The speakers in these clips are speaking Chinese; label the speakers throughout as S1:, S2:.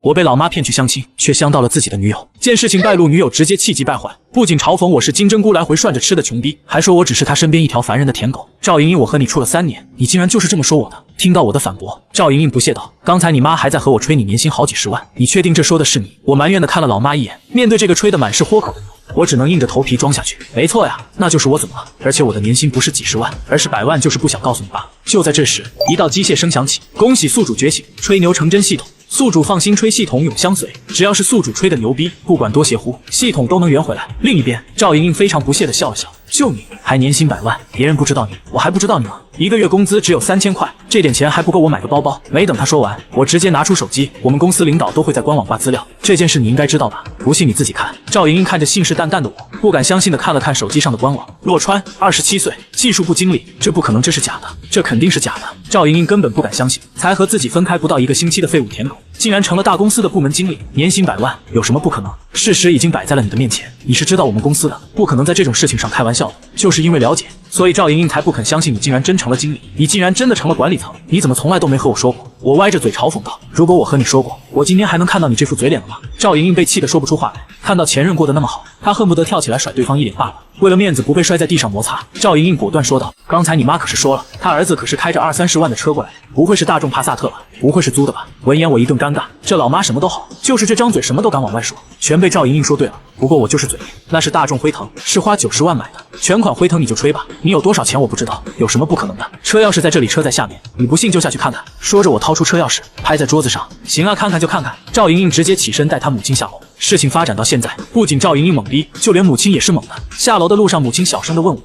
S1: 我被老妈骗去相亲，却相到了自己的女友。见事情败露，女友直接气急败坏，不仅嘲讽我是金针菇来回涮着吃的穷逼，还说我只是她身边一条烦人的舔狗。赵莹莹，我和你处了3年，你竟然就是这么说我的？听到我的反驳，赵莹莹不屑道：“刚才你妈还在和我吹你年薪好几十万，你确定这说的是你？”我埋怨的看了老妈一眼，面对这个吹得满是豁口的我，我只能硬着头皮装下去。没错呀，那就是我，怎么了？而且我的年薪不是几十万，而是100万，就是不想告诉你爸。就在这时，一道机械声响起，恭喜宿主觉醒，吹牛成真系统。宿主放心，吹系统永相随，只要是宿主吹的牛逼，不管多邪乎，系统都能圆回来。另一边，赵莹莹非常不屑地笑了笑，就你还年薪100万，别人不知道你，我还不知道你吗？一个月工资只有3000块，这点钱还不够我买个包包。没等他说完，我直接拿出手机，我们公司领导都会在官网挂资料，这件事你应该知道吧？不信你自己看。赵莹莹看着信誓旦旦的我，不敢相信地看了看手机上的官网，洛川，27岁，技术部经理，这不可能，这是假的，这肯定是假的。赵莹莹根本不敢相信，才和自己分开不到1个星期的废物舔狗，竟然成了大公司的部门经理，年薪100万，有什么不可能？事实已经摆在了你的面前，你是知道我们公司的，不可能在这种事情上开玩笑的。就是因为了解，所以赵莹莹才不肯相信你竟然真成了经理，你竟然真的成了管理层，你怎么从来都没和我说过？我歪着嘴嘲讽道：“如果我和你说过，我今天还能看到你这副嘴脸了吗？”赵莹莹被气得说不出话来，看到前任过得那么好，她恨不得跳起来甩对方一脸罢了。为了面子不被摔在地上摩擦，赵莹莹果断说道：“刚才你妈可是说了，她儿子可是开着20-30万的车过来，不会是大众帕萨特吧？不会是租的吧？”闻言我一顿尴尬，这老妈什么都好，就是这张嘴什么都敢往外说，全被赵莹莹说对了。不过我就是嘴，那是大众辉腾，是花90万买的，全款辉腾你就吹吧，你有多少钱我不知道，有什么不可能的？车钥匙在这里，车在下面，你不信就下去看看。说着我掏出车钥匙，拍在桌子上，行啊，看看就看看。赵莹莹直接起身带她母亲下楼。事情发展到现在，不仅赵莹莹懵逼，就连母亲也是懵的。下楼的路上，母亲小声地问我：“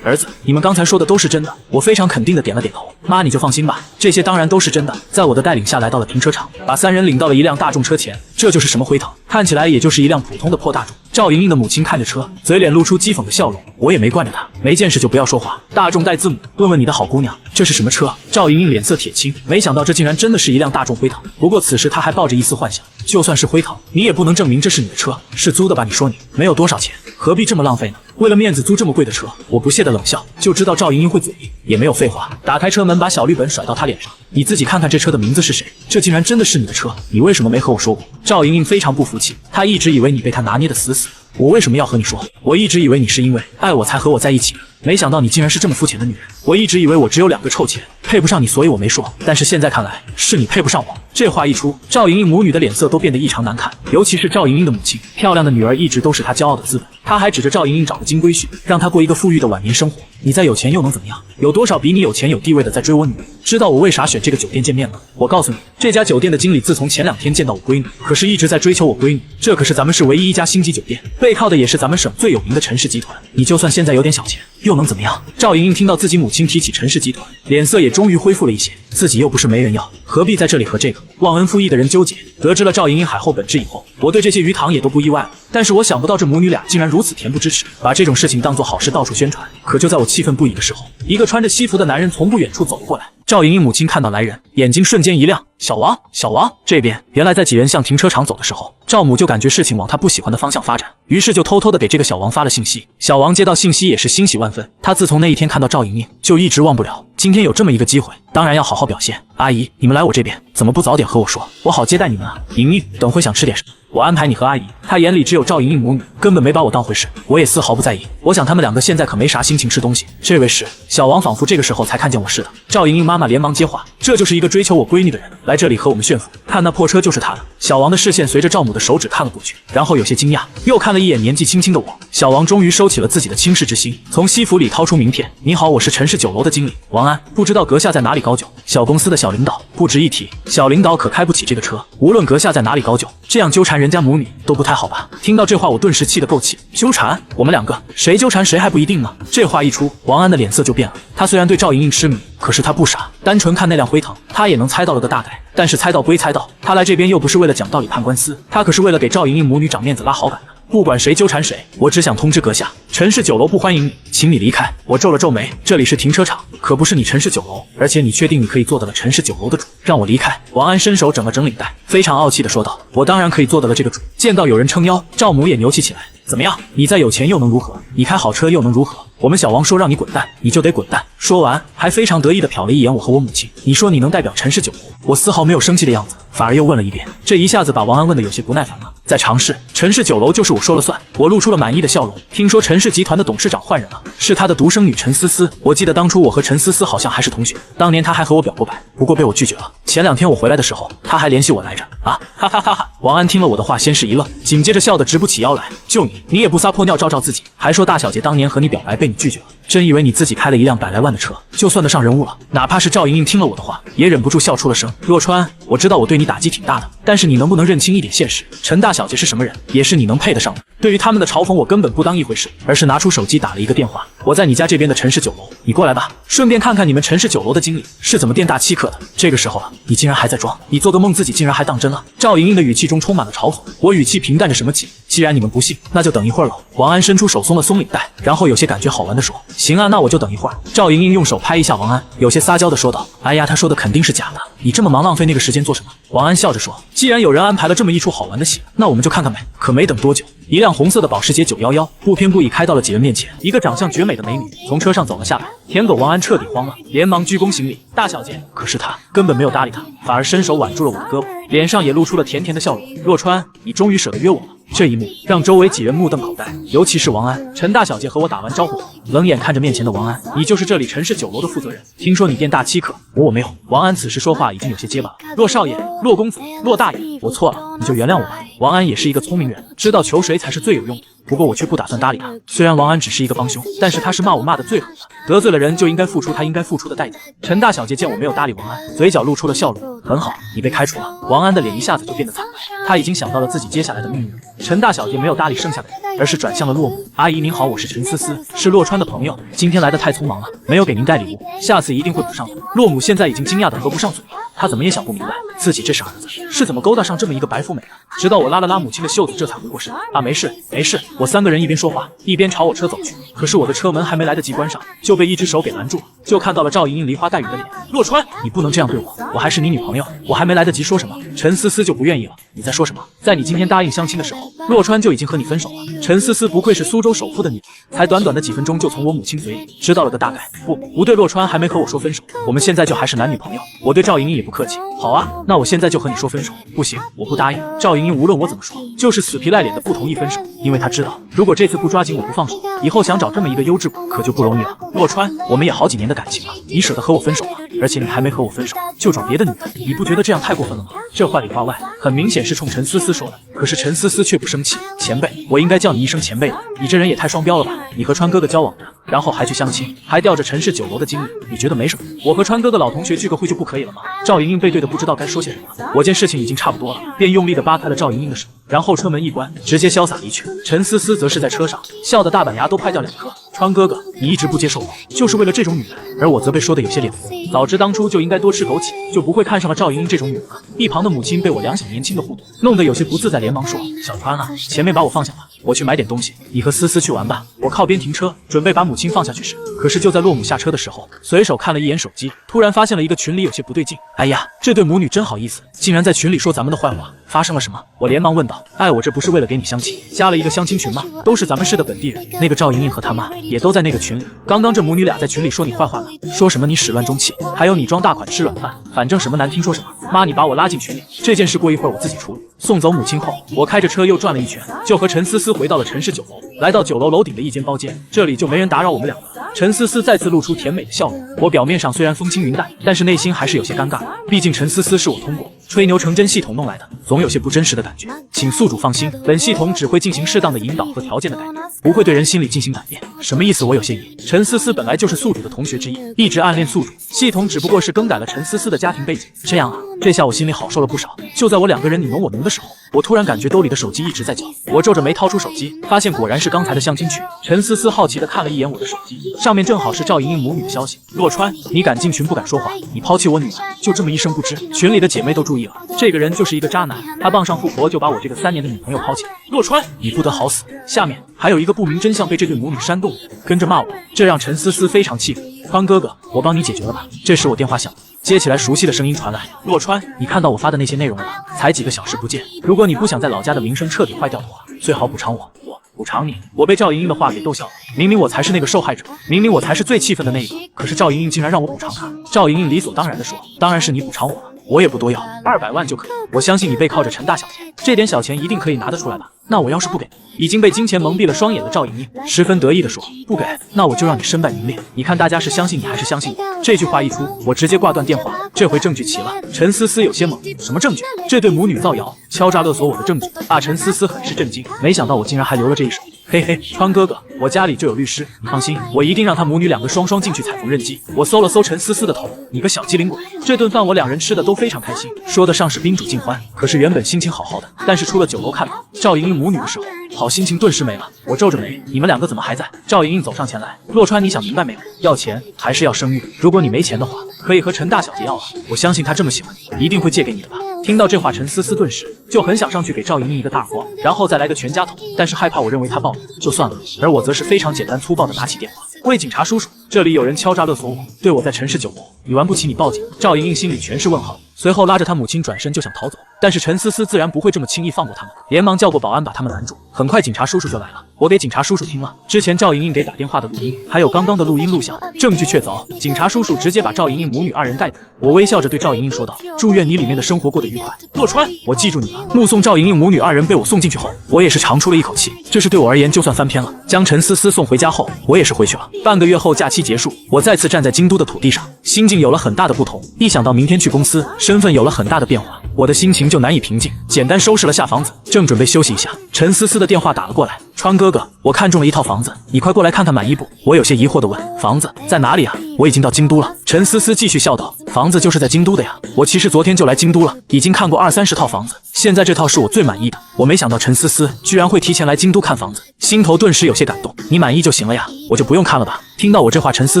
S1: 儿子，你们刚才说的都是真的？”我非常肯定地点了点头。妈，你就放心吧，这些当然都是真的。在我的带领下来到了停车场，把3人领到了一辆大众车前。这就是什么辉腾？看起来也就是一辆普通的破大众。赵莹莹的母亲看着车，嘴脸露出讥讽的笑容。我也没惯着她，没见识就不要说话。大众带字母，问问你的好姑娘，这是什么车？赵莹莹脸色铁青，没想到这竟然真的是一辆大众辉腾。不过此时她还抱着一丝幻想，就算是辉腾，你也不能证明这是你的车，是租的吧？你说你没有多少钱，何必这么浪费呢？为了面子租这么贵的车，我不屑的冷笑，就知道赵莹莹会嘴硬，也没有废话，打开车门把小绿本甩到她脸上。你自己看看这车的名字是谁？这竟然真的是你的车，你为什么没和我说过？赵莹莹非常不服气，她一直以为你被她拿捏的死死的，我为什么要和你说？我一直以为你是因为爱我才和我在一起的，没想到你竟然是这么肤浅的女人。我一直以为我只有2个臭钱，配不上你，所以我没说，但是现在看来是你配不上我。这话一出，赵莹莹母女的脸色都变得异常难看，尤其是赵莹莹的母亲，漂亮的女儿一直都是她骄傲的资本，她还指着赵莹莹找个金龟婿，让她过一个富裕的晚年生活。你再有钱又能怎么样？有多少比你有钱有地位的在追我女儿？知道我为啥选这个酒店见面吗？我告诉你，这家酒店的经理自从前2天见到我闺女，可是一直在追求我闺女，这可是咱们市唯一一家星级酒店，背靠的也是咱们省最有名的陈氏集团。你就算现在有点小钱，又能怎么样？赵莹莹听到自己母亲提起陈氏集团，脸色也终于恢复了一些，自己又不是没人要，何必在这里和这个忘恩负义的人纠结？得知了赵莹莹海后本质以后，我对这些鱼塘也都不意外了，但是我想不到这母女俩竟然如此恬不知耻，把这种事情当作好事到处宣传。可就在我气愤不已的时候，一个穿着西服的男人从不远处走了过来。赵莹莹母亲看到来人，眼睛瞬间一亮，小王，小王这边。原来在几人向停车场走的时候，赵母就感觉事情往她不喜欢的方向发展，于是就偷偷的给这个小王发了信息。小王接到信息也是欣喜万分，他自从那一天看到赵莹莹，就一直忘不了，今天有这么一个机会，当然要好好表现。阿姨，你们来我这边，怎么不早点和我说，我好接待你们啊？莹莹，等会想吃点什么？我安排你和阿姨。他眼里只有赵莹莹母女，根本没把我当回事，我也丝毫不在意。我想他们2个现在可没啥心情吃东西。这位是小王，仿佛这个时候才看见我似的。赵莹莹妈妈连忙接话，这就是一个追求我闺女的人，来这里和我们炫富，看那破车就是他的。小王的视线随着赵母的手指看了过去，然后有些惊讶，又看了一眼年纪轻轻的我。小王终于收起了自己的轻视之心，从西服里掏出名片，你好，我是陈氏酒楼的经理王安，不知道阁下在哪里高就？小公司的小领导不值一提，小领导可开不起这个车，无论阁下在哪里高就，这样纠缠人家母女都不太好吧？听到这话，我顿时气得够气。纠缠？我们2个谁纠缠谁还不一定呢。这话一出，王安的脸色就变了。他虽然对赵莹莹痴迷，可是他不傻，单纯看那辆辉腾，他也能猜到了个大概。但是猜到归猜到，他来这边又不是为了讲道理判官司，他可是为了给赵莹莹母女长面子拉好感的。不管谁纠缠谁，我只想通知阁下，陈氏酒楼不欢迎你，请你离开。我皱了皱眉，这里是停车场，可不是你陈氏酒楼，而且你确定你可以做得了陈氏酒楼的主？让我离开。王安伸手整了整领带，非常傲气地说道，我当然可以做得了这个主。见到有人撑腰，赵母也牛气起来，怎么样？你再有钱又能如何？你开好车又能如何？我们小王说让你滚蛋，你就得滚蛋。说完，还非常得意地瞟了一眼我和我母亲。你说你能代表陈氏酒楼？我丝毫没有生气的样子，反而又问了一遍，这一下子把王安问得有些不耐烦了。再尝试，陈氏酒楼就是我说了算。我露出了满意的笑容。听说陈氏集团的董事长换人了，是他的独生女陈思思。我记得当初我和陈思思好像还是同学，当年她还和我表过白，不过被我拒绝了。前2天我回来的时候，她还联系我来着。啊，哈哈哈哈！王安听了我的话，先是一愣，紧接着笑得直不起腰来。就你也不撒泼尿照照自己，还说大小姐当年和你表白被你拒绝了，真以为你自己开了一辆100来万的车就算得上人物了？哪怕是赵莹莹听了我的话，也忍不住笑出了声。若川，我知道我对你打击挺大的，但是你能不能认清一点现实？陈大小姐是什么人，也是你能配得上的。对于他们的嘲讽，我根本不当一回事，而是拿出手机打了一个电话。我在你家这边的陈氏酒楼，你过来吧，顺便看看你们陈氏酒楼的经理是怎么店大欺客的。这个时候了，你竟然还在装，你做个梦自己竟然还当真了。赵莹莹的语气中充满了嘲讽，我语气平淡着什么气？既然你们不信，那就等一会儿喽。王安伸出手松了松领带，然后有些感觉好玩的说：“行啊，那我就等一会儿。”赵莹莹用手拍一下王安，有些撒娇的说道：“哎呀，他说的肯定是假的，你这么忙，浪费那个时间做什么？”王安笑着说：“既然有人安排了这么一出好玩的戏，那我们就看看呗。”可没等多久，一辆红色的保时捷911不偏不倚开到了几人面前，一个长相绝美的美女从车上走了下来。舔狗王安彻底慌了，连忙鞠躬行礼：“大小姐。”可是他根本没有搭理他，反而伸手挽住了我的胳膊，脸上也露出了甜甜的笑容。“若川，你终于舍得约我了。”这一幕让周围几人目瞪口呆，尤其是王安。陈大小姐和我打完招呼后，冷眼看着面前的王安：“你就是这里陈氏酒楼的负责人？听说你店大欺客。”我没有。王安此时说话已经有些结巴了：“骆少爷，骆公子，骆大爷，我错了，你就原谅我吧。”王安也是一个聪明人，知道求谁才是最有用的。不过我却不打算搭理他。虽然王安只是一个帮凶，但是他是骂我骂得最狠的，得罪了人就应该付出他应该付出的代价。陈大小姐见我没有搭理王安，嘴角露出了笑容：“很好，你被开除了。”王安的脸一下子就变得惨白，他已经想到了自己接下来的命运。陈大小姐没有搭理剩下的人，而是转向了洛母：“阿姨您好，我是陈思思，是洛川的朋友，今天来的太匆忙了，没有给您带礼物，下次一定会补上的。”洛母现在已经惊讶得合不上嘴了，她怎么也想不明白自己这傻儿子是怎么勾搭上这么一个白富美的。直到我拉了拉母亲的袖子，这才回过神：“啊，没事没事。”我3个人一边说话一边朝我车走去，可是我的车门还没来得及关上，就被一只手给拦住了，就看到了赵莹莹梨花带雨的脸。“洛川，你不能这样对我，我还是你女朋友。”我还没来得及说什么，陈思思就不愿意了。“你在说什么？在你今天答应相亲的时候，洛川就已经和你分手了。”陈思思不愧是苏州首富的女儿，才短短的几分钟就从我母亲嘴里知道了个大概。不对，洛川还没和我说分手，我们现在就还是男女朋友。我对赵莹莹也不客气。“好啊，那我现在就和你说分手。”“不行，我不答应。”赵莹莹无论我怎么说，就是死皮赖脸的不同意分手，因为她知道，如果这次不抓紧我不放手，以后想找这么一个优质可就不容易了。“洛川，我们也好几年的感情了，你舍得和我分手吗？而且你还没和我分手就找别的女人，你不觉得这样太过分了吗？”这话里话外很明显是冲陈思思说的，可是陈思思却不生气：“前辈，我应该叫你一声前辈的，你这人也太双标了吧？你和川哥哥交往着，然后还去相亲，还吊着陈氏酒楼的经理，你觉得没什么？我和川哥哥老同学聚个会就不可以了吗？”赵莹莹背对的不知道该说些什么，我见事情已经差不多了，便用力的扒开了赵莹莹的手，然后车门一关，直接潇洒离去。陈思思则是在车上笑得大板牙都快掉2颗。“川哥哥，你一直不接受我，就是为了这种女人。”而我则被说得有些脸红，早知当初就应该多吃枸杞，就不会看上了赵莹莹这种女人了。一旁的母亲被我两小年轻的互动弄得有些不自在，连忙说：“小川啊，前面把我放下吧，我去买点东西，你和思思去玩吧。”我靠边停车，准备把母亲放下去时，可是就在洛母下车的时候，随手看了一眼手机，突然发现了一个群里有些不对劲。哎呀，这对母女真好意思，竟然在群里说咱们的坏话，发生了什么？我连忙问道：“哎，我这不是为了给你相亲，加了一个相亲群吗？都是咱们市的本地人，那个赵莹莹和她妈也都在那个群里。刚刚这母女俩在群里说你坏话呢，说什么你始乱终弃，还有你装大款吃软饭，反正什么难听说什么。妈，你把我拉进群里，这件事过一会儿我自己处理。”送走母亲后，我开着车又转了一圈，就和陈思思回到了陈氏酒楼。来到酒楼楼顶的一间包间，这里就没人打扰我们两个。陈思思再次露出甜美的笑容，我表面上虽然风轻云淡，但是内心还是有些尴尬，毕竟陈思思是我通过吹牛成真系统弄来的，总有些不真实的感觉。请宿主放心，本系统只会进行适当的引导和条件的改变，不会对人心理进行改变。什么意思？我有些疑。陈思思本来就是宿主的同学之一，一直暗恋宿主，系统只不过是更改了陈思思的家庭背景。这样啊，这下我心里好受了不少。就在我2个人你侬我侬的时候，我突然感觉兜里的手机一直在叫，我皱着眉掏出手机，发现果然是刚才的相亲群。陈思思好奇地看了一眼我的手机，上面正好是赵莹莹母女的消息：“洛川，你敢进群不敢说话，你抛弃我女儿，就这么一声不知。”群里的姐妹都注意了，这个人就是一个渣男，他傍上富婆就把我这个3年的女朋友抛弃。洛川，你不得好死！下面还有一个不明真相被这对母女煽动，跟着骂我，这让陈思思非常气愤。川哥哥，我帮你解决了吧？这时我电话响了，接起来熟悉的声音传来：“洛川，你看到我发的那些内容了吧？才几个小时不见，如果你不想在老家的名声彻底坏掉的话，最好补偿我。补偿你。我被赵莹莹的话给逗笑了，明明我才是那个受害者，明明我才是最气愤的那一个，可是赵莹莹竟然让我补偿她。赵莹莹理所当然地说，当然是你补偿我了，我也不多要，200万就可以。我相信你背靠着陈大小姐，这点小钱一定可以拿得出来吧？那我要是不给？已经被金钱蒙蔽了双眼的赵莹莹十分得意地说，不给，那我就让你身败名裂。你看大家是相信你还是相信我？这句话一出，我直接挂断电话。这回证据齐了。陈思思有些懵，什么证据？这对母女造谣、敲诈勒索我的证据啊！陈思思很是震惊，没想到我竟然还留了这一手。嘿嘿，川哥哥，我家里就有律师，你放心，我一定让他母女两个双双进去踩缝纫机。我搜了搜陈思思的头，你个小机灵鬼！这顿饭我两人吃的都非常开心，说得上是宾主尽欢。可是原本心情好好的，但是出了酒楼看到赵莹莹母女的时候，好心情顿时没了。我皱着眉，你们两个怎么还在？赵莹莹走上前来，洛川，你想明白没有？要钱还是要生育？如果你没钱的话，可以和陈大小姐要啊，我相信她这么喜欢你，一定会借给你的吧。听到这话，陈思思顿时就很想上去给赵莹莹一个大耳光，然后再来个全家桶，但是害怕我认为她暴力，就算了。而我则是非常简单粗暴的拿起电话，喂，警察叔叔，这里有人敲诈勒索我，对我在陈氏酒楼，你玩不起你报警。赵莹莹心里全是问号，随后拉着她母亲转身就想逃走，但是陈思思自然不会这么轻易放过他们，连忙叫过保安把他们拦住。很快警察叔叔就来了，我给警察叔叔听了之前赵莹莹给打电话的录音，还有刚刚的录音录像，证据确凿。警察叔叔直接把赵莹莹母女二人逮捕。我微笑着对赵莹莹说道，祝愿你里面的生活过得愉快。洛川，我记住你了。目送赵莹莹母女二人被我送进去后，我也是长出了一口气，这是对我而言就算翻篇了。将陈思思送回家后，我也是回去了。半个月后假期结束，我再次站在京都的土地上，心境有了很大的不同。一想到明天去公司，身份有了很大的变化，我的心情就难以平静。简单收拾了下房子，正准备休息一下，陈思思的电话打了过来，川哥哥，我看中了一套房子，你快过来看看满意不？我有些疑惑地问，房子在哪里啊？我已经到京都了。陈思思继续笑道，房子就是在京都的呀，我其实昨天就来京都了，已经看过20-30套房子，现在这套是我最满意的。我没想到陈思思居然会提前来京都看房子，心头顿时有些感动。你满意就行了呀，我就不用看了吧？听到我这话，陈思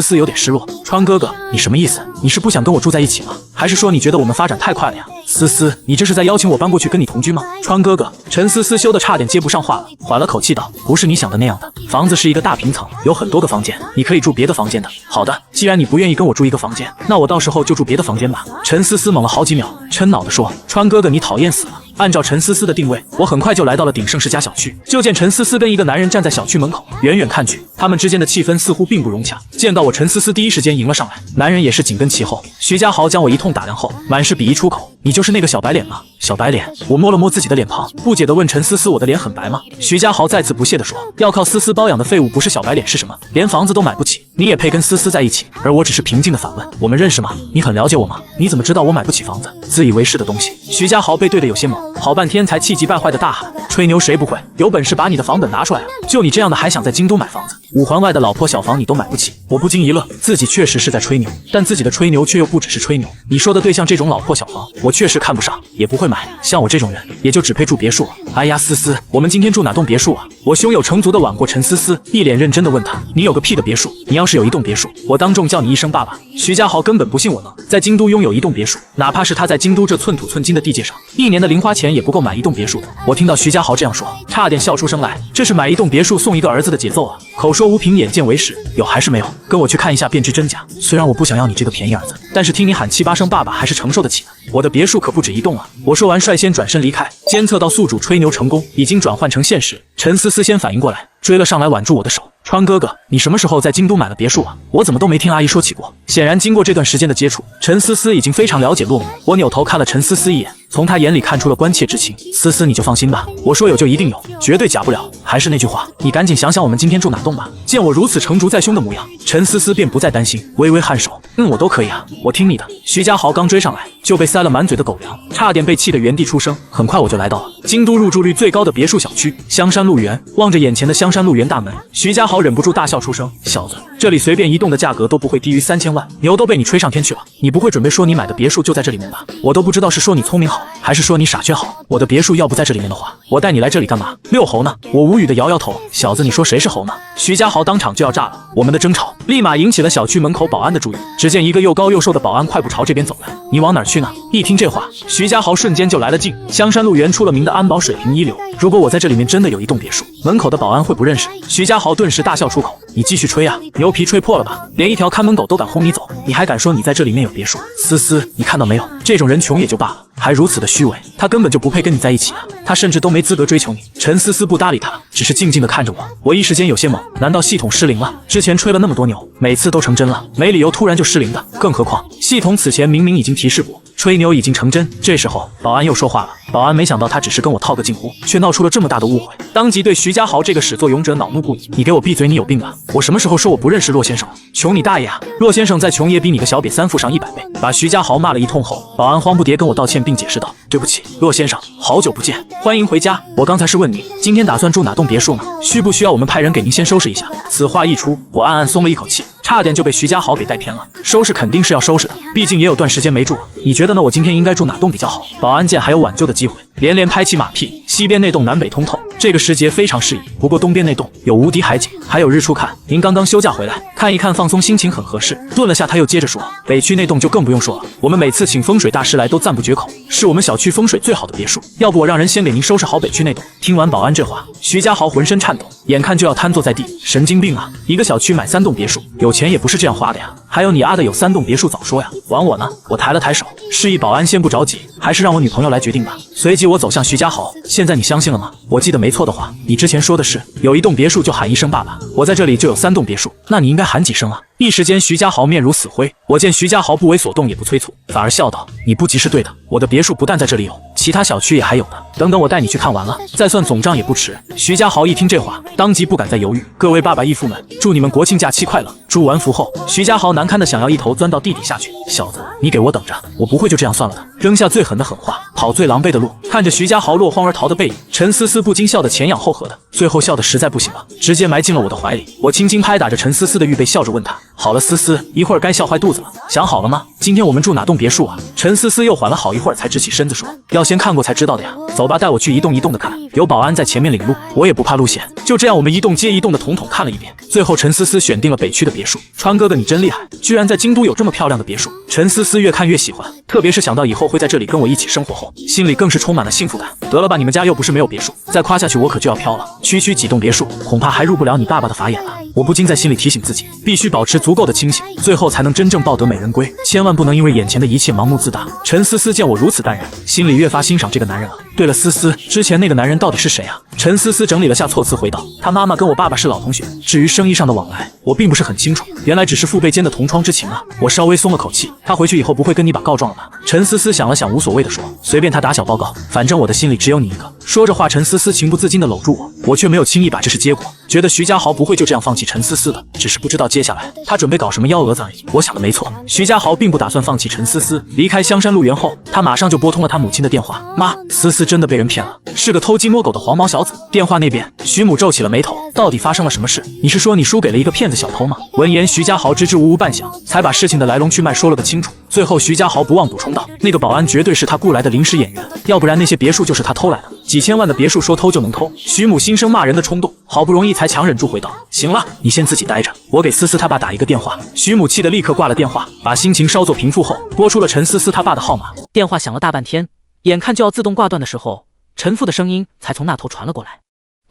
S1: 思有点失落。川哥哥，你什么意思？你是不想跟我住在一起吗？还是说你觉得我们发展太快了呀？思思，你这是在邀请我搬过去跟你同居吗？川哥哥，陈思思羞得差点接不上话了，缓了口气道，不是你想的那样的，房子是一个大平层，有很多个房间，你可以住别的房间的。好的，既然你不愿意跟我住一个房间，那我到时候就住别的房间吧。陈思思懵了好几秒，嗔恼地说，川哥哥你讨厌死了。按照陈思思的定位，我很快就来到了鼎盛世家小区，就见陈思思跟一个男人站在小区门口，远远看去，他们之间的气氛似乎并不融洽。见到我，陈思思第一时间迎了上来，男人也是紧跟其后。徐家豪将我一通打量后，满是鄙夷出口，你就是那个小白脸吗？小白脸？我摸了摸自己的脸庞，不解地问陈思思，我的脸很白吗？徐家豪再次不屑地说，要靠思思包养的废物不是小白脸是什么？连房子都买不起，你也配跟思思在一起？而我只是平静地反问，我们认识吗？你很了解我吗？你怎么知道我买不起房子？自以为是的东西。徐家豪被对得有些懵，好半天才气急败坏地大喊，吹牛谁不会？有本事把你的房本拿出来啊！就你这样的还想在京都买房子？5环外的老破小房你都买不起？我不禁一乐，自己确实是在吹牛，但自己的吹牛却又不只是吹牛。你说的对象这种老破小房，我确实看不上，也不会买。像我这种人，也就只配住别墅了。哎呀，思思，我们今天住哪栋别墅啊？我胸有成竹地挽过陈思思，一脸认真地问她，你有个屁的别墅！你要是有一栋别墅，我当众叫你一声爸爸。徐家豪根本不信我能在京都拥有一栋别墅，哪怕是他在京都这寸土寸金的地界上，1年的零花钱也不够买一栋别墅的。我听到徐家豪这样说，差点笑出声来。这是买一栋别墅送一个儿子的节奏啊！口说无凭，眼见为实，有还是没有？跟我去看一下便知真假。虽然我不想要你这个便宜儿子，但是听你喊7、8声爸爸还是承受得起的。我的别墅可不止一栋啊！我说完率先转身离开。监测到宿主吹牛成功，已经转换成现实。陈思思先反应过来，追了上来挽住我的手。川哥哥，你什么时候在京都买了别墅啊？我怎么都没听阿姨说起过。显然经过这段时间的接触，陈思思已经非常了解落幕。我扭头看了陈思思一眼，从她眼里看出了关切之情。思思你就放心吧，我说有就一定有，绝对假不了。还是那句话，你赶紧想想我们今天住哪栋吧。见我如此成竹在胸的模样，陈思思便不再担心，微微颔首，我都可以啊，我听你的。徐家豪刚追上来，就被塞了满嘴的狗粮，差点被气得原地出生。很快我就来到了京都入住率最高的别墅小区香山路园。望着眼前的香山路园大门，徐家豪忍不住大笑出声，小子，这里随便一栋的价格都不会低于3000万，牛都被你吹上天去了。你不会准备说你买的别墅就在这里面吧？我都不知道是说你聪明好，还是说你傻缺好。我的别墅要不在这里面的话，我带你来这里干嘛？遛猴呢？我无语的摇摇头，小子，你说谁是猴呢？徐家豪当场就要炸了。我们的争吵立马引起了小区门口保安的注意，只见一个又高又瘦的保安快步朝这边走来。你往哪儿去呢？一听这话，徐家豪瞬间就来了劲。香山路园出了名的安保水平一流，如果我在这里面真的有一栋别墅，门口的保安会不认识？徐家豪顿时大笑出口，你继续吹啊，牛皮吹破了吧？连一条看门狗都敢轰你走，你还敢说你在这里面有别墅？思思，你看到没有？这种人穷也就罢了，还如此的虚伪，他根本就不配跟你在一起啊！他甚至都没资格追求你。陈思思不搭理他，只是静静的看着我。我一时间有些懵，难道系统失灵了？之前吹了那么多牛，每次都成真了，没理由突然就失灵的。更何况系统此前明明已经提示过，吹牛已经成真。这时候保安又说话了，保安没想到他只是跟我套个近乎，却闹出了这么大的误会，当即对徐家豪这个始作俑者恼怒不已。你给我闭嘴！你有病吧？我什么时候说我不认识骆先生了？穷你大爷啊！骆先生再穷也比你个小瘪三富上100倍。把徐家豪骂了一通后，保安慌不迭跟我道歉并解释道：对不起，骆先生，好久不见，欢迎回家。我刚才是问你今天打算住哪栋别墅呢？需不需要我们派人给您先收拾一下？此话一出，我暗暗松了一口气，差点就被徐家豪给带偏了。收拾肯定是要收拾的，毕竟也有段时间没住了。你觉得呢？我今天应该住哪栋比较好？保安见还有挽救的机会，连连拍起马屁。西边那栋南北通透，这个时节非常适宜。不过东边那栋有无敌海景，还有日出看。您刚刚休假回来，看一看放松心情很合适。顿了下，他又接着说，北区那栋就更不用说了，我们每次请风水大师来都赞不绝口，是我们小区风水最好的别墅。要不我让人先给您收拾好北区那栋。听完保安这话，徐家豪浑身颤抖，眼看就要瘫坐在地。神经病啊！一个小区买3栋别墅，有钱也不是这样花的呀。还有你的有3栋别墅早说呀！管我呢？我抬了抬手，示意保安先不着急，还是让我女朋友来决定吧。随即我走向徐家豪，现在你相信了吗？我记得没错的话，你之前说的是有1栋别墅就喊1声爸爸，我在这里就有3栋别墅，那你应该喊几声啊？一时间徐家豪面如死灰。我见徐家豪不为所动也不催促，反而笑道：你不急是对的，我的别墅不但在这里有，其他小区也还有呢。等等我带你去看完了，再算总账也不迟。徐家豪一听这话，当即不敢再犹豫。各位爸爸义父们，祝你们国庆假期快乐！祝完福后，徐家豪难堪的想要一头钻到地底下去。小子，你给我等着，我不会就这样算了的。扔下最狠的狠话，跑最狼狈的路。看着徐家豪落荒而逃的背影，陈思思不禁笑得前仰后合的，最后笑得实在不行了，直接埋进了我的怀里。我轻轻拍打着陈思思的预备，笑着问她：好了，思思，一会儿该笑坏肚子了，想好了吗？今天我们住哪栋别墅啊？陈思思又缓了好一会儿，才直起身子说：要先看过才知道的呀。走吧，带我去一栋一栋的看，有保安在前面领路，我也不怕路险。就这样，我们一栋接一栋的统统看了一遍。最后，陈思思选定了北区的别墅。川哥哥，你真厉害，居然在京都有这么漂亮的别墅。陈思思越看越喜欢，特别是想到以后会在这里跟我一起生活后，心里更是充满了幸福感。得了吧，你们家又不是没有别墅，再夸下去我可就要飘了。区区几栋别墅，恐怕还入不了你爸爸的法眼了。我不禁在心里提醒自己，必须保持足够的清醒，最后才能真正抱得美人归，千万不能因为眼前的一切盲目自大。陈思思见我如此淡然，心里越发欣赏这个男人了。对了，思思，之前那个男人到底是谁啊？陈思思整理了下措辞回道：他妈妈跟我爸爸是老同学，至于生意上的往来，我并不是很清楚，原来只是父辈间的同窗之情啊。我稍微松了口气，他回去以后不会跟你把告状了吧？陈思思想了想，无所谓的说：随便他打小报告，反正我的心里只有你一个。说着话，陈思思情不自禁的搂住我，我却没有轻易把这事接过，觉得徐家豪不会就这样放弃陈思思的，只是不知道接下来他准备搞什么幺蛾子而已。我想的没错，徐家豪并不打算放弃陈思思。离开香山路园后，他马上就拨通了他母亲的电话。妈，思思真的被人骗了，是个偷鸡摸狗的黄毛小子。电话那边，徐母皱起了眉头，到底发生了什么事？你是说你输给了一个骗子小偷吗？闻言，徐家豪支支吾吾半晌，才把事情的来龙去脉说了个清楚。最后，徐家豪不忘补充道：那个保安绝对是他雇来的临时演员，要不然那些别墅就是他偷来的。几千万的别墅说偷就能偷？徐母心生骂人的冲动，好不容易才强忍住回道：行了，你先自己待着，我给思思他爸打一个电话。徐母气得立刻挂了电话，把心情稍作平复后，拨出了陈思思他爸的号码。
S2: 电话响了大半天，眼看就要自动挂断的时候，陈父的声音才从那头传了过来：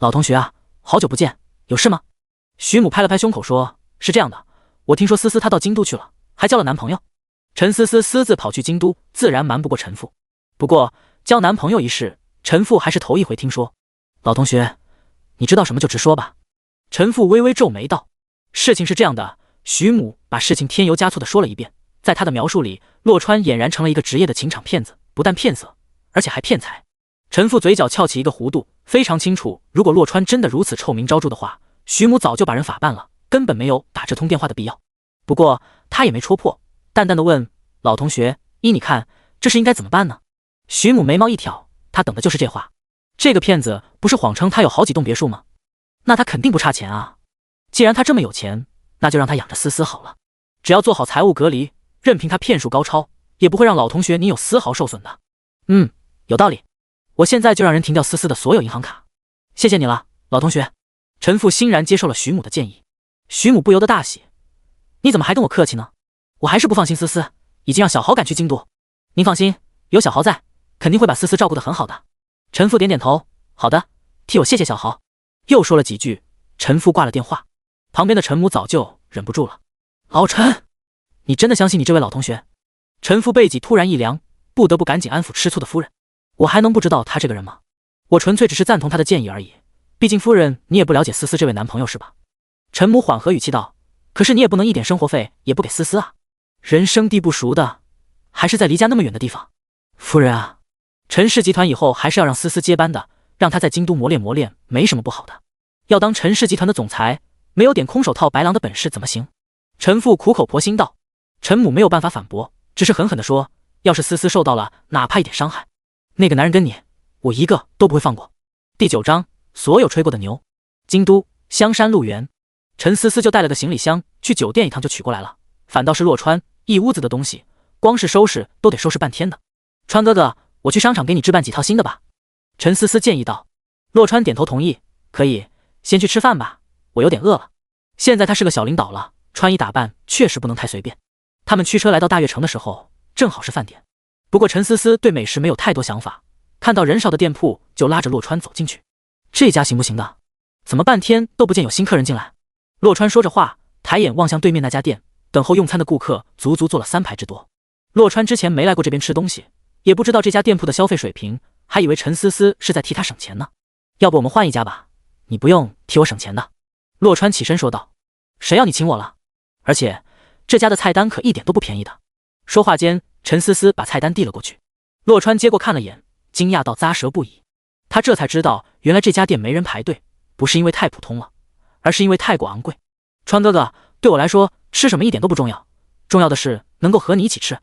S2: 老同学啊，好久不见，有事吗？徐母拍了拍胸口说：是这样的，我听说思思她到京都去了，还交了男朋友。陈思思私自跑去京都，自然瞒不过陈父。不过交男朋友一事，陈父还是头一回听说。老同学，你知道什么就直说吧。陈父微微皱眉道：事情是这样的。徐母把事情添油加醋的说了一遍，在他的描述里，洛川俨然成了一个职业的情场骗子，不但骗色，而且还骗财。陈父嘴角翘起一个弧度，非常清楚，如果洛川真的如此臭名昭著的话，徐母早就把人法办了，根本没有打这通电话的必要。不过他也没戳破，淡淡的问：老同学，依你看，这事应该怎么办呢？徐母眉毛一挑，他等的就是这话。这个骗子不是谎称他有好几栋别墅吗？那他肯定不差钱啊。既然他这么有钱，那就让他养着思思好了，只要做好财务隔离，任凭他骗术高超，也不会让老同学你有丝毫受损的。有道理，我现在就让人停掉思思的所有银行卡。谢谢你了，老同学。陈父欣然接受了徐母的建议。徐母不由得大喜：你怎么还跟我客气呢？我还是不放心思思，已经让小豪赶去京都。您放心，有小豪在，肯定会把思思照顾得很好的。陈父点点头：好的，替我谢谢小豪。又说了几句，陈父挂了电话。旁边的陈母早就忍不住了。老陈，你真的相信你这位老同学？陈父背脊突然一凉，不得不赶紧安抚吃醋的夫人。我还能不知道他这个人吗？我纯粹只是赞同他的建议而已。毕竟夫人，你也不了解思思这位男朋友是吧？陈母缓和语气道。可是你也不能一点生活费也不给思思啊，人生地不熟的，还是在离家那么远的地方。夫人啊，陈氏集团以后还是要让思思接班的，让她在京都磨练磨练，没什么不好的。要当陈氏集团的总裁，没有点空手套白狼的本事怎么行？陈父苦口婆心道。陈母没有办法反驳，只是狠狠地说，要是思思受到了哪怕一点伤害，那个男人跟你，我一个都不会放过。第9章，所有吹过的牛。京都香山路园，陈思思就带了个行李箱去酒店一趟就取过来了，反倒是洛川一屋子的东西，光是收拾都得收拾半天的。川哥哥，我去商场给你置办几套新的吧。陈思思建议道。洛川点头同意，可以，先去吃饭吧，我有点饿了。现在他是个小领导了，穿衣打扮确实不能太随便。他们驱车来到大悦城的时候，正好是饭点。不过陈思思对美食没有太多想法，看到人少的店铺就拉着洛川走进去。这家行不行的？怎么半天都不见有新客人进来？洛川说着话，抬眼望向对面那家店，等候用餐的顾客足足坐了3排之多。洛川之前没来过这边吃东西，也不知道这家店铺的消费水平，还以为陈思思是在替他省钱呢。要不我们换一家吧，你不用替我省钱的。洛川起身说道。谁要你请我了？而且这家的菜单可一点都不便宜的。说话间，陈思思把菜单递了过去。洛川接过看了眼，惊讶到咂舌不已。他这才知道，原来这家店没人排队，不是因为太普通了，而是因为太过昂贵。川哥哥，对我来说，吃什么一点都不重要，重要的是能够和你一起吃。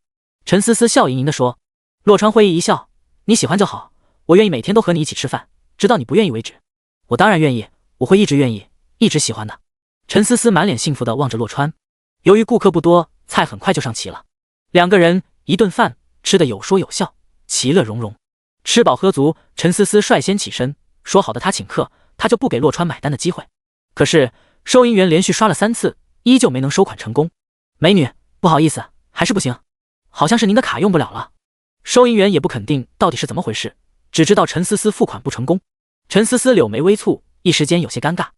S2: 陈思思笑盈盈地说。洛川会意一笑，你喜欢就好，我愿意每天都和你一起吃饭，直到你不愿意为止。我当然愿意，我会一直愿意，一直喜欢的。陈思思满脸幸福地望着洛川。由于顾客不多，菜很快就上齐了。2个人一顿饭吃得有说有笑，其乐融融。吃饱喝足，陈思思率先起身，说好的他请客，他就不给洛川买单的机会。可是收银员连续刷了3次，依旧没能收款成功。美女，不好意思，还是不行，好像是您的卡用不了了。收银员也不肯定到底是怎么回事，只知道陈思思付款不成功。陈思思柳眉微蹙，一时间有些尴尬。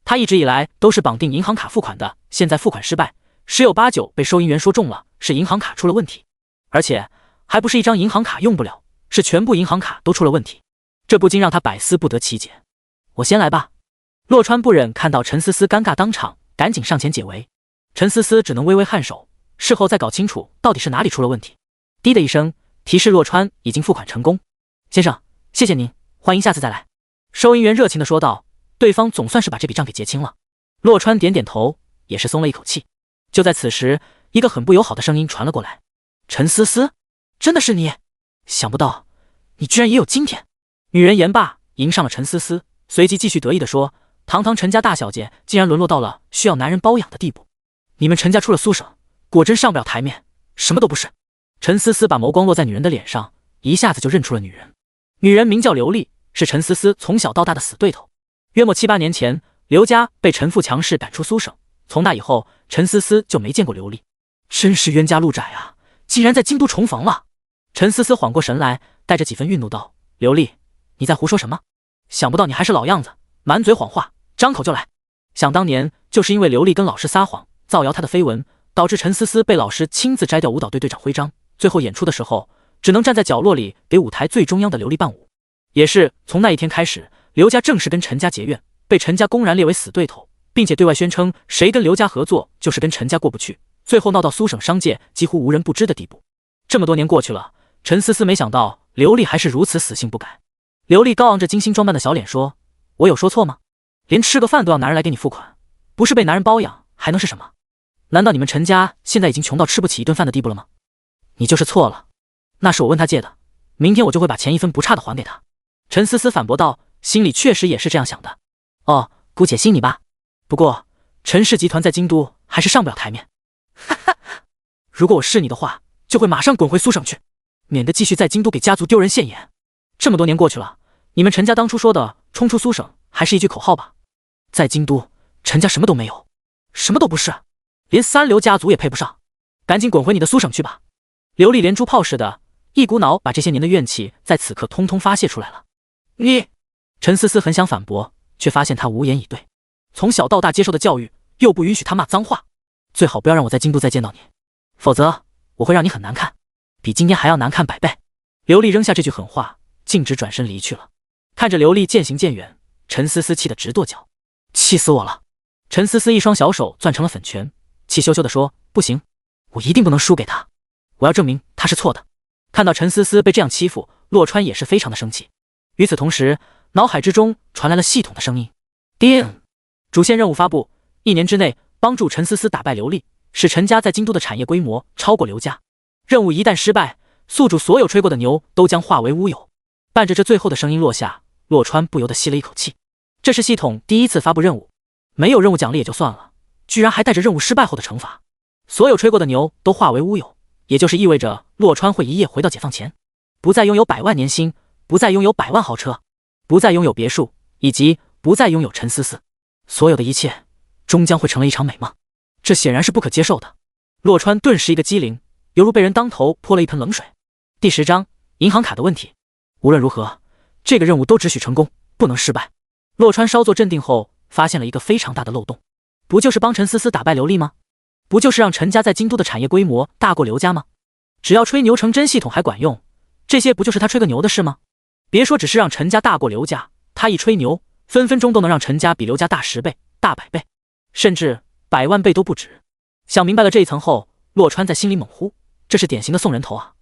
S2: 他一直以来都是绑定银行卡付款的，现在付款失败，10有8九被收银员说中了，是银行卡出了问题，而且还不是一张银行卡用不了，是全部银行卡都出了问题。这不禁让他百思不得其解。我先来吧。洛川不忍看到陈思思尴尬当场，赶紧上前解围。陈思思只能微微颔首，事后再搞清楚到底是哪里出了问题。滴的一声，提示洛川已经付款成功。先生，谢谢您，欢迎下次再来。收银员热情地说道，对方总算是把这笔账给结清了。洛川点点头，也是松了一口气。就在此时，一个很不友好的声音传了过来。陈思思，真的是你？想不到你居然也有今天。女人言罢，迎上了陈思思，随即继续得意地说，堂堂陈家大小姐竟然沦落到了需要男人包养的地步。你们陈家出了苏省，果真上不了台面，什么都不是。陈思思把眸光落在女人的脸上，一下子就认出了女人。女人名叫刘丽，是陈思思从小到大的死对头。约莫7、8年前，刘家被陈父强势赶出苏省，从那以后，陈思思就没见过刘丽。真是冤家路窄啊，竟然在京都重逢了。陈思思缓过神来，带着几分愠怒道，刘丽，你在胡说什么？想不到你还是老样子，满嘴谎话，张口就来。想当年，就是因为刘丽跟老师撒谎，造谣她的绯闻，导致陈思思被老师亲自摘掉舞蹈队队长徽章，最后演出的时候，只能站在角落里给舞台最中央的刘丽伴舞。也是从那一天开始，刘家正式跟陈家结怨，被陈家公然列为死对头，并且对外宣称谁跟刘家合作就是跟陈家过不去，最后闹到苏省商界几乎无人不知的地步。这么多年过去了，陈思思没想到刘丽还是如此死性不改。刘丽高昂着精心装扮的小脸说，我有说错吗？连吃个饭都要男人来给你付款，不是被男人包养还能是什么？难道你们陈家现在已经穷到吃不起一顿饭的地步了吗？你就是错了，那是我问他借的，明天我就会把钱一分不差的还给他。陈思思反驳道，心里确实也是这样想的。哦，姑且信你吧。不过陈氏集团在京都还是上不了台面。哈哈，如果我是你的话，就会马上滚回苏省去，免得继续在京都给家族丢人现眼。这么多年过去了，你们陈家当初说的冲出苏省还是一句口号吧？在京都，陈家什么都没有，什么都不是，连3流家族也配不上。赶紧滚回你的苏省去吧。刘丽连珠炮似的，一股脑把这些年的怨气在此刻通通发泄出来了。你，陈思思很想反驳，却发现他无言以对。从小到大接受的教育，又不允许他骂脏话，最好不要让我在京都再见到你，否则我会让你很难看，比今天还要难看100倍。刘丽扔下这句狠话，径直转身离去了。看着刘丽渐行渐远，陈思思气得直跺脚，气死我了！陈思思一双小手攥成了粉拳，气羞羞地说：“不行，我一定不能输给他，我要证明他是错的。”看到陈思思被这样欺负，洛川也是非常的生气。与此同时，脑海之中传来了系统的声音：“叮，主线任务发布，1年之内帮助陈思思打败刘丽，使陈家在京都的产业规模超过刘家。任务一旦失败，宿主所有吹过的牛都将化为乌有。”伴着这最后的声音落下，洛川不由得吸了一口气。这是系统第一次发布任务，没有任务奖励也就算了，居然还带着任务失败后的惩罚。所有吹过的牛都化为乌有，也就是意味着洛川会一夜回到解放前，不再拥有100万年薪，不再拥有100万豪车，不再拥有别墅，以及不再拥有陈思思。所有的一切终将会成了一场美梦，这显然是不可接受的。洛川顿时一个机灵，犹如被人当头泼了一盆冷水。第10章银行卡的问题。无论如何，这个任务都只许成功，不能失败。洛川稍作镇定后，发现了一个非常大的漏洞，不就是帮陈思思打败刘丽吗？不就是让陈家在京都的产业规模大过刘家吗？只要吹牛成真系统还管用，这些不就是他吹个牛的事吗？别说只是让陈家大过刘家，他一吹牛，分分钟都能让陈家比刘家大10倍、大100倍，甚至100万倍都不止。想明白了这一层后，洛川在心里猛呼，这是典型的送人头啊！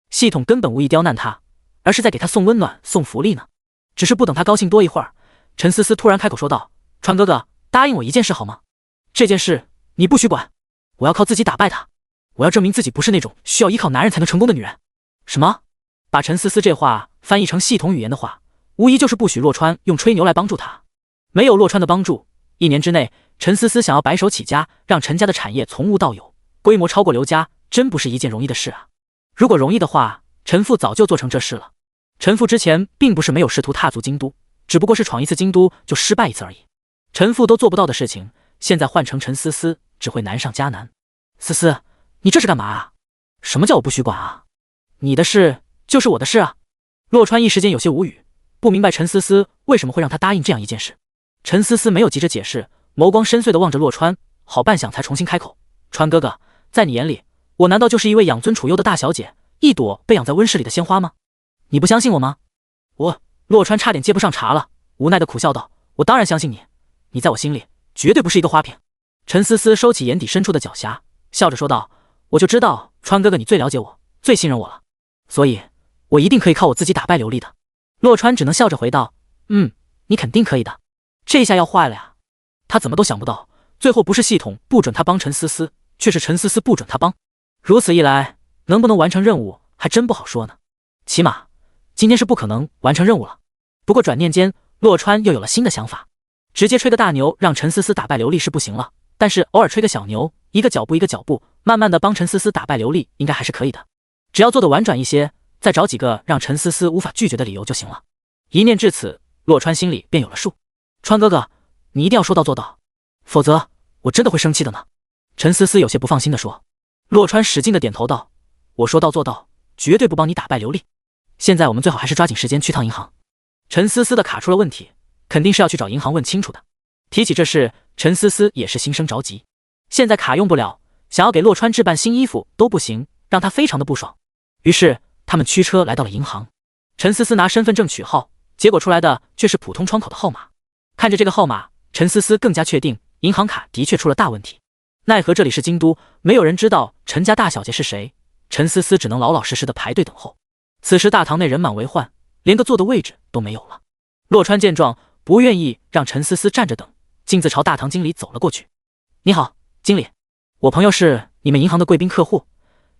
S2: 系统根本无意刁难他，而是在给他送温暖、送福利呢。只是不等他高兴多一会儿，陈思思突然开口说道：“川哥哥，答应我一件事好吗？这件事你不许管，我要靠自己打败他，我要证明自己不是那种需要依靠男人才能成功的女人。”什么？把陈思思这话翻译成系统语言的话，无疑就是不许洛川用吹牛来帮助他。没有洛川的帮助，1年之内，陈思思想要白手起家，让陈家的产业从无到有，规模超过刘家，真不是一件容易的事啊！如果容易的话，陈父早就做成这事了。陈父之前并不是没有试图踏足京都，只不过是闯一次京都就失败一次而已。陈父都做不到的事情，现在换成陈思思，只会难上加难。思思，你这是干嘛啊？什么叫我不许管啊？你的事就是我的事啊！洛川一时间有些无语，不明白陈思思为什么会让他答应这样一件事。陈思思没有急着解释，眸光深邃地望着洛川，好半晌才重新开口：“川哥哥，在你眼里，我难道就是一位养尊处优的大小姐，一朵被养在温室里的鲜花吗？你不相信我吗？”洛川差点接不上茬了，无奈的苦笑道：“我当然相信你，你在我心里绝对不是一个花瓶。”陈思思收起眼底深处的狡黠，笑着说道：“我就知道川哥哥你最了解我，最信任我了，所以我一定可以靠我自己打败刘丽的。”洛川只能笑着回道：“你肯定可以的。”这下要坏了呀，他怎么都想不到，最后不是系统不准他帮陈思思，却是陈思思不准他帮。如此一来，能不能完成任务还真不好说呢。起码今天是不可能完成任务了。不过转念间，洛川又有了新的想法，直接吹个大牛让陈思思打败刘丽是不行了，但是偶尔吹个小牛，一个脚步一个脚步，慢慢的帮陈思思打败刘丽，应该还是可以的。只要做得婉转一些，再找几个让陈思思无法拒绝的理由就行了。一念至此，洛川心里便有了数。川哥哥，你一定要说到做到，否则我真的会生气的呢。陈思思有些不放心地说。洛川使劲地点头道：“我说到做到，绝对不帮你打败刘丽。现在我们最好还是抓紧时间去趟银行。”陈思思的卡出了问题，肯定是要去找银行问清楚的。提起这事，陈思思也是心生着急。现在卡用不了，想要给洛川置办新衣服都不行，让他非常的不爽。于是他们驱车来到了银行。陈思思拿身份证取号，结果出来的却是普通窗口的号码。看着这个号码，陈思思更加确定银行卡的确出了大问题。奈何这里是京都，没有人知道陈家大小姐是谁，陈思思只能老老实实的排队等候。此时大堂内人满为患，连个坐的位置都没有了。洛川见状，不愿意让陈思思站着等，径自朝大堂经理走了过去。“你好，经理，我朋友是你们银行的贵宾客户，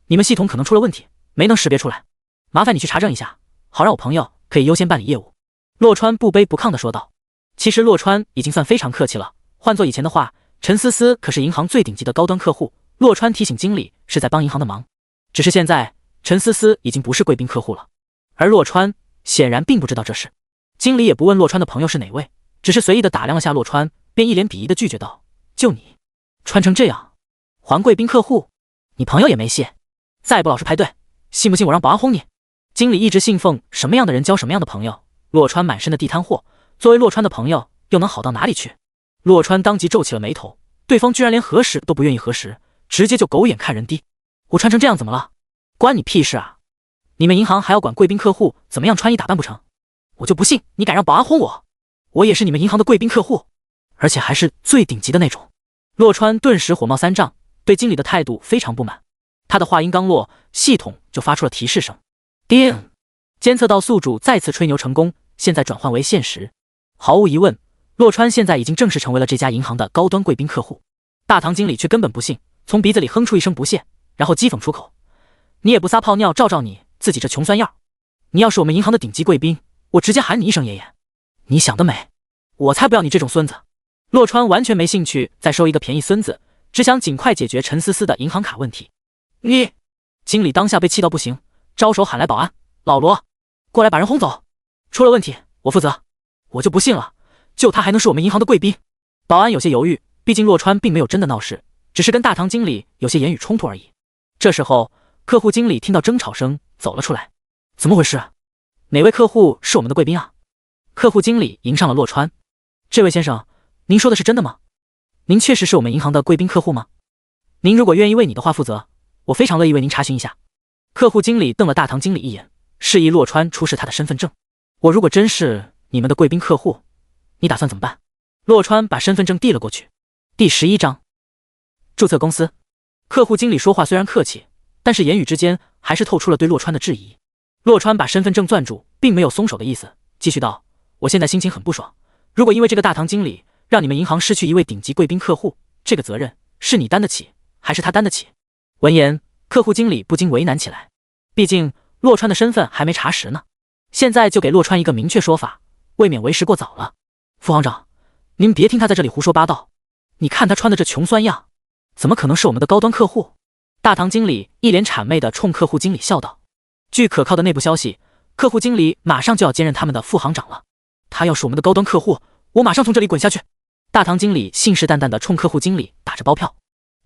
S2: 你们系统可能出了问题，没能识别出来，麻烦你去查证一下，好让我朋友可以优先办理业务。”洛川不卑不亢地说道。其实洛川已经算非常客气了，换做以前的话，陈思思可是银行最顶级的高端客户，洛川提醒经理是在帮银行的忙。只是现在陈思思已经不是贵宾客户了，而洛川显然并不知道这事。经理也不问洛川的朋友是哪位，只是随意的打量了下洛川，便一脸鄙夷的拒绝道：“就你穿成这样还贵宾客户，你朋友也没戏，再不老实排队，信不信我让保安轰你？”经理一直信奉什么样的人交什么样的朋友，洛川满身的地摊货，作为洛川的朋友又能好到哪里去？洛川当即皱起了眉头，对方居然连核实都不愿意核实，直接就狗眼看人低。我穿成这样怎么了？关你屁事啊！你们银行还要管贵宾客户怎么样穿衣打扮不成？我就不信你敢让保安轰我！我也是你们银行的贵宾客户，而且还是最顶级的那种。洛川顿时火冒三丈，对经理的态度非常不满。他的话音刚落，系统就发出了提示声。叮！监测到宿主再次吹牛成功，现在转换为现实。毫无疑问，洛川现在已经正式成为了这家银行的高端贵宾客户。大堂经理却根本不信，从鼻子里哼出一声不屑，然后讥讽出口：“你也不撒泡尿照照你自己这穷酸样！你要是我们银行的顶级贵宾，我直接喊你一声爷爷！你想得美！我才不要你这种孙子！”洛川完全没兴趣再收一个便宜孙子，只想尽快解决陈思思的银行卡问题。你，经理当下被气到不行，招手喊来保安：“老罗，过来把人轰走！出了问题我负责。”我就不信了，就他还能是我们银行的贵宾？保安有些犹豫，毕竟洛川并没有真的闹事，只是跟大堂经理有些言语冲突而已。这时候，客户经理听到争吵声走了出来：“怎么回事？哪位客户是我们的贵宾啊？”客户经理迎上了洛川：“这位先生，您说的是真的吗？您确实是我们银行的贵宾客户吗？您如果愿意为你的话负责，我非常乐意为您查询一下。”客户经理瞪了大堂经理一眼，示意洛川出示他的身份证。我如果真是你们的贵宾客户，你打算怎么办？洛川把身份证递了过去。第11章，注册公司。客户经理说话虽然客气，但是言语之间还是透出了对洛川的质疑。洛川把身份证攥住，并没有松手的意思，继续道：“我现在心情很不爽，如果因为这个大堂经理让你们银行失去一位顶级贵宾客户，这个责任是你担得起，还是他担得起？”闻言，客户经理不禁为难起来，毕竟洛川的身份还没查实呢，现在就给洛川一个明确说法，未免为时过早了。副行长，您别听他在这里胡说八道，你看他穿的这穷酸样，怎么可能是我们的高端客户？大堂经理一脸谄媚地冲客户经理笑道。据可靠的内部消息，客户经理马上就要兼任他们的副行长了。他要是我们的高端客户，我马上从这里滚下去！大堂经理信誓旦旦地冲客户经理打着包票。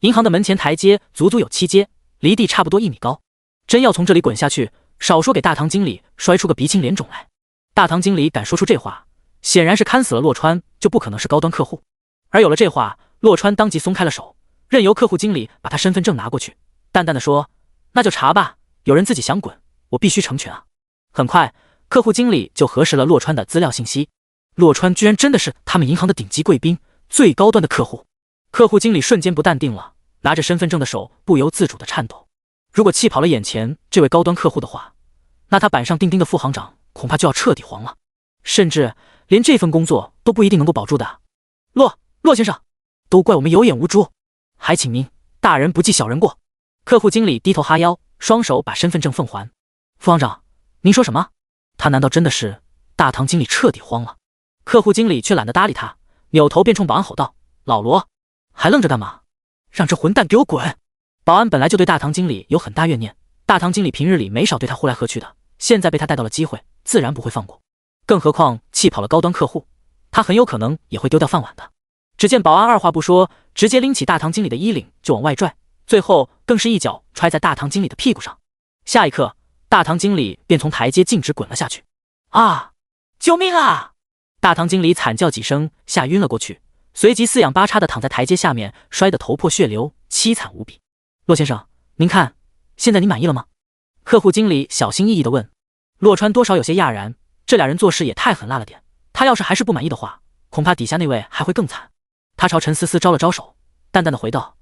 S2: 银行的门前台阶足足有7阶，离地差不多1米高，真要从这里滚下去，少说给大堂经理摔出个鼻青脸肿来。大堂经理敢说出这话，显然是看死了洛川就不可能是高端客户。而有了这话，洛川当即松开了手，任由客户经理把他身份证拿过去，淡淡的说：“那就查吧，有人自己想滚，我必须成全啊。”很快，客户经理就核实了洛川的资料信息，洛川居然真的是他们银行的顶级贵宾，最高端的客户。客户经理瞬间不淡定了，拿着身份证的手不由自主的颤抖。如果气跑了眼前这位高端客户的话，那他板上钉钉的副行长恐怕就要彻底黄了，甚至连这份工作都不一定能够保住的。洛先生，都怪我们有眼无珠，还请您大人不计小人过。客户经理低头哈腰，双手把身份证奉还。副行长，您说什么？他难道真的是？大堂经理彻底慌了。客户经理却懒得搭理他，扭头便冲保安吼道：“老罗，还愣着干嘛？让这混蛋给我滚！”保安本来就对大堂经理有很大怨念，大堂经理平日里没少对他呼来喝去的，现在被他带到了机会，自然不会放过。更何况气跑了高端客户，他很有可能也会丢掉饭碗的。只见保安二话不说，直接拎起大堂经理的衣领就往外拽，最后更是一脚踹在大堂经理的屁股上。下一刻，大堂经理便从台阶径直滚了下去。啊！救命啊！大堂经理惨叫几声，吓晕了过去，随即四仰八叉的躺在台阶下面，摔得头破血流，凄惨无比。洛先生，您看，现在你满意了吗？客户经理小心翼翼地问。洛川多少有些讶然，这俩人做事也太狠辣了点，他要是还是不满意的话，恐怕底下那位还会更惨。他朝陈思思招了招手，淡淡的回道：“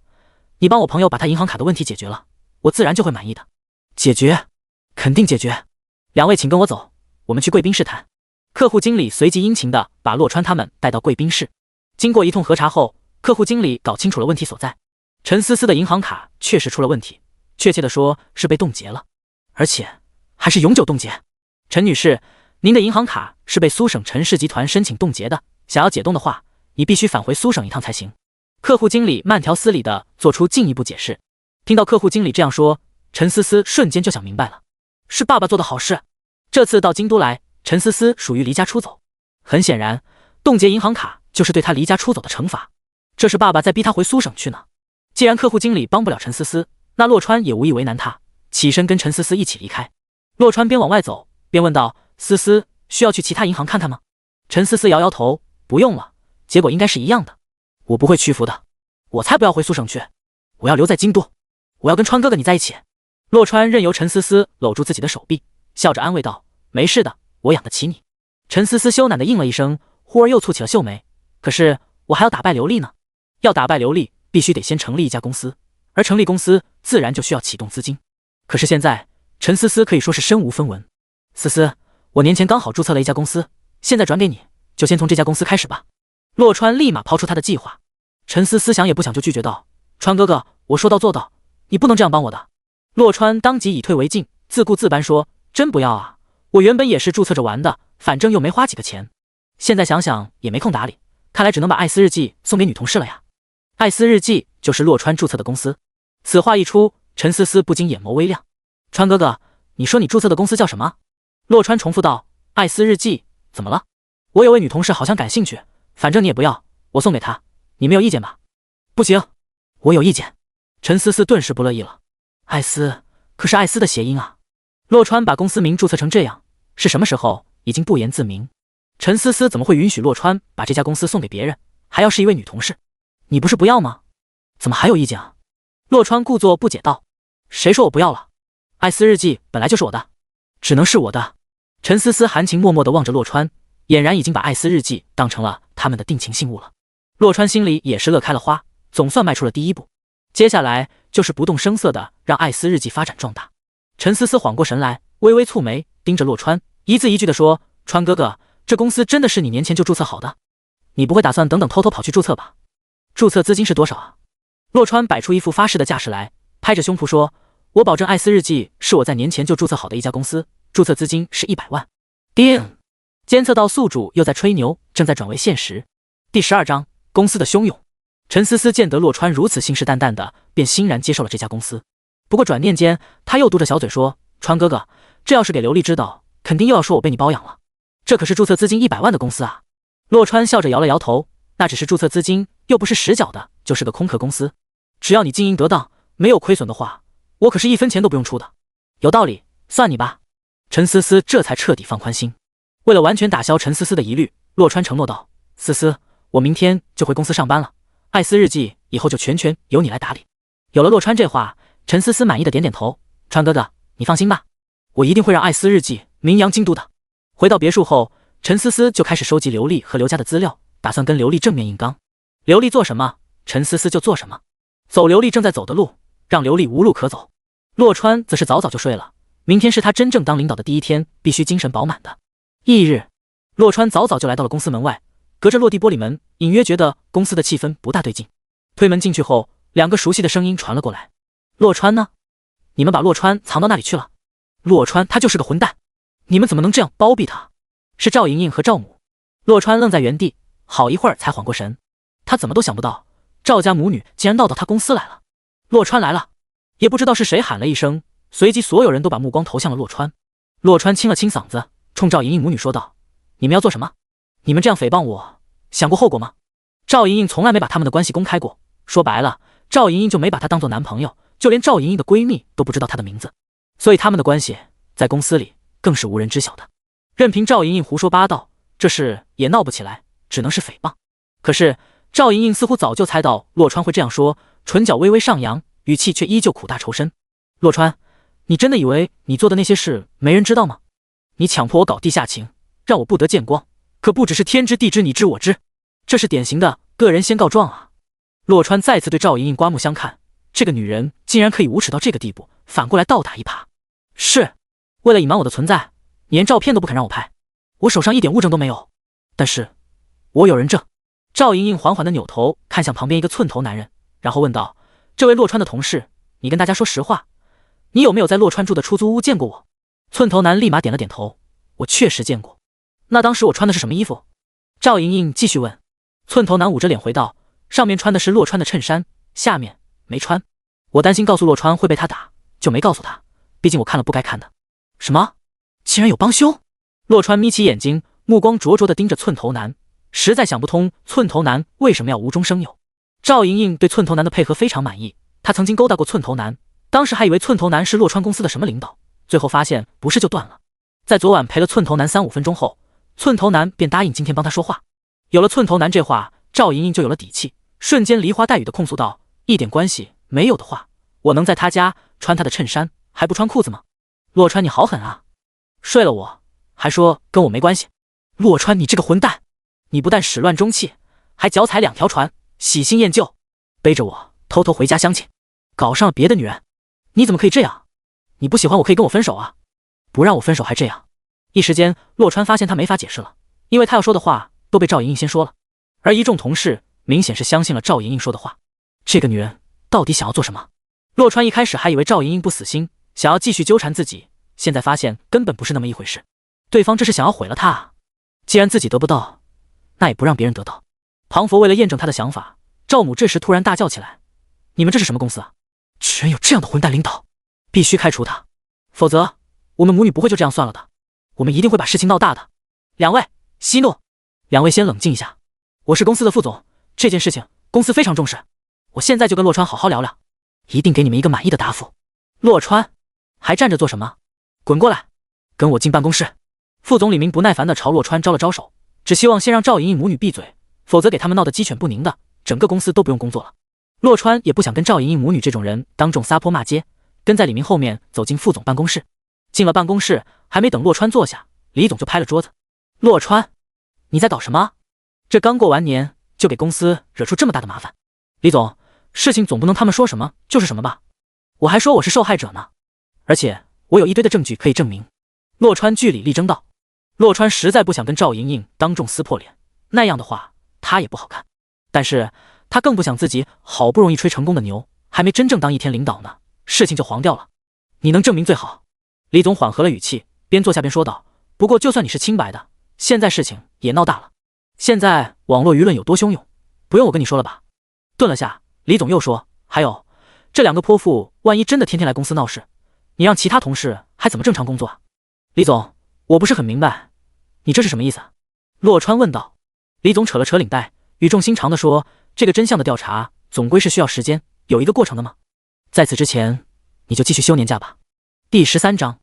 S2: 你帮我朋友把他银行卡的问题解决了，我自然就会满意的。”解决？肯定解决。两位请跟我走，我们去贵宾室谈。客户经理随即殷勤的把洛川他们带到贵宾室。经过一通核查后，客户经理搞清楚了问题所在。陈思思的银行卡确实出了问题，确切的说是被冻结了，而且还是永久冻结。陈女士，您的银行卡是被苏省陈氏集团申请冻结的，想要解冻的话，你必须返回苏省一趟才行。客户经理慢条斯理地做出进一步解释。听到客户经理这样说，陈思思瞬间就想明白了，是爸爸做的好事。这次到京都来，陈思思属于离家出走，很显然，冻结银行卡就是对他离家出走的惩罚。这是爸爸在逼他回苏省去呢。既然客户经理帮不了陈思思，那洛川也无意为难他，起身跟陈思思一起离开。洛川边往外走边问道：“思思，需要去其他银行看看吗？”陈思思摇摇头：“不用了，结果应该是一样的。我不会屈服的。”我才不要回苏省去，我要留在京都，我要跟川哥哥你在一起。洛川任由陈思思搂住自己的手臂，笑着安慰道：“没事的，我养得起你。”陈思思羞赧的应了一声，忽而又蹙起了秀眉。可是我还要打败刘丽呢，要打败刘丽，必须得先成立一家公司，而成立公司自然就需要启动资金。可是现在陈思思可以说是身无分文。思思，我年前刚好注册了一家公司，现在转给你，就先从这家公司开始吧。洛川立马抛出他的计划。陈思思想也不想就拒绝道：“川哥哥，我说到做到，你不能这样帮我的。”洛川当即以退为进，自顾自般说：“真不要啊，我原本也是注册着玩的，反正又没花几个钱，现在想想也没空打理，看来只能把艾斯日记送给女同事了呀。”艾斯日记就是洛川注册的公司。此话一出，陈思思不禁眼眸微亮。川哥哥，你说你注册的公司叫什么？洛川重复道：“艾斯日记，怎么了？我有位女同事好像感兴趣，反正你也不要，我送给她，你没有意见吧？”不行，我有意见。陈思思顿时不乐意了。艾斯，可是艾斯的谐音啊。洛川把公司名注册成这样，是什么时候已经不言自明。陈思思怎么会允许洛川把这家公司送给别人，还要是一位女同事？你不是不要吗？怎么还有意见啊？洛川故作不解道：“谁说我不要了？艾斯日记本来就是我的，只能是我的。”陈思思含情脉脉地望着洛川，俨然已经把艾斯日记当成了他们的定情信物了。洛川心里也是乐开了花，总算迈出了第一步。接下来就是不动声色的让艾斯日记发展壮大。陈思思缓过神来，微微蹙眉，盯着洛川，一字一句地说：“川哥哥，这公司真的是你年前就注册好的？你不会打算等等偷偷跑去注册吧？注册资金是多少啊？”洛川摆出一副发誓的架势来，拍着胸脯说：“我保证艾斯日记是我在年前就注册好的一家公司，注册资金是100万。”叮！监测到宿主又在吹牛，正在转为现实。第12章，公司的汹涌。陈思思见得洛川如此信誓旦旦的，便欣然接受了这家公司。不过转念间，他又嘟着小嘴说：“川哥哥，这要是给刘丽知道，肯定又要说我被你包养了。这可是注册资金100万的公司啊！”洛川笑着摇了摇头，那只是注册资金，又不是实缴的，就是个空壳公司。只要你经营得当，没有亏损的话，我可是1分钱都不用出的。有道理，算你吧。陈思思这才彻底放宽心。为了完全打消陈思思的疑虑，洛川承诺道：“思思，我明天就回公司上班了，艾斯日记以后就全权由你来打理。”有了洛川这话，陈思思满意的点点头：“川哥哥，你放心吧，我一定会让艾斯日记名扬京都的。”回到别墅后，陈思思就开始收集刘丽和刘家的资料，打算跟刘丽正面硬刚。刘丽做什么，陈思思就做什么。走刘丽正在走的路，让刘丽无路可走。洛川则是早早就睡了，明天是他真正当领导的第一天，必须精神饱满的。翌日，洛川早早就来到了公司门外，隔着落地玻璃门，隐约觉得公司的气氛不大对劲。推门进去后，2个熟悉的声音传了过来：“洛川呢？你们把洛川藏到那里去了？洛川他就是个混蛋，你们怎么能这样包庇他？”是赵莹莹和赵母。洛川愣在原地，好一会儿才缓过神，他怎么都想不到赵家母女竟然闹到他公司来了。洛川来了，也不知道是谁喊了一声，随即所有人都把目光投向了洛川。洛川清了清嗓子，冲赵莹莹母女说道：“你们要做什么？你们这样诽谤我，想过后果吗？”赵莹莹从来没把他们的关系公开过，说白了，赵莹莹就没把他当做男朋友，就连赵莹莹的闺蜜都不知道他的名字，所以他们的关系在公司里更是无人知晓的。任凭赵莹莹胡说八道，这事也闹不起来，只能是诽谤。可是赵莹莹似乎早就猜到洛川会这样说，唇角微微上扬，语气却依旧苦大仇深：“洛川，你真的以为你做的那些事没人知道吗？你强迫我搞地下情，让我不得见光，可不只是天知地知你知我知，这是典型的个人先告状啊！”洛川再次对赵莹莹刮目相看，这个女人竟然可以无耻到这个地步，反过来倒打一耙。是为了隐瞒我的存在，你连照片都不肯让我拍，我手上一点物证都没有，但是我有人证。赵莹莹缓缓地扭头看向旁边一个寸头男人，然后问道：“这位洛川的同事，你跟大家说实话，你有没有在洛川住的出租屋见过我？”寸头男立马点了点头：“我确实见过。那当时我穿的是什么衣服？”赵莹莹继续问。寸头男捂着脸回道：“上面穿的是洛川的衬衫，下面没穿。我担心告诉洛川会被他打，就没告诉他，毕竟我看了不该看的。”“什么？竟然有帮凶？”洛川眯起眼睛，目光灼灼地盯着寸头男，实在想不通寸头男为什么要无中生有。赵莹莹对寸头男的配合非常满意，她曾经勾搭过寸头男，当时还以为寸头男是洛川公司的什么领导，最后发现不是就断了。在昨晚陪了寸头男3-5分钟后，寸头男便答应今天帮他说话。有了寸头男这话，赵莹莹就有了底气，瞬间梨花带雨的控诉道：“一点关系没有的话，我能在他家穿他的衬衫，还不穿裤子吗？”洛川，你好狠啊！睡了我，还说跟我没关系。洛川，你这个混蛋！你不但始乱终弃，还脚踩2条船，喜新厌旧，背着我偷偷回家相亲，搞上了别的女人。你怎么可以这样？你不喜欢我可以跟我分手啊！不让我分手还这样。一时间，洛川发现他没法解释了，因为他要说的话都被赵莹莹先说了，而一众同事明显是相信了赵莹莹说的话。这个女人到底想要做什么？洛川一开始还以为赵莹莹不死心，想要继续纠缠自己，现在发现根本不是那么一回事，对方这是想要毁了他啊！既然自己得不到，那也不让别人得到。庞佛为了验证他的想法，赵母这时突然大叫起来：“你们这是什么公司啊？居然有这样的混蛋领导！必须开除他，否则我们母女不会就这样算了的，我们一定会把事情闹大的。”两位息怒，两位先冷静一下。我是公司的副总，这件事情公司非常重视，我现在就跟洛川好好聊聊，一定给你们一个满意的答复。洛川，还站着做什么？滚过来，跟我进办公室。副总李明不耐烦地朝洛川招了招手，只希望先让赵莹莹母女闭嘴，否则给他们闹得鸡犬不宁的，整个公司都不用工作了。洛川也不想跟赵莹莹母女这种人当众撒泼骂街，跟在李明后面走进副总办公室。进了办公室，还没等洛川坐下，李总就拍了桌子：“洛川，你在搞什么？这刚过完年就给公司惹出这么大的麻烦。李总，事情总不能他们说什么就是什么吧？我还说我是受害者呢，而且我有一堆的证据可以证明。”洛川据理力争道。洛川实在不想跟赵莹莹当众撕破脸，那样的话他也不好看，但是他更不想自己好不容易吹成功的牛，还没真正当一天领导呢，事情就黄掉了。你能证明最好。李总缓和了语气，边坐下边说道：“不过就算你是清白的，现在事情也闹大了。现在网络舆论有多汹涌，不用我跟你说了吧？”顿了下，李总又说：“还有，这2个泼妇万一真的天天来公司闹事，你让其他同事还怎么正常工作啊？”李总，我不是很明白，你这是什么意思啊？洛川问道。李总扯了扯领带，语重心长地说：“这个真相的调查总归是需要时间，有一个过程的嘛。在此之前，你就继续休年假吧。”第13章，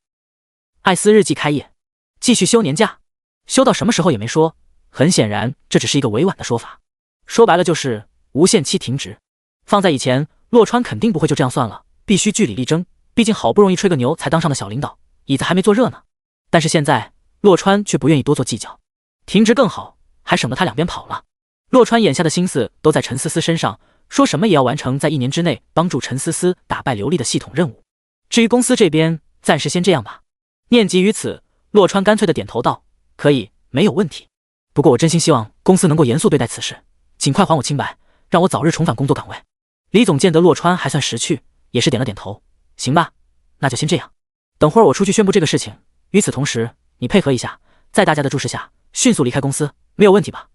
S2: 艾斯日记开业，继续休年假，休到什么时候也没说，很显然这只是一个委婉的说法，说白了就是无限期停职。放在以前，洛川肯定不会就这样算了，必须据理力争，毕竟好不容易吹个牛才当上的小领导，椅子还没坐热呢。但是现在洛川却不愿意多做计较，停职更好，还省得他两边跑了。洛川眼下的心思都在陈思思身上，说什么也要完成在1年之内帮助陈思思打败刘丽的系统任务。至于公司这边，暂时先这样吧。念及于此，洛川干脆的点头道：“可以，没有问题。不过我真心希望公司能够严肃对待此事，尽快还我清白，让我早日重返工作岗位。”李总见得洛川还算识趣，也是点了点头：“行吧，那就先这样。等会儿我出去宣布这个事情。与此同时，你配合一下，在大家的注视下，迅速离开公司，没有问题吧？”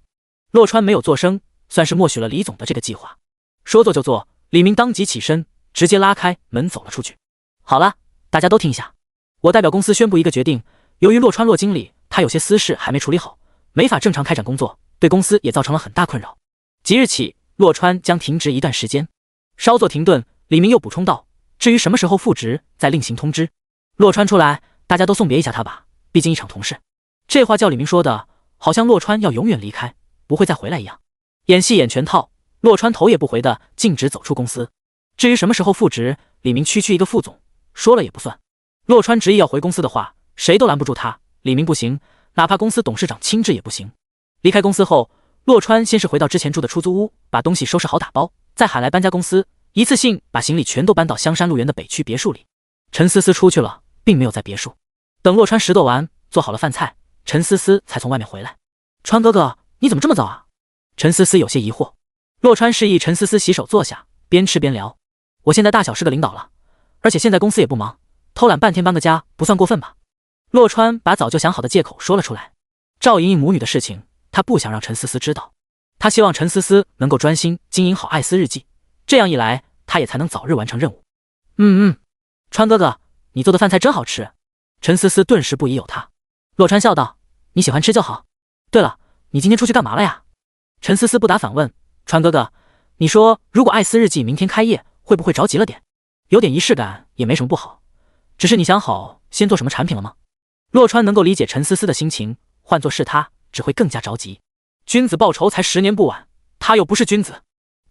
S2: 洛川没有作声，算是默许了李总的这个计划。说做就做，李明当即起身，直接拉开门走了出去。好了，大家都听一下，我代表公司宣布一个决定，由于洛川洛经理他有些私事还没处理好，没法正常开展工作，对公司也造成了很大困扰。即日起，洛川将停职一段时间。稍作停顿，李明又补充道：“至于什么时候复职，再另行通知。”洛川出来，大家都送别一下他吧，毕竟一场同事。这话叫李明说的，好像洛川要永远离开，不会再回来一样。演戏演全套，洛川头也不回的径直走出公司。至于什么时候复职，李明区区一个副总，说了也不算。洛川执意要回公司的话，谁都拦不住他。李明不行，哪怕公司董事长亲至也不行。离开公司后，洛川先是回到之前住的出租屋，把东西收拾好打包，再喊来搬家公司，一次性把行李全都搬到香山路园的北区别墅里。陈思思出去了，并没有在别墅。等洛川拾掇完，做好了饭菜，陈思思才从外面回来。川哥哥，你怎么这么早啊？陈思思有些疑惑。洛川示意陈思思洗手坐下，边吃边聊。我现在大小是个领导了，而且现在公司也不忙，偷懒半天搬个家不算过分吧？洛川把早就想好的借口说了出来。赵莹莹母女的事情，他不想让陈思思知道，他希望陈思思能够专心经营好艾斯日记，这样一来，他也才能早日完成任务。川哥哥，你做的饭菜真好吃。陈思思顿时不疑有他。洛川笑道：“你喜欢吃就好。对了，你今天出去干嘛了呀？”陈思思不答反问：“川哥哥，你说如果艾斯日记明天开业，会不会着急了点？有点仪式感也没什么不好，只是你想好先做什么产品了吗？”洛川能够理解陈思思的心情，换作是他，只会更加着急。君子报仇才10年不晚，他又不是君子。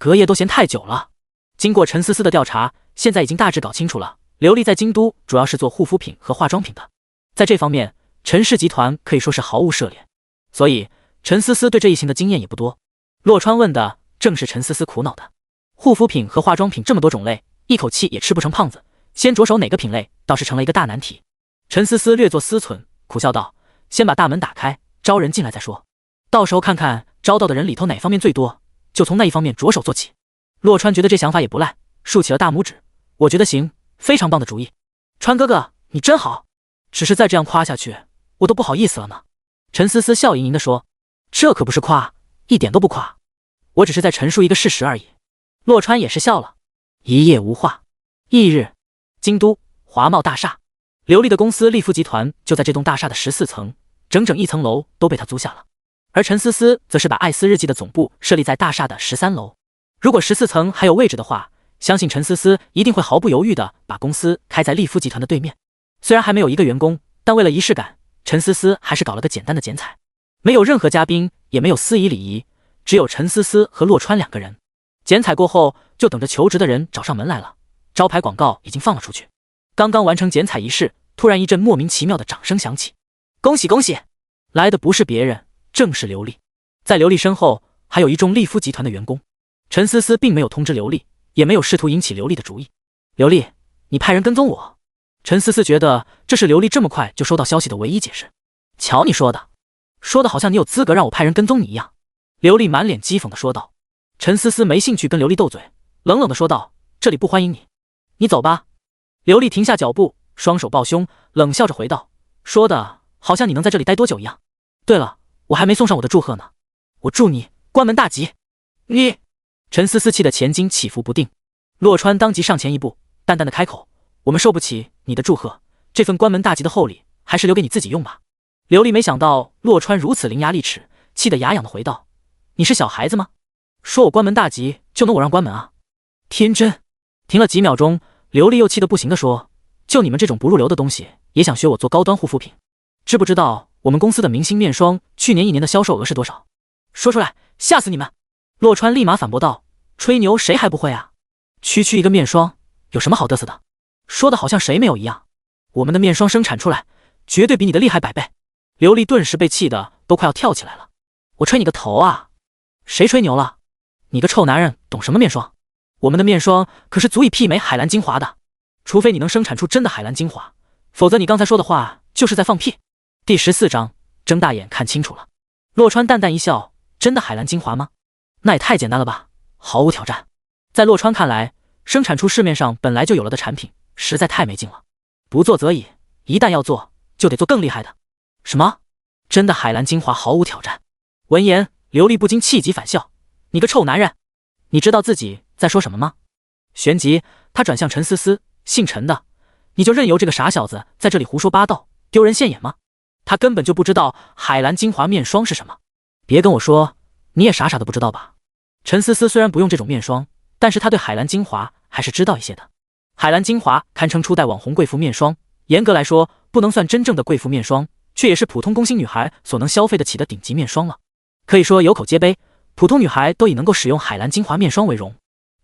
S2: 隔夜都嫌太久了。经过陈思思的调查，现在已经大致搞清楚了，刘丽在京都主要是做护肤品和化妆品的，在这方面，陈氏集团可以说是毫无涉猎，所以陈思思对这一行的经验也不多。洛川问的正是陈思思苦恼的，护肤品和化妆品这么多种类，一口气也吃不成胖子，先着手哪个品类倒是成了一个大难题。陈思思略作思忖，苦笑道：“先把大门打开，招人进来再说，到时候看看招到的人里头哪方面最多，就从那一方面着手做起。”洛川觉得这想法也不赖，竖起了大拇指：“我觉得行，非常棒的主意。川哥哥，你真好，只是再这样夸下去，我都不好意思了呢。”陈思思笑盈盈地说：“这可不是夸，一点都不夸，我只是在陈述一个事实而已。”洛川也是笑了。一夜无话。翌日，京都华茂大厦，刘丽的公司利夫集团就在这栋大厦的14层，整整1层楼都被他租下了。而陈思思则是把艾斯日记的总部设立在大厦的13楼。如果14层还有位置的话，相信陈思思一定会毫不犹豫地把公司开在利夫集团的对面。虽然还没有一个员工，但为了仪式感，陈思思还是搞了个简单的剪彩，没有任何嘉宾，也没有司仪礼仪，只有陈思思和洛川2个人。剪彩过后，就等着求职的人找上门来了。招牌广告已经放了出去。刚刚完成剪彩仪式，突然一阵莫名其妙的掌声响起。恭喜恭喜！来的不是别人，正是刘丽。在刘丽身后，还有一众利夫集团的员工。陈思思并没有通知刘丽，也没有试图引起刘丽的注意。刘丽，你派人跟踪我。陈思思觉得这是刘丽这么快就收到消息的唯一解释。瞧你说的，说的好像你有资格让我派人跟踪你一样。刘丽满脸讥讽地说道。陈思思没兴趣跟刘丽斗嘴，冷冷地说道：“这里不欢迎你，你走吧。”刘丽停下脚步，双手抱胸，冷笑着回道：“说的好像你能在这里待多久一样。对了，我还没送上我的祝贺呢，我祝你关门大吉。”你……陈思思气得前襟起伏不定。洛川当即上前一步，淡淡的开口：“我们受不起你的祝贺，这份关门大吉的厚礼还是留给你自己用吧。”刘丽没想到洛川如此伶牙俐齿，气得牙痒的回道：“你是小孩子吗？说我关门大吉就能我让关门啊？天真！”停了几秒钟，刘丽又气得不行地说：“就你们这种不入流的东西，也想学我做高端护肤品？知不知道我们公司的明星面霜去年1年的销售额是多少？说出来，吓死你们！”洛川立马反驳道：“吹牛谁还不会啊？区区一个面霜，有什么好嘚瑟的？说的好像谁没有一样。我们的面霜生产出来，绝对比你的厉害100倍。”刘丽顿时被气得都快要跳起来了。我吹你个头啊！谁吹牛了？你个臭男人懂什么面霜？我们的面霜可是足以媲美海蓝精华的，除非你能生产出真的海蓝精华，否则你刚才说的话就是在放屁。第14章，睁大眼看清楚了。洛川淡淡一笑：“真的海蓝精华吗？那也太简单了吧，毫无挑战。”在洛川看来，生产出市面上本来就有了的产品实在太没劲了，不做则已，一旦要做，就得做更厉害的。什么？真的海蓝精华毫无挑战？闻言，刘丽不禁气急反笑：“你个臭男人，你知道自己在说什么吗？”旋即，他转向陈思思：“姓陈的，你就任由这个傻小子在这里胡说八道，丢人现眼吗？他根本就不知道海蓝精华面霜是什么。别跟我说你也傻傻的不知道吧？”陈思思虽然不用这种面霜，但是他对海蓝精华还是知道一些的。海蓝精华堪称初代网红贵妇面霜，严格来说不能算真正的贵妇面霜，却也是普通工薪女孩所能消费得起的顶级面霜了。可以说有口皆碑，普通女孩都以能够使用海蓝精华面霜为荣。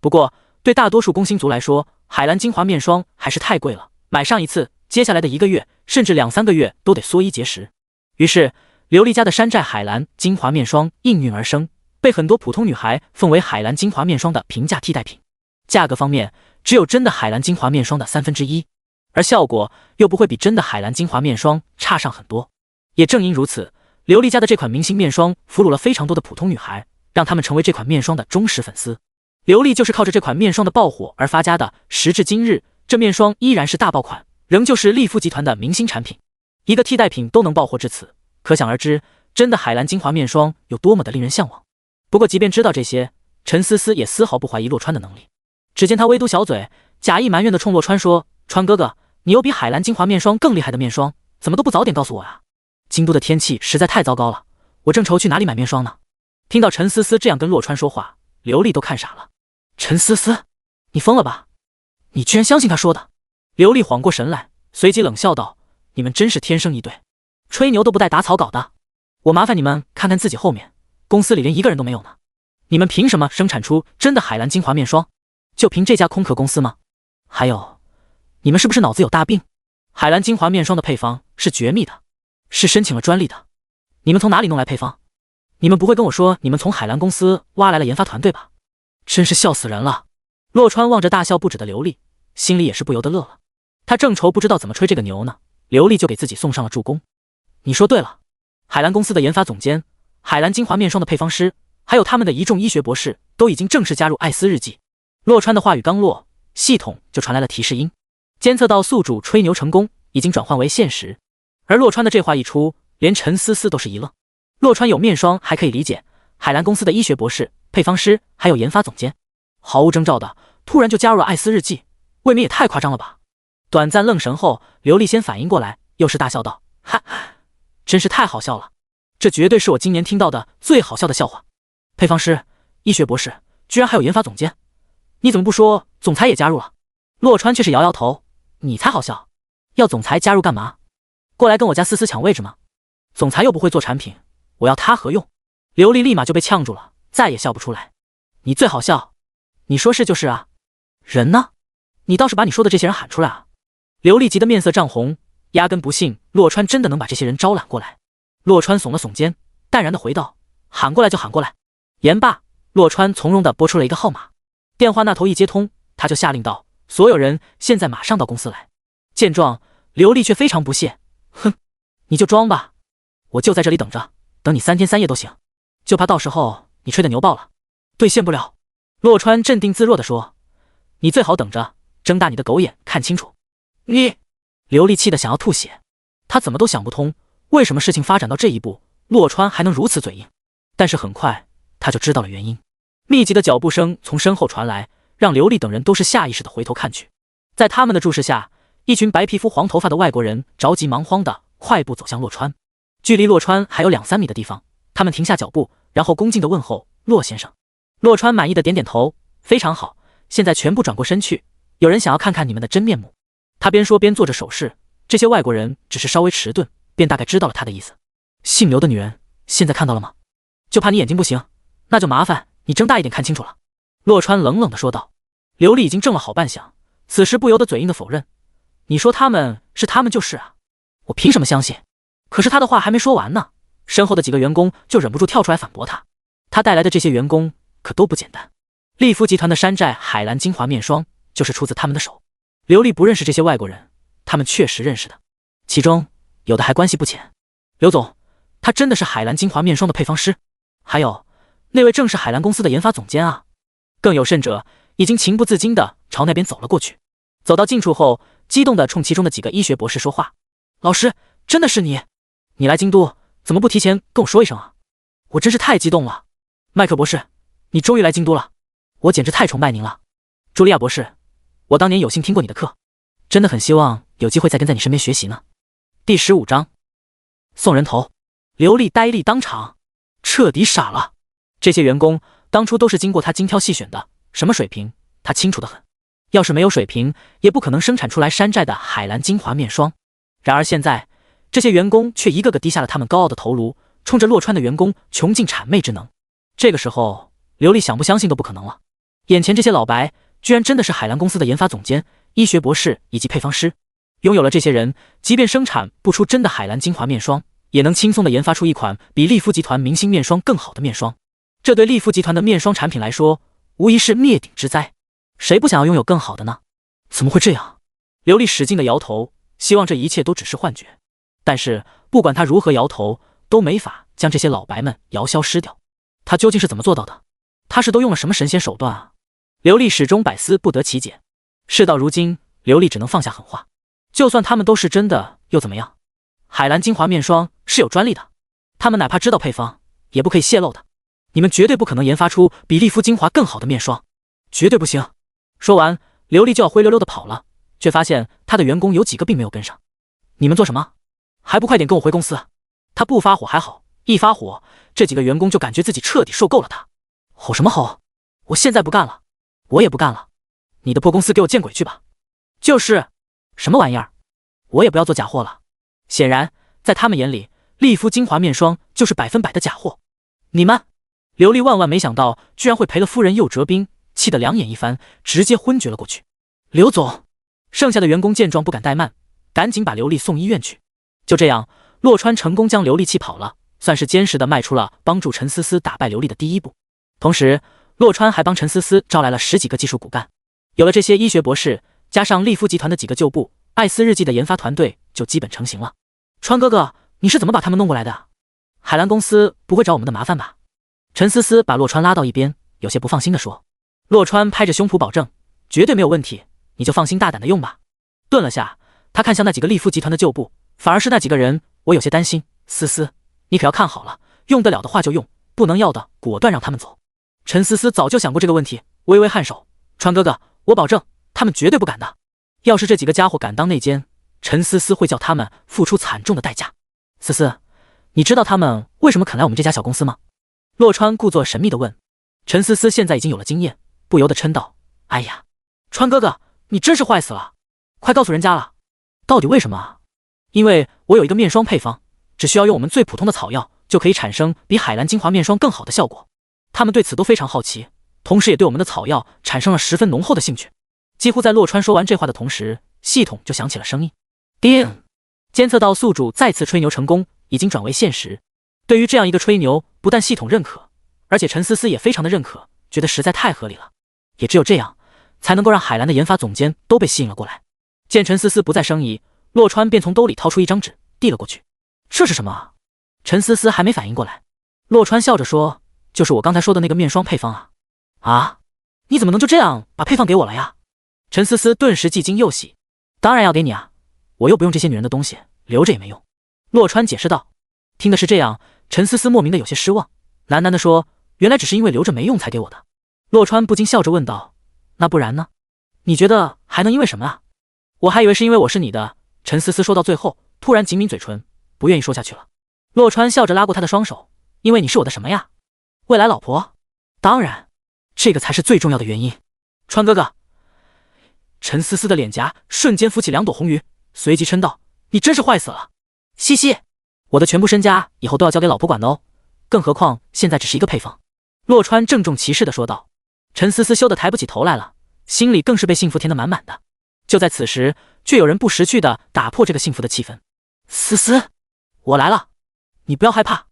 S2: 不过对大多数工薪族来说，海蓝精华面霜还是太贵了，买上一次，接下来的1个月甚至2-3个月都得缩衣节食。于是刘丽家的山寨海蓝精华面霜应运而生，被很多普通女孩奉为海蓝精华面霜的平价替代品。价格方面只有真的海蓝精华面霜的1/3，而效果又不会比真的海蓝精华面霜差上很多。也正因如此，刘丽家的这款明星面霜俘虏了非常多的普通女孩，让她们成为这款面霜的忠实粉丝。刘丽就是靠着这款面霜的爆火而发家的，时至今日，这面霜依然是大爆款，仍旧是利夫集团的明星产品。一个替代品都能爆火至此，可想而知，真的海蓝精华面霜有多么的令人向往。不过即便知道这些，陈思思也丝毫不怀疑洛川的能力。只见他微嘟小嘴，假意埋怨地冲洛川说：“川哥哥，你有比海蓝精华面霜更厉害的面霜，怎么都不早点告诉我啊？京都的天气实在太糟糕了，我正愁去哪里买面霜呢。”听到陈思思这样跟洛川说话，刘丽都看傻了。陈思思，你疯了吧？你居然相信他说的？刘丽缓过神来，随即冷笑道：“你们真是天生一对，吹牛都不带打草稿的。我麻烦你们看看自己后面，公司里连1个人都没有呢。你们凭什么生产出真的海蓝精华面霜？就凭这家空壳公司吗？还有，你们是不是脑子有大病？海蓝精华面霜的配方是绝密的，是申请了专利的。你们从哪里弄来配方？你们不会跟我说你们从海蓝公司挖来了研发团队吧？真是笑死人了。洛川望着大笑不止的刘丽，心里也是不由得乐了。他正愁不知道怎么吹这个牛呢，刘丽就给自己送上了助攻。你说对了，海蓝公司的研发总监、海蓝精华面霜的配方师，还有他们的一众医学博士都已经正式加入艾斯日记。洛川的话语刚落，系统就传来了提示音，监测到宿主吹牛成功，已经转换为现实。而洛川的这话一出，连陈思思都是一愣。洛川有面霜还可以理解，海蓝公司的医学博士、配方师还有研发总监，毫无征兆的突然就加入了艾斯日记，未免也太夸张了吧。短暂愣神后，刘丽先反应过来，又是大笑道：哈，真是太好笑了，这绝对是我今年听到的最好笑的笑话。配方师、医学博士，居然还有研发总监，你怎么不说总裁也加入了？洛川却是摇摇头，你才好笑，要总裁加入干嘛？过来跟我家思思抢位置吗？总裁又不会做产品，我要他何用？刘丽立马就被呛住了，再也笑不出来。你最好笑，你说是就是啊。人呢？你倒是把你说的这些人喊出来啊。刘丽急得面色涨红，压根不信洛川真的能把这些人招揽过来。洛川耸了耸肩，淡然的回道：喊过来就喊过来。言罢，洛川从容地拨出了一个号码。电话那头一接通，他就下令道：所有人现在马上到公司来。见状，刘丽却非常不屑：哼，你就装吧，我就在这里等着，等你3天3夜都行，就怕到时候你吹得牛爆了，兑现不了。洛川镇定自若地说：你最好等着，睁大你的狗眼看清楚。你……刘丽气得想要吐血，他怎么都想不通，为什么事情发展到这一步，洛川还能如此嘴硬。但是很快他就知道了原因。密集的脚步声从身后传来，让刘丽等人都是下意识地回头看去。在他们的注视下，一群白皮肤黄头发的外国人着急忙慌地快步走向洛川。距离洛川还有2-3米的地方，他们停下脚步，然后恭敬地问候：洛先生。洛川满意的点点头：非常好，现在全部转过身去，有人想要看看你们的真面目。他边说边做着手势，这些外国人只是稍微迟钝，便大概知道了他的意思。姓刘的女人，现在看到了吗？就怕你眼睛不行，那就麻烦你睁大一点看清楚了。洛川冷冷地说道。刘丽已经怔了好半晌，此时不由得嘴硬的否认：你说他们是他们就是啊，我凭什么相信？可是他的话还没说完呢，身后的几个员工就忍不住跳出来反驳他。他带来的这些员工可都不简单，利夫集团的山寨海蓝精华面霜就是出自他们的手。刘丽不认识这些外国人，他们确实认识的，其中有的还关系不浅。刘总，他真的是海蓝精华面霜的配方师，还有那位正是海蓝公司的研发总监啊。更有甚者，已经情不自禁地朝那边走了过去。走到近处后，激动地冲其中的几个医学博士说话：老师，真的是你？你来京都怎么不提前跟我说一声啊？我真是太激动了。麦克博士，你终于来京都了，我简直太崇拜您了。茱莉亚博士，我当年有幸听过你的课，真的很希望有机会再跟在你身边学习呢。第15章送人头。刘丽呆立当场，彻底傻了。这些员工当初都是经过他精挑细选的，什么水平他清楚得很，要是没有水平，也不可能生产出来山寨的海蓝精华面霜。然而现在，这些员工却一个个低下了他们高傲的头颅，冲着洛川的员工穷尽谄媚之能。这个时候，刘丽想不相信都不可能了，眼前这些老白居然真的是海蓝公司的研发总监、医学博士以及配方师。拥有了这些人，即便生产不出真的海蓝精华面霜，也能轻松地研发出一款比利夫集团明星面霜更好的面霜。这对利夫集团的面霜产品来说，无疑是灭顶之灾。谁不想要拥有更好的呢？怎么会这样？刘丽使劲地摇头，希望这一切都只是幻觉。但是不管他如何摇头，都没法将这些老白们摇消失掉。他究竟是怎么做到的？他是都用了什么神仙手段啊？刘丽始终百思不得其解。事到如今，刘丽只能放下狠话，就算他们都是真的又怎么样？海蓝精华面霜是有专利的，他们哪怕知道配方，也不可以泄露的。你们绝对不可能研发出比利夫精华更好的面霜，绝对不行。说完，刘丽就要灰溜溜的跑了，却发现他的员工有几个并没有跟上。你们做什么？还不快点跟我回公司！他不发火还好，一发火，这几个员工就感觉自己彻底受够了他。吼什么吼？我现在不干了，我也不干了。你的破公司给我见鬼去吧！就是，什么玩意儿？我也不要做假货了。显然，在他们眼里，利夫精华面霜就是100%的假货。你们！刘丽万万没想到，居然会赔了夫人又折兵，气得两眼一翻，直接昏厥了过去。刘总，剩下的员工见状不敢怠慢，赶紧把刘丽送医院去。就这样，洛川成功将刘丽气跑了，算是坚实的迈出了帮助陈思思打败刘丽的第一步。同时，洛川还帮陈思思招来了10几个技术骨干。有了这些医学博士，加上利夫集团的几个旧部，艾斯日记的研发团队就基本成型了。川哥哥，你是怎么把他们弄过来的？海蓝公司不会找我们的麻烦吧？陈思思把洛川拉到一边，有些不放心地说。洛川拍着胸脯保证，绝对没有问题，你就放心大胆地用吧。顿了下，他看向那几个利夫集团的旧部，反而是那几个人，我有些担心。思思，你可要看好了，用得了的话就用，不能要的果断让他们走。陈思思早就想过这个问题，微微颔首。川哥哥，我保证，他们绝对不敢的。要是这几个家伙敢当内奸，陈思思会叫他们付出惨重的代价。思思，你知道他们为什么肯来我们这家小公司吗？洛川故作神秘地问。陈思思现在已经有了经验，不由得嗔道：哎呀，川哥哥，你真是坏死了，快告诉人家了。到底为什么啊？因为我有一个面霜配方，只需要用我们最普通的草药，就可以产生比海蓝精华面霜更好的效果。他们对此都非常好奇，同时也对我们的草药产生了十分浓厚的兴趣。几乎在洛川说完这话的同时，系统就响起了声音。叮！监测到宿主再次吹牛成功，已经转为现实。对于这样一个吹牛，不但系统认可，而且陈思思也非常的认可，觉得实在太合理了。也只有这样，才能够让海蓝的研发总监都被吸引了过来。见陈思思不再生疑，洛川便从兜里掏出一张纸，递了过去。这是什么？陈思思还没反应过来。洛川笑着说：就是我刚才说的那个面霜配方啊。啊？你怎么能就这样把配方给我了呀？陈思思顿时既惊又喜。当然要给你啊，我又不用这些女人的东西，留着也没用。洛川解释道。听的是这样，陈思思莫名的有些失望，喃喃地说：原来只是因为留着没用才给我的。洛川不禁笑着问道：那不然呢？你觉得还能因为什么啊？我还以为是因为我是你的。陈思思说到最后，突然紧抿嘴唇，不愿意说下去了。洛川笑着拉过她的双手：因为你是我的什么呀？未来老婆？当然，这个才是最重要的原因。川哥哥。陈思思的脸颊瞬间浮起2朵红云，随即嗔道：你真是坏死了。嘻嘻，我的全部身家以后都要交给老婆管的哦，更何况现在只是一个配方。洛川郑重其事地说道。陈思思羞得抬不起头来了，心里更是被幸福填得满满的。就在此时，却有人不识趣地打破这个幸福的气氛。思思，我来了，你不要害怕，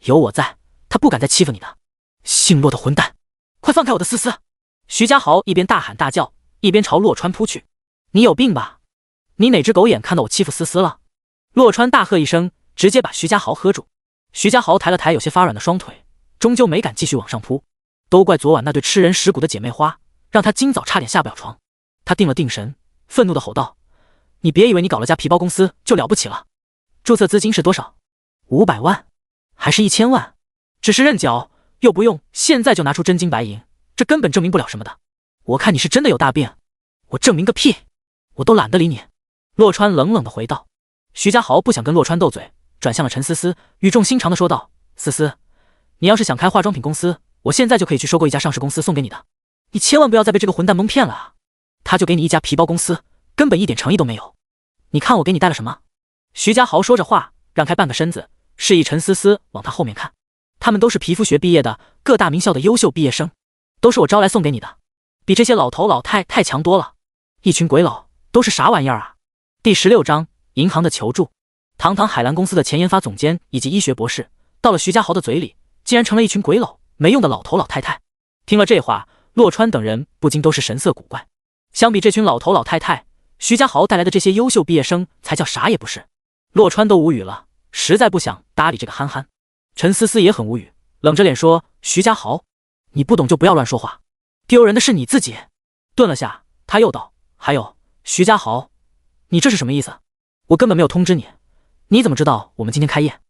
S2: 有我在，他不敢再欺负你的。姓洛的混蛋，快放开我的思思！徐家豪一边大喊大叫，一边朝洛川扑去。你有病吧？你哪只狗眼看到我欺负思思了？洛川大喝一声，直接把徐家豪喝住。徐家豪抬了抬有些发软的双腿，终究没敢继续往上扑。都怪昨晚那对吃人食骨的姐妹花，让他今早差点下不了床。他定了定神，愤怒地吼道：你别以为你搞了家皮包公司就了不起了，注册资金是多少？500万？还是1000万？只是认缴，又不用现在就拿出真金白银，这根本证明不了什么的。我看你是真的有大病，我证明个屁，我都懒得理你。洛川冷冷地回道。徐家豪不想跟洛川斗嘴，转向了陈思思，语重心长地说道：思思，你要是想开化妆品公司，我现在就可以去收购一家上市公司送给你的，你千万不要再被这个混蛋蒙骗了啊！他就给你一家皮包公司，根本一点诚意都没有。你看我给你带了什么？徐家豪说着话，让开半个身子，示意陈思思往他后面看。他们都是皮肤学毕业的，各大名校的优秀毕业生，都是我招来送给你的，比这些老头老太太强多了。一群鬼佬，都是啥玩意儿啊？第16章，银行的求助。堂堂海蓝公司的前研发总监以及医学博士，到了徐家豪的嘴里，竟然成了一群鬼佬，没用的老头老太太。听了这话，洛川等人不禁都是神色古怪。相比这群老头老太太，徐家豪带来的这些优秀毕业生才叫啥也不是。洛川都无语了，实在不想搭理这个憨憨。陈思思也很无语，冷着脸说：徐家豪，你不懂就不要乱说话，丢人的是你自己。顿了下，他又道：还有，徐家豪，你这是什么意思？我根本没有通知你，你怎么知道我们今天开业？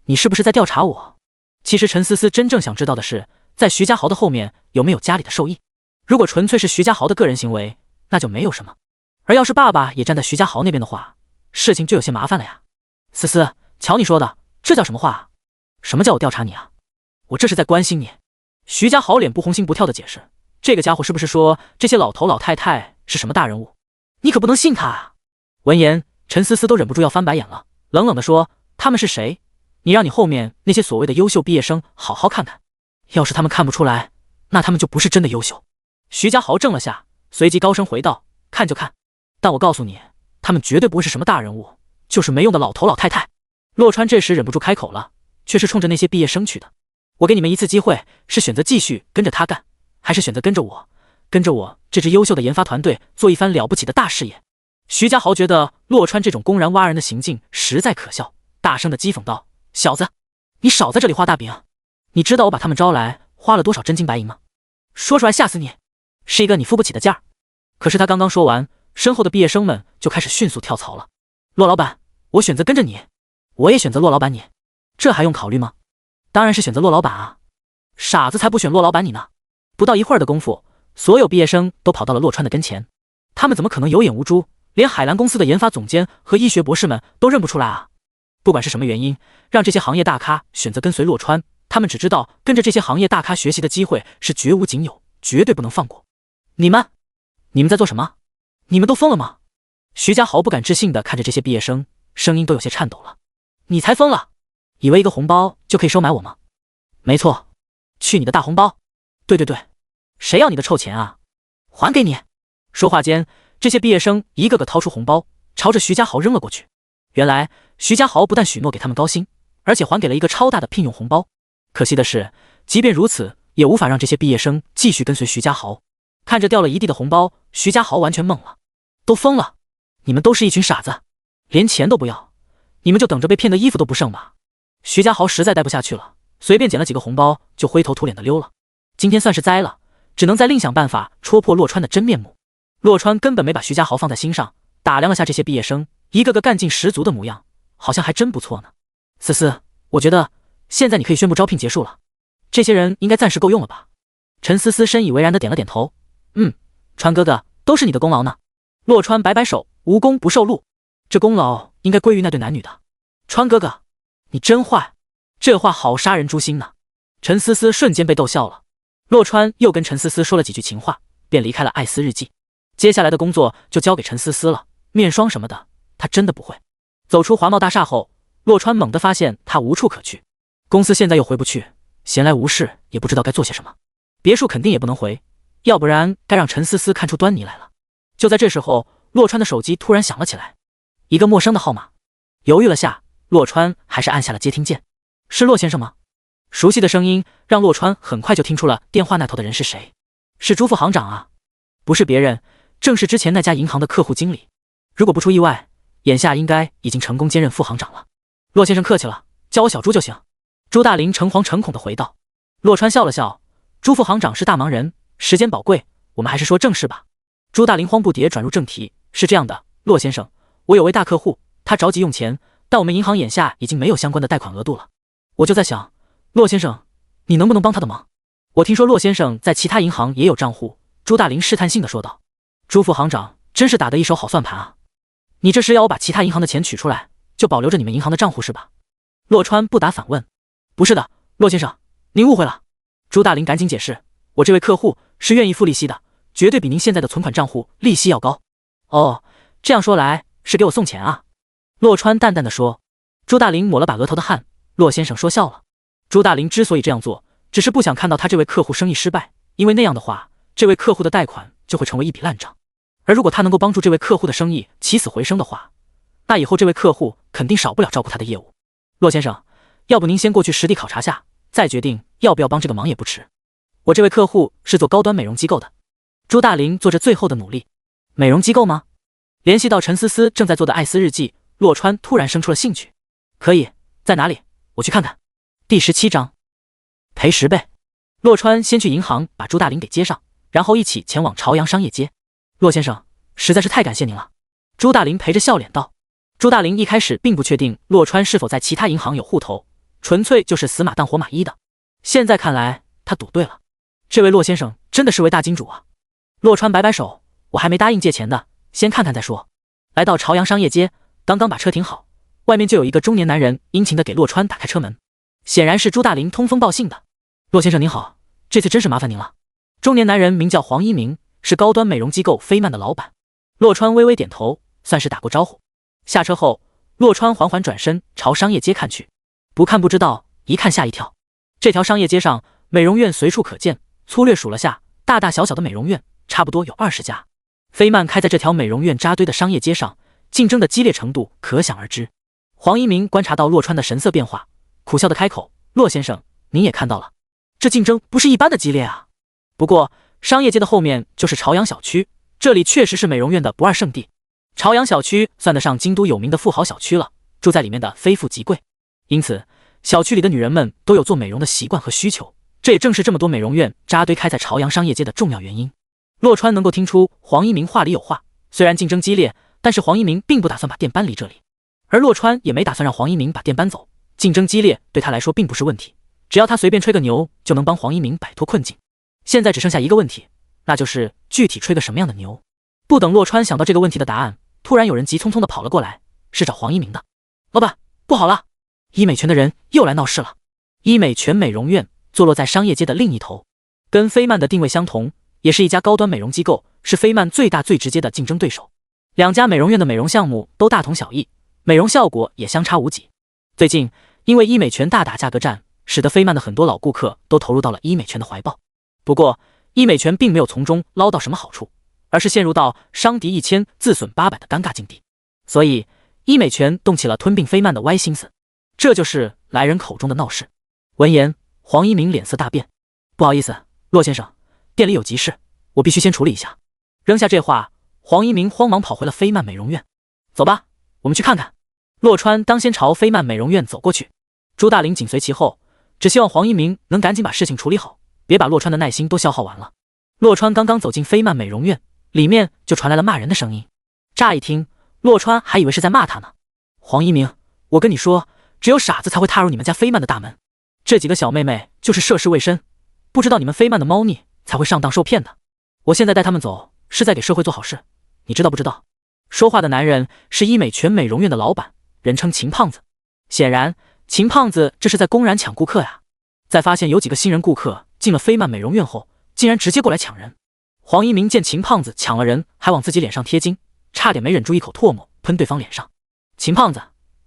S2: 你是不是在调查我？其实陈思思真正想知道的是，在徐家豪的后面有没有家里的受益。如果纯粹是徐家豪的个人行为，那就没有什么。而要是爸爸也站在徐家豪那边的话，事情就有些麻烦了呀。思思，瞧你说的，这叫什么话啊？什么叫我调查你啊？我这是在关心你。徐家豪脸不红心不跳的解释，这个家伙是不是说这些老头老太太是什么大人物？你可不能信他啊！闻言，陈思思都忍不住要翻白眼了，冷冷地说：他们是谁？你让你后面那些所谓的优秀毕业生好好看看。要是他们看不出来，那他们就不是真的优秀。徐家豪怔了下，随即高声回道：看就看，但我告诉你，他们绝对不会是什么大人物，就是没用的老头老太太。洛川这时忍不住开口了，却是冲着那些毕业生去的。我给你们一次机会，是选择继续跟着他干，还是选择跟着我这支优秀的研发团队做一番了不起的大事业？徐家豪觉得洛川这种公然挖人的行径实在可笑，大声的讥讽道：小子，你少在这里画大饼，你知道我把他们招来花了多少真金白银吗？说出来吓死你，是一个你付不起的价儿。可是他刚刚说完，身后的毕业生们就开始迅速跳槽了。骆老板，我选择跟着你，我也选择骆老板你，这还用考虑吗？当然是选择骆老板啊，傻子才不选骆老板你呢。不到一会儿的功夫，所有毕业生都跑到了洛川的跟前，他们怎么可能有眼无珠，连海蓝公司的研发总监和医学博士们都认不出来啊？不管是什么原因，让这些行业大咖选择跟随洛川，他们只知道跟着这些行业大咖学习的机会是绝无仅有，绝对不能放过。你们在做什么？你们都疯了吗？徐家豪不敢置信地看着这些毕业生，声音都有些颤抖了。你才疯了，以为一个红包就可以收买我吗？没错，去你的大红包！对，谁要你的臭钱啊？还给你！说话间，这些毕业生一个个掏出红包，朝着徐家豪扔了过去。原来徐家豪不但许诺给他们高薪，而且还给了一个超大的聘用红包。可惜的是，即便如此，也无法让这些毕业生继续跟随徐家豪。看着掉了一地的红包，徐家豪完全懵了。都疯了！你们都是一群傻子，连钱都不要，你们就等着被骗的衣服都不剩吧！徐家豪实在待不下去了，随便捡了几个红包就灰头土脸的溜了。今天算是栽了，只能再另想办法戳破洛川的真面目。洛川根本没把徐家豪放在心上，打量了下这些毕业生，一个个干劲十足的模样，好像还真不错呢。思思，我觉得现在你可以宣布招聘结束了，这些人应该暂时够用了吧？陈思思深以为然的点了点头，川哥哥，都是你的功劳呢。洛川摆摆手，无功不受禄，这功劳应该归于那对男女的。川哥哥，你真坏，这话好杀人诛心呢。陈思思瞬间被逗笑了。洛川又跟陈思思说了几句情话，便离开了艾斯日记。接下来的工作就交给陈思思了，面霜什么的他真的不会。走出华贸大厦后，洛川猛地发现他无处可去，公司现在又回不去，闲来无事也不知道该做些什么。别墅肯定也不能回，要不然该让陈思思看出端倪来了。就在这时候，洛川的手机突然响了起来，一个陌生的号码。犹豫了下，洛川还是按下了接听键。是洛先生吗？熟悉的声音让洛川很快就听出了电话那头的人是谁。是朱副行长啊，不是别人，正是之前那家银行的客户经理。如果不出意外，眼下应该已经成功兼任副行长了。洛先生客气了，叫我小朱就行。朱大林诚惶诚恐地回道。洛川笑了笑，朱副行长是大忙人，时间宝贵，我们还是说正事吧。朱大林慌不迭转入正题，是这样的，洛先生，我有位大客户，他着急用钱，但我们银行眼下已经没有相关的贷款额度了。我就在想，洛先生，你能不能帮他的忙？我听说洛先生在其他银行也有账户。朱大林试探性地说道。朱副行长真是打得一手好算盘啊，你这是要我把其他银行的钱取出来，就保留着你们银行的账户是吧？洛川不答反问。不是的，洛先生，您误会了。朱大林赶紧解释，我这位客户是愿意付利息的，绝对比您现在的存款账户利息要高。哦，这样说来是给我送钱啊？洛川淡淡的说。朱大林抹了把额头的汗，洛先生说笑了。朱大林之所以这样做，只是不想看到他这位客户生意失败，因为那样的话，这位客户的贷款就会成为一笔烂账。而如果他能够帮助这位客户的生意起死回生的话，那以后这位客户肯定少不了照顾他的业务。洛先生，要不您先过去实地考察下，再决定要不要帮这个忙也不迟。我这位客户是做高端美容机构的。朱大林做着最后的努力。美容机构吗？联系到陈思思正在做的艾斯日记，洛川突然生出了兴趣。可以，在哪里？我去看看。第17章，赔10倍。洛川先去银行把朱大林给接上，然后一起前往朝阳商业街。洛先生，实在是太感谢您了。朱大林陪着笑脸道。朱大林一开始并不确定洛川是否在其他银行有户头，纯粹就是死马当活马医的。现在看来，他赌对了。这位洛先生真的是位大金主啊。洛川摆摆手，我还没答应借钱的，先看看再说。来到朝阳商业街，刚刚把车停好，外面就有一个中年男人殷勤地给洛川打开车门，显然是朱大林通风报信的。洛先生您好，这次真是麻烦您了。中年男人名叫黄一鸣，是高端美容机构飞曼的老板。洛川微微点头，算是打过招呼。下车后，洛川缓缓转身朝商业街看去，不看不知道，一看吓一跳。这条商业街上美容院随处可见，粗略数了下，大大小小的美容院差不多有20家。菲曼开在这条美容院扎堆的商业街上，竞争的激烈程度可想而知。黄一鸣观察到洛川的神色变化，苦笑的开口：“洛先生，您也看到了，这竞争不是一般的激烈啊。不过，商业街的后面就是朝阳小区，这里确实是美容院的不二圣地。朝阳小区算得上京都有名的富豪小区了，住在里面的非富即贵，因此小区里的女人们都有做美容的习惯和需求。这也正是这么多美容院扎堆开在朝阳商业街的重要原因。”洛川能够听出黄一鸣话里有话，虽然竞争激烈，但是黄一鸣并不打算把店搬离这里，而洛川也没打算让黄一鸣把店搬走。竞争激烈对他来说并不是问题，只要他随便吹个牛，就能帮黄一鸣摆脱困境。现在只剩下一个问题，那就是具体吹个什么样的牛。不等洛川想到这个问题的答案，突然有人急匆匆地跑了过来，是找黄一鸣的。老板，不好了，医美泉的人又来闹事了。医美泉美容院坐落在商业街的另一头，跟菲曼的定位相同，也是一家高端美容机构，是菲曼最大最直接的竞争对手。两家美容院的美容项目都大同小异，美容效果也相差无几。最近因为医美泉大打价格战，使得菲曼的很多老顾客都投入到了医美泉的怀抱。不过医美泉并没有从中捞到什么好处，而是陷入到伤敌1000自损800的尴尬境地。所以医美泉动起了吞并菲曼的歪心思，这就是来人口中的闹事。闻言，黄一鸣脸色大变：“不好意思，洛先生，店里有急事，我必须先处理一下。”扔下这话，黄一鸣慌忙跑回了菲曼美容院。走吧，我们去看看。洛川当先朝菲曼美容院走过去，朱大林紧随其后，只希望黄一鸣能赶紧把事情处理好，别把洛川的耐心都消耗完了。洛川刚刚走进菲曼美容院，里面就传来了骂人的声音。乍一听，洛川还以为是在骂他呢。黄一鸣，我跟你说，只有傻子才会踏入你们家菲曼的大门。这几个小妹妹就是涉世未深，不知道你们菲曼的猫腻，才会上当受骗的。我现在带他们走，是在给社会做好事，你知道不知道？说话的男人是医美泉美容院的老板，人称秦胖子。显然，秦胖子这是在公然抢顾客呀。在发现有几个新人顾客进了菲曼美容院后，竟然直接过来抢人。黄一鸣见秦胖子抢了人，还往自己脸上贴金，差点没忍住一口唾沫喷对方脸上。秦胖子，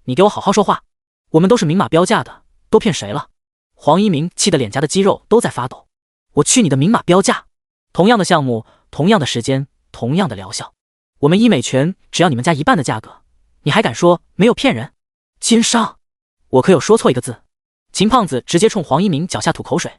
S2: 你给我好好说话，我们都是明码标价的，都骗谁了？黄一鸣气得脸颊的肌肉都在发抖。我去你的明码标价！同样的项目，同样的时间，同样的疗效，我们医美泉只要你们家1半的价格，你还敢说没有骗人？奸商！我可有说错一个字？秦胖子直接冲黄一鸣脚下吐口水。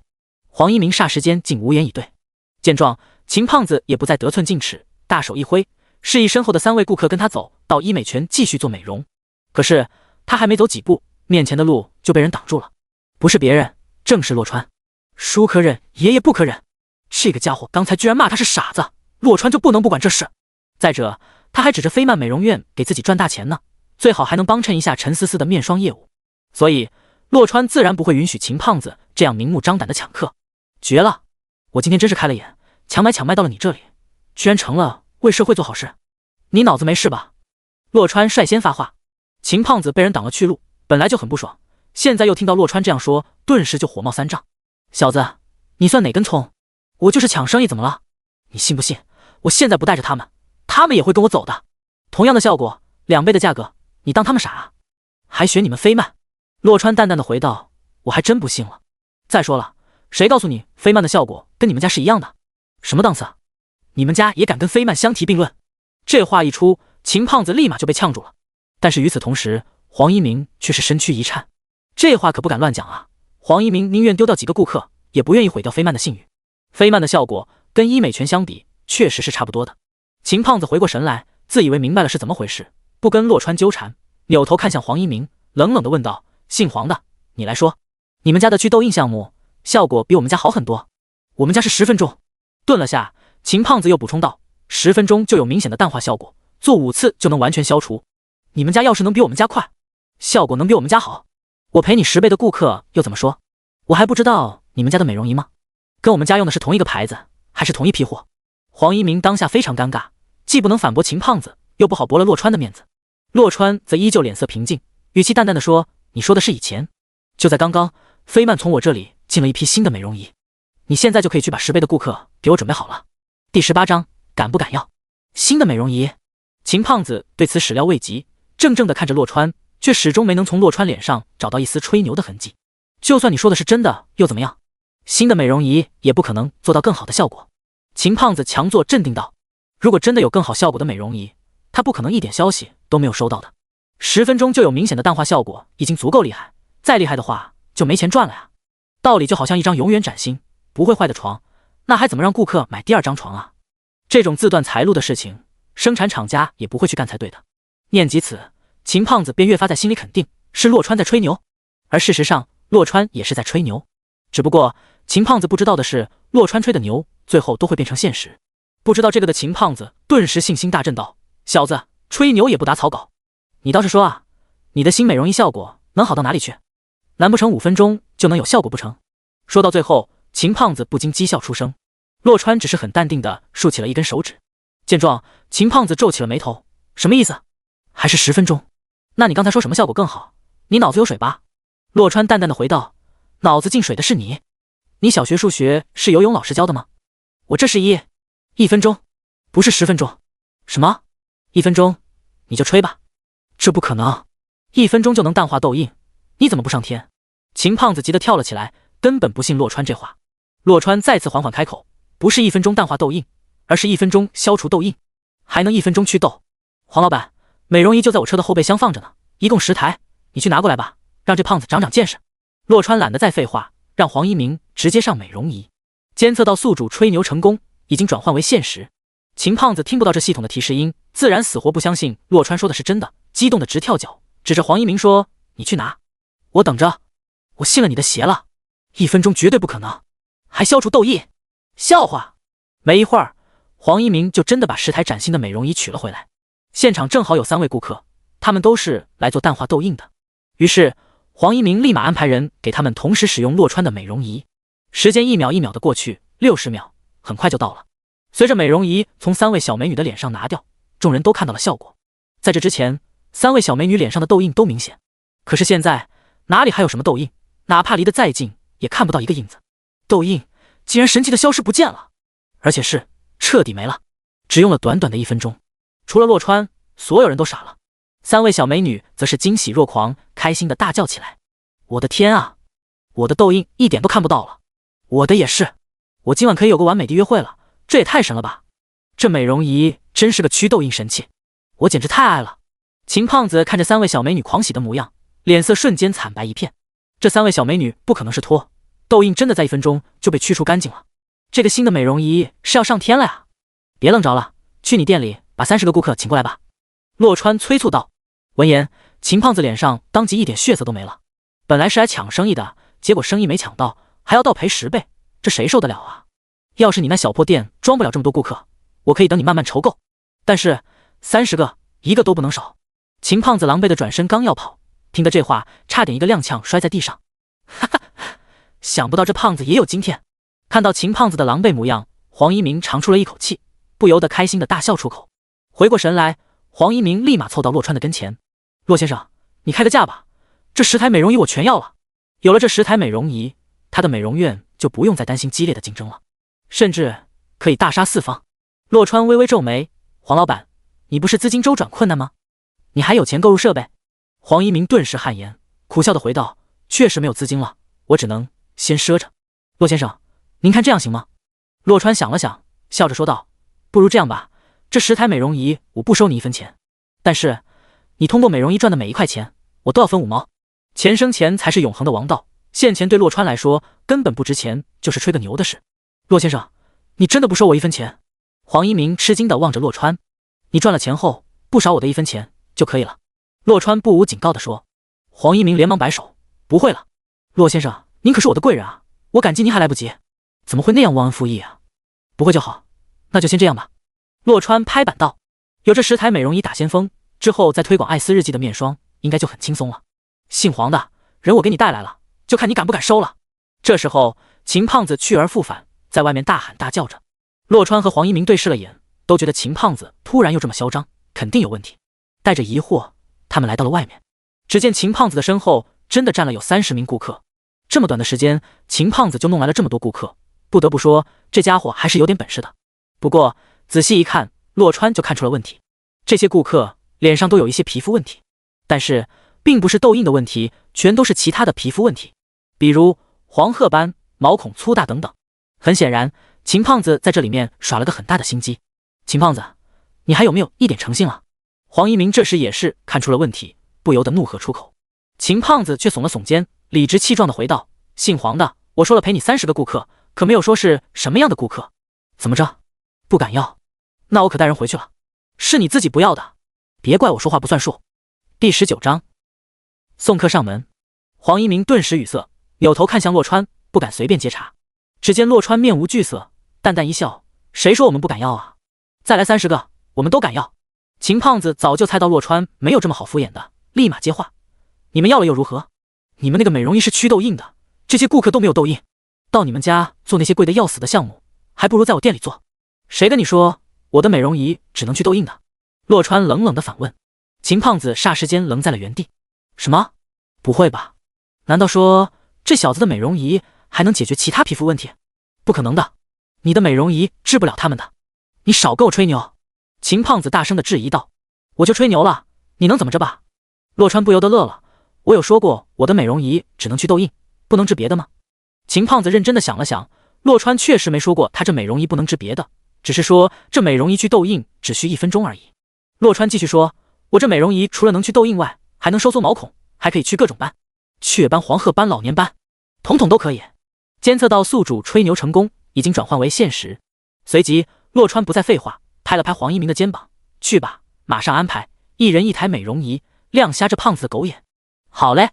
S2: 黄一鸣霎时间竟无言以对。见状，秦胖子也不再得寸进尺，大手一挥，示意身后的3位顾客跟他走到医美泉继续做美容。可是他还没走几步，面前的路就被人挡住了。不是别人，正是洛川。叔可忍，爷爷不可忍。这个家伙刚才居然骂他是傻子，洛川就不能不管这事？再者，他还指着菲曼美容院给自己赚大钱呢，最好还能帮衬一下陈思思的面霜业务。所以洛川自然不会允许秦胖子这样明目张胆的抢客。绝了！我今天真是开了眼，强买强卖到了你这里，居然成了为社会做好事。你脑子没事吧？洛川率先发话。秦胖子被人挡了去路，本来就很不爽，现在又听到洛川这样说，顿时就火冒三丈。小子，你算哪根葱？我就是抢生意怎么了？你信不信我现在不带着他们，他们也会跟我走的。同样的效果，2倍的价格，你当他们傻啊？还学你们飞曼？洛川淡淡的回道：我还真不信了。再说了，谁告诉你飞曼的效果跟你们家是一样的？什么档次啊？你们家也敢跟飞曼相提并论？这话一出，秦胖子立马就被呛住了。但是与此同时，黄一鸣却是身躯一颤。这话可不敢乱讲啊！黄一鸣宁愿丢掉几个顾客，也不愿意毁掉飞曼的信誉。飞曼的效果跟医美泉相比，确实是差不多的。秦胖子回过神来，自以为明白了是怎么回事，不跟洛川纠缠，扭头看向黄一鸣，冷冷地问道：姓黄的，你来说，你们家的祛痘印项目效果比我们家好很多，我们家是10分钟。顿了下，秦胖子又补充道：10分钟就有明显的淡化效果，做5次就能完全消除。你们家要是能比我们家快，效果能比我们家好，我赔你10倍的顾客又怎么说？我还不知道你们家的美容仪吗？跟我们家用的是同一个牌子，还是同一批货？黄一鸣当下非常尴尬，既不能反驳秦胖子，又不好驳了洛川的面子。洛川则依旧脸色平静，语气淡淡的说：你说的是以前，就在刚刚，飞曼从我这里进了一批新的美容仪，你现在就可以去把10倍的顾客给我准备好了。第18章，敢不敢要？新的美容仪？秦胖子对此始料未及，怔怔地看着洛川，却始终没能从洛川脸上找到一丝吹牛的痕迹。就算你说的是真的，又怎么样？新的美容仪也不可能做到更好的效果。秦胖子强作镇定道：如果真的有更好效果的美容仪，他不可能一点消息都没有收到的。10分钟就有明显的淡化效果，已经足够厉害，再厉害的话就没钱赚了呀。道理就好像一张永远崭新不会坏的床，那还怎么让顾客买第2张床啊？这种自断财路的事情，生产厂家也不会去干才对的。念及此，秦胖子便越发在心里肯定是洛川在吹牛，而事实上洛川也是在吹牛，只不过秦胖子不知道的是，洛川吹的牛最后都会变成现实。不知道这个的秦胖子顿时信心大振道：小子，吹牛也不打草稿，你倒是说啊，你的新美容仪效果能好到哪里去？难不成5分钟就能有效果不成？说到最后，秦胖子不禁讥笑出声。洛川只是很淡定地竖起了一根手指。见状，秦胖子皱起了眉头，什么意思？还是10分钟？那你刚才说什么效果更好？你脑子有水吧？洛川淡淡地回道：脑子进水的是你。你小学数学是游泳老师教的吗？我这是1分钟，不是10分钟。什么？1分钟？你就吹吧。这不可能，1分钟就能淡化痘印，你怎么不上天？秦胖子急得跳了起来，根本不信洛川这话。洛川再次缓缓开口：不是1分钟淡化痘印，而是1分钟消除痘印，还能1分钟祛痘。黄老板，美容仪就在我车的后备箱放着呢，一共10台，你去拿过来吧，让这胖子长长见识。洛川懒得再废话，让黄一鸣直接上美容仪。监测到宿主吹牛成功，已经转换为现实。秦胖子听不到这系统的提示音，自然死活不相信洛川说的是真的，激动的直跳脚，指着黄一鸣说：你去拿，我等着。我信了你的邪了，1分钟绝对不可能，还消除痘印？笑话！没一会儿，黄一鸣就真的把10台崭新的美容仪取了回来。现场正好有3位顾客，他们都是来做淡化痘印的。于是黄一鸣立马安排人给他们同时使用洛川的美容仪。时间1秒1秒的过去，60秒很快就到了。随着美容仪从3位小美女的脸上拿掉，众人都看到了效果。在这之前，3位小美女脸上的痘印都明显，可是现在哪里还有什么痘印？哪怕离得再近，也看不到一个印子。痘印竟然神奇的消失不见了，而且是彻底没了，只用了短短的1分钟。除了洛川，所有人都傻了。3位小美女则是惊喜若狂，开心的大叫起来：我的天啊，我的痘印一点都看不到了，我的也是，我今晚可以有个完美的约会了，这也太神了吧，这美容仪真是个祛痘印神器，我简直太爱了。秦胖子看着3位小美女狂喜的模样，脸色瞬间惨白一片。这3位小美女不可能是托，痘印真的在1分钟就被去除干净了，这个新的美容仪是要上天了呀！别愣着了，去你店里把30个顾客请过来吧。洛川催促道。闻言，秦胖子脸上当即一点血色都没了。本来是来抢生意的，结果生意没抢到，还要倒赔10倍，这谁受得了啊？要是你那小破店装不了这么多顾客，我可以等你慢慢筹够，但是30个一个都不能少。秦胖子狼狈的转身刚要跑，听得这话差点一个踉跄摔在地上。哈哈，想不到这胖子也有今天。看到秦胖子的狼狈模样，黄一鸣长出了一口气，不由得开心的大笑出口。回过神来，黄一鸣立马凑到洛川的跟前：洛先生，你开个价吧，这10台美容仪我全要了。有了这10台美容仪，他的美容院就不用再担心激烈的竞争了，甚至可以大杀四方。洛川微微皱眉：黄老板，你不是资金周转困难吗？你还有钱购入设备？黄一鸣顿时汗颜，苦笑的回道：确实没有资金了，我只能先赊着。洛先生，您看这样行吗？洛川想了想，笑着说道：不如这样吧，这10台美容仪我不收你1分钱，但是你通过美容仪赚的每一块钱，我都要分5毛。钱生钱才是永恒的王道，现钱对洛川来说根本不值钱，就是吹个牛的事。洛先生，你真的不收我1分钱？黄一鸣吃惊地望着洛川：你赚了钱后不少我的1分钱就可以了。洛川不无警告地说。黄一鸣连忙摆手：不会了，洛先生，您可是我的贵人啊，我感激您还来不及，怎么会那样忘恩负义啊？不会就好，那就先这样吧。洛川拍板道：有这10台美容仪打先锋，之后再推广艾丝日记的面霜，应该就很轻松了。姓黄的人我给你带来了，就看你敢不敢收了。这时候秦胖子去而复返，在外面大喊大叫着。洛川和黄一鸣对视了眼，都觉得秦胖子突然又这么嚣张，肯定有问题。带着疑惑，他们来到了外面。只见秦胖子的身后真的站了有30名顾客。这么短的时间，秦胖子就弄来了这么多顾客，不得不说这家伙还是有点本事的。不过仔细一看，洛川就看出了问题。这些顾客脸上都有一些皮肤问题，但是并不是痘印的问题，全都是其他的皮肤问题，比如黄褐斑、毛孔粗大等等。很显然，秦胖子在这里面耍了个很大的心机。秦胖子，你还有没有一点诚信啊？黄一鸣这时也是看出了问题，不由得怒喝出口。秦胖子却耸了耸肩，理直气壮地回道：姓黄的，我说了陪你30个顾客，可没有说是什么样的顾客。怎么着？不敢要？那我可带人回去了。是你自己不要的，别怪我说话不算数。第19章，送客上门。黄一鸣顿时语塞，扭头看向洛川，不敢随便接茬。只见洛川面无惧色，淡淡一笑：谁说我们不敢要啊？再来30个，我们都敢要。秦胖子早就猜到洛川没有这么好敷衍的，立马接话：你们要了又如何？你们那个美容仪是祛痘印的，这些顾客都没有痘印，到你们家做那些贵得要死的项目，还不如在我店里做。谁跟你说我的美容仪只能祛痘印的？洛川冷冷地反问。秦胖子霎时间愣在了原地。什么？不会吧？难道说这小子的美容仪还能解决其他皮肤问题？不可能的，你的美容仪治不了他们的。你少跟我吹牛！秦胖子大声地质疑道。我就吹牛了，你能怎么着吧？洛川不由得乐了。我有说过我的美容仪只能祛痘印，不能治别的吗？秦胖子认真地想了想，洛川确实没说过他这美容仪不能治别的，只是说这美容仪祛痘印只需1分钟而已。洛川继续说，我这美容仪除了能祛痘印外，还能收缩毛孔，还可以去各种斑，雀斑、黄褐斑、老年斑，统统都可以。监测到宿主吹牛成功，已经转换为现实。随即洛川不再废话，拍了拍黄一鸣的肩膀：去吧，马上安排1人1台美容仪，亮瞎这胖子的狗眼。好嘞。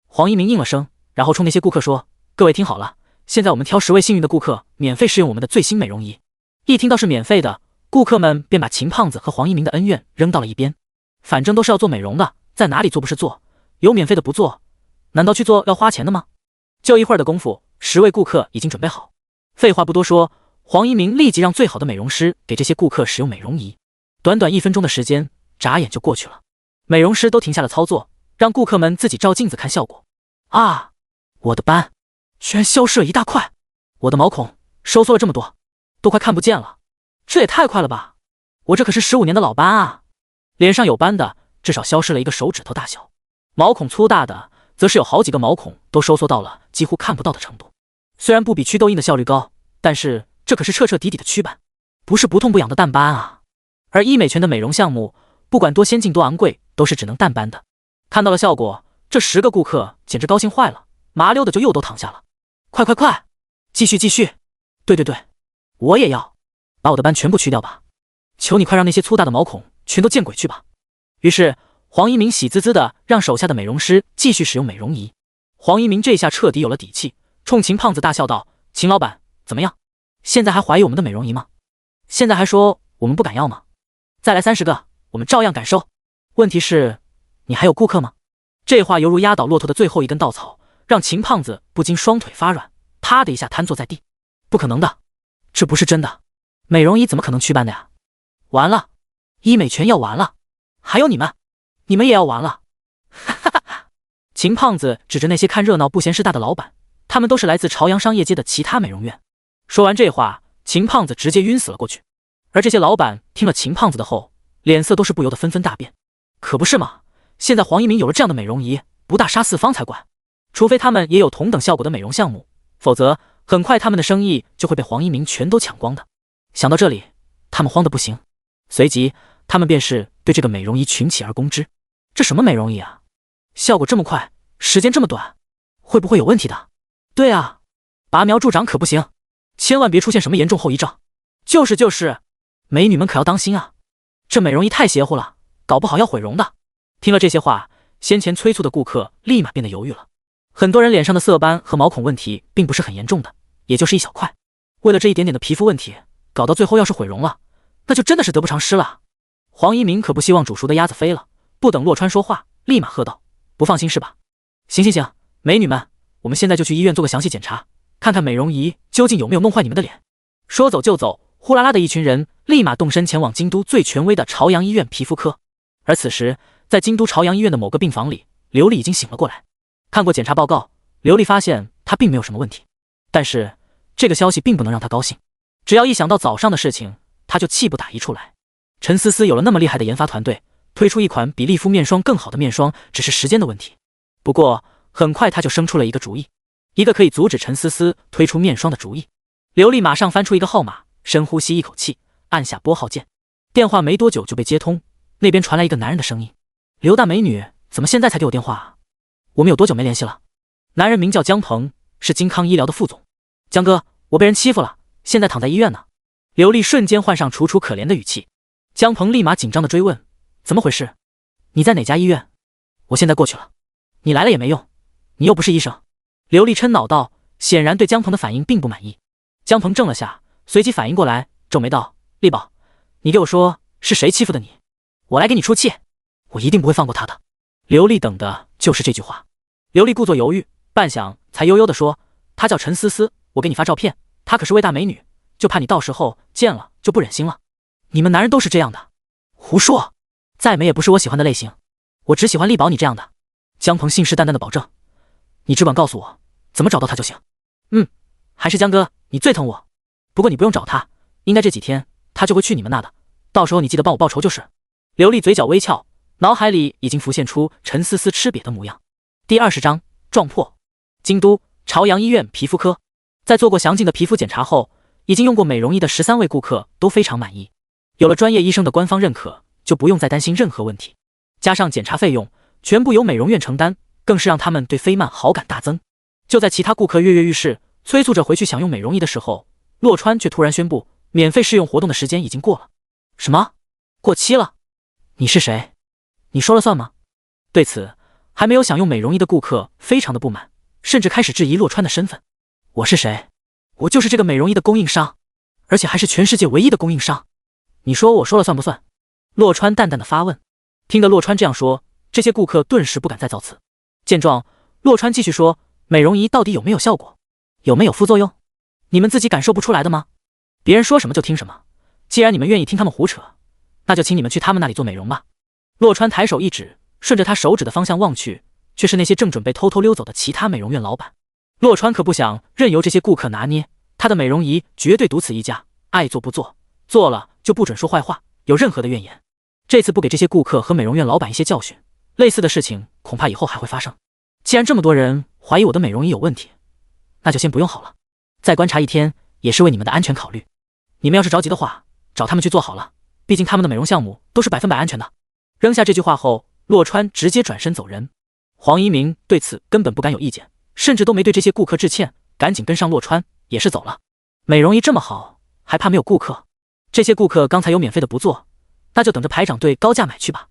S2: 黄一鸣应了声，然后冲那些顾客说：各位听好了，现在我们挑10位幸运的顾客免费试用我们的最新美容仪。一听到是免费的，顾客们便把秦胖子和黄一鸣的恩怨扔到了一边。反正都是要做美容的，在哪里做不是做？有免费的不做，难道去做要花钱的吗？就一会儿的功夫，10位顾客已经准备好。废话不多说，黄一鸣立即让最好的美容师给这些顾客使用美容仪。短短1分钟的时间，眨眼就过去了。美容师都停下了操作，让顾客们自己照镜子看效果。啊，我的斑居然消失了一大块，我的毛孔收缩了这么多，都快看不见了，这也太快了吧！我这可是15年的老斑啊！脸上有斑的至少消失了1个手指头大小，毛孔粗大的则是有好几个毛孔都收缩到了几乎看不到的程度。虽然不比祛痘印的效率高，但是这可是彻彻底底的祛斑，不是不痛不痒的淡斑啊！而医美圈的美容项目，不管多先进多昂贵，都是只能淡斑的。看到了效果，这10个顾客简直高兴坏了，麻溜的就又都躺下了。快快快，继续继续！对对对，我也要，把我的斑全部去掉吧！求你快让那些粗大的毛孔全都见鬼去吧！于是黄一鸣喜滋滋的让手下的美容师继续使用美容仪。黄一鸣这下彻底有了底气，冲秦胖子大笑道：秦老板，怎么样？现在还怀疑我们的美容仪吗？现在还说我们不敢要吗？再来30个，我们照样敢收。问题是，你还有顾客吗？这话犹如压倒骆驼的最后一根稻草，让秦胖子不禁双腿发软，啪的一下瘫坐在地。不可能的，这不是真的，美容仪怎么可能祛斑的呀？完了，医美全要完了，还有你们也要完了！哈哈哈哈！秦胖子指着那些看热闹不嫌事大的老板，他们都是来自朝阳商业街的其他美容院。说完这话，秦胖子直接晕死了过去。而这些老板听了秦胖子的后，脸色都是不由得纷纷大变。可不是嘛，现在黄一鸣有了这样的美容仪，不大杀四方才怪。除非他们也有同等效果的美容项目，否则很快他们的生意就会被黄一鸣全都抢光的。想到这里，他们慌得不行。随即他们便是对这个美容仪群起而攻之。这什么美容仪啊？效果这么快，时间这么短，会不会有问题的？对啊，拔苗助长可不行，千万别出现什么严重后遗症。就是，美女们可要当心啊，这美容仪太邪乎了，搞不好要毁容的。听了这些话，先前催促的顾客立马变得犹豫了。很多人脸上的色斑和毛孔问题并不是很严重的，也就是一小块。为了这一点点的皮肤问题，搞到最后要是毁容了，那就真的是得不偿失了。黄一鸣可不希望煮熟的鸭子飞了，不等洛川说话，立马喝道：不放心是吧？行，美女们，我们现在就去医院做个详细检查，看看美容仪究竟有没有弄坏你们的脸。说走就走，呼啦啦的一群人立马动身前往京都最权威的朝阳医院皮肤科。而此时在京都朝阳医院的某个病房里，刘丽已经醒了过来。看过检查报告，刘丽发现她并没有什么问题，但是这个消息并不能让她高兴。只要一想到早上的事情，她就气不打一处来。陈思思有了那么厉害的研发团队，推出一款比丽肤面霜更好的面霜，只是时间的问题。不过很快她就生出了一个主意。一个可以阻止陈思思推出面霜的主意。刘丽马上翻出一个号码，深呼吸一口气，按下拨号键。电话没多久就被接通，那边传来一个男人的声音：“刘大美女，怎么现在才给我电话啊？我们有多久没联系了？”男人名叫江鹏，是金康医疗的副总。江哥，我被人欺负了，现在躺在医院呢。刘丽瞬间换上楚楚可怜的语气。江鹏立马紧张地追问：“怎么回事？你在哪家医院？我现在过去了。你来了也没用，你又不是医生。”刘丽嗔恼道，显然对江鹏的反应并不满意。江鹏怔了下，随即反应过来，皱眉道：“丽宝，你给我说是谁欺负的你，我来给你出气，我一定不会放过他的。”刘丽等的就是这句话。刘丽故作犹豫，半晌才悠悠地说：“她叫陈思思，我给你发照片，她可是位大美女，就怕你到时候见了就不忍心了。你们男人都是这样的。”“胡说，再美也不是我喜欢的类型，我只喜欢丽宝你这样的。”江鹏信誓旦旦的保证。“你只管告诉我怎么找到他就行。”“还是江哥你最疼我，不过你不用找他，应该这几天他就会去你们那的，到时候你记得帮我报仇就是。”刘丽嘴角微翘，脑海里已经浮现出陈思思吃瘪的模样。第20章撞破。京都朝阳医院皮肤科，在做过详尽的皮肤检查后，已经用过美容仪的13位顾客都非常满意。有了专业医生的官方认可，就不用再担心任何问题。加上检查费用全部由美容院承担，更是让他们对菲曼好感大增。就在其他顾客跃跃欲试，催促着回去享用美容仪的时候，洛川却突然宣布，免费试用活动的时间已经过了。“什么？过期了？你是谁？你说了算吗？”对此，还没有享用美容仪的顾客非常的不满，甚至开始质疑洛川的身份。“我是谁？我就是这个美容仪的供应商，而且还是全世界唯一的供应商。你说我说了算不算？”洛川淡淡的发问。听得洛川这样说，这些顾客顿时不敢再造次。见状，洛川继续说：“美容仪到底有没有效果？有没有副作用？你们自己感受不出来的吗？别人说什么就听什么。既然你们愿意听他们胡扯，那就请你们去他们那里做美容吧。”洛川抬手一指，顺着他手指的方向望去，却是那些正准备偷偷溜走的其他美容院老板。洛川可不想任由这些顾客拿捏，他的美容仪绝对独此一家，爱做不做，做了就不准说坏话，有任何的怨言。这次不给这些顾客和美容院老板一些教训，类似的事情恐怕以后还会发生。既然这么多人怀疑我的美容仪有问题，那就先不用好了，再观察1天也是为你们的安全考虑。你们要是着急的话，找他们去做好了，毕竟他们的美容项目都是100%安全的。扔下这句话后，洛川直接转身走人。黄一鸣对此根本不敢有意见，甚至都没对这些顾客致歉，赶紧跟上洛川，也是走了。美容仪这么好，还怕没有顾客？这些顾客刚才有免费的不做，那就等着排长队高价买去吧。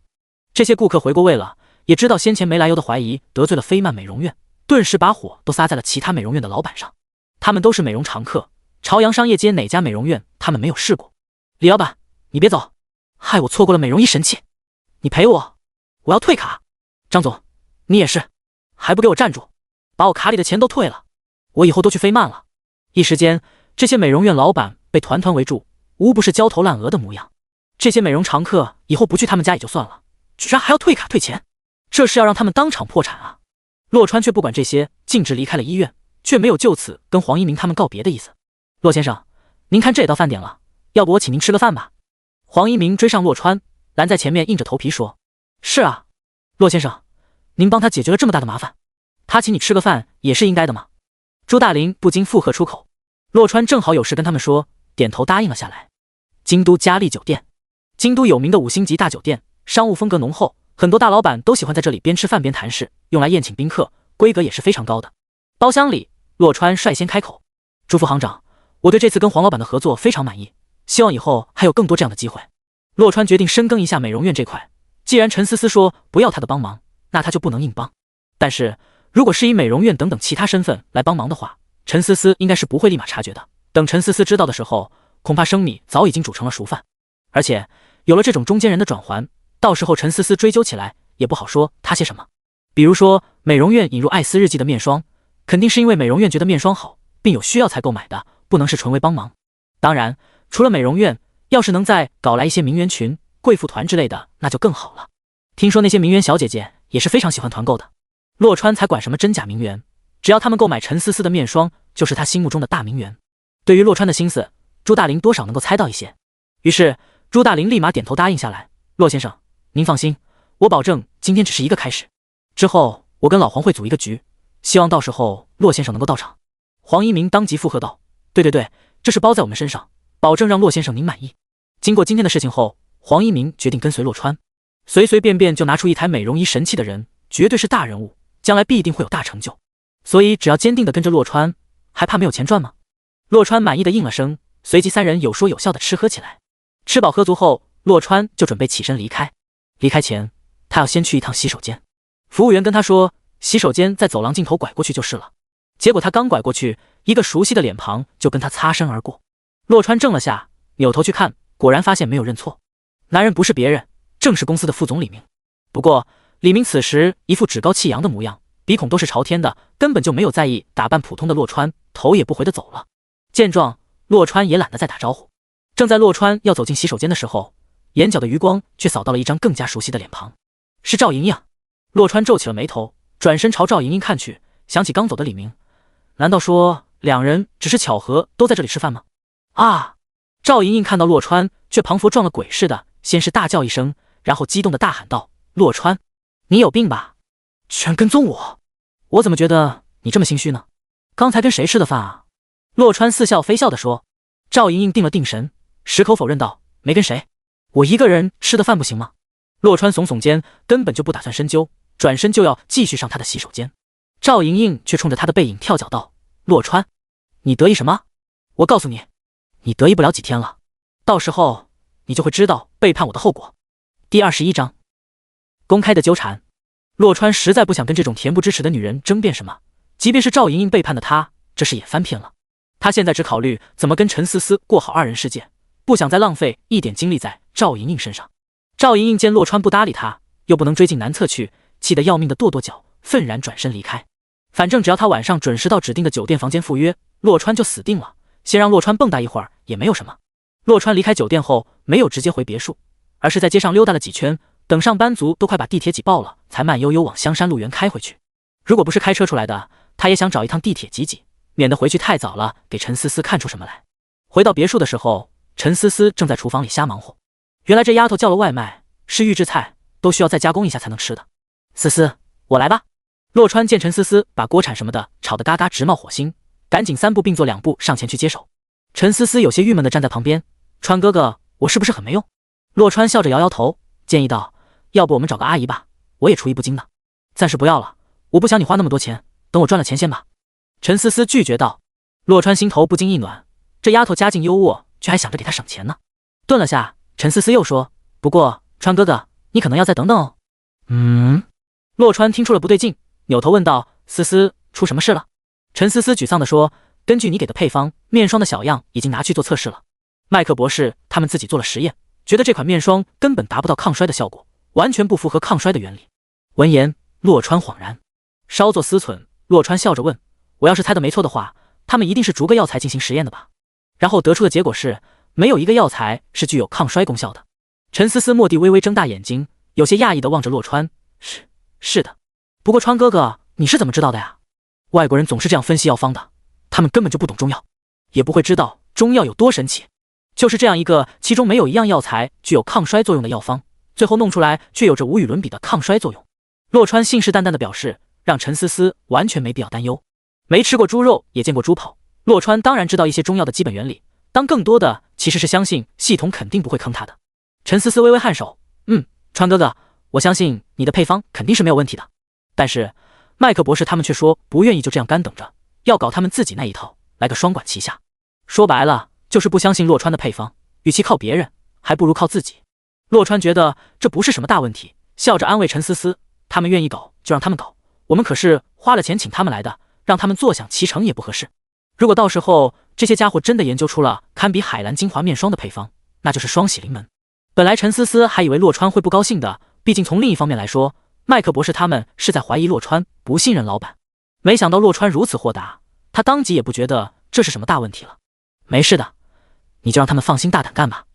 S2: 这些顾客回过味了，也知道先前没来由的怀疑得罪了菲曼美容院，顿时把火都撒在了其他美容院的老板上。他们都是美容常客，朝阳商业街哪家美容院他们没有试过？李老板，你别走，害我错过了美容仪神器，你赔我，我要退卡。张总，你也是，还不给我站住，把我卡里的钱都退了，我以后都去飞曼了。一时间，这些美容院老板被团团围住，无不是焦头烂额的模样。这些美容常客以后不去他们家也就算了，居然还要退卡退钱，这是要让他们当场破产啊！洛川却不管这些，径直离开了医院，却没有就此跟黄一鸣他们告别的意思。洛先生，您看这也到饭点了，要不我请您吃个饭吧？黄一鸣追上洛川，拦在前面硬着头皮说：“是啊，洛先生，您帮他解决了这么大的麻烦，他请你吃个饭也是应该的嘛。”朱大林不禁附和出口。洛川正好有事跟他们说，点头答应了下来。京都嘉丽酒店，京都有名的5星级大酒店，商务风格浓厚，很多大老板都喜欢在这里边吃饭边谈事，用来宴请宾客，规格也是非常高的。包厢里，洛川率先开口：“朱副行长，我对这次跟黄老板的合作非常满意，希望以后还有更多这样的机会。”洛川决定深耕一下美容院这块，既然陈思思说不要他的帮忙，那他就不能硬帮。但是如果是以美容院等等其他身份来帮忙的话，陈思思应该是不会立马察觉的。等陈思思知道的时候，恐怕生米早已经煮成了熟饭。而且有了这种中间人的转环，到时候陈思思追究起来也不好说他些什么。比如说美容院引入艾斯日记的面霜，肯定是因为美容院觉得面霜好，并有需要才购买的，不能是纯为帮忙。当然，除了美容院，要是能再搞来一些名媛群、贵妇团之类的，那就更好了。听说那些名媛小姐姐也是非常喜欢团购的。洛川才管什么真假名媛，只要他们购买陈思思的面霜，就是他心目中的大名媛。对于洛川的心思，朱大林多少能够猜到一些，于是朱大林立马点头答应下来。洛先生，您放心，我保证今天只是一个开始，之后我跟老黄会组一个局，希望到时候骆先生能够到场。黄一鸣当即附和道：对对对，这是包在我们身上，保证让骆先生您满意。经过今天的事情后，黄一鸣决定跟随骆川。随随便便就拿出一台美容仪神器的人，绝对是大人物，将来必定会有大成就。所以只要坚定地跟着骆川，还怕没有钱赚吗？骆川满意的应了声，随即三人有说有笑的吃喝起来。吃饱喝足后，骆川就准备起身离开。离开前，他要先去一趟洗手间。服务员跟他说，洗手间在走廊尽头拐过去就是了。结果他刚拐过去，一个熟悉的脸庞就跟他擦身而过。骆川怔了下，扭头去看，果然发现没有认错，男人不是别人，正是公司的副总李明。不过李明此时一副趾高气扬的模样，鼻孔都是朝天的，根本就没有在意打扮普通的骆川，头也不回的走了。见状，骆川也懒得再打招呼。正在骆川要走进洗手间的时候，眼角的余光却扫到了一张更加熟悉的脸庞，是赵莹莹。骆川皱起了眉头，转身朝赵莹莹看去，想起刚走的李明，难道说两人只是巧合都在这里吃饭吗？啊！赵莹莹看到骆川，却彷佛撞了鬼似的，先是大叫一声，然后激动的大喊道：骆川，你有病吧？居然跟踪我！我怎么觉得你这么心虚呢？刚才跟谁吃的饭啊？骆川似笑非笑地说。赵莹莹定了定神，矢口否认道：没跟谁，我一个人吃的饭不行吗？骆川耸耸肩，根本就不打算深究，转身就要继续上他的洗手间。赵莹莹却冲着他的背影跳脚道：骆川，你得意什么？我告诉你，你得意不了几天了，到时候你就会知道背叛我的后果。第21章，公开的纠缠。骆川实在不想跟这种恬不知耻的女人争辩什么，即便是赵莹莹背叛的他，这事也翻篇了。他现在只考虑怎么跟陈思思过好二人世界，不想再浪费一点精力在赵莹莹身上。赵莹莹见骆川不搭理他，又不能追进男厕去，气得要命的跺跺脚，愤然转身离开。反正只要他晚上准时到指定的酒店房间赴约，骆川就死定了。先让骆川蹦跶一会儿也没有什么。骆川离开酒店后，没有直接回别墅，而是在街上溜达了几圈，等上班族都快把地铁挤爆了，才慢悠悠往香山路园开回去。如果不是开车出来的，他也想找一趟地铁挤挤，免得回去太早了，给陈思思看出什么来。回到别墅的时候，陈思思正在厨房里瞎忙活。原来这丫头叫了外卖，是预制菜，都需要再加工一下才能吃的。思思，我来吧。骆川见陈思思把锅铲什么的炒得嘎嘎直冒火星，赶紧3步并作2步上前去接手。陈思思有些郁闷地站在旁边，川哥哥，我是不是很没用？骆川笑着摇摇头，建议道：要不我们找个阿姨吧，我也厨艺不精的。暂时不要了，我不想你花那么多钱，等我赚了钱先吧。陈思思拒绝道。骆川心头不禁一暖，这丫头家境优渥，却还想着给她省钱呢。顿了下，陈思思又说：不过川哥哥，你可能要再等等哦。骆川听出了不对劲，扭头问道：思思，出什么事了？陈思思沮丧地说：根据你给的配方，面霜的小样已经拿去做测试了。麦克博士他们自己做了实验，觉得这款面霜根本达不到抗衰的效果，完全不符合抗衰的原理。闻言，骆川恍然，稍作思忖，骆川笑着问：我要是猜得没错的话，他们一定是逐个药材进行实验的吧？然后得出的结果是，没有一个药材是具有抗衰功效的。陈思思蓦地微微睁大眼睛，有些讶异地望着骆川：是的，不过川哥哥，你是怎么知道的呀？外国人总是这样分析药方的，他们根本就不懂中药，也不会知道中药有多神奇。就是这样一个其中没有一样药材具有抗衰作用的药方，最后弄出来却有着无与伦比的抗衰作用。骆川信誓旦旦地表示，让陈思思完全没必要担忧。没吃过猪肉，也见过猪跑，骆川当然知道一些中药的基本原理，当更多的其实是相信系统肯定不会坑他的。陈思思微微颔首，川哥哥，我相信你的配方肯定是没有问题的。但是麦克博士他们却说不愿意就这样干等着，要搞他们自己那一套，来个双管齐下。说白了就是不相信骆川的配方，与其靠别人，还不如靠自己。骆川觉得这不是什么大问题，笑着安慰陈思思，他们愿意搞就让他们搞，我们可是花了钱请他们来的，让他们坐享其成也不合适。如果到时候这些家伙真的研究出了堪比海蓝精华面霜的配方，那就是双喜临门。本来陈思思还以为骆川会不高兴的，毕竟从另一方面来说，麦克博士他们是在怀疑骆川不信任老板。没想到骆川如此豁达，他当即也不觉得这是什么大问题了。没事的，你就让他们放心大胆干吧，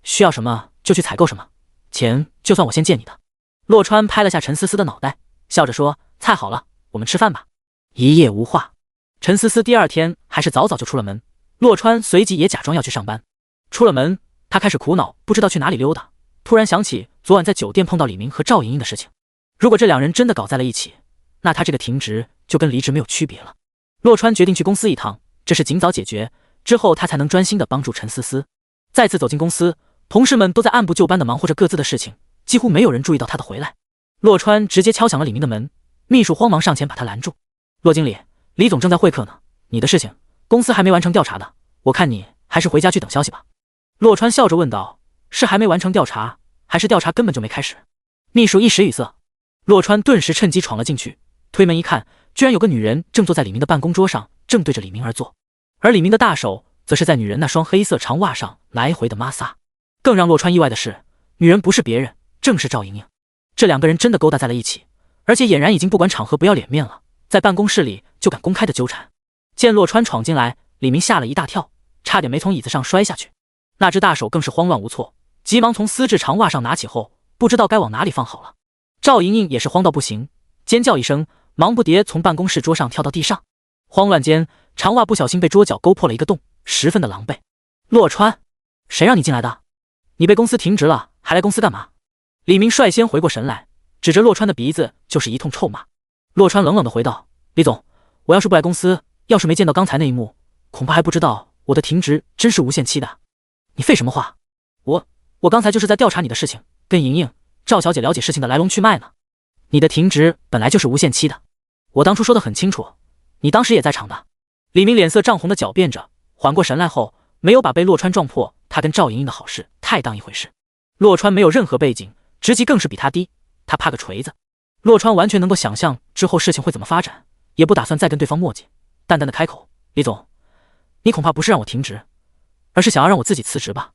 S2: 需要什么就去采购什么，钱就算我先借你的。骆川拍了下陈思思的脑袋，笑着说：菜好了，我们吃饭吧。一夜无话。陈思思第二天还是早早就出了门，骆川随即也假装要去上班。出了门，他开始苦恼，不知道去哪里溜达，突然想起昨晚在酒店碰到李明和赵莹莹的事情。如果这两人真的搞在了一起，那他这个停职就跟离职没有区别了。洛川决定去公司一趟，这事尽早解决，之后他才能专心的帮助陈思思。再次走进公司，同事们都在按部就班的忙活着各自的事情，几乎没有人注意到他的回来。洛川直接敲响了李明的门，秘书慌忙上前把他拦住。洛经理，李总正在会客呢，你的事情公司还没完成调查的，我看你还是回家去等消息吧。洛川笑着问道，是还没完成调查，还是调查根本就没开始？秘书一时语塞。洛川顿时趁机闯了进去，推门一看，居然有个女人正坐在李明的办公桌上，正对着李明而坐，而李明的大手则是在女人那双黑色长袜上来回的摩擦。更让洛川意外的是，女人不是别人，正是赵莹莹。这两个人真的勾搭在了一起，而且俨然已经不管场合不要脸面了，在办公室里就敢公开的纠缠。见洛川闯进来，李明吓了一大跳，差点没从椅子上摔下去。那只大手更是慌乱无措，急忙从丝质长袜上拿起后，不知道该往哪里放好了。赵莹莹也是慌到不行，尖叫一声，忙不迭从办公室桌上跳到地上。慌乱间，长袜不小心被桌角勾破了一个洞，十分的狼狈。洛川，谁让你进来的？你被公司停职了，还来公司干嘛？李明率先回过神来，指着洛川的鼻子就是一通臭骂。洛川冷冷地回道，李总，我要是不来公司，要是没见到刚才那一幕，恐怕还不知道我的停职真是无限期的。你废什么话？我刚才就是在调查你的事情，跟莹莹、赵小姐了解事情的来龙去脉呢。你的停职本来就是无限期的，我当初说得很清楚，你当时也在场的。李明脸色涨红的狡辩着，缓过神来后，没有把被洛川撞破他跟赵莹莹的好事太当一回事。洛川没有任何背景，职级更是比他低，他怕个锤子。洛川完全能够想象之后事情会怎么发展，也不打算再跟对方磨叽，淡淡的开口，李总，你恐怕不是让我停职，而是想要让我自己辞职吧？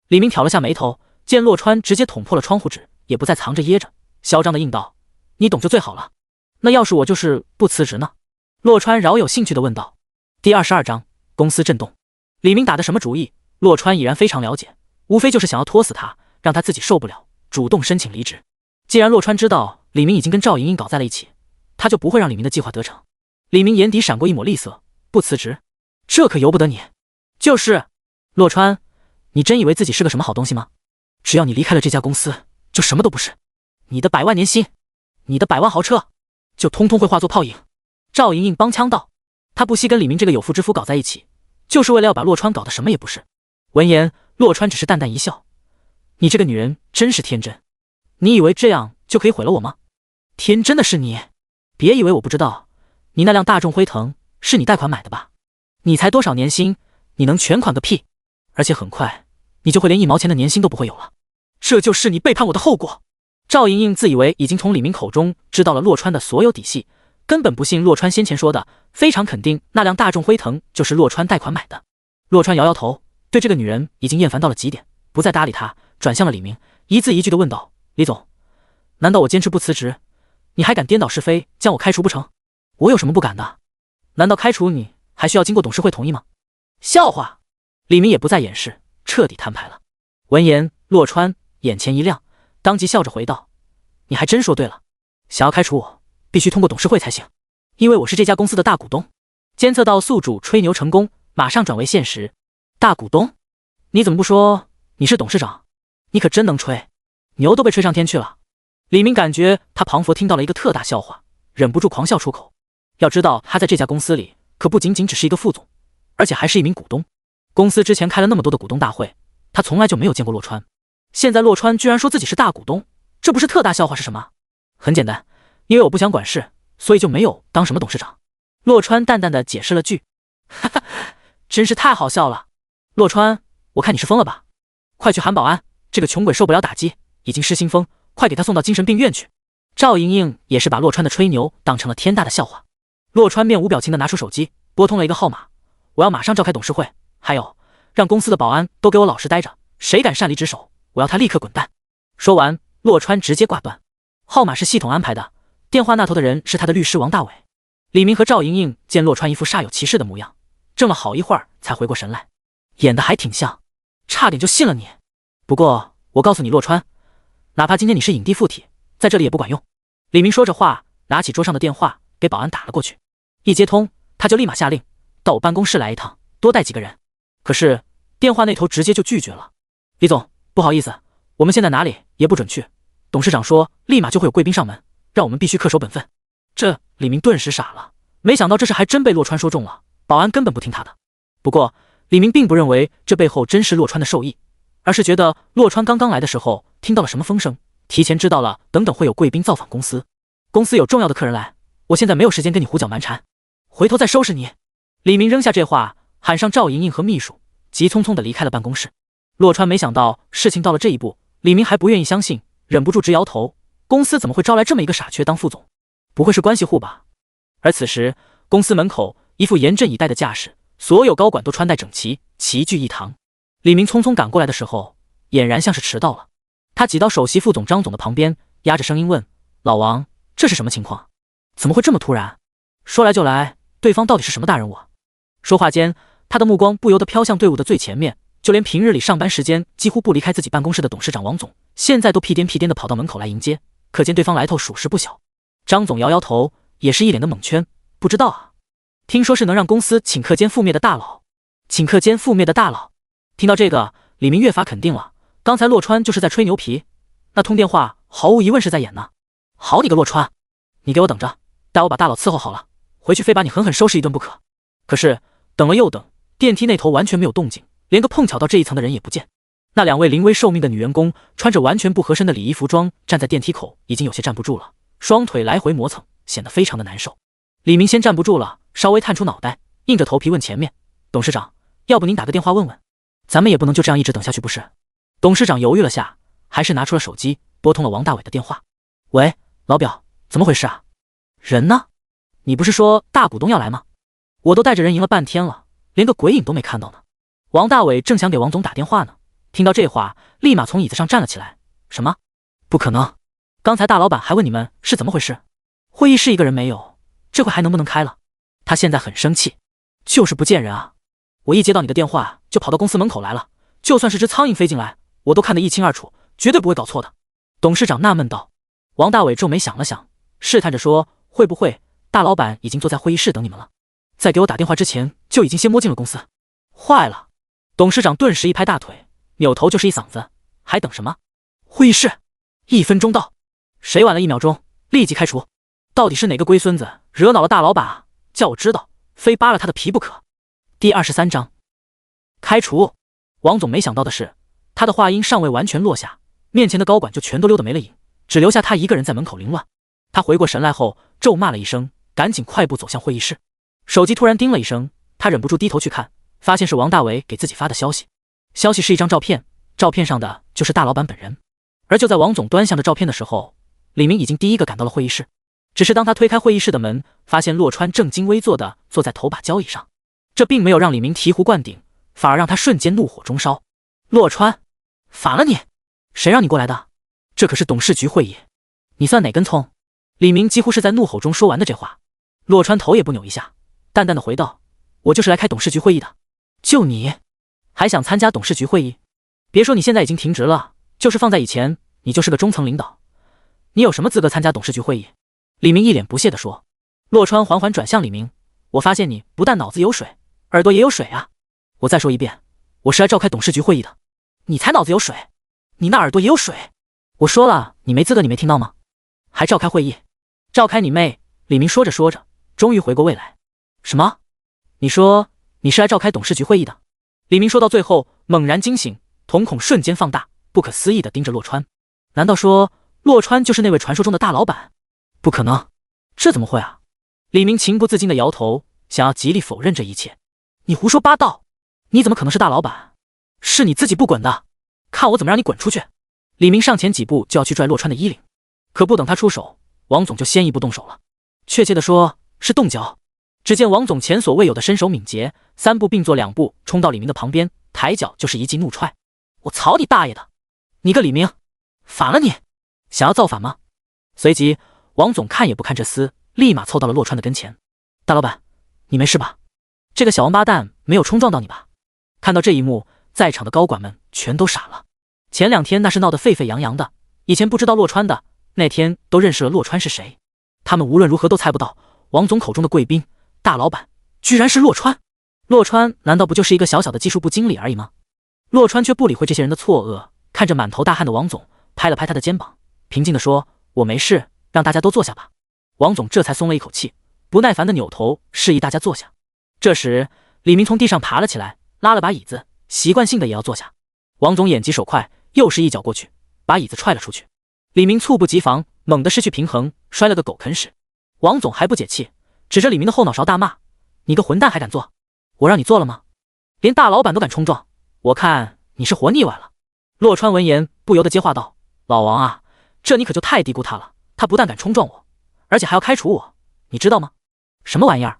S2: 李明挑了下眉头，见洛川直接捅破了窗户纸，也不再藏着掖着，嚣张的应道，你懂就最好了。那要是我就是不辞职呢？洛川饶有兴趣的问道。第22章，公司震动。李明打的什么主意，洛川已然非常了解，无非就是想要拖死他，让他自己受不了，主动申请离职。既然洛川知道李明已经跟赵莹莹搞在了一起，他就不会让李明的计划得逞。李明眼底闪过一抹厉色，不辞职，这可由不得你。就是，洛川，你真以为自己是个什么好东西吗？只要你离开了这家公司，就什么都不是。你的100万年薪，你的100万豪车，就通通会化作泡影。赵莹莹帮腔道，她不惜跟李明这个有妇之夫搞在一起，就是为了要把洛川搞得什么也不是。闻言，洛川只是淡淡一笑，你这个女人真是天真，你以为这样就可以毁了我吗？天真的是你，别以为我不知道，你那辆大众辉腾是你贷款买的吧？你才多少年薪，你能全款个屁！而且很快你就会连1毛钱的年薪都不会有了，这就是你背叛我的后果。赵莹莹自以为已经从李明口中知道了洛川的所有底细，根本不信洛川先前说的，非常肯定那辆大众辉腾就是洛川贷款买的。洛川摇摇头，对这个女人已经厌烦到了极点，不再搭理她，转向了李明，一字一句地问道，李总，难道我坚持不辞职，你还敢颠倒是非将我开除不成？我有什么不敢的？难道开除你还需要经过董事会同意吗？笑话！李明也不再掩饰，彻底摊牌了。闻言，洛川眼前一亮，当即笑着回道，你还真说对了，想要开除我必须通过董事会才行，因为我是这家公司的大股东。监测到宿主吹牛成功，马上转为现实。大股东？你怎么不说你是董事长？你可真能吹，牛都被吹上天去了。李明感觉他庞佛听到了一个特大笑话，忍不住狂笑出口。要知道他在这家公司里可不仅仅只是一个副总，而且还是一名股东。公司之前开了那么多的股东大会，他从来就没有见过洛川。现在洛川居然说自己是大股东，这不是特大笑话是什么？很简单，因为我不想管事，所以就没有当什么董事长。洛川淡淡的解释了句，哈哈，真是太好笑了。洛川，我看你是疯了吧？快去喊保安，这个穷鬼受不了打击，已经失心疯，快给他送到精神病院去。赵莹莹也是把洛川的吹牛当成了天大的笑话。洛川面无表情的拿出手机，拨通了一个号码，我要马上召开董事会，还有让公司的保安都给我老实待着，谁敢擅离职守，我要他立刻滚蛋。说完，洛川直接挂断。号码是系统安排的，电话那头的人是他的律师王大伟。李明和赵莹莹见洛川一副煞有其事的模样，怔了好一会儿才回过神来，演得还挺像，差点就信了你。不过我告诉你洛川，哪怕今天你是影帝附体，在这里也不管用。李明说着话，拿起桌上的电话给保安打了过去。一接通，他就立马下令到我办公室来一趟，多带几个人。可是电话那头直接就拒绝了。李总，不好意思，我们现在哪里也不准去，董事长说立马就会有贵宾上门，让我们必须恪守本分。这李明顿时傻了，没想到这事还真被洛川说中了，保安根本不听他的。不过李明并不认为这背后真是洛川的授意，而是觉得洛川刚刚来的时候听到了什么风声，提前知道了等等会有贵宾造访公司，公司有重要的客人来，我现在没有时间跟你胡搅蛮缠，回头再收拾你。李明扔下这话，喊上赵莹莹和秘书，急匆匆地离开了办公室。洛川没想到事情到了这一步，李明还不愿意相信，忍不住直摇头，公司怎么会招来这么一个傻缺当副总？不会是关系户吧？而此时公司门口一副严阵以待的架势，所有高管都穿戴整齐，齐聚一堂。李明匆匆赶过来的时候，俨然像是迟到了。他挤到首席副总张总的旁边，压着声音问：老王，这是什么情况？怎么会这么突然？说来就来，对方到底是什么大人物啊？说话间，他的目光不由得飘向队伍的最前面，就连平日里上班时间几乎不离开自己办公室的董事长王总，现在都屁颠屁颠地跑到门口来迎接，可见对方来头属实不小。张总摇摇头，也是一脸的懵圈，不知道啊，听说是能让公司顷刻间覆灭的大佬。顷刻间覆灭的大佬。听到这个，李明越发肯定了，刚才洛川就是在吹牛皮，那通电话毫无疑问是在演呢。好你个洛川，你给我等着，待我把大佬伺候好了，回去非把你狠狠收拾一顿不可。可是等了又等，电梯那头完全没有动静，连个碰巧到这一层的人也不见。那两位临危受命的女员工穿着完全不合身的礼仪服装，站在电梯口已经有些站不住了，双腿来回磨蹭，显得非常的难受。李明先站不住了，稍微探出脑袋，硬着头皮问前面董事长，要不您打个电话问问？咱们也不能就这样一直等下去不是？董事长犹豫了下，还是拿出了手机，拨通了王大伟的电话。喂，老表，怎么回事啊？人呢？你不是说大股东要来吗？我都带着人迎了半天了，连个鬼影都没看到呢。王大伟正想给王总打电话呢，听到这话，立马从椅子上站了起来。什么？不可能！刚才大老板还问你们是怎么回事，会议室一个人没有，这回还能不能开了？他现在很生气，就是不见人啊！我一接到你的电话就跑到公司门口来了，就算是只苍蝇飞进来，我都看得一清二楚，绝对不会搞错的。董事长纳闷道。王大伟皱眉想了想，试探着说，会不会大老板已经坐在会议室等你们了，在给我打电话之前就已经先摸进了公司？坏了！董事长顿时一拍大腿，扭头就是一嗓子，还等什么？会议室！1分钟到，谁晚了1秒钟立即开除。到底是哪个龟孙子惹恼了大老板啊？叫我知道，非扒了他的皮不可。第23章开除。王总没想到的是，他的话音尚未完全落下，面前的高管就全都溜得没了影，只留下他一个人在门口凌乱。他回过神来后咒骂了一声，赶紧快步走向会议室。手机突然叮了一声，他忍不住低头去看，发现是王大伟给自己发的消息。消息是一张照片，照片上的就是大老板本人。而就在王总端详着照片的时候，李明已经第一个赶到了会议室。只是当他推开会议室的门，发现洛川正襟危坐地坐在头把交椅上，这并没有让李明醍醐灌顶，反而让他瞬间怒火中烧。洛川，反了你！谁让你过来的？这可是董事局会议，你算哪根葱？李明几乎是在怒吼中说完的这话。洛川头也不扭一下，淡淡的回道：我就是来开董事局会议的。就你还想参加董事局会议？别说你现在已经停职了，就是放在以前，你就是个中层领导，你有什么资格参加董事局会议？李明一脸不屑地说。洛川缓缓转向李明，我发现你不但脑子有水，耳朵也有水啊！我再说一遍，我是来召开董事局会议的。你才脑子有水，你那耳朵也有水！我说了你没资格，你没听到吗？还召开会议？召开你妹！李明说着说着，终于回过味来。什么？你说你是来召开董事局会议的？李明说到最后猛然惊醒，瞳孔瞬间放大，不可思议地盯着洛川。难道说洛川就是那位传说中的大老板？不可能，这怎么会啊？李明情不自禁地摇头，想要极力否认这一切。你胡说八道！你怎么可能是大老板？是你自己不滚的，看我怎么让你滚出去！李明上前几步就要去拽洛川的衣领，可不等他出手，王总就先一步动手了。确切地说是动脚。只见王总前所未有的身手敏捷，3步并作2步冲到李明的旁边，抬脚就是一记怒踹。我操你大爷的！你个李明，反了你！想要造反吗？随即王总看也不看这厮，立马凑到了洛川的跟前。大老板，你没事吧？这个小王八蛋没有冲撞到你吧？看到这一幕，在场的高管们全都傻了。前2天那是闹得沸沸扬扬的，以前不知道洛川的，那天都认识了洛川是谁。他们无论如何都猜不到，王总口中的贵宾大老板居然是洛川。洛川难道不就是一个小小的技术部经理而已吗？洛川却不理会这些人的错愕，看着满头大汗的王总，拍了拍他的肩膀，平静地说：我没事，让大家都坐下吧。王总这才松了一口气，不耐烦的扭头示意大家坐下。这时，李明从地上爬了起来，拉了把椅子，习惯性的也要坐下。王总眼疾手快，又是一脚过去，把椅子踹了出去。李明猝不及防，猛地失去平衡，摔了个狗啃屎。王总还不解气，指着李明的后脑勺大骂：“你个混蛋还敢坐？我让你坐了吗？连大老板都敢冲撞，我看你是活腻歪了。”洛川闻言不由得接话道：“老王啊，这你可就太低估他了，他不但敢冲撞我，而且还要开除我，你知道吗？”“什么玩意儿？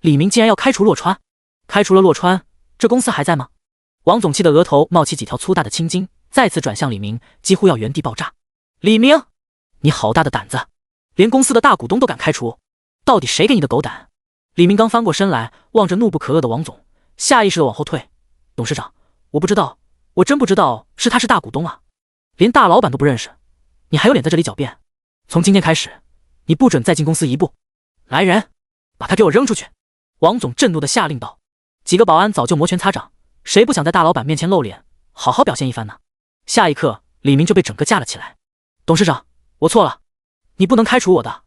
S2: 李明竟然要开除洛川？开除了洛川，这公司还在吗？”王总气得额头冒起几条粗大的青筋，再次转向李明，几乎要原地爆炸。“李明，你好大的胆子，连公司的大股东都敢开除，到底谁给你的狗胆？”李明刚翻过身来，望着怒不可遏的王总，下意识的往后退。“董事长，我不知道，我真不知道他是大股东啊，连大老板都不认识，你还有脸在这里狡辩？从今天开始，你不准再进公司一步。来人，把他给我扔出去！”王总震怒的下令道。几个保安早就摩拳擦掌，谁不想在大老板面前露脸，好好表现一番呢？下一刻，李明就被整个架了起来。“董事长，我错了，你不能开除我的，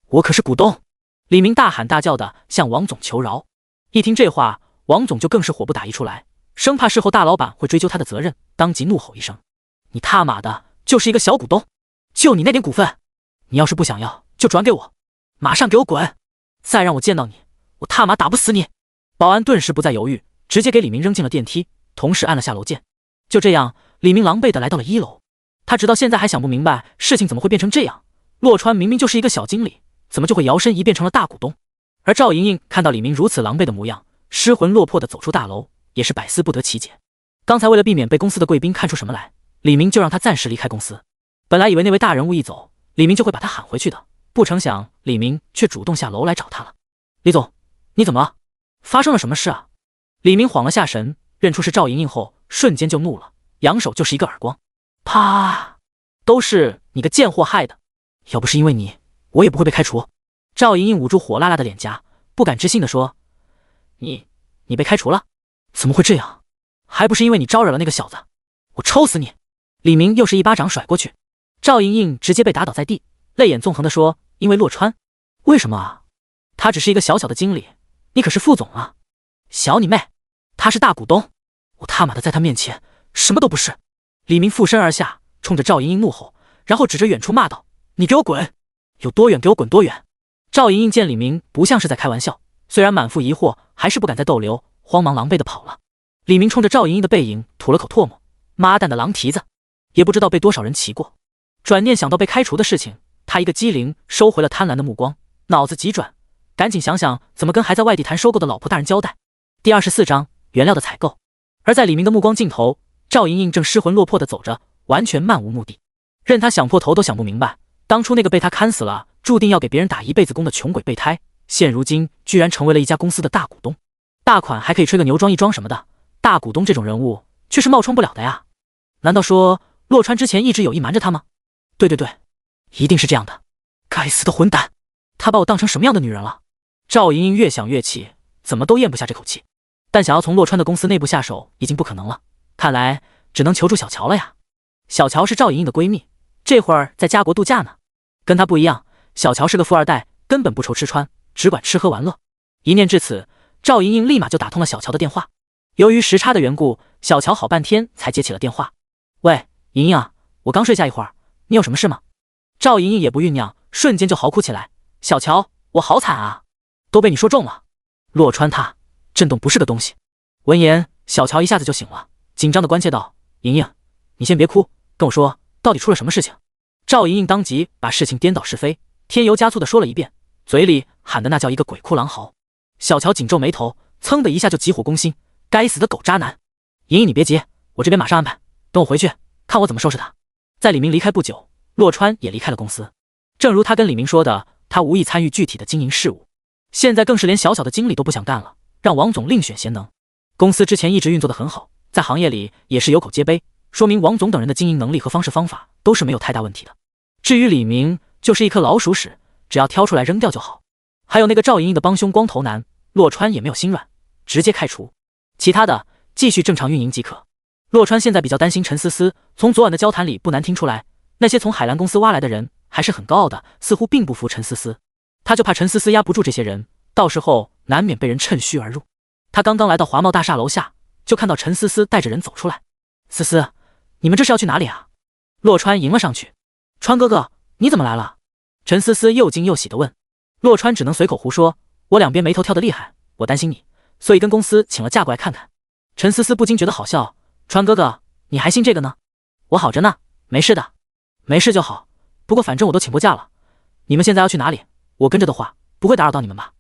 S2: 我可是股东！”李明大喊大叫的向王总求饶。一听这话，王总就更是火不打一处来，生怕事后大老板会追究他的责任，当即怒吼一声：“你他妈的就是一个小股东，就你那点股份，你要是不想要就转给我，马上给我滚！再让我见到你，我他妈打不死你！”保安顿时不再犹豫，直接给李明扔进了电梯，同时按了下楼键。就这样，李明狼狈的来到了1楼。他直到现在还想不明白事情怎么会变成这样，洛川明明就是一个小经理，怎么就会摇身一变成了大股东？而赵莹莹看到李明如此狼狈的模样，失魂落魄的走出大楼，也是百思不得其解。刚才为了避免被公司的贵宾看出什么来，李明就让他暂时离开公司。本来以为那位大人物一走，李明就会把他喊回去的，不成想李明却主动下楼来找他了。“李总，你怎么了？发生了什么事啊？”李明晃了下神，认出是赵莹莹后，瞬间就怒了，扬手就是一个耳光。啪！都是你个贱货害的，要不是因为你，我也不会被开除。赵莹莹捂住火辣辣的脸颊，不敢置信地说：“你被开除了？怎么会这样？还不是因为你招惹了那个小子，我抽死你！”李明又是一巴掌甩过去，赵莹莹直接被打倒在地，泪眼纵横地说：“因为洛川？为什么啊？他只是一个小小的经理，你可是副总啊！小你妹，他是大股东，我他妈的在他面前什么都不是！”李明附身而下，冲着赵莹莹怒吼，然后指着远处骂道：“你给我滚！有多远给我滚多远！”赵莹莹见李明不像是在开玩笑，虽然满腹疑惑，还是不敢再逗留，慌忙狼狈地跑了。李明冲着赵莹莹的背影吐了口唾沫，妈蛋的狼蹄子，也不知道被多少人骑过。转念想到被开除的事情，他一个机灵收回了贪婪的目光，脑子急转，赶紧想想怎么跟还在外地谈收购的老婆大人交代。第24章原料的采购。而在李明的目光尽头，赵莹莹正失魂落魄地走着，完全漫无目的，任他想破头都想不明白，当初那个被他看死了，注定要给别人打一辈子工的穷鬼备胎，现如今居然成为了一家公司的大股东，大款还可以吹个牛装一装什么的，大股东这种人物却是冒充不了的呀。难道说洛川之前一直有意瞒着他吗？对，一定是这样的。该死的混蛋，他把我当成什么样的女人了？赵莹莹越想越气，怎么都咽不下这口气，但想要从洛川的公司内部下手已经不可能了，看来只能求助小乔了呀。小乔是赵莹莹的闺蜜，这会儿在家国度假呢。跟她不一样，小乔是个富二代，根本不愁吃穿，只管吃喝玩乐。一念至此，赵莹莹立马就打通了小乔的电话。由于时差的缘故，小乔好半天才接起了电话。“喂，莹莹啊，我刚睡下一会儿，你有什么事吗？”赵莹莹也不酝酿，瞬间就嚎哭起来：“小乔，我好惨啊，都被你说中了。洛川他震动不是个东西。”闻言，小乔一下子就醒了，紧张的关切道：“莹莹，你先别哭，跟我说到底出了什么事情。”赵莹莹当即把事情颠倒是非，添油加醋的说了一遍，嘴里喊的那叫一个鬼哭狼嚎。小乔紧皱眉头，噌的一下就急火攻心：“该死的狗渣男！莹莹你别急，我这边马上安排，等我回去看我怎么收拾他。”在李明离开不久，洛川也离开了公司。正如他跟李明说的，他无意参与具体的经营事务，现在更是连小小的经理都不想干了，让王总另选贤能。公司之前一直运作得很好，在行业里也是有口皆碑，说明王总等人的经营能力和方式方法都是没有太大问题的。至于李明，就是一颗老鼠屎，只要挑出来扔掉就好。还有那个赵莹莹的帮凶光头男，洛川也没有心软，直接开除。其他的继续正常运营即可。洛川现在比较担心陈思思，从昨晚的交谈里不难听出来，那些从海澜公司挖来的人还是很高傲的，似乎并不服陈思思。他就怕陈思思压不住这些人，到时候难免被人趁虚而入。他刚刚来到华贸大厦楼下，就看到陈思思带着人走出来。思思，你们这是要去哪里啊？洛川迎了上去。川哥哥，你怎么来了？陈思思又惊又喜地问。洛川只能随口胡说，我两边眉头跳得厉害，我担心你，所以跟公司请了假过来看看。陈思思不禁觉得好笑，川哥哥，你还信这个呢？我好着呢，没事的。没事就好，不过反正我都请过假了。你们现在要去哪里？我跟着的话，不会打扰到你们吧？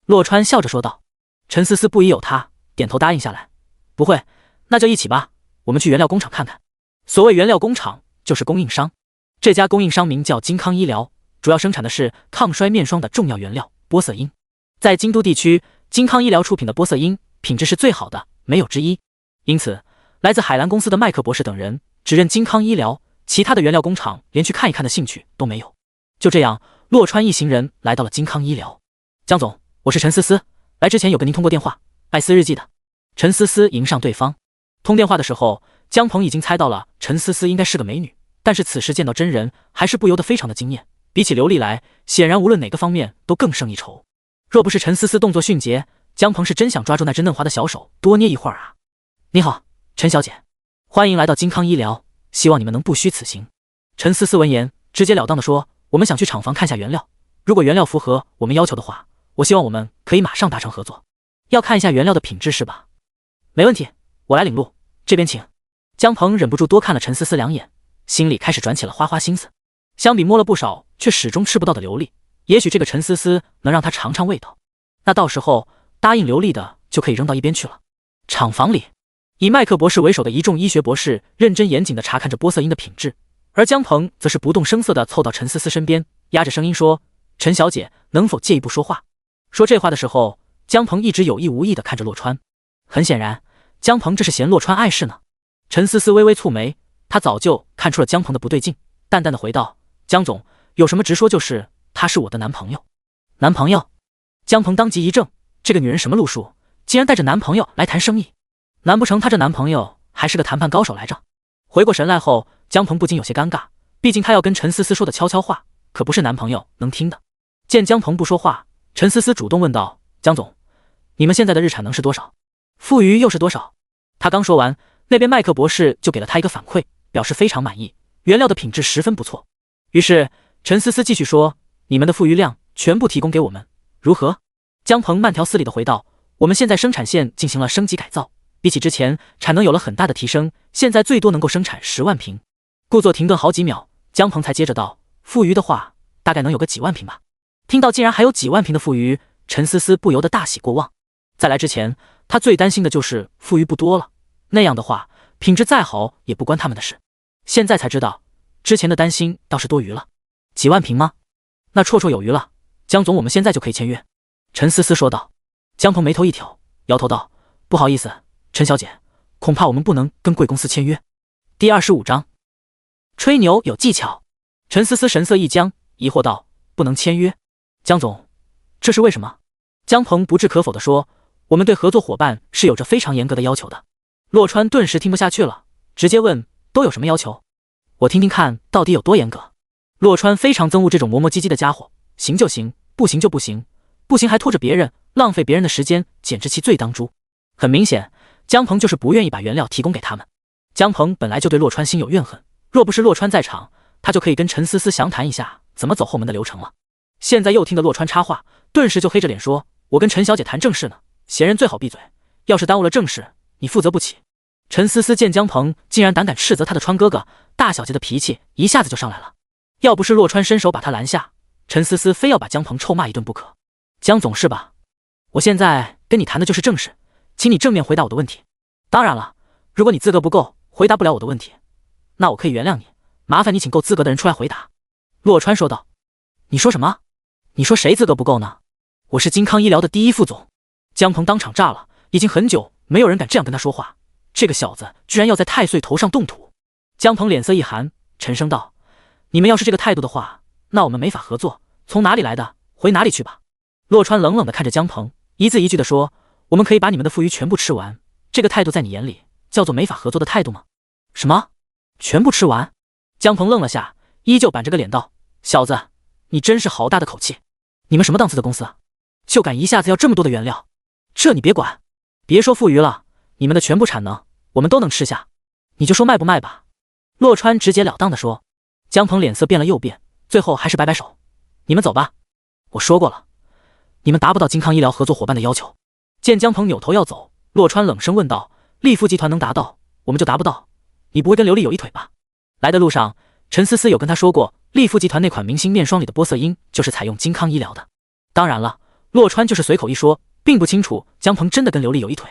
S2: 洛川笑着说道。陈思思不疑有他，点头答应下来。不会，那就一起吧，我们去原料工厂看看。所谓原料工厂，就是供应商。这家供应商名叫金康医疗，主要生产的是抗衰面霜的重要原料玻色因。在京都地区，金康医疗出品的玻色因品质是最好的，没有之一。因此，来自海蓝公司的麦克博士等人只认金康医疗，其他的原料工厂连去看一看的兴趣都没有。就这样，洛川一行人来到了金康医疗。江总，我是陈思思，来之前有跟您通过电话，艾斯日记的。陈思思迎上对方。通电话的时候，江鹏已经猜到了陈思思应该是个美女，但是此时见到真人，还是不由得非常的惊艳。比起刘丽来，显然无论哪个方面都更胜一筹。若不是陈思思动作迅捷，江鹏是真想抓住那只嫩滑的小手多捏一会儿啊！你好，陈小姐，欢迎来到金康医疗，希望你们能不虚此行。陈思思闻言，直截了当地说：“我们想去厂房看下原料，如果原料符合我们要求的话，我希望我们可以马上达成合作。要看一下原料的品质是吧？”没问题，我来领路，这边请。江鹏忍不住多看了陈思思两眼，心里开始转起了花花心思。相比摸了不少却始终吃不到的刘丽，也许这个陈思思能让他尝尝味道。那到时候答应刘丽的就可以扔到一边去了。厂房里，以麦克博士为首的一众医学博士认真严谨地查看着玻色因的品质，而江鹏则是不动声色地凑到陈思思身边，压着声音说：“陈小姐，能否借一步说话？”说这话的时候，江鹏一直有意无意地看着洛川。很显然，江鹏这是嫌洛川碍事呢。陈思思微微蹙眉，她早就看出了江鹏的不对劲，淡淡的回道：“江总，有什么直说就是，他是我的男朋友。”男朋友？江鹏当即一怔，这个女人什么路数，竟然带着男朋友来谈生意？难不成她这男朋友还是个谈判高手来着？回过神来后，江鹏不禁有些尴尬，毕竟他要跟陈思思说的悄悄话，可不是男朋友能听的。见江鹏不说话，陈思思主动问道：“江总，你们现在的日产能是多少？富余又是多少？”他刚说完，那边麦克博士就给了他一个反馈，表示非常满意，原料的品质十分不错。于是陈思思继续说：“你们的富余量全部提供给我们，如何？”江鹏慢条斯理地回道：“我们现在生产线进行了升级改造，比起之前产能有了很大的提升，现在最多能够生产10万瓶。”故作停顿好几秒，江鹏才接着道：“富余的话，大概能有个几万瓶吧。”听到竟然还有几万瓶的富余，陈思思不由得大喜过望。在来之前，他最担心的就是富余不多了，那样的话，品质再好也不关他们的事。现在才知道，之前的担心倒是多余了。几万瓶吗？那绰绰有余了。江总，我们现在就可以签约。”陈思思说道。江鹏眉头一挑，摇头道：“不好意思，陈小姐，恐怕我们不能跟贵公司签约。”第25章，吹牛有技巧。陈思思神色一僵，疑惑道：“不能签约？江总，这是为什么？”江鹏不置可否地说：“我们对合作伙伴是有着非常严格的要求的。”洛川顿时听不下去了，直接问：“都有什么要求？我听听看到底有多严格。”洛川非常憎恶这种磨磨唧唧的家伙，行就行，不行就不行，不行还拖着别人，浪费别人的时间，简直其罪当诛。很明显，江鹏就是不愿意把原料提供给他们。江鹏本来就对洛川心有怨恨，若不是洛川在场，他就可以跟陈思思详谈一下怎么走后门的流程了。现在又听得洛川插话，顿时就黑着脸说：“我跟陈小姐谈正事呢，闲人最好闭嘴，要是耽误了正事，你负责不起。”陈思思见江鹏竟然胆敢斥责他的川哥哥，大小姐的脾气一下子就上来了。要不是洛川伸手把他拦下，陈思思非要把江鹏臭骂一顿不可。江总是吧？我现在跟你谈的就是正事，请你正面回答我的问题。当然了，如果你资格不够，回答不了我的问题，那我可以原谅你，麻烦你请够资格的人出来回答。”洛川说道。“你说什么？你说谁资格不够呢？我是金康医疗的第1副总。”江鹏当场炸了，已经很久没有人敢这样跟他说话，这个小子居然要在太岁头上动土。江鹏脸色一寒，沉声道：“你们要是这个态度的话，那我们没法合作，从哪里来的回哪里去吧。”洛川冷冷地看着江鹏，一字一句地说：“我们可以把你们的富余全部吃完，这个态度在你眼里叫做没法合作的态度吗？”“什么？全部吃完？”江鹏愣了下，依旧板着个脸道：“小子，你真是好大的口气。你们什么档次的公司啊？就敢一下子要这么多的原料？这你别管，别说富余了，你们的全部产能我们都能吃下，你就说卖不卖吧。洛川直截了当地说。江鹏脸色变了又变，最后还是摆摆手，你们走吧。我说过了，你们达不到金康医疗合作伙伴的要求。见江鹏扭头要走，洛川冷声问道，利富集团能达到，我们就达不到，你不会跟刘丽有一腿吧？来的路上，陈思思有跟他说过，利富集团那款明星面霜里的玻色因就是采用金康医疗的。当然了，洛川就是随口一说，并不清楚江鹏真的跟刘丽有一腿。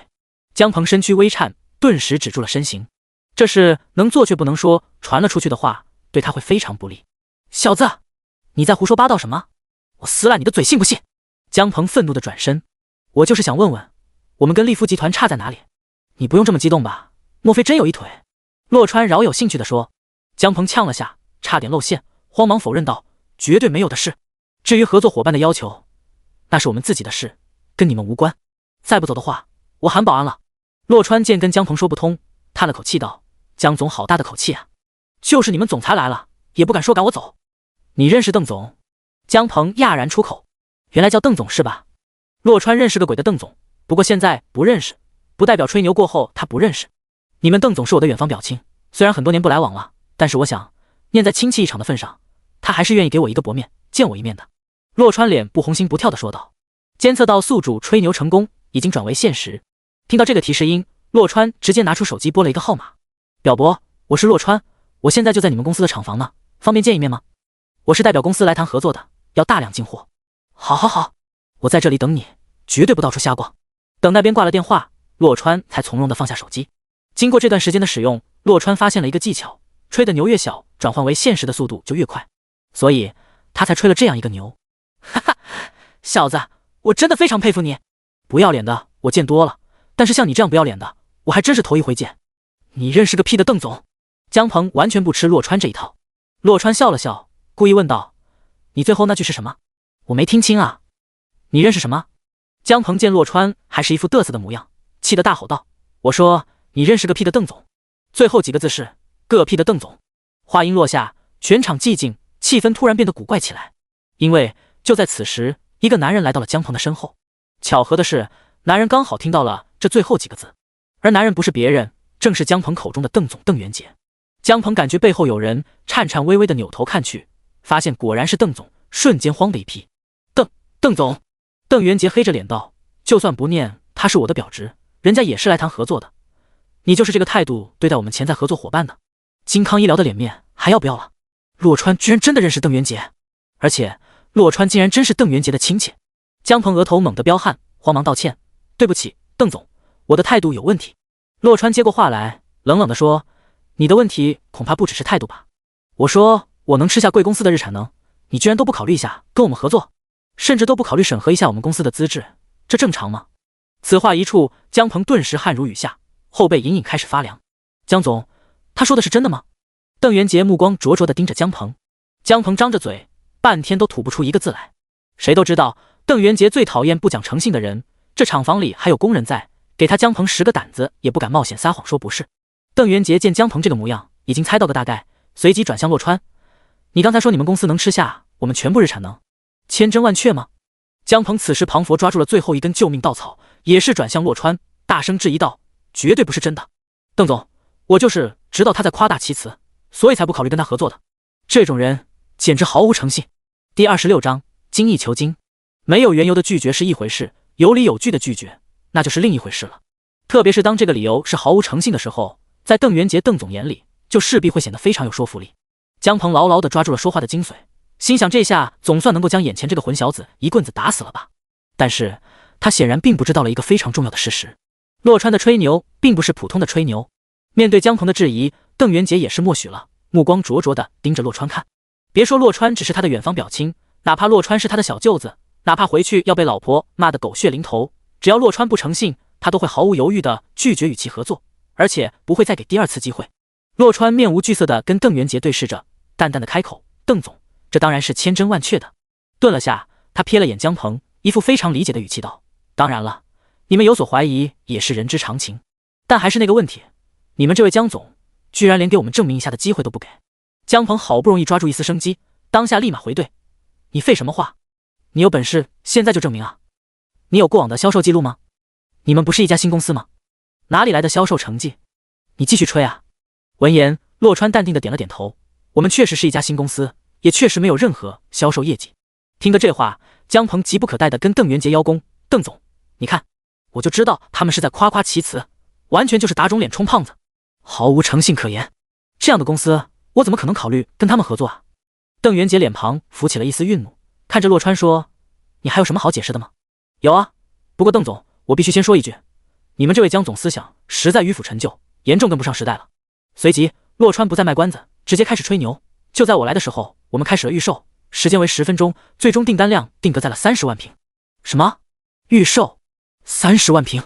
S2: 江鹏身躯微颤，顿时止住了身形。这事能做却不能说，传了出去的话对他会非常不利。小子，你在胡说八道什么？我撕烂你的嘴信不信？江鹏愤怒地转身，我就是想问问，我们跟利富集团差在哪里？你不用这么激动吧？莫非真有一腿？洛川饶有兴趣地说。江鹏呛了下，差点露馅，慌忙否认道，绝对没有的事。至于合作伙伴的要求，那是我们自己的事，跟你们无关。再不走的话，我喊保安了。洛川见跟江鹏说不通，叹了口气道，江总好大的口气啊，就是你们总裁来了也不敢说赶我走。你认识邓总？江鹏讶然出口，原来叫邓总是吧？洛川认识个鬼的邓总，不过现在不认识，不代表吹牛过后他不认识。你们邓总是我的远房表亲，虽然很多年不来往了，但是我想念在亲戚一场的份上，他还是愿意给我一个薄面，见我一面的。洛川脸不红心不跳的说道。监测到宿主吹牛成功，已经转为现实。听到这个提示音，洛川直接拿出手机拨了一个号码。表伯，我是洛川，我现在就在你们公司的厂房呢，方便见一面吗？我是代表公司来谈合作的，要大量进货。好，我在这里等你，绝对不到处瞎逛。等那边挂了电话，洛川才从容地放下手机。经过这段时间的使用，洛川发现了一个技巧，吹的牛越小，转换为现实的速度就越快，所以他才吹了这样一个牛。哈哈，小子，我真的非常佩服你。不要脸的我见多了，但是像你这样不要脸的，我还真是头一回见。你认识个屁的邓总？江鹏完全不吃洛川这一套。洛川笑了笑，故意问道，你最后那句是什么？我没听清啊。你认识什么？江鹏见洛川还是一副嘚瑟的模样，气得大吼道，我说你认识个屁的邓总，最后几个字是个屁的邓总。话音落下，全场寂静，气氛突然变得古怪起来。因为就在此时，一个男人来到了江鹏的身后。巧合的是，男人刚好听到了这最后几个字，而男人不是别人，正是江鹏口中的邓总邓元杰。江鹏感觉背后有人，颤颤巍巍的扭头看去，发现果然是邓总，瞬间慌的一批。邓总。邓元杰黑着脸道，就算不念他是我的表侄，人家也是来谈合作的，你就是这个态度对待我们潜在合作伙伴的，金康医疗的脸面还要不要了？洛川居然真的认识邓元杰，而且洛川竟然真是邓元杰的亲戚。江鹏额头猛地飙汗，慌忙道歉，对不起邓总，我的态度有问题。洛川接过话来，冷冷地说，你的问题恐怕不只是态度吧？我说我能吃下贵公司的日产能，你居然都不考虑一下跟我们合作，甚至都不考虑审核一下我们公司的资质，这正常吗？此话一出，江鹏顿时汗如雨下，后背隐隐开始发凉。江总，他说的是真的吗？邓元杰目光灼灼地盯着江鹏。江鹏张着嘴，半天都吐不出一个字来。谁都知道邓元杰最讨厌不讲诚信的人，这厂房里还有工人在，给他江鹏10个胆子也不敢冒险撒谎说不是。邓元杰见江鹏这个模样，已经猜到个大概，随即转向洛川，你刚才说你们公司能吃下我们全部日产能，千真万确吗？江鹏此时庞佛抓住了最后一根救命稻草，也是转向洛川，大声质疑道，绝对不是真的。邓总，我就是知道他在夸大其词，所以才不考虑跟他合作的，这种人简直毫无诚信。第26章精益求精。没有缘由的拒绝是一回事，有理有据的拒绝那就是另一回事了。特别是当这个理由是毫无诚信的时候，在邓元杰邓总眼里就势必会显得非常有说服力。江鹏牢牢地抓住了说话的精髓，心想这下总算能够将眼前这个混小子一棍子打死了吧。但是他显然并不知道了一个非常重要的事实，洛川的吹牛并不是普通的吹牛。面对江鹏的质疑，邓元杰也是默许了，目光灼灼地盯着洛川看。别说洛川只是他的远房表亲，哪怕洛川是他的小舅子，哪怕回去要被老婆骂得狗血淋头，只要洛川不诚信，他都会毫无犹豫地拒绝与其合作，而且不会再给第二次机会。洛川面无惧色地跟邓元杰对视着，淡淡的开口，邓总，这当然是千真万确的。顿了下，他瞥了眼江鹏，一副非常理解的语气道，当然了，你们有所怀疑也是人之常情，但还是那个问题，你们这位江总居然连给我们证明一下的机会都不给。江鹏好不容易抓住一丝生机，当下立马回怼，你废什么话？你有本事现在就证明啊！你有过往的销售记录吗？你们不是一家新公司吗？哪里来的销售成绩？你继续吹啊！闻言，洛川淡定的点了点头。我们确实是一家新公司，也确实没有任何销售业绩。听得这话，江鹏急不可待的跟邓元杰邀功：“邓总，你看，我就知道他们是在夸夸其词，完全就是打肿脸充胖子，毫无诚信可言。这样的公司，我怎么可能考虑跟他们合作啊？”邓元杰脸庞浮起了一丝愠怒，看着洛川说：“你还有什么好解释的吗？”“有啊，不过邓总，我必须先说一句，你们这位江总思想实在迂腐陈旧，严重跟不上时代了。”随即，洛川不再卖关子，直接开始吹牛。就在我来的时候，我们开始了预售，时间为10分钟，最终订单量定格在了30万瓶。什么？预售30万瓶？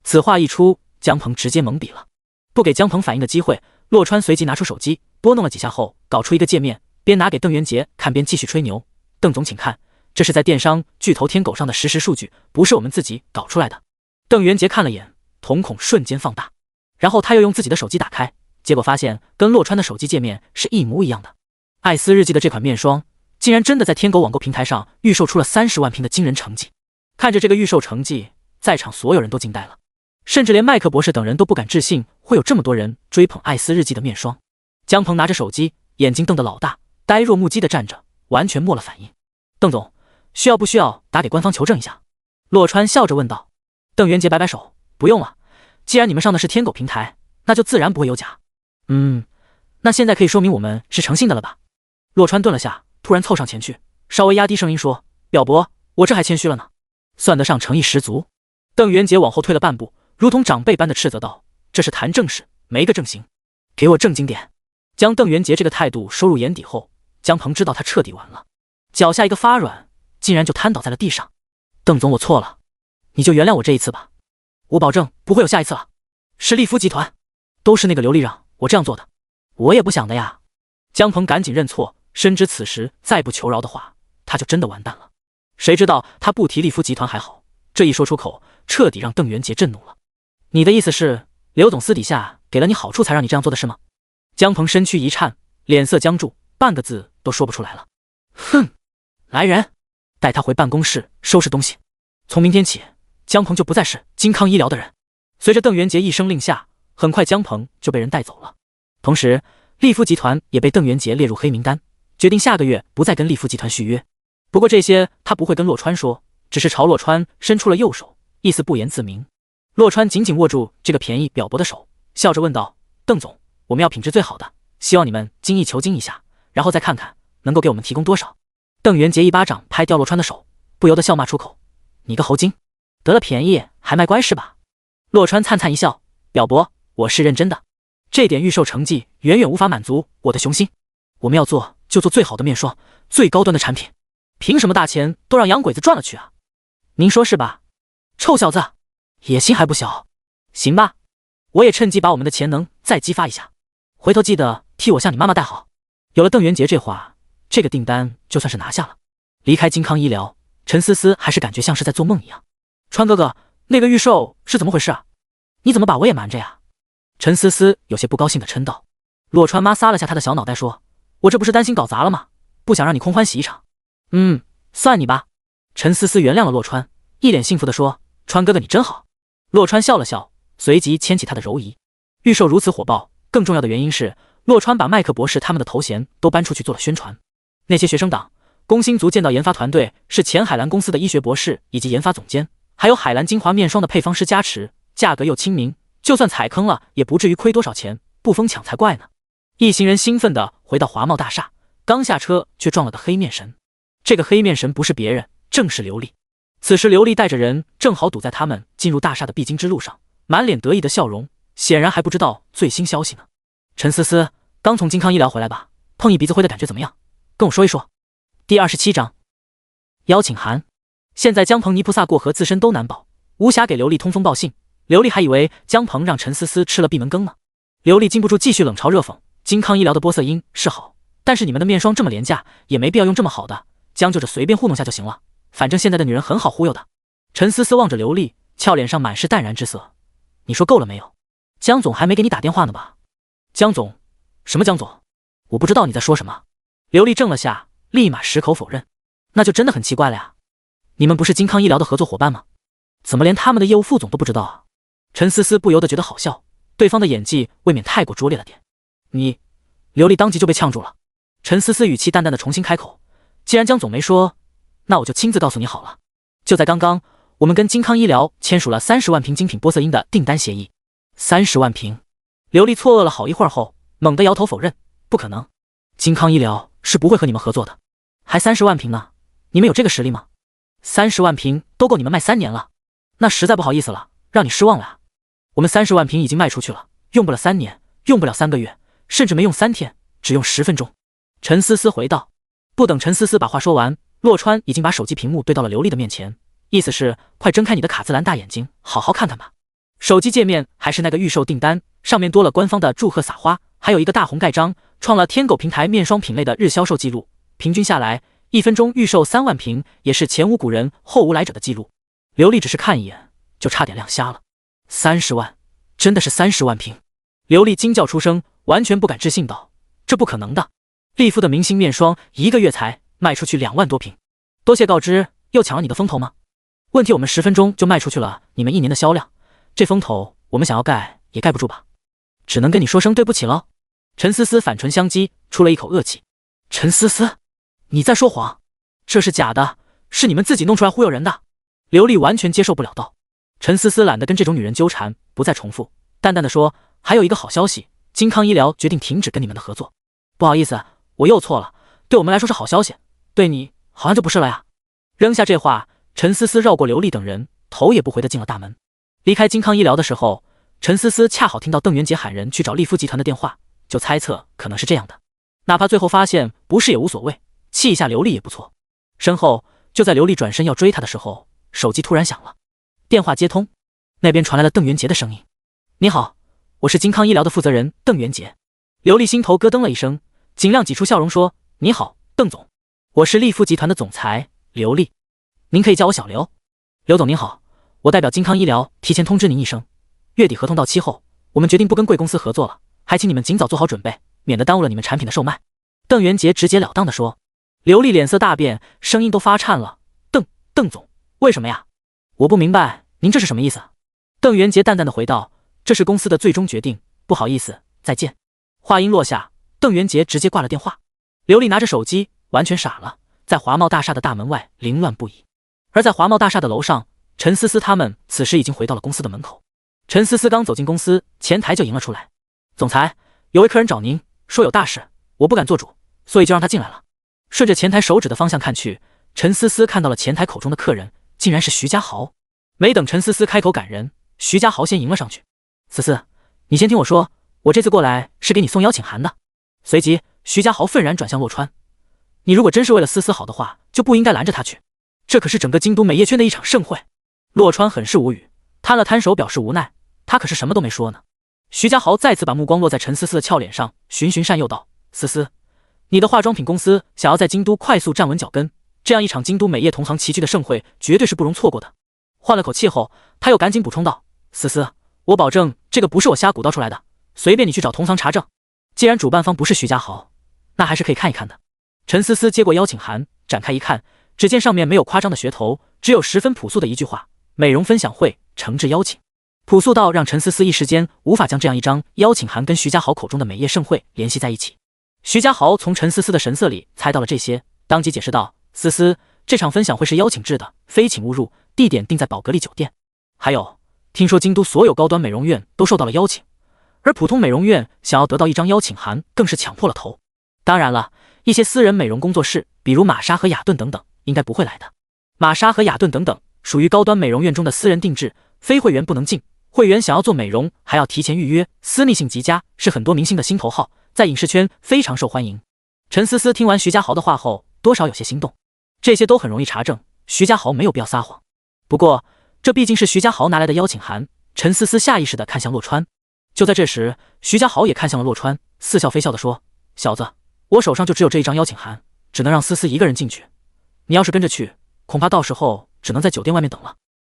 S2: 此话一出，江鹏直接懵逼了。不给江鹏反应的机会，洛川随即拿出手机拨弄了几下后，搞出一个界面，边拿给邓元杰看边继续吹牛：“邓总请看，这是在电商巨头天狗上的实时数据，不是我们自己搞出来的。”邓元杰看了眼，瞳孔瞬间放大，然后他又用自己的手机打开，结果发现跟洛川的手机界面是一模一样的。艾斯日记的这款面霜竟然真的在天狗网购平台上预售出了30万瓶的惊人成绩。看着这个预售成绩，在场所有人都惊呆了，甚至连麦克博士等人都不敢置信会有这么多人追捧艾斯日记的面霜。江鹏拿着手机，眼睛瞪得老大，呆若木鸡的站着，完全没了反应。邓总，需要不需要打给官方求证一下？洛川笑着问道。邓元杰摆摆手，不用了，既然你们上的是天狗平台，那就自然不会有假。那现在可以说明我们是诚信的了吧？洛川顿了下，突然凑上前去，稍微压低声音说：“表伯，我这还谦虚了呢，算得上诚意十足。”邓元杰往后退了半步，如同长辈般的斥责道：“这是谈正事，没个正形，给我正经点。”将邓元杰这个态度收入眼底后，江鹏知道他彻底完了，脚下一个发软，竟然就瘫倒在了地上。“邓总，我错了，你就原谅我这一次吧，我保证不会有下一次了。是利夫集团，都是那个刘丽让我这样做的，我也不想的呀。”江鹏赶紧认错，深知此时再不求饶的话，他就真的完蛋了。谁知道他不提利夫集团还好，这一说出口，彻底让邓元杰震怒了。“你的意思是，刘总私底下给了你好处才让你这样做的是吗？”江鹏身躯一颤，脸色僵住，半个字都说不出来了。“哼，来人，带他回办公室收拾东西。”从明天起，江鹏就不再是金康医疗的人。随着邓元杰一声令下，很快江鹏就被人带走了。同时，利夫集团也被邓元杰列入黑名单，决定下个月不再跟利夫集团续约。不过这些他不会跟洛川说，只是朝洛川伸出了右手，意思不言自明。洛川紧紧握住这个便宜表伯的手，笑着问道：“邓总，我们要品质最好的，希望你们精益求精一下，然后再看看能够给我们提供多少。”邓元杰一巴掌拍掉洛川的手，不由得笑骂出口：“你个猴精，得了便宜还卖乖是吧？”洛川灿灿一笑：“表伯，我是认真的，这点预售成绩远远无法满足我的雄心。我们要做就做最好的面霜，最高端的产品，凭什么大钱都让洋鬼子赚了去啊？您说是吧？臭小子，野心还不小。行吧，我也趁机把我们的潜能再激发一下，回头记得替我向你妈妈带好。”有了邓元杰这话，这个订单就算是拿下了。离开金康医疗，陈思思还是感觉像是在做梦一样。“川哥哥，那个预售是怎么回事啊？你怎么把我也瞒着呀？”陈思思有些不高兴地嗔道。洛川妈撒了下他的小脑袋说：“我这不是担心搞砸了吗？不想让你空欢喜一场。”“算你吧。”陈思思原谅了洛川，一脸幸福地说：“川哥哥你真好。”洛川笑了笑，随即牵起他的柔仪。预售如此火爆，更重要的原因是洛川把麦克博士他们的头衔都搬出去做了宣传。那些学生党、工薪族见到研发团队是前海蓝公司的医学博士以及研发总监，还有海蓝精华面霜的配方师加持，价格又亲民，就算踩坑了也不至于亏多少钱，不疯抢才怪呢。一行人兴奋地回到华贸大厦，刚下车却撞了个黑面神。这个黑面神不是别人，正是刘丽。此时刘丽带着人正好堵在他们进入大厦的必经之路上，满脸得意的笑容，显然还不知道最新消息呢。“陈思思，刚从金康医疗回来吧？碰一鼻子灰的感觉怎么样？跟我说一说。”第27章邀请函。现在江鹏泥菩萨过河自身都难保，无暇给刘丽通风报信，刘丽还以为江鹏让陈思思吃了闭门羹呢。刘丽禁不住继续冷嘲热讽：“金康医疗的玻色因是好，但是你们的面霜这么廉价，也没必要用这么好的，将就着随便糊弄下就行了。反正现在的女人很好忽悠的。”陈思思望着刘丽，俏脸上满是淡然之色：“你说够了没有？江总还没给你打电话呢吧？”“江总？什么江总？我不知道你在说什么。”刘丽怔了下，立马矢口否认：“那就真的很奇怪了呀。你们不是金康医疗的合作伙伴吗？怎么连他们的业务副总都不知道啊？陈思思不由得觉得好笑，对方的演技未免太过拙劣了点。你，刘丽当即就被呛住了。陈思思语气淡淡的重新开口，既然江总没说，那我就亲自告诉你好了。就在刚刚，我们跟金康医疗签署了30万瓶精品玻色因的订单协议。30万瓶？刘丽错愕了好一会儿后，猛地摇头否认，不可能，金康医疗是不会和你们合作的。还30万瓶呢？你们有这个实力吗？30万瓶都够你们卖3年了，那实在不好意思了，让你失望了啊。我们30万瓶已经卖出去了，用不了3年，用不了3个月，甚至没用3天，只用10分钟。陈思思回道。不等陈思思把话说完，洛川已经把手机屏幕对到了刘丽的面前，意思是快睁开你的卡姿兰大眼睛，好好看看吧。手机界面还是那个预售订单，上面多了官方的祝贺撒花，还有一个大红盖章，创了天狗平台面霜品类的日销售记录，平均下来1分钟预售3万瓶，也是前无古人后无来者的记录。刘丽只是看一眼就差点亮瞎了。30万，真的是30万瓶？刘丽惊叫出声，完全不敢置信道，这不可能的。丽肤的明星面霜1个月才卖出去2万多瓶，多谢告知，又抢了你的风头吗？问题我们10分钟就卖出去了你们1年的销量，这风头我们想要盖也盖不住吧，只能跟你说声对不起喽。陈思思反唇相讥，出了一口恶气。陈思思，你在说谎，这是假的，是你们自己弄出来忽悠人的。刘丽完全接受不了道。陈思思懒得跟这种女人纠缠，不再重复，淡淡的说，还有一个好消息，金康医疗决定停止跟你们的合作。不好意思，我又错了，对我们来说是好消息，对你好像就不是了呀。扔下这话，陈思思绕过刘丽等人，头也不回的进了大门。离开金康医疗的时候，陈思思恰好听到邓元杰喊人去找利夫集团的电话，就猜测可能是这样的，哪怕最后发现不是也无所谓，气一下刘丽也不错。身后就在刘丽转身要追他的时候，手机突然响了，电话接通，那边传来了邓元杰的声音。你好，我是金康医疗的负责人邓元杰。刘丽心头咯噔了一声，尽量挤出笑容说，你好，邓总，我是利夫集团的总裁刘丽，您可以叫我小刘。刘总您好，我代表金康医疗提前通知您一声，月底合同到期后，我们决定不跟贵公司合作了，还请你们尽早做好准备，免得耽误了你们产品的售卖。邓元杰直截了当地说。刘丽脸色大变，声音都发颤了，邓总，为什么呀？我不明白您这是什么意思？邓元杰淡淡的回道，这是公司的最终决定，不好意思，再见。话音落下，邓元杰直接挂了电话。刘丽拿着手机完全傻了，在华茂大厦的大门外凌乱不已。而在华茂大厦的楼上，陈思思他们此时已经回到了公司的门口。陈思思刚走进公司，前台就迎了出来，总裁，有位客人找您，说有大事，我不敢做主，所以就让他进来了。顺着前台手指的方向看去，陈思思看到了前台口中的客人竟然是徐家豪。没等陈思思开口赶人，徐家豪先迎了上去。思思，你先听我说，我这次过来是给你送邀请函的。随即徐家豪愤然转向洛川，你如果真是为了思思好的话，就不应该拦着他去，这可是整个京都美业圈的一场盛会。洛川很是无语，摊了摊手表示无奈，他可是什么都没说呢。徐家豪再次把目光落在陈思思的俏脸上，循循善诱道，思思，你的化妆品公司想要在京都快速站稳脚跟，这样一场京都美业同行齐聚的盛会绝对是不容错过的。换了口气后，他又赶紧补充道，思思，我保证这个不是我瞎鼓捣出来的，随便你去找同行查证。既然主办方不是徐家豪，那还是可以看一看的。陈思思接过邀请函，展开一看，只见上面没有夸张的噱头，只有十分朴素的一句话，美容分享会，诚挚邀请。朴素到让陈思思一时间无法将这样一张邀请函跟徐家豪口中的美业盛会联系在一起。徐家豪从陈思思的神色里猜到了这些，当即解释道，思思，这场分享会是邀请制的，非请勿入，地点定在宝格丽酒店。还有，听说京都所有高端美容院都受到了邀请，而普通美容院想要得到一张邀请函更是抢破了头。当然了，一些私人美容工作室，比如玛莎和雅顿等等，应该不会来的。玛莎和雅顿等等属于高端美容院中的私人定制，非会员不能进，会员想要做美容还要提前预约，私密性极佳，是很多明星的心头好，在影视圈非常受欢迎。陈思思听完徐家豪的话后，多少有些心动，这些都很容易查证，徐家豪没有必要撒谎。不过这毕竟是徐家豪拿来的邀请函，陈思思下意识地看向洛川。就在这时，徐家豪也看向了洛川，似笑非笑地说，小子，我手上就只有这一张邀请函，只能让思思一个人进去，你要是跟着去，恐怕到时候只能在酒店外面等了。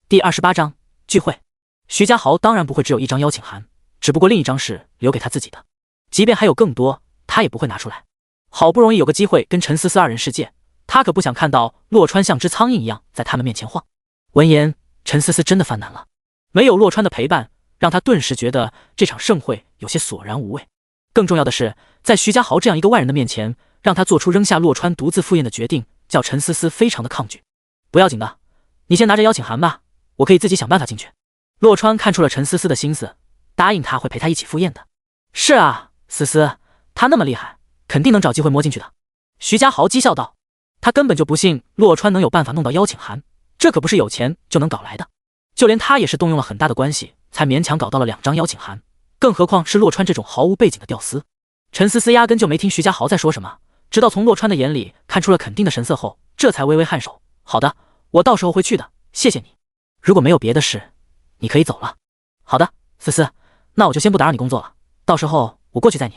S2: 第28章聚会。徐家豪当然不会只有一张邀请函，只不过另一张是留给他自己的，即便还有更多，他也不会拿出来。好不容易有个机会跟陈思思二人世界，他可不想看到洛川像只苍蝇一样在他们面前晃。闻言，陈思思真的犯难了，没有洛川的陪伴，让他顿时觉得这场盛会有些索然无味。更重要的是，在徐家豪这样一个外人的面前，让他做出扔下洛川独自赴宴的决定，叫陈思思非常的抗拒。不要紧的，你先拿着邀请函吧，我可以自己想办法进去。洛川看出了陈思思的心思，答应他会陪他一起赴宴的。是啊，思思，他那么厉害，肯定能找机会摸进去的。徐家豪讥笑道，他根本就不信洛川能有办法弄到邀请函，这可不是有钱就能搞来的。就连他也是动用了很大的关系，才勉强搞到了2张邀请函，更何况是洛川这种毫无背景的屌丝。陈思思压根就没听徐家豪在说什么，直到从洛川的眼里看出了肯定的神色后，这才微微颔首。好的，我到时候会去的，谢谢你。如果没有别的事，你可以走了。好的，思思，那我就先不打扰你工作了，到时候我过去载你。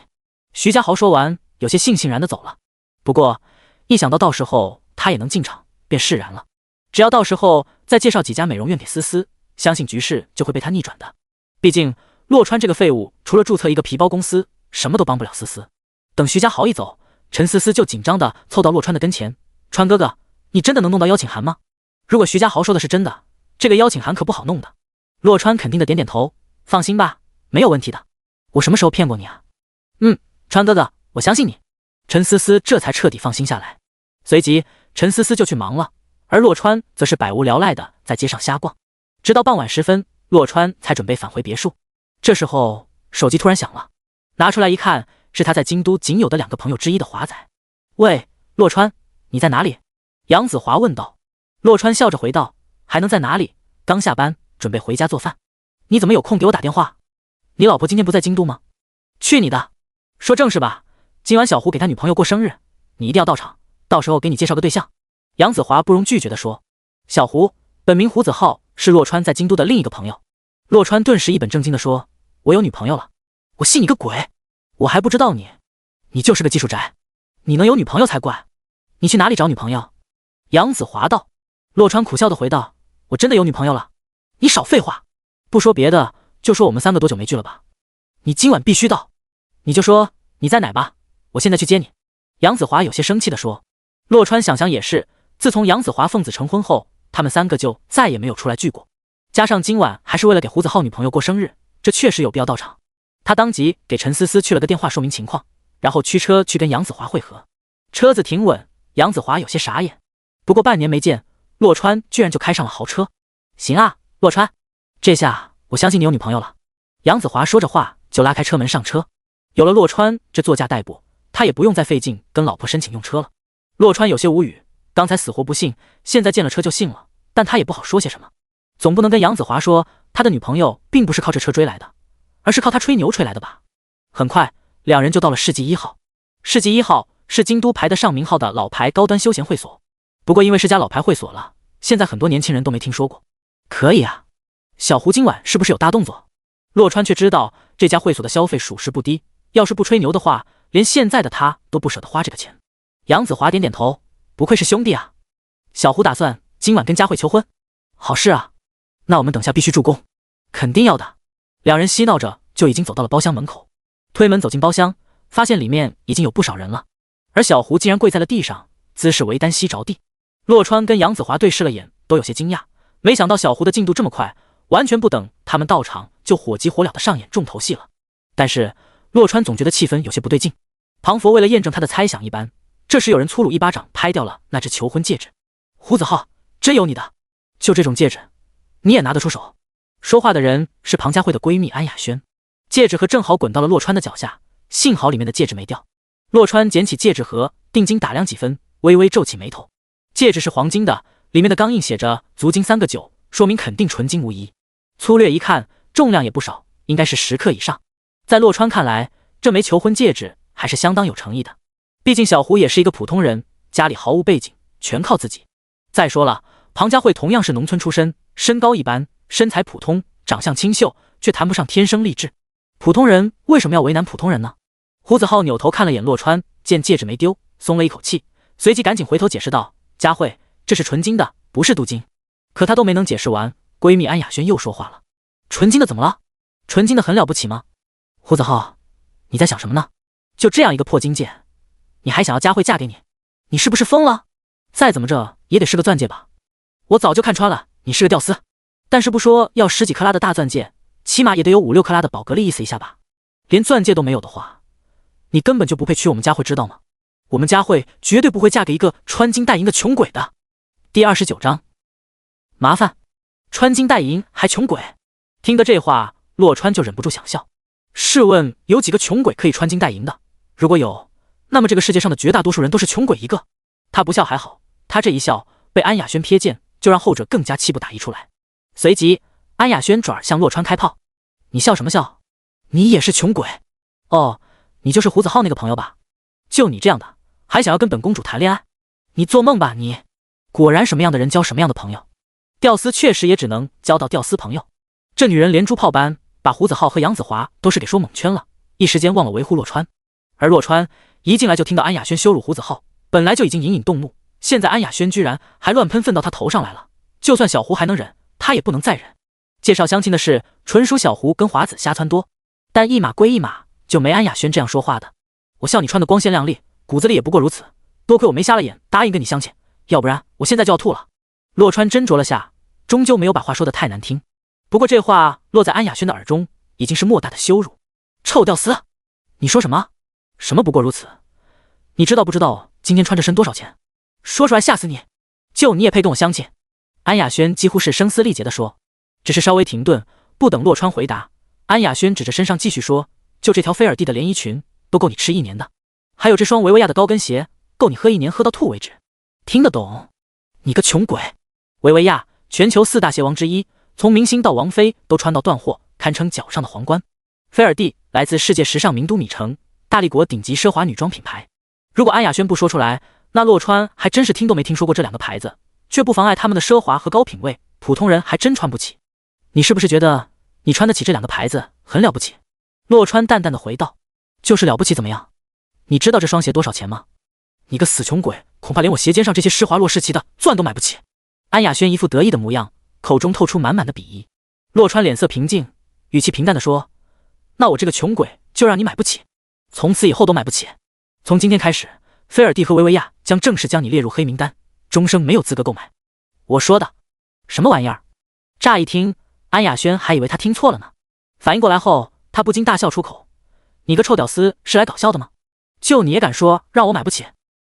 S2: 徐家豪说完，有些悻悻然的走了。不过一想到时候他也能进场，便释然了。只要到时候再介绍几家美容院给思思，相信局势就会被他逆转的。毕竟洛川这个废物，除了注册一个皮包公司，什么都帮不了思思。等徐家豪一走，陈思思就紧张的凑到洛川的跟前，川哥哥，你真的能弄到邀请函吗？如果徐家豪说的是真的，这个邀请函可不好弄的。洛川肯定的点点头，放心吧，没有问题的。我什么时候骗过你啊？川哥哥，我相信你。陈思思这才彻底放心下来。随即陈思思就去忙了，而洛川则是百无聊赖的在街上瞎逛，直到傍晚时分，洛川才准备返回别墅。这时候手机突然响了，拿出来一看，是他在京都仅有的2个朋友之一的华仔。喂，洛川，你在哪里？杨子华问道。洛川笑着回道，还能在哪里，刚下班，准备回家做饭。你怎么有空给我打电话？你老婆今天不在京都吗？去你的，说正事吧，今晚小胡给他女朋友过生日，你一定要到场，到时候给你介绍个对象。杨子华不容拒绝地说。小胡，本名胡子浩，是洛川在京都的另一个朋友。洛川顿时一本正经地说，我有女朋友了。我信你个鬼，我还不知道你就是个技术宅，你能有女朋友才怪。你去哪里找女朋友？杨子华道。洛川苦笑地回道，我真的有女朋友了。你少废话，不说别的，就说我们3个多久没聚了吧。你今晚必须到，你就说你在哪吧，我现在去接你。杨子华有些生气地说。洛川想想也是，自从杨子华奉子成婚后，他们3个就再也没有出来聚过，加上今晚还是为了给胡子浩女朋友过生日，这确实有必要到场。他当即给陈思思去了个电话说明情况，然后驱车去跟杨子华会合。车子停稳，杨子华有些傻眼，不过半年没见，洛川居然就开上了豪车。行啊，洛川，这下我相信你有女朋友了。杨子华说着话就拉开车门上车。有了洛川这座驾代步，他也不用再费劲跟老婆申请用车了。洛川有些无语，刚才死活不信，现在见了车就信了，但他也不好说些什么，总不能跟杨子华说他的女朋友并不是靠这车追来的，而是靠他吹牛吹来的吧。很快2人就到了世纪1号。世纪1号是京都排得上名号的老牌高端休闲会所，不过因为是家老牌会所了，现在很多年轻人都没听说过。可以啊，小胡今晚是不是有大动作？洛川却知道这家会所的消费属实不低，要是不吹牛的话，连现在的他都不舍得花这个钱。杨子华点点头，不愧是兄弟啊。小胡打算今晚跟佳慧求婚？好事啊，那我们等下必须助攻。肯定要的。2人嬉闹着就已经走到了包厢门口，推门走进包厢，发现里面已经有不少人了，而小胡竟然跪在了地上，姿势为单膝着地。洛川跟杨子华对视了眼，都有些惊讶，没想到小胡的进度这么快，完全不等他们到场就火急火燎的上演重头戏了。但是洛川总觉得气氛有些不对劲，庞佛为了验证他的猜想一般，这时有人粗鲁一巴掌拍掉了那只求婚戒指。胡子浩，真有你的，就这种戒指你也拿得出手？说话的人是庞佳慧的闺蜜安雅轩，戒指盒正好滚到了洛川的脚下，幸好里面的戒指没掉。洛川捡起戒指盒，定睛打量几分，微微皱起眉头。戒指是黄金的，里面的钢印写着足金3个9，说明肯定纯金无疑。粗略一看，重量也不少，应该是10克以上。在洛川看来，这枚求婚戒指还是相当有诚意的，毕竟小胡也是一个普通人，家里毫无背景，全靠自己。再说了，庞佳慧同样是农村出身，身高一般，身材普通，长相清秀，却谈不上天生丽质。普通人为什么要为难普通人呢？胡子浩扭头看了眼洛川，见戒指没丢，松了一口气，随即赶紧回头解释道，佳慧，这是纯金的，不是镀金。可他都没能解释完，闺蜜安雅轩又说话了，纯金的怎么了？纯金的很了不起吗？胡子浩，你在想什么呢？就这样一个破金戒，你还想要佳慧嫁给你？你是不是疯了？再怎么着也得是个钻戒吧？我早就看穿了，你是个屌丝。但是不说要10几克拉的大钻戒，起码也得有5、6克拉的宝格丽意思一下吧？连钻戒都没有的话，你根本就不配娶我们佳慧，知道吗？我们佳慧绝对不会嫁给一个穿金戴银的穷鬼的。第29章，麻烦，穿金戴银还穷鬼？听得这话，洛川就忍不住想笑。试问有几个穷鬼可以穿金戴银的？如果有，那么这个世界上的绝大多数人都是穷鬼一个。他不笑还好，他这一笑被安雅轩瞥见，就让后者更加气不打一处来。随即，安雅轩转而向洛川开炮：“你笑什么笑？你也是穷鬼？哦，你就是胡子浩那个朋友吧？就你这样的，还想要跟本公主谈恋爱？你做梦吧你！果然什么样的人交什么样的朋友，屌丝确实也只能交到屌丝朋友。”这女人连珠炮般把胡子浩和杨子华都是给说蒙圈了，一时间忘了维护洛川。而洛川一进来就听到安雅轩羞辱胡子浩，本来就已经隐隐动怒，现在安雅轩居然还乱喷粪到他头上来了，就算小胡还能忍，他也不能再忍。介绍相亲的事纯属小胡跟华子瞎撺掇，但一码归一码，就没安雅轩这样说话的。我笑你穿得光鲜亮丽，骨子里也不过如此，多亏我没瞎了眼答应跟你相亲，要不然我现在就要吐了。洛川斟酌了下，终究没有把话说得太难听。不过这话落在安雅轩的耳中，已经是莫大的羞辱。臭屌丝，你说什么？什么不过如此？你知道不知道今天穿这身多少钱？说出来吓死你！就你也配跟我相亲？安雅轩几乎是声嘶力竭地说。只是稍微停顿，不等洛川回答，安雅轩指着身上继续说：“就这条菲尔蒂的连衣裙，都够你吃1年的；还有这双维维亚的高跟鞋，够你喝1年喝到吐为止。听得懂？你个穷鬼！维维亚，全球4大鞋王之一，从明星到王妃都穿到断货，堪称脚上的皇冠。菲尔蒂来自世界时尚名都米城，大力国顶级奢华女装品牌。如果安雅轩不说出来，那洛川还真是听都没听说过这2个牌子，却不妨碍他们的奢华和高品位，普通人还真穿不起。你是不是觉得你穿得起这2个牌子很了不起？”洛川淡淡的回道：“就是了不起怎么样？你知道这双鞋多少钱吗？你个死穷鬼，恐怕连我鞋尖上这些施华洛世奇的钻都买不起。”安雅轩一副得意的模样，口中透出满满的鄙夷。洛川脸色平静，语气平淡的说：“那我这个穷鬼就让你买不起，从此以后都买不起。从今天开始，菲尔蒂和维维亚将正式将你列入黑名单，终生没有资格购买。”我说的什么玩意儿？乍一听，安雅轩还以为他听错了呢，反应过来后，他不禁大笑出口：“你个臭屌丝是来搞笑的吗？就你也敢说让我买不起？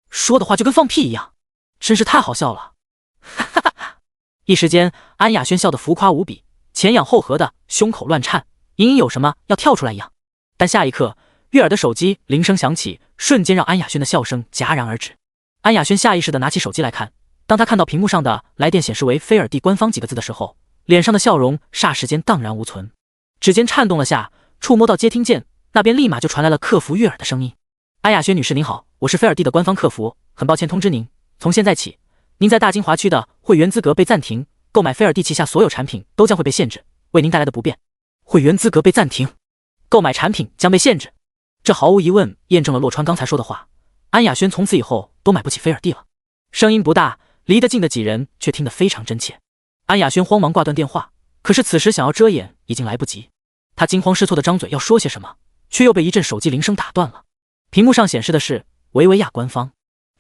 S2: 说的话就跟放屁一样，真是太好笑了！”哈哈哈哈！一时间，安雅轩笑得浮夸无比，前仰后合的，胸口乱颤，隐隐有什么要跳出来一样。但下一刻，悦耳的手机铃声响起，瞬间让安雅轩的笑声戛然而止。安雅轩下意识地拿起手机来看，当他看到屏幕上的来电显示为菲尔蒂官方几个字的时候，脸上的笑容霎时间荡然无存，指尖颤动了下，触摸到接听键，那边立马就传来了客服悦耳的声音：“安雅轩女士您好，我是菲尔蒂的官方客服，很抱歉通知您，从现在起，您在大金华区的会员资格被暂停，购买菲尔蒂旗下所有产品都将会被限制，为您带来的不便。会员资格被暂停，购买产品将被限制。”这毫无疑问验证了洛川刚才说的话，安雅轩从此以后都买不起菲尔蒂了。声音不大，离得近的几人却听得非常真切。安雅轩慌忙挂断电话，可是此时想要遮掩已经来不及。他惊慌失措的张嘴要说些什么，却又被一阵手机铃声打断了。屏幕上显示的是维维亚官方。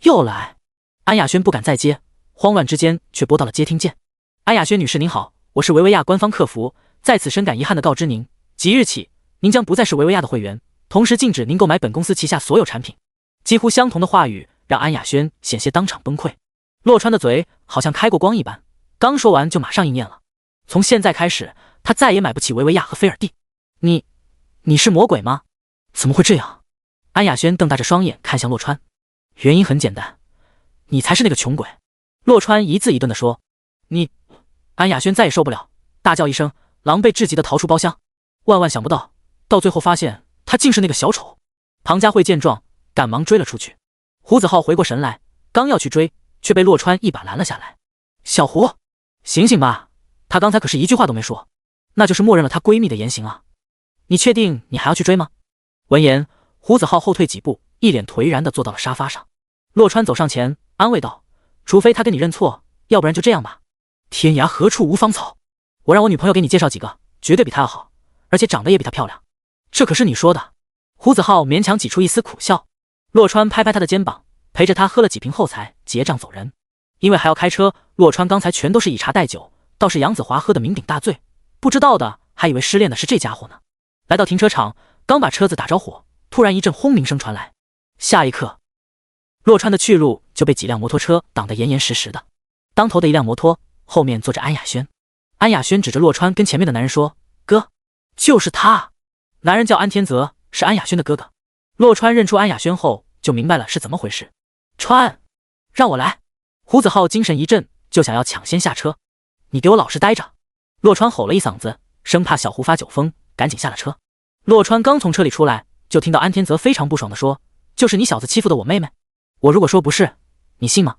S2: 又来！安雅轩不敢再接，慌乱之间却拨到了接听键。安雅轩女士您好，我是维维亚官方客服，在此深感遗憾的告知您，即日起您将不再是维维亚的会员，同时禁止您购买本公司旗下所有产品。几乎相同的话语让安雅轩险些当场崩溃。洛川的嘴好像开过光一般，刚说完就马上应验了。从现在开始，他再也买不起维维亚和菲尔蒂。你是魔鬼吗？怎么会这样？安雅轩瞪大着双眼看向洛川。原因很简单，你才是那个穷鬼。洛川一字一顿地说。安雅轩再也受不了，大叫一声，狼狈至极地逃出包厢。万万想不到，到最后发现他竟是那个小丑。庞佳慧见状，赶忙追了出去。胡子浩回过神来，刚要去追，却被洛川一把拦了下来。小胡，醒醒吧，他刚才可是一句话都没说，那就是默认了她闺蜜的言行啊。你确定你还要去追吗？闻言，胡子浩后退几步，一脸颓然地坐到了沙发上。洛川走上前安慰道：“除非他跟你认错，要不然就这样吧。天涯何处无芳草，我让我女朋友给你介绍几个，绝对比她要好，而且长得也比她漂亮。这可是你说的。”胡子浩勉强挤出一丝苦笑。洛川拍拍他的肩膀，陪着他喝了几瓶后才结账走人。因为还要开车，洛川刚才全都是以茶代酒，倒是杨子华喝得酩酊大醉，不知道的还以为失恋的是这家伙呢。来到停车场，刚把车子打着火，突然一阵轰鸣声传来，下一刻，洛川的去路就被几辆摩托车挡得严严实实的。当头的一辆摩托，后面坐着安雅轩。安雅轩指着洛川跟前面的男人说：“哥，就是他。”男人叫安天泽，是安雅轩的哥哥。洛川认出安雅轩后，就明白了是怎么回事。川，让我来！胡子浩精神一振，就想要抢先下车。你给我老实待着！洛川吼了一嗓子，生怕小胡发酒疯，赶紧下了车。洛川刚从车里出来，就听到安天泽非常不爽地说：“就是你小子欺负的我妹妹。我如果说不是，你信吗？”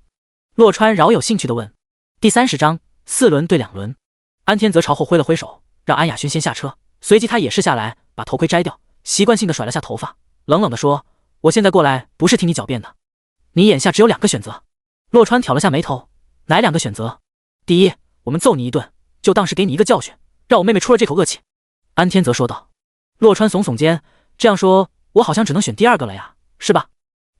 S2: 洛川饶有兴趣地问。第30章4轮对2轮。安天泽朝后挥了挥手，让安雅轩先下车，随即他也是下来，把头盔摘掉，习惯性地甩了下头发，冷冷地说：“我现在过来不是听你狡辩的，你眼下只有2个选择。”洛川挑了下眉头：“哪2个选择？第一，我们揍你一顿，就当是给你一个教训，让我妹妹出了这口恶气。”安天泽说道。洛川耸耸肩，这样说，我好像只能选第2个了呀，是吧？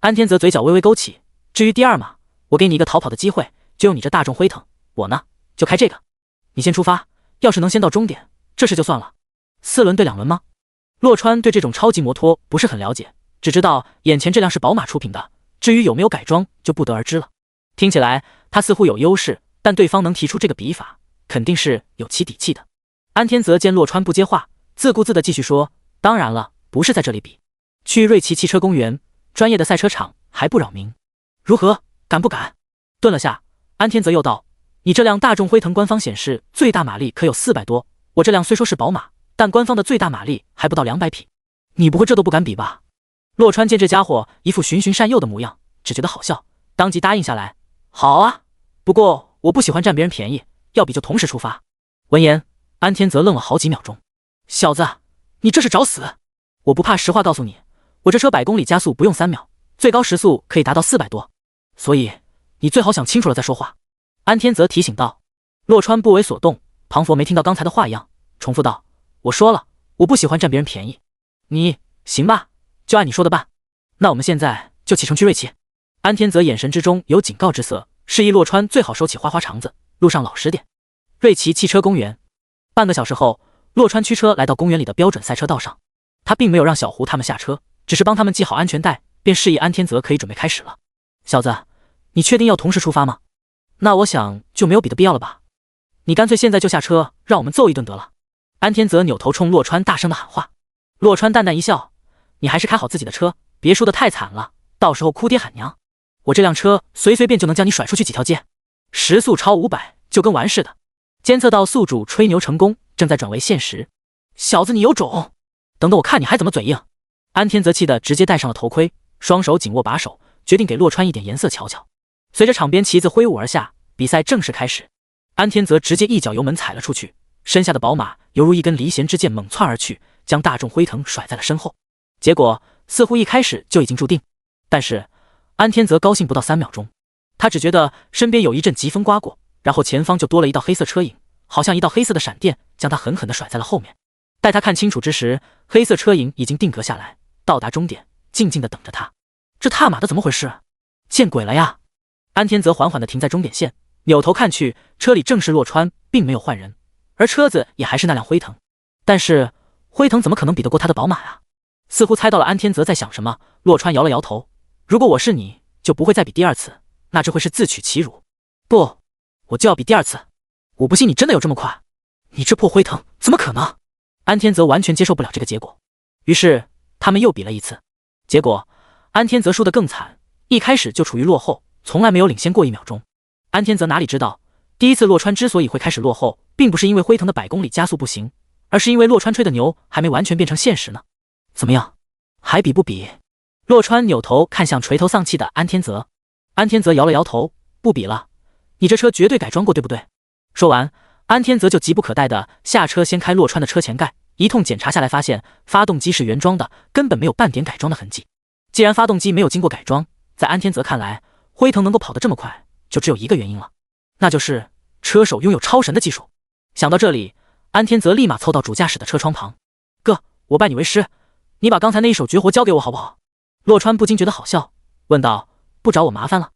S2: 安天泽嘴角微微勾起，至于第2嘛，我给你一个逃跑的机会，就用你这大众辉腾，我呢，就开这个。你先出发，要是能先到终点，这事就算了。4轮对2轮吗？洛川对这种超级摩托不是很了解，只知道眼前这辆是宝马出品的，至于有没有改装就不得而知了。听起来他似乎有优势，但对方能提出这个比法，肯定是有其底气的。安天泽见洛川不接话，自顾自地继续说：“当然了，不是在这里比，去瑞奇汽车公园，专业的赛车场，还不扰民。如何，敢不敢？”顿了下，安天泽又道：“你这辆大众辉腾官方显示最大马力可有400多，我这辆虽说是宝马，但官方的最大马力还不到200匹，你不会这都不敢比吧？”洛川见这家伙一副循循善诱的模样，只觉得好笑，当即答应下来：“好啊，不过我不喜欢占别人便宜，要比就同时出发。”闻言，安天泽愣了好几秒钟：“小子，你这是找死！我不怕，实话告诉你，我这车100公里加速不用3秒，最高时速可以达到400多，所以你最好想清楚了再说话。”安天泽提醒道。洛川不为所动，庞佛没听到刚才的话一样，重复道：“我说了，我不喜欢占别人便宜。你行吧，就按你说的办。那我们现在就启程去瑞奇。”安天泽眼神之中有警告之色，示意洛川最好收起花花肠子，路上老实点。瑞奇汽车公园。半个小时后，洛川驱车来到公园里的标准赛车道上，他并没有让小胡他们下车，只是帮他们系好安全带，便示意安天泽可以准备开始了。小子，你确定要同时出发吗？那我想就没有比的必要了吧？你干脆现在就下车，让我们揍一顿得了。安天泽扭头冲洛川大声的喊话。洛川淡淡一笑：“你还是开好自己的车，别输得太惨了，到时候哭爹喊娘。我这辆车随便就能将你甩出去几条街，时速超500就跟玩似的。”监测到宿主吹牛成功，正在转为现实。小子，你有种！等等我看你还怎么嘴硬！安天泽气得直接戴上了头盔，双手紧握把手，决定给洛川一点颜色瞧瞧。随着场边旗子挥舞而下，比赛正式开始。安天泽直接一脚油门踩了出去，身下的宝马犹如一根离弦之箭猛窜而去，将大众辉腾甩在了身后。结果似乎一开始就已经注定，但是安天泽高兴不到3秒钟，他只觉得身边有一阵疾风刮过，然后前方就多了一道黑色车影，好像一道黑色的闪电将他狠狠地甩在了后面。待他看清楚之时，黑色车影已经定格下来，到达终点，静静地等着他。这他妈的怎么回事？见鬼了呀！安天泽缓缓地停在终点线，扭头看去，车里正是洛川，并没有换人，而车子也还是那辆辉腾。但是辉腾怎么可能比得过他的宝马呀？似乎猜到了安天泽在想什么，洛川摇了摇头：“如果我是你，就不会再比第2次，那这会是自取其辱。不，我就要比第2次。我不信你真的有这么快，你这破辉腾怎么可能？”安天泽完全接受不了这个结果，于是他们又比了一次。结果安天泽输得更惨，一开始就处于落后，从来没有领先过1秒钟。安天泽哪里知道，第一次洛川之所以会开始落后，并不是因为辉腾的100公里加速不行，而是因为洛川吹的牛还没完全变成现实呢。怎么样，还比不比？洛川扭头看向垂头丧气的安天泽。安天泽摇了摇头：“不比了，你这车绝对改装过，对不对？”说完，安天泽就急不可待地下车，掀开洛川的车前盖，一通检查下来，发现发动机是原装的，根本没有半点改装的痕迹。既然发动机没有经过改装，在安天泽看来，辉腾能够跑得这么快，就只有一个原因了，那就是车手拥有超神的技术。想到这里，安天泽立马凑到主驾驶的车窗旁：“哥，我拜你为师，你把刚才那一手绝活教给我好不好？”洛川不禁觉得好笑，问道：“不找我麻烦了？”“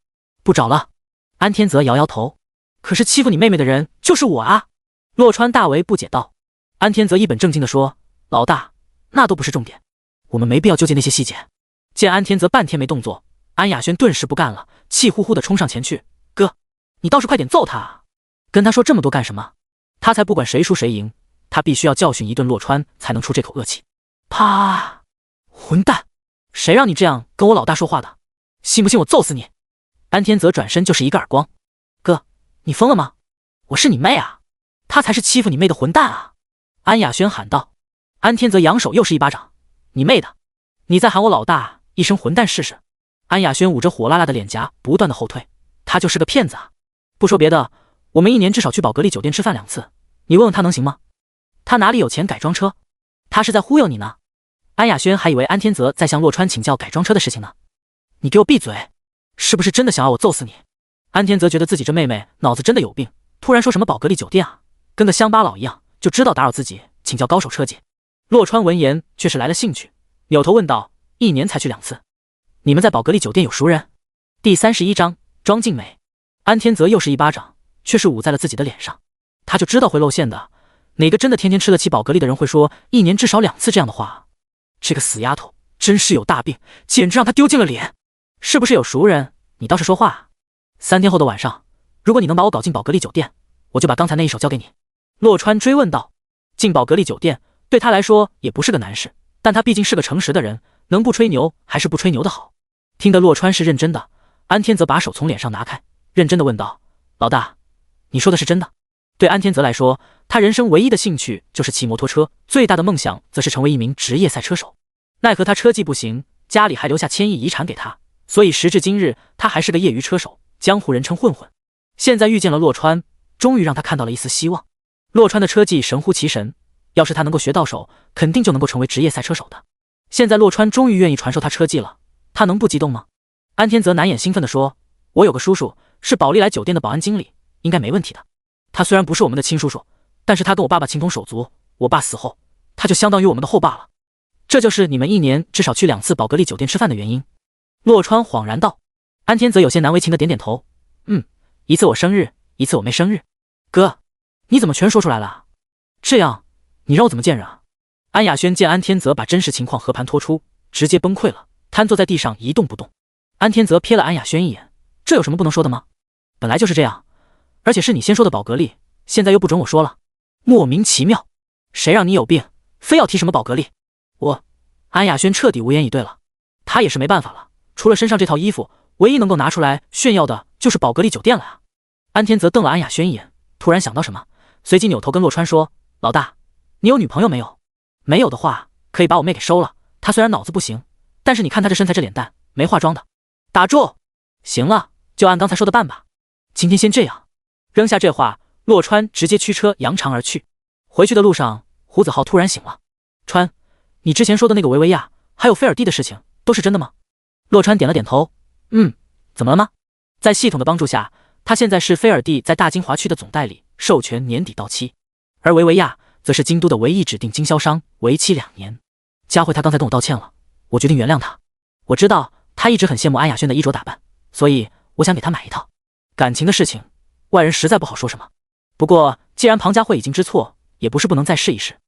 S2: 不找了。”安天泽摇摇头，可是欺负你妹妹的人就是我啊！洛川大为不解道。安天泽一本正经地说，老大，那都不是重点，我们没必要纠结那些细节。见安天泽半天没动作，安雅轩顿时不干了，气呼呼地冲上前去，哥，你倒是快点揍他啊！跟他说这么多干什么？他才不管谁输谁赢，他必须要教训一顿洛川才能出这口恶气。啪！混蛋，谁让你这样跟我老大说话的？信不信我揍死你？安天泽转身就是一个耳光。哥，你疯了吗？我是你妹啊，他才是欺负你妹的混蛋啊！安雅轩喊道。安天泽扬手又是一巴掌，你妹的，你再喊我老大一声混蛋试试！安雅轩捂着火辣辣的脸颊不断的后退，他就是个骗子啊！不说别的，我们一年至少去宝格丽酒店吃饭2次，你问问他能行吗？他哪里有钱改装车？他是在忽悠你呢。安雅轩还以为安天泽在向洛川请教改装车的事情呢。你给我闭嘴，是不是真的想要我揍死你？安天泽觉得自己这妹妹脑子真的有病，突然说什么宝格丽酒店啊，跟个乡巴佬一样，就知道打扰自己请教高手车技。洛川闻言却是来了兴趣，扭头问道，一年才去2次，你们在宝格丽酒店有熟人？第31章庄静美。安天泽又是一巴掌，却是捂在了自己的脸上。他就知道会露馅的，哪个真的天天吃得起宝格丽的人会说一年至少2次这样的话？这个死丫头真是有大病，简直让他丢尽了脸。是不是有熟人？你倒是说话。3天后的晚上，如果你能把我搞进宝格丽酒店，我就把刚才那一手交给你。洛川追问道。进宝格丽酒店对他来说也不是个难事，但他毕竟是个诚实的人，能不吹牛还是不吹牛的好。听得洛川是认真的，安天泽把手从脸上拿开，认真的问道，老大，你说的是真的？对安天泽来说，他人生唯一的兴趣就是骑摩托车，最大的梦想则是成为一名职业赛车手。奈何他车技不行，家里还留下千亿遗产给他，所以时至今日他还是个业余车手，江湖人称混混。现在遇见了洛川，终于让他看到了一丝希望。洛川的车技神乎其神，要是他能够学到手，肯定就能够成为职业赛车手的。现在洛川终于愿意传授他车技了，他能不激动吗？安天泽难掩兴奋地说，我有个叔叔是宝丽来酒店的保安经理，应该没问题的。他虽然不是我们的亲叔叔，但是他跟我爸爸情同手足，我爸死后他就相当于我们的后爸了。这就是你们一年至少去2次宝格丽酒店吃饭的原因。洛川恍然道。安天泽有些难为情的点点头，一次我生日，一次我妹生日。哥，你怎么全说出来了？这样你让我怎么见人啊？安雅轩见安天泽把真实情况和盘托出，直接崩溃了，瘫坐在地上一动不动。安天泽瞥了安雅轩一眼，这有什么不能说的吗？本来就是这样，而且是你先说的宝格丽，现在又不准我说了，莫名其妙。谁让你有病，非要提什么宝格丽？安雅轩彻底无言以对了，他也是没办法了，除了身上这套衣服，唯一能够拿出来炫耀的就是宝格丽酒店了啊。安天泽瞪了安雅轩一眼，突然想到什么，随即扭头跟洛川说，老大，你有女朋友没有？没有的话可以把我妹给收了，她虽然脑子不行，但是你看她这身材这脸蛋，没化妆的。打住，行了，就按刚才说的办吧，今天先这样。扔下这话，洛川直接驱车扬长而去。回去的路上，胡子浩突然醒了，川，你之前说的那个维维亚还有菲尔蒂的事情都是真的吗？洛川点了点头，怎么了吗？在系统的帮助下，他现在是菲尔蒂在大金华区的总代理，授权年底到期，而维维亚则是京都的唯一指定经销商，为期2年。佳慧她刚才跟我道歉了，我决定原谅她。我知道她一直很羡慕安雅轩的衣着打扮，所以我想给她买一套。感情的事情，外人实在不好说什么。不过既然庞佳慧已经知错，也不是不能再试一试。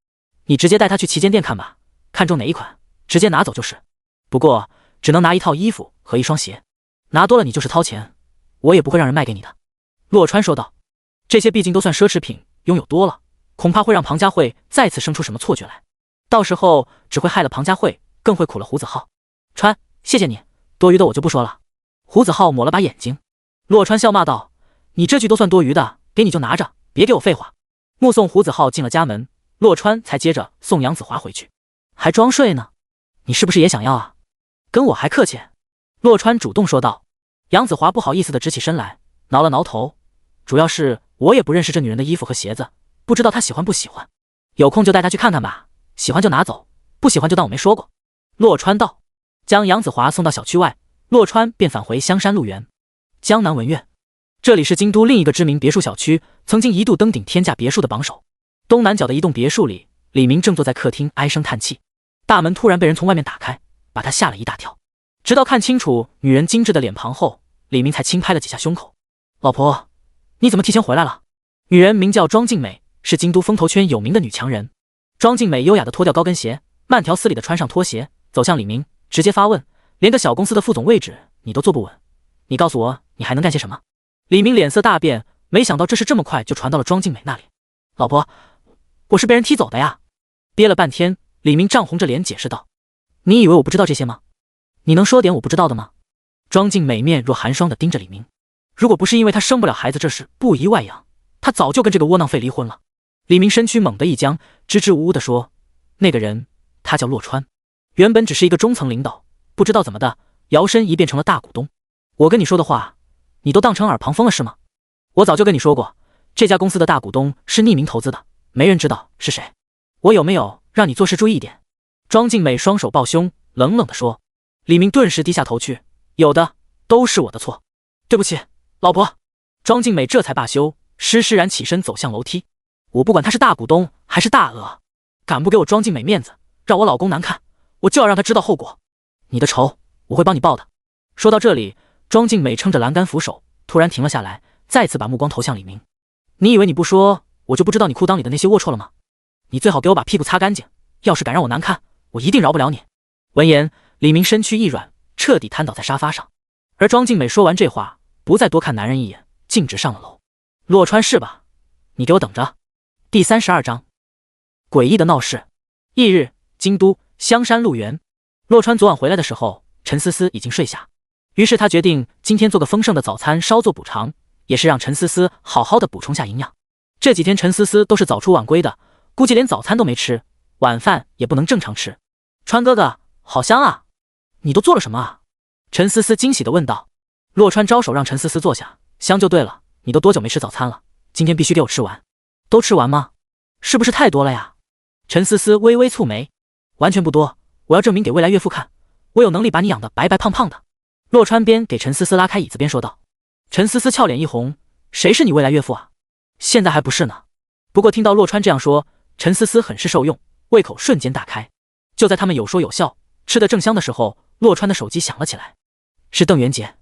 S2: 你直接带她去旗舰店看吧，看中哪一款，直接拿走就是。不过只能拿1套衣服和1双鞋，拿多了你就是掏钱，我也不会让人卖给你的。洛川说道。这些毕竟都算奢侈品，拥有多了，恐怕会让庞佳慧再次生出什么错觉来，到时候只会害了庞佳慧，更会苦了胡子浩。川，谢谢你，多余的我就不说了。胡子浩抹了把眼睛。洛川笑骂道，你这句都算多余的，给你就拿着，别给我废话。目送胡子浩进了家门，洛川才接着送杨子华回去。还装睡呢？你是不是也想要啊？跟我还客气？洛川主动说道。杨子华不好意思地直起身来，挠了挠头，主要是我也不认识这女人的衣服和鞋子，不知道她喜欢不喜欢，有空就带她去看看吧，喜欢就拿走，不喜欢就当我没说过。洛川道。将杨子华送到小区外，洛川便返回香山路园。江南文苑，这里是京都另一个知名别墅小区，曾经一度登顶天价别墅的榜首。东南角的一栋别墅里，李明正坐在客厅唉声叹气，大门突然被人从外面打开，把他吓了一大跳。直到看清楚女人精致的脸庞后，李明才轻拍了几下胸口。老婆，你怎么提前回来了？女人名叫庄静美，是京都风头圈有名的女强人。庄静美优雅地脱掉高跟鞋，慢条斯理地穿上拖鞋，走向李明，直接发问：连个小公司的副总位置你都坐不稳，你告诉我你还能干些什么？李明脸色大变，没想到这事这么快就传到了庄静美那里。老婆，我是被人踢走的呀。憋了半天，李明涨红着脸解释道：你以为我不知道这些吗？你能说点我不知道的吗？庄静美面若寒霜地盯着李明，如果不是因为她生不了孩子这事不宜外扬，她早就跟这个窝囊废离婚了。李明身躯猛地一僵，支支吾吾地说：那个人他叫洛川，原本只是一个中层领导，不知道怎么的摇身一变成了大股东。我跟你说的话你都当成耳旁风了是吗？我早就跟你说过，这家公司的大股东是匿名投资的，没人知道是谁。我有没有让你做事注意一点？庄静美双手抱胸，冷冷地说。李明顿时低下头去，有的，都是我的错，对不起，老婆。庄静美这才罢休，施施然起身走向楼梯。我不管他是大股东还是大鳄，敢不给我庄静美面子，让我老公难看，我就要让他知道后果。你的仇我会帮你报的。说到这里，庄静美撑着栏杆扶手，突然停了下来，再次把目光投向李明。你以为你不说我就不知道你裤裆里的那些龌龊了吗？你最好给我把屁股擦干净，要是敢让我难看，我一定饶不了你。闻言，李明身躯一软，彻底瘫倒在沙发上。而庄静美说完这话，不再多看男人一眼，径直上了楼。洛川是吧？你给我等着。第32章，诡异的闹事。翌日，京都香山鹿园。洛川昨晚回来的时候，陈思思已经睡下，于是他决定今天做个丰盛的早餐稍作补偿，也是让陈思思好好的补充下营养。这几天陈思思都是早出晚归的，估计连早餐都没吃，晚饭也不能正常吃。川哥哥，好香啊，你都做了什么啊？陈思思惊喜地问道。洛川招手让陈思思坐下，香就对了，你都多久没吃早餐了？今天必须给我吃完。都吃完吗？是不是太多了呀？陈思思微微蹙眉，完全不多，我要证明给未来岳父看，我有能力把你养得白白胖胖的。洛川边给陈思思拉开椅子边说道。陈思思俏脸一红，谁是你未来岳父啊？现在还不是呢。不过听到洛川这样说，陈思思很是受用，胃口瞬间大开。就在他们有说有笑，吃得正香的时候，洛川的手机响了起来。是邓元杰。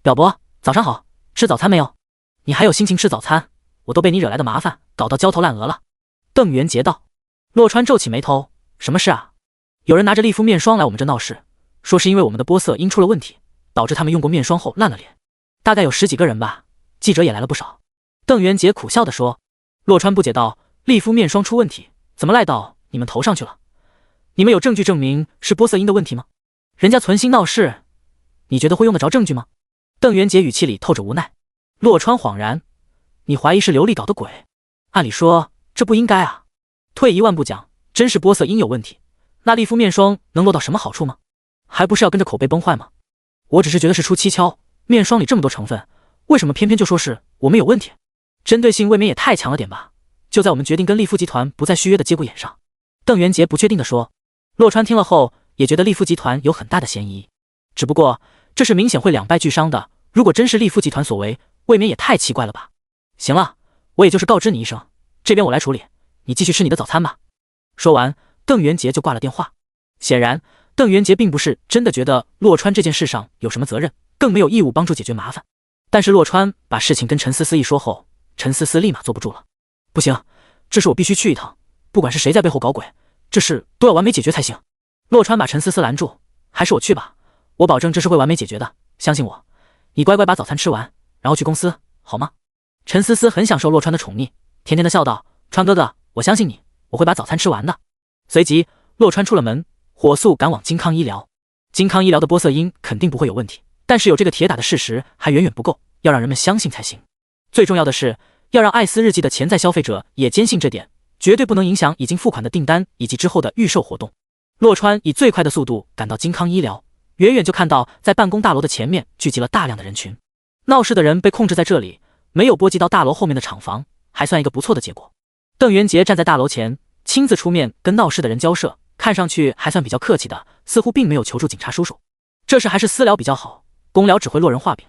S2: 表伯，早上好，吃早餐没有？你还有心情吃早餐？我都被你惹来的麻烦搞到焦头烂额了。邓元杰道。洛川皱起眉头，什么事啊？有人拿着利肤面霜来我们这闹事，说是因为我们的玻色因出了问题，导致他们用过面霜后烂了脸，大概有10几个人吧，记者也来了不少。邓元杰苦笑地说。洛川不解道，利肤面霜出问题，怎么赖到你们头上去了？你们有证据证明是玻色因的问题吗？人家存心闹事，你觉得会用得着证据吗？邓元杰语气里透着无奈。洛川恍然，你怀疑是刘丽搞的鬼？按理说这不应该啊。退一万步讲，真是玻色因有问题，那利肤面霜能落到什么好处吗？还不是要跟着口碑崩坏吗？我只是觉得是出蹊跷，面霜里这么多成分，为什么偏偏就说是我们有问题？针对性未免也太强了点吧。就在我们决定跟利肤集团不再续约的节骨眼上。邓元杰不确定地说。洛川听了后也觉得利肤集团有很大的嫌疑，只不过这是明显会两败俱伤的，如果真是利肤集团所为，未免也太奇怪了吧。行了，我也就是告知你一声，这边我来处理，你继续吃你的早餐吧。说完，邓元杰就挂了电话。显然，邓元杰并不是真的觉得洛川这件事上有什么责任，更没有义务帮助解决麻烦。但是洛川把事情跟陈思思一说后，陈思思立马坐不住了。不行，这事我必须去一趟，不管是谁在背后搞鬼，这事都要完美解决才行。洛川把陈思思拦住，还是我去吧，我保证这事会完美解决的，相信我。你乖乖把早餐吃完，然后去公司，好吗？陈思思很享受洛川的宠溺，甜甜的笑道，川哥哥，我相信你，我会把早餐吃完的。随即洛川出了门，火速赶往金康医疗。金康医疗的玻色因肯定不会有问题，但是有这个铁打的事实还远远不够，要让人们相信才行。最重要的是要让艾斯日记的潜在消费者也坚信这点，绝对不能影响已经付款的订单以及之后的预售活动。洛川以最快的速度赶到金康医疗，远远就看到在办公大楼的前面聚集了大量的人群。闹事的人被控制在这里，没有波及到大楼后面的厂房，还算一个不错的结果。邓元杰站在大楼前，亲自出面跟闹事的人交涉，看上去还算比较客气的，似乎并没有求助警察叔叔。这事还是私聊比较好，公聊只会落人话柄。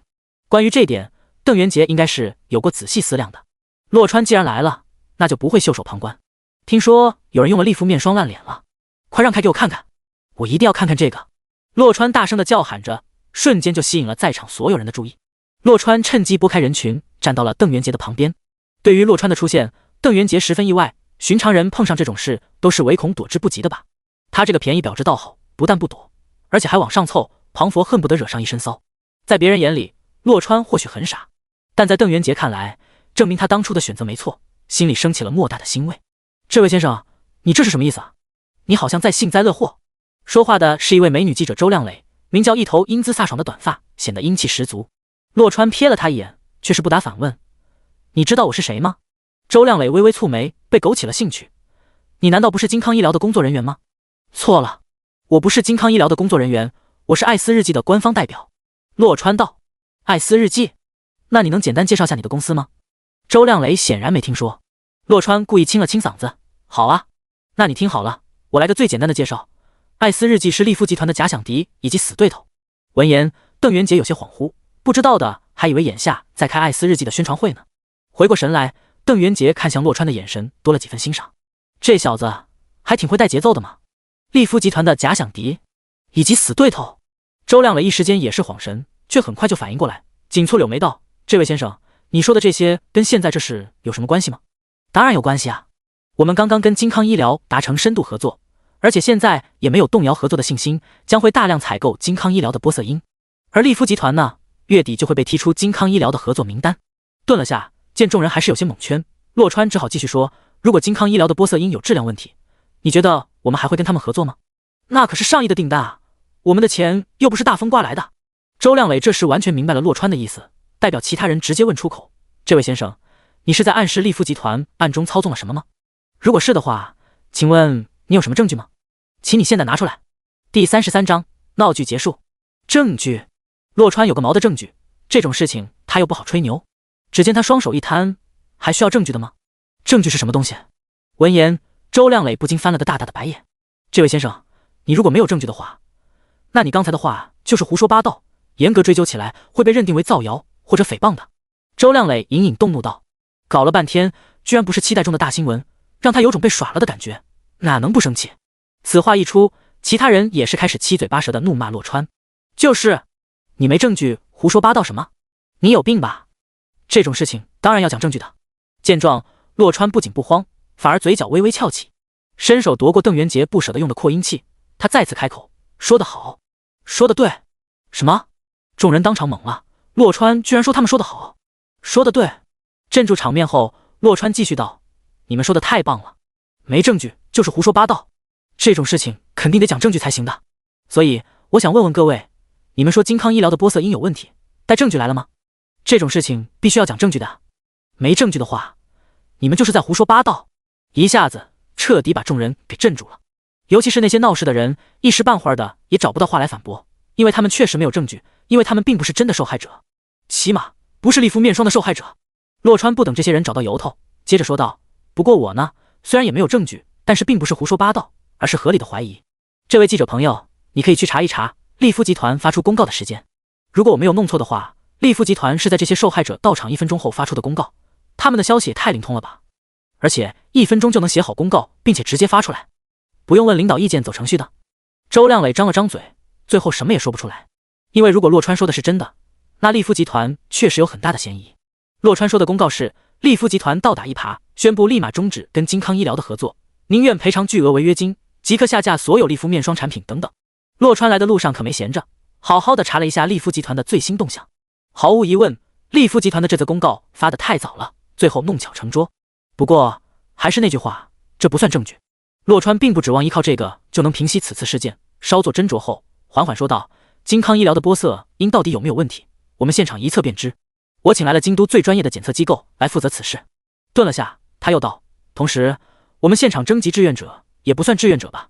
S2: 关于这点，邓元杰应该是有过仔细思量的。洛川既然来了，那就不会袖手旁观。听说有人用了利肤面霜烂脸了，快让开给我看看，我一定要看看这个。洛川大声地叫喊着，瞬间就吸引了在场所有人的注意。洛川趁机拨开人群，站到了邓元杰的旁边。对于洛川的出现，邓元杰十分意外，寻常人碰上这种事都是唯恐躲之不及的吧。他这个便宜表之道好，不但不躲，而且还往上凑，庞佛恨不得惹上一身骚。在别人眼里，洛川或许很傻，但在邓元杰看来，证明他当初的选择没错，心里升起了莫大的欣慰。这位先生，你这是什么意思啊？你好像在幸灾乐祸。说话的是一位美女记者周亮磊，名叫一头英姿飒爽的短发，显得英气十足。洛川瞥了他一眼，却是不答反问：你知道我是谁吗？周亮磊微微蹙眉，被勾起了兴趣。你难道不是金康医疗的工作人员吗？错了，我不是金康医疗的工作人员，我是艾斯日记的官方代表。洛川道：艾斯日记？那你能简单介绍下你的公司吗？周亮磊显然没听说。洛川故意清了清嗓子：好啊，那你听好了，我来个最简单的介绍。艾斯日记是利夫集团的假想敌以及死对头。闻言，邓元杰有些恍惚，不知道的还以为眼下在开艾斯日记的宣传会呢。回过神来，邓元杰看向洛川的眼神多了几分欣赏。这小子还挺会带节奏的嘛。利夫集团的假想敌以及死对头。周亮磊一时间也是恍神，却很快就反应过来，紧蹙柳眉道：这位先生，你说的这些跟现在这事有什么关系吗？当然有关系啊，我们刚刚跟金康医疗达成深度合作，而且现在也没有动摇合作的信心，将会大量采购金康医疗的玻色因。而利夫集团呢，月底就会被踢出金康医疗的合作名单。顿了下，见众人还是有些蒙圈，洛川只好继续说：如果金康医疗的玻色因有质量问题，你觉得我们还会跟他们合作吗？那可是上亿的订单啊，我们的钱又不是大风刮来的。周亮磊这时完全明白了洛川的意思，代表其他人直接问出口：这位先生，你是在暗示利夫集团暗中操纵了什么吗？如果是的话，请问你有什么证据吗？请你现在拿出来。第33章闹剧结束。证据？洛川有个毛的证据，这种事情他又不好吹牛。只见他双手一摊：还需要证据的吗？证据是什么东西？闻言，周亮磊不禁翻了个大大的白眼。这位先生，你如果没有证据的话，那你刚才的话就是胡说八道，严格追究起来会被认定为造谣或者诽谤的。周亮磊隐隐动怒道：搞了半天居然不是期待中的大新闻，让他有种被耍了的感觉，哪能不生气？此话一出，其他人也是开始七嘴八舌的怒骂洛川。就是你没证据胡说八道什么？你有病吧？这种事情当然要讲证据的。见状，洛川不仅不慌，反而嘴角微微翘起，伸手夺过邓元杰不舍得用的扩音器。他再次开口：说得好，说得对。什么？众人当场懵了，洛川居然说他们说得好，说得对。镇住场面后，洛川继续道：你们说的太棒了，没证据就是胡说八道，这种事情肯定得讲证据才行的。所以我想问问各位，你们说金康医疗的玻色因有问题，带证据来了吗？这种事情必须要讲证据的，没证据的话，你们就是在胡说八道。一下子彻底把众人给镇住了，尤其是那些闹事的人，一时半会儿的也找不到话来反驳，因为他们确实没有证据，因为他们并不是真的受害者，起码不是利夫面霜的受害者。洛川不等这些人找到由头，接着说道：不过我呢，虽然也没有证据，但是并不是胡说八道，而是合理的怀疑。这位记者朋友，你可以去查一查利夫集团发出公告的时间。如果我没有弄错的话，利夫集团是在这些受害者到场1分钟后发出的公告，他们的消息也太灵通了吧，而且1分钟就能写好公告并且直接发出来，不用问领导意见走程序的。周亮磊张了张嘴，最后什么也说不出来，因为如果洛川说的是真的，那利夫集团确实有很大的嫌疑。洛川说的公告是利夫集团倒打一耙，宣布立马终止跟金康医疗的合作，宁愿赔偿巨额违约金，即刻下架所有利夫面霜产品等等。洛川来的路上可没闲着，好好的查了一下利夫集团的最新动向。毫无疑问，利夫集团的这则公告发得太早了，最后弄巧成拙。不过还是那句话，这不算证据。洛川并不指望依靠这个就能平息此次事件，稍作斟酌后缓缓说道：金康医疗的玻色因到底有没有问题，我们现场一测便知。我请来了京都最专业的检测机构来负责此事。顿了下，他又道：同时我们现场征集志愿者，也不算志愿者吧，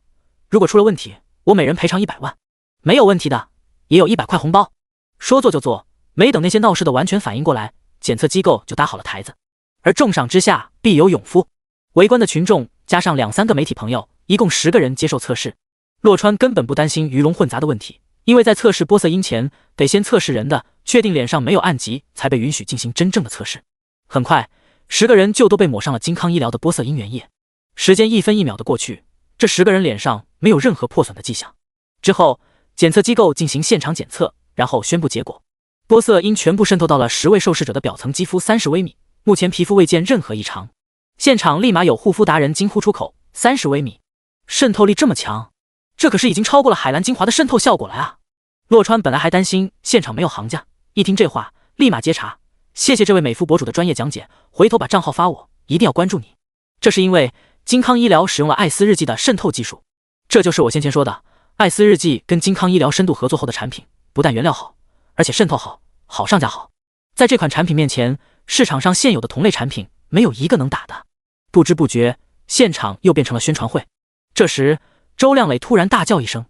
S2: 如果出了问题，我每人赔偿100万，没有问题的也有100块红包。说做就做，没等那些闹事的完全反应过来，检测机构就搭好了台子。而重赏之下必有勇夫，围观的群众加上2、3个媒体朋友，一共10个人接受测试。洛川根本不担心鱼龙混杂的问题，因为在测试玻色因前，得先测试人的，确定脸上没有暗疾，才被允许进行真正的测试。很快，10个人就都被抹上了金康医疗的玻色因原液。时间1分1秒的过去，这10个人脸上没有任何破损的迹象。之后，检测机构进行现场检测，然后宣布结果。玻色因全部渗透到了10位受试者的表层肌肤30微米，目前皮肤未见任何异常。现场立马有护肤达人惊呼出口：30微米，渗透力这么强，这可是已经超过了海蓝精华的渗透效果了啊！洛川本来还担心现场没有行家，一听这话，立马接茬：谢谢这位美肤博主的专业讲解，回头把账号发我，一定要关注你。这是因为金康医疗使用了艾斯日记的渗透技术，这就是我先前说的，艾斯日记跟金康医疗深度合作后的产品，不但原料好，而且渗透好，好上加好。在这款产品面前，市场上现有的同类产品没有一个能打的。不知不觉，现场又变成了宣传会。这时，周亮磊突然大叫一声：“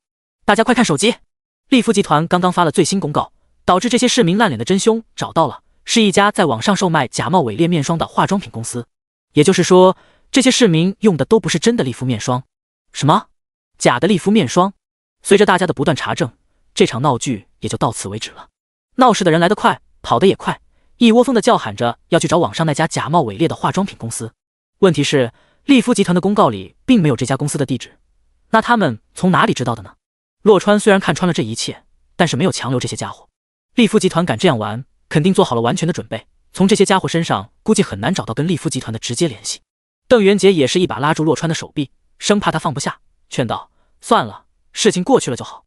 S2: 大家快看手机！利肤集团刚刚发了最新公告，导致这些市民烂脸的真凶找到了，是一家在网上售卖假冒伪劣面霜的化妆品公司。也就是说，这些市民用的都不是真的利肤面霜。什么？假的利肤面霜？”随着大家的不断查证，这场闹剧也就到此为止了。闹事的人来得快，跑得也快，一窝蜂的叫喊着要去找网上那家假冒伪劣的化妆品公司。问题是，利肤集团的公告里并没有这家公司的地址，那他们从哪里知道的呢？洛川虽然看穿了这一切，但是没有强留这些家伙。利肤集团敢这样玩，肯定做好了完全的准备，从这些家伙身上估计很难找到跟利肤集团的直接联系。邓元杰也是一把拉住洛川的手臂，生怕他放不下，劝道：“算了，事情过去了就好。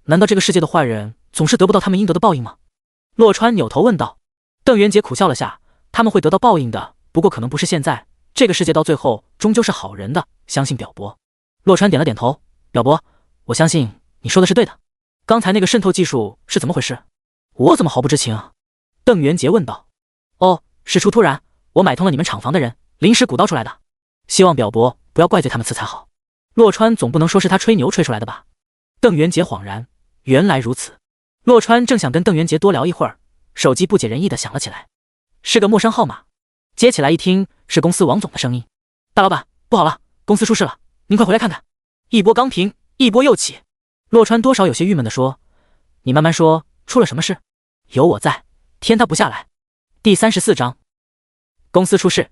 S2: 难道这个世界的坏人总是得不到他们应得的报应吗？”洛川扭头问道。邓元杰苦笑了下：“他们会得到报应的，不过可能不是现在。这个世界到最后终究是好人的，相信表伯。”洛川点了点头：“表伯，我相信你说的是对的。刚才那个渗透技术是怎么回事？我怎么毫不知情啊？”邓元杰问道。“哦，事出突然，我买通了你们厂房的人，临时鼓捣出来的。希望表伯不要怪罪他们次才好。洛川总不能说是他吹牛吹出来的吧？”邓元杰恍然，原来如此。洛川正想跟邓元杰多聊一会儿，手机不解人意的响了起来，是个陌生号码。接起来一听，是公司王总的声音：“大老板，不好了，公司出事了，您快回来看看。”一波刚平，一波又起。洛川多少有些郁闷地说：“你慢慢说，出了什么事？有我在，天塌不下来。”第34章，公司出事。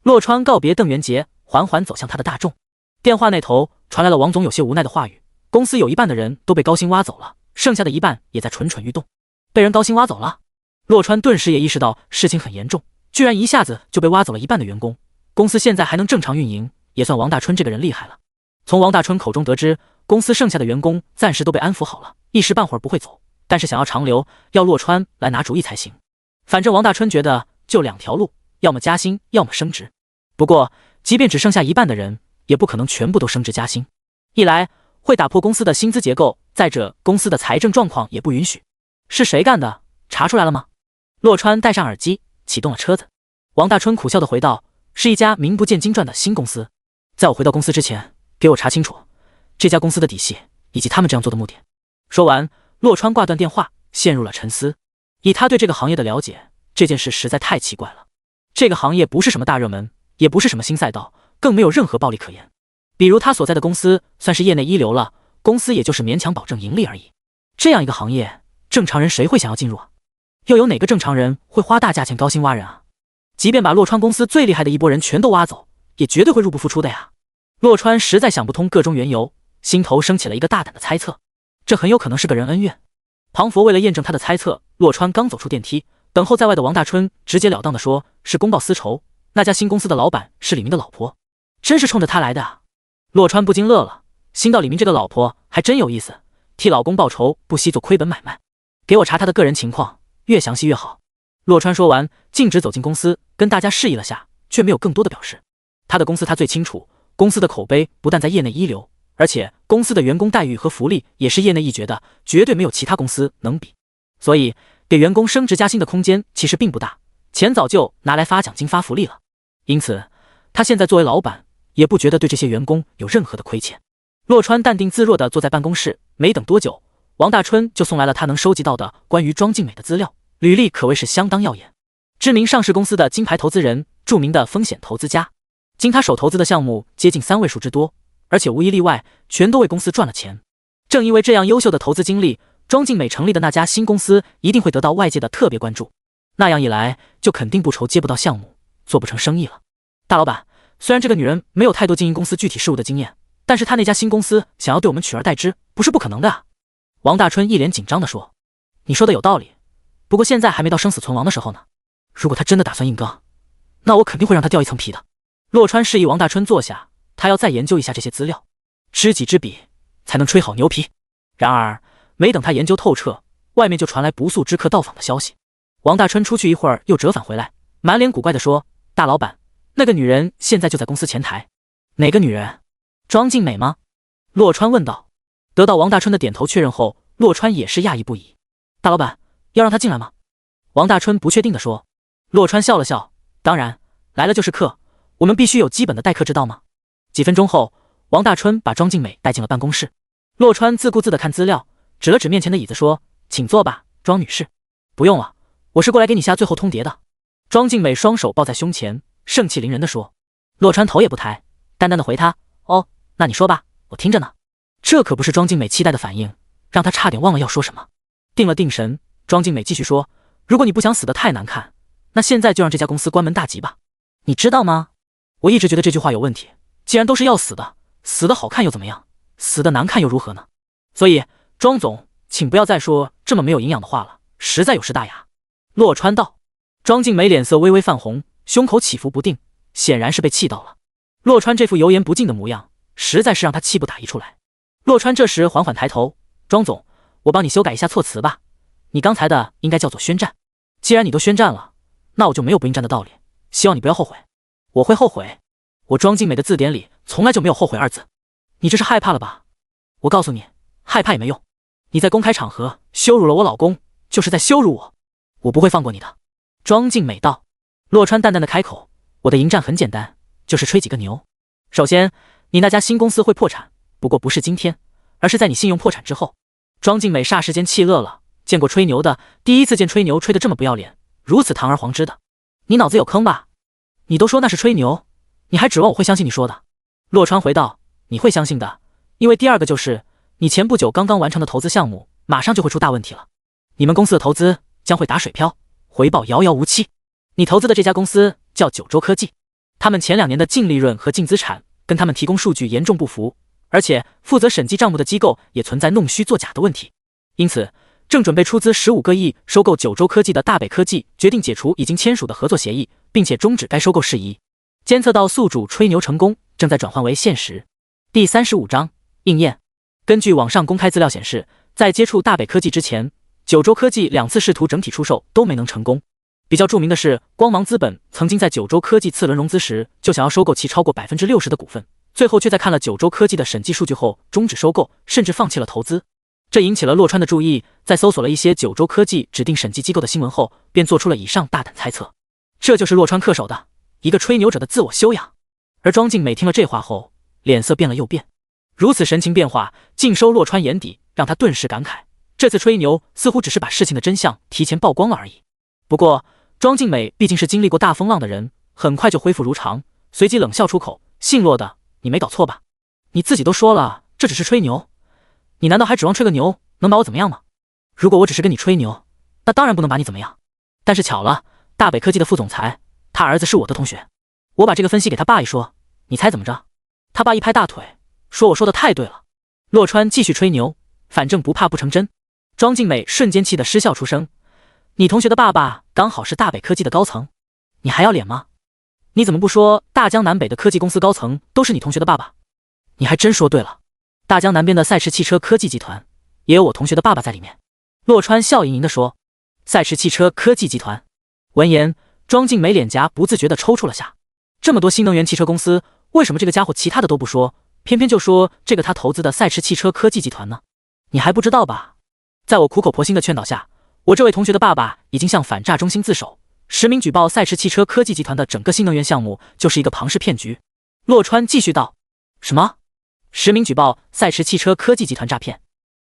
S2: 洛川告别邓元杰，缓缓走向他的大众。电话那头传来了王总有些无奈的话语：“公司有一半的人都被高薪挖走了，剩下的一半也在蠢蠢欲动。”被人高薪挖走了？洛川顿时也意识到事情很严重，居然一下子就被挖走了一半的员工。公司现在还能正常运营，也算王大春这个人厉害了。从王大春口中得知，公司剩下的员工暂时都被安抚好了，一时半会儿不会走，但是想要长留，要洛川来拿主意才行。反正王大春觉得就2条路，要么加薪，要么升职。不过即便只剩下一半的人，也不可能全部都升职加薪，一来会打破公司的薪资结构，再者公司的财政状况也不允许。是谁干的？查出来了吗？洛川戴上耳机，启动了车子。王大春苦笑地回道：“是一家名不见经传的新公司，在我回到公司之前，给我查清楚这家公司的底细以及他们这样做的目的。”说完，洛川挂断电话，陷入了沉思。以他对这个行业的了解，这件事实在太奇怪了。这个行业不是什么大热门，也不是什么新赛道，更没有任何暴利可言。比如他所在的公司算是业内一流了，公司也就是勉强保证盈利而已。这样一个行业，正常人谁会想要进入啊？又有哪个正常人会花大价钱高薪挖人啊？即便把洛川公司最厉害的一波人全都挖走，也绝对会入不敷出的呀。洛川实在想不通个中缘由，心头升起了一个大胆的猜测，这很有可能是个人恩怨。庞佛为了验证他的猜测，洛川刚走出电梯，等候在外的王大春直截了当地说是公报私仇，那家新公司的老板是李明的老婆，真是冲着他来的啊。洛川不禁乐了，心道李明这个老婆还真有意思，替老公报仇不惜做亏本买卖。给我查他的个人情况，越详细越好。洛川说完，径直走进公司，跟大家示意了下，却没有更多的表示。他的公司他最清楚，公司的口碑不但在业内一流，而且公司的员工待遇和福利也是业内一绝的，绝对没有其他公司能比。所以给员工升职加薪的空间其实并不大，钱早就拿来发奖金发福利了。因此他现在作为老板，也不觉得对这些员工有任何的亏欠。洛川淡定自若地坐在办公室，没等多久，王大春就送来了他能收集到的关于庄静美的资料，履历可谓是相当耀眼。知名上市公司的金牌投资人，著名的风险投资家，经他手投资的项目接近3位数之多，而且无一例外全都为公司赚了钱。正因为这样优秀的投资经历，庄静美成立的那家新公司一定会得到外界的特别关注，那样一来就肯定不愁接不到项目，做不成生意了。大老板，虽然这个女人没有太多经营公司具体事务的经验，但是她那家新公司想要对我们取而代之，不是不可能的啊。王大春一脸紧张地说：“你说的有道理，不过现在还没到生死存亡的时候呢。如果他真的打算硬刚，那我肯定会让他掉一层皮的。洛川示意王大春坐下，他要再研究一下这些资料，知己知彼，才能吹好牛皮。然而，没等他研究透彻，外面就传来不速之客到访的消息。王大春出去一会儿，又折返回来，满脸古怪地说：“大老板，那个女人现在就在公司前台。”“哪个女人？庄静美吗？”洛川问道。得到王大春的点头确认后，洛川也是讶异不已。“大老板，要让她进来吗？”王大春不确定地说。洛川笑了笑：“当然，来了就是客，我们必须有基本的待客之道吗？”几分钟后，王大春把庄静美带进了办公室。洛川自顾自地看资料，指了指面前的椅子说：“请坐吧，庄女士。”“不用了，我是过来给你下最后通牒的。”庄静美双手抱在胸前，盛气凌人地说。洛川头也不抬，淡淡的回他：“哦，那你说吧，我听着呢。”这可不是庄静美期待的反应，让他差点忘了要说什么。定了定神，庄静美继续说：“如果你不想死得太难看，那现在就让这家公司关门大吉吧。你知道吗？我一直觉得这句话有问题。既然都是要死的，死得好看又怎么样？死得难看又如何呢？所以，庄总，请不要再说这么没有营养的话了，实在有失大雅。”洛川道。庄静美脸色微微泛红，胸口起伏不定，显然是被气到了。洛川这副油盐不进的模样，实在是让他气不打一处来。洛川这时缓缓抬头：“庄总，我帮你修改一下措辞吧，你刚才的应该叫做宣战。既然你都宣战了，那我就没有不应战的道理，希望你不要后悔。”“我会后悔？我庄静美的字典里从来就没有后悔二字。你这是害怕了吧？我告诉你，害怕也没用。你在公开场合羞辱了我老公，就是在羞辱我，我不会放过你的。”庄静美道。洛川淡淡的开口：“我的迎战很简单，就是吹几个牛。首先，你那家新公司会破产，不过不是今天，而是在你信用破产之后。”庄静美霎时间气乐了，见过吹牛的，第一次见吹牛吹得这么不要脸，如此堂而皇之的。你脑子有坑吧？你都说那是吹牛，你还指望我会相信你说的？洛川回道：“你会相信的，因为第二个就是你前不久刚刚完成的投资项目，马上就会出大问题了。你们公司的投资将会打水漂，回报遥遥无期。你投资的这家公司叫九州科技，他们前2年的净利润和净资产跟他们提供数据严重不符，而且负责审计账目的机构也存在弄虚作假的问题。因此，正准备出资15个亿收购九州科技的大北科技决定解除已经签署的合作协议，并且终止该收购事宜。监测到宿主吹牛成功，正在转换为现实。”第35章应验。根据网上公开资料显示，在接触大北科技之前，九州科技2次试图整体出售都没能成功。比较著名的是，光芒资本曾经在九州科技次轮融资时就想要收购其超过60%的股份，最后却在看了九州科技的审计数据后终止收购，甚至放弃了投资。这引起了洛川的注意，在搜索了一些九州科技指定审计机构的新闻后，便做出了以上大胆猜测。这就是洛川恪守的一个吹牛者的自我修养。而庄静美听了这话后，脸色变了又变，如此神情变化尽收洛川眼底，让他顿时感慨，这次吹牛似乎只是把事情的真相提前曝光了而已。不过庄静美毕竟是经历过大风浪的人，很快就恢复如常，随即冷笑出口：“姓洛的，你没搞错吧？你自己都说了这只是吹牛，你难道还指望吹个牛能把我怎么样吗？如果我只是跟你吹牛，那当然不能把你怎么样。但是巧了，大北科技的副总裁，他儿子是我的同学，我把这个分析给他爸一说，你猜怎么着？他爸一拍大腿，说我说的太对了。”洛川继续吹牛，反正不怕不成真。庄静美瞬间气得失笑出声：“你同学的爸爸刚好是大北科技的高层，你还要脸吗？你怎么不说大江南北的科技公司高层都是你同学的爸爸？你还真说对了，大江南边的赛驰汽车科技集团也有我同学的爸爸在里面。”洛川笑盈盈地说：“赛驰汽车科技集团。”闻言，庄静美脸颊不自觉地抽搐了下。这么多新能源汽车公司，为什么这个家伙其他的都不说，偏偏就说这个他投资的赛驰汽车科技集团呢？你还不知道吧？在我苦口婆心的劝导下，我这位同学的爸爸已经向反诈中心自首，实名举报赛驰汽车科技集团的整个新能源项目就是一个庞氏骗局。洛川继续道：“什么？实名举报赛驰汽车科技集团诈骗？”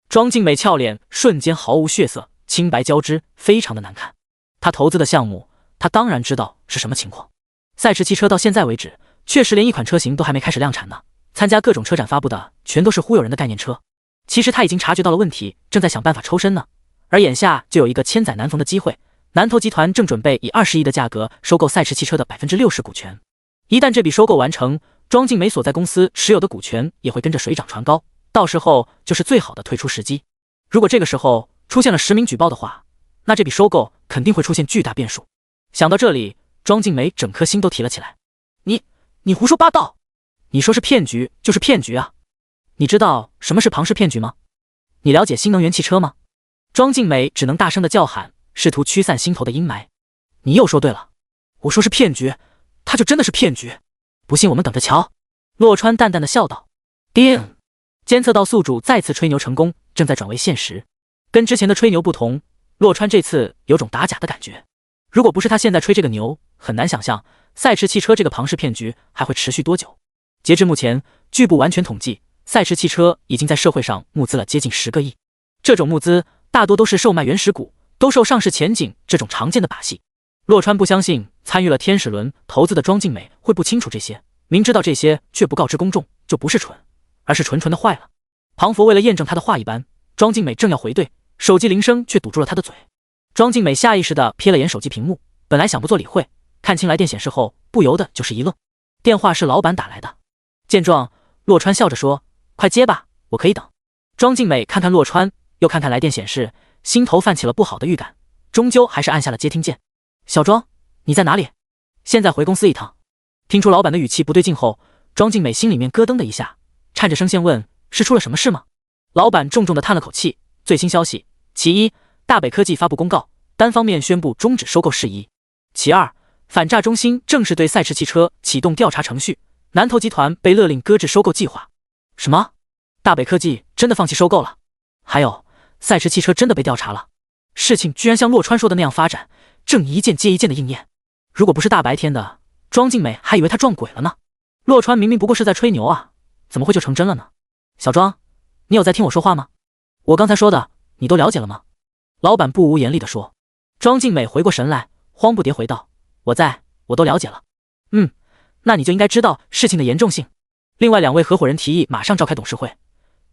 S2: 庄静美俏脸瞬间毫无血色，青白交织，非常的难看。他投资的项目，他当然知道是什么情况。赛驰汽车到现在为止，确实连一款车型都还没开始量产呢，参加各种车展发布的全都是忽悠人的概念车。其实他已经察觉到了问题，正在想办法抽身呢。而眼下就有一个千载难逢的机会，南投集团正准备以20亿的价格收购赛驰汽车的60%股权。一旦这笔收购完成，庄静美所在公司持有的股权也会跟着水涨船高，到时候就是最好的退出时机。如果这个时候出现了实名举报的话，那这笔收购肯定会出现巨大变数。想到这里，庄静梅整颗心都提了起来。你胡说八道！你说是骗局就是骗局啊！你知道什么是庞氏骗局吗？你了解新能源汽车吗？庄静梅只能大声的叫喊，试图驱散心头的阴霾。你又说对了，我说是骗局，它就真的是骗局。不信我们等着瞧。洛川淡淡的笑道。叮！监测到宿主再次吹牛成功，正在转为现实。跟之前的吹牛不同，洛川这次有种打假的感觉。如果不是他现在吹这个牛，很难想象赛驰汽车这个庞氏骗局还会持续多久。截至目前，据不完全统计，赛驰汽车已经在社会上募资了接近10个亿。这种募资大多都是售卖原始股、兜售上市前景这种常见的把戏。洛川不相信参与了天使轮投资的庄静美会不清楚这些，明知道这些却不告知公众，就不是蠢，而是纯纯的坏了。庞佛为了验证他的话一般，庄静美正要回对，手机铃声却堵住了他的嘴。庄静美下意识地瞥了眼手机屏幕，本来想不做理会，看清来电显示后，不由得就是一愣。电话是老板打来的。见状，洛川笑着说：“快接吧，我可以等。”庄静美看看洛川，又看看来电显示，心头泛起了不好的预感，终究还是按下了接听键。小庄，你在哪里？现在回公司一趟。听出老板的语气不对劲后，庄静美心里面咯噔的一下，颤着声线问：“是出了什么事吗？”老板重重的叹了口气：“最新消息，其一，大北科技发布公告，单方面宣布终止收购事宜；其二，反诈中心正式对赛驰汽车启动调查程序，南投集团被勒令搁置收购计划。”什么？大北科技真的放弃收购了？还有，赛驰汽车真的被调查了？事情居然像洛川说的那样发展，正一件接一件的应验。如果不是大白天的，庄静美还以为他撞鬼了呢。洛川明明不过是在吹牛啊，怎么会就成真了呢？小庄，你有在听我说话吗？我刚才说的，你都了解了吗？老板不无严厉地说。庄静美回过神来，慌不迭回道：“我都了解了。”那你就应该知道事情的严重性。另外2位合伙人提议马上召开董事会，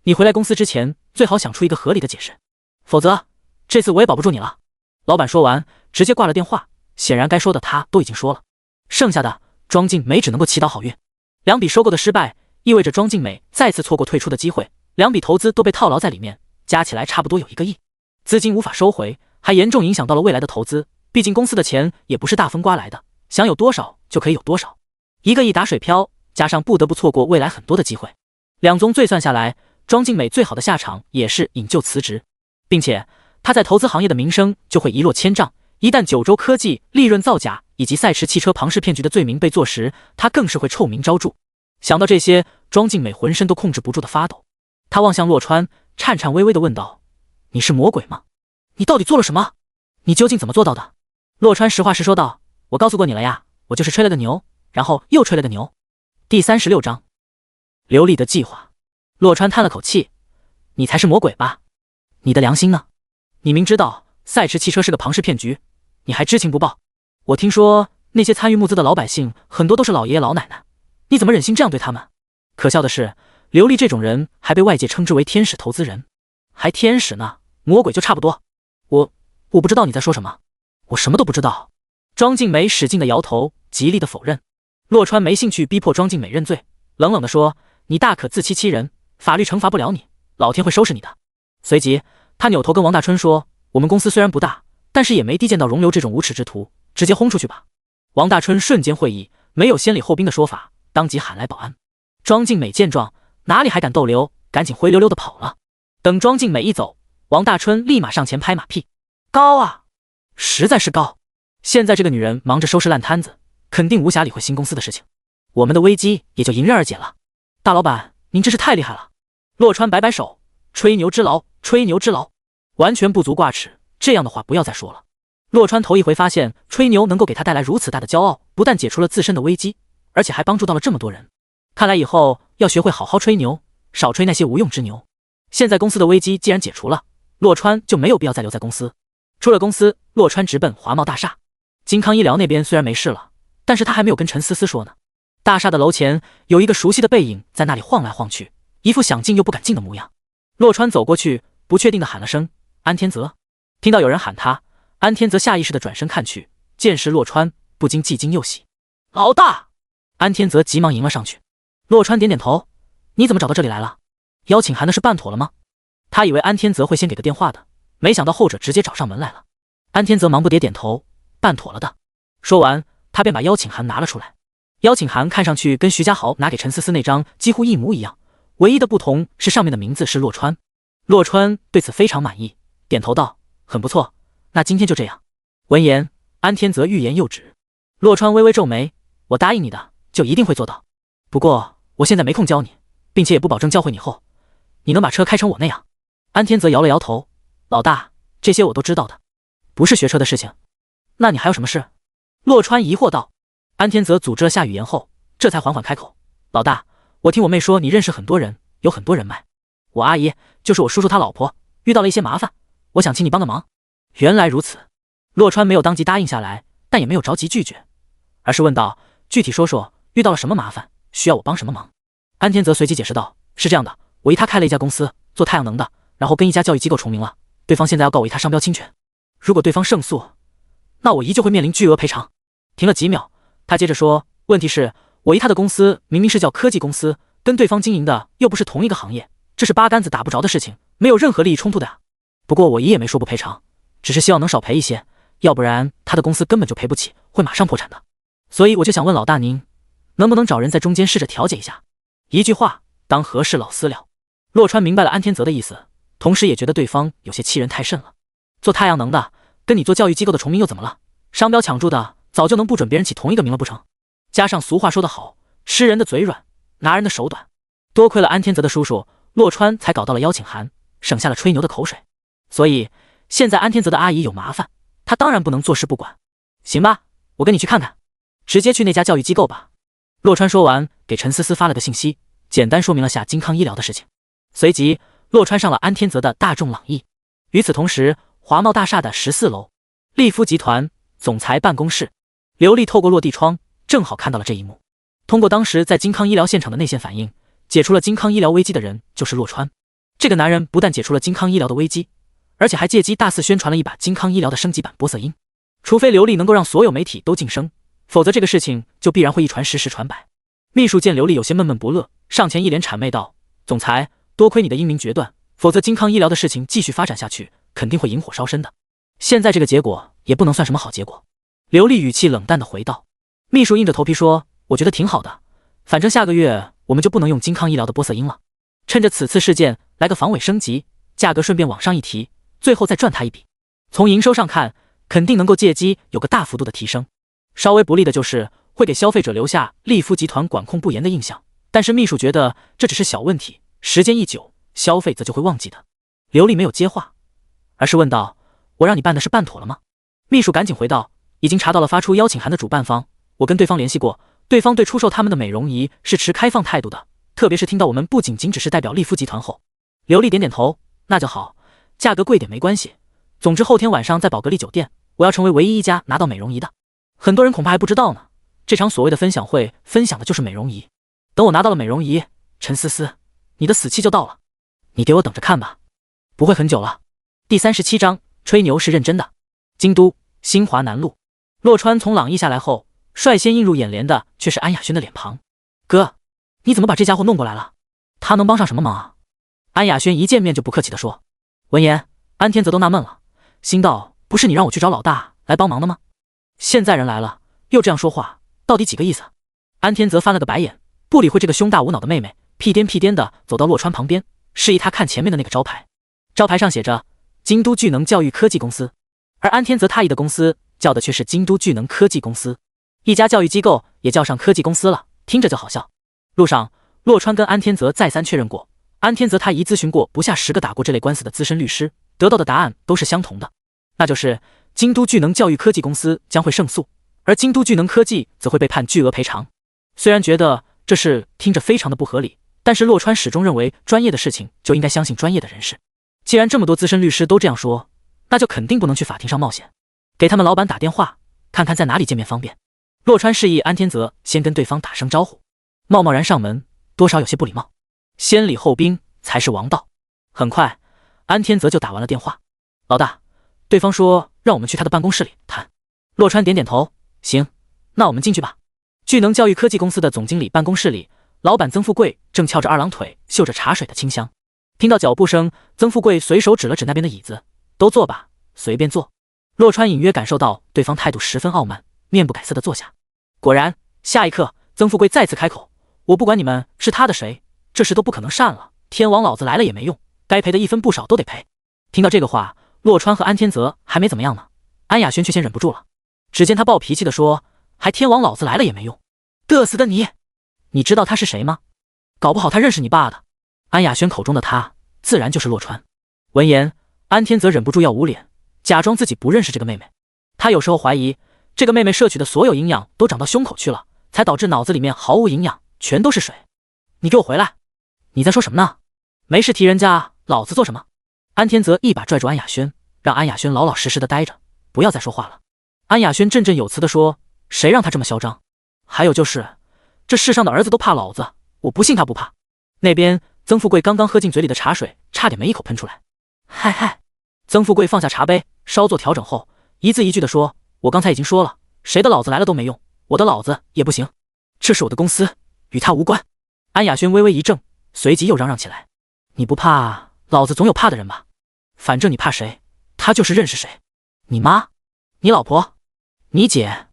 S2: 你回来公司之前最好想出一个合理的解释，否则这次我也保不住你了。老板说完，直接挂了电话，显然该说的他都已经说了，剩下的庄静美只能够祈祷好运。2笔收购的失败意味着庄静美再次错过退出的机会，2笔投资都被套牢在里面，加起来差不多有1个亿，资金无法收回，还严重影响到了未来的投资。毕竟公司的钱也不是大风刮来的，想有多少就可以有多少，1个亿打水漂，加上不得不错过未来很多的机会，2宗罪算下来，庄静美最好的下场也是引咎辞职，并且她在投资行业的名声就会一落千丈。一旦九州科技利润造假以及赛驰汽车庞氏骗局的罪名被坐实，她更是会臭名昭著。想到这些，庄静美浑身都控制不住的发抖。她望向洛川，颤颤巍巍地问道：“你是魔鬼吗？你到底做了什么？你究竟怎么做到的？”洛川实话实说道：“我告诉过你了呀，我就是吹了个牛，然后又吹了个牛。”第36章，刘丽的计划。洛川叹了口气：“你才是魔鬼吧？你的良心呢？你明知道赛驰汽车是个庞氏骗局，你还知情不报。我听说那些参与募资的老百姓很多都是老爷爷老奶奶，你怎么忍心这样对他们？可笑的是，刘丽这种人还被外界称之为天使投资人，还天使呢，魔鬼就差不多。我不知道你在说什么，我什么都不知道。”庄静美使劲的摇头，极力的否认。洛川没兴趣逼迫庄静美认罪，冷冷地说：“你大可自欺欺人，法律惩罚不了你，老天会收拾你的。”随即他扭头跟王大春说：“我们公司虽然不大，但是也没低贱到容留这种无耻之徒，直接轰出去吧。”王大春瞬间会意，没有先礼后兵的说法，当即喊来保安。庄静美见状，哪里还敢逗留，赶紧灰溜溜的跑了。等庄静美一走，王大春立马上前拍马屁：“高啊，实在是高！现在这个女人忙着收拾烂摊子，肯定无暇理会新公司的事情，我们的危机也就迎刃而解了。大老板，您真是太厉害了！”洛川摆摆手：“吹牛之劳，吹牛之劳，完全不足挂齿，这样的话不要再说了。”洛川头一回发现吹牛能够给他带来如此大的骄傲，不但解除了自身的危机，而且还帮助到了这么多人。看来以后要学会好好吹牛，少吹那些无用之牛。现在公司的危机既然解除了，洛川就没有必要再留在公司。出了公司，洛川直奔华茂大厦。金康医疗那边虽然没事了，但是他还没有跟陈思思说呢。大厦的楼前有一个熟悉的背影在那里晃来晃去，一副想进又不敢进的模样。洛川走过去，不确定地喊了声：“安天泽。”听到有人喊他，安天泽下意识地转身看去，见是洛川，不禁既惊又喜。“老大！”安天泽急忙迎了上去。洛川点点头：“你怎么找到这里来了？邀请函的事办妥了吗？”他以为安天泽会先给个电话的，没想到后者直接找上门来了。安天泽忙不迭点头，办妥了的。说完，他便把邀请函拿了出来。邀请函看上去跟徐家豪拿给陈思思那张几乎一模一样，唯一的不同是上面的名字是洛川。洛川对此非常满意，点头道：“很不错，那今天就这样。”闻言，安天泽欲言又止。洛川微微皱眉：“我答应你的，就一定会做到。不过我现在没空教你，并且也不保证教会你后，你能把车开成我那样。”安天泽摇了摇头：“老大，这些我都知道的，不是学车的事情。那你还有什么事？”洛川疑惑道。安天泽组织了下语言后，这才缓缓开口：“老大，我听我妹说你认识很多人，有很多人脉。我阿姨就是我叔叔他老婆，遇到了一些麻烦，我想请你帮个忙。”原来如此。洛川没有当即答应下来，但也没有着急拒绝，而是问道：“具体说说遇到了什么麻烦，需要我帮什么忙？”安天泽随即解释道：“是这样的，我姨她开了一家公司，做太阳能的，然后跟一家教育机构重名了，对方现在要告我姨她商标侵权。如果对方胜诉，那我姨就会面临巨额赔偿。”停了几秒，他接着说：“问题是，我姨她的公司明明是叫科技公司，跟对方经营的又不是同一个行业，这是八竿子打不着的事情，没有任何利益冲突的啊。不过我姨也没说不赔偿，只是希望能少赔一些，要不然她的公司根本就赔不起，会马上破产的。所以我就想问老大您，能不能找人在中间试着调解一下？”一句话，当和事佬私了。洛川明白了安天泽的意思，同时也觉得对方有些欺人太甚了。做太阳能的，跟你做教育机构的重名又怎么了？商标抢注的，早就能不准别人起同一个名了不成？加上俗话说得好，吃人的嘴软，拿人的手短。多亏了安天泽的叔叔，洛川才搞到了邀请函，省下了吹牛的口水。所以现在安天泽的阿姨有麻烦，他当然不能坐视不管。行吧，我跟你去看看，直接去那家教育机构吧。洛川说完，给陈思思发了个信息，简单说明了下金康医疗的事情。随即，洛川上了安天泽的大众朗逸。与此同时，华茂大厦的14楼，利夫集团总裁办公室，刘丽透过落地窗，正好看到了这一幕。通过当时在金康医疗现场的内线反应，解除了金康医疗危机的人就是洛川。这个男人不但解除了金康医疗的危机，而且还借机大肆宣传了一把金康医疗的升级版波色因。除非刘丽能够让所有媒体都晋升，否则这个事情就必然会一传十，十传百。秘书见刘丽有些闷闷不乐，上前一连谄媚道：“总裁，多亏你的英明决断，否则金康医疗的事情继续发展下去，肯定会引火烧身的。现在这个结果也不能算什么好结果。”刘丽语气冷淡地回道。秘书硬着头皮说：“我觉得挺好的，反正下个月我们就不能用金康医疗的波色因了。趁着此次事件来个防伪升级，价格顺便往上一提，最后再赚他一笔。从营收上看，肯定能够借机有个大幅度的提升。稍微不利的就是会给消费者留下利夫集团管控不严的印象，但是秘书觉得这只是小问题，时间一久，消费者就会忘记的。”刘丽没有接话，而是问道：“我让你办的事办妥了吗？”秘书赶紧回道：“已经查到了发出邀请函的主办方，我跟对方联系过，对方对出售他们的美容仪是持开放态度的，特别是听到我们不仅只是代表利夫集团后。”刘丽点点头：“那就好，价格贵点没关系。总之后天晚上在宝格丽酒店，我要成为唯一一家拿到美容仪的。很多人恐怕还不知道呢，这场所谓的分享会分享的就是美容仪。等我拿到了美容仪，陈思思，你的死期就到了，你给我等着看吧，不会很久了。”第37章，吹牛是认真的。京都新华南路，洛川从朗逸下来后，率先映入眼帘的却是安雅轩的脸庞。“哥，你怎么把这家伙弄过来了？他能帮上什么忙啊？”安雅轩一见面就不客气地说。闻言，安天泽都纳闷了，心道：“不是你让我去找老大来帮忙的吗？现在人来了，又这样说话，到底几个意思？”安天泽翻了个白眼，不理会这个胸大无脑的妹妹，屁颠屁颠的走到洛川旁边，示意他看前面的那个招牌。招牌上写着京都聚能教育科技公司，而安天泽他姨的公司叫的却是京都聚能科技公司。一家教育机构也叫上科技公司了，听着就好笑。路上，洛川跟安天泽再三确认过，安天泽他姨咨询过不下10个打过这类官司的资深律师，得到的答案都是相同的，那就是京都聚能教育科技公司将会胜诉，而京都聚能科技则会被判巨额赔偿。虽然觉得这事听着非常的不合理，但是洛川始终认为专业的事情就应该相信专业的人士。既然这么多资深律师都这样说，那就肯定不能去法庭上冒险，给他们老板打电话，看看在哪里见面方便。洛川示意安天泽先跟对方打声招呼，贸贸然上门，多少有些不礼貌。先礼后兵才是王道。很快，安天泽就打完了电话。老大，对方说让我们去他的办公室里谈。洛川点点头，行，那我们进去吧。聚能教育科技公司的总经理办公室里，老板曾富贵正翘着二郎腿，嗅着茶水的清香。听到脚步声，曾富贵随手指了指那边的椅子，都坐吧，随便坐。洛川隐约感受到对方态度十分傲慢，面不改色地坐下。果然，下一刻，曾富贵再次开口：“我不管你们是他的谁，这事都不可能善了。天王老子来了也没用，该赔的一分不少都得赔。”听到这个话，洛川和安天泽还没怎么样呢，安雅轩却先忍不住了。只见他暴脾气地说：“还天王老子来了也没用，得死的你！你知道他是谁吗？搞不好他认识你爸的。”安雅轩口中的他，自然就是洛川。闻言，安天泽忍不住要捂脸，假装自己不认识这个妹妹。他有时候怀疑，这个妹妹摄取的所有营养都长到胸口去了，才导致脑子里面毫无营养，全都是水。你给我回来！你在说什么呢？没事提人家，老子做什么？安天泽一把拽住安雅轩，让安雅轩老老实实的待着，不要再说话了。安雅轩振振有词地说：“谁让他这么嚣张？还有就是，这世上的儿子都怕老子，我不信他不怕。”那边曾富贵刚刚喝进嘴里的茶水，差点没一口喷出来。嗨嗨！曾富贵放下茶杯，稍作调整后，一字一句地说：“我刚才已经说了，谁的老子来了都没用，我的老子也不行。这是我的公司，与他无关。”安雅轩微微一怔，随即又嚷嚷起来：“你不怕，老子总有怕的人吧？反正你怕谁，他就是认识谁。你妈？你老婆？你姐？”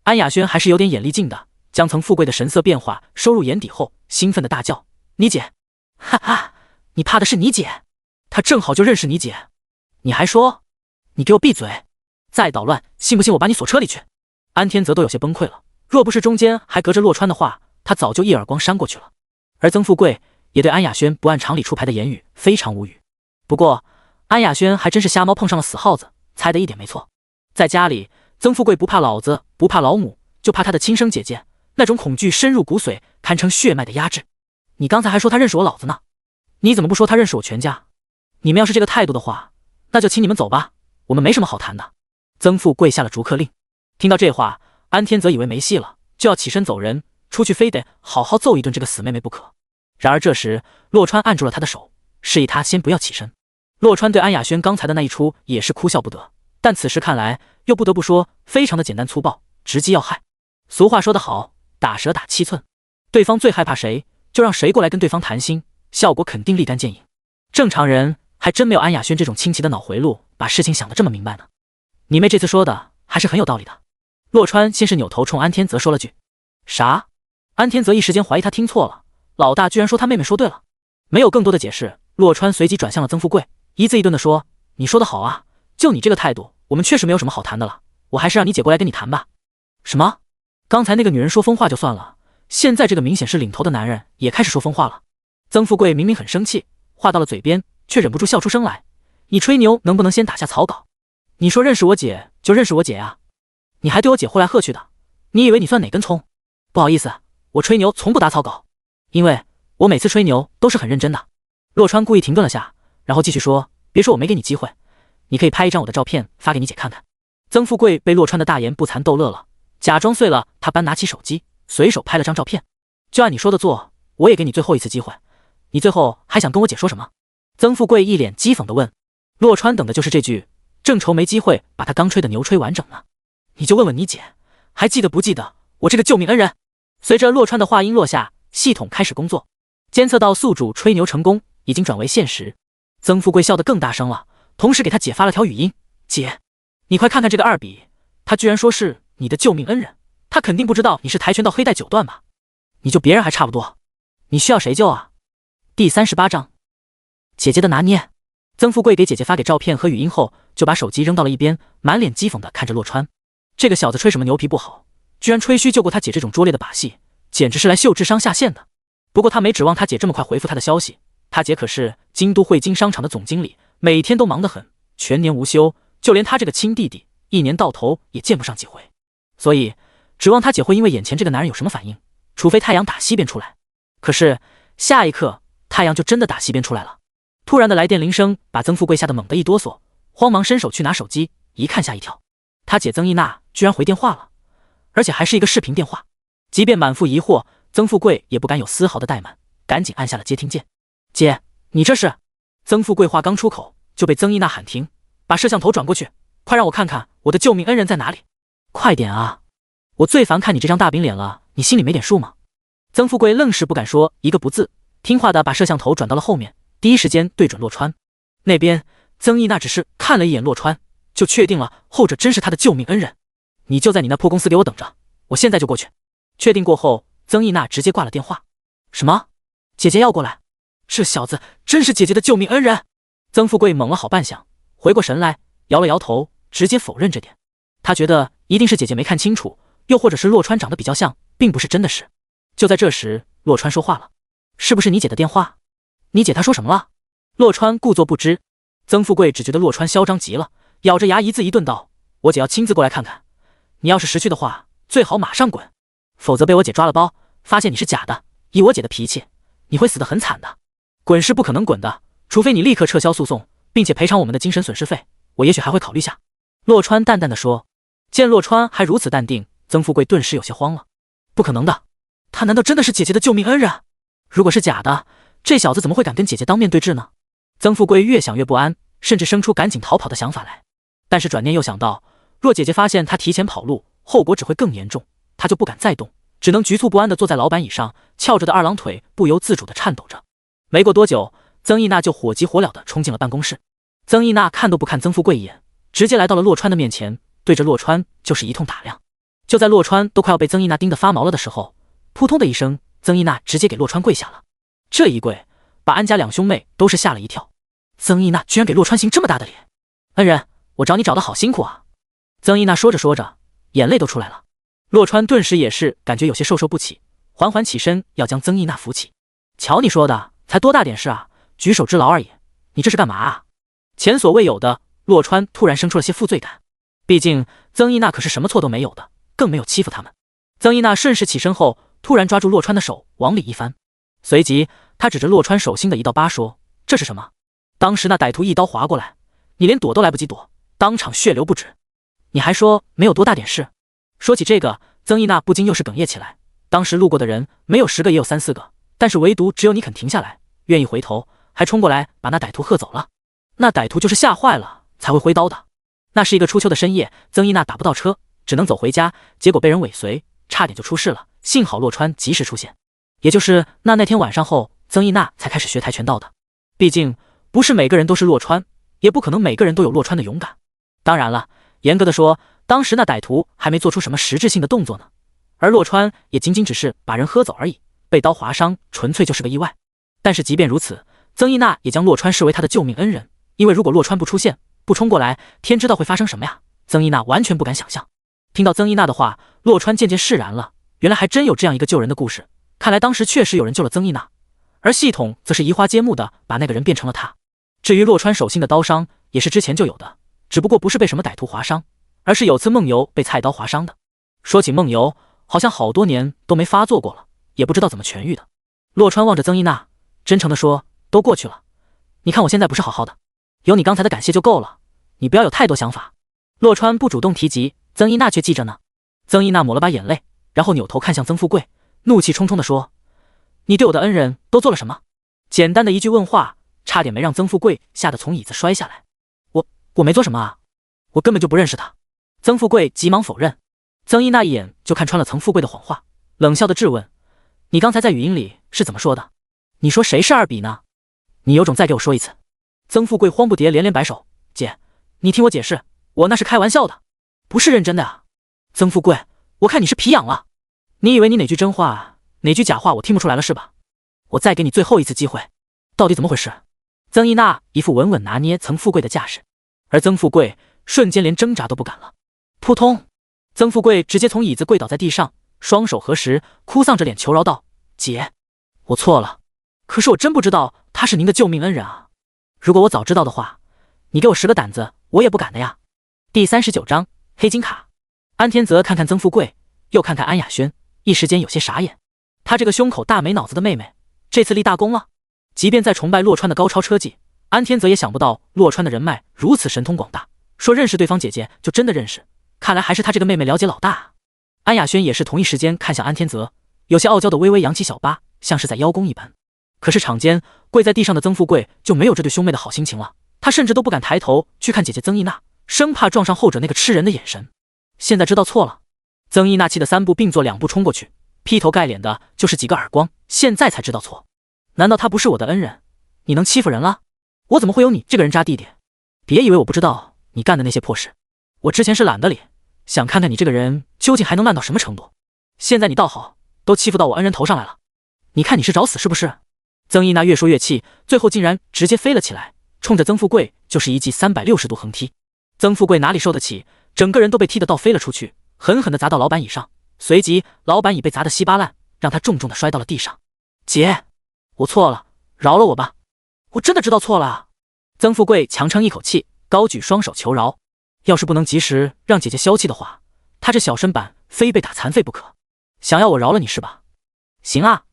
S2: 安雅轩还是有点眼力劲的，将曾富贵的神色变化收入眼底后，兴奋的大叫：“你姐！哈哈，你怕的是你姐？他正好就认识你姐。你还说，你给我闭嘴！再捣乱，信不信我把你锁车里去？”安天泽都有些崩溃了，若不是中间还隔着洛川的话，他早就一耳光扇过去了。而曾富贵也对安雅轩不按常理出牌的言语非常无语。不过安雅轩还真是瞎猫碰上了死耗子，猜的一点没错。在家里，曾富贵不怕老子，不怕老母，就怕他的亲生姐姐，那种恐惧深入骨髓，堪称血脉的压制。你刚才还说他认识我老子呢，你怎么不说他认识我全家？你们要是这个态度的话，那就请你们走吧，我们没什么好谈的。曾富贵下了逐客令。听到这话，安天泽以为没戏了，就要起身走人，出去非得好好揍一顿这个死妹妹不可。然而这时，洛川按住了他的手，示意他先不要起身。洛川对安雅轩刚才的那一出也是哭笑不得，但此时看来，又不得不说非常的简单粗暴，直击要害。俗话说得好，打蛇打七寸，对方最害怕谁，就让谁过来跟对方谈心，效果肯定立竿见影。正常人还真没有安雅轩这种清奇的脑回路，把事情想得这么明白呢。你妹这次说的还是很有道理的。洛川先是扭头冲安天泽说了句：“啥？”安天泽一时间怀疑他听错了，老大居然说他妹妹说对了。没有更多的解释，洛川随即转向了曾富贵，一字一顿地说：“你说得好啊，就你这个态度，我们确实没有什么好谈的了，我还是让你姐过来跟你谈吧。”什么？刚才那个女人说疯话就算了，现在这个明显是领头的男人也开始说疯话了。曾富贵明明很生气，话到了嘴边却忍不住笑出声来：“你吹牛能不能先打下草稿？你说认识我姐就认识我姐呀？你还对我姐呼来喝去的，你以为你算哪根葱？不好意思，我吹牛从不打草稿，因为我每次吹牛都是很认真的。”洛川故意停顿了下，然后继续说：“别说我没给你机会，你可以拍一张我的照片发给你姐看看。”曾富贵被洛川的大言不惭逗乐了，假装碎了，他搬拿起手机，随手拍了张照片。就按你说的做，我也给你最后一次机会，你最后还想跟我姐说什么？曾富贵一脸讥讽地问。洛川等的就是这句，正愁没机会把他刚吹的牛吹完整呢。你就问问你姐，还记得不记得我这个救命恩人？随着洛川的话音落下，系统开始工作，监测到宿主吹牛成功，已经转为现实。曾富贵笑得更大声了，同时给他姐发了条语音：“姐，你快看看这个二比，他居然说是你的救命恩人，他肯定不知道你是跆拳道黑带9段吧？你就别人还差不多，你需要谁救啊？”第38章，姐姐的拿捏。曾富贵给姐姐发给照片和语音后，就把手机扔到了一边，满脸讥讽地看着洛川。这个小子吹什么牛皮不好，居然吹嘘救过他姐这种拙劣的把戏，简直是来秀智商下线的。不过他没指望他姐这么快回复他的消息，他姐可是京都汇金商场的总经理，每天都忙得很，全年无休，就连他这个亲弟弟一年到头也见不上几回，所以指望他姐会因为眼前这个男人有什么反应，除非太阳打西边出来。可是下一刻太阳就真的打西边出来了。突然的来电铃声把曾富贵吓得猛地一哆嗦，慌忙伸手去拿手机，一看吓一跳，他姐曾一娜居然回电话了，而且还是一个视频电话。即便满腹疑惑，曾富贵也不敢有丝毫的怠慢，赶紧按下了接听键。姐，你这是？曾富贵话刚出口就被曾一娜喊停，把摄像头转过去，快让我看看我的救命恩人在哪里，快点啊，我最烦看你这张大饼脸了，你心里没点数吗？曾富贵愣是不敢说一个不字，听话的把摄像头转到了后面，第一时间对准洛川。那边曾一娜只是看了一眼洛川，就确定了后者真是他的救命恩人。你就在你那破公司给我等着，我现在就过去。确定过后，曾忆娜直接挂了电话。什么？姐姐要过来？这小子真是姐姐的救命恩人？曾富贵懵了好半晌，回过神来，摇了摇头，直接否认这点。他觉得一定是姐姐没看清楚，又或者是洛川长得比较像，并不是真的事。就在这时，洛川说话了：“是不是你姐的电话？你姐她说什么了？”洛川故作不知。曾富贵只觉得洛川嚣张极了，咬着牙一字一顿道：“我姐要亲自过来看看，你要是识趣的话，最好马上滚，否则被我姐抓了包，发现你是假的，以我姐的脾气，你会死得很惨的。滚是不可能滚的，除非你立刻撤销诉讼，并且赔偿我们的精神损失费，我也许还会考虑下。”洛川淡淡的说。见洛川还如此淡定，曾富贵顿时有些慌了。不可能的，他难道真的是姐姐的救命恩人？如果是假的，这小子怎么会敢跟姐姐当面对质呢？曾富贵越想越不安，甚至生出赶紧逃跑的想法来。但是转念又想到，若姐姐发现他提前跑路，后果只会更严重，他就不敢再动，只能局促不安地坐在老板椅上，翘着的二郎腿不由自主地颤抖着。没过多久，曾忆娜就火急火燎地冲进了办公室。曾忆娜看都不看曾富贵一眼，直接来到了洛川的面前，对着洛川就是一通打量。就在洛川都快要被曾忆娜盯得发毛了的时候，扑通的一声，曾忆娜直接给洛川跪下了。这一跪，把安家两兄妹都是吓了一跳。曾忆娜居然给洛川行这么大的脸！恩人，我找你找得好辛苦啊！曾忆娜说着说着，眼泪都出来了。洛川顿时也是感觉有些受不起，缓缓起身要将曾忆娜扶起。瞧你说的，才多大点事啊，举手之劳而已，你这是干嘛啊？前所未有的，洛川突然生出了些负罪感。毕竟曾忆娜可是什么错都没有的，更没有欺负他们。曾忆娜顺势起身后，突然抓住洛川的手往里一翻，随即她指着洛川手心的一道疤说：“这是什么？”当时那歹徒一刀划过来，你连躲都来不及躲，当场血流不止。你还说没有多大点事？说起这个，曾忆娜不禁又是哽咽起来。当时路过的人没有10个也有3、4个，但是唯独只有你肯停下来，愿意回头，还冲过来把那歹徒喝走了。那歹徒就是吓坏了才会挥刀的。那是一个初秋的深夜，曾忆娜打不到车，只能走回家，结果被人尾随，差点就出事了。幸好洛川及时出现，也就是那天晚上后，曾忆娜才开始学跆拳道的。毕竟不是每个人都是洛川，也不可能每个人都有洛川的勇敢。当然了，严格的说，当时那歹徒还没做出什么实质性的动作呢，而洛川也仅仅只是把人喝走而已，被刀划伤纯粹就是个意外。但是即便如此，曾忆娜也将洛川视为他的救命恩人，因为如果洛川不出现，不冲过来，天知道会发生什么呀！曾忆娜完全不敢想象。听到曾忆娜的话，洛川渐渐释然了，原来还真有这样一个救人的故事，看来当时确实有人救了曾忆娜，而系统则是移花接木的把那个人变成了他。至于洛川手心的刀伤，也是之前就有的，只不过不是被什么歹徒划伤，而是有次梦游被菜刀划伤的。说起梦游，好像好多年都没发作过了，也不知道怎么痊愈的。洛川望着曾忆娜，真诚地说：“都过去了，你看我现在不是好好的，有你刚才的感谢就够了，你不要有太多想法。”洛川不主动提及，曾忆娜却记着呢。曾忆娜抹了把眼泪，然后扭头看向曾富贵，怒气冲冲地说：“你对我的恩人都做了什么？”简单的一句问话，差点没让曾富贵吓得从椅子摔下来。我没做什么啊，我根本就不认识他。曾富贵急忙否认。曾忆娜一眼就看穿了曾富贵的谎话，冷笑的质问：“你刚才在语音里是怎么说的？你说谁是二比呢？你有种再给我说一次。”曾富贵慌不迭连连摆手：“姐，你听我解释，我那是开玩笑的，不是认真的啊。”曾富贵，我看你是皮痒了，你以为你哪句真话哪句假话我听不出来了是吧？我再给你最后一次机会，到底怎么回事？曾忆娜一副稳稳拿捏曾富贵的架势，而曾富贵瞬间连挣扎都不敢了。扑通，曾富贵直接从椅子跪倒在地上，双手合十，哭丧着脸求饶道：“姐，我错了，可是我真不知道他是您的救命恩人啊！如果我早知道的话，你给我10个胆子，我也不敢的呀。”第39章黑金卡。安天泽看看曾富贵，又看看安雅轩，一时间有些傻眼。他这个胸口大没脑子的妹妹，这次立大功了。即便在崇拜洛川的高超车技，安天泽也想不到洛川的人脉如此神通广大，说认识对方姐姐就真的认识，看来还是他这个妹妹了解老大啊。安雅轩也是同一时间看向安天泽，有些傲娇的微微扬起小巴，像是在邀功一般。可是场间跪在地上的曾富贵就没有这对兄妹的好心情了，他甚至都不敢抬头去看姐姐曾忆娜，生怕撞上后者那个吃人的眼神。现在知道错了，曾忆娜气得3步并作2步冲过去，劈头盖脸的就是几个耳光。现在才知道错，难道他不是我的恩人？你能欺负人了？我怎么会有你这个人渣弟弟？别以为我不知道你干的那些破事。我之前是懒得理，想看看你这个人究竟还能烂到什么程度。现在你倒好，都欺负到我恩人头上来了。你看你是找死是不是？曾一娜越说越气，最后竟然直接飞了起来，冲着曾富贵就是一记360度横踢。曾富贵哪里受得起，整个人都被踢得倒飞了出去，狠狠地砸到老板椅上，随即老板椅被砸得稀巴烂，让他重重地摔到了地上。姐，我错了，饶了我吧，我真的知道错了啊。曾富贵强撑一口气，高举双手求饶。要是不能及时让姐姐消气的话，他这小身板非被打残废不可。想要我饶了你是吧？行啊，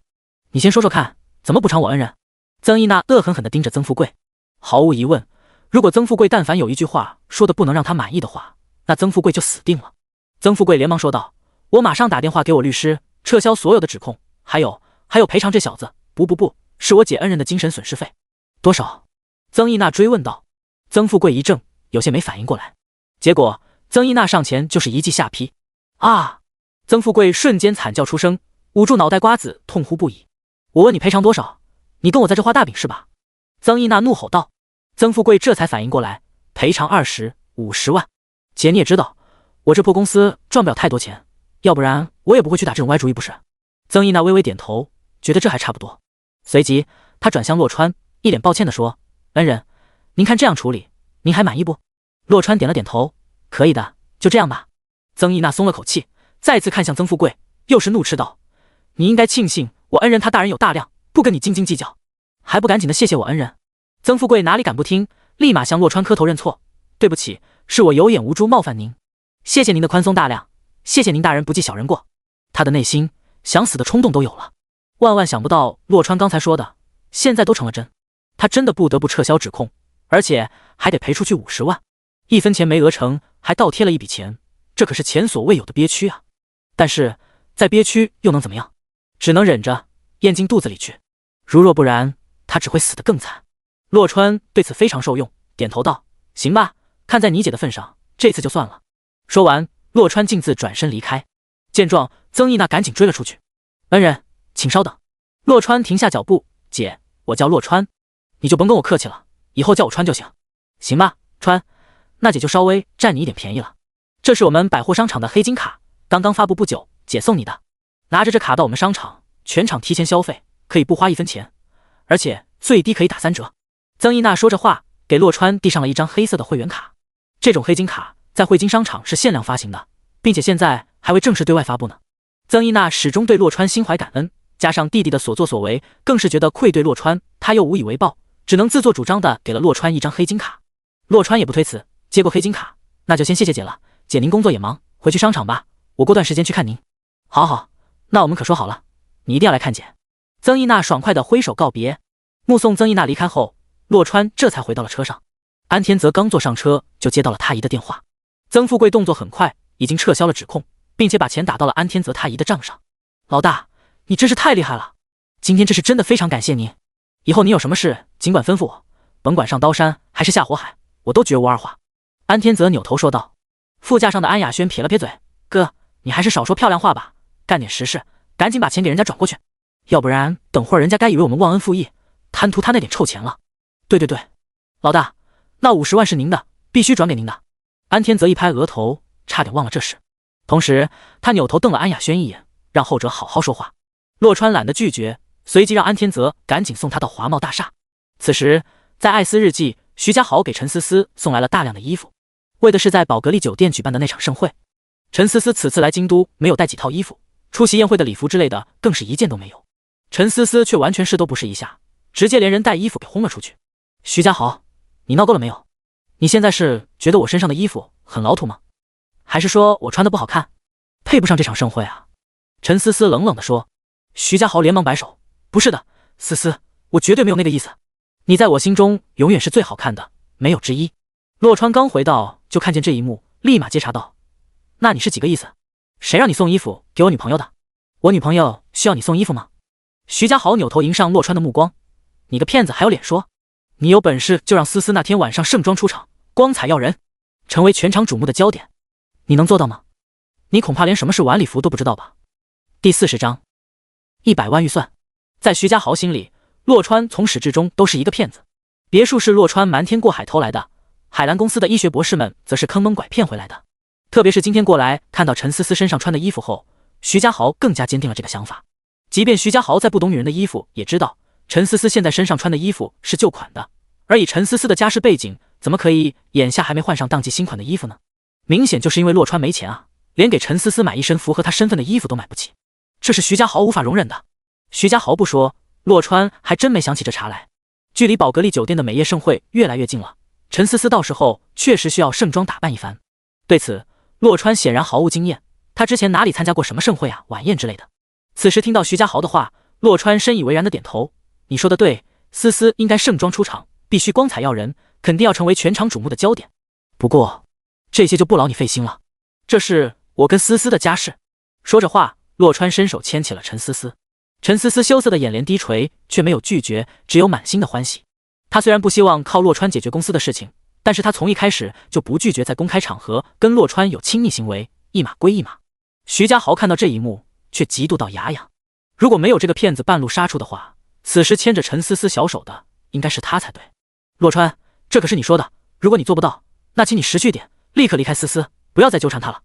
S2: 你先说说看，怎么补偿我恩人？曾一娜恶狠狠地盯着曾富贵。毫无疑问，如果曾富贵但凡有一句话说的不能让他满意的话，那曾富贵就死定了。曾富贵连忙说道：我马上打电话给我律师，撤销所有的指控，还有赔偿这小子，不，是我姐恩人的精神损失费。多少？曾一娜追问道。曾富贵一怔，有些没反应过来。结果曾一娜上前就是一记下劈。啊！曾富贵瞬间惨叫出声，捂住脑袋瓜子痛呼不已。我问你赔偿多少？你跟我在这画大饼是吧？曾一娜怒吼道。曾富贵这才反应过来，赔偿20、50万。姐你也知道，我这破公司赚不了太多钱，要不然我也不会去打这种歪主意不是？曾一娜微微点头，觉得这还差不多。随即她转向洛川，一脸抱歉地说：恩人，您看这样处理，您还满意不？洛川点了点头，可以的，就这样吧。曾一娜松了口气，再次看向曾富贵，又是怒斥道：你应该庆幸我恩人他大人有大量，不跟你斤斤计较，还不赶紧的谢谢我恩人。曾富贵哪里敢不听，立马向洛川磕头认错：对不起，是我有眼无珠冒犯您，谢谢您的宽松大量，谢谢您大人不计小人过。他的内心想死的冲动都有了，万万想不到洛川刚才说的现在都成了真，他真的不得不撤销指控，而且还得赔出去50万，1分钱没讹成，还倒贴了一笔钱，这可是前所未有的憋屈啊！但是再憋屈又能怎么样？只能忍着，咽进肚子里去。如若不然，他只会死得更惨。洛川对此非常受用，点头道：行吧，看在你姐的份上，这次就算了。说完，洛川径自转身离开。见状，曾一娜赶紧追了出去。恩人，请稍等。洛川停下脚步：姐，我叫洛川，你就甭跟我客气了，以后叫我川就行。行吧，川，那姐就稍微占你一点便宜了。这是我们百货商场的黑金卡，刚刚发布不久，姐送你的。拿着这卡到我们商场，全场提前消费，可以不花1分钱，而且最低可以打3折。曾一娜说着话，给洛川递上了一张黑色的会员卡。这种黑金卡在汇金商场是限量发行的，并且现在还未正式对外发布呢。曾一娜始终对洛川心怀感恩，加上弟弟的所作所为，更是觉得愧对洛川，他又无以为报，只能自作主张的给了洛川一张黑金卡。洛川也不推辞，接过黑金卡，那就先谢谢姐了。姐您工作也忙，回去商场吧，我过段时间去看您。好，那我们可说好了，你一定要来看姐。曾一娜爽快的挥手告别。目送曾一娜离开后，洛川这才回到了车上。安天泽刚坐上车，就接到了他姨的电话。曾富贵动作很快，已经撤销了指控，并且把钱打到了安天泽他姨的账上。老大，你真是太厉害了，今天这是真的非常感谢您，以后您有什么事尽管吩咐我，甭管上刀山还是下火海，我都绝无二话。安天泽扭头说道。副驾上的安雅轩撇了撇嘴：哥，你还是少说漂亮话吧，干点实事，赶紧把钱给人家转过去，要不然等会儿人家该以为我们忘恩负义，贪图他那点臭钱了。对，老大，那50万是您的，必须转给您的。安天泽一拍额头，差点忘了这事。同时他扭头瞪了安雅轩一眼，让后者好好说话。洛川懒得拒绝，随即让安天泽赶紧送他到华茂大厦。此时在艾斯日记，徐家豪给陈思思送来了大量的衣服，为的是在宝格丽酒店举办的那场盛会。陈思思此次来京都没有带几套衣服，出席宴会的礼服之类的更是一件都没有。陈思思却完全试都不试一下，直接连人带衣服给轰了出去。徐家豪，你闹够了没有？你现在是觉得我身上的衣服很老土吗？还是说我穿的不好看，配不上这场盛会啊？陈思思冷冷地说。徐家豪连忙摆手：不是的，思思，我绝对没有那个意思，你在我心中永远是最好看的，没有之一。洛川刚回到就看见这一幕，立马接茬道：那你是几个意思？谁让你送衣服给我女朋友的？我女朋友需要你送衣服吗？徐家豪扭头迎上洛川的目光：你个骗子还有脸说？你有本事就让思思那天晚上盛装出场，光彩耀人，成为全场瞩目的焦点，你能做到吗？你恐怕连什么是晚礼服都不知道吧。第40章100万预算。在徐家豪心里，洛川从始至终都是一个骗子。别墅是洛川瞒天过海偷来的，海蓝公司的医学博士们则是坑蒙拐骗回来的。特别是今天过来看到陈思思身上穿的衣服后，徐家豪更加坚定了这个想法。即便徐家豪再不懂女人的衣服，也知道陈思思现在身上穿的衣服是旧款的，而以陈思思的家世背景，怎么可以眼下还没换上当季新款的衣服呢？明显就是因为洛川没钱啊，连给陈思思买一身符合她身份的衣服都买不起，这是徐家豪无法容忍的。徐家豪不说，洛川还真没想起这茬来。距离宝格丽酒店的美业盛会越来越近了，陈思思到时候确实需要盛装打扮一番。对此，洛川显然毫无经验，他之前哪里参加过什么盛会啊、晚宴之类的。此时听到徐家豪的话，洛川深以为然的点头：“你说的对，思思应该盛装出场，必须光彩耀人，肯定要成为全场瞩目的焦点。不过，这些就不劳你费心了，这是我跟思思的家事。”说着话，洛川伸手牵起了陈思思。陈思思羞涩的眼帘低垂，却没有拒绝，只有满心的欢喜。他虽然不希望靠洛川解决公司的事情，但是他从一开始就不拒绝在公开场合跟洛川有亲密行为，一码归一码。徐家豪看到这一幕，却嫉妒到牙痒。如果没有这个骗子半路杀出的话，此时牵着陈思思小手的应该是他才对。洛川，这可是你说的，如果你做不到，那请你识趣点，立刻离开思思，不要再纠缠他了。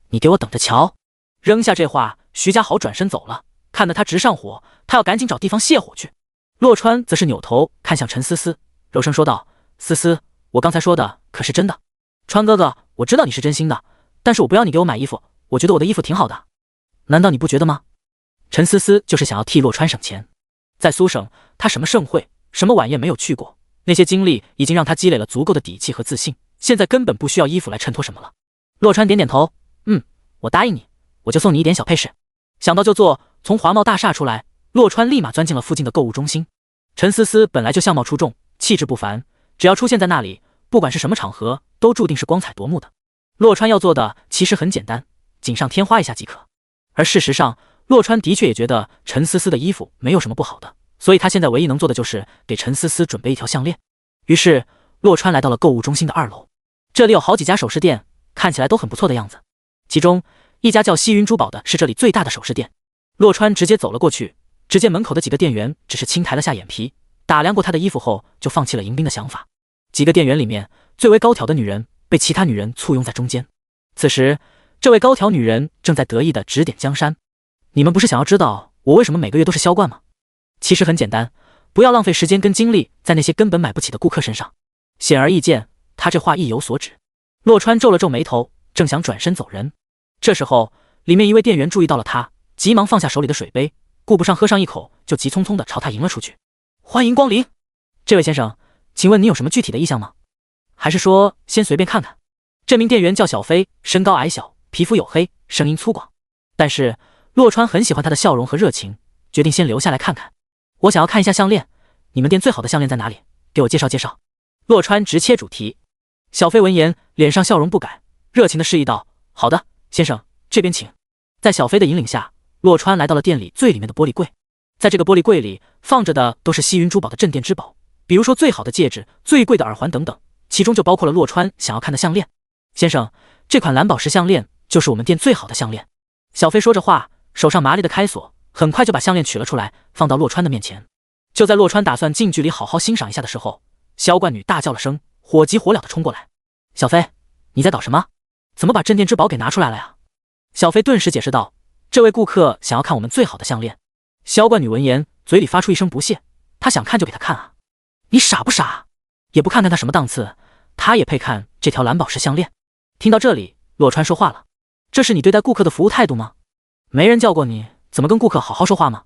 S2: 你给我等着瞧！扔下这话，徐家豪转身走了。看得他直上火，他要赶紧找地方泄火去。洛川则是扭头看向陈思思，柔声说道：“思思，我刚才说的可是真的。川哥哥，我知道你是真心的，但是我不要你给我买衣服，我觉得我的衣服挺好的。难道你不觉得吗？”陈思思就是想要替洛川省钱。在苏省，他什么盛会、什么晚宴没有去过，那些经历已经让他积累了足够的底气和自信，现在根本不需要衣服来衬托什么了。洛川点点头，我答应你，我就送你一点小配饰。想到就做，从华贸大厦出来，洛川立马钻进了附近的购物中心。陈思思本来就相貌出众，气质不凡，只要出现在那里，不管是什么场合，都注定是光彩夺目的。洛川要做的其实很简单，锦上添花一下即可。而事实上，洛川的确也觉得陈思思的衣服没有什么不好的，所以他现在唯一能做的就是给陈思思准备一条项链。于是，洛川来到了购物中心的2楼，这里有好几家首饰店，看起来都很不错的样子。其中一家叫西云珠宝的是这里最大的首饰店。洛川直接走了过去，只见门口的几个店员只是轻抬了下眼皮，打量过他的衣服后就放弃了迎宾的想法。几个店员里面最为高挑的女人被其他女人簇拥在中间。此时这位高挑女人正在得意地指点江山：“你们不是想要知道我为什么每个月都是销冠吗？其实很简单，不要浪费时间跟精力在那些根本买不起的顾客身上。”显而易见，他这话意有所指。洛川皱了皱眉头，正想转身走人，这时候里面一位店员注意到了他，急忙放下手里的水杯，顾不上喝上一口，就急匆匆地朝他迎了出去。“欢迎光临，这位先生，请问你有什么具体的意向吗？还是说先随便看看？”这名店员叫小飞，身高矮小，皮肤黝黑，声音粗犷。但是洛川很喜欢他的笑容和热情，决定先留下来看看。“我想要看一下项链，你们店最好的项链在哪里？给我介绍介绍。”洛川直切主题。小飞闻言，脸上笑容不改，热情地示意道：“好的，先生，这边请。”在小飞的引领下，洛川来到了店里最里面的玻璃柜。在这个玻璃柜里放着的都是西云珠宝的镇店之宝，比如说最好的戒指、最贵的耳环等等，其中就包括了洛川想要看的项链。“先生，这款蓝宝石项链就是我们店最好的项链。”小飞说着话，手上麻利的开锁，很快就把项链取了出来，放到洛川的面前。就在洛川打算近距离好好欣赏一下的时候，萧冠女大叫了声，火急火燎的冲过来：“小飞，你在搞什么？怎么把镇店之宝给拿出来了呀？”小飞顿时解释道：“这位顾客想要看我们最好的项链。”萧冠女闻言，嘴里发出一声不屑：“他想看就给他看啊，你傻不傻？也不看看他什么档次，他也配看这条蓝宝石项链？”听到这里，洛川说话了：“这是你对待顾客的服务态度吗？没人叫过你，怎么跟顾客好好说话吗？”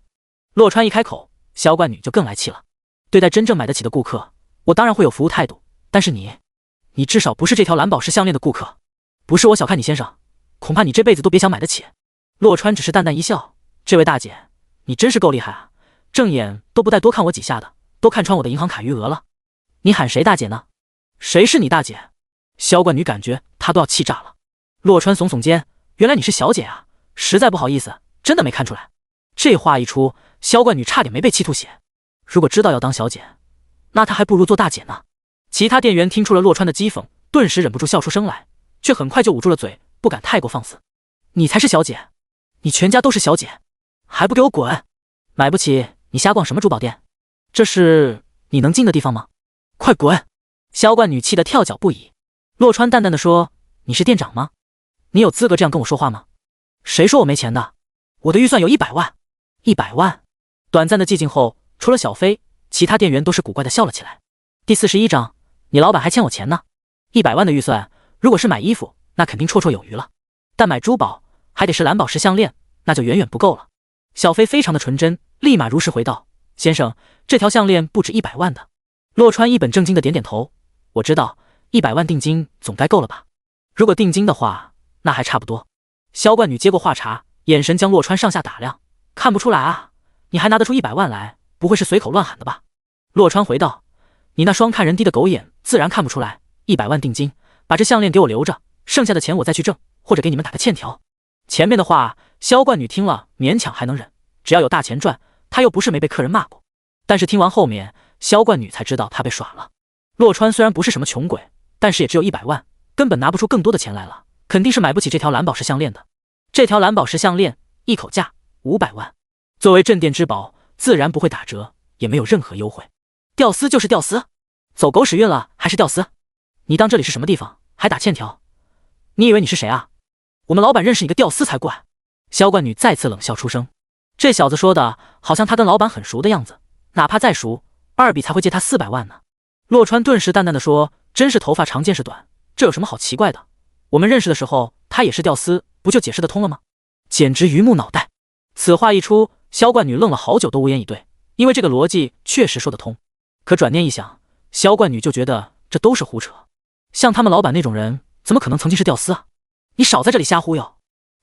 S2: 洛川一开口，萧冠女就更来气了：“对待真正买得起的顾客，我当然会有服务态度，但是你至少不是这条蓝宝石项链的顾客。不是我小看你先生，恐怕你这辈子都别想买得起。”洛川只是淡淡一笑：“这位大姐，你真是够厉害啊，正眼都不带多看我几下的，都看穿我的银行卡余额了。你喊谁大姐呢？谁是你大姐？”萧冠女感觉她都要气炸了。洛川耸耸肩：“原来你是小姐啊，实在不好意思，真的没看出来。”这话一出，萧冠女差点没被气吐血。如果知道要当小姐，那她还不如做大姐呢。其他店员听出了洛川的讥讽，顿时忍不住笑出声来，却很快就捂住了嘴，不敢太过放肆。“你才是小姐，你全家都是小姐，还不给我滚！买不起你瞎逛什么珠宝店？这是你能进的地方吗？快滚！”萧冠女气得跳脚不已。洛川淡淡的说：“你是店长吗？你有资格这样跟我说话吗？谁说我没钱的？我的预算有100万。100万！”短暂的寂静后，除了小飞，其他店员都是古怪的笑了起来。第41章，你老板还欠我钱呢。100万的预算，如果是买衣服，那肯定绰绰有余了，但买珠宝还得是蓝宝石项链，那就远远不够了。小飞非常的纯真，立马如实回道：“先生，这条项链不止100万的。”洛川一本正经的点点头：“我知道，100万定金总该够了吧？如果定金的话，那还差不多。”萧冠女接过话茬，眼神将洛川上下打量：“看不出来啊，你还拿得出100万来，不会是随口乱喊的吧？”洛川回道：“你那双看人低的狗眼，自然看不出来。100万定金，把这项链给我留着，剩下的钱我再去挣，或者给你们打个欠条。”前面的话，萧冠女听了勉强还能忍，只要有大钱赚，她又不是没被客人骂过。但是听完后面，萧冠女才知道她被耍了。洛川虽然不是什么穷鬼，但是也只有100万，根本拿不出更多的钱来了，肯定是买不起这条蓝宝石项链的。这条蓝宝石项链一口价500万，作为镇店之宝，自然不会打折，也没有任何优惠。吊丝就是吊丝，走狗屎运了还是吊丝？你当这里是什么地方，还打欠条？你以为你是谁啊？我们老板认识你个吊丝才怪！萧冠女再次冷笑出声。这小子说的好像他跟老板很熟的样子，哪怕再熟，2笔才会借他400万呢。洛川顿时淡淡的说：“真是头发长见识短，这有什么好奇怪的？我们认识的时候他也是吊丝，不就解释得通了吗？”简直榆木脑袋。此话一出，萧冠女愣了好久都无言以对，因为这个逻辑确实说得通。可转念一想，萧冠女就觉得这都是胡扯。像他们老板那种人，怎么可能曾经是吊丝啊？你少在这里瞎忽悠！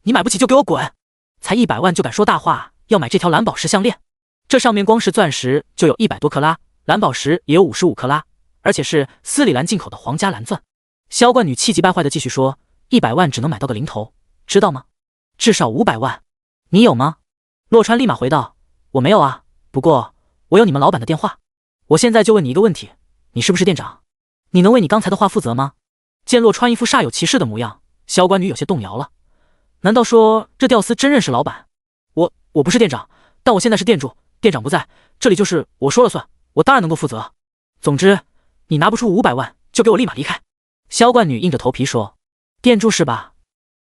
S2: 你买不起就给我滚！才100万就敢说大话，要买这条蓝宝石项链？这上面光是钻石就有100多克拉，蓝宝石也有55克拉，而且是斯里兰进口的皇家蓝钻。萧冠女气急败坏的继续说：“100万只能买到个零头，知道吗？至少500万，你有吗？”洛川立马回道：“我没有啊，不过我有你们老板的电话。我现在就问你一个问题，你是不是店长？你能为你刚才的话负责吗？”见洛川一副煞有其事的模样，萧冠女有些动摇了。难道说这吊丝真认识老板？我不是店长，但我现在是店主，店长不在，这里就是我说了算，我当然能够负责。总之，你拿不出500万，就给我立马离开。萧冠女硬着头皮说：“店主是吧？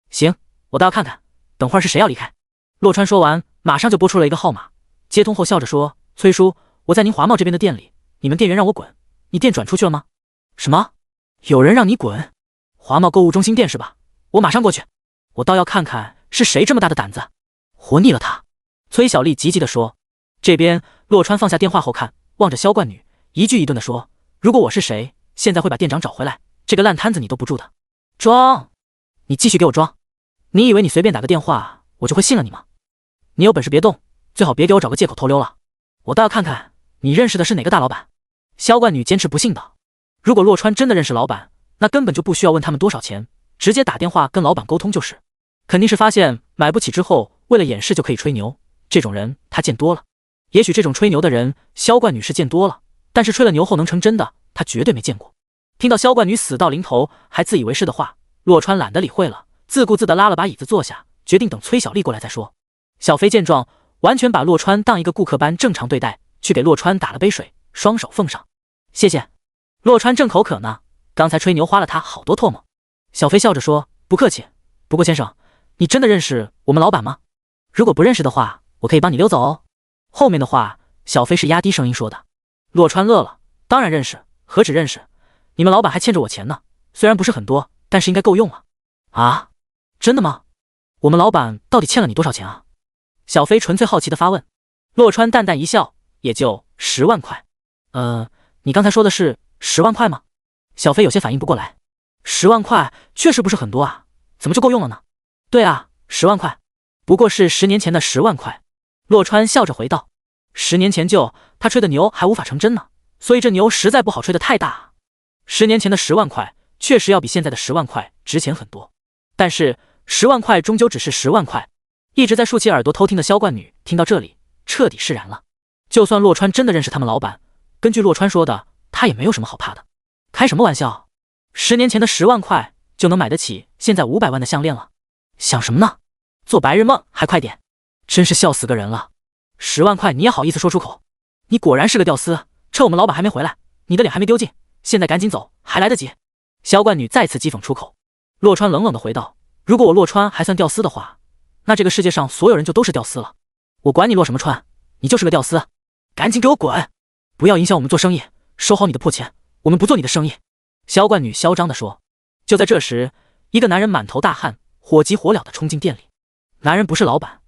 S2: 行，我倒要看看，等会儿是谁要离开。”洛川说完，马上就拨出了一个号码，接通后笑着说：“崔叔，我在您华贸这边的店里，你们店员让我滚，你店转出去了吗？”“什么？有人让你滚？华贸购物中心店是吧？我马上过去，我倒要看看是谁这么大的胆子，活腻了他。”崔小丽急急地说。这边洛川放下电话后看，望着萧冠女，一句一顿地说：“如果我是谁，现在会把店长找回来，这个烂摊子你都不住的。装，你继续给我装！你以为你随便打个电话，我就会信了你吗？你有本事别动，最好别给我找个借口偷溜了，我倒要看看你认识的是哪个大老板。”萧冠女坚持不信道：“如果洛川真的认识老板，那根本就不需要问他们多少钱，直接打电话跟老板沟通就是。肯定是发现买不起之后，为了掩饰就可以吹牛，这种人他见多了。也许这种吹牛的人，萧冠女是见多了，但是吹了牛后能成真的，她绝对没见过。”听到萧冠女死到临头还自以为是的话，洛川懒得理会了，自顾自地拉了把椅子坐下，决定等崔小丽过来再说。小飞见状，完全把洛川当一个顾客般正常对待，去给洛川打了杯水，双手奉上：“谢谢。”洛川正口渴呢，刚才吹牛花了他好多唾沫。小飞笑着说：“不客气，不过先生，你真的认识我们老板吗？如果不认识的话，我可以帮你溜走哦。”后面的话，小飞是压低声音说的。洛川乐了：“当然认识，何止认识，你们老板还欠着我钱呢，虽然不是很多，但是应该够用了。”“啊，真的吗？我们老板到底欠了你多少钱啊？”小飞纯粹好奇的发问。洛川淡淡一笑：“也就10万块。”“你刚才说的是10万块吗？”小飞有些反应不过来。“10万块确实不是很多啊，怎么就够用了呢？”“对啊，10万块，不过是10年前的10万块。”洛川笑着回道。10年前他吹的牛还无法成真呢，所以这牛实在不好吹得太大啊。10年前的10万块确实要比现在的10万块值钱很多，但是10万块终究只是10万块。一直在竖起耳朵偷听的萧冠女听到这里彻底释然了。就算洛川真的认识他们老板，根据洛川说的，他也没有什么好怕的。开什么玩笑，10年前的10万块就能买得起现在500万的项链了，想什么呢？做白日梦还快点，真是笑死个人了。10万块你也好意思说出口？你果然是个吊丝，趁我们老板还没回来，你的脸还没丢尽，现在赶紧走，还来得及。萧冠女再次讥讽出口。洛川冷冷地回道：如果我洛川还算吊丝的话，那这个世界上所有人就都是吊丝了。我管你洛什么川，你就是个吊丝，赶紧给我滚！不要影响我们做生意，收好你的破钱，我们不做你的生意。萧冠女嚣张地说。就在这时，一个男人满头大汗，火急火燎地冲进店里。男人不是老板，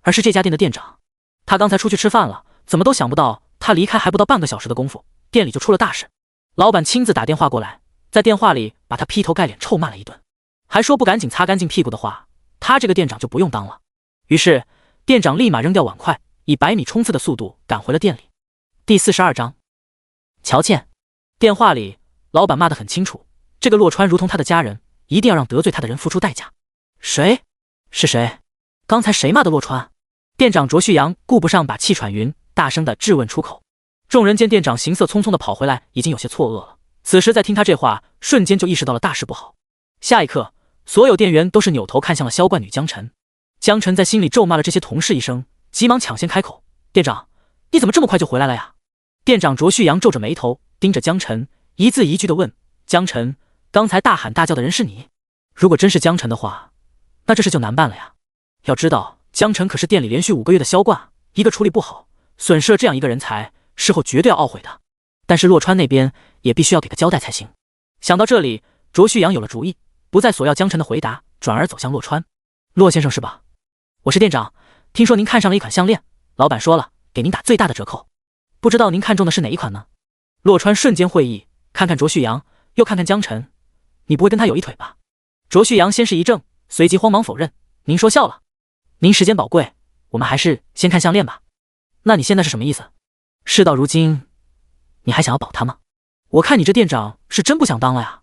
S2: 而是这家店的店长。他刚才出去吃饭了，怎么都想不到他离开还不到半个小时的功夫，店里就出了大事。老板亲自打电话过来，在电话里把他劈头盖脸臭骂了一顿，还说不赶紧擦干净屁股的话，他这个店长就不用当了。于是店长立马扔掉碗筷，以100米冲刺的速度赶回了店里。第42章，乔倩。电话里老板骂得很清楚，这个洛川如同他的家人，一定要让得罪他的人付出代价。谁？是谁？刚才谁骂的洛川？店长卓旭阳顾不上把气喘匀，大声地质问出口。众人见店长行色匆匆地跑回来，已经有些错愕了。此时再听他这话，瞬间就意识到了大事不好。下一刻，所有店员都是扭头看向了萧冠女江晨。江晨在心里咒骂了这些同事一声，急忙抢先开口：店长，你怎么这么快就回来了呀？店长卓旭阳皱着眉头盯着江晨，一字一句地问：江晨，刚才大喊大叫的人是你？如果真是江晨的话，那这事就难办了呀。要知道江晨可是店里连续5个月的销冠，一个处理不好，损失了这样一个人才，事后绝对要懊悔的。但是洛川那边也必须要给个交代才行。想到这里，卓旭阳有了主意，不再索要江晨的回答，转而走向洛川。洛先生是吧？我是店长，听说您看上了一款项链，老板说了给您打最大的折扣，不知道您看中的是哪一款呢？洛川瞬间会意，看看卓旭阳，又看看江晨，你不会跟他有一腿吧？卓旭阳先是一怔，随即慌忙否认：您说笑了，您时间宝贵，我们还是先看项链吧。那你现在是什么意思？事到如今，你还想要保他吗？我看你这店长是真不想当了呀。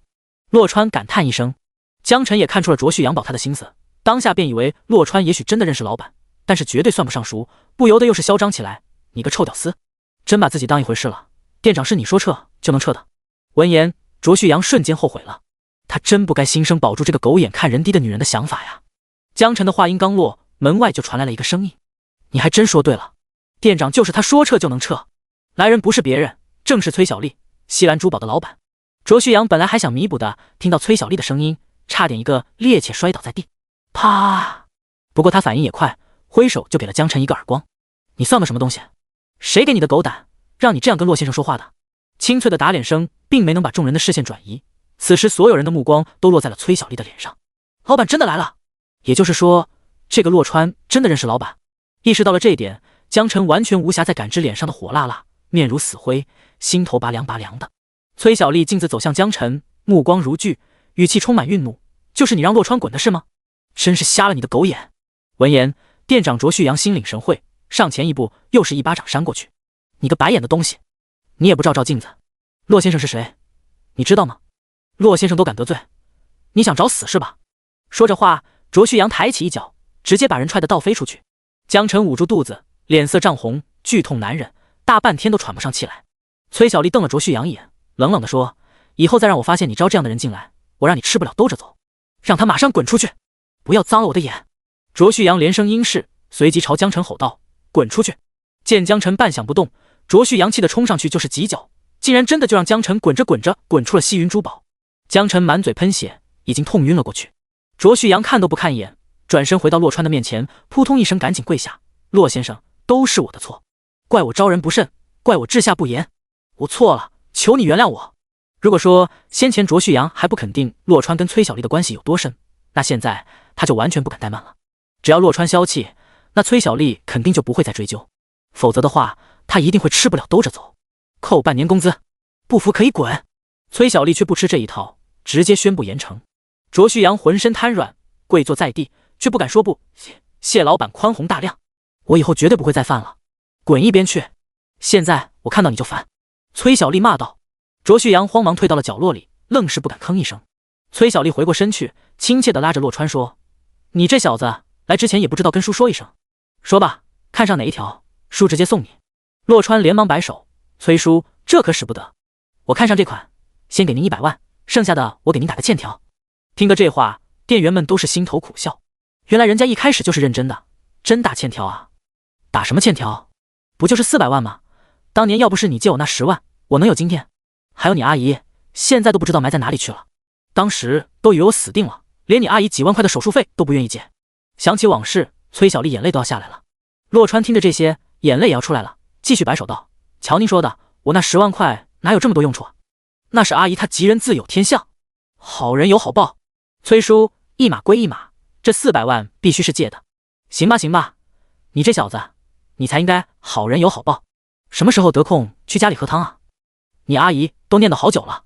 S2: 洛川感叹一声。江晨也看出了卓旭阳保他的心思，当下便以为洛川也许真的认识老板，但是绝对算不上熟，不由得又是嚣张起来：你个臭屌丝，真把自己当一回事了？店长是你说撤就能撤的？闻言，卓旭阳瞬间后悔了，他真不该心生保住这个狗眼看人低的女人的想法呀。江晨的话音刚落，门外就传来了一个声音：你还真说对了，店长就是他说撤就能撤。来人不是别人，正是崔小丽，西兰珠宝的老板。卓旭阳本来还想弥补的，听到崔小丽的声音，差点一个趔趄摔倒在地，啪！不过他反应也快，挥手就给了江晨一个耳光。你算个什么东西？谁给你的狗胆，让你这样跟洛先生说话的？清脆的打脸声并没能把众人的视线转移，此时所有人的目光都落在了崔小丽的脸上。老板真的来了，也就是说，这个洛川真的认识老板。意识到了这一点，江晨完全无暇再感知脸上的火辣辣，面如死灰，心头拔凉拔凉的。崔小丽径自走向江晨，目光如炬，语气充满愠怒：就是你让洛川滚的是吗？真是瞎了你的狗眼！闻言，店长卓旭阳心领神会，上前一步，又是一巴掌扇过去。你个白眼的东西，你也不照照镜子。洛先生是谁？你知道吗？洛先生都敢得罪，你想找死是吧？说着话，卓旭阳抬起一脚，直接把人踹得倒飞出去。江晨捂住肚子，脸色涨红，剧痛难忍，大半天都喘不上气来。崔小丽瞪了卓旭阳一眼，冷冷地说：以后再让我发现你招这样的人进来，我让你吃不了兜着走，让他马上滚出去，不要脏了我的眼。卓旭阳连声应是，随即朝江晨吼道：滚出去！见江晨半晌不动，卓旭阳气得冲上去就是几脚，竟然真的就让江晨滚着滚着滚出了西云珠宝。江晨满嘴喷血，已经痛晕了过去。卓旭阳看都不看一眼，转身回到洛川的面前，扑通一声赶紧跪下：洛先生，都是我的错，怪我招人不慎，怪我治下不严，我错了，求你原谅我。如果说先前卓旭阳还不肯定洛川跟崔小丽的关系有多深，那现在他就完全不敢怠慢了。只要洛川消气，那崔小丽肯定就不会再追究，否则的话他一定会吃不了兜着走，扣半年工资，不服可以滚。崔小丽却不吃这一套，直接宣布严惩。卓旭阳浑身瘫软，跪坐在地，却不敢说不。谢老板宽宏大量，我以后绝对不会再犯了，滚一边去！现在我看到你就烦。崔小丽骂道。卓旭阳慌忙退到了角落里，愣是不敢吭一声。崔小丽回过身去，亲切地拉着洛川说：你这小子来之前也不知道跟叔说一声，说吧，看上哪一条，叔直接送你。洛川连忙摆手：崔叔，这可使不得，我看上这款，先给您100万，剩下的我给您打个欠条。听个这话，店员们都是心头苦笑，原来人家一开始就是认真的，真打欠条啊？打什么欠条？不就是400万吗？当年要不是你借我那10万，我能有今天？还有你阿姨，现在都不知道埋在哪里去了。当时都以为我死定了，连你阿姨几万块的手术费都不愿意借。想起往事，崔小丽眼泪都要下来了。洛川听着这些，眼泪也要出来了，继续摆手道：瞧您说的，我那10万块哪有这么多用处啊？那是阿姨她吉人自有天相，好人有好报。崔叔，一码归一码，这400万必须是借的。行吧行吧，你这小子，你才应该好人有好报。什么时候得空去家里喝汤啊？你阿姨都念叨好久了。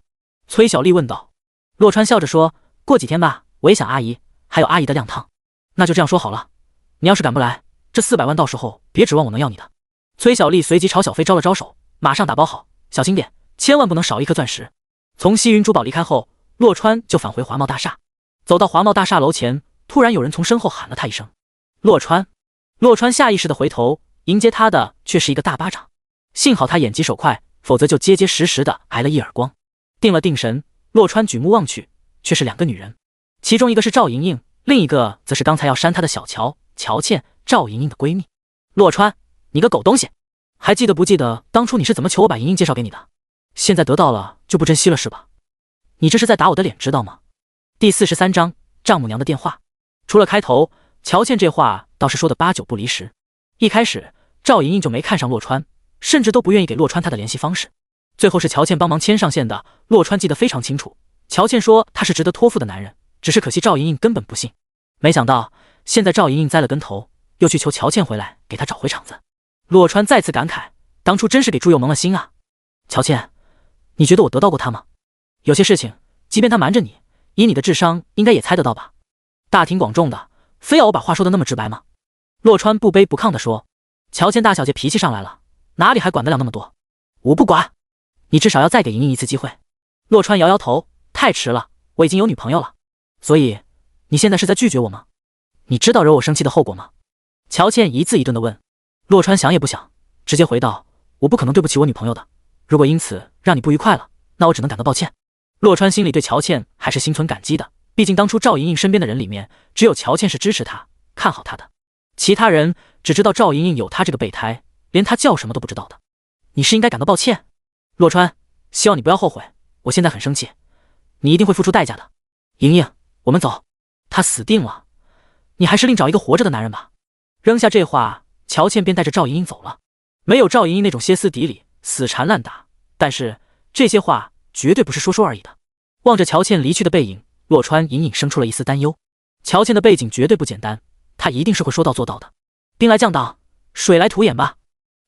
S2: 崔小丽问道。洛川笑着说：过几天吧，我也想阿姨，还有阿姨的靓汤。那就这样说好了，你要是赶不来，这400万到时候别指望我能要你的。崔小丽随即朝小飞招了招手，马上打包好，小心点，千万不能少一颗钻石。从西云珠宝离开后，洛川就返回华贸大厦。走到华贸大厦楼前，突然有人从身后喊了他一声：洛川。洛川下意识地回头，迎接他的却是一个大巴掌。幸好他眼疾手快，否则就结结实实地挨了一耳光。定了定神，洛川举目望去，却是2个女人，其中一个是赵莹莹，另一个则是刚才要扇他的小乔倩，赵莹莹的闺蜜。洛川，你个狗东西，还记得不记得当初你是怎么求我把莹莹介绍给你的？现在得到了就不珍惜了是吧？你这是在打我的脸知道吗？第43章丈母娘的电话。除了开头，乔倩这话倒是说的8、9不离10。一开始赵莹莹就没看上洛川，甚至都不愿意给洛川她的联系方式。最后是乔倩帮忙牵上线的，洛川记得非常清楚。乔倩说他是值得托付的男人，只是可惜赵莹莹根本不信。没想到现在赵莹莹栽了跟头，又去求乔倩回来给他找回场子。洛川再次感慨，当初真是给猪油蒙了心啊。乔倩，你觉得我得到过他吗？有些事情即便他瞒着你，以你的智商应该也猜得到吧？大庭广众的，非要我把话说的那么直白吗？洛川不卑不亢地说。乔倩大小姐脾气上来了，哪里还管得了那么多？我不管，你至少要再给莹莹一次机会。洛川摇摇头，太迟了，我已经有女朋友了。所以你现在是在拒绝我吗？你知道惹我生气的后果吗？乔倩一字一顿地问。洛川想也不想，直接回道：我不可能对不起我女朋友的，如果因此让你不愉快了，那我只能感到抱歉。洛川心里对乔倩还是心存感激的，毕竟当初赵莹莹身边的人里面，只有乔倩是支持她、看好她的，其他人只知道赵莹莹有她这个备胎，连她叫什么都不知道的。你是应该感到抱歉，洛川，希望你不要后悔，我现在很生气，你一定会付出代价的。莹莹，我们走。他死定了，你还是另找一个活着的男人吧。扔下这话，乔倩便带着赵莹莹走了。没有赵莹莹那种歇斯底里、死缠烂打，但是这些话绝对不是说说而已的。望着乔倩离去的背影，洛川隐隐生出了一丝担忧。乔倩的背景绝对不简单，她一定是会说到做到的。兵来将挡，水来土掩吧。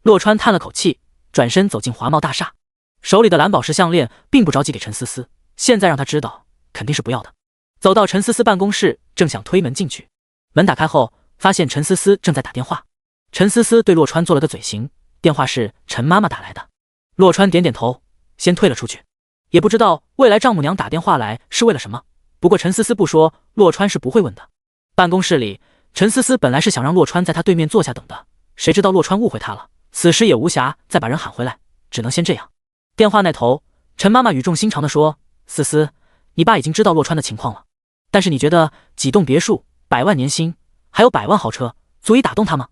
S2: 洛川叹了口气，转身走进华贸大厦，手里的蓝宝石项链并不着急给陈思思，现在让他知道肯定是不要的。走到陈思思办公室，正想推门进去，门打开后发现陈思思正在打电话。陈思思对洛川做了个嘴型，电话是陈妈妈打来的。洛川点点头，先退了出去。也不知道未来丈母娘打电话来是为了什么，不过陈思思不说，洛川是不会问的。办公室里，陈思思本来是想让洛川在他对面坐下等的，谁知道洛川误会他了，此时也无暇再把人喊回来，只能先这样。电话那头，陈妈妈语重心长地说：思思，你爸已经知道洛川的情况了，但是你觉得几栋别墅、100万年薪，还有100万豪车，足以打动他吗？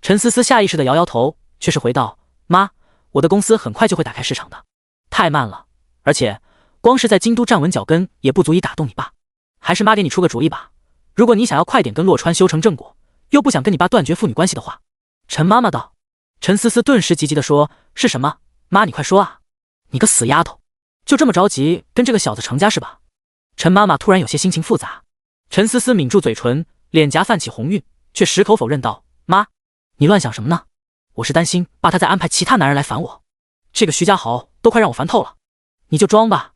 S2: 陈思思下意识地摇摇头，却是回道：妈，我的公司很快就会打开市场的，太慢了，而且光是在京都站稳脚跟也不足以打动你爸，还是妈给你出个主意吧。如果你想要快点跟洛川修成正果，又不想跟你爸断绝父女关系的话。陈妈妈道。陈思思顿时急急地说：是什么？妈，你快说啊！你个死丫头，就这么着急跟这个小子成家是吧？陈妈妈突然有些心情复杂。陈思思抿住嘴唇，脸颊泛起红晕，却矢口否认道：妈，你乱想什么呢？我是担心爸他再安排其他男人来烦我，这个徐家豪都快让我烦透了。你就装吧，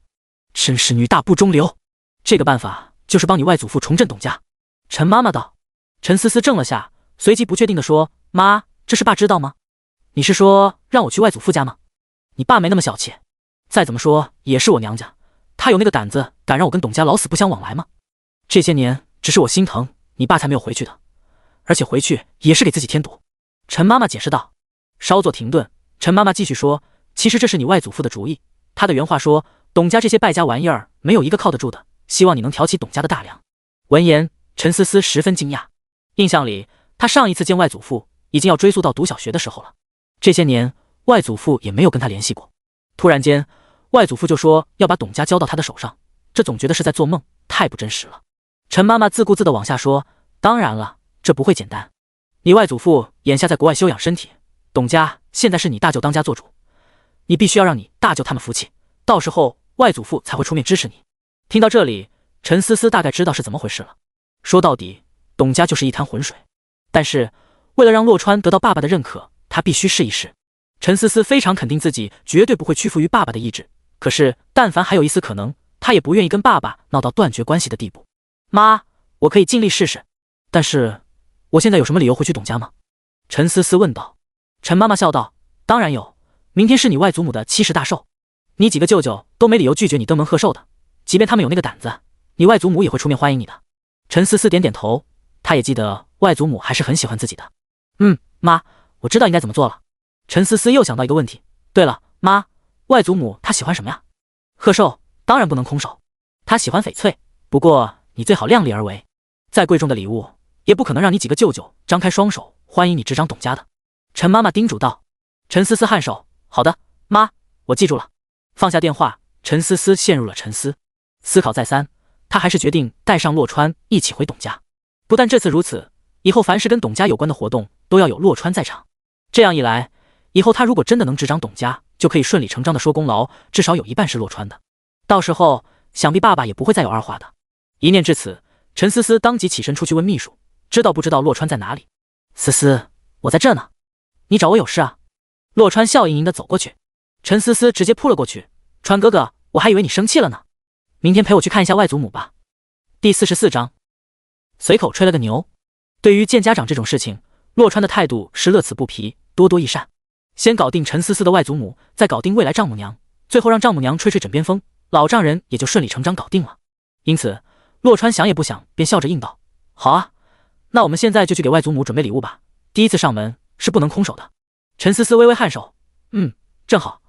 S2: 真是女大不中留。这个办法就是帮你外祖父重振董家。陈妈妈道。陈思思怔了下，随即不确定地说：妈，这事爸知道吗？你是说让我去外祖父家吗？你爸没那么小气，再怎么说也是我娘家，他有那个胆子敢让我跟董家老死不相往来吗？这些年只是我心疼你爸才没有回去的，而且回去也是给自己添堵。陈妈妈解释道。稍作停顿，陈妈妈继续说：其实这是你外祖父的主意，他的原话说，董家这些败家玩意儿没有一个靠得住的，希望你能挑起董家的大梁。闻言，陈思思十分惊讶，印象里他上一次见外祖父已经要追溯到读小学的时候了，这些年外祖父也没有跟他联系过。突然间，外祖父就说要把董家交到他的手上，这总觉得是在做梦，太不真实了。陈妈妈自顾自地往下说，当然了，这不会简单。你外祖父眼下在国外休养身体，董家现在是你大舅当家做主，你必须要让你大舅他们服气，到时候外祖父才会出面支持你。听到这里，陈思思大概知道是怎么回事了。说到底，董家就是一滩浑水，但是为了让洛川得到爸爸的认可，他必须试一试。陈思思非常肯定自己绝对不会屈服于爸爸的意志，可是但凡还有一丝可能，他也不愿意跟爸爸闹到断绝关系的地步。妈，我可以尽力试试，但是我现在有什么理由回去董家吗？陈思思问道。陈妈妈笑道，当然有，明天是你外祖母的70大寿，你几个舅舅都没理由拒绝你登门贺寿的，即便他们有那个胆子，你外祖母也会出面欢迎你的。陈思思点点头，她也记得外祖母还是很喜欢自己的。妈，我知道应该怎么做了。陈思思又想到一个问题，对了，妈，外祖母她喜欢什么呀？贺寿当然不能空手，她喜欢翡翠，不过你最好量力而为，再贵重的礼物也不可能让你几个舅舅张开双手欢迎你执掌董家的。陈妈妈叮嘱道。陈思思颔首，好的，妈，我记住了。放下电话，陈思思陷入了沉思，思考再三，她还是决定带上洛川一起回董家。不但这次如此，以后凡是跟董家有关的活动都要有洛川在场。这样一来，以后他如果真的能执掌董家，就可以顺理成章的说功劳，至少有一半是洛川的。到时候想必爸爸也不会再有二话的。一念至此，陈思思当即起身出去问秘书，知道不知道洛川在哪里？思思，我在这呢，你找我有事啊？洛川笑盈盈的走过去，陈思思直接扑了过去，川哥哥，我还以为你生气了呢，明天陪我去看一下外祖母吧。第44章，随口吹了个牛。对于见家长这种事情，洛川的态度是乐此不疲，多多益善。先搞定陈思思的外祖母，再搞定未来丈母娘，最后让丈母娘吹吹枕边风，老丈人也就顺理成章搞定了。因此洛川想也不想便笑着应道，好啊，那我们现在就去给外祖母准备礼物吧，第一次上门是不能空手的。陈思思微微颔首，正好，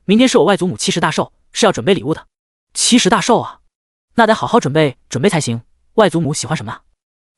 S2: 明天是我外祖母70大寿，是要准备礼物的。70大寿啊，那得好好准备准备才行，外祖母喜欢什么啊？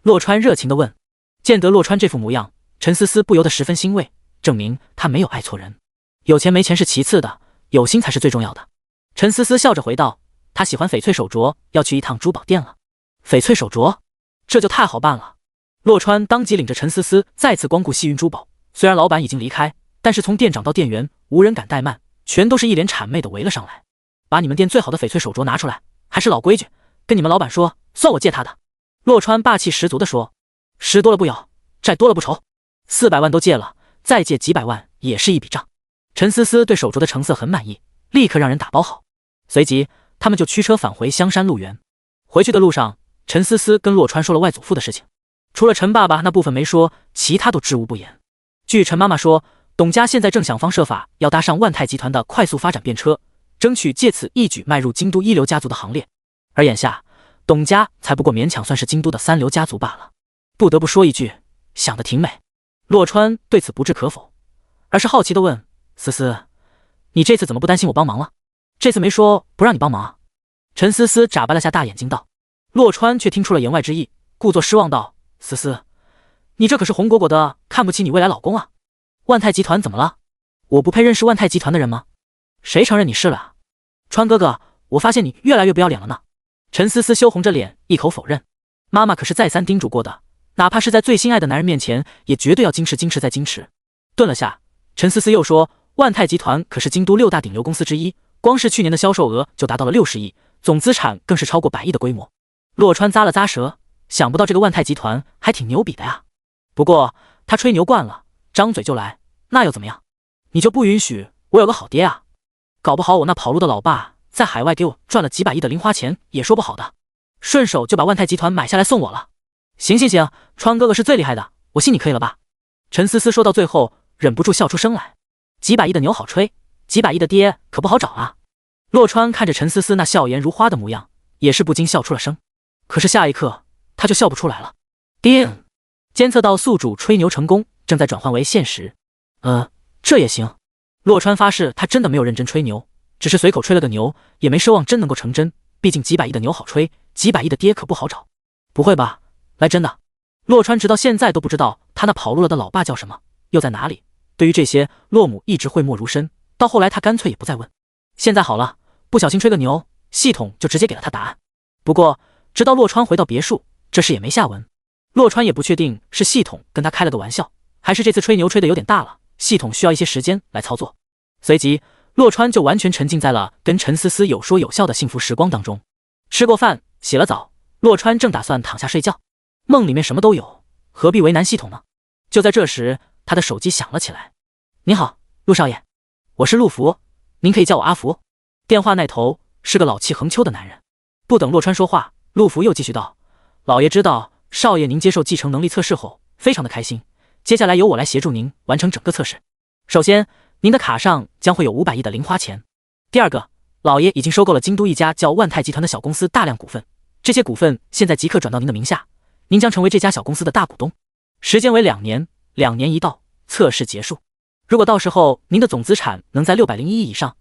S2: 洛川热情地问。见得洛川这副模样，陈思思不由得十分欣慰，证明他没有爱错人。有钱没钱是其次的，有心才是最重要的。陈思思笑着回道，他喜欢翡翠手镯，要去一趟珠宝店了。翡翠手镯，这就太好办了。洛川当即领着陈思思再次光顾西云珠宝，虽然老板已经离开，但是从店长到店员无人敢怠慢，全都是一脸谄媚的围了上来。把你们店最好的翡翠手镯拿出来，还是老规矩，跟你们老板说，算我借他的。洛川霸气十足地说，时多了不咬，债多了不愁，400万都借了，再借几百万也是一笔账。陈思思对手镯的成色很满意，立刻让人打包好，随即他们就驱车返回香山鹿园。回去的路上，陈思思跟洛川说了外祖父的事情，除了陈爸爸那部分没说，其他都知无不言。据陈妈妈说，董家现在正想方设法要搭上万泰集团的快速发展便车，争取借此一举迈入京都一流家族的行列，而眼下董家才不过勉强算是京都的3流家族罢了。不得不说一句，想得挺美。洛川对此不置可否，而是好奇地问，思思，你这次怎么不担心我帮忙了？这次没说不让你帮忙啊？陈思思眨巴了下大眼睛道。洛川却听出了言外之意，故作失望道，思思，你这可是红果果的看不起你未来老公啊。万泰集团怎么了？我不配认识万泰集团的人吗？谁承认你是了啊？川哥哥，我发现你越来越不要脸了呢。陈思思羞红着脸一口否认，妈妈可是再三叮嘱过的，哪怕是在最心爱的男人面前，也绝对要矜持矜持再矜持。顿了下，陈思思又说，万泰集团可是京都6大顶流公司之一，光是去年的销售额就达到了60亿，总资产更是超过100亿的规模。洛川咂了咂舌，想不到这个万泰集团还挺牛逼的呀。不过他吹牛惯了，张嘴就来，那又怎么样？你就不允许我有个好爹啊？搞不好我那跑路的老爸在海外给我赚了几百亿的零花钱也说不好的，顺手就把万泰集团买下来送我了。行行行，川哥哥是最厉害的，我信你可以了吧？陈思思说到最后忍不住笑出声来，几百亿的牛好吹，几百亿的爹可不好找啊。洛川看着陈思思那笑颜如花的模样，也是不禁笑出了声。可是下一刻他就笑不出来了。叮，监测到宿主吹牛成功，正在转换为现实。这也行。洛川发誓他真的没有认真吹牛，只是随口吹了个牛，也没奢望真能够成真，毕竟几百亿的牛好吹，几百亿的爹可不好找。不会吧，来真的？洛川直到现在都不知道他那跑路了的老爸叫什么，又在哪里。对于这些，洛母一直讳莫如深，到后来他干脆也不再问。现在好了，不小心吹个牛，系统就直接给了他答案。不过，直到洛川回到别墅，这事也没下文。洛川也不确定是系统跟他开了个玩笑，还是这次吹牛吹得有点大了，系统需要一些时间来操作。随即，洛川就完全沉浸在了跟陈思思有说有笑的幸福时光当中。吃过饭，洗了澡，洛川正打算躺下睡觉，梦里面什么都有，何必为难系统呢？就在这时，他的手机响了起来。你好，陆少爷，我是陆福，您可以叫我阿福。电话那头是个老气横秋的男人。不等洛川说话，陆福又继续道：老爷知道少爷您接受继承能力测试后非常的开心，接下来由我来协助您完成整个测试。首先，您的卡上将会有500亿的零花钱。第二个，老爷已经收购了京都一家叫万泰集团的小公司大量股份，这些股份现在即刻转到您的名下，您将成为这家小公司的大股东。时间为2年，2年一到，测试结束。如果到时候您的总资产能在601亿以上，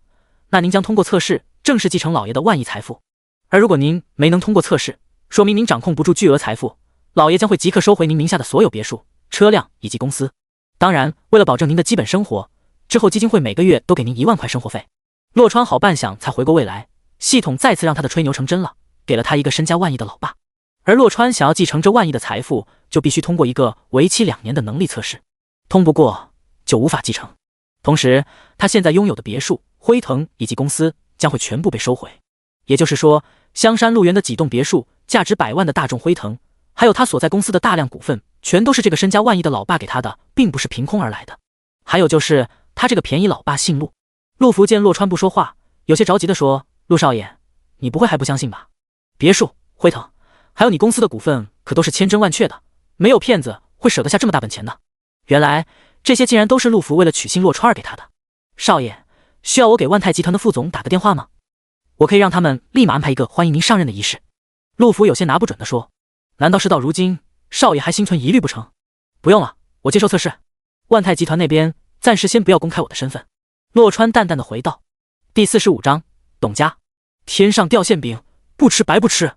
S2: 那您将通过测试正式继承老爷的万亿财富。而如果您没能通过测试，说明您掌控不住巨额财富，老爷将会即刻收回您名下的所有别墅、车辆以及公司。当然，为了保证您的基本生活，之后基金会每个月都给您1万块生活费。洛川好半晌才回过味来，系统再次让他的吹牛成真了，给了他一个身家万亿的老爸。而洛川想要继承这万亿的财富，就必须通过一个为期2年的能力测试，通不过就无法继承。同时，他现在拥有的别墅、辉腾以及公司将会全部被收回。也就是说，香山路园的几栋别墅、价值100万的大众辉腾，还有他所在公司的大量股份，全都是这个身家万亿的老爸给他的，并不是凭空而来的。还有就是，他这个便宜老爸姓陆。陆福见洛川不说话，有些着急地说：陆少爷，你不会还不相信吧？别墅、辉腾，还有你公司的股份，可都是千真万确的，没有骗子会舍得下这么大本钱的。原来这些竟然都是陆福为了取信洛川而给他的。少爷，需要我给万泰集团的副总打个电话吗？我可以让他们立马安排一个欢迎您上任的仪式。陆福有些拿不准地说：难道事到如今，少爷还心存疑虑不成？不用了，我接受测试。万泰集团那边暂时先不要公开我的身份。洛川淡淡的回道。第45章，董家。天上掉馅饼，不吃白不吃。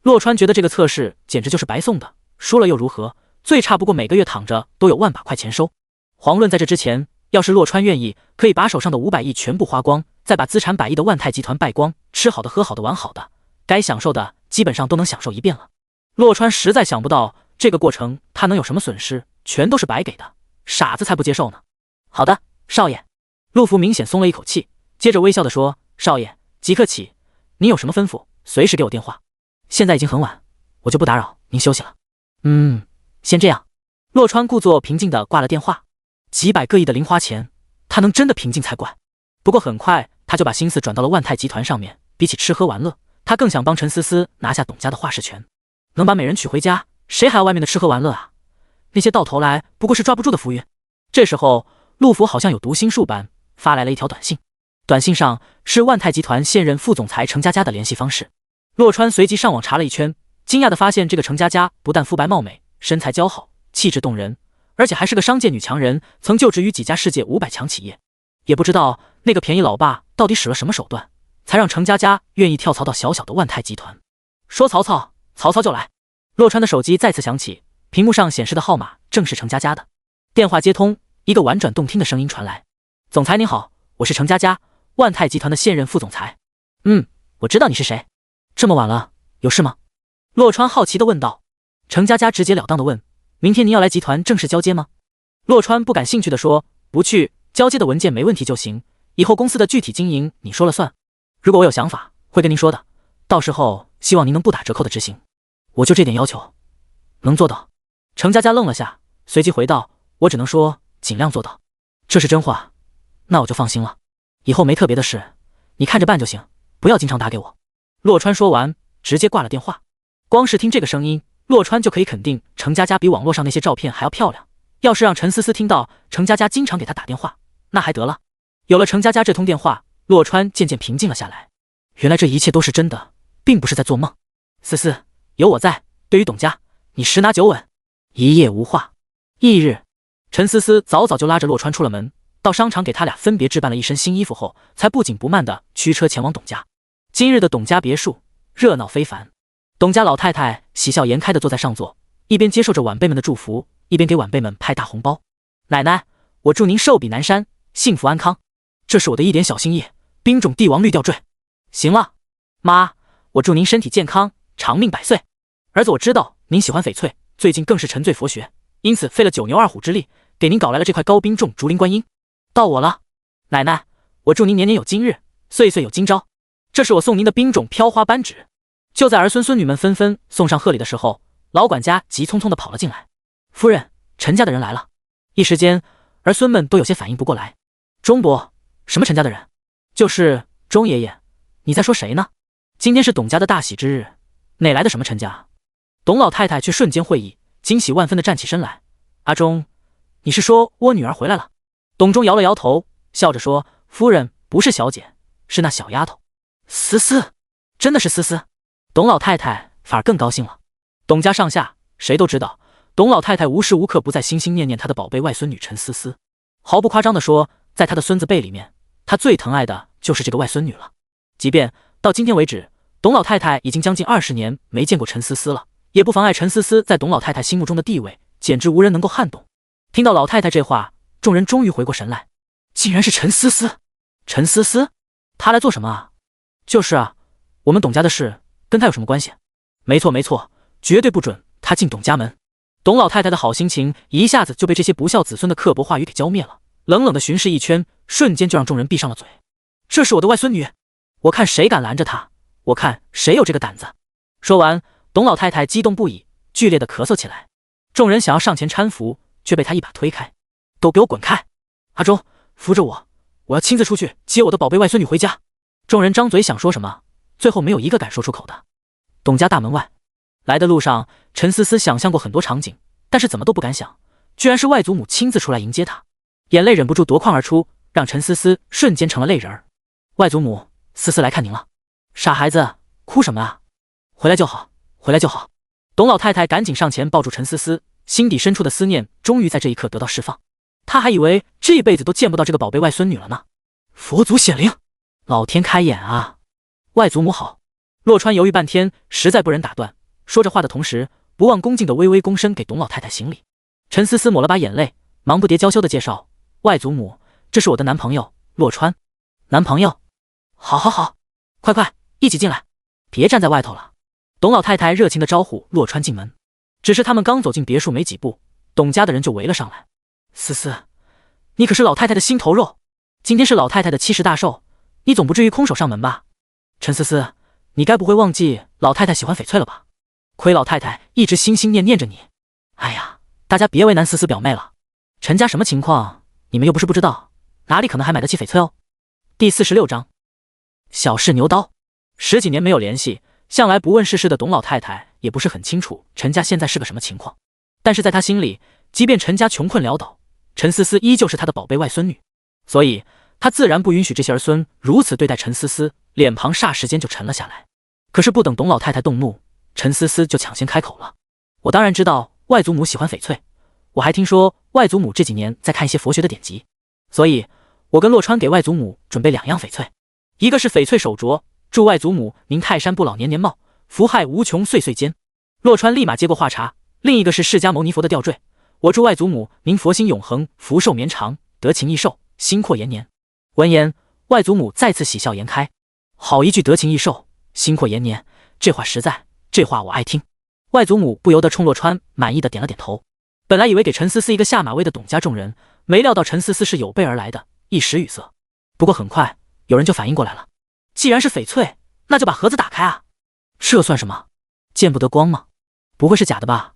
S2: 洛川觉得这个测试简直就是白送的，输了又如何？最差不过每个月躺着都有万把块钱收。遑论在这之前，要是洛川愿意，可以把手上的500亿全部花光，再把资产100亿的万泰集团败光，吃好的喝好的玩好的，该享受的基本上都能享受一遍了。洛川实在想不到这个过程他能有什么损失，全都是白给的，傻子才不接受呢。好的，少爷。陆福明显松了一口气，接着微笑地说：少爷，即刻起，您有什么吩咐，随时给我电话。现在已经很晚，我就不打扰您休息了。先这样。洛川故作平静地挂了电话。几百个亿的零花钱，他能真的平静才怪。不过很快他就把心思转到了万泰集团上面，比起吃喝玩乐，他更想帮陈思思拿下董家的话事权。能把美人娶回家，谁还要外面的吃喝玩乐啊？那些到头来不过是抓不住的浮云。这时候陆福好像有读心术般发来了一条短信，短信上是万泰集团现任副总裁程佳佳的联系方式。洛川随即上网查了一圈，惊讶地发现这个程佳佳不但肤白貌美，身材姣好，气质动人，而且还是个商界女强人，曾就职于几家世界500强企业。也不知道那个便宜老爸到底使了什么手段，才让程佳佳愿意跳槽到小小的万泰集团。说曹操，曹操就来。洛川的手机再次响起，屏幕上显示的号码正是程佳佳的。电话接通，一个婉转动听的声音传来：总裁您好，我是程佳佳，万泰集团的现任副总裁。我知道你是谁。这么晚了，有事吗？洛川好奇地问道。程佳佳直截了当地问：明天您要来集团正式交接吗？洛川不感兴趣地说：不去，交接的文件没问题就行，以后公司的具体经营你说了算。如果我有想法，会跟您说的，到时候希望您能不打折扣的执行。我就这点要求，能做到。程佳佳愣了下，随即回道：我只能说尽量做到。这是真话，那我就放心了。以后没特别的事，你看着办就行，不要经常打给我。洛川说完，直接挂了电话。光是听这个声音，洛川就可以肯定程佳佳比网络上那些照片还要漂亮。要是让陈思思听到程佳佳经常给她打电话，那还得了。有了程佳佳这通电话，洛川渐渐平静了下来。原来这一切都是真的，并不是在做梦。思思，有我在，对于董家，你十拿九稳。一夜无话。翌日，陈思思早早就拉着洛川出了门，到商场给他俩分别置办了一身新衣服后，才不紧不慢地驱车前往董家。今日的董家别墅热闹非凡，董家老太太喜笑颜开地坐在上座，一边接受着晚辈们的祝福，一边给晚辈们派大红包。奶奶，我祝您寿比南山，幸福安康。这是我的一点小心意，冰种帝王绿吊坠。行了，妈，我祝您身体健康，长命百岁。儿子，我知道您喜欢翡翠，最近更是沉醉佛学，因此费了9牛2虎之力，给您搞来了这块高冰重竹林观音。到我了，奶奶，我祝您年年有今日，岁岁有今朝。这是我送您的冰种飘花扳指。就在儿孙孙女们纷纷送上贺礼的时候，老管家急匆匆地跑了进来。夫人，陈家的人来了。一时间，儿孙们都有些反应不过来。钟伯，什么陈家的人？就是钟爷爷，你在说谁呢？今天是董家的大喜之日，哪来的什么陈家？董老太太却瞬间会意，惊喜万分地站起身来。阿钟，你是说我女儿回来了？董忠摇了摇头，笑着说：夫人，不是小姐，是那小丫头思思。真的是思思？董老太太反而更高兴了。董家上下谁都知道，董老太太无时无刻不在心心念念她的宝贝外孙女陈思思。毫不夸张地说，在她的孙子辈里面，她最疼爱的就是这个外孙女了。即便到今天为止，董老太太已经将近20年没见过陈思思了，也不妨碍陈思思在董老太太心目中的地位简直无人能够撼动。听到老太太这话，众人终于回过神来，竟然是陈思思。陈思思，她来做什么啊？就是啊，我们董家的事跟她有什么关系？没错没错，绝对不准她进董家门。董老太太的好心情一下子就被这些不孝子孙的刻薄话语给浇灭了，冷冷的巡视一圈，瞬间就让众人闭上了嘴。这是我的外孙女，我看谁敢拦着她，我看谁有这个胆子。说完，董老太太激动不已，剧烈的咳嗽起来。众人想要上前搀扶，却被她一把推开。都给我滚开！阿忠，扶着我，我要亲自出去接我的宝贝外孙女回家。众人张嘴想说什么，最后没有一个敢说出口的。董家大门外，来的路上，陈思思想象过很多场景，但是怎么都不敢想，居然是外祖母亲自出来迎接她，眼泪忍不住夺眶而出，让陈思思瞬间成了泪人儿。外祖母，思思来看您了。傻孩子，哭什么啊？回来就好，回来就好。董老太太赶紧上前抱住陈思思，心底深处的思念终于在这一刻得到释放。她还以为这辈子都见不到这个宝贝外孙女了呢。佛祖显灵，老天开眼啊！外祖母好。洛川犹豫半天，实在不忍打断，说着话的同时，不忘恭敬的微微躬身给董老太太行礼。陈思思抹了把眼泪，忙不迭娇羞的介绍：外祖母，这是我的男朋友洛川。男朋友？好好好，快快一起进来，别站在外头了。董老太太热情的招呼洛川进门。只是他们刚走进别墅没几步，董家的人就围了上来。思思，你可是老太太的心头肉，今天是老太太的70大寿，你总不至于空手上门吧？陈思思，你该不会忘记老太太喜欢翡翠了吧？亏老太太一直心心念念着你。哎呀，大家别为难思思表妹了，陈家什么情况你们又不是不知道，哪里可能还买得起翡翠哦。第46章小试牛刀。10几年没有联系，向来不问世事的董老太太也不是很清楚陈家现在是个什么情况，但是在她心里，即便陈家穷困潦倒，陈思思依旧是她的宝贝外孙女，所以她自然不允许这些儿孙如此对待陈思思，脸庞霎时间就沉了下来。可是不等董老太太动怒，陈思思就抢先开口了。我当然知道外祖母喜欢翡翠，我还听说外祖母这几年在看一些佛学的典籍，所以我跟洛川给外祖母准备2样翡翠，一个是翡翠手镯，祝外祖母您泰山不老年年茂，福害无穷岁岁间。洛川立马接过话茬。另一个是释迦牟尼佛的吊坠，我祝外祖母您佛心永恒，福寿绵长，得情益寿，心阔延年。闻言，外祖母再次喜笑颜开。好一句得情益寿，心阔延年，这话实在，这话我爱听。外祖母不由得冲洛川满意的点了点头。本来以为给陈思思一个下马威的董家众人，没料到陈思思是有备而来的，一时语塞。不过很快有人就反应过来了，既然是翡翠，那就把盒子打开啊！这算什么？见不得光吗？不会是假的吧？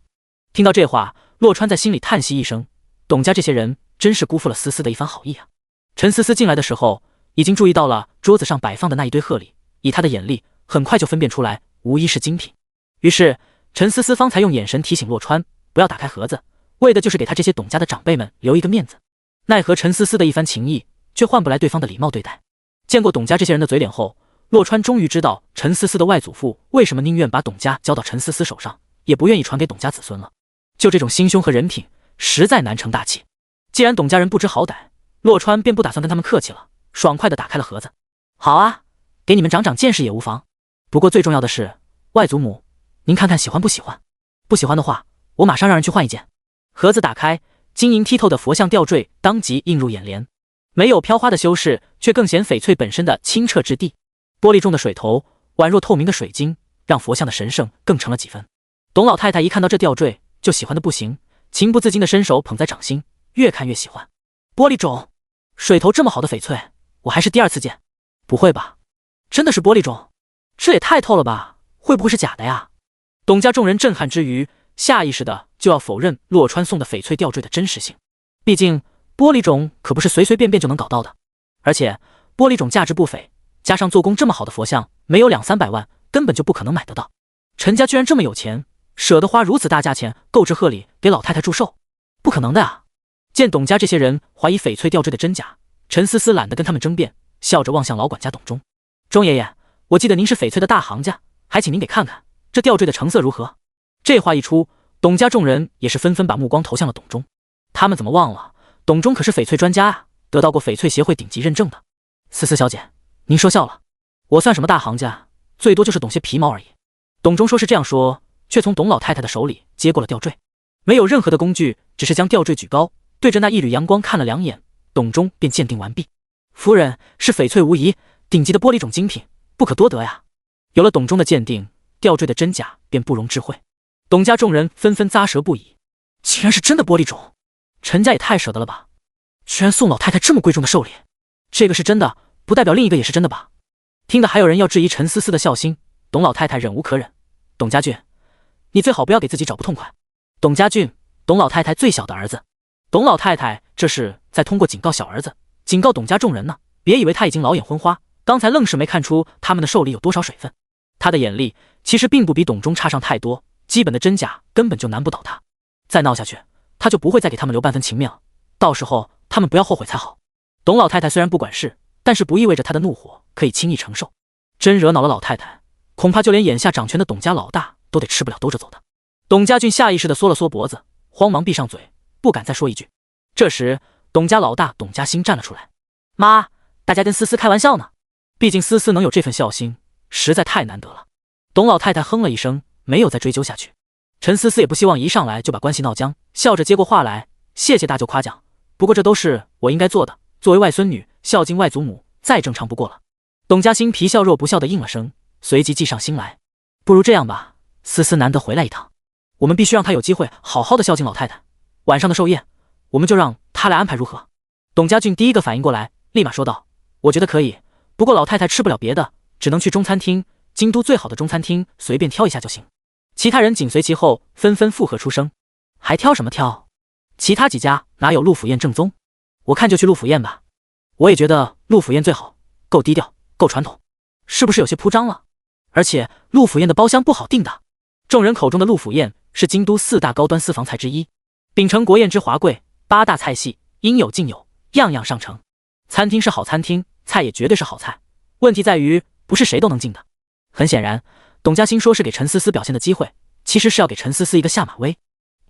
S2: 听到这话，洛川在心里叹息一声，董家这些人真是辜负了思思的一番好意啊。陈思思进来的时候，已经注意到了桌子上摆放的那一堆贺礼，以他的眼力，很快就分辨出来，无疑是精品。于是陈思思方才用眼神提醒洛川不要打开盒子，为的就是给他这些董家的长辈们留一个面子。奈何陈思思的一番情谊，却换不来对方的礼貌对待。见过董家这些人的嘴脸后，洛川终于知道陈思思的外祖父为什么宁愿把董家交到陈思思手上，也不愿意传给董家子孙了。就这种心胸和人品，实在难成大器。既然董家人不知好歹，洛川便不打算跟他们客气了，爽快地打开了盒子。好啊，给你们长长见识也无妨。不过最重要的是，外祖母，您看看喜欢不喜欢？不喜欢的话，我马上让人去换一件。盒子打开，晶莹剔透的佛像吊坠当即映入眼帘，没有飘花的修饰，却更显翡翠本身的清澈之地。玻璃中的水头宛若透明的水晶，让佛像的神圣更成了几分。董老太太一看到这吊坠就喜欢的不行，情不自禁的伸手捧在掌心，越看越喜欢。玻璃种，水头这么好的翡翠，我还是第2次见。不会吧，真的是玻璃种？这也太透了吧，会不会是假的呀？董家众人震撼之余，下意识的就要否认洛川送的翡翠吊坠的真实性。毕竟玻璃种可不是随随便便就能搞到的，而且玻璃种价值不菲，加上做工这么好的佛像，没有200-300万根本就不可能买得到。陈家居然这么有钱，舍得花如此大价钱购置贺礼给老太太祝寿，不可能的啊！见董家这些人怀疑翡翠吊坠的真假，陈思思懒得跟他们争辩，笑着望向老管家董忠。钟爷爷，我记得您是翡翠的大行家，还请您给看看这吊坠的成色如何。这话一出，董家众人也是纷纷把目光投向了董忠。他们怎么忘了，董忠可是翡翠专家啊，得到过翡翠协会顶级认证的。思思小姐，您说笑了，我算什么大行家，最多就是懂些皮毛而已。董忠说是这样说，却从董老太太的手里接过了吊坠，没有任何的工具，只是将吊坠举高，对着那一缕阳光看了2眼，董忠便鉴定完毕。夫人，是翡翠无疑，顶级的玻璃种精品，不可多得呀。有了董忠的鉴定，吊坠的真假便不容置喙。董家众人纷纷咂舌不已，竟然是真的玻璃种，陈家也太舍得了吧，居然送老太太这么贵重的寿礼。这个是真的，不代表另一个也是真的吧？听得还有人要质疑陈思思的孝心，董老太太忍无可忍，董家俊，你最好不要给自己找不痛快。董家俊，董老太太最小的儿子，董老太太这是在通过警告小儿子，警告董家众人呢，别以为他已经老眼昏花，刚才愣是没看出他们的寿礼有多少水分。他的眼力其实并不比董忠差上太多，基本的真假根本就难不倒他。再闹下去，他就不会再给他们留半分情面了，到时候他们不要后悔才好。董老太太虽然不管事，但是不意味着她的怒火可以轻易承受。真惹恼了老太太，恐怕就连眼下掌权的董家老大都得吃不了兜着走的。董家俊下意识地缩了缩脖子，慌忙闭上嘴，不敢再说一句。这时董家老大董家兴站了出来，妈，大家跟思思开玩笑呢，毕竟思思能有这份孝心实在太难得了。董老太太哼了一声，没有再追究下去。陈思思也不希望一上来就把关系闹僵，笑着接过话来，谢谢大舅夸奖，不过这都是我应该做的，作为外孙女孝敬外祖母再正常不过了。董家兴皮笑肉不笑的应了声，随即计上心来，不如这样吧，思思难得回来一趟，我们必须让她有机会好好的孝敬老太太，晚上的寿宴我们就让她来安排如何？董家俊第一个反应过来，立马说道，我觉得可以，不过老太太吃不了别的，只能去中餐厅，京都最好的中餐厅随便挑一下就行。其他人紧随其后，纷纷附和出声，还挑什么挑？其他几家哪有陆府宴正宗？我看就去陆府宴吧。我也觉得陆府宴最好，够低调，够传统，是不是有些铺张了？而且陆府宴的包厢不好订的。众人口中的陆府宴是京都4大高端私房菜之一，秉承国宴之华贵，8大菜系应有尽有，样样上乘。餐厅是好餐厅，菜也绝对是好菜，问题在于不是谁都能进的。很显然，董家兴说是给陈思思表现的机会，其实是要给陈思思一个下马威。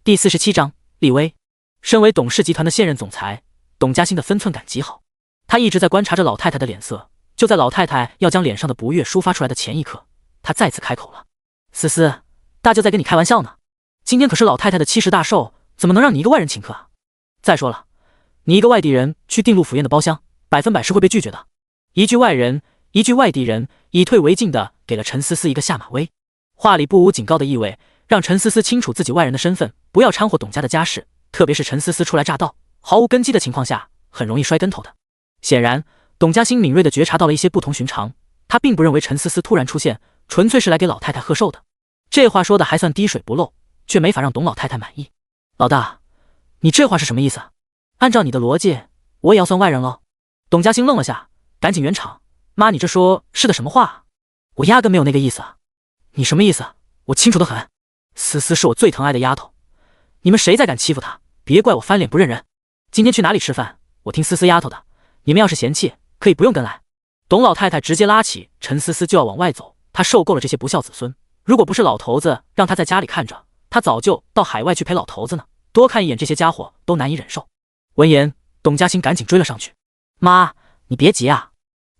S2: 第47章立威。身为董氏集团的现任总裁，董家兴的分寸感极好，他一直在观察着老太太的脸色，就在老太太要将脸上的不悦抒发出来的前一刻，他再次开口了，思思，大舅在跟你开玩笑呢，今天可是老太太的70大寿，怎么能让你一个外人请客啊？再说了，你一个外地人去订陆府宴的包厢，100%是会被拒绝的。一句外人，一句外地人，以退为进的给了陈思思一个下马威。话里不无警告的意味，让陈思思清楚自己外人的身份，不要掺和董家的家事，特别是陈思思初来乍到，毫无根基的情况下，很容易摔跟头的。显然，董家兴敏锐地觉察到了一些不同寻常，他并不认为陈思思突然出现，纯粹是来给老太太贺寿的。这话说的还算滴水不漏，却没法让董老太太满意。老大，你这话是什么意思？按照你的逻辑，我也要算外人喽？董家兴愣了下，赶紧圆场，妈，你这说是的什么话？我压根没有那个意思啊！你什么意思？我清楚得很。思思是我最疼爱的丫头，你们谁再敢欺负她，别怪我翻脸不认人。今天去哪里吃饭，我听思思丫头的，你们要是嫌弃，可以不用跟来。董老太太直接拉起陈思思就要往外走，她受够了这些不孝子孙，如果不是老头子让她在家里看着，她早就到海外去陪老头子呢，多看一眼这些家伙都难以忍受。闻言，董家兴赶紧追了上去，妈，你别急啊，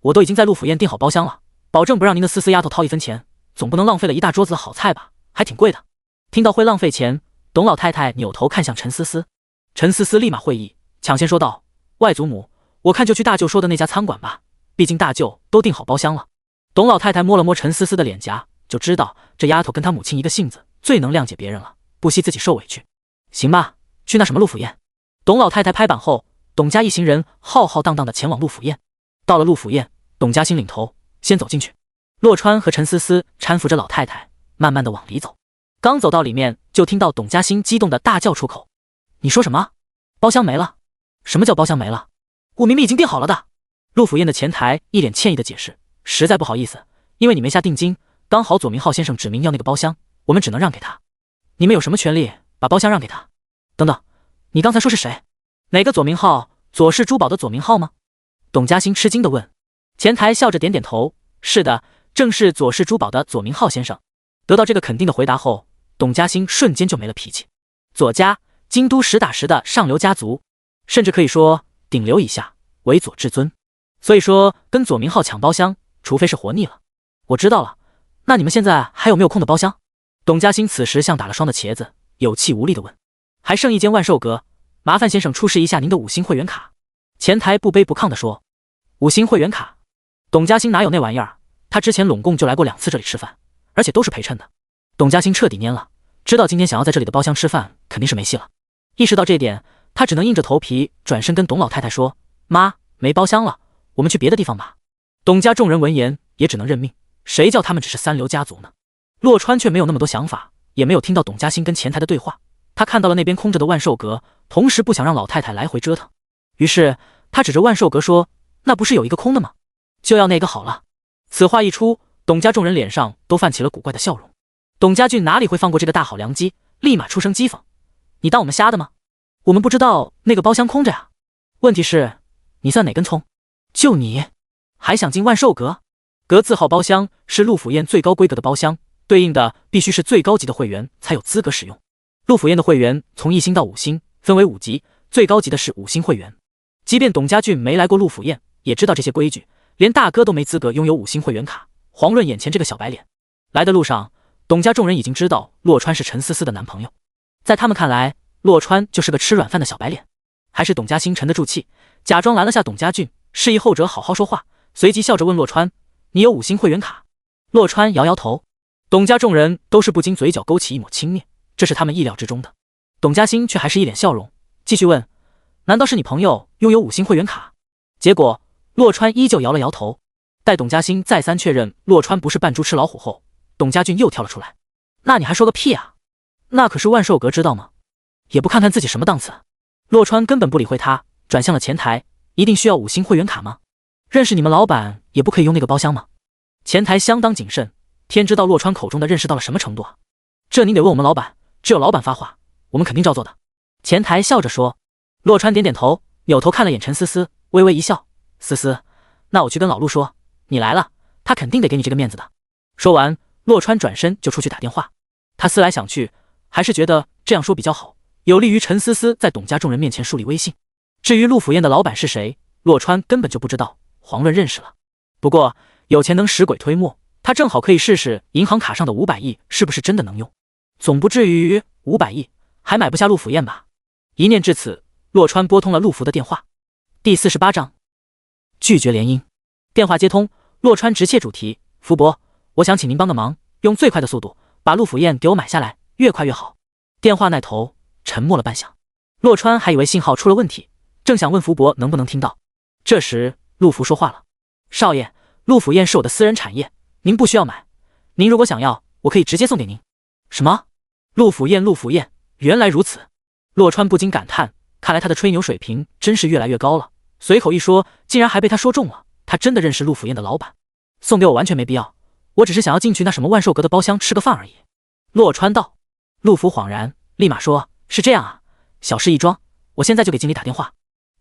S2: 我都已经在陆府宴订好包厢了，保证不让您的思思丫头掏一分钱，总不能浪费了一大桌子的好菜吧，还挺贵的。听到会浪费钱，董老太太扭头看向陈思思，陈思思立马会意，抢先说道，外祖母，我看就去大舅说的那家餐馆吧，毕竟大舅都订好包厢了。董老太太摸了摸陈思思的脸颊，就知道这丫头跟她母亲一个性子，最能谅解别人了，不惜自己受委屈。行吧，去那什么陆府宴。董老太太拍板后，董家一行人浩浩荡荡地前往陆府宴。到了陆府宴，董家兴领头先走进去，洛川和陈思思搀扶着老太太，慢慢地往里走。刚走到里面，就听到董家兴激动地大叫出口：“你说什么？包厢没了？什么叫包厢没了？我明明已经订好了的。”陆府宴的前台一脸歉意的解释：“实在不好意思，因为你没下定金，刚好左明浩先生指明要那个包厢，我们只能让给他。你们有什么权利把包厢让给他？等等，你刚才说是谁？哪个左明浩？左氏珠宝的左明浩吗？”董家兴吃惊地问。前台笑着点点头：“是的，正是左氏珠宝的左明浩先生。”得到这个肯定的回答后，董家兴瞬间就没了脾气。左家，京都实打实的上流家族，甚至可以说顶流以下，为左至尊。所以说跟左明浩抢包厢，除非是活腻了。我知道了，那你们现在还有没有空的包厢？董家兴此时像打了霜的茄子，有气无力地问。还剩一间万寿阁，麻烦先生出示一下您的5星会员卡。前台不卑不亢地说。5星会员卡？董家兴哪有那玩意儿？他之前拢共就来过2次这里吃饭，而且都是陪衬的。董家兴彻底蔫了，知道今天想要在这里的包厢吃饭肯定是没戏了。意识到这点，他只能硬着头皮转身跟董老太太说：“妈，没包厢了，我们去别的地方吧。”董家众人闻言也只能认命，谁叫他们只是三流家族呢？洛川却没有那么多想法，也没有听到董家兴跟前台的对话。他看到了那边空着的万寿阁，同时不想让老太太来回折腾，于是他指着万寿阁说：“那不是有一个空的吗？就要那个好了。”此话一出，董家众人脸上都泛起了古怪的笑容。董家俊哪里会放过这个大好良机，立马出声讥讽：“你当我们瞎的吗？我们不知道那个包厢空着呀。问题是，你算哪根葱？就你，还想进万寿阁？阁字号包厢是陆府宴最高规格的包厢，对应的必须是最高级的会员才有资格使用。陆府宴的会员从1星到5星，分为5级，最高级的是5星会员。即便董家俊没来过陆府宴，也知道这些规矩，连大哥都没资格拥有5星会员卡，遑论眼前这个小白脸。来的路上，董家众人已经知道洛川是陈思思的男朋友，在他们看来，洛川就是个吃软饭的小白脸。还是董家兴沉得住气，假装拦了下董家俊，示意后者好好说话，随即笑着问洛川：“你有5星会员卡？”洛川摇摇头。董家众人都是不禁嘴角勾起一抹轻蔑，这是他们意料之中的。董家兴却还是一脸笑容，继续问：“难道是你朋友拥有5星会员卡？”结果洛川依旧摇了摇头。待董家兴再三确认洛川不是扮猪吃老虎后，董家俊又跳了出来：“那你还说个屁啊？那可是万寿阁，知道吗？也不看看自己什么档次。”洛川根本不理会他，转向了前台：“一定需要5星会员卡吗？认识你们老板也不可以用那个包厢吗？”前台相当谨慎，天知道洛川口中的认识到了什么程度啊！这您得问我们老板，只有老板发话，我们肯定照做的。前台笑着说。洛川点点头，扭头看了眼陈思思，微微一笑：“思思，那我去跟老陆说，你来了，他肯定得给你这个面子的。”说完，洛川转身就出去打电话。他思来想去，还是觉得这样说比较好，有利于陈思思在董家众人面前树立威信。至于陆府宴的老板是谁，洛川根本就不知道，遑论认识了。不过有钱能使鬼推磨，他正好可以试试银行卡上的500亿是不是真的能用，总不至于500亿还买不下陆府宴吧。一念至此，洛川拨通了陆福的电话。第48章拒绝联姻。电话接通，洛川直切主题：“福伯，我想请您帮个忙，用最快的速度把陆府宴给我买下来，越快越好。”电话那头沉默了半晌，洛川还以为信号出了问题，正想问福伯能不能听到。这时陆福说话了：“少爷，陆府宴是我的私人产业，您不需要买，您如果想要，我可以直接送给您。”什么？陆府宴，原来如此。洛川不禁感叹，看来他的吹牛水平真是越来越高了。随口一说，竟然还被他说中了。他真的认识陆府宴的老板，送给我完全没必要，我只是想要进去那什么万寿阁的包厢吃个饭而已。洛川道。陆福恍然，立马说：“是这样啊，小事一桩，我现在就给经理打电话。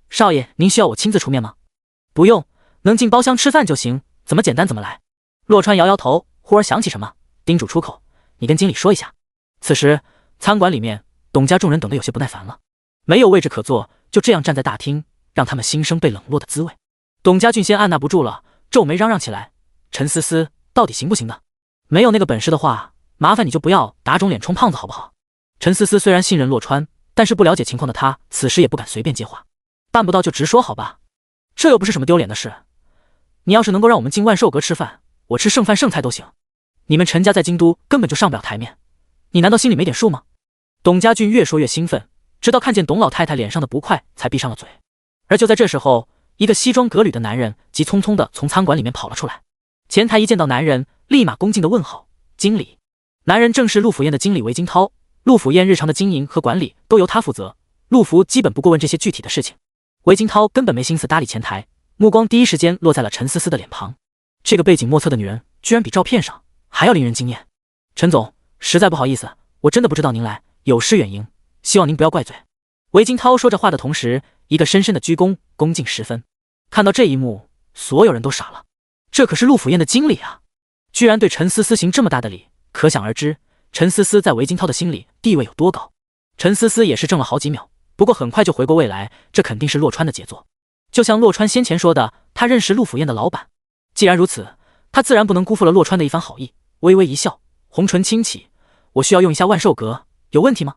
S2: 少爷，您需要我亲自出面吗？”“不用，能进包厢吃饭就行，怎么简单怎么来。”洛川摇摇头，忽而想起什么，叮嘱出口：“你跟经理说一下。”此时餐馆里面，董家众人等得有些不耐烦了，没有位置可坐，就这样站在大厅，让他们心生被冷落的滋味。董家俊先按捺不住了，皱眉嚷嚷起来：“陈思思，到底行不行的？没有那个本事的话，麻烦你就不要打肿脸充胖子好不好？”陈思思虽然信任洛川，但是不了解情况的他，此时也不敢随便接话。办不到就直说好吧，这又不是什么丢脸的事。你要是能够让我们进万寿阁吃饭，我吃剩饭剩菜都行。你们陈家在京都根本就上不了台面，你难道心里没点数吗？董家俊越说越兴奋，直到看见董老太太脸上的不快才闭上了嘴。而就在这时候，一个西装革履的男人急匆匆地从餐馆里面跑了出来。前台一见到男人，立马恭敬地问好：“经理。”男人正是陆府宴的经理韦金涛。陆府宴日常的经营和管理都由他负责，陆福基本不过问这些具体的事情。韦金涛根本没心思搭理前台，目光第一时间落在了陈思思的脸庞。这个背景莫测的女人，居然比照片上还要令人惊艳。陈总，实在不好意思，我真的不知道您来，有失远迎，希望您不要怪罪。韦金涛说着话的同时，一个深深的鞠躬，恭敬十分。看到这一幕，所有人都傻了，这可是陆府宴的经理啊，居然对陈思思行这么大的礼，可想而知陈思思在韦金涛的心里地位有多高。陈思思也是怔了好几秒，不过很快就回过味来，这肯定是洛川的杰作。就像洛川先前说的，他认识陆府宴的老板。既然如此，他自然不能辜负了洛川的一番好意，微微一笑，红唇轻启：“我需要用一下万寿阁，有问题吗？”“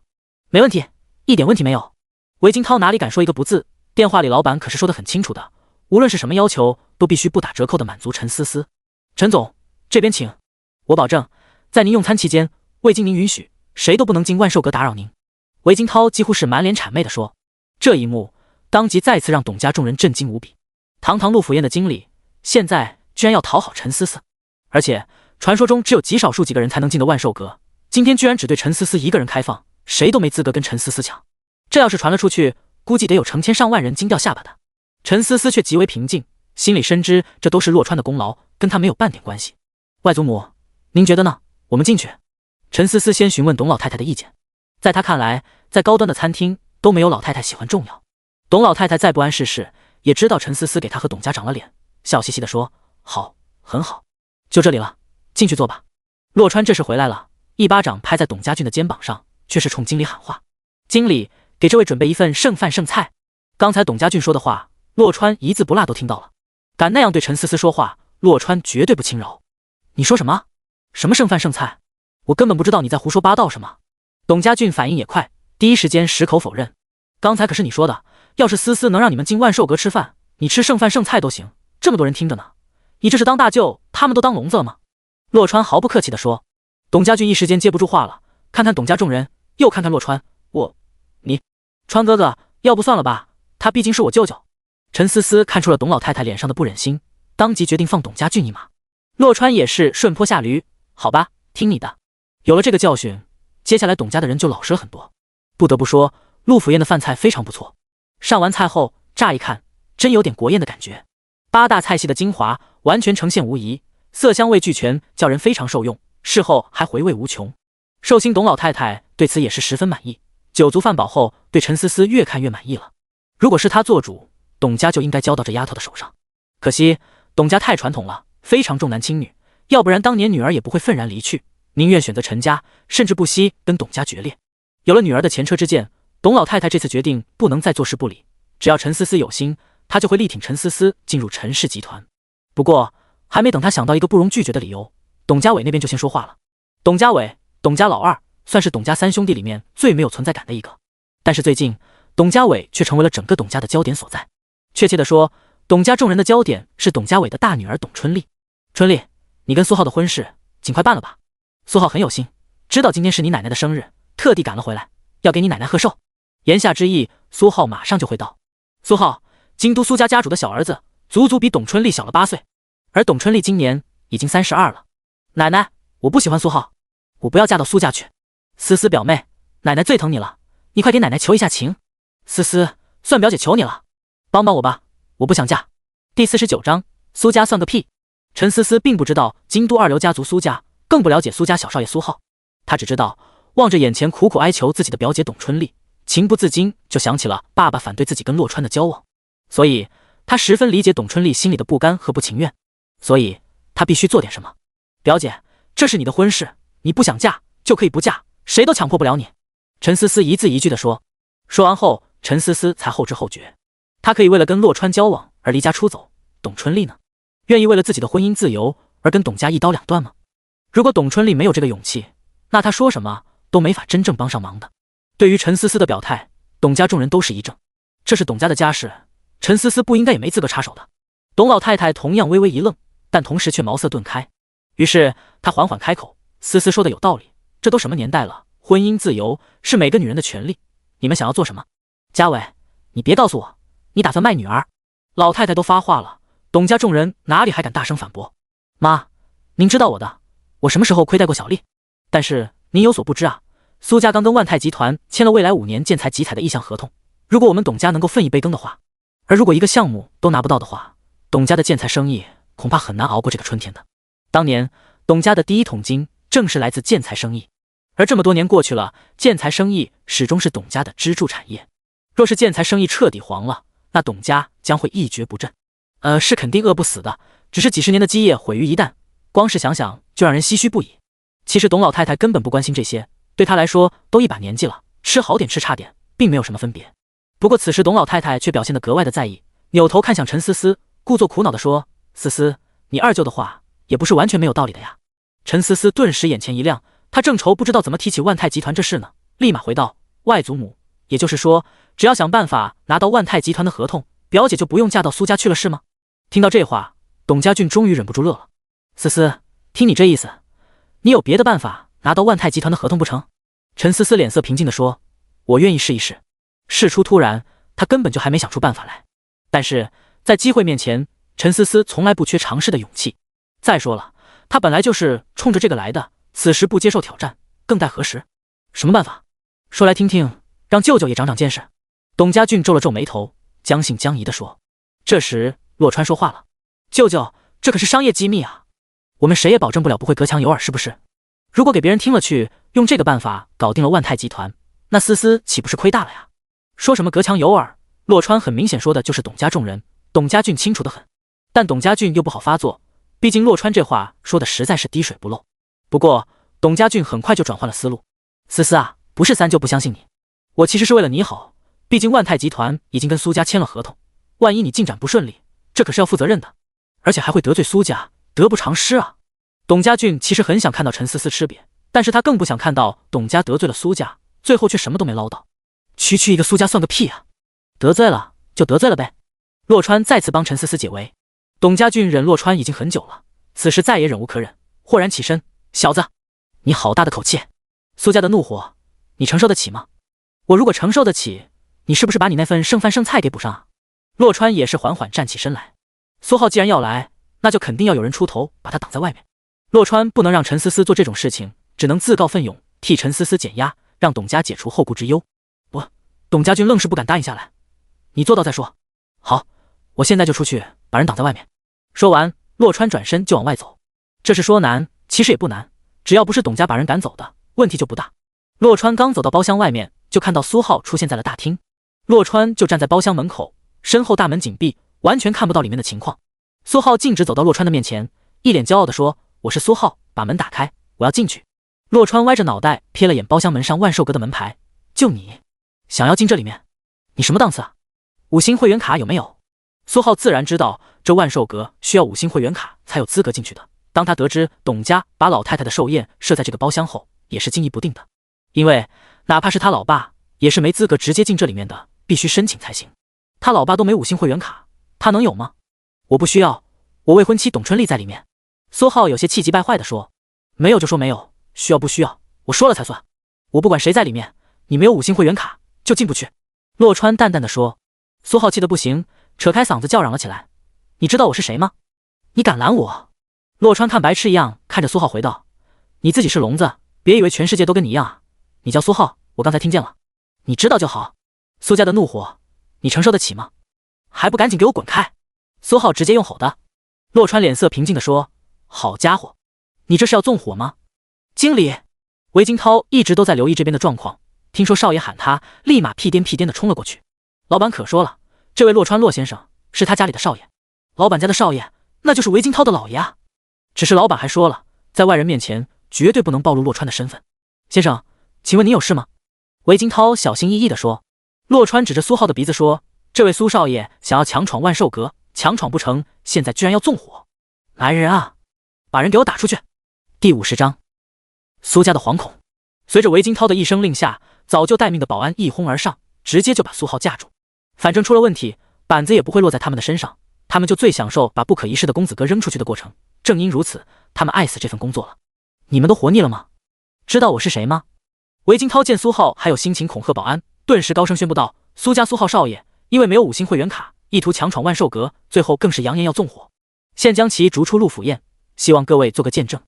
S2: 没问题，一点问题没有。”韦金涛哪里敢说一个不字，电话里老板可是说得很清楚的，无论是什么要求，都必须不打折扣的满足陈思思。陈总，这边请。我保证，在您用餐期间，未经您允许，谁都不能进万寿阁打扰您。韦金涛几乎是满脸谄媚地说。这一幕当即再次让董家众人震惊无比。堂堂陆府宴的经理，现在居然要讨好陈思思，而且传说中只有极少数几个人才能进的万寿阁，今天居然只对陈思思一个人开放，谁都没资格跟陈思思抢。这要是传了出去，估计得有成千上万人惊掉下巴的。陈思思却极为平静，心里深知这都是洛川的功劳，跟他没有半点关系。外祖母，您觉得呢？我们进去。陈思思先询问董老太太的意见。在她看来，在高端的餐厅都没有老太太喜欢重要。董老太太再不谙世事，也知道陈思思给她和董家长了脸，笑嘻嘻地说：“好，很好，就这里了，进去坐吧。”洛川这时回来了，一巴掌拍在董家俊的肩膀上，却是冲经理喊话：“经理，给这位准备一份剩饭剩菜。”刚才董家俊说的话，洛川一字不落都听到了。敢那样对陈思思说话，洛川绝对不轻饶。你说什么？什么剩饭剩菜？我根本不知道你在胡说八道什么。董家俊反应也快，第一时间矢口否认。刚才可是你说的，要是思思能让你们进万寿阁吃饭，你吃剩饭剩菜都行，这么多人听着呢，你这是当大舅，他们都当聋子了吗？洛川毫不客气地说。董家俊一时间接不住话了，看看董家众人，又看看洛川，你，川哥哥，要不算了吧，他毕竟是我舅舅。陈思思看出了董老太太脸上的不忍心，当即决定放董家俊一马。洛川也是顺坡下驴，好吧，听你的。有了这个教训，接下来董家的人就老实了很多。不得不说，陆府宴的饭菜非常不错。上完菜后，乍一看真有点国宴的感觉，八大菜系的精华完全呈现无疑，色香味俱全，叫人非常受用，事后还回味无穷。寿星董老太太对此也是十分满意，酒足饭饱后，对陈思思越看越满意了。如果是她做主，董家就应该交到这丫头的手上。可惜董家太传统了，非常重男轻女，要不然当年女儿也不会愤然离去，宁愿选择陈家，甚至不惜跟董家决裂。有了女儿的前车之鉴，董老太太这次决定不能再坐视不理，只要陈思思有心，她就会力挺陈思思进入陈氏集团。不过还没等她想到一个不容拒绝的理由，董家伟那边就先说话了。董家伟，董家老二，算是董家三兄弟里面最没有存在感的一个，但是最近董家伟却成为了整个董家的焦点所在。确切地说，董家众人的焦点是董家伟的大女儿董春丽。春丽，你跟苏浩的婚事尽快办了吧。苏浩很有心，知道今天是你奶奶的生日，特地赶了回来，要给你奶奶贺寿。言下之意，苏浩马上就会到。苏浩，京都苏家家主的小儿子，足足比董春丽小了8岁，而董春丽今年已经32了。奶奶，我不喜欢苏浩，我不要嫁到苏家去。思思表妹，奶奶最疼你了，你快给奶奶求一下情。思思，算表姐求你了，帮帮我吧，我不想嫁。第49章，苏家算个屁。陈思思并不知道京都二流家族苏家，更不了解苏家小少爷苏浩，她只知道望着眼前苦苦哀求自己的表姐董春丽，情不自禁就想起了爸爸反对自己跟洛川的交往，所以她十分理解董春丽心里的不甘和不情愿，所以她必须做点什么。表姐，这是你的婚事，你不想嫁就可以不嫁，谁都强迫不了你。陈思思一字一句地说。说完后，陈思思才后知后觉，她可以为了跟洛川交往而离家出走，董春丽呢？愿意为了自己的婚姻自由而跟董家一刀两断吗？如果董春丽没有这个勇气，那她说什么都没法真正帮上忙的。对于陈思思的表态，董家众人都是一怔，这是董家的家事，陈思思不应该也没资格插手的。董老太太同样微微一愣，但同时却茅塞顿开。于是他缓缓开口：“思思说的有道理，这都什么年代了，婚姻自由是每个女人的权利。你们想要做什么？”嘉伟，你别告诉我，你打算卖女儿？老太太都发话了，董家众人哪里还敢大声反驳？妈，您知道我的，我什么时候亏待过小丽？但是您有所不知啊，苏家刚跟万泰集团签了未来5年建材集采的意向合同，如果我们董家能够分一杯羹的话，而如果一个项目都拿不到的话，董家的建材生意恐怕很难熬过这个春天的。当年董家的第一桶金正是来自建材生意，而这么多年过去了，建材生意始终是董家的支柱产业。若是建材生意彻底黄了，那董家将会一蹶不振。是肯定饿不死的，只是几十年的基业毁于一旦，光是想想就让人唏嘘不已。其实董老太太根本不关心这些，对她来说都一把年纪了，吃好点吃差点并没有什么分别。不过此时董老太太却表现得格外的在意，扭头看向陈思思，故作苦恼地说：“思思，你二舅的话也不是完全没有道理的呀。”陈思思顿时眼前一亮，她正愁不知道怎么提起万泰集团这事呢，立马回道：“外祖母，也就是说，只要想办法拿到万泰集团的合同，表姐就不用嫁到苏家去了是吗？”听到这话，董家俊终于忍不住乐了。思思，听你这意思，你有别的办法拿到万泰集团的合同不成？陈思思脸色平静地说：“我愿意试一试。”事出突然，他根本就还没想出办法来。但是在机会面前，陈思思从来不缺尝试的勇气。再说了，他本来就是冲着这个来的，此时不接受挑战，更待何时？什么办法？说来听听，让舅舅也长长见识。董家俊皱了皱眉头，将信将疑地说。这时洛川说话了：“舅舅，这可是商业机密啊，我们谁也保证不了不会隔墙有耳，是不是？如果给别人听了去，用这个办法搞定了万泰集团，那思思岂不是亏大了呀？”说什么隔墙有耳，洛川很明显说的就是董家众人，董家俊清楚得很。但董家俊又不好发作，毕竟洛川这话说的实在是滴水不漏。不过董家俊很快就转换了思路：“思思啊，不是三舅不相信你，我其实是为了你好，毕竟万泰集团已经跟苏家签了合同，万一你进展不顺利，这可是要负责任的，而且还会得罪苏家，得不偿失啊。”董家俊其实很想看到陈思思吃瘪，但是他更不想看到董家得罪了苏家，最后却什么都没捞到。区一个苏家算个屁啊！得罪了就得罪了呗。洛川再次帮陈思思解围。董家俊忍洛川已经很久了，此时再也忍无可忍，豁然起身：“小子，你好大的口气！苏家的怒火，你承受得起吗？我如果承受得起，你是不是把你那份剩饭剩菜给补上啊？”洛川也是缓缓站起身来。苏浩既然要来，那就肯定要有人出头把他挡在外面。洛川不能让陈思思做这种事情，只能自告奋勇替陈思思减压，让董家解除后顾之忧。不，董家俊愣是不敢答应下来。你做到再说。好，我现在就出去把人挡在外面。说完，洛川转身就往外走。这是说难，其实也不难，只要不是董家把人赶走的，问题就不大。洛川刚走到包厢外面，就看到苏浩出现在了大厅。洛川就站在包厢门口，身后大门紧闭，完全看不到里面的情况。苏浩径直走到洛川的面前，一脸骄傲地说：“我是苏浩，把门打开，我要进去。”洛川歪着脑袋瞥了眼包厢门上万寿阁的门牌：“就你想要进这里面？你什么档次啊？5星会员卡有没有？”苏浩自然知道这万寿阁需要5星会员卡才有资格进去的。当他得知董家把老太太的寿宴设在这个包厢后，也是惊疑不定的，因为哪怕是他老爸也是没资格直接进这里面的，必须申请才行。他老爸都没5星会员卡，他能有吗？我不需要，我未婚妻董春丽在里面。苏浩有些气急败坏地说：“没有就说没有，需要不需要，我说了才算。我不管谁在里面，你没有5星会员卡就进不去。”洛川淡淡地说。苏浩气得不行，扯开嗓子叫嚷了起来：“你知道我是谁吗？你敢拦我？”洛川看白痴一样看着苏浩回道：“你自己是聋子，别以为全世界都跟你一样啊！你叫苏浩，我刚才听见了，你知道就好。苏家的怒火，你承受得起吗？还不赶紧给我滚开！”苏浩直接用吼的。洛川脸色平静地说：“好家伙，你这是要纵火吗？”经理韦金涛一直都在留意这边的状况，听说少爷喊他，立马屁颠屁颠地冲了过去。老板可说了，这位洛川洛先生是他家里的少爷，老板家的少爷那就是韦金涛的老爷啊。只是老板还说了，在外人面前绝对不能暴露洛川的身份。先生，请问你有事吗？韦金涛小心翼翼地说。洛川指着苏浩的鼻子说：“这位苏少爷想要强闯万寿阁，强闯不成，现在居然要纵火。来人啊，把人给我打出去！”第50章，苏家的惶恐。随着韦金涛的一声令下，早就待命的保安一哄而上，直接就把苏浩架住。反正出了问题，板子也不会落在他们的身上，他们就最享受把不可一世的公子哥扔出去的过程，正因如此，他们爱死这份工作了。你们都活腻了吗？知道我是谁吗？韦金涛见苏浩还有心情恐吓保安，顿时高声宣布道：“苏家苏浩少爷，因为没有5星会员卡，意图强闯万寿阁，最后更是扬言要纵火，现将其逐出陆府宴，希望各位做个见证。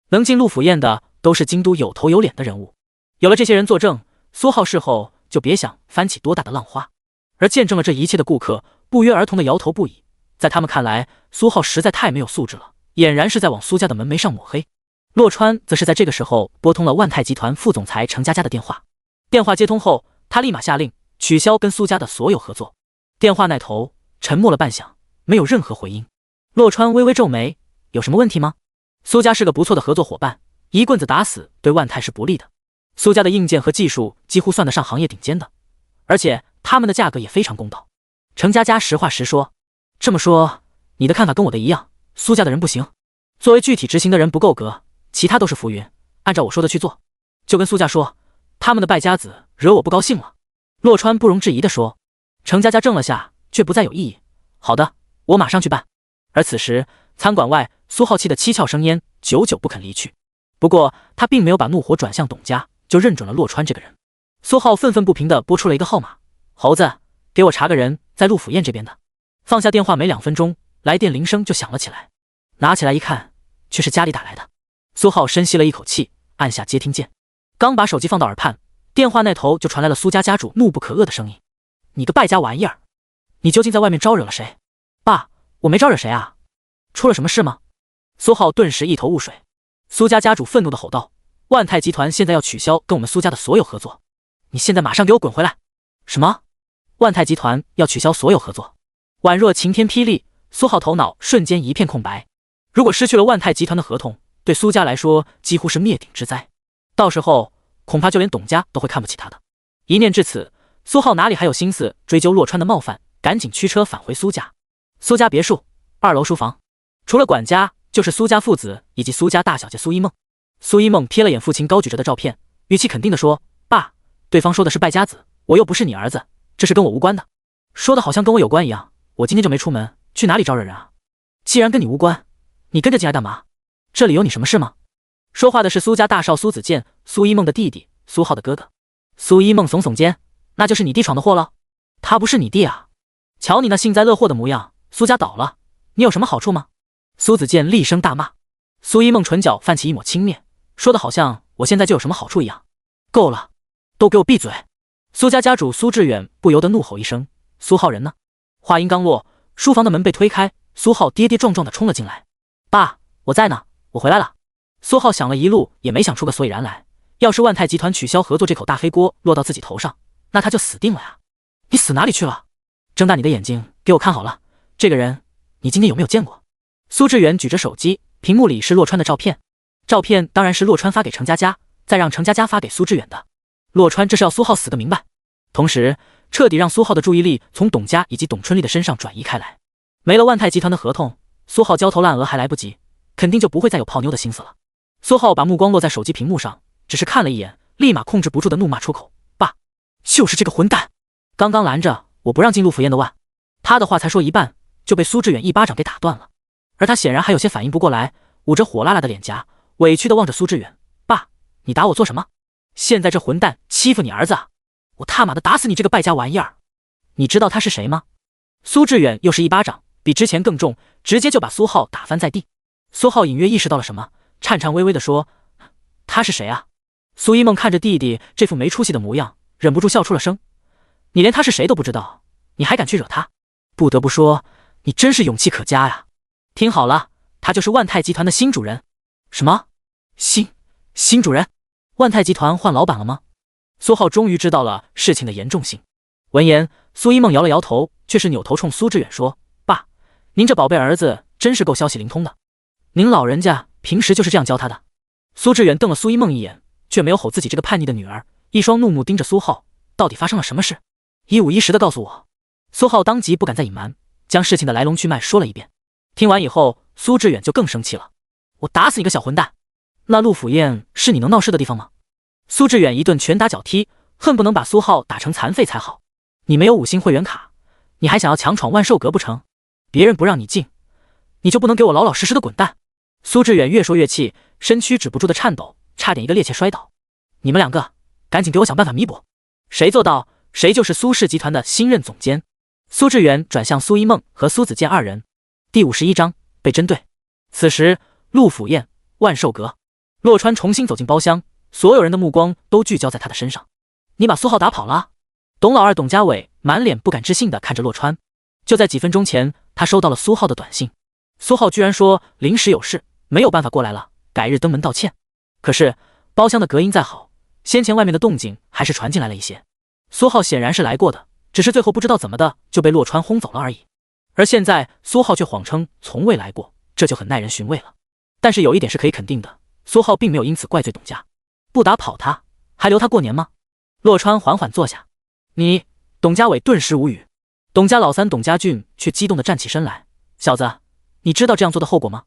S2: 能进陆府宴的都是京都有头有脸的人物，有了这些人作证，苏浩事后就别想翻起多大的浪花。”而见证了这一切的顾客不约而同的摇头不已，在他们看来，苏浩实在太没有素质了，俨然是在往苏家的门楣上抹黑。洛川则是在这个时候拨通了万泰集团副总裁程佳佳的电话，电话接通后，他立马下令取消跟苏家的所有合作。电话那头沉默了半晌，没有任何回音。洛川微微皱眉，有什么问题吗？苏家是个不错的合作伙伴，一棍子打死对万泰是不利的。苏家的硬件和技术几乎算得上行业顶尖的，而且他们的价格也非常公道。程佳佳实话实说，这么说，你的看法跟我的一样，苏家的人不行，作为具体执行的人不够格，其他都是浮云，按照我说的去做。就跟苏家说，他们的败家子惹我不高兴了。洛川不容置疑地说。程佳佳怔了下，却不再有异议。好的，我马上去办。而此时餐馆外，苏浩气得七窍生烟，久久不肯离去。不过他并没有把怒火转向董家，就认准了洛川这个人。苏浩愤愤不平地拨出了一个号码，猴子，给我查个人在陆府宴这边的。放下电话没2分钟，来电铃声就响了起来，拿起来一看，却是家里打来的。苏浩深吸了一口气，按下接听键，刚把手机放到耳畔，电话那头就传来了苏家家主怒不可遏的声音：“你个败家玩意儿，你究竟在外面招惹了谁？”“爸，我没招惹谁啊，出了什么事吗？”苏浩顿时一头雾水。苏家家主愤怒地吼道：“万泰集团现在要取消跟我们苏家的所有合作，你现在马上给我滚回来！”“什么？万泰集团要取消所有合作？”宛若晴天霹雳，苏浩头脑瞬间一片空白。如果失去了万泰集团的合同，对苏家来说几乎是灭顶之灾，到时候恐怕就连董家都会看不起他的。一念至此，苏浩哪里还有心思追究洛川的冒犯，赶紧驱车返回苏家。苏家别墅2楼书房，除了管家就是苏家父子以及苏家大小姐苏一梦。苏一梦瞥了眼父亲高举着的照片，语气肯定地说：“爸，对方说的是败家子，我又不是你儿子，这是跟我无关的。”说的好像跟我有关一样，我今天就没出门，去哪里招惹人啊？既然跟你无关，你跟着进来干嘛？这里有你什么事吗？说话的是苏家大少苏子健，苏一梦的弟弟，苏浩的哥哥。苏一梦耸耸肩，那就是你弟闯的祸了。他不是你弟啊，瞧你那幸灾乐祸的模样，苏家倒了，你有什么好处吗？苏子健厉声大骂。苏一梦唇角泛起一抹轻蔑，说的好像我现在就有什么好处一样。够了，都给我闭嘴！苏家家主苏志远不由得怒吼一声：“苏浩人呢？”话音刚落，书房的门被推开，苏浩跌跌撞撞地冲了进来。“爸，我在呢，我回来了。”苏浩想了一路也没想出个所以然来，要是万泰集团取消合作这口大黑锅落到自己头上，那他就死定了呀！你死哪里去了？睁大你的眼睛给我看好了，这个人你今天有没有见过？苏志远举着手机，屏幕里是洛川的照片，照片当然是洛川发给程佳佳，再让程佳佳发给苏志远的。洛川这是要苏浩死个明白，同时彻底让苏浩的注意力从董家以及董春丽的身上转移开来。没了万泰集团的合同，苏浩焦头烂额还来不及，肯定就不会再有泡妞的心思了。苏浩把目光落在手机屏幕上，只是看了一眼，立马控制不住的怒骂出口：“爸，就是这个混蛋！刚刚拦着我不让进陆府宴的万。”他的话才说一半，就被苏志远一巴掌给打断了。而他显然还有些反应不过来，捂着火辣辣的脸颊，委屈的望着苏志远：“爸，你打我做什么？现在这混蛋欺负你儿子啊！我他妈的打死你这个败家玩意儿！你知道他是谁吗？”苏志远又是一巴掌，比之前更重，直接就把苏浩打翻在地。苏浩隐约意识到了什么，颤颤巍巍地说：“他是谁啊？”苏一梦看着弟弟这副没出息的模样，忍不住笑出了声：“你连他是谁都不知道，你还敢去惹他？不得不说，你真是勇气可嘉呀！听好了，他就是万泰集团的新主人。”“什么？新主人？万泰集团换老板了吗？”苏浩终于知道了事情的严重性。闻言，苏一梦摇了摇头，却是扭头冲苏志远说：“爸，您这宝贝儿子真是够消息灵通的，您老人家平时就是这样教他的。”苏志远瞪了苏一梦一眼，却没有吼自己这个叛逆的女儿，一双怒目盯着苏浩：“到底发生了什么事？一五一十的告诉我。”苏浩当即不敢再隐瞒，将事情的来龙去脉说了一遍。听完以后，苏志远就更生气了：“我打死你个小混蛋！那陆府宴是你能闹事的地方吗？”苏志远一顿拳打脚踢，恨不能把苏浩打成残废才好。你没有5星会员卡，你还想要强闯万寿阁不成？别人不让你进，你就不能给我老老实实的滚蛋？苏志远越说越气，身躯止不住的颤抖，差点一个趔趄摔倒。你们两个赶紧给我想办法弥补，谁做到谁就是苏氏集团的新任总监。苏志远转向苏一梦和苏子健二人。第51章被针对。此时陆府宴，万寿阁，洛川重新走进包厢，所有人的目光都聚焦在他的身上。你把苏浩打跑了？董老二董家伟满脸不敢置信地看着洛川。就在几分钟前，他收到了苏浩的短信，苏浩居然说临时有事没有办法过来了，改日登门道歉。可是包厢的隔音再好，先前外面的动静还是传进来了一些。苏浩显然是来过的，只是最后不知道怎么的就被洛川轰走了而已。而现在苏浩却谎称从未来过，这就很耐人寻味了。但是有一点是可以肯定的，苏浩并没有因此怪罪董家，不打跑他，还留他过年吗？洛川缓缓坐下。你……董家伟顿时无语。董家老三董家俊却激动地站起身来，小子，你知道这样做的后果吗？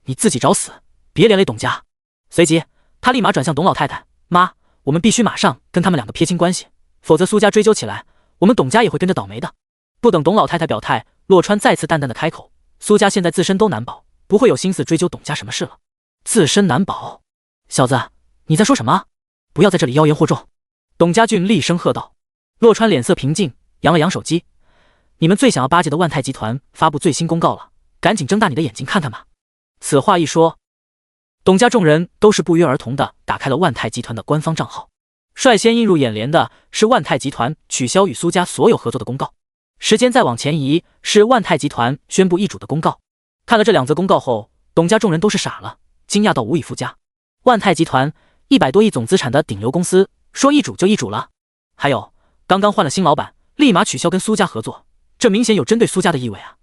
S2: 你自己找死，别连累董家。随即他立马转向董老太太，妈，我们必须马上跟他们两个撇清关系，否则苏家追究起来，我们董家也会跟着倒霉的。不等董老太太表态，洛川再次淡淡的开口，苏家现在自身都难保，不会有心思追究董家什么事了。自身难保？小子，你在说什么？不要在这里妖言惑众。董家俊厉声喝道。洛川脸色平静，扬了扬手机，你们最想要巴结的万泰集团发布最新公告了，赶紧睁大你的眼睛看看吧。此话一说，董家众人都是不约而同地打开了万泰集团的官方账号。率先映入眼帘的是万泰集团取消与苏家所有合作的公告，时间再往前移是万泰集团宣布易主的公告。看了这两则公告后，董家众人都是傻了，惊讶到无以复加。万泰集团100多亿总资产的顶流公司，说易主就易主了。还有刚刚换了新老板，立马取消跟苏家合作，这明显有针对苏家的意味啊！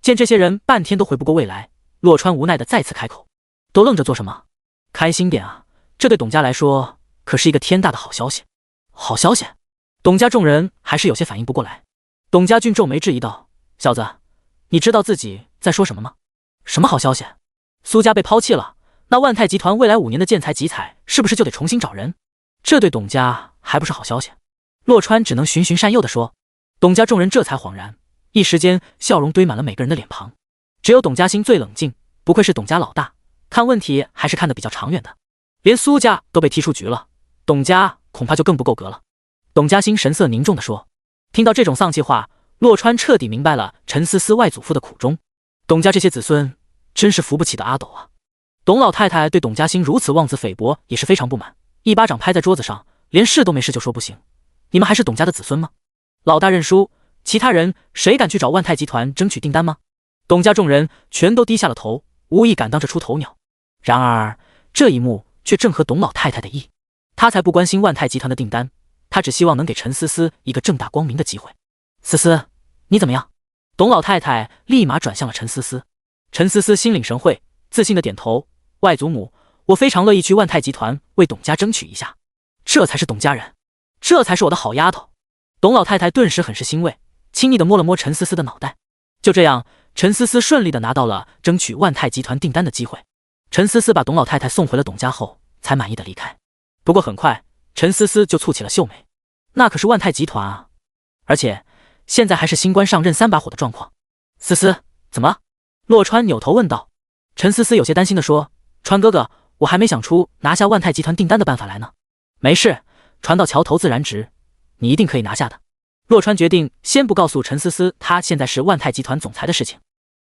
S2: 见这些人半天都回不过味来，洛川无奈的再次开口：都愣着做什么？开心点啊！这对董家来说可是一个天大的好消息。好消息？董家众人还是有些反应不过来。董家俊皱眉质疑道：小子，你知道自己在说什么吗？什么好消息？苏家被抛弃了，那万泰集团未来5年的建材集采是不是就得重新找人？这对董家还不是好消息？洛川只能循循善诱地说。董家众人这才恍然，一时间笑容堆满了每个人的脸庞。只有董家兴最冷静，不愧是董家老大，看问题还是看得比较长远的。连苏家都被踢出局了，董家恐怕就更不够格了。董家兴神色凝重地说。听到这种丧气话，洛川彻底明白了陈思思外祖父的苦衷。董家这些子孙真是扶不起的阿斗啊！董老太太对董家兴如此妄自菲薄也是非常不满，一巴掌拍在桌子上，连事都没事就说不行。你们还是董家的子孙吗？老大认输，其他人谁敢去找万泰集团争取订单吗？董家众人全都低下了头，无意敢当这出头鸟。然而这一幕却正合董老太太的意，她才不关心万泰集团的订单，她只希望能给陈思思一个正大光明的机会。思思，你怎么样？董老太太立马转向了陈思思。陈思思心领神会，自信的点头，外祖母，我非常乐意去万泰集团为董家争取一下，这才是董家人，这才是我的好丫头。董老太太顿时很是欣慰，亲昵地摸了摸陈思思的脑袋。就这样，陈思思顺利地拿到了争取万泰集团订单的机会。陈思思把董老太太送回了董家后，才满意地离开。不过很快，陈思思就蹙起了秀眉，那可是万泰集团啊，而且现在还是新官上任3把火的状况。思思，怎么了？洛川扭头问道。陈思思有些担心地说：川哥哥，我还没想出拿下万泰集团订单的办法来呢。没事，船到桥头自然直，你一定可以拿下的。洛川决定先不告诉陈思思他现在是万泰集团总裁的事情，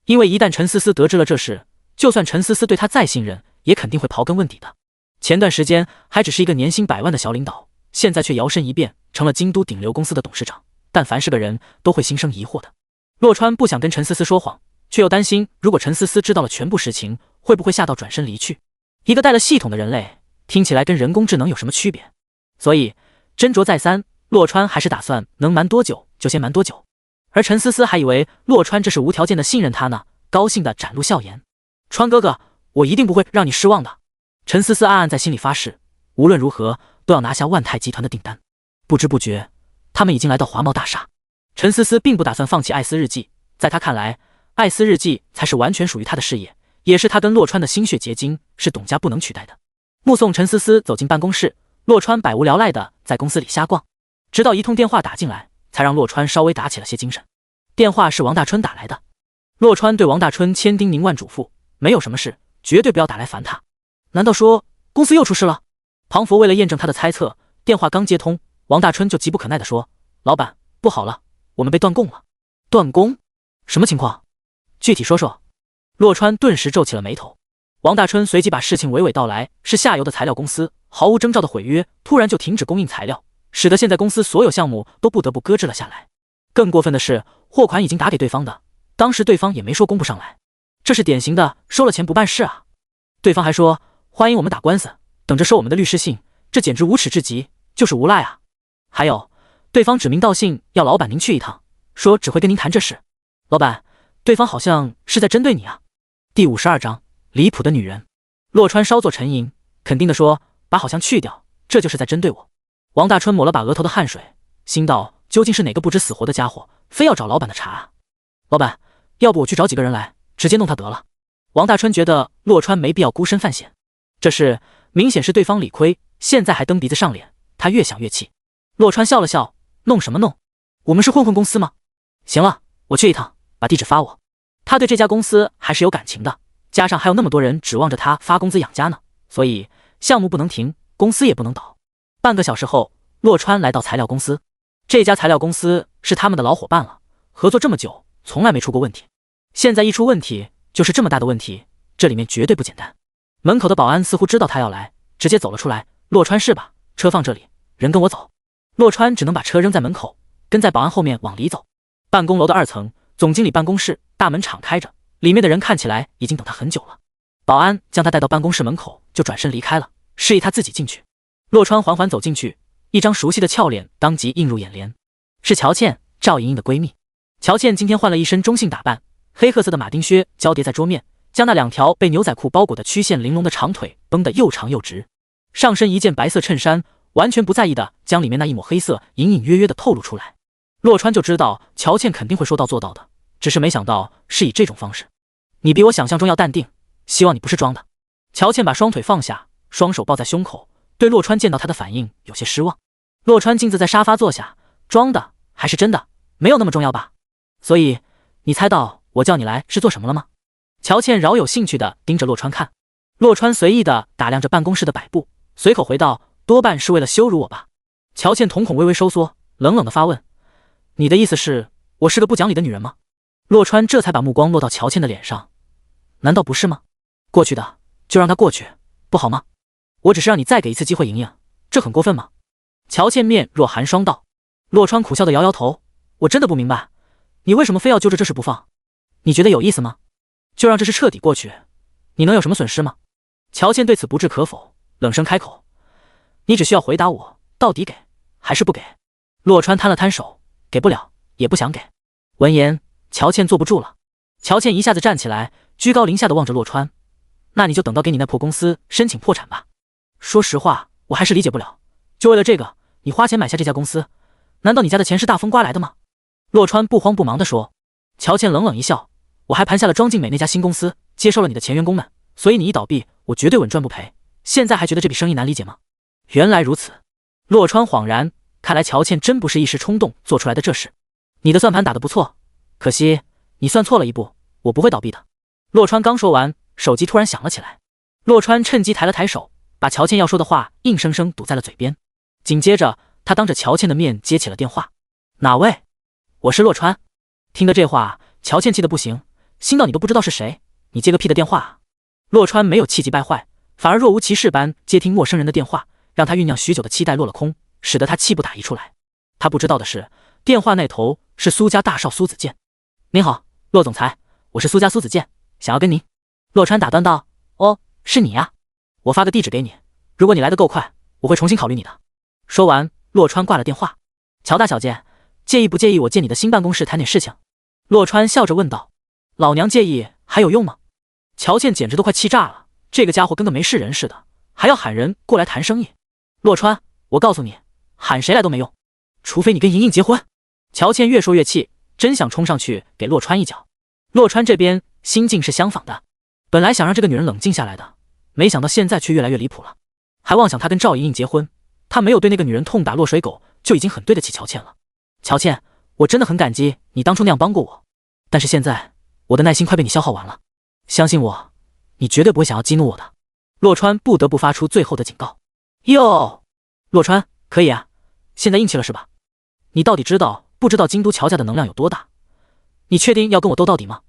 S2: 因为一旦陈思思得知了这事，就算陈思思对他再信任，也肯定会刨根问底的。前段时间还只是一个年薪100万的小领导，现在却摇身一变成了京都顶流公司的董事长，但凡是个人都会心生疑惑的。洛川不想跟陈思思说谎，却又担心如果陈思思知道了全部实情，会不会吓到转身离去。一个带了系统的人类，听起来跟人工智能有什么区别？所以斟酌再三，洛川还是打算能瞒多久就先瞒多久。而陈思思还以为洛川这是无条件的信任他呢，高兴地展露笑颜。川哥哥，我一定不会让你失望的。陈思思暗暗在心里发誓，无论如何都要拿下万泰集团的订单。不知不觉，他们已经来到华茂大厦。陈思思并不打算放弃艾斯日记，在他看来，艾斯日记才是完全属于他的事业，也是他跟洛川的心血结晶，是董家不能取代的。目送陈思思走进办公室，洛川百无聊赖的在公司里瞎逛，直到一通电话打进来，才让洛川稍微打起了些精神。电话是王大春打来的。洛川对王大春千叮咛万嘱咐，没有什么事绝对不要打来烦他。难道说公司又出事了？庞佛为了验证他的猜测，电话刚接通，王大春就急不可耐地说：“老板，不好了，我们被断供了。”断供？什么情况？具体说说。洛川顿时皱起了眉头。王大春随即把事情娓娓道来：是下游的材料公司毫无征兆的毁约，突然就停止供应材料，使得现在公司所有项目都不得不搁置了下来。更过分的是，货款已经打给对方的，当时对方也没说供不上来，这是典型的收了钱不办事啊！对方还说欢迎我们打官司，等着收我们的律师信，这简直无耻至极，就是无赖啊！还有，对方指名道姓要老板您去一趟，说只会跟您谈这事。老板，对方好像是在针对你啊！第52章，离谱的女人。洛川稍作沉吟，肯定地说：“把好像去掉，这就是在针对我。”王大春抹了把额头的汗水，心道：究竟是哪个不知死活的家伙，非要找老板的茬啊？老板，要不我去找几个人来，直接弄他得了。王大春觉得洛川没必要孤身犯险，这事明显是对方理亏，现在还蹬鼻子上脸，他越想越气。洛川笑了笑：“弄什么弄？我们是混公司吗？行了，我去一趟，把地址发我。”他对这家公司还是有感情的，加上还有那么多人指望着他发工资养家呢，所以项目不能停，公司也不能倒。半个小时后，洛川来到材料公司。这家材料公司是他们的老伙伴了，合作这么久，从来没出过问题。现在一出问题，就是这么大的问题，这里面绝对不简单。门口的保安似乎知道他要来，直接走了出来。洛川是吧？车放这里，人跟我走。洛川只能把车扔在门口，跟在保安后面往里走。办公楼的2层，总经理办公室，大门敞开着，里面的人看起来已经等他很久了。保安将他带到办公室门口，就转身离开了，示意他自己进去。洛川缓缓走进去，一张熟悉的俏脸当即映入眼帘，是乔倩，赵莹莹的闺蜜。乔倩今天换了一身中性打扮，黑褐色的马丁靴交叠在桌面，将那2条被牛仔裤包裹的曲线玲珑的长腿绷得又长又直，上身一件白色衬衫，完全不在意的将里面那一抹黑色隐隐约约的透露出来。洛川就知道乔倩肯定会说到做到的，只是没想到是以这种方式。你比我想象中要淡定，希望你不是装的。乔倩把双腿放下，双手抱在胸口，对洛川见到他的反应有些失望。洛川径自在沙发坐下，装的还是真的，没有那么重要吧？所以你猜到我叫你来是做什么了吗？乔倩饶有兴趣地盯着洛川看。洛川随意地打量着办公室的摆布，随口回道：多半是为了羞辱我吧。乔倩瞳孔微微收缩，冷冷地发问：你的意思是我是个不讲理的女人吗？洛川这才把目光落到乔倩的脸上，难道不是吗？过去的就让它过去，不好吗？我只是让你再给一次机会莹莹，这很过分吗？乔倩面若寒霜道。洛川苦笑地摇摇头，我真的不明白，你为什么非要揪着这事不放？你觉得有意思吗？就让这事彻底过去，你能有什么损失吗？乔倩对此不置可否，冷声开口：你只需要回答我，到底给还是不给？洛川摊了摊手，给不了，也不想给。闻言，乔倩坐不住了。乔倩一下子站起来，居高临下的望着洛川：那你就等到给你那破公司申请破产吧。说实话，我还是理解不了，就为了这个，你花钱买下这家公司，难道你家的钱是大风刮来的吗？洛川不慌不忙地说。乔倩冷冷一笑：我还盘下了庄静美那家新公司，接收了你的前员工们，所以你一倒闭，我绝对稳赚不赔。现在还觉得这笔生意难理解吗？原来如此。洛川恍然，看来乔倩真不是一时冲动做出来的这事。你的算盘打得不错，可惜你算错了一步，我不会倒闭的。洛川刚说完，手机突然响了起来。洛川趁机抬了抬手，把乔倩要说的话硬生生堵在了嘴边。紧接着，他当着乔倩的面接起了电话。哪位？我是洛川。听得这话，乔倩气得不行，心道你都不知道是谁，你接个屁的电话啊！洛川没有气急败坏，反而若无其事般接听陌生人的电话，让他酝酿许久的期待落了空，使得他气不打一处来。他不知道的是，电话那头是苏家大少苏子健。您好，洛总裁，我是苏家苏子健，想要跟您。洛川打断道：哦，是你呀，我发个地址给你，如果你来得够快，我会重新考虑你的。说完，洛川挂了电话。乔大小姐，介意不介意我借你的新办公室谈点事情？洛川笑着问道。老娘介意还有用吗？乔倩简直都快气炸了，这个家伙跟个没事人似的，还要喊人过来谈生意。洛川，我告诉你，喊谁来都没用，除非你跟莹莹结婚。乔倩越说越气，真想冲上去给洛川一脚。洛川这边心境是相反的，本来想让这个女人冷静下来的，没想到现在却越来越离谱了，还妄想她跟赵莹莹结婚。他没有对那个女人痛打落水狗，就已经很对得起乔倩了。乔倩，我真的很感激你当初那样帮过我，但是现在我的耐心快被你消耗完了。相信我，你绝对不会想要激怒我的。洛川不得不发出最后的警告。哟，洛川，可以啊，现在硬气了是吧？你到底不知道京都乔家的能量有多大？你确定要跟我斗到底吗？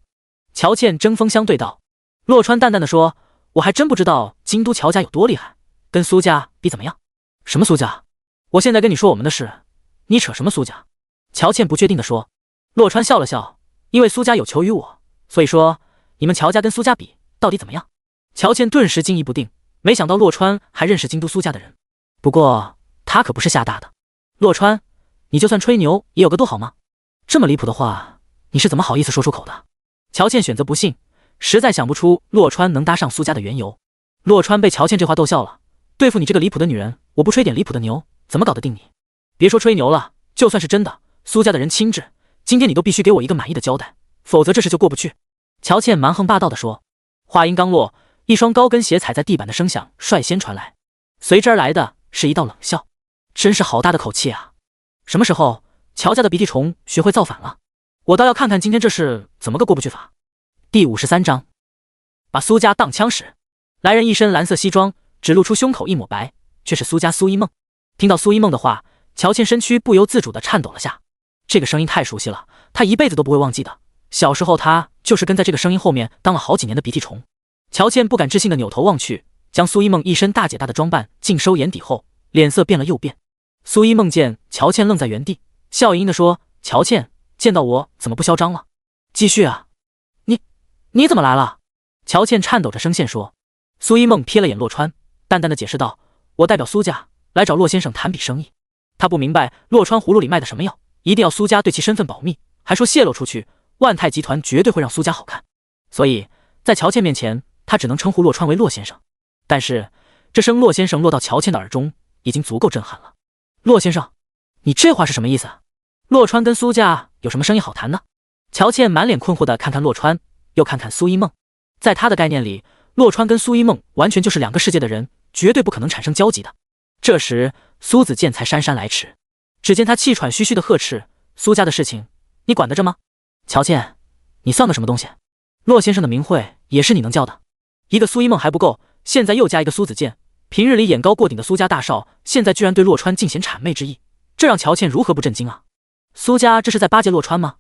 S2: 乔倩针锋相对道。洛川淡淡的说，我还真不知道京都乔家有多厉害，跟苏家比怎么样？什么苏家？我现在跟你说我们的事，你扯什么苏家？乔倩不确定的说。洛川笑了笑，因为苏家有求于我，所以说你们乔家跟苏家比到底怎么样？乔倩顿时惊疑不定，没想到洛川还认识京都苏家的人，不过他可不是吓大的。洛川，你就算吹牛也有个度好吗？这么离谱的话，你是怎么好意思说出口的？乔倩选择不信，实在想不出洛川能搭上苏家的缘由。洛川被乔倩这话逗笑了，对付你这个离谱的女人，我不吹点离谱的牛，怎么搞得定你？别说吹牛了，就算是真的，苏家的人亲至，今天你都必须给我一个满意的交代，否则这事就过不去。乔倩蛮横霸道地说。话音刚落，一双高跟鞋踩在地板的声响率先传来，随之而来的是一道冷笑。真是好大的口气啊！什么时候乔家的鼻涕虫学会造反了？我倒要看看今天这事怎么个过不去法。第53章，把苏家当枪使。来人一身蓝色西装，只露出胸口一抹白，却是苏家苏一梦。听到苏一梦的话，乔倩身躯不由自主地颤抖了下。这个声音太熟悉了，她一辈子都不会忘记的。小时候她就是跟在这个声音后面当了好几年的鼻涕虫。乔倩不敢置信地扭头望去，将苏一梦一身大姐大的装扮尽收眼底后，脸色变了又变。苏一梦见乔倩愣在原地，笑盈盈地说，乔倩，见到我怎么不嚣张了？继续啊。你怎么来了？乔倩颤抖着声线说。苏一梦瞥了眼洛川，淡淡的解释道，我代表苏家来找洛先生谈笔生意。他不明白洛川葫芦里卖的什么药，一定要苏家对其身份保密，还说泄露出去万泰集团绝对会让苏家好看，所以在乔倩面前他只能称呼洛川为洛先生。但是这声洛先生落到乔倩的耳中已经足够震撼了。洛先生，你这话是什么意思？洛川跟苏家有什么生意好谈呢？乔倩满脸困惑地看看洛川，又看看苏一梦。在他的概念里，洛川跟苏一梦完全就是两个世界的人，绝对不可能产生交集的。这时苏子健才姗姗来迟，只见他气喘吁吁地呵斥，苏家的事情你管得着吗？乔倩，你算个什么东西？洛先生的名讳也是你能叫的？一个苏一梦还不够，现在又加一个苏子健，平日里眼高过顶的苏家大少，现在居然对洛川尽显谄媚之意，这让乔倩如何不震惊啊？苏家这是在巴结洛川吗？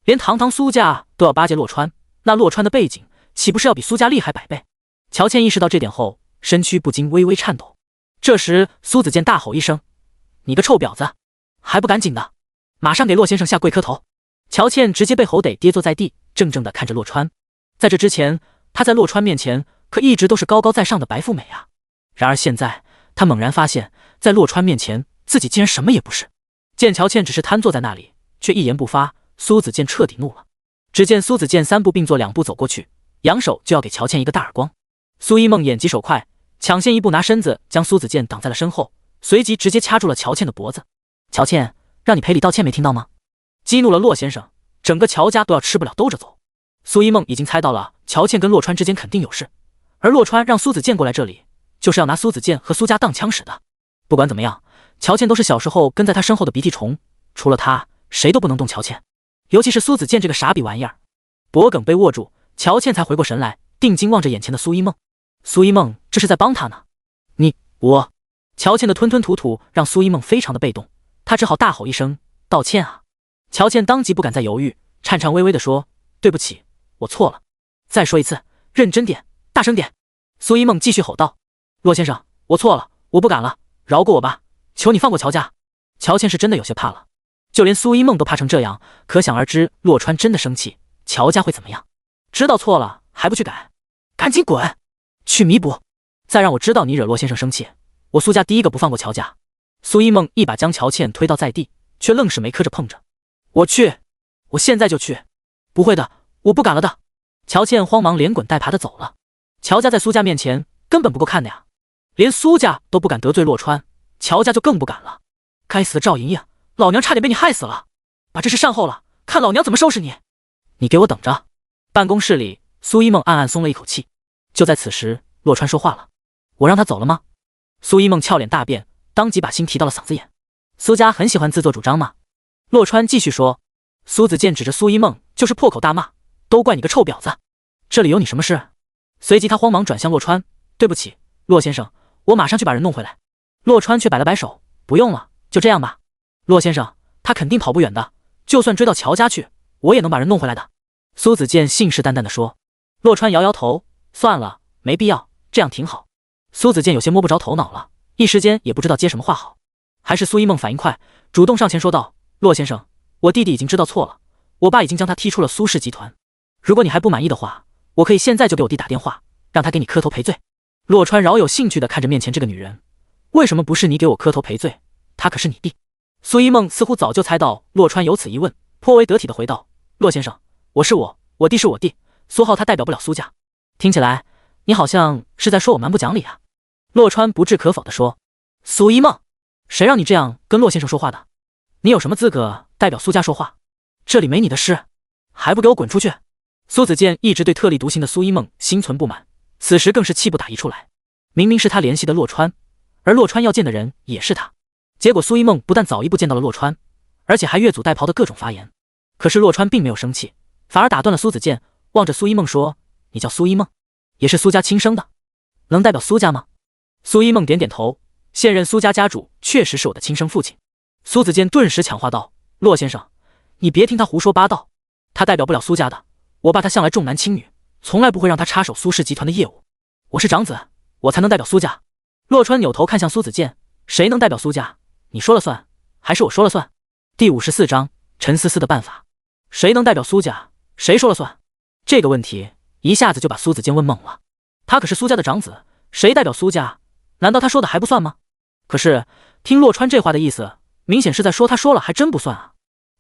S2: 连堂堂苏家都要巴结洛川，那洛川的背景岂不是要比苏家厉害100倍？乔倩意识到这点后，身躯不禁微微颤抖。这时苏子健大吼一声，你个臭婊子，还不赶紧的，马上给洛先生下跪磕头！乔倩直接被吼得跌坐在地，怔怔地看着洛川。在这之前，她在洛川面前可一直都是高高在上的白富美啊。然而现在她猛然发现，在洛川面前自己竟然什么也不是。见乔倩只是瘫坐在那里，却一言不发，苏子健彻底怒了。只见苏子健3步并作2步走过去，扬手就要给乔倩一个大耳光。苏一梦眼疾手快，抢先一步拿身子将苏子健挡在了身后，随即直接掐住了乔倩的脖子。乔倩，让你赔礼道歉没听到吗？激怒了洛先生，整个乔家都要吃不了兜着走。苏一梦已经猜到了乔倩跟洛川之间肯定有事，而洛川让苏子健过来这里，就是要拿苏子健和苏家当枪使的。不管怎么样，乔倩都是小时候跟在他身后的鼻涕虫，除了他谁都不能动乔倩，尤其是苏子健这个傻逼玩意儿。脖梗被握住，乔倩才回过神来，定睛望着眼前的苏一梦。苏一梦这是在帮他呢。我乔倩的吞吞吐吐让苏一梦非常的被动，他只好大吼一声，道歉啊！乔倩当即不敢再犹豫，颤颤巍巍地说，对不起，我错了，再说一次，认真点，大声点！苏一梦继续吼道，洛先生，我错了，我不敢了，饶过我吧，求你放过乔家。乔倩是真的有些怕了，就连苏一梦都怕成这样，可想而知洛川真的生气，乔家会怎么样？知道错了还不去改，赶紧滚，去弥补！再让我知道你惹洛先生生气，我苏家第一个不放过乔家。苏一梦一把将乔倩推倒在地，却愣是没磕着碰着。我去，我现在就去。不会的，我不敢了的。乔倩慌忙连滚带爬的走了。乔家在苏家面前根本不够看的呀，连苏家都不敢得罪洛川，乔家就更不敢了。该死的赵莹莹，老娘差点被你害死了，把这事善后了，看老娘怎么收拾你！你给我等着！办公室里，苏一梦暗暗松了一口气。就在此时，洛川说话了，我让他走了吗？苏一梦俏脸大变，当即把心提到了嗓子眼。苏家很喜欢自作主张吗？洛川继续说。苏子健指着苏一梦就是破口大骂，都怪你个臭婊子，这里有你什么事？随即他慌忙转向洛川，对不起，洛先生，我马上去把人弄回来。洛川却摆了摆手，不用了，就这样吧。洛先生，他肯定跑不远的，就算追到乔家去，我也能把人弄回来的。苏子健信誓旦旦地说。洛川摇摇头，算了，没必要，这样挺好。苏子健有些摸不着头脑了，一时间也不知道接什么话好。还是苏一梦反应快，主动上前说道，洛先生，我弟弟已经知道错了，我爸已经将他踢出了苏氏集团。如果你还不满意的话，我可以现在就给我弟打电话，让他给你磕头赔罪。洛川饶有兴趣地看着面前这个女人，为什么不是你给我磕头赔罪？他可是你弟。苏一梦似乎早就猜到洛川有此疑问，颇为得体地回道，洛先生，我弟是我弟，苏浩他代表不了苏家。听起来你好像是在说我蛮不讲理啊。洛川不置可否地说。苏一梦，谁让你这样跟洛先生说话的？你有什么资格代表苏家说话？这里没你的事，还不给我滚出去！苏子健一直对特立独行的苏一梦心存不满，此时更是气不打一处来。明明是他联系的洛川，而洛川要见的人也是他，结果苏一梦不但早一步见到了洛川，而且还越俎代庖的各种发言。可是洛川并没有生气，反而打断了苏子健，望着苏一梦说，你叫苏一梦，也是苏家亲生的，能代表苏家吗？苏一梦点点头，现任苏家家主确实是我的亲生父亲。苏子健顿时抢话道，洛先生，你别听他胡说八道，他代表不了苏家的，我爸他向来重男轻女，从来不会让他插手苏氏集团的业务，我是长子，我才能代表苏家。洛川扭头看向苏子健，谁能代表苏家？你说了算，还是我说了算？第54章陈思思的办法，谁能代表苏家？谁说了算？这个问题一下子就把苏子健问懵了。他可是苏家的长子，谁代表苏家？难道他说的还不算吗？可是听洛川这话的意思，明显是在说他说了还真不算啊。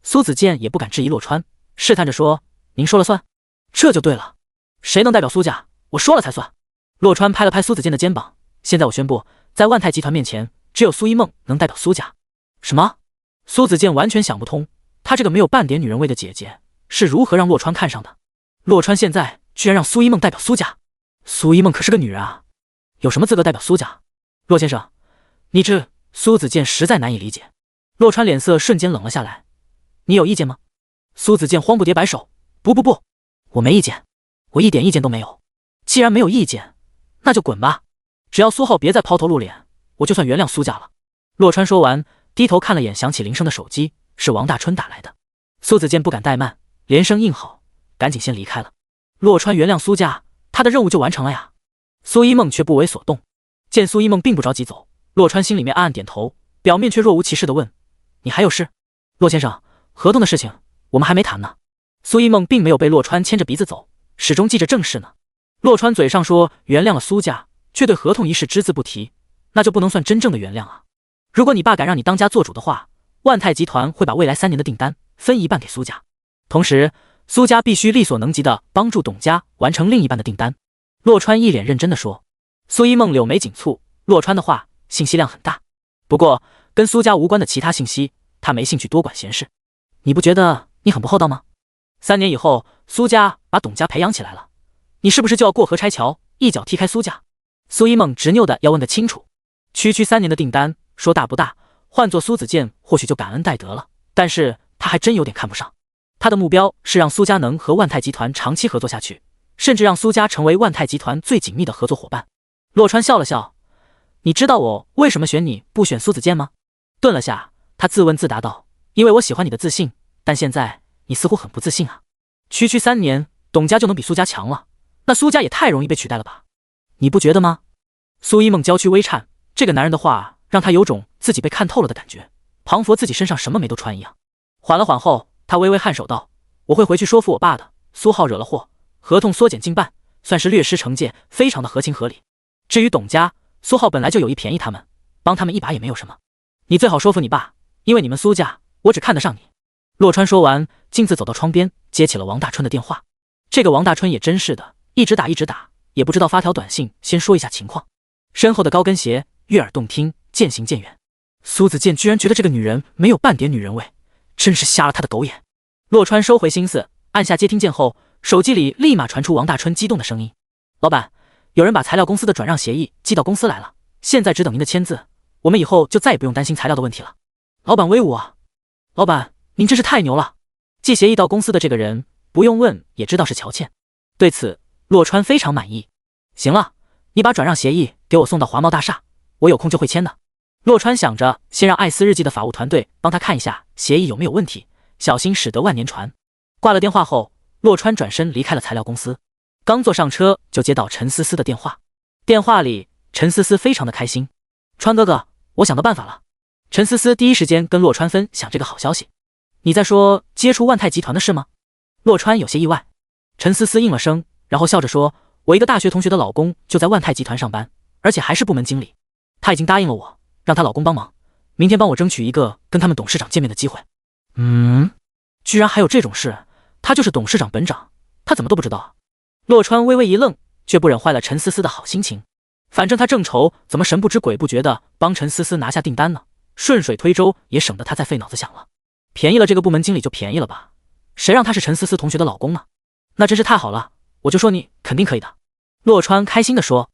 S2: 苏子健也不敢质疑洛川，试探着说，您说了算？这就对了，谁能代表苏家？我说了才算。洛川拍了拍苏子健的肩膀，现在我宣布，在万泰集团面前，只有苏一梦能代表苏家。什么？苏子健完全想不通，他这个没有半点女人味的姐姐是如何让洛川看上的。洛川现在居然让苏一梦代表苏家，苏一梦可是个女人啊，有什么资格代表苏家？洛先生，你这……苏子健实在难以理解。洛川脸色瞬间冷了下来，你有意见吗？苏子健慌不迭摆手，不，我没意见，我一点意见都没有。既然没有意见，那就滚吧，只要苏浩别再抛头露脸，我就算原谅苏家了。洛川说完，低头看了眼响起铃声的手机，是王大春打来的。苏子健不敢怠慢，连声应好，赶紧先离开了。洛川原谅苏家，他的任务就完成了呀。苏一梦却不为所动，见苏一梦并不着急走，洛川心里面暗暗点头，表面却若无其事地问，你还有事？洛先生，合同的事情我们还没谈呢。苏一梦并没有被洛川牵着鼻子走，始终记着正事呢。洛川嘴上说原谅了苏家，却对合同一事只字不提，那就不能算真正的原谅啊。如果你爸敢让你当家做主的话，万泰集团会把未来3年的订单分一半给苏家，同时苏家必须力所能及地帮助董家完成另一半的订单。洛川一脸认真地说。苏一梦柳眉紧蹙，洛川的话信息量很大，不过跟苏家无关的其他信息他没兴趣多管闲事。你不觉得你很不厚道吗？3年以后苏家把董家培养起来了，你是不是就要过河拆桥，一脚踢开苏家？苏一梦执拗的要问个清楚。区3年的订单说大不大，换做苏子健或许就感恩戴德了，但是他还真有点看不上。他的目标是让苏家能和万泰集团长期合作下去，甚至让苏家成为万泰集团最紧密的合作伙伴。洛川笑了笑，你知道我为什么选你不选苏子健吗？顿了下，他自问自答道，因为我喜欢你的自信，但现在你似乎很不自信啊。区3年董家就能比苏家强了，那苏家也太容易被取代了吧？你不觉得吗？苏一梦娇躯微颤，这个男人的话让他有种自己被看透了的感觉，庞佛自己身上什么没都穿一样。缓了缓后，他微微颔首道，我会回去说服我爸的，苏浩惹了祸，合同缩减近半，算是略施惩戒，非常的合情合理。至于董家，苏浩本来就有意便宜他们，帮他们一把也没有什么。你最好说服你爸，因为你们苏家我只看得上你。洛川说完，径自走到窗边，接起了王大春的电话。这个王大春也真是的，一直打，也不知道发条短信先说一下情况。身后的高跟鞋悦耳动听，渐行渐远。苏子健居然觉得这个女人没有半点女人味，真是瞎了他的狗眼。洛川收回心思，按下接听键后，手机里立马传出王大春激动的声音，老板，有人把材料公司的转让协议寄到公司来了，现在只等您的签字，我们以后就再也不用担心材料的问题了。老板威武啊！老板，您真是太牛了！寄协议到公司的这个人，不用问也知道是乔倩。对此，洛川非常满意。行了，你把转让协议给我送到华贸大厦，我有空就会签的。洛川想着先让艾斯日记的法务团队帮他看一下协议有没有问题，小心驶得万年船。挂了电话后，洛川转身离开了材料公司。刚坐上车就接到陈思思的电话。电话里，陈思思非常的开心。川哥哥，我想到办法了。陈思思第一时间跟洛川分享这个好消息。你在说接触万泰集团的事吗？洛川有些意外。陈思思应了声，然后笑着说，我一个大学同学的老公就在万泰集团上班，而且还是部门经理。她已经答应了我，让她老公帮忙，明天帮我争取一个跟他们董事长见面的机会。居然还有这种事，他就是董事长本长，他怎么都不知道啊？洛川微微一愣，却不忍坏了陈思思的好心情。反正他正愁怎么神不知鬼不觉的帮陈思思拿下订单呢，顺水推舟也省得他再费脑子想了。便宜了这个部门经理就便宜了吧，谁让他是陈思思同学的老公呢？那真是太好了，我就说你肯定可以的。洛川开心地说。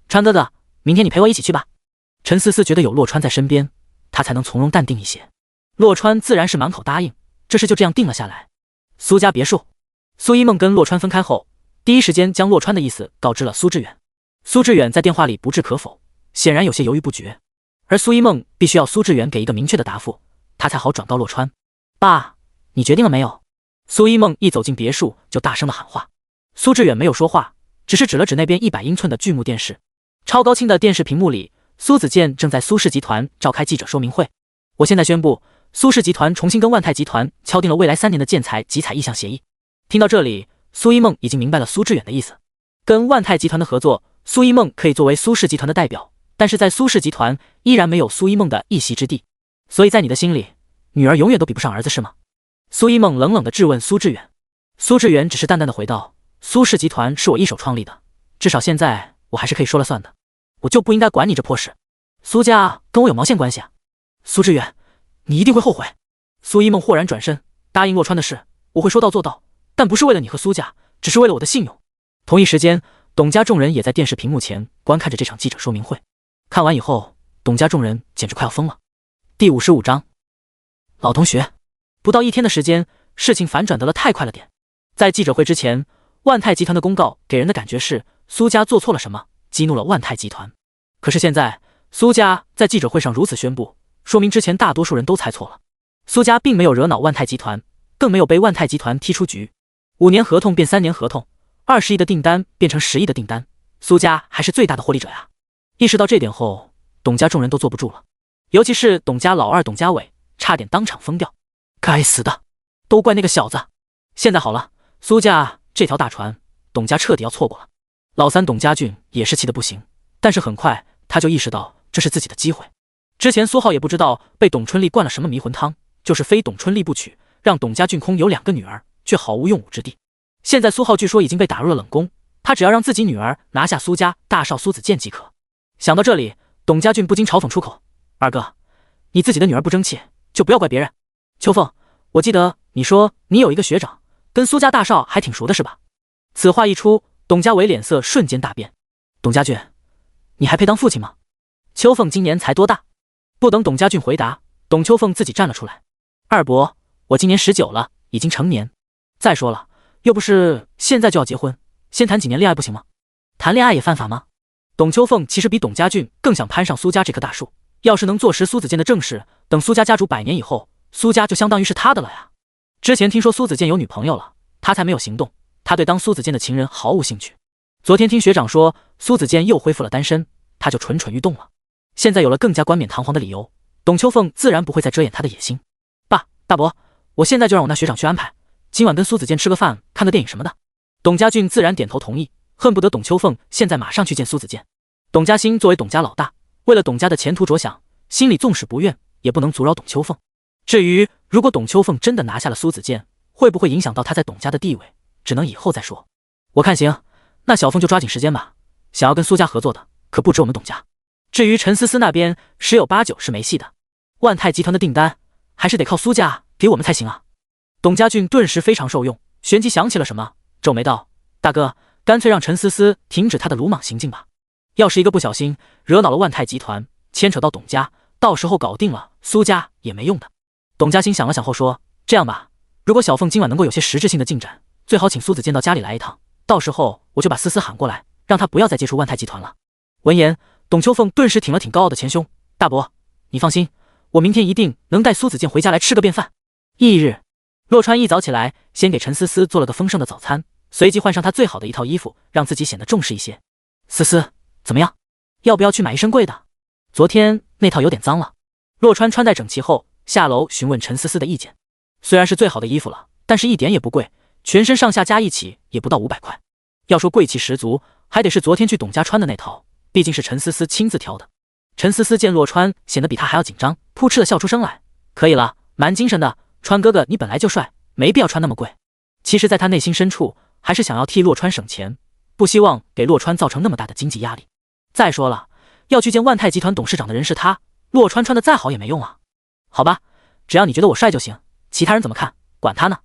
S2: 川哥哥，明天你陪我一起去吧。陈思思觉得有洛川在身边，他才能从容淡定一些。洛川自然是满口答应，这事就这样定了下来。苏家别墅，苏一梦跟洛川分开后，第一时间将洛川的意思告知了苏志远。苏志远在电话里不置可否，显然有些犹豫不决，而苏一梦必须要苏志远给一个明确的答复，他才好转告洛川。爸，你决定了没有？苏一梦一走进别墅就大声的喊话。苏志远没有说话，只是指了指那边100英寸的巨幕电视。超高清的电视屏幕里，苏子健正在苏氏集团召开记者说明会。我现在宣布，苏氏集团重新跟万泰集团敲定了未来3年的建材集采意向协议。听到这里，苏一梦已经明白了苏志远的意思。跟万泰集团的合作，苏一梦可以作为苏氏集团的代表，但是在苏氏集团依然没有苏一梦的一席之地。所以在你的心里，女儿永远都比不上儿子是吗？苏一梦冷冷地质问苏志远。苏志远只是淡淡的回道，苏氏集团是我一手创立的，至少现在我还是可以说了算的，我就不应该管你这破事。苏家跟我有毛线关系啊？苏志远，你一定会后悔。苏一梦豁然转身，答应洛川的事我会说到做到，但不是为了你和苏家，只是为了我的信用。同一时间，董家众人也在电视屏幕前观看着这场记者说明会。看完以后，董家众人简直快要疯了。第55章，老同学。不到1天的时间，事情反转得了太快了点。在记者会之前，万泰集团的公告给人的感觉是苏家做错了什么，激怒了万泰集团。可是现在，苏家在记者会上如此宣布，说明之前大多数人都猜错了。苏家并没有惹恼万泰集团，更没有被万泰集团踢出局。5年合同变3年合同，20亿的订单变成10亿的订单，苏家还是最大的获利者呀。意识到这点后，董家众人都坐不住了，尤其是董家老二董家伟，差点当场疯掉。该死的，都怪那个小子。现在好了，苏家这条大船，董家彻底要错过了。老三董家俊也是气得不行，但是很快他就意识到这是自己的机会。之前苏浩也不知道被董春丽灌了什么迷魂汤，就是非董春丽不娶，让董家俊空有2个女儿，却毫无用武之地。现在苏浩据说已经被打入了冷宫，他只要让自己女儿拿下苏家大少苏子健即可。想到这里，董家俊不禁嘲讽出口：二哥，你自己的女儿不争气，就不要怪别人。秋凤，我记得你说你有一个学长跟苏家大少还挺熟的是吧？此话一出，董家伟脸色瞬间大变。董家俊，你还配当父亲吗？秋凤今年才多大？不等董家俊回答，董秋凤自己站了出来。二伯，我今年19了，已经成年。再说了，又不是现在就要结婚，先谈几年恋爱不行吗？谈恋爱也犯法吗？董秋凤其实比董家俊更想攀上苏家这棵大树，要是能坐实苏子健的正事，等苏家家主100年以后，苏家就相当于是他的了呀。之前听说苏子健有女朋友了，他才没有行动，他对当苏子健的情人毫无兴趣。昨天听学长说苏子健又恢复了单身，他就蠢蠢欲动了。现在有了更加冠冕堂皇的理由，董秋凤自然不会再遮掩他的野心。爸，大伯，我现在就让我那学长去安排，今晚跟苏子健吃个饭，看个电影什么的。董家俊自然点头同意，恨不得董秋凤现在马上去见苏子健。董家兴作为董家老大，为了董家的前途着想，心里纵使不愿，也不能阻扰董秋凤。至于如果董秋凤真的拿下了苏子健，会不会影响到他在董家的地位，只能以后再说。我看行，那小凤就抓紧时间吧。想要跟苏家合作的，可不止我们董家。至于陈思思那边，10有8九是没戏的。万泰集团的订单，还是得靠苏家给我们才行啊。董家俊顿时非常受用，旋即想起了什么，皱眉道：大哥，干脆让陈思思停止他的鲁莽行径吧。要是一个不小心惹恼了万泰集团，牵扯到董家，到时候搞定了苏家也没用的。董家兴想了想后说：这样吧，如果小凤今晚能够有些实质性的进展，最好请苏子健到家里来一趟，到时候我就把思思喊过来，让他不要再接触万泰集团了。闻言，董秋凤顿时挺了挺高傲的前胸，大伯，你放心，我明天一定能带苏子健回家来吃个便饭。翌日，洛川一早起来，先给陈思思做了个丰盛的早餐，随即换上他最好的一套衣服，让自己显得重视一些。思思，怎么样？要不要去买一身贵的？昨天那套有点脏了。洛川穿戴整齐后，下楼询问陈思思的意见。虽然是最好的衣服了，但是一点也不贵，全身上下加一起也不到500块。要说贵气十足，还得是昨天去董家穿的那套，毕竟是陈思思亲自挑的。陈思思见洛川显得比他还要紧张，扑哧的笑出声来。可以了，蛮精神的，川哥哥你本来就帅，没必要穿那么贵。其实在他内心深处，还是想要替洛川省钱，不希望给洛川造成那么大的经济压力。再说了，要去见万泰集团董事长的人是他，洛川穿的再好也没用啊。好吧，只要你觉得我帅就行，其他人怎么看，管他呢。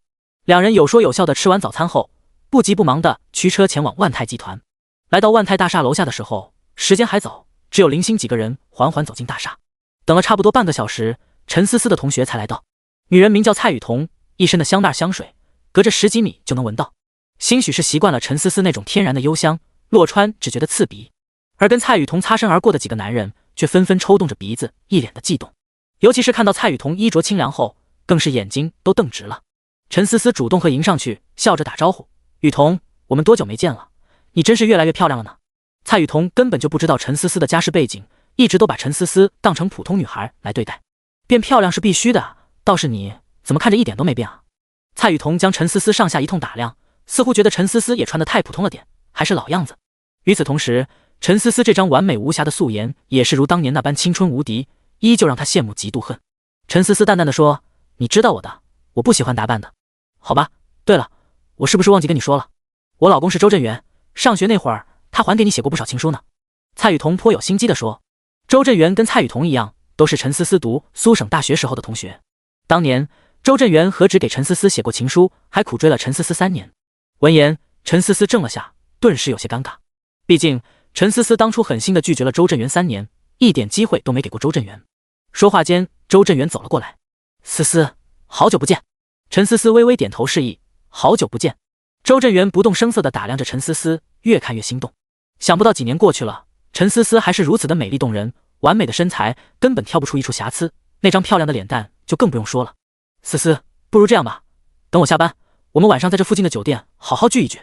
S2: 两人有说有笑的吃完早餐后，不急不忙的驱车前往万泰集团。来到万泰大厦楼下的时候，时间还早，只有零星几个人缓缓走进大厦。等了差不多半个小时，陈思思的同学才来到。女人名叫蔡雨桐，一身的香袋香水，隔着10几米就能闻到。兴许是习惯了陈思思那种天然的幽香，洛川只觉得刺鼻，而跟蔡雨桐擦身而过的几个男人却纷纷抽动着鼻子，一脸的悸动。尤其是看到蔡雨桐衣着清凉后，更是眼睛都瞪直了。陈思思主动和迎上去，笑着打招呼：“雨桐，我们多久没见了？你真是越来越漂亮了呢。”蔡雨桐根本就不知道陈思思的家世背景，一直都把陈思思当成普通女孩来对待。变漂亮是必须的，倒是你怎么看着一点都没变啊？蔡雨桐将陈思思上下一通打量，似乎觉得陈思思也穿得太普通了点，还是老样子。与此同时，陈思思这张完美无瑕的素颜也是如当年那般青春无敌，依旧让他羡慕嫉妒恨。陈思思淡淡的说：“你知道我的，我不喜欢打扮的。好吧，对了，我是不是忘记跟你说了，我老公是周振元，上学那会儿他还给你写过不少情书呢。”蔡雨桐颇有心机的说。周振元跟蔡雨桐一样，都是陈思思读苏省大学时候的同学。当年周振元何止给陈思思写过情书，还苦追了陈思思3年。闻言，陈思思怔了下，顿时有些尴尬。毕竟陈思思当初狠心的拒绝了周振元3年，一点机会都没给过周振元。说话间，周振元走了过来：“思思，好久不见。”陈思思微微点头示意：“好久不见。”周振元不动声色地打量着陈思思，越看越心动。想不到几年过去了，陈思思还是如此的美丽动人，完美的身材根本挑不出一处瑕疵，那张漂亮的脸蛋就更不用说了。思思，不如这样吧，等我下班，我们晚上在这附近的酒店好好聚一聚。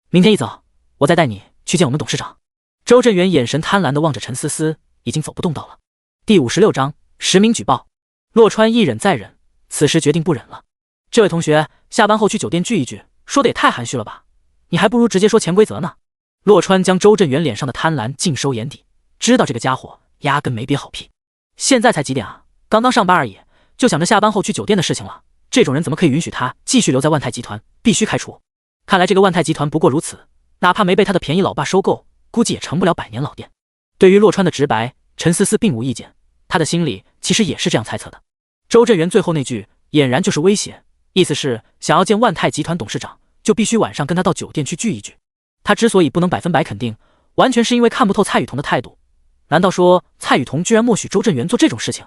S2: 明天一早，我再带你去见我们董事长。周振元眼神贪婪地望着陈思思，已经走不动道了。第56章实名举报。洛川一忍再忍，此时决定不忍了。这位同学，下班后去酒店聚一聚，说的也太含蓄了吧？你还不如直接说潜规则呢。洛川将周振元脸上的贪婪尽收眼底，知道这个家伙压根没憋好屁。现在才几点啊？刚刚上班而已，就想着下班后去酒店的事情了。这种人怎么可以允许他继续留在万泰集团？必须开除。看来这个万泰集团不过如此，哪怕没被他的便宜老爸收购，估计也成不了100年老店。对于洛川的直白，陈思思并无意见，他的心里其实也是这样猜测的。周振元最后那句俨然就是威胁，意思是想要见万泰集团董事长，就必须晚上跟他到酒店去聚一聚。他之所以不能100%肯定，完全是因为看不透蔡雨桐的态度。难道说蔡雨桐居然默许周振元做这种事情？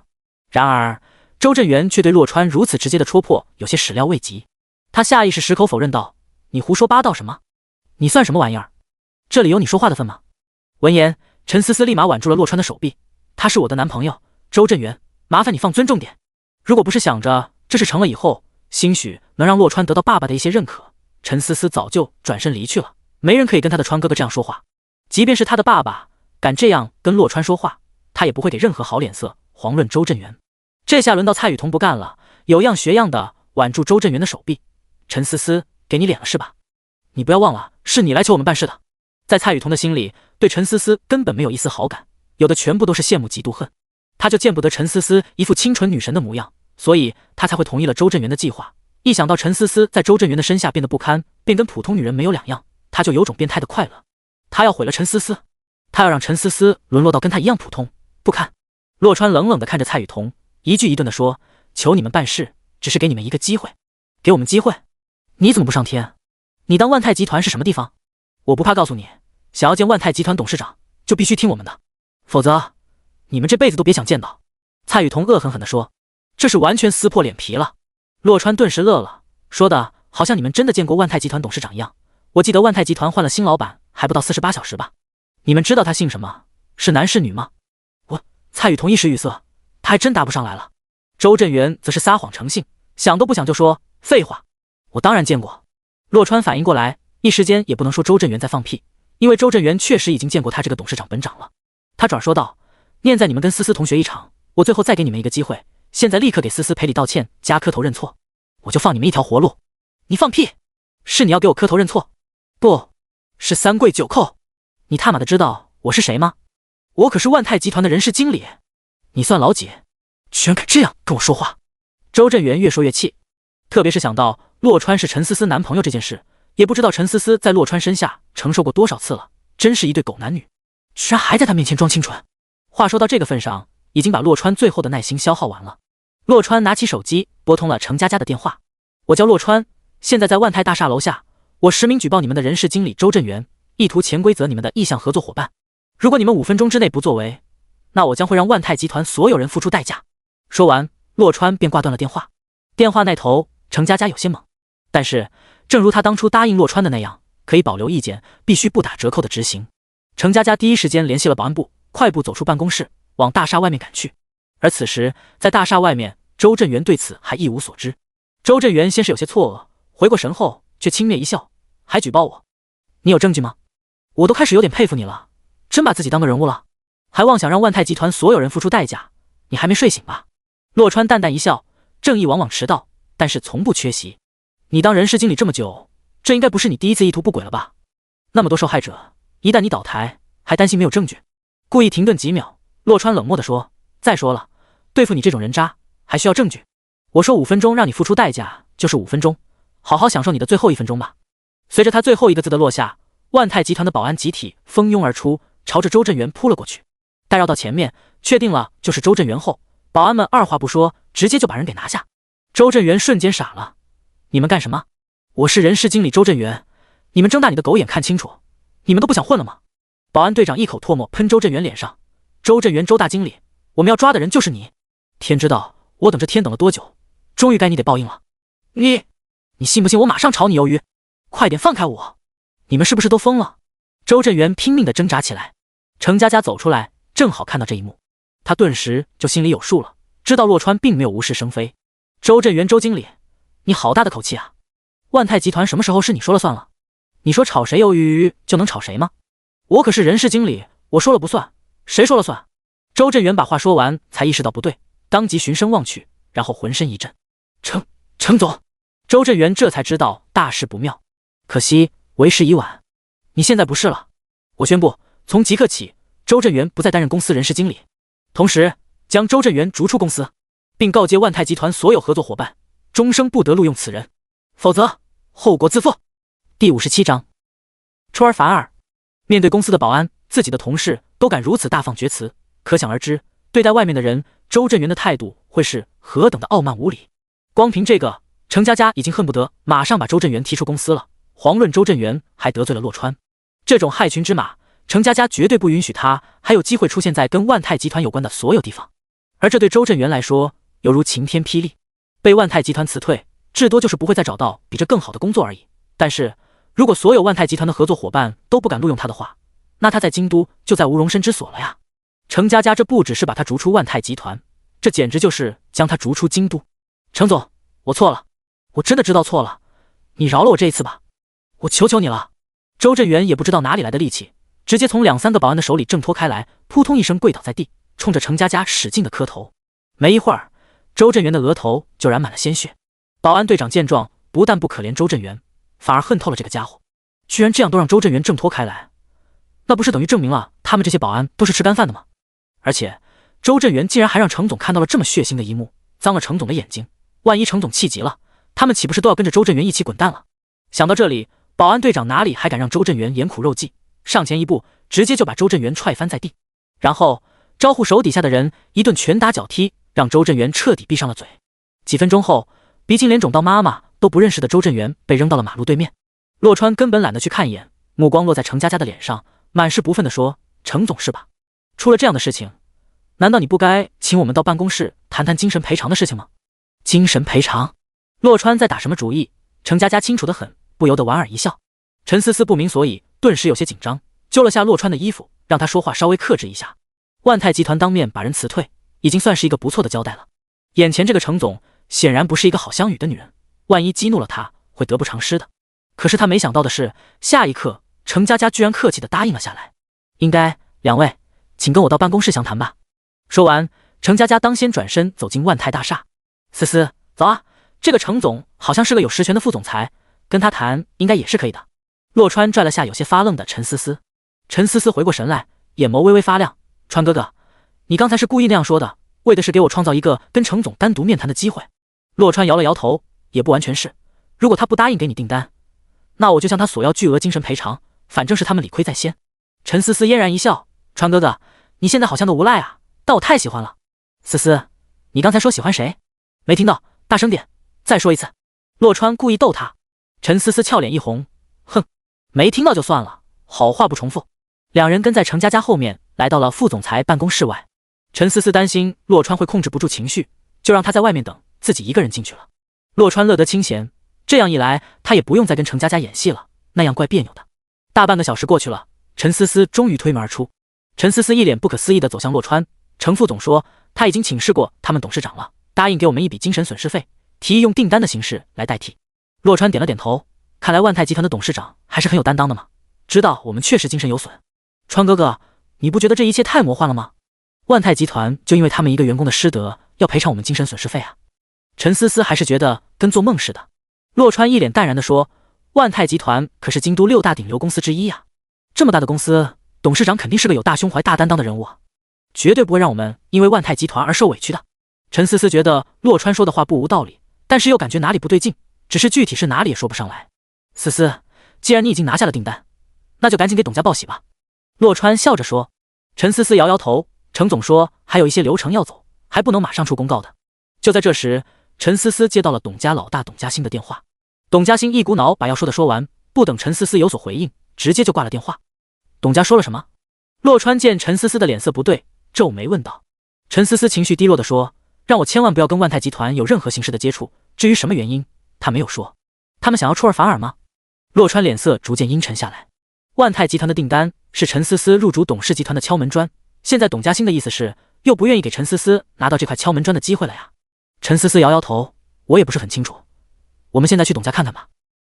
S2: 然而周振元却对洛川如此直接的戳破有些始料未及，他下意识矢口否认道：“你胡说八道什么？你算什么玩意儿？这里有你说话的份吗？”闻言，陈思思立马挽住了洛川的手臂：“他是我的男朋友，周振元，麻烦你放尊重点。如果不是想着这事成了以后，兴许能让洛川得到爸爸的一些认可，陈思思早就转身离去了。没人可以跟他的川哥哥这样说话，即便是他的爸爸敢这样跟洛川说话，他也不会给任何好脸色，遑论周振元。这下轮到蔡雨桐不干了，有样学样的挽住周振元的手臂：“陈思思，给你脸了是吧？你不要忘了，是你来求我们办事的。”在蔡雨桐的心里，对陈思思根本没有一丝好感，有的全部都是羡慕嫉妒恨。他就见不得陈思思一副清纯女神的模样，所以他才会同意了周振元的计划。一想到陈思思在周振元的身下变得不堪，便跟普通女人没有两样，他就有种变态的快乐。他要毁了陈思思，他要让陈思思沦落到跟他一样普通不堪。洛川冷冷地看着蔡雨桐，一句一顿地说：“求你们办事，只是给你们一个机会，给我们机会。你怎么不上天？你当万泰集团是什么地方？我不怕告诉你，想要见万泰集团董事长，就必须听我们的，否则你们这辈子都别想见到。”蔡雨桐恶狠狠地说：“这是完全撕破脸皮了。”洛川顿时乐了，说的好像你们真的见过万泰集团董事长一样。我记得万泰集团换了新老板还不到48小时吧？你们知道他姓什么？是男是女吗？我蔡雨桐一时语塞，他还真答不上来了。周震元则是撒谎成性，想都不想就说废话，我当然见过。洛川反应过来，一时间也不能说周震元在放屁，因为周震元确实已经见过他这个董事长本长了。他转说道：念在你们跟思思同学一场，我最后再给你们一个机会，现在立刻给思思赔礼道歉加磕头认错，我就放你们一条活路。你放屁！是你要给我磕头认错，不是三跪九叩。你他妈的知道我是谁吗？我可是万泰集团的人事经理，你算老几？居然敢这样跟我说话！周震元越说越气，特别是想到洛川是陈思思男朋友这件事，也不知道陈思思在洛川身下承受过多少次了，真是一对狗男女，居然还在他面前装清纯。话说到这个份上，已经把洛川最后的耐心消耗完了。洛川拿起手机拨通了程佳佳的电话：我叫洛川，现在在万泰大厦楼下，我实名举报你们的人事经理周震元，意图潜规则你们的意向合作伙伴。如果你们5分钟之内不作为，那我将会让万泰集团所有人付出代价。说完，洛川便挂断了电话。电话那头，程佳佳有些懵，但是正如他当初答应洛川的那样，可以保留意见，必须不打折扣的执行。程佳佳第一时间联系了保安部，快步走出办公室，往大厦外面赶去。而此时，在大厦外面，周震元对此还一无所知。周震元先是有些错愕，回过神后却轻蔑一笑：还举报我？你有证据吗？我都开始有点佩服你了，真把自己当个人物了，还妄想让万泰集团所有人付出代价，你还没睡醒吧？洛川淡淡一笑：正义往往迟到，但是从不缺席。你当人事经理这么久，这应该不是你第一次意图不轨了吧？那么多受害者，一旦你倒台，还担心没有证据？故意停顿几秒，洛川冷漠地说：再说了，对付你这种人渣，还需要证据？我说5分钟让你付出代价，就是5分钟，好好享受你的最后1分钟吧。随着他最后一个字的落下，万泰集团的保安集体蜂拥而出，朝着周震元扑了过去。待绕到前面，确定了就是周震元后，保安们二话不说，直接就把人给拿下。周震元瞬间傻了：你们干什么？我是人事经理周震元，你们睁大你的狗眼看清楚，你们都不想混了吗？保安队长一口唾沫喷周震元脸上：周震元，周大经理，我们要抓的人就是你。天知道我等这天等了多久，终于该你得报应了。你信不信我马上炒你鱿鱼？快点放开我！你们是不是都疯了？周震元拼命地挣扎起来。程佳佳走出来，正好看到这一幕，他顿时就心里有数了，知道洛川并没有无事生非。周震元，周经理，你好大的口气啊！万泰集团什么时候是你说了算了？你说炒谁鱿鱼就能炒谁吗？我可是人事经理，我说了不算，谁说了算？周震元把话说完，才意识到不对，当即循声望去，然后浑身一震。程总，周震元这才知道大事不妙，可惜为时已晚。你现在不是了，我宣布，从即刻起，周震元不再担任公司人事经理，同时将周震元逐出公司，并告诫万泰集团所有合作伙伴，终生不得录用此人，否则后果自负。第57章，出尔反尔。面对公司的保安，自己的同事都敢如此大放厥词，可想而知，对待外面的人，周震元的态度会是何等的傲慢无礼。光凭这个，程佳佳已经恨不得马上把周震元踢出公司了。遑论周震元还得罪了洛川，这种害群之马，程佳佳绝对不允许他还有机会出现在跟万泰集团有关的所有地方。而这对周震元来说，犹如晴天霹雳。被万泰集团辞退，至多就是不会再找到比这更好的工作而已。但是，如果所有万泰集团的合作伙伴都不敢录用他的话，那他在京都就再无容身之所了呀。程佳佳这不只是把他逐出万泰集团，这简直就是将他逐出京都。程总，我错了，我真的知道错了，你饶了我这一次吧，我求求你了。周震元也不知道哪里来的力气，直接从2-3个保安的手里挣脱开来，扑通一声跪倒在地，冲着程佳佳使劲的磕头。没一会儿，周震元的额头就染满了鲜血。保安队长见状，不但不可怜周震元，反而恨透了这个家伙，居然这样都让周震元挣脱开来，那不是等于证明了他们这些保安都是吃干饭的吗？而且周震元竟然还让程总看到了这么血腥的一幕，脏了程总的眼睛，万一程总气急了，他们岂不是都要跟着周震元一起滚蛋了？想到这里，保安队长哪里还敢让周震元盐苦肉计，上前一步，直接就把周震元踹翻在地，然后招呼手底下的人一顿拳打脚踢，让周震元彻底闭上了嘴。几分钟后，鼻青脸肿到妈妈都不认识的周震元被扔到了马路对面。洛川根本懒得去看一眼，目光落在程佳佳的脸上，满是不忿地说：程总是吧？出了这样的事情，难道你不该请我们到办公室谈谈精神赔偿的事情吗？精神赔偿？洛川在打什么主意？程佳佳清楚得很，不由得莞尔一笑。陈思思不明所以，顿时有些紧张，揪了下洛川的衣服，让他说话稍微克制一下。万泰集团当面把人辞退，已经算是一个不错的交代了。眼前这个程总显然不是一个好相与的女人，万一激怒了她，会得不偿失的。可是他没想到的是，下一刻程佳佳居然客气地答应了下来。两位，请跟我到办公室详谈吧。说完，程佳佳当先转身走进万泰大厦。思思，走啊，这个程总好像是个有实权的副总裁，跟他谈应该也是可以的。洛川拽了下有些发愣的陈思思。陈思思回过神来，眼眸微微发亮。川哥哥，你刚才是故意那样说的，为的是给我创造一个跟程总单独面谈的机会。洛川摇了摇头，也不完全是。如果他不答应给你订单，那我就向他索要巨额精神赔偿，反正是他们理亏在先。陈思思嫣然一笑，川哥哥，你现在好像都无赖啊，但我太喜欢了。思思，你刚才说喜欢谁？没听到，大声点，再说一次。洛川故意逗他。陈思思俏脸一红，哼，没听到就算了，好话不重复。两人跟在程佳佳后面来到了副总裁办公室外。陈思思担心洛川会控制不住情绪，就让他在外面等，自己一个人进去了。洛川乐得清闲，这样一来他也不用再跟程佳佳演戏了，那样怪别扭的。大半个小时过去了，陈思思终于推门而出。陈思思一脸不可思议地走向洛川。程副总说他已经请示过他们董事长了，答应给我们一笔精神损失费，提议用订单的形式来代替。洛川点了点头，看来万泰集团的董事长还是很有担当的嘛，知道我们确实精神有损。川哥哥，你不觉得这一切太魔幻了吗？万泰集团就因为他们一个员工的失德，要赔偿我们精神损失费啊？陈思思还是觉得跟做梦似的。洛川一脸淡然地说，万泰集团可是京都6大顶流公司之一啊，这么大的公司，董事长肯定是个有大胸怀大担当的人物啊，绝对不会让我们因为万泰集团而受委屈的。陈思思觉得洛川说的话不无道理，但是又感觉哪里不对劲，只是具体是哪里也说不上来。思思，既然你已经拿下了订单，那就赶紧给董家报喜吧。洛川笑着说。陈思思摇摇头，程总说还有一些流程要走，还不能马上出公告的。就在这时，陈思思接到了董家老大董家兴的电话。董家兴一股脑把要说的说完，不等陈思思有所回应，直接就挂了电话。董家说了什么？洛川见陈思思的脸色不对，皱眉问道。陈思思情绪低落地说，让我千万不要跟万泰集团有任何形式的接触，至于什么原因，他没有说。他们想要出尔反尔吗？洛川脸色逐渐阴沉下来。万泰集团的订单是陈思思入主董氏集团的敲门砖，现在董家兴的意思是又不愿意给陈思思拿到这块敲门砖的机会了呀。陈思思摇摇头，我也不是很清楚，我们现在去董家看看吧。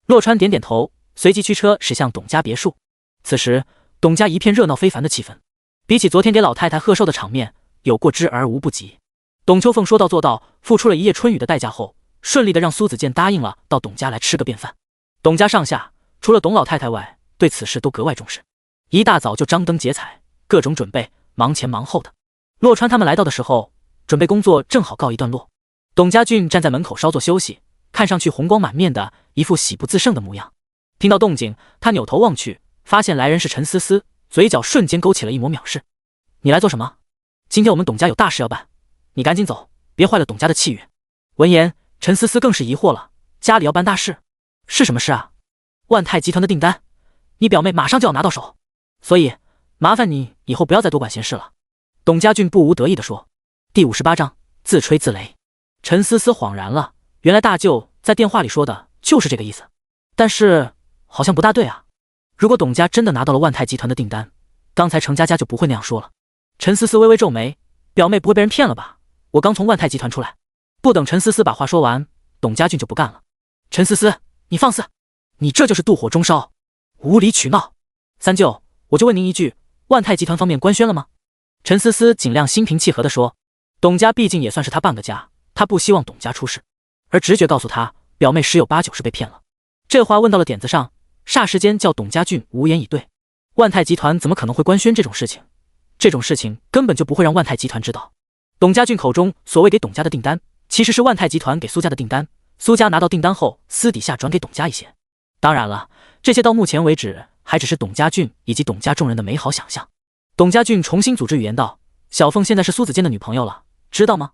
S2: 洛川点点头，随即驱车驶向董家别墅。此时董家一片热闹非凡的气氛，比起昨天给老太太贺寿的场面，有过之而无不及。董秋凤说到做到，付出了一夜春雨的代价后，顺利的让苏子健答应了到董家来吃个便饭。董家上下除了董老太太外，对此事都格外重视，一大早就张灯结彩，各种准备，忙前忙后的。洛川他们来到的时候，准备工作正好告一段落。董家俊站在门口稍作休息，看上去红光满面的，一副喜不自胜的模样。听到动静，他扭头望去，发现来人是陈思思，嘴角瞬间勾起了一抹藐视。你来做什么？今天我们董家有大事要办，你赶紧走，别坏了董家的气运。闻言，陈思思更是疑惑了，家里要办大事，是什么事啊？万泰集团的订单，你表妹马上就要拿到手，所以麻烦你以后不要再多管闲事了。董家俊不无得意地说。第58章自吹自擂。陈思思恍然了，原来大舅在电话里说的就是这个意思，但是好像不大对啊。如果董家真的拿到了万泰集团的订单，刚才程佳佳就不会那样说了。陈思思微微皱眉，表妹不会被人骗了吧？我刚从万泰集团出来。不等陈思思把话说完，董家俊就不干了。陈思思，你放肆，你这就是妒火中烧，无理取闹。三舅，我就问您一句，万泰集团方面官宣了吗？陈思思尽量心平气和地说，董家毕竟也算是他半个家，他不希望董家出事，而直觉告诉他，表妹10有8九是被骗了。这话问到了点子上，霎时间叫董家俊无言以对。万泰集团怎么可能会官宣这种事情？这种事情根本就不会让万泰集团知道。董家俊口中所谓给董家的订单，其实是万泰集团给苏家的订单，苏家拿到订单后私底下转给董家一些。当然了，这些到目前为止还只是董家俊以及董家众人的美好想象。董家俊重新组织语言道，小凤现在是苏子健的女朋友了，知道吗？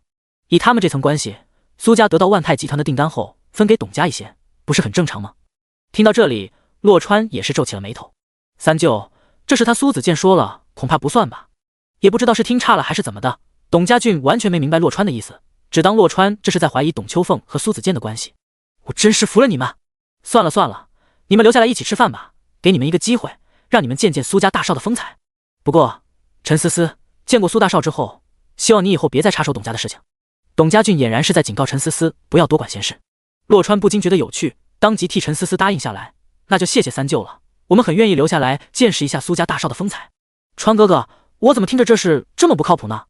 S2: 以他们这层关系，苏家得到万泰集团的订单后分给董家一些，不是很正常吗？听到这里，洛川也是皱起了眉头。三舅，这是他苏子健说了，恐怕不算吧？也不知道是听差了还是怎么的，董家俊完全没明白洛川的意思，只当洛川这是在怀疑董秋凤和苏子健的关系。我真是服了你们！算了算了，你们留下来一起吃饭吧，给你们一个机会，让你们见见苏家大少的风采。不过，陈思思见过苏大少之后，希望你以后别再插手董家的事情。董家俊俨然是在警告陈思思不要多管闲事。洛川不禁觉得有趣，当即替陈思思答应下来。那就谢谢三舅了，我们很愿意留下来见识一下苏家大少的风采。川哥哥，我怎么听着这事这么不靠谱呢？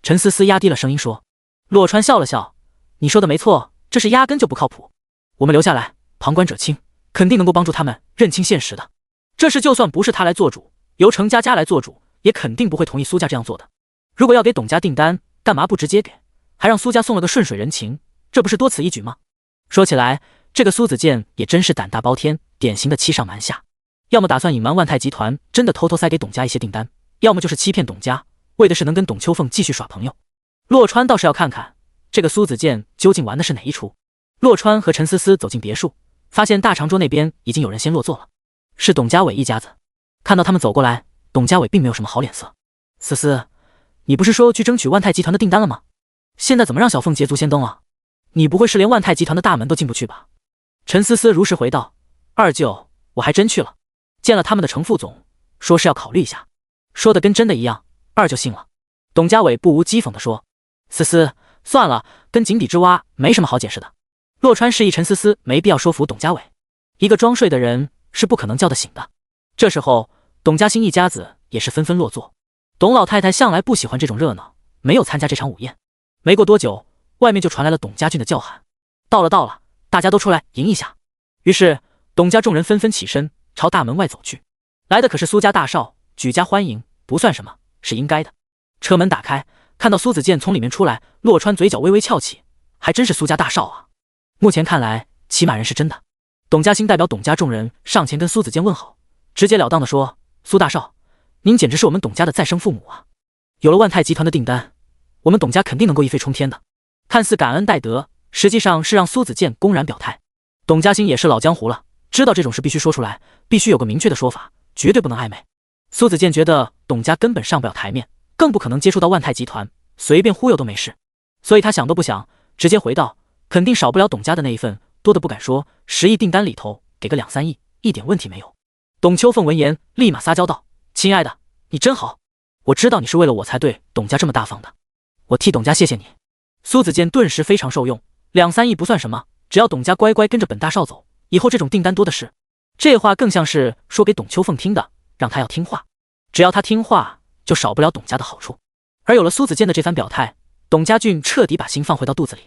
S2: 陈思思压低了声音说。洛川笑了笑，你说的没错，这事压根就不靠谱。我们留下来，旁观者清，肯定能够帮助他们认清现实的。这事就算不是他来做主，由程家来做主，也肯定不会同意苏家这样做的。如果要给董家订单，干嘛不直接给，还让苏家送了个顺水人情，这不是多此一举吗？说起来，这个苏子健也真是胆大包天，典型的欺上瞒下，要么打算隐瞒万泰集团真的偷偷塞给董家一些订单，要么就是欺骗董家，为的是能跟董秋凤继续耍朋友。洛川倒是要看看这个苏子健究竟玩的是哪一出。洛川和陈思思走进别墅，发现大长桌那边已经有人先落座了，是董家伟一家子。看到他们走过来，董家伟并没有什么好脸色。思思，你不是说去争取万泰集团的订单了吗？现在怎么让小凤捷足先登了？你不会是连万泰集团的大门都进不去吧？陈思思如实回道，二舅，我还真去了，见了他们的程副总，说是要考虑一下，说的跟真的一样，二舅信了。董家伟不无讥讽地说。思思，算了，跟井底之蛙没什么好解释的。洛川示意陈思思没必要说服董家伟，一个装睡的人是不可能叫得醒的。这时候董家兴一家子也是纷纷落座。董老太太向来不喜欢这种热闹，没有参加这场午宴。没过多久，外面就传来了董家俊的叫喊，到了到了，大家都出来迎一下。于是董家众人纷纷起身朝大门外走去。来的可是苏家大少，举家欢迎，不算什么，是应该的。车门打开，看到苏子健从里面出来，洛川嘴角微微翘起，还真是苏家大少啊。目前看来，骑马人是真的。董家兴代表董家众人上前跟苏子健问好，直截了当地说，苏大少，您简直是我们董家的再生父母啊！有了万泰集团的订单，我们董家肯定能够一飞冲天的。看似感恩戴德，实际上是让苏子健公然表态。董家兴也是老江湖了，知道这种事必须说出来，必须有个明确的说法，绝对不能暧昧。苏子健觉得董家根本上不了台面，更不可能接触到万泰集团，随便忽悠都没事，所以他想都不想，直接回道，肯定少不了董家的那一份，多的不敢说，10亿订单里头给个2、3亿，一点问题没有。董秋凤闻言立马撒娇道，亲爱的，你真好，我知道你是为了我才对董家这么大方的，我替董家谢谢你。苏子健顿时非常受用，2、3亿不算什么，只要董家乖乖跟着本大少走，以后这种订单多的是。这话更像是说给董秋凤听的，让他要听话，只要他听话，就少不了董家的好处。而有了苏子健的这番表态，董家俊彻底把心放回到肚子里，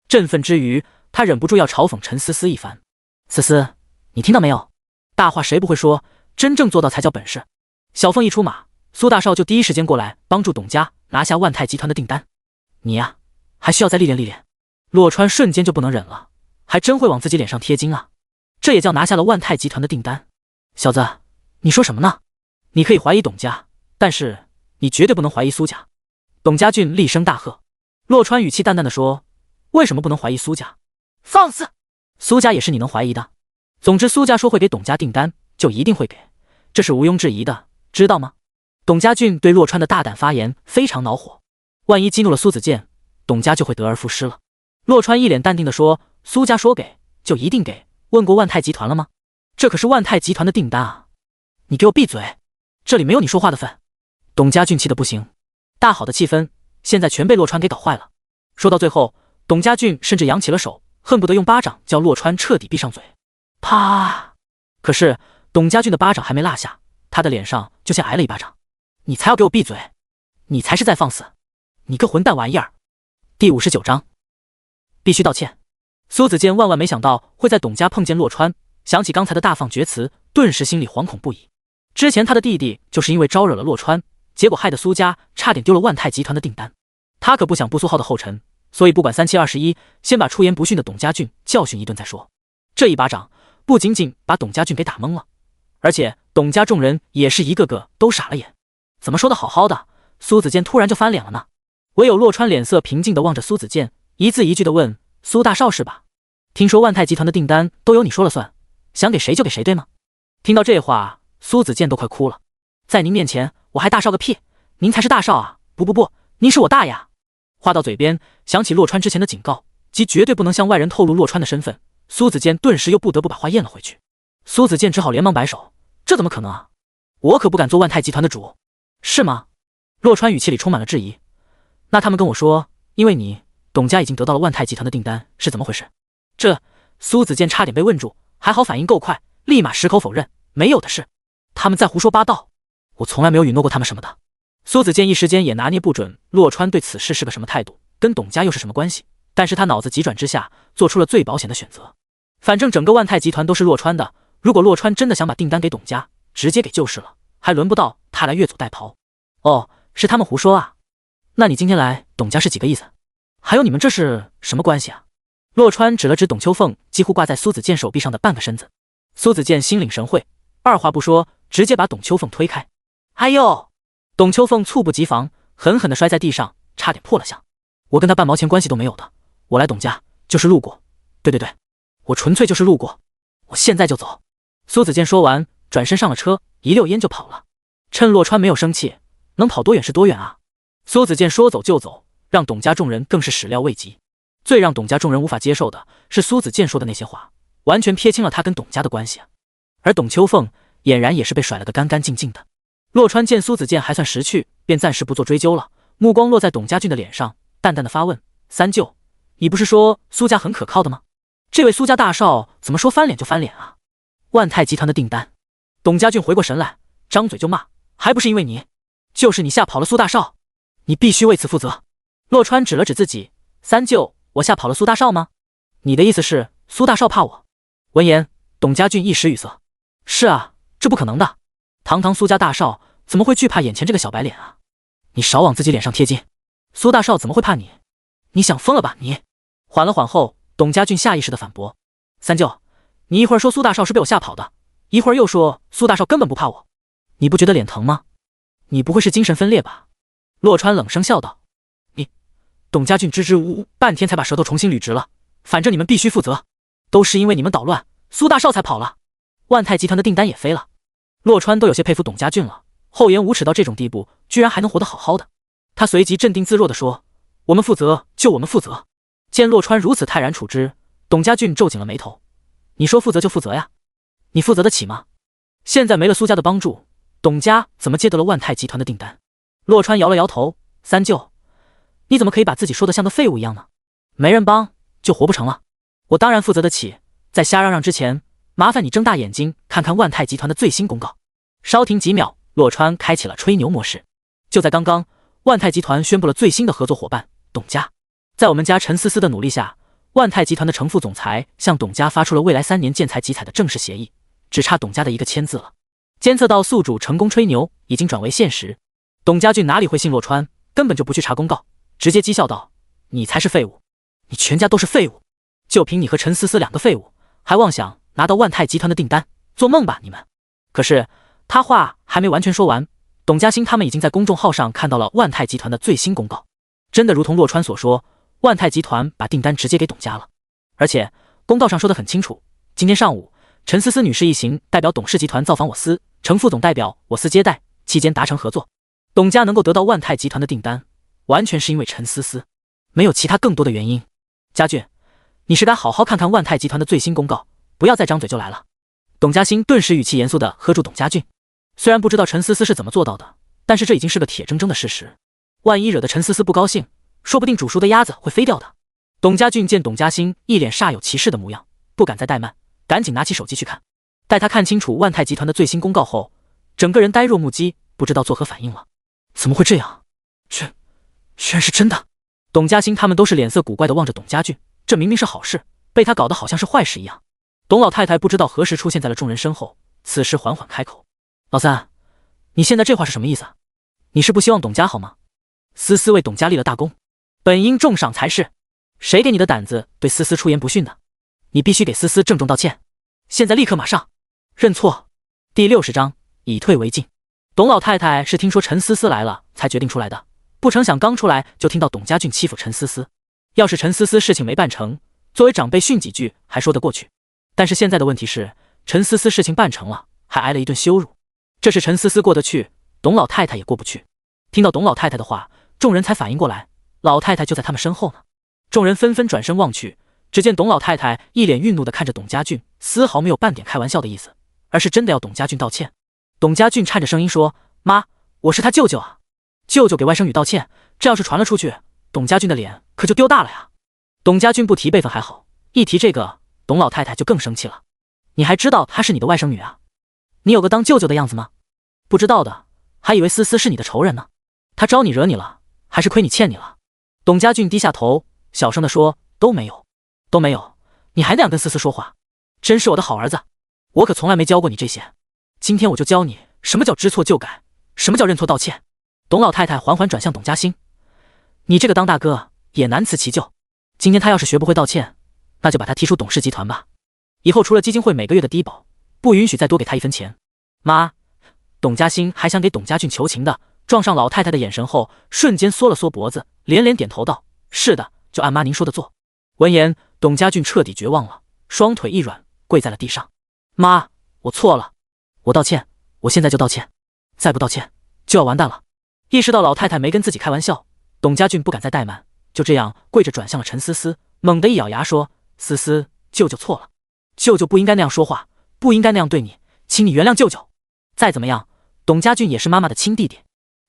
S2: 振奋之余，他忍不住要嘲讽陈思思一番。思思，你听到没有？大话谁不会说，真正做到才叫本事。小凤一出马，苏大少就第一时间过来帮助董家拿下万泰集团的订单。你呀，还需要再历练历练。洛川瞬间就不能忍了，还真会往自己脸上贴金啊！这也叫拿下了万泰集团的订单？小子，你说什么呢？你可以怀疑董家，但是你绝对不能怀疑苏家。董家俊厉声大喝。洛川语气淡淡的说，为什么不能怀疑苏家？放肆！苏家也是你能怀疑的。总之苏家说会给董家订单，就一定会给，这是毋庸置疑的，知道吗？董家俊对洛川的大胆发言非常恼火，万一激怒了苏子健，董家就会得而复失了。洛川一脸淡定的说，苏家说给就一定给，问过万泰集团了吗？这可是万泰集团的订单啊！你给我闭嘴，这里没有你说话的份。董家俊气得不行，大好的气氛现在全被洛川给搞坏了。说到最后，董家俊甚至扬起了手，恨不得用巴掌叫洛川彻底闭上嘴。啪！可是董家俊的巴掌还没落下，他的脸上就先挨了一巴掌。你才要给我闭嘴，你才是在放肆，你个混蛋玩意儿！第59章，必须道歉。苏子健万万没想到会在董家碰见洛川，想起刚才的大放厥词，顿时心里惶恐不已。之前他的弟弟就是因为招惹了洛川，结果害得苏家差点丢了万泰集团的订单，他可不想步苏浩的后尘，所以不管3721，先把出言不逊的董家俊教训一顿再说。这一巴掌不仅仅把董家俊给打懵了，而且董家众人也是一个个都傻了眼。怎么说的好好的，苏子健突然就翻脸了呢？唯有洛川脸色平静地望着苏子健，一字一句地问，苏大少是吧？听说万泰集团的订单都由你说了算，想给谁就给谁对吗？听到这话，苏子健都快哭了。在您面前我还大少个屁，您才是大少啊！不，您是我大呀！话到嘴边，想起洛川之前的警告，即绝对不能向外人透露洛川的身份，苏子健顿时又不得不把话咽了回去。苏子健只好连忙摆手，这怎么可能啊？我可不敢做万泰集团的主。是吗？洛川语气里充满了质疑。那他们跟我说，因为你，董家已经得到了万泰集团的订单，是怎么回事？这苏子健差点被问住，还好反应够快，立马矢口否认，没有的事。他们在胡说八道，我从来没有允诺过他们什么的。苏子健一时间也拿捏不准洛川对此事是个什么态度，跟董家又是什么关系，但是他脑子急转之下，做出了最保险的选择。反正整个万泰集团都是洛川的，如果洛川真的想把订单给董家，直接给就是了，还轮不到他来越俎代庖。哦，是他们胡说啊？那你今天来董家是几个意思？还有你们这是什么关系啊？洛川指了指董秋凤几乎挂在苏子健手臂上的半个身子。苏子健心领神会，二话不说，直接把董秋凤推开。哎呦！董秋凤猝不及防，狠狠地摔在地上，差点破了相。我跟他半毛钱关系都没有的，我来董家就是路过。对，我纯粹就是路过，我现在就走。苏子健说完，转身上了车，一溜烟就跑了。趁洛川没有生气，能跑多远是多远啊！苏子健说走就走，让董家众人更是始料未及。最让董家众人无法接受的是苏子健说的那些话，完全撇清了他跟董家的关系啊。而董秋凤俨然也是被甩了个干干净净的。洛川见苏子健还算识趣，便暂时不做追究了，目光落在董家俊的脸上，淡淡的发问：三舅，你不是说苏家很可靠的吗？这位苏家大少怎么说翻脸就翻脸啊？万泰集团的订单。董家俊回过神来，张嘴就骂：还不是因为你，就是你吓跑了苏大少，你必须为此负责。洛川指了指自己：三舅，我吓跑了苏大少吗？你的意思是苏大少怕我？闻言，董家俊一时语塞。是啊，这不可能的，堂堂苏家大少怎么会惧怕眼前这个小白脸啊？你少往自己脸上贴金，苏大少怎么会怕你？你想疯了吧你？缓了缓后，董家俊下意识的反驳：三舅，你一会儿说苏大少是被我吓跑的，一会儿又说苏大少根本不怕我，你不觉得脸疼吗？你不会是精神分裂吧？洛川冷声笑道。董家俊支支吾吾半天才把舌头重新捋直了，反正你们必须负责，都是因为你们捣乱，苏大少才跑了，万泰集团的订单也飞了。洛川都有些佩服董家俊了，厚颜无耻到这种地步，居然还能活得好好的。他随即镇定自若地说：我们负责就我们负责。见洛川如此泰然处之，董家俊皱紧了眉头：你说负责就负责呀，你负责得起吗？现在没了苏家的帮助，董家怎么接得了万泰集团的订单？洛川摇了摇头：三舅，你怎么可以把自己说得像个废物一样呢？没人帮就活不成了。我当然负责得起，在瞎嚷嚷之前，麻烦你睁大眼睛看看万泰集团的最新公告。稍停几秒，洛川开启了吹牛模式。就在刚刚，万泰集团宣布了最新的合作伙伴董家。在我们家陈思思的努力下，万泰集团的程副总裁向董家发出了未来3年建材集采的正式协议，只差董家的一个签字了。监测到宿主成功吹牛已经转为现实，董家俊哪里会信洛川，根本就不去查公告，直接讥笑道：你才是废物，你全家都是废物，就凭你和陈思思2个废物，还妄想拿到万泰集团的订单，做梦吧你们！可是他话还没完全说完，董家兴他们已经在公众号上看到了万泰集团的最新公告。真的如同洛川所说，万泰集团把订单直接给董家了，而且公告上说得很清楚，今天上午陈思思女士一行代表董氏集团造访我司，程副总代表我司接待，期间达成合作。董家能够得到万泰集团的订单，完全是因为陈思思，没有其他更多的原因。家俊，你是该好好看看万泰集团的最新公告，不要再张嘴就来了。董家兴顿时语气严肃地喝住董家俊。虽然不知道陈思思是怎么做到的，但是这已经是个铁铮铮的事实。万一惹得陈思思不高兴，说不定煮熟的鸭子会飞掉的。董家俊见董家兴一脸煞有其事的模样，不敢再怠慢，赶紧拿起手机去看。待他看清楚万泰集团的最新公告后，整个人呆若木鸡，不知道作何反应了。怎么会这样？居然是真的！董家兴他们都是脸色古怪地望着董家俊，这明明是好事，被他搞得好像是坏事一样。董老太太不知道何时出现在了众人身后，此时缓缓开口：老三，你现在这话是什么意思？你是不希望董家好吗？思思为董家立了大功，本应重赏才是，谁给你的胆子对思思出言不逊的？你必须给思思郑重道歉，现在立刻马上认错。第60章以退为进。董老太太是听说陈思思来了才决定出来的，不成想刚出来就听到董家俊欺负陈思思。要是陈思思事情没办成，作为长辈训几句还说得过去，但是现在的问题是陈思思事情办成了，还挨了一顿羞辱，这是陈思思过得去，董老太太也过不去。听到董老太太的话，众人才反应过来，老太太就在他们身后呢。众人纷纷转身望去，只见董老太太一脸愠怒地看着董家俊，丝毫没有半点开玩笑的意思，而是真的要董家俊道歉。董家俊颤着声音说：妈，我是他舅舅啊，舅舅给外甥女道歉，这要是传了出去，董家俊的脸可就丢大了呀。董家俊不提辈分还好，一提这个，董老太太就更生气了。你还知道她是你的外甥女啊？你有个当舅舅的样子吗？不知道的，还以为思思是你的仇人呢。她招你惹你了，还是亏你欠你了？董家俊低下头，小声地说：都没有，都没有。你还那样跟思思说话，真是我的好儿子。我可从来没教过你这些，今天我就教你什么叫知错就改，什么叫认错道歉。董老太太缓缓转向董家兴，你这个当大哥也难辞其咎。今天他要是学不会道歉，那就把他踢出董氏集团吧。以后除了基金会每个月的低保，不允许再多给他1分钱。妈，董家兴还想给董家俊求情的，撞上老太太的眼神后，瞬间缩了缩脖子，连连点头道：是的，就按妈您说的做。闻言，董家俊彻底绝望了，双腿一软，跪在了地上。妈，我错了，我道歉，我现在就道歉，再不道歉就要完蛋了。意识到老太太没跟自己开玩笑，董家俊不敢再怠慢，就这样跪着转向了陈思思，猛地一咬牙说：思思，舅舅错了，舅舅不应该那样说话，不应该那样对你，请你原谅舅舅。再怎么样，董家俊也是妈妈的亲弟弟，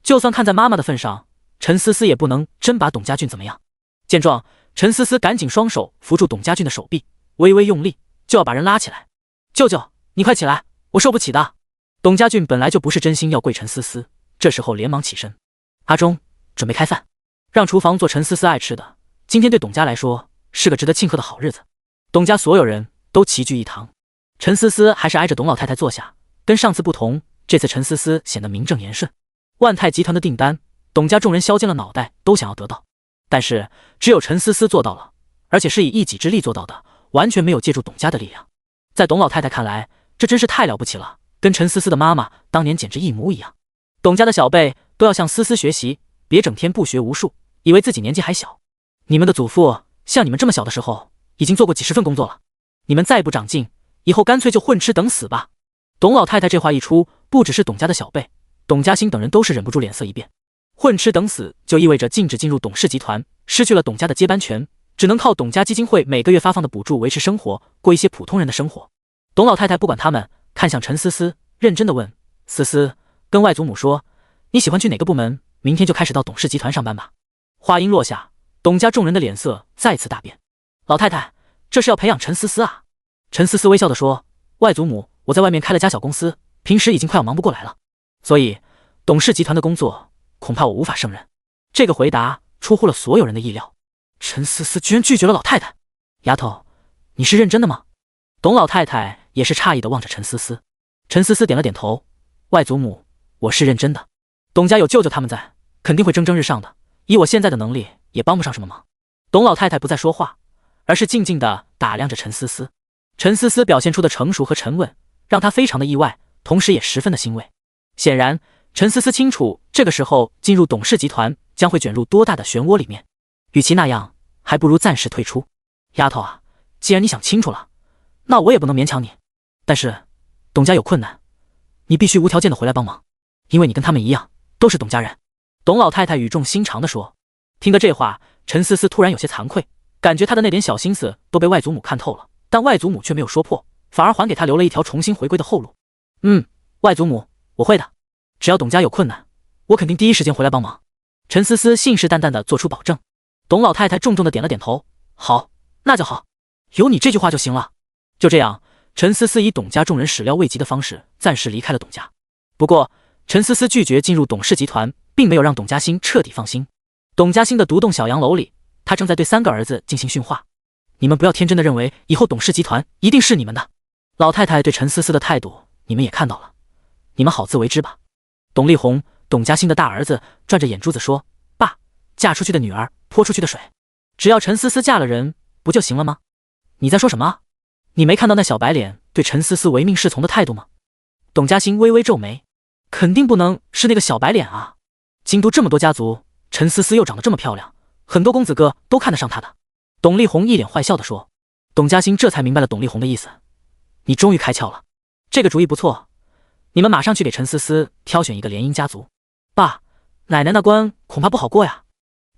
S2: 就算看在妈妈的份上，陈思思也不能真把董家俊怎么样。见状，陈思思赶紧双手扶住董家俊的手臂，微微用力，就要把人拉起来。舅舅，你快起来，我受不起的。董家俊本来就不是真心要跪陈思思，这时候连忙起身。阿忠，准备开饭，让厨房做陈思思爱吃的。今天对董家来说是个值得庆贺的好日子。董家所有人都齐聚一堂，陈思思还是挨着董老太太坐下。跟上次不同，这次陈思思显得名正言顺。万泰集团的订单，董家众人削尖了脑袋都想要得到，但是只有陈思思做到了，而且是以一己之力做到的，完全没有借助董家的力量。在董老太太看来，这真是太了不起了，跟陈思思的妈妈当年简直一模一样。董家的小辈都要向思思学习，别整天不学无术，以为自己年纪还小。你们的祖父像你们这么小的时候，已经做过几十份工作了，你们再不长进，以后干脆就混吃等死吧。董老太太这话一出，不只是董家的小辈，董家兴等人都是忍不住脸色一变。混吃等死就意味着禁止进入董氏集团，失去了董家的接班权，只能靠董家基金会每个月发放的补助维持生活，过一些普通人的生活。董老太太不管他们，看向陈思思，认真的问：思思，跟外祖母说，你喜欢去哪个部门，明天就开始到董氏集团上班吧。话音落下，董家众人的脸色再次大变。老太太，这是要培养陈思思啊？陈思思微笑的说：外祖母，我在外面开了家小公司，平时已经快要忙不过来了，所以董氏集团的工作恐怕我无法胜任。这个回答出乎了所有人的意料，陈思思居然拒绝了老太太。丫头，你是认真的吗？董老太太也是诧异的望着陈思思。陈思思点了点头：外祖母，我是认真的。董家有舅舅他们在，肯定会蒸蒸日上的，以我现在的能力也帮不上什么忙。董老太太不再说话，而是静静地打量着陈思思。陈思思表现出的成熟和沉稳，让她非常的意外，同时也十分的欣慰。显然陈思思清楚这个时候进入董氏集团将会卷入多大的漩涡里面，与其那样，还不如暂时退出。丫头啊，既然你想清楚了，那我也不能勉强你，但是董家有困难，你必须无条件的回来帮忙，因为你跟他们一样都是董家人。董老太太语重心长地说。听得这话，陈思思突然有些惭愧，感觉她的那点小心思都被外祖母看透了，但外祖母却没有说破，反而还给她留了一条重新回归的后路。外祖母，我会的，只要董家有困难，我肯定第一时间回来帮忙。陈思思信誓旦旦地做出保证。董老太太重重地点了点头，好，那就好，有你这句话就行了。就这样，陈思思以董家众人始料未及的方式暂时离开了董家。不过陈思思拒绝进入董氏集团，并没有让董家兴彻底放心。董家兴的独栋小洋楼里，他正在对3个儿子进行训话。你们不要天真的认为以后董氏集团一定是你们的。老太太对陈思思的态度你们也看到了，你们好自为之吧。董丽红，董家兴的大儿子，转着眼珠子说：爸，嫁出去的女儿泼出去的水，只要陈思思嫁了人不就行了吗？你在说什么？你没看到那小白脸对陈思思唯命是从的态度吗？董家兴微微皱眉，肯定不能是那个小白脸啊。京都这么多家族，陈思思又长得这么漂亮，很多公子哥都看得上她的。董丽红一脸坏笑地说。董家兴这才明白了董丽红的意思，你终于开窍了，这个主意不错，你们马上去给陈思思挑选一个联姻家族。爸，奶奶那关恐怕不好过呀。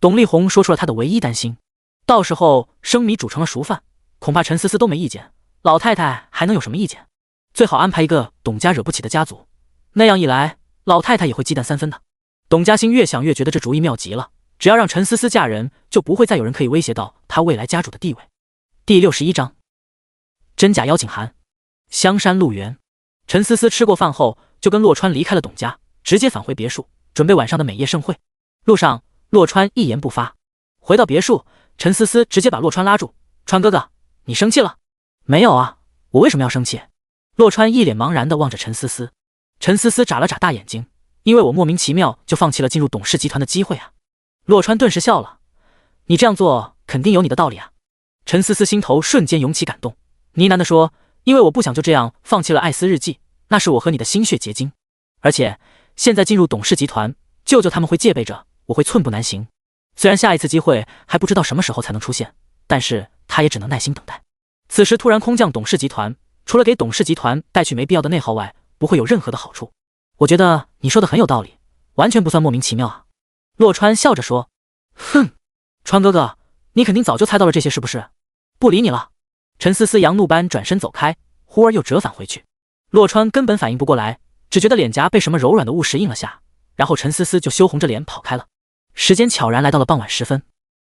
S2: 董丽红说出了她的唯一担心，到时候生米煮成了熟饭，恐怕陈思思都没意见，老太太还能有什么意见？最好安排一个董家惹不起的家族，那样一来，老太太也会忌惮3分的。董嘉欣越想越觉得这主意妙极了，只要让陈思思嫁人，就不会再有人可以威胁到她未来家主的地位。第61章，真假邀请函。香山路园，陈思思吃过饭后就跟洛川离开了董家，直接返回别墅，准备晚上的美夜盛会。路上，洛川一言不发。回到别墅，陈思思直接把洛川拉住：“川哥哥，你生气了？”“没有啊，我为什么要生气？”洛川一脸茫然地望着陈思思。陈思思眨了眨大眼睛：“因为我莫名其妙就放弃了进入董氏集团的机会啊。”洛川顿时笑了：“你这样做肯定有你的道理啊。”陈思思心头瞬间涌起感动，呢喃地说：“因为我不想就这样放弃了艾斯日记，那是我和你的心血结晶。而且现在进入董氏集团，舅舅他们会戒备着，我会寸步难行。虽然下一次机会还不知道什么时候才能出现，但是他也只能耐心等待。”此时突然空降董氏集团，除了给董氏集团带去没必要的内耗外，不会有任何的好处。我觉得你说的很有道理，完全不算莫名其妙啊。洛川笑着说：“哼，川哥哥，你肯定早就猜到了这些是不是？不理你了。”陈思思扬怒般转身走开，忽而又折返回去。洛川根本反应不过来，只觉得脸颊被什么柔软的物实印了下，然后陈思思就羞红着脸跑开了。时间悄然来到了傍晚时分，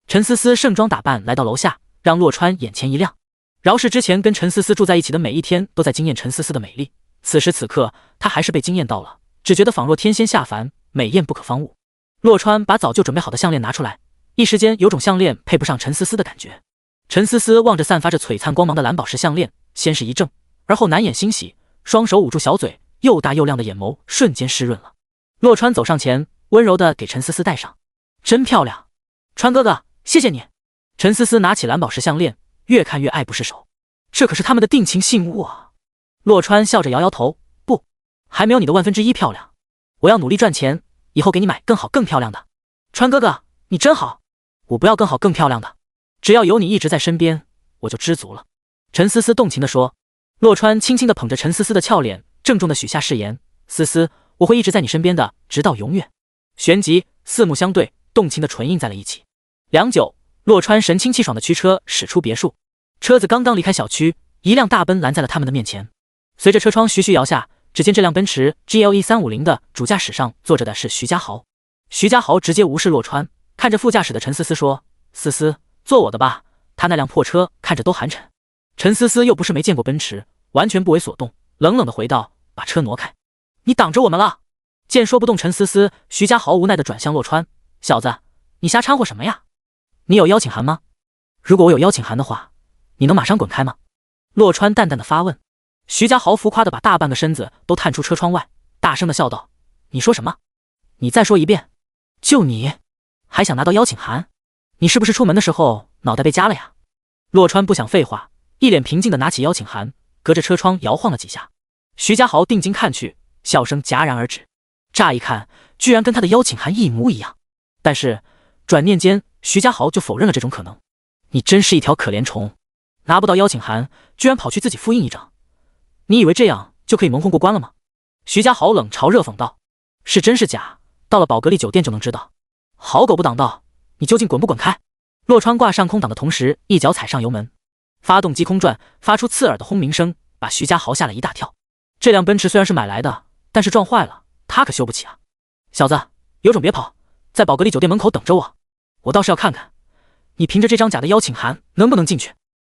S2: 陈思思盛装打扮来到楼下，让洛川眼前一亮。饶是之前跟陈思思住在一起的每一天都在惊艳陈思思的美丽，此时此刻他还是被惊艳到了，只觉得仿若天仙下凡，美艳不可方物。洛川把早就准备好的项链拿出来，一时间有种项链配不上陈思思的感觉。陈思思望着散发着璀璨光芒的蓝宝石项链，先是一怔，而后难掩欣喜，双手捂住小嘴，又大又亮的眼眸瞬间湿润了。洛川走上前，温柔地给陈思思戴上：“真漂亮，川哥哥，谢谢你。”陈思思拿起蓝宝石项链，越看越爱不释手，这可是他们的定情信物啊。洛川笑着摇摇头：“不，还没有你的1/1000漂亮。我要努力赚钱，以后给你买更好更漂亮的。”“川哥哥，你真好，我不要更好更漂亮的，只要有你一直在身边，我就知足了。”陈思思动情地说。洛川轻轻地捧着陈思思的俏脸，郑重地许下誓言：“思思，我会一直在你身边的，直到永远。”旋即四目相对，动情的唇印在了一起。良久，洛川神清气爽的驱车驶出别墅。车子刚刚离开小区，一辆大奔拦在了他们的面前。随着车窗徐徐摇下，只见这辆奔驰 GLE 350的主驾驶上坐着的是徐家豪。徐家豪直接无视洛川，看着副驾驶的陈思思说：“思思，坐我的吧，他那辆破车看着都寒碜。”陈思思又不是没见过奔驰，完全不为所动，冷冷的回道：“把车挪开，你挡着我们了。”见说不动陈思思，徐家豪无奈的转向洛川：“小子，你瞎掺和什么呀？你有邀请函吗？如果我有邀请函的话，你能马上滚开吗？”洛川淡淡的发问。徐家豪浮夸的把大半个身子都探出车窗外，大声的笑道：“你说什么？你再说一遍。就你还想拿到邀请函？你是不是出门的时候脑袋被夹了呀？”洛川不想废话，一脸平静的拿起邀请函，隔着车窗摇晃了几下。徐家豪定睛看去，笑声戛然而止。乍一看，居然跟他的邀请函一模一样，但是转念间，徐家豪就否认了这种可能。“你真是一条可怜虫，拿不到邀请函，居然跑去自己复印一张，你以为这样就可以蒙混过关了吗？”徐家豪冷嘲热讽道：“是真是假，到了宝格丽酒店就能知道。好狗不挡道，你究竟滚不滚开？”洛川挂上空挡的同时，一脚踩上油门，发动机空转，发出刺耳的轰鸣声，把徐家豪吓了一大跳。这辆奔驰虽然是买来的，但是撞坏了，他可修不起啊！小子，有种别跑，在宝格丽酒店门口等着我，我倒是要看看你凭着这张假的邀请函能不能进去。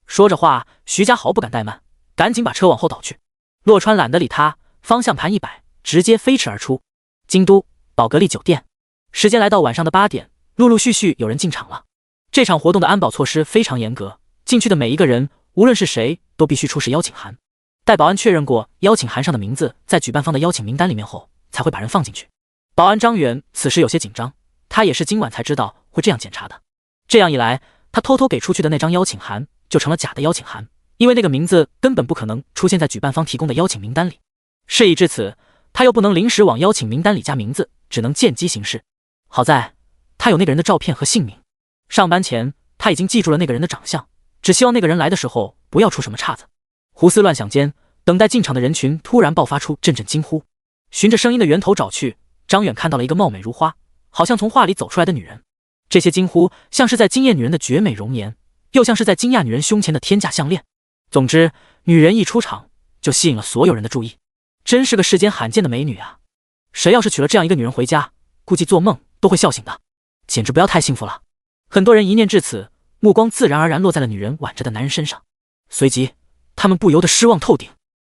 S2: 说着话，徐家豪不敢怠慢，赶紧把车往后倒去。洛川懒得理他，方向盘一摆，直接飞驰而出。京都宝格丽酒店，时间来到晚上的8点，陆陆续续有人进场了。这场活动的安保措施非常严格，进去的每一个人，无论是谁，都必须出示邀请函。待保安确认过邀请函上的名字在举办方的邀请名单里面后，才会把人放进去。保安张远此时有些紧张，他也是今晚才知道会这样检查的。这样一来，他偷偷给出去的那张邀请函就成了假的邀请函，因为那个名字根本不可能出现在举办方提供的邀请名单里。事已至此，他又不能临时往邀请名单里加名字，只能见机行事。好在他有那个人的照片和姓名，上班前他已经记住了那个人的长相，只希望那个人来的时候不要出什么岔子。胡思乱想间，等待进场的人群突然爆发出阵阵惊呼。循着声音的源头找去，张远看到了一个貌美如花，好像从画里走出来的女人。这些惊呼像是在惊艳女人的绝美容颜，又像是在惊讶女人胸前的天价项链。总之，女人一出场就吸引了所有人的注意，真是个世间罕见的美女啊！谁要是娶了这样一个女人回家，估计做梦都会笑醒的，简直不要太幸福了。很多人一念至此，目光自然而然落在了女人挽着的男人身上，随即他们不由得失望透顶。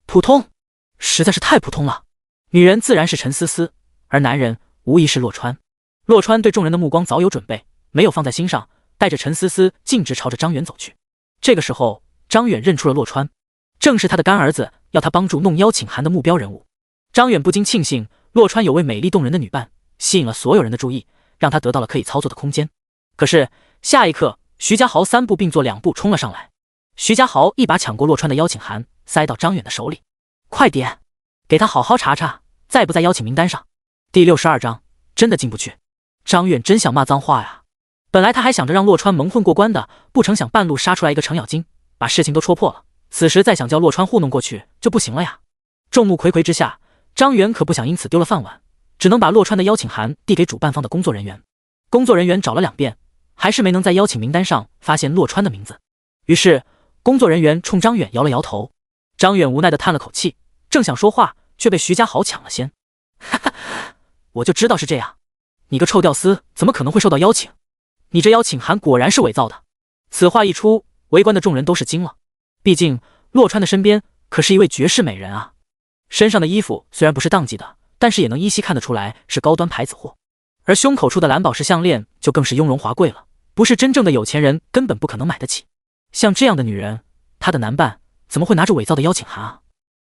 S2: 普通，实在是太普通了。女人自然是陈思思，而男人无疑是洛川。洛川对众人的目光早有准备，没有放在心上，带着陈思思径直朝着张远走去。这个时候，张远认出了洛川，正是他的干儿子，要他帮助弄邀请函的目标人物。张远不禁庆幸洛川有位美丽动人的女伴，吸引了所有人的注意，让他得到了可以操作的空间。可是下一刻，徐家豪3步并作2步冲了上来。徐家豪一把抢过洛川的邀请函，塞到张远的手里。快点，给他好好查查，在不在邀请名单上。第62章，真的进不去。张远真想骂脏话呀！本来他还想着让洛川蒙混过关的，不成想半路杀出来一个程咬金，把事情都戳破了。此时再想叫洛川糊弄过去就不行了呀！众目睽睽之下，张远可不想因此丢了饭碗，只能把洛川的邀请函递给主办方的工作人员。工作人员找了2遍，还是没能在邀请名单上发现洛川的名字。于是工作人员冲张远摇了摇头。张远无奈地叹了口气，正想说话，却被徐家豪抢了先。哈哈，我就知道是这样，你个臭屌丝怎么可能会受到邀请？你这邀请函果然是伪造的。此话一出，围观的众人都是惊了。毕竟洛川的身边可是一位绝世美人啊，身上的衣服虽然不是当季的，但是也能依稀看得出来是高端牌子货，而胸口处的蓝宝石项链就更是雍容华贵了，不是真正的有钱人根本不可能买得起。像这样的女人，她的男伴怎么会拿着伪造的邀请函啊？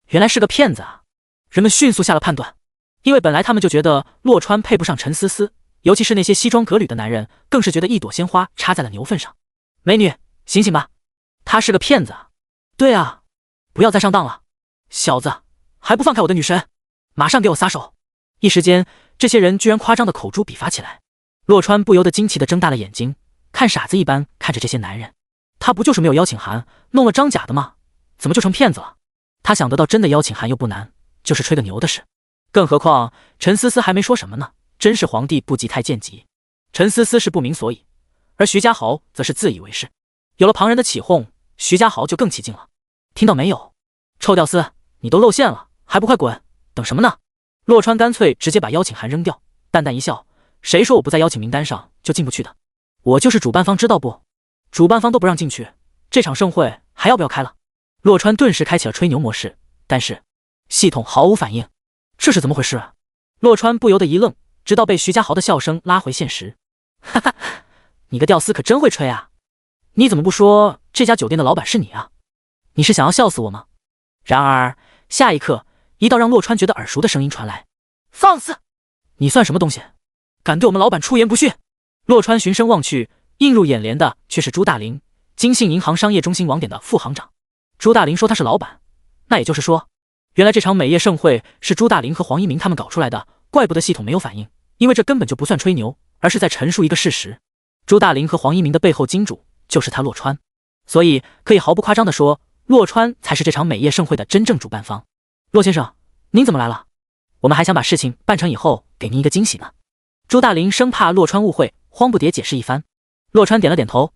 S2: 原来是个骗子啊！人们迅速下了判断，因为本来他们就觉得洛川配不上陈思思，尤其是那些西装革履的男人，更是觉得一朵鲜花插在了牛粪上。美女，醒醒吧，他是个骗子啊！对啊，不要再上当了，小子，还不放开我的女神，马上给我撒手！一时间，这些人居然夸张的口诛笔伐起来。洛川不由得惊奇的睁大了眼睛，看傻子一般看着这些男人。他不就是没有邀请函，弄了张假的吗？怎么就成骗子了？他想得到真的邀请函又不难，就是吹个牛的事。更何况陈思思还没说什么呢，真是皇帝不急太监急。陈思思是不明所以，而徐家豪则是自以为是。有了旁人的起哄，徐家豪就更起劲了。听到没有？臭屌丝，你都露馅了，还不快滚？等什么呢？洛川干脆直接把邀请函扔掉，淡淡一笑，谁说我不在邀请名单上就进不去的？我就是主办方，知道不？主办方都不让进去，这场盛会还要不要开了？洛川顿时开启了吹牛模式，但是系统毫无反应，这是怎么回事啊？洛川不由得一愣，直到被徐家豪的笑声拉回现实。哈哈，你个屌丝可真会吹啊！你怎么不说这家酒店的老板是你啊？你是想要笑死我吗？然而下一刻，一道让洛川觉得耳熟的声音传来：放肆！你算什么东西，敢对我们老板出言不逊？洛川循声望去，映入眼帘的却是朱大林，金信银行商业中心网点的副行长。朱大林说他是老板，那也就是说，原来这场美业盛会是朱大林和黄一鸣他们搞出来的，怪不得系统没有反应，因为这根本就不算吹牛，而是在陈述一个事实。朱大林和黄一鸣的背后金主就是他洛川，所以可以毫不夸张地说，洛川才是这场美业盛会的真正主办方。洛先生，您怎么来了？我们还想把事情办成以后给您一个惊喜呢。朱大林生怕洛川误会，慌不迭解释一番。洛川点了点头，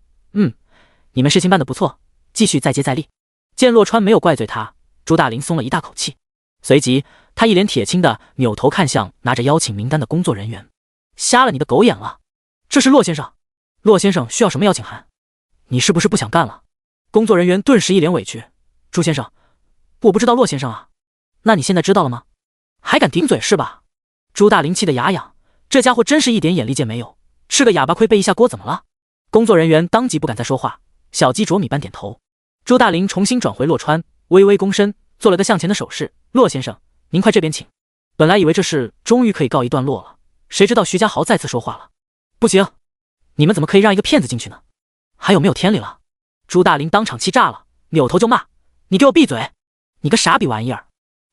S2: 你们事情办得不错，继续再接再厉。见洛川没有怪罪他，朱大林松了一大口气，随即他一脸铁青的扭头看向拿着邀请名单的工作人员。瞎了你的狗眼了，这是洛先生。洛先生需要什么邀请函？你是不是不想干了？工作人员顿时一脸委屈。朱先生，我不知道洛先生啊。那你现在知道了吗？还敢顶嘴是吧？朱大林气得牙痒，这家伙真是一点眼力见没有，吃个哑巴亏背一下锅怎么了？工作人员当即不敢再说话，小鸡啄米般点头。朱大林重新转回洛川，微微躬身，做了个向前的手势。洛先生，您快这边请。本来以为这事终于可以告一段落了，谁知道徐家豪再次说话了。不行，你们怎么可以让一个骗子进去呢？还有没有天理了？朱大林当场气炸了，扭头就骂：你给我闭嘴！你个傻逼玩意儿，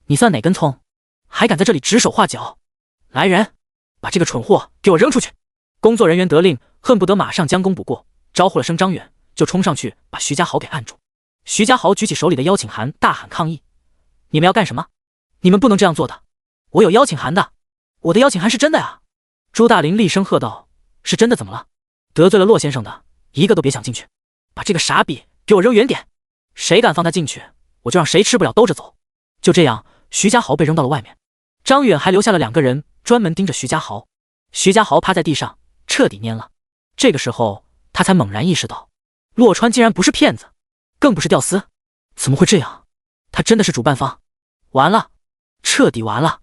S2: 你算哪根葱？还敢在这里指手画脚？来人，把这个蠢货给我扔出去！工作人员得令，恨不得马上将功补过，招呼了声张远，就冲上去把徐家豪给按住。徐家豪举起手里的邀请函，大喊抗议：你们要干什么？你们不能这样做的，我有邀请函的，我的邀请函是真的呀！朱大林厉声喝道：是真的怎么了？得罪了洛先生的，一个都别想进去，把这个傻逼给我扔远点！谁敢放他进去，我就让谁吃不了兜着走！就这样，徐家豪被扔到了外面。张远还留下了2个人，专门盯着徐家豪。徐家豪趴在地上，彻底蔫了。这个时候，他才猛然意识到，洛川竟然不是骗子，更不是吊丝，怎么会这样？他真的是主办方？完了，彻底完了！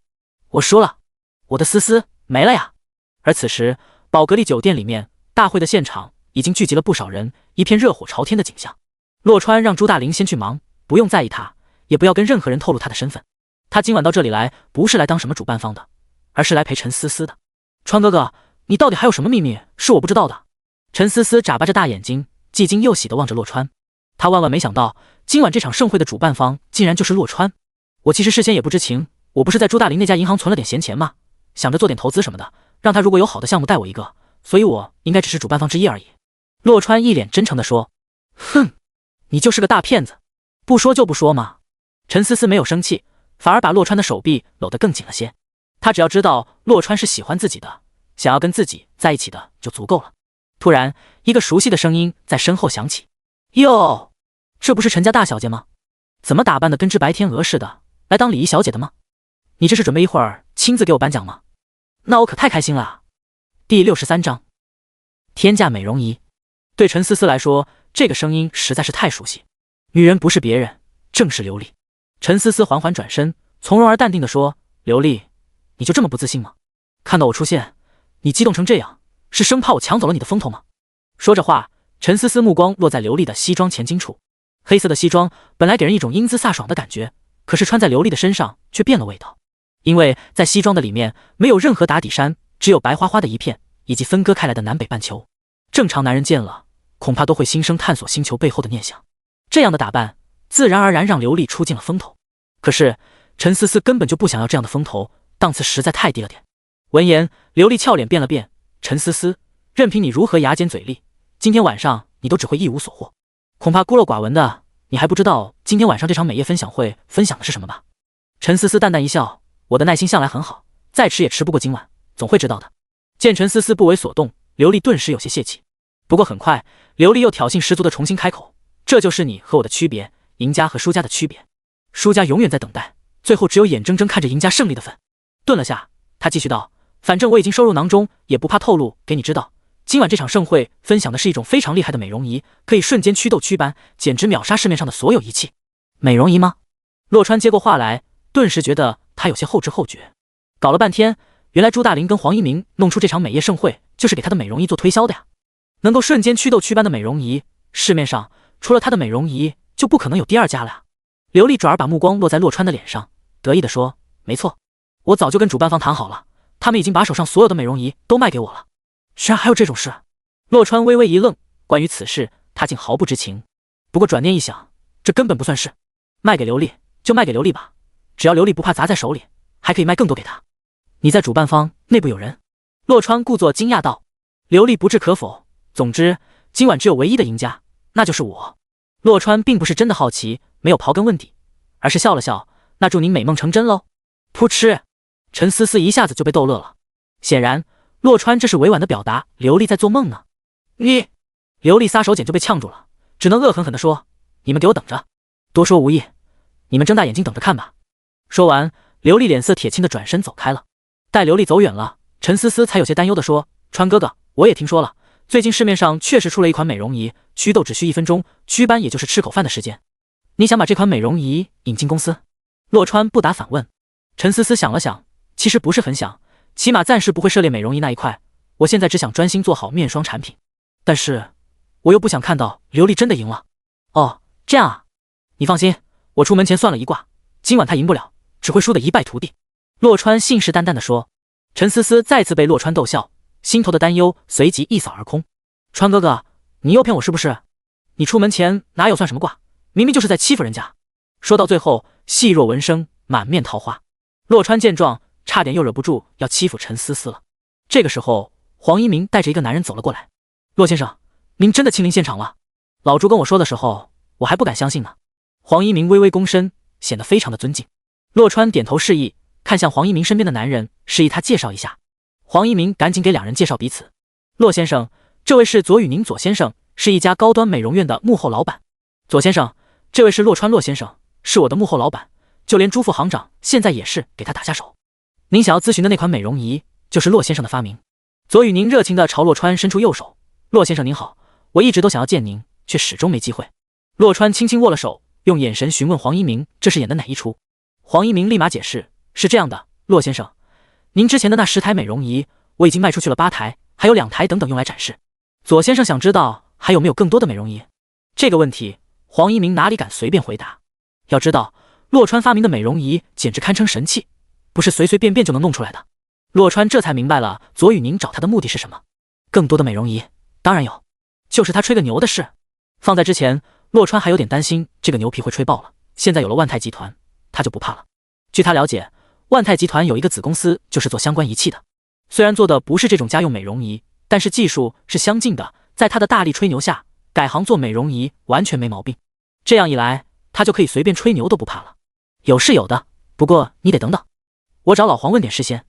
S2: 我输了，我的思思没了呀！而此时，宝格丽酒店里面，大会的现场已经聚集了不少人，一片热火朝天的景象。洛川让朱大林先去忙，不用在意他，也不要跟任何人透露他的身份。他今晚到这里来，不是来当什么主办方的，而是来陪陈思思的。川哥哥，你到底还有什么秘密是我不知道的？陈思思眨巴着大眼睛，既惊又喜地望着洛川。他万万没想到，今晚这场盛会的主办方竟然就是洛川。我其实事先也不知情，我不是在朱大林那家银行存了点闲钱吗？想着做点投资什么的，让他如果有好的项目带我一个，所以我应该只是主办方之一而已。洛川一脸真诚地说：哼，你就是个大骗子，不说就不说嘛。陈思思没有生气，反而把洛川的手臂搂得更紧了些。他只要知道洛川是喜欢自己的，想要跟自己在一起的就足够了。突然，一个熟悉的声音在身后响起：哟，这不是陈家大小姐吗？怎么打扮的跟只白天鹅似的，来当礼仪小姐的吗？你这是准备一会儿亲自给我颁奖吗？那我可太开心了啊！第63章，天价美容仪。对陈思思来说，这个声音实在是太熟悉。女人不是别人，正是刘丽。陈思思缓缓转身，从容而淡定地说：刘丽，你就这么不自信吗？看到我出现，你激动成这样，是生怕我抢走了你的风头吗？说着话，陈思思目光落在刘丽的西装前襟处。黑色的西装本来给人一种英姿飒爽的感觉，可是穿在刘丽的身上却变了味道。因为在西装的里面没有任何打底衫，只有白花花的一片，以及分割开来的南北半球。正常男人见了，恐怕都会心生探索星球背后的念想。这样的打扮，自然而然让刘丽出尽了风头。可是陈思思根本就不想要这样的风头，档次实在太低了点。闻言，刘丽俏脸变了变：陈思思，任凭你如何牙尖嘴利，今天晚上你都只会一无所获。恐怕孤陋寡闻的，你还不知道今天晚上这场美业分享会分享的是什么吧？陈思思淡淡一笑：我的耐心向来很好，再迟也迟不过今晚，总会知道的。见陈思思不为所动，刘丽顿时有些泄气。不过很快，刘丽又挑衅十足的重新开口：这就是你和我的区别，赢家和输家的区别。输家永远在等待，最后只有眼睁睁看着赢家胜利的份。顿了下，他继续道：反正我已经收入囊中，也不怕透露给你知道。今晚这场盛会分享的是一种非常厉害的美容仪，可以瞬间祛痘祛斑，简直秒杀市面上的所有仪器。美容仪吗？洛川接过话来，顿时觉得他有些后知后觉。搞了半天，原来朱大林跟黄一鸣弄出这场美业盛会，就是给他的美容仪做推销的呀。能够瞬间祛痘祛斑的美容仪，市面上除了他的美容仪，就不可能有第二家了呀。刘丽转而把目光落在洛川的脸上，得意地说：没错，我早就跟主办方谈好了，他们已经把手上所有的美容仪都卖给我了。居然还有这种事！洛川微微一愣，关于此事他竟毫不知情。不过转念一想，这根本不算事，卖给刘丽就卖给刘丽吧，只要刘丽不怕砸在手里，还可以卖更多给他。你在主办方内部有人？洛川故作惊讶道。刘丽不置可否，总之今晚只有唯一的赢家，那就是我。洛川并不是真的好奇，没有刨根问底，而是笑了笑：那祝您美梦成真喽。噗嗤，陈思思一下子就被逗乐了。显然洛川这是委婉的表达刘丽在做梦呢。你，刘丽撒手锏就被呛住了，只能恶狠狠地说：你们给我等着，多说无益，你们睁大眼睛等着看吧。说完，刘丽脸色铁青的转身走开了。待刘丽走远了，陈思思才有些担忧地说：川哥哥，我也听说了，最近市面上确实出了一款美容仪，祛痘只需1分钟，祛斑也就是吃口饭的时间。你想把这款美容仪引进公司？洛川不答反问。陈思思想了想，其实不是很想，起码暂时不会涉猎美容仪那一块，我现在只想专心做好面霜产品。但是我又不想看到刘丽真的赢了。哦，这样啊，你放心，我出门前算了一卦，今晚他赢不了，只会输得一败涂地。洛川信誓旦旦地说。陈思思再次被洛川逗笑，心头的担忧随即一扫而空。川哥哥，你又骗我是不是？你出门前哪有算什么卦，明明就是在欺负人家。说到最后，细若闻声，满面桃花。洛川见状，差点又忍不住要欺负陈思思了。这个时候，黄一鸣带着一个男人走了过来。洛先生，您真的亲临现场了？老朱跟我说的时候，我还不敢相信呢。黄一鸣微微躬身，显得非常的尊敬。洛川点头示意，看向黄一鸣身边的男人，示意他介绍一下。黄一鸣赶紧给两人介绍彼此。洛先生，这位是左宇宁左先生，是一家高端美容院的幕后老板。左先生，这位是洛川洛先生，是我的幕后老板，就连朱副行长现在也是给他打下手。您想要咨询的那款美容仪就是骆先生的发明。左宇宁热情地朝洛川伸出右手。骆先生您好，我一直都想要见您，却始终没机会。洛川轻轻握了手，用眼神询问黄一鸣这是演的哪一出。黄一鸣立马解释，是这样的，骆先生，您之前的那10台美容仪我已经卖出去了8台，还有2台等等用来展示。左先生想知道还有没有更多的美容仪？这个问题黄一鸣哪里敢随便回答。要知道洛川发明的美容仪简直堪称神器，不是随随便便就能弄出来的。洛川这才明白了左宇宁找他的目的是什么。更多的美容仪当然有，就是他吹个牛的事。放在之前，洛川还有点担心这个牛皮会吹爆了，现在有了万泰集团，他就不怕了。据他了解，万泰集团有一个子公司就是做相关仪器的，虽然做的不是这种家用美容仪，但是技术是相近的，在他的大力吹牛下，改行做美容仪完全没毛病。这样一来，他就可以随便吹牛都不怕了。有是有的，不过你得等等，我找老黄问点事先。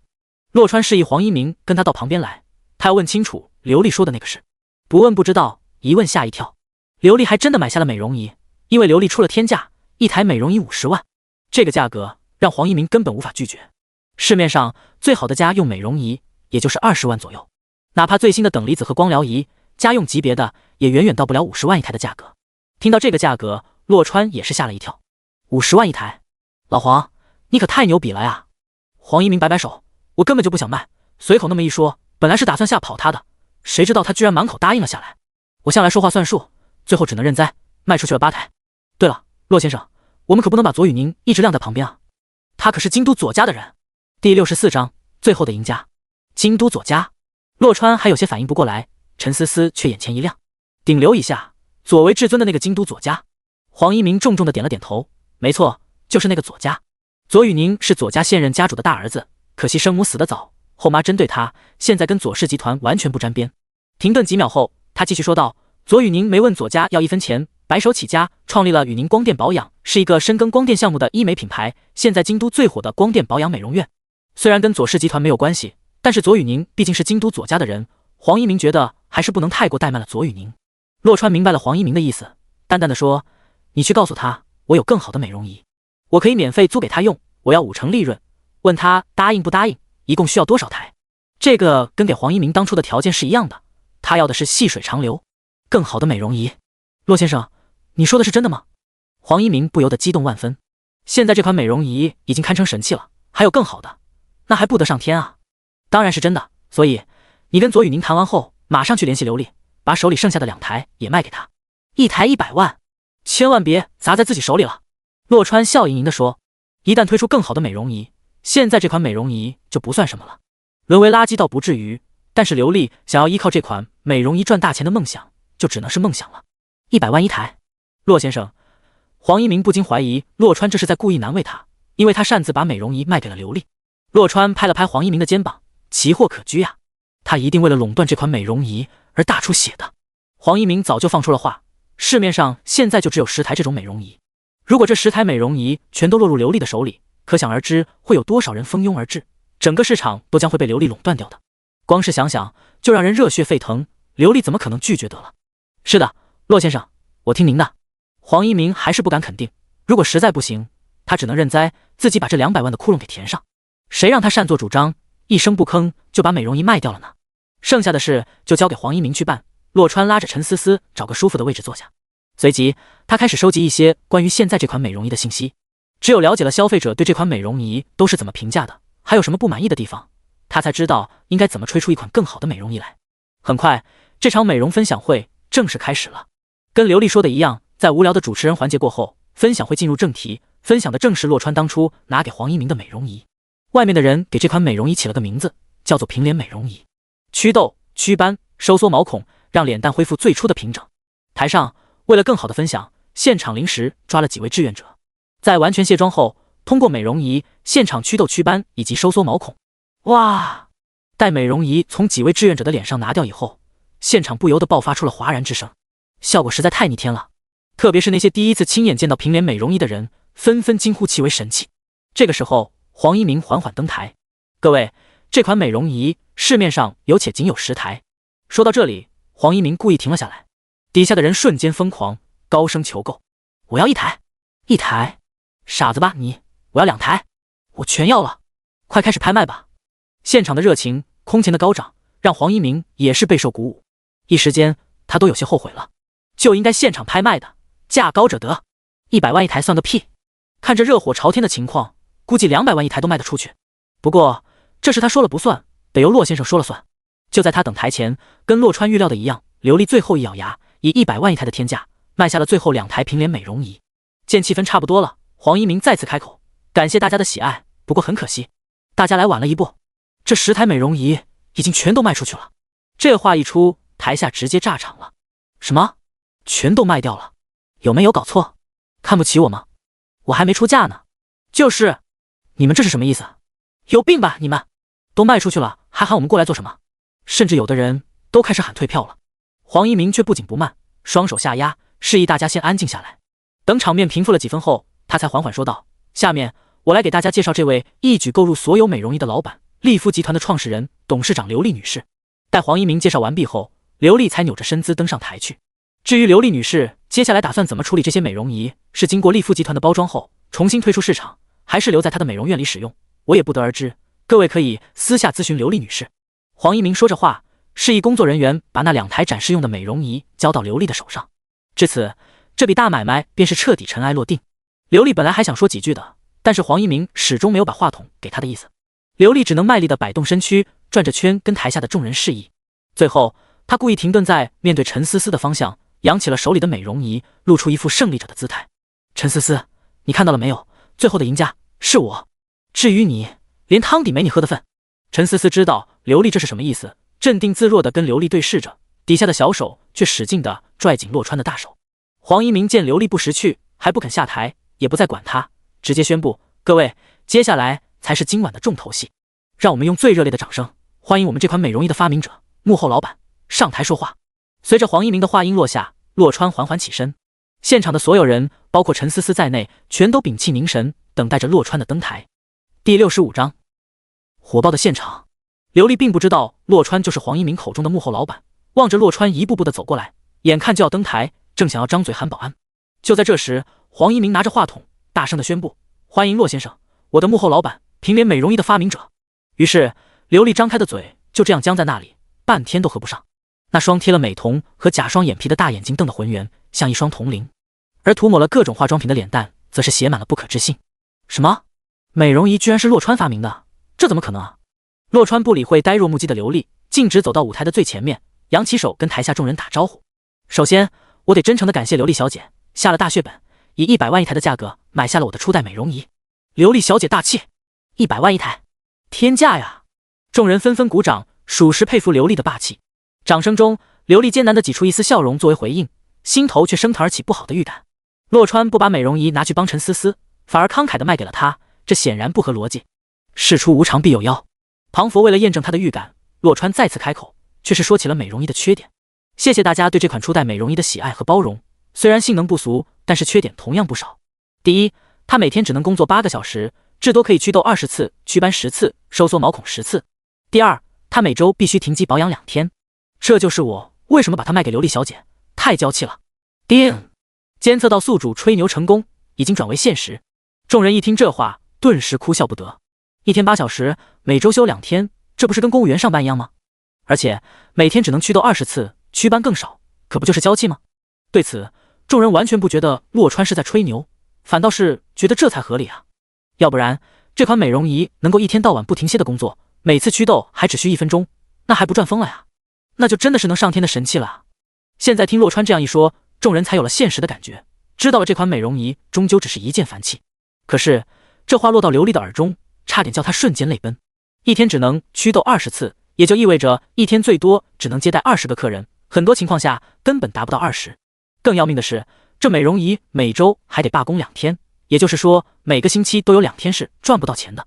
S2: 洛川示意黄一鸣跟他到旁边来，他要问清楚刘丽说的那个事。不问不知道，一问吓一跳。刘丽还真的买下了美容仪，因为刘丽出了天价，一台美容仪50万，这个价格让黄一鸣根本无法拒绝。市面上最好的家用美容仪也就是20万左右，哪怕最新的等离子和光疗仪，家用级别的也远远到不了50万一台的价格。听到这个价格，洛川也是吓了一跳。50万一台，老黄，你可太牛逼了呀！黄一鸣摆摆手，我根本就不想卖，随口那么一说，本来是打算吓跑他的，谁知道他居然满口答应了下来。我向来说话算数，最后只能认栽，卖出去了8台。对了，骆先生，我们可不能把左宇宁一直晾在旁边啊，他可是京都左家的人。第64章，最后的赢家。京都左家。洛川还有些反应不过来，陈思思却眼前一亮，顶留一下，左为至尊的那个京都左家。黄一鸣重重的点了点头，没错，就是那个左家。左宇宁是左家现任家主的大儿子，可惜生母死得早，后妈针对他，现在跟左氏集团完全不沾边。停顿几秒后，他继续说道，左宇宁没问左家要1分钱，白手起家创立了宇宁光电保养，是一个深耕光电项目的医美品牌，现在京都最火的光电保养美容院。虽然跟左氏集团没有关系，但是左宇宁毕竟是京都左家的人，黄一鸣觉得还是不能太过怠慢了左宇宁。洛川明白了黄一鸣的意思，淡淡的说，你去告诉他我有更好的美容仪，我可以免费租给他用，我要50%利润，问他答应不答应，一共需要多少台。这个跟给黄一鸣当初的条件是一样的，他要的是细水长流，更好的美容仪。洛先生，你说的是真的吗？黄一鸣不由得激动万分，现在这款美容仪已经堪称神器了，还有更好的，那还不得上天啊？当然是真的，所以你跟左宇宁谈完后，马上去联系刘丽，把手里剩下的2台也卖给他，1台100万，千万别砸在自己手里了。洛川笑盈盈地说，一旦推出更好的美容仪，现在这款美容仪就不算什么了，沦为垃圾倒不至于，但是刘丽想要依靠这款美容仪赚大钱的梦想，就只能是梦想了。100万一台，洛先生，黄一鸣不禁怀疑洛川这是在故意难为他，因为他擅自把美容仪卖给了刘丽。洛川拍了拍黄一鸣的肩膀，奇货可居啊，他一定为了垄断这款美容仪而大出血的。黄一鸣早就放出了话，市面上现在就只有10台这种美容仪，如果这10台美容仪全都落入刘丽的手里，可想而知会有多少人蜂拥而至，整个市场都将会被刘丽垄断掉的。光是想想就让人热血沸腾，刘丽怎么可能拒绝得了？是的，洛先生，我听您的。黄一鸣还是不敢肯定，如果实在不行，他只能认栽，自己把这200万的窟窿给填上。谁让他擅作主张，一声不吭就把美容仪卖掉了呢？剩下的事就交给黄一鸣去办。洛川拉着陈思思找个舒服的位置坐下，随即他开始收集一些关于现在这款美容仪的信息。只有了解了消费者对这款美容仪都是怎么评价的，还有什么不满意的地方，他才知道应该怎么吹出一款更好的美容仪来。很快，这场美容分享会正式开始了。跟刘丽说的一样，在无聊的主持人环节过后，分享会进入正题，分享的正是洛川当初拿给黄一鸣的美容仪。外面的人给这款美容仪起了个名字，叫做平脸美容仪，祛痘、祛斑、收缩毛孔，让脸蛋恢复最初的平整。台上为了更好的分享，现场临时抓了几位志愿者，在完全卸妆后，通过美容仪现场祛痘祛斑以及收缩毛孔。哇！待美容仪从几位志愿者的脸上拿掉以后，现场不由得爆发出了哗然之声，效果实在太逆天了。特别是那些第一次亲眼见到平脸美容仪的人，纷纷惊呼其为神器。这个时候，黄一鸣缓缓登台，各位，这款美容仪市面上有且仅有10台。说到这里，黄一鸣故意停了下来，底下的人瞬间疯狂，高声求购，我要1台，1台，傻子吧你，我要2台，我全要了。快开始拍卖吧！现场的热情空前的高涨，让黄一鸣也是备受鼓舞。一时间，他都有些后悔了，就应该现场拍卖的，价高者得。100万一台算个屁！看着热火朝天的情况，估计200万一台都卖得出去。不过这事他说了不算，得由骆先生说了算。就在他等台前，跟洛川预料的一样，刘丽最后一咬牙，以100万一台的天价卖下了最后2台平脸美容仪。见气氛差不多了，黄一鸣再次开口，感谢大家的喜爱，不过很可惜，大家来晚了一步，这10台美容仪已经全都卖出去了。这话一出，台下直接炸场了。什么？全都卖掉了？有没有搞错？看不起我吗？我还没出价呢。就是，你们这是什么意思？有病吧你们？都卖出去了，还喊我们过来做什么？甚至有的人都开始喊退票了。黄一鸣却不紧不慢，双手下压，示意大家先安静下来。等场面平复了几分后，他才缓缓说道：下面我来给大家介绍这位一举购入所有美容仪的老板，利夫集团的创始人、董事长刘丽女士。待黄一鸣介绍完毕后，刘丽才扭着身姿登上台去。至于刘丽女士接下来打算怎么处理这些美容仪，是经过利夫集团的包装后重新推出市场，还是留在她的美容院里使用，我也不得而知，各位可以私下咨询刘丽女士。黄一鸣说着话，示意工作人员把那2台展示用的美容仪交到刘丽的手上。至此，这笔大买卖便是彻底尘埃落定。刘丽本来还想说几句的，但是黄一鸣始终没有把话筒给她的意思。刘丽只能卖力地摆动身躯，转着圈跟台下的众人示意。最后，她故意停顿在面对陈思思的方向，扬起了手里的美容仪，露出一副胜利者的姿态。陈思思，你看到了没有？最后的赢家是我。至于你，连汤底没你喝的份。陈思思知道刘丽这是什么意思，镇定自若地跟刘丽对视着，底下的小手却使劲地拽紧洛川的大手。黄一鸣见刘丽不识趣，还不肯下台，也不再管他，直接宣布：各位，接下来才是今晚的重头戏，让我们用最热烈的掌声欢迎我们这款美容仪的发明者、幕后老板上台说话。随着黄一鸣的话音落下，洛川缓缓起身，现场的所有人，包括陈思思在内，全都屏气凝神，等待着洛川的登台。第65章，火爆的现场。刘丽并不知道洛川就是黄一鸣口中的幕后老板，望着洛川一步步的走过来，眼看就要登台，正想要张嘴喊保安。就在这时，黄一鸣拿着话筒大声的宣布：欢迎洛先生，我的幕后老板，平脸美容仪的发明者。于是刘丽张开的嘴就这样僵在那里，半天都合不上。那双贴了美瞳和假双眼皮的大眼睛瞪得浑圆，像一双铜铃，而涂抹了各种化妆品的脸蛋则是写满了不可置信。什么？美容仪居然是洛川发明的？这怎么可能啊？洛川不理会呆若木鸡的刘丽，径直走到舞台的最前面，扬起手跟台下众人打招呼。首先，我得真诚地感谢刘丽小姐下了大血本，以100万一台的价格买下了我的初代美容仪。刘丽小姐大气，100万一台，天价呀！众人纷纷鼓掌，属实佩服刘丽的霸气。掌声中，刘丽艰难地挤出一丝笑容作为回应，心头却升腾而起不好的预感。洛川不把美容仪拿去帮陈思思，反而慷慨地卖给了他，这显然不合逻辑。事出无常必有妖。庞佛为了验证他的预感，洛川再次开口，却是说起了美容仪的缺点。谢谢大家对这款初代美容仪的喜爱和包容，虽然性能不俗，但是缺点同样不少。第一，它每天只能工作8个小时，至多可以祛痘20次、祛斑10次、收缩毛孔10次。第二，它每周必须停机保养2天。这就是我为什么把它卖给刘丽小姐，太娇气了。叮，监测到宿主吹牛成功，已经转为现实。众人一听这话，顿时哭笑不得。一天8小时，每周休2天，这不是跟公务员上班一样吗？而且每天只能祛痘20次，祛斑更少，可不就是娇气吗？对此，众人完全不觉得洛川是在吹牛，反倒是觉得这才合理啊。要不然，这款美容仪能够一天到晚不停歇的工作，每次祛痘还只需1分钟，那还不赚疯了呀？那就真的是能上天的神器了啊。现在听洛川这样一说，众人才有了现实的感觉，知道了这款美容仪终究只是一件凡器。可是这话落到刘丽的耳中，差点叫她瞬间泪奔。一天只能祛痘20次，也就意味着一天最多只能接待20个客人，很多情况下根本达不到20。更要命的是，这美容仪每周还得罢工2天，也就是说每个星期都有2天是赚不到钱的。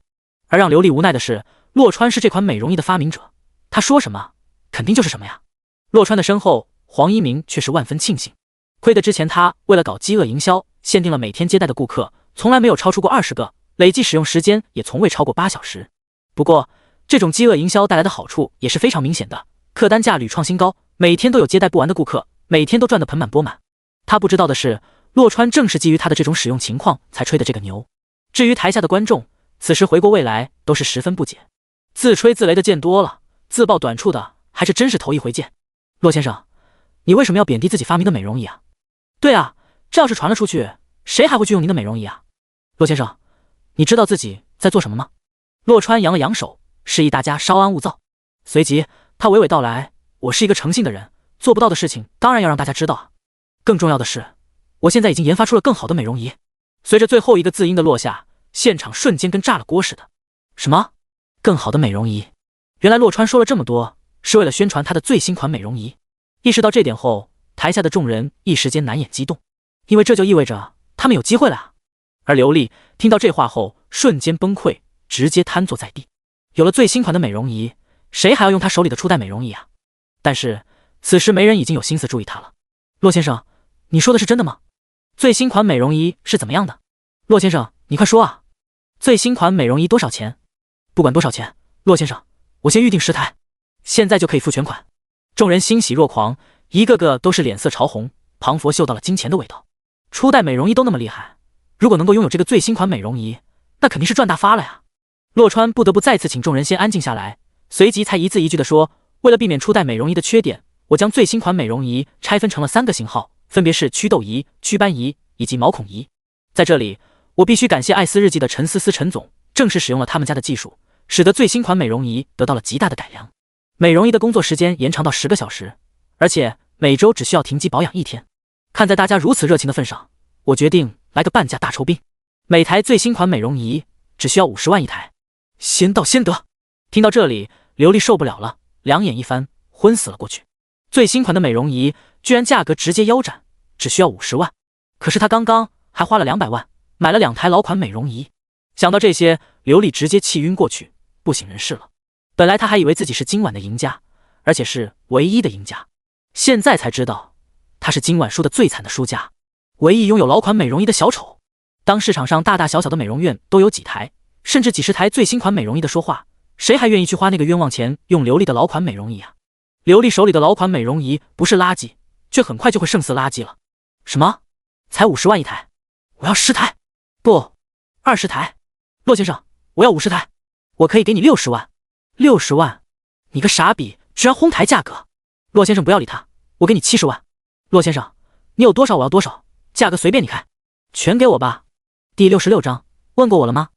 S2: 而让刘丽无奈的是，洛川是这款美容仪的发明者，他说什么肯定就是什么呀。洛川的身后，黄一鸣却是万分庆幸，亏得之前他为了搞饥饿营销，限定了每天接待的顾客从来没有超出过20个，累计使用时间也从未超过8小时。不过这种饥饿营销带来的好处也是非常明显的，客单价屡创新高，每天都有接待不完的顾客，每天都赚得盆满钵满。他不知道的是，洛川正是基于他的这种使用情况才吹的这个牛。至于台下的观众，此时回过味来都是十分不解，自吹自擂的见多了，自曝短处的还是真是头一回见。骆先生，你为什么要贬低自己发明的美容仪啊？对啊，这要是传了出去，谁还会去用您的美容仪啊？骆先生，你知道自己在做什么吗？骆川扬了扬手，示意大家稍安勿躁。随即他娓娓道来，我是一个诚信的人，做不到的事情当然要让大家知道啊。更重要的是，我现在已经研发出了更好的美容仪。随着最后一个字音的落下，现场瞬间跟炸了锅似的。什么？更好的美容仪？原来骆川说了这么多，是为了宣传他的最新款美容仪。意识到这点后，台下的众人一时间难掩激动，因为这就意味着他们有机会了啊。而刘丽听到这话后，瞬间崩溃，直接瘫坐在地。有了最新款的美容仪，谁还要用他手里的初代美容仪啊？但是此时没人已经有心思注意他了。骆先生，你说的是真的吗？最新款美容仪是怎么样的？骆先生，你快说啊！最新款美容仪多少钱？不管多少钱，骆先生，我先预定10台，现在就可以付全款。众人欣喜若狂，一个个都是脸色潮红，庞佛嗅到了金钱的味道。初代美容仪都那么厉害，如果能够拥有这个最新款美容仪，那肯定是赚大发了呀！骆川不得不再次请众人先安静下来，随即才一字一句地说，为了避免初代美容仪的缺点，我将最新款美容仪拆分成了3个型号，分别是祛痘仪、祛斑仪以及毛孔仪。在这里，我必须感谢艾斯日记的陈思思陈总，正是使用了他们家的技术，使得最新款美容仪得到了极大的改良。美容仪的工作时间延长到10个小时，而且每周只需要停机保养1天。看在大家如此热情的份上，我决定来个半价大酬宾，每台最新款美容仪只需要50万一台，先到先得。听到这里，刘丽受不了了，两眼一翻，昏死了过去。最新款的美容仪居然价格直接腰斩，只需要50万，可是他刚刚还花了200万买了2台老款美容仪。想到这些，刘丽直接气晕过去，不省人事了。本来他还以为自己是今晚的赢家，而且是唯一的赢家，现在才知道他是今晚输的最惨的输家，唯一拥有老款美容仪的小丑。当市场上大大小小的美容院都有几台甚至几十台最新款美容仪的说话，谁还愿意去花那个冤枉钱用刘丽的老款美容仪啊？刘丽手里的老款美容仪不是垃圾，却很快就会胜似垃圾了。什么？才50万一台？我要10台，不，20台。骆先生，我要50台，我可以给你60万。60万？你个傻逼，居然哄抬价格！骆先生不要理他，我给你70万。骆先生，你有多少我要多少，价格随便你开，全给我吧。第66章，问过我了吗？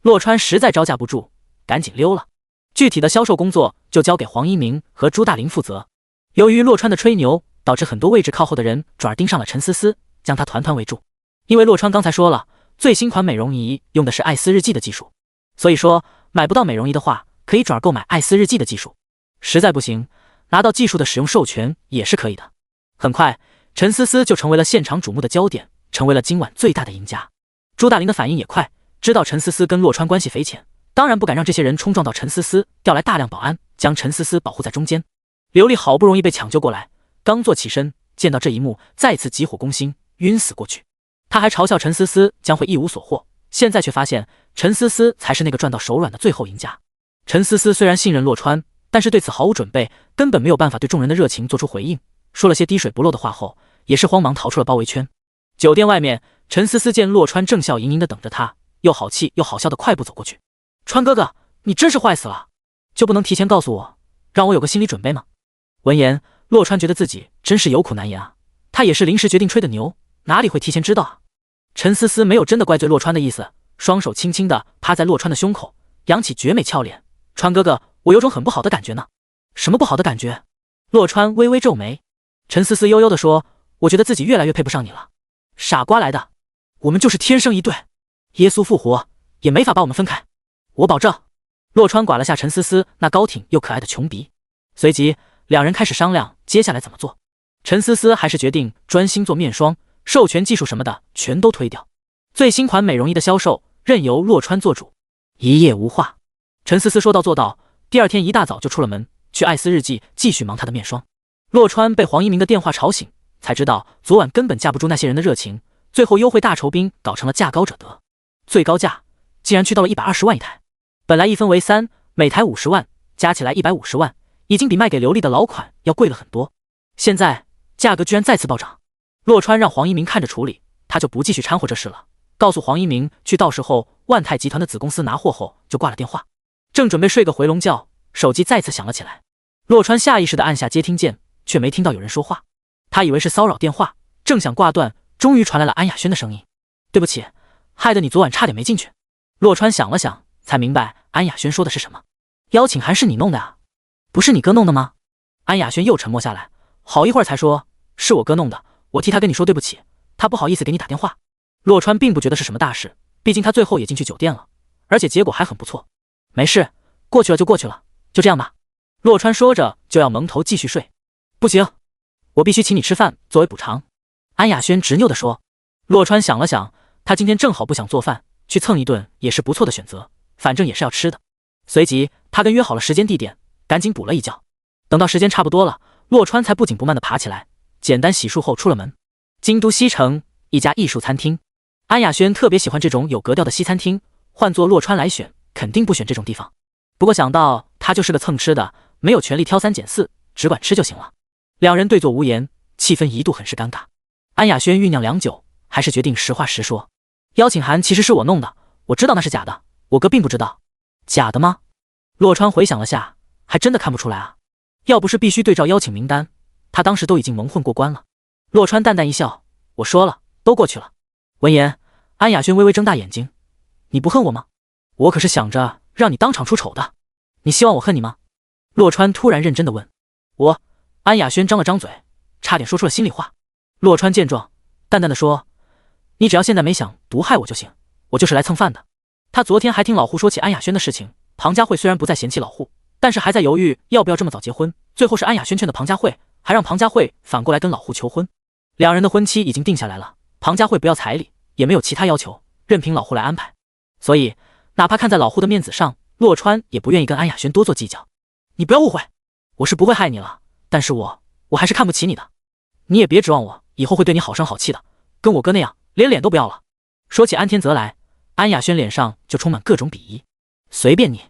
S2: 骆川实在招架不住，赶紧溜了。具体的销售工作就交给黄一鸣和朱大林负责。由于骆川的吹牛，导致很多位置靠后的人转而盯上了陈思思，将他团团围住。因为骆川刚才说了，最新款美容仪用的是艾斯日记的技术，所以说买不到美容仪的话，可以转而购买艾斯日记的技术。实在不行，拿到技术的使用授权也是可以的。很快，陈思思就成为了现场瞩目的焦点，成为了今晚最大的赢家。朱大林的反应也快，知道陈思思跟骆川关系匪浅，当然不敢让这些人冲撞到陈思思，调来大量保安，将陈思思保护在中间。刘丽好不容易被抢救过来，刚坐起身，见到这一幕，再次急火攻心，晕死过去。他还嘲笑陈思思将会一无所获，现在却发现陈思思才是那个赚到手软的最后赢家。陈思思虽然信任骆川，但是对此毫无准备，根本没有办法对众人的热情做出回应，说了些滴水不漏的话后，也是慌忙逃出了包围圈。酒店外面，陈思思见骆川正笑盈盈的等着他，又好气又好笑的快步走过去。川哥哥，你真是坏死了，就不能提前告诉我，让我有个心理准备吗？闻言，骆川觉得自己真是有苦难言啊，他也是临时决定吹的牛，哪里会提前知道啊？陈思思没有真的怪罪骆川的意思，双手轻轻的趴在骆川的胸口，扬起绝美俏脸。川哥哥，我有种很不好的感觉呢。什么不好的感觉？骆川微微皱眉。陈思思悠悠地说，我觉得自己越来越配不上你了。傻瓜来的，我们就是天生一对，耶稣复活也没法把我们分开，我保证。骆川刮了下陈思思那高挺又可爱的穷鼻，随即两人开始商量接下来怎么做。陈思思还是决定专心做面霜，授权技术什么的全都推掉，最新款美容仪的销售任由骆川做主。一夜无话，陈思思说到做到，第二天一大早就出了门，去艾斯日记继续忙他的面霜。骆川被黄一鸣的电话吵醒，才知道昨晚根本架不住那些人的热情，最后优惠大酬宾搞成了价高者得，最高价竟然去到了120万一台。本来一分为3，每台50万，加起来150万，已经比卖给刘丽的老款要贵了很多。现在价格居然再次暴涨，骆川让黄一鸣看着处理，他就不继续掺和这事了。告诉黄一鸣去到时候万泰集团的子公司拿货后就挂了电话。正准备睡个回笼觉，手机再次响了起来。洛川下意识地按下接听键，却没听到有人说话。他以为是骚扰电话，正想挂断，终于传来了安雅轩的声音：“对不起，害得你昨晚差点没进去。”洛川想了想，才明白安雅轩说的是什么。邀请函是你弄的啊？不是你哥弄的吗？安雅轩又沉默下来，好一会儿才说：“是我哥弄的，我替他跟你说对不起，他不好意思给你打电话。”洛川并不觉得是什么大事，毕竟他最后也进去酒店了，而且结果还很不错。没事，过去了就过去了，就这样吧。洛川说着就要蒙头继续睡。不行，我必须请你吃饭作为补偿。安雅轩执拗地说。洛川想了想，他今天正好不想做饭，去蹭一顿也是不错的选择，反正也是要吃的。随即他跟约好了时间地点，赶紧补了一觉。等到时间差不多了，洛川才不紧不慢地爬起来，简单洗漱后出了门。京都西城一家艺术餐厅，安雅轩特别喜欢这种有格调的西餐厅，换做洛川来选，肯定不选这种地方。不过想到他就是个蹭吃的，没有权利挑三拣四，只管吃就行了。两人对坐无言，气氛一度很是尴尬。安雅轩酝酿良久，还是决定实话实说。邀请函其实是我弄的，我知道那是假的，我哥并不知道。假的吗？洛川回想了下，还真的看不出来啊。要不是必须对照邀请名单，他当时都已经蒙混过关了。洛川淡淡一笑，我说了，都过去了。闻言，安雅轩微微睁大眼睛，你不恨我吗？我可是想着让你当场出丑的，你希望我恨你吗？洛川突然认真地问。安雅轩张了张嘴，差点说出了心里话。洛川见状，淡淡地说，你只要现在没想毒害我就行，我就是来蹭饭的。他昨天还听老户说起安雅轩的事情，庞家慧虽然不再嫌弃老户，但是还在犹豫要不要这么早结婚，最后是安雅轩劝的庞家慧，还让庞家慧反过来跟老户求婚。两人的婚期已经定下来了，庞家慧不要彩礼，也没有其他要求，任凭老户来安排。所以哪怕看在老户的面子上，洛川也不愿意跟安雅轩多做计较。你不要误会，我是不会害你了，但是我还是看不起你的。你也别指望我以后会对你好声好气的，跟我哥那样连脸都不要了。说起安天泽来，安雅轩脸上就充满各种鄙夷。随便你，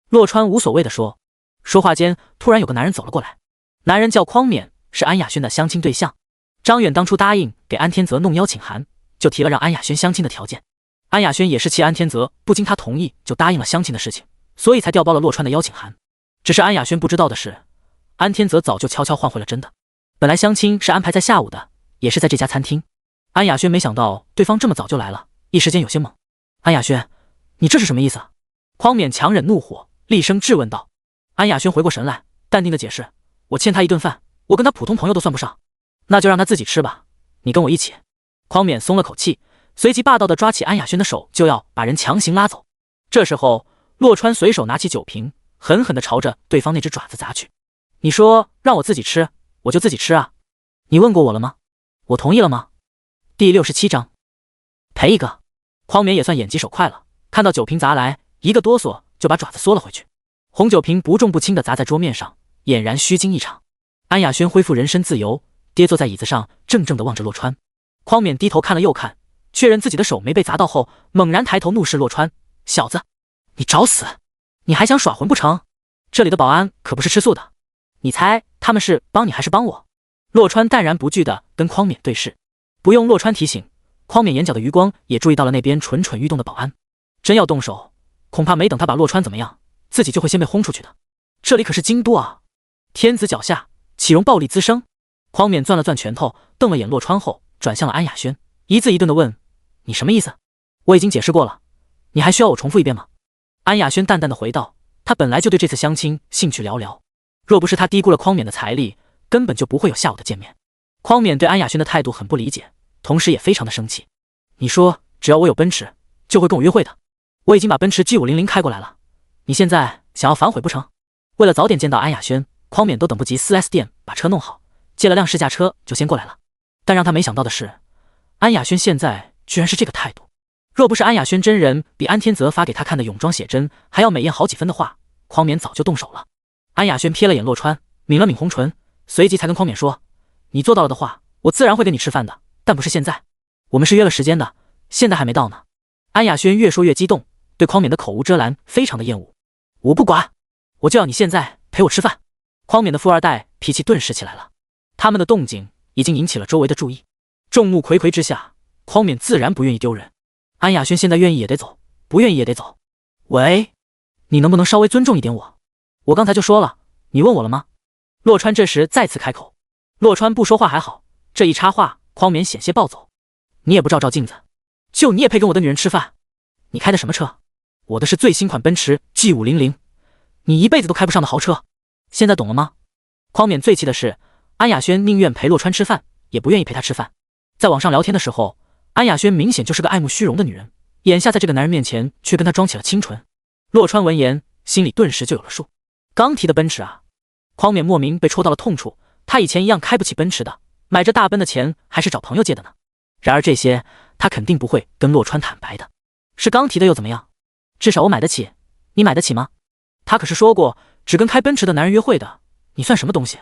S2: 洛川无所谓地说。说话间，突然有个男人走了过来，男人叫匡勉，是安雅轩的相亲对象。张远当初答应给安天泽弄邀请函，就提了让安雅轩相亲的条件。安雅轩也是气安天泽不经他同意就答应了相亲的事情，所以才调包了洛川的邀请函。只是安雅轩不知道的是，安天泽早就悄悄换回了真的。本来相亲是安排在下午的，也是在这家餐厅。安雅轩没想到对方这么早就来了，一时间有些懵。安雅轩，你这是什么意思啊？匡勉强忍怒火，厉声质问道。安雅轩回过神来，淡定的解释，我欠他一顿饭，我跟他普通朋友都算不上，那就让他自己吃吧，你跟我一起。匡勉松了口气，随即霸道地抓起安雅轩的手，就要把人强行拉走。这时候洛川随手拿起酒瓶，狠狠地朝着对方那只爪子砸去。你说让我自己吃，我就自己吃啊，你问过我了吗？我同意了吗？第67章赔一个。匡勉也算眼疾手快了，看到酒瓶砸来，一个哆嗦就把爪子缩了回去。红酒瓶不重不轻地砸在桌面上，俨然虚惊一场。安雅轩恢复人身自由，跌坐在椅子上，怔怔地望着洛川。匡勉低头看了又看，确认自己的手没被砸到后，猛然抬头怒视洛川，小子，你找死，你还想耍混不成？这里的保安可不是吃素的，你猜他们是帮你还是帮我？洛川淡然不惧地跟匡勉对视，不用洛川提醒，匡勉眼角的余光也注意到了那边蠢蠢欲动的保安。真要动手，恐怕没等他把洛川怎么样，自己就会先被轰出去的。这里可是京都啊，天子脚下，岂容暴力滋生？匡勉攥了攥拳头，瞪了眼洛川后，转向了安雅轩，一字一顿地问，你什么意思？我已经解释过了，你还需要我重复一遍吗？安雅轩淡淡地回道，他本来就对这次相亲兴趣寥寥，若不是他低估了匡勉的财力，根本就不会有下午的见面。匡勉对安雅轩的态度很不理解，同时也非常的生气。你说只要我有奔驰，就会跟我约会的，我已经把奔驰 G500 开过来了，你现在想要反悔不成？为了早点见到安雅轩，匡勉都等不及 4S 店把车弄好，借了辆试驾车就先过来了。但让他没想到的是，安雅轩现在居然是这个态度。若不是安雅轩真人比安天泽发给他看的泳装写真还要美艳好几分的话，匡勉早就动手了。安雅轩瞥了眼洛川，抿了抿红唇，随即才跟匡勉说，你做到了的话，我自然会跟你吃饭的，但不是现在，我们是约了时间的，现在还没到呢。安雅轩越说越激动，对匡勉的口无遮拦非常的厌恶。我不管，我就要你现在陪我吃饭。匡勉的富二代脾气顿时起来了，他们的动静已经引起了周围的注意。众目睽睽之下，匡勉自然不愿意丢人，安雅轩现在愿意也得走，不愿意也得走。喂，你能不能稍微尊重一点我？我刚才就说了，你问我了吗？洛川这时再次开口。洛川不说话还好，这一插话，匡冕险些暴走。你也不照照镜子，就你也配跟我的女人吃饭？你开的什么车？我的是最新款奔驰 G500，你一辈子都开不上的豪车。现在懂了吗？匡冕最气的是，安雅轩宁愿陪洛川吃饭，也不愿意陪他吃饭。在网上聊天的时候，安雅轩明显就是个爱慕虚荣的女人，眼下在这个男人面前却跟他装起了清纯。洛川闻言，心里顿时就有了数。刚提的奔驰啊，匡冕莫名被戳到了痛处。他以前一样开不起奔驰的，买这大奔的钱还是找朋友借的呢。然而这些他肯定不会跟洛川坦白的。是刚提的又怎么样？至少我买得起，你买得起吗？他可是说过只跟开奔驰的男人约会的，你算什么东西？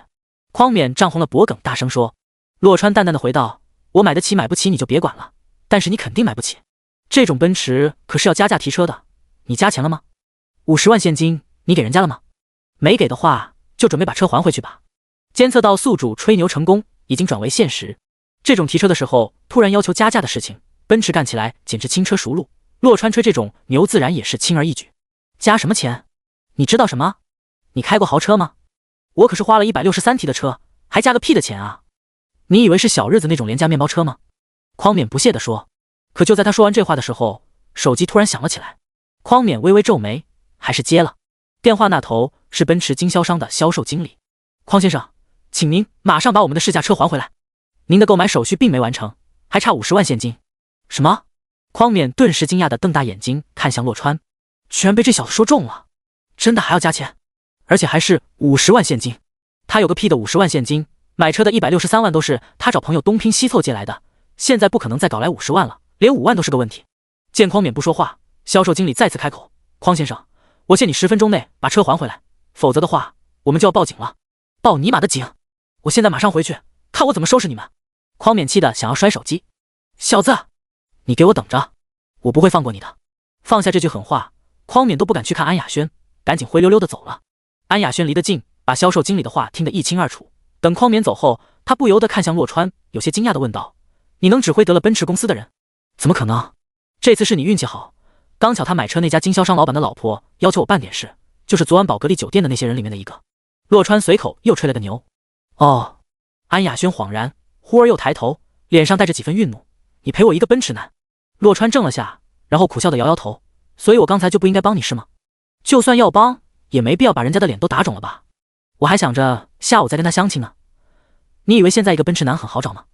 S2: 匡冕涨红了脖梗，大声说。洛川淡淡的回道，我买得起买不起你就别管了，但是你肯定买不起，这种奔驰可是要加价提车的，你加钱了吗？50万现金你给人家了吗？没给的话就准备把车还回去吧。监测到宿主吹牛成功已经转为现实，这种提车的时候突然要求加价的事情，奔驰干起来简直轻车熟路，洛川吹这种牛自然也是轻而易举。加什么钱？你知道什么？你开过豪车吗？我可是花了163T 的车，还加个屁的钱啊！你以为是小日子那种廉价面包车吗？匡冕不屑地说。可就在他说完这话的时候，手机突然响了起来。匡冕微微皱眉，还是接了。电话那头是奔驰经销商的销售经理。匡先生，请您马上把我们的试驾车还回来，您的购买手续并没完成，还差50万现金。什么？匡冕顿时惊讶地瞪大眼睛看向洛川，居然被这小子说中了，真的还要加钱，而且还是50万现金。他有个屁的50万现金，买车的163万都是他找朋友东拼西凑借来的，现在不可能再搞来50万了，连5万都是个问题。见匡冕不说话，销售经理再次开口，匡先生，我限你10分钟内把车还回来，否则的话我们就要报警了。报你妈的警！我现在马上回去，看我怎么收拾你们！匡冕气得想要摔手机。小子，你给我等着，我不会放过你的。放下这句狠话，匡冕都不敢去看安雅轩，赶紧灰溜溜的走了。安雅轩离得近，把销售经理的话听得一清二楚。等匡冕走后，他不由得看向洛川，有些惊讶的问道，你能指挥得了奔驰公司的人？怎么可能？这次是你运气好，刚巧他买车那家经销商老板的老婆要求我办点事，就是昨晚宝格丽酒店的那些人里面的一个。洛川随口又吹了个牛。哦，安雅轩恍然，忽而又抬头，脸上带着几分愠怒。你赔我一个奔驰男？洛川怔了下，然后苦笑的摇摇头。所以我刚才就不应该帮你是吗？就算要帮，也没必要把人家的脸都打肿了吧？我还想着下午再跟他相亲呢。你以为现在一个奔驰男很好找吗？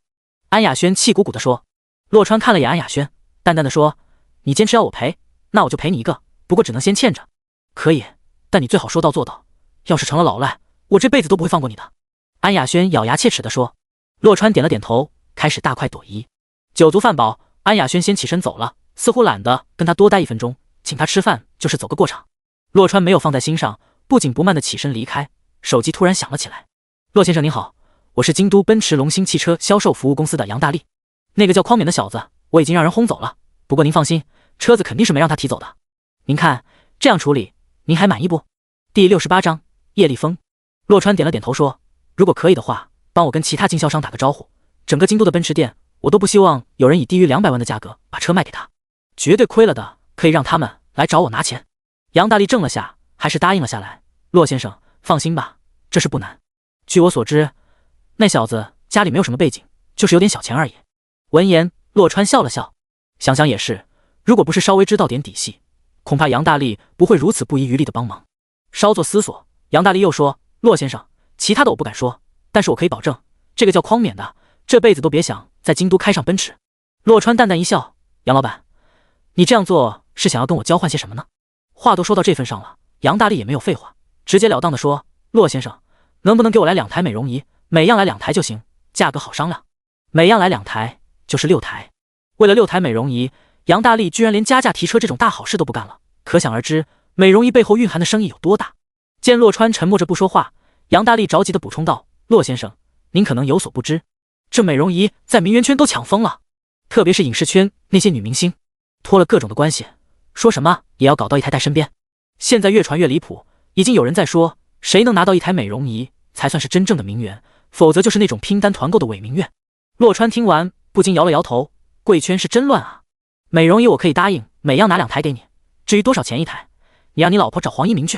S2: 安雅轩气鼓鼓地说。洛川看了眼安雅轩，淡淡的说，你坚持要我赔，那我就赔你一个，不过只能先欠着。可以，但你最好说到做到，要是成了老赖，我这辈子都不会放过你的。安雅轩咬牙切齿地说。洛川点了点头，开始大快朵颐。酒足饭饱，安雅轩先起身走了，似乎懒得跟他多待1分钟，请他吃饭就是走个过场。洛川没有放在心上，不紧不慢地起身离开。手机突然响了起来。洛先生您好，我是京都奔驰龙兴汽车销售服务公司的杨大力。那个叫匡冕的小子我已经让人轰走了，不过您放心，车子肯定是没让他提走的。您看这样处理您还满意不？第68章叶立峰。洛川点了点头说，如果可以的话，帮我跟其他经销商打个招呼，整个京都的奔驰店我都不希望有人以低于200万的价格把车卖给他，绝对亏了的可以让他们来找我拿钱。杨大力怔了下，还是答应了下来。洛先生放心吧，这事不难。据我所知，那小子家里没有什么背景，就是有点小钱而已。闻言，洛川笑了笑，想想也是，如果不是稍微知道点底细，恐怕杨大力不会如此不遗余力的帮忙。稍作思索，杨大力又说，洛先生，其他的我不敢说，但是我可以保证，这个叫匡冕的这辈子都别想在京都开上奔驰。洛川淡淡一笑，杨老板，你这样做是想要跟我交换些什么呢？话都说到这份上了，杨大力也没有废话，直截了当的说，洛先生，能不能给我来2台美容仪，每样来2台就行，价格好商量。每样来2台就是6台。为了6台美容仪，杨大力居然连加价提车这种大好事都不干了，可想而知美容仪背后蕴含的生意有多大。见洛川沉默着不说话，杨大力着急的补充道，洛先生，您可能有所不知，这美容仪在名媛圈都抢疯了，特别是影视圈那些女明星，托了各种的关系，说什么也要搞到1台带身边。现在越传越离谱，已经有人在说，谁能拿到1台美容仪才算是真正的名媛，否则就是那种拼单团购的伪名媛。洛川听完不禁摇了摇头，贵圈是真乱啊。美容仪我可以答应，每样拿2台给你。至于多少钱一台，你让你老婆找黄一鸣去，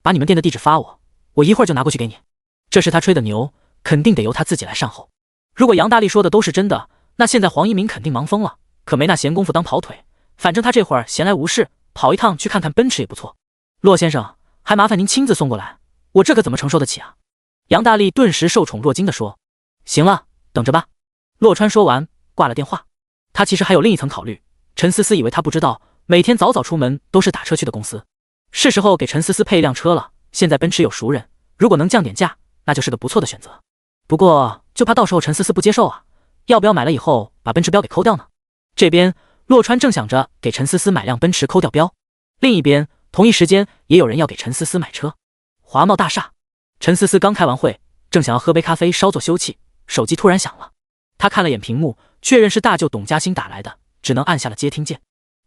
S2: 把你们店的地址发我，我一会儿就拿过去给你。这是他吹的牛，肯定得由他自己来善后。如果杨大力说的都是真的，那现在黄一鸣肯定忙疯了，可没那闲工夫当跑腿。反正他这会儿闲来无事，跑一趟去看看奔驰也不错。骆先生，还麻烦您亲自送过来，我这可怎么承受得起啊？杨大力顿时受宠若惊地说。行了，等着吧。骆川说完挂了电话。他其实还有另一层考虑，陈思思以为他不知道，每天早早出门都是打车去的公司，是时候给陈思思配一辆车了。现在奔驰有熟人，如果能降点价，那就是个不错的选择。不过就怕到时候陈思思不接受啊，要不要买了以后把奔驰标给抠掉呢？这边骆川正想着给陈思思买辆奔驰抠掉标，另一边同一时间也有人要给陈思思买车。华茂大厦，陈思思刚开完会，正想要喝杯咖啡稍作休憩，手机突然响了。他看了眼屏幕，确认是大舅董家兴打来的，只能按下了接听键。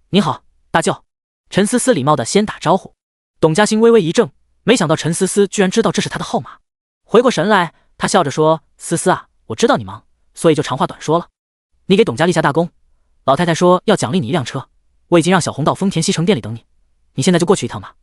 S2: 你好，大舅。陈思思礼貌的先打招呼。董家兴微微一怔，没想到陈思思居然知道这是他的号码。回过神来，他笑着说，思思啊，我知道你忙，所以就长话短说了。你给董家立下大功，老太太说要奖励你一辆车，我已经让小红到丰田西城店里等你，你现在就过去一趟吧。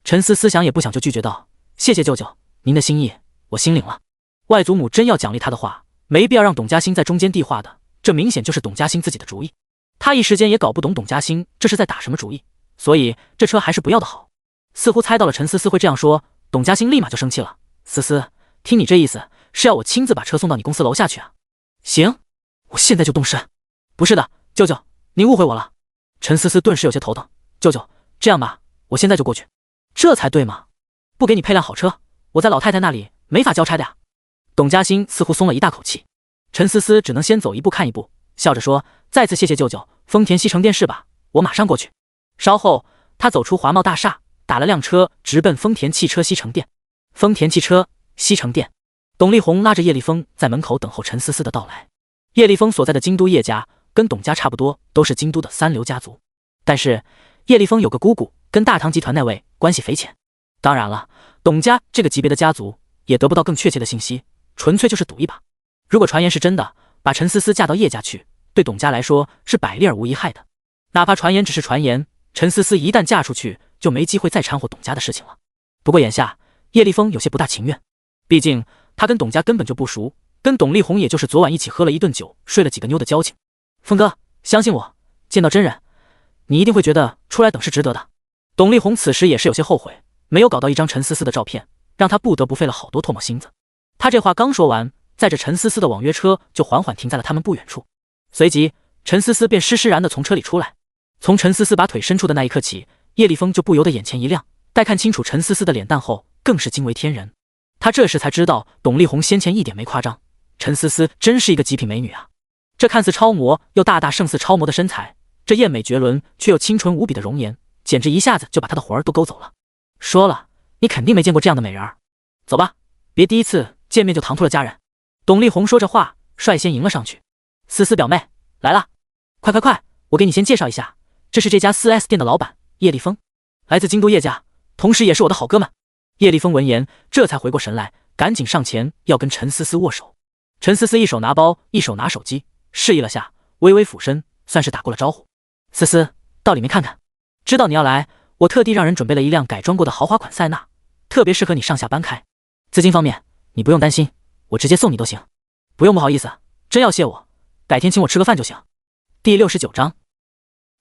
S2: 陈思思想也不想就拒绝道，谢谢舅舅，您的心意我心领了。外祖母真要奖励他的话，没必要让董家兴在中间递话的，这明显就是董家兴自己的主意。他一时间也搞不懂董家兴这是在打什么主意，所以这车还是不要的好。似乎猜到了陈思思会这样说，董家兴立马就生气了。思思，听你这意思是要我亲自把车送到你公司楼下去啊？行，我现在就动身。不是的，舅舅，您误会我了。陈思思顿时有些头疼。舅舅，这样吧，我现在就过去。这才对嘛，不给你配辆好车，我在老太太那里没法交差的呀。董家兴似乎松了一大口气。陈思思只能先走一步看一步，笑着说，再次谢谢舅舅，丰田西城店是吧？我马上过去。稍后他走出华茂大厦，打了辆车直奔丰田汽车西城店。丰田汽车西城店，董力宏拉着叶立峰在门口等候陈思思的到来。叶立峰所在的京都叶家跟董家差不多，都是京都的三流家族，但是叶立峰有个姑姑，跟大唐集团那位关系匪浅。当然了，董家这个级别的家族也得不到更确切的信息，纯粹就是赌一把。如果传言是真的，把陈思思嫁到叶家去，对董家来说是百利而无一害的。哪怕传言只是传言，陈思思一旦嫁出去，就没机会再掺和董家的事情了。不过眼下叶立峰有些不大情愿，毕竟他跟董家根本就不熟，跟董力宏也就是昨晚一起喝了一顿酒，睡了几个妞的交情。峰哥，相信我，见到真人，你一定会觉得出来等是值得的。董力宏此时也是有些后悔，没有搞到一张陈思思的照片，让他不得不费了好多唾沫星子。他这话刚说完，载着陈思思的网约车就缓缓停在了他们不远处。随即陈思思便施施然地从车里出来。从陈思思把腿伸出的那一刻起，叶立峰就不由得眼前一亮，待看清楚陈思思的脸蛋后，更是惊为天人。他这时才知道董力宏先前一点没夸张，陈思思真是一个极品美女啊！这看似超模又大大胜似超模的身材，这艳美绝伦却又清纯无比的容颜，简直一下子就把他的魂儿都勾走了。说了，你肯定没见过这样的美人儿。走吧，别第一次见面就唐突了家人。董力宏说着话，率先迎了上去。思思表妹来了，快快快，我给你先介绍一下，这是这家 4S 店的老板叶立峰，来自京都叶家，同时也是我的好哥们。叶立峰闻言，这才回过神来，赶紧上前要跟陈思思握手。陈思思一手拿包，一手拿手机，示意了下，微微俯身，算是打过了招呼。思思，到里面看看，知道你要来，我特地让人准备了一辆改装过的豪华款塞纳，特别适合你上下班开。资金方面你不用担心，我直接送你都行。不用不好意思，真要谢我，改天请我吃个饭就行。第69章，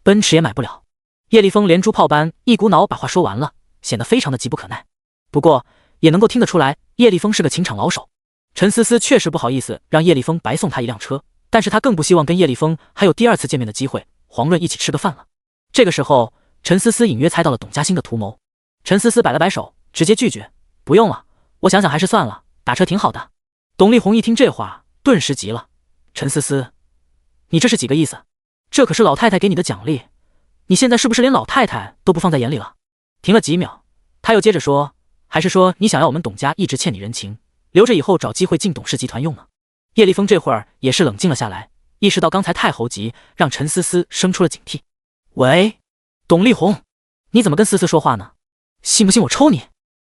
S2: 奔驰也买不了。叶立峰连珠炮般一股脑把话说完了，显得非常的急不可耐。不过也能够听得出来，叶立峰是个情场老手。陈思思确实不好意思让叶立峰白送他一辆车，但是他更不希望跟叶立峰还有第二次见面的机会，遑论一起吃个饭了。这个时候陈思思隐约猜到了董家兴的图谋。陈思思摆了摆手，直接拒绝，不用了，我想想还是算了，打车挺好的。董力宏一听这话，顿时急了，陈思思，你这是几个意思？这可是老太太给你的奖励，你现在是不是连老太太都不放在眼里了？停了几秒，他又接着说，还是说你想要我们董家一直欠你人情，留着以后找机会进董氏集团用呢？叶立峰这会儿也是冷静了下来，意识到刚才太猴急，让陈思思生出了警惕。喂，董力宏，你怎么跟思思说话呢？信不信我抽你？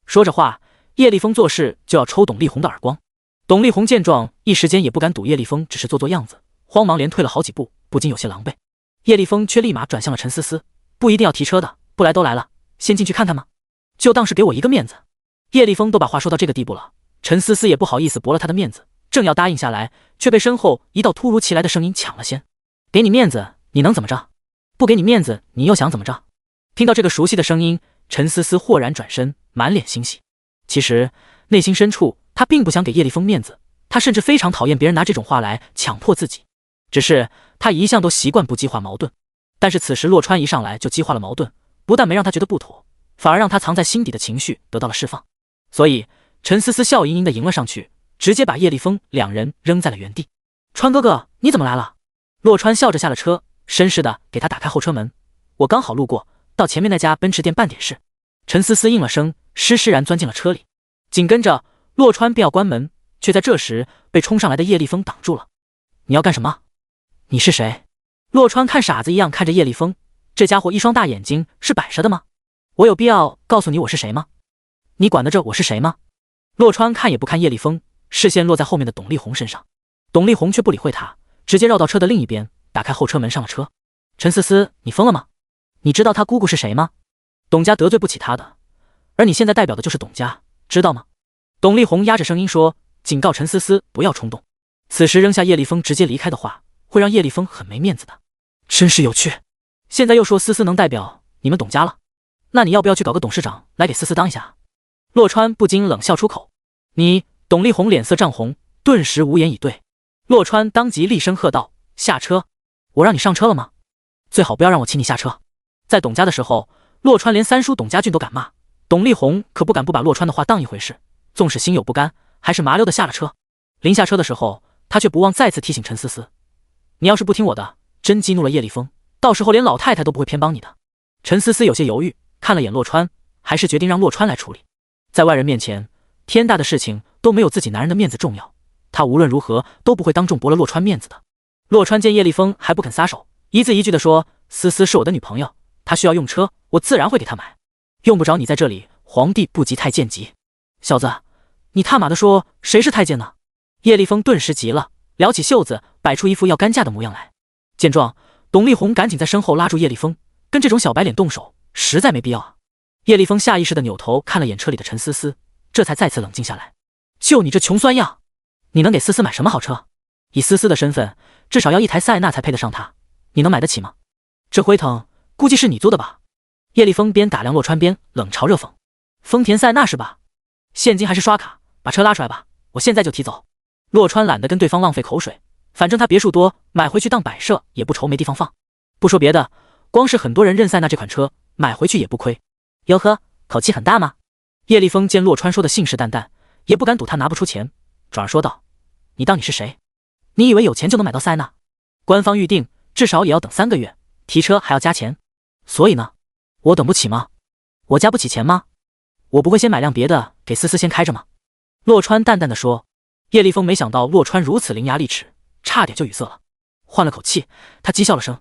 S2: 说着话，叶立峰做事就要抽董力宏的耳光。董力宏见状，一时间也不敢赌叶立峰只是做做样子，慌忙连退了好几步，不禁有些狼狈。叶立风却立马转向了陈思思，不一定要提车的，不来都来了，先进去看看吗？就当是给我一个面子。叶立风都把话说到这个地步了，陈思思也不好意思驳了他的面子，正要答应下来，却被身后一道突如其来的声音抢了先。给你面子，你能怎么着？不给你面子，你又想怎么着？听到这个熟悉的声音，陈思思豁然转身，满脸欣喜。其实内心深处，她并不想给叶立风面子，她甚至非常讨厌别人拿这种话来强迫自己。只是她一向都习惯不激化矛盾，但是此时洛川一上来就激化了矛盾，不但没让她觉得不妥，反而让她藏在心底的情绪得到了释放。所以陈思思笑盈盈地迎了上去，直接把叶立风两人扔在了原地。川哥哥，你怎么来了？洛川笑着下了车，绅士的给他打开后车门。我刚好路过，到前面那家奔驰店办点事。陈思思应了声，施施然钻进了车里。紧跟着洛川便要关门，却在这时被冲上来的叶立风挡住了。你要干什么？你是谁？洛川看傻子一样看着叶立风，这家伙一双大眼睛是摆设的吗？我有必要告诉你我是谁吗？你管得着我是谁吗？洛川看也不看叶立风，视线落在后面的董力宏身上。董力宏却不理会他，直接绕到车的另一边，打开后车门上了车。陈思思，你疯了吗？你知道他姑姑是谁吗？董家得罪不起他的，而你现在代表的就是董家，知道吗？董力宏压着声音说，警告陈思思不要冲动。此时扔下叶立风直接离开的话，会让叶立风很没面子的。真是有趣，现在又说思思能代表你们董家了，那你要不要去搞个董事长来给思思当一下？洛川不禁冷笑出口。你……董力宏脸色涨红，顿时无言以对。洛川当即厉声喝道，下车！我让你上车了吗？最好不要让我请你下车。在董家的时候，洛川连三叔董家俊都敢骂，董力宏可不敢不把洛川的话当一回事，纵使心有不甘，还是麻溜的下了车。临下车的时候，他却不忘再次提醒陈思思，你要是不听我的，真激怒了叶立风，到时候连老太太都不会偏帮你的。陈思思有些犹豫，看了眼洛川，还是决定让洛川来处理。在外人面前，天大的事情都没有自己男人的面子重要，他无论如何都不会当众驳了洛川面子的。洛川见叶立风还不肯撒手，一字一句地说，思思是我的女朋友，她需要用车，我自然会给她买，用不着你在这里皇帝不急太监急。小子，你他妈的说谁是太监呢？叶立风顿时急了，撩起袖子，摆出一副要干架的模样来。见状，董力宏赶紧在身后拉住叶立风，跟这种小白脸动手实在没必要啊。叶立风下意识地扭头看了眼车里的陈思思，这才再次冷静下来。就你这穷酸样，你能给思思买什么好车？以思思的身份，至少要一台塞纳才配得上她，你能买得起吗？这辉腾估计是你租的吧？叶立风边打量洛川边冷嘲热讽，丰田塞纳是吧？现金还是刷卡？把车拉出来吧，我现在就提走。洛川懒得跟对方浪费口水，反正他别墅多，买回去当摆设也不愁没地方放。不说别的，光是很多人认塞纳这款车，买回去也不亏。哟呵，口气很大吗？叶立风见洛川说的信誓旦旦，也不敢赌他拿不出钱，转而说道，你当你是谁？你以为有钱就能买到塞纳？官方预定至少也要等3个月，提车还要加钱。所以呢，我等不起吗？我加不起钱吗？我不会先买辆别的给思思先开着吗？洛川淡淡的说。叶立风没想到洛川如此伶牙俐齿，差点就语塞了。换了口气，他讥笑了声，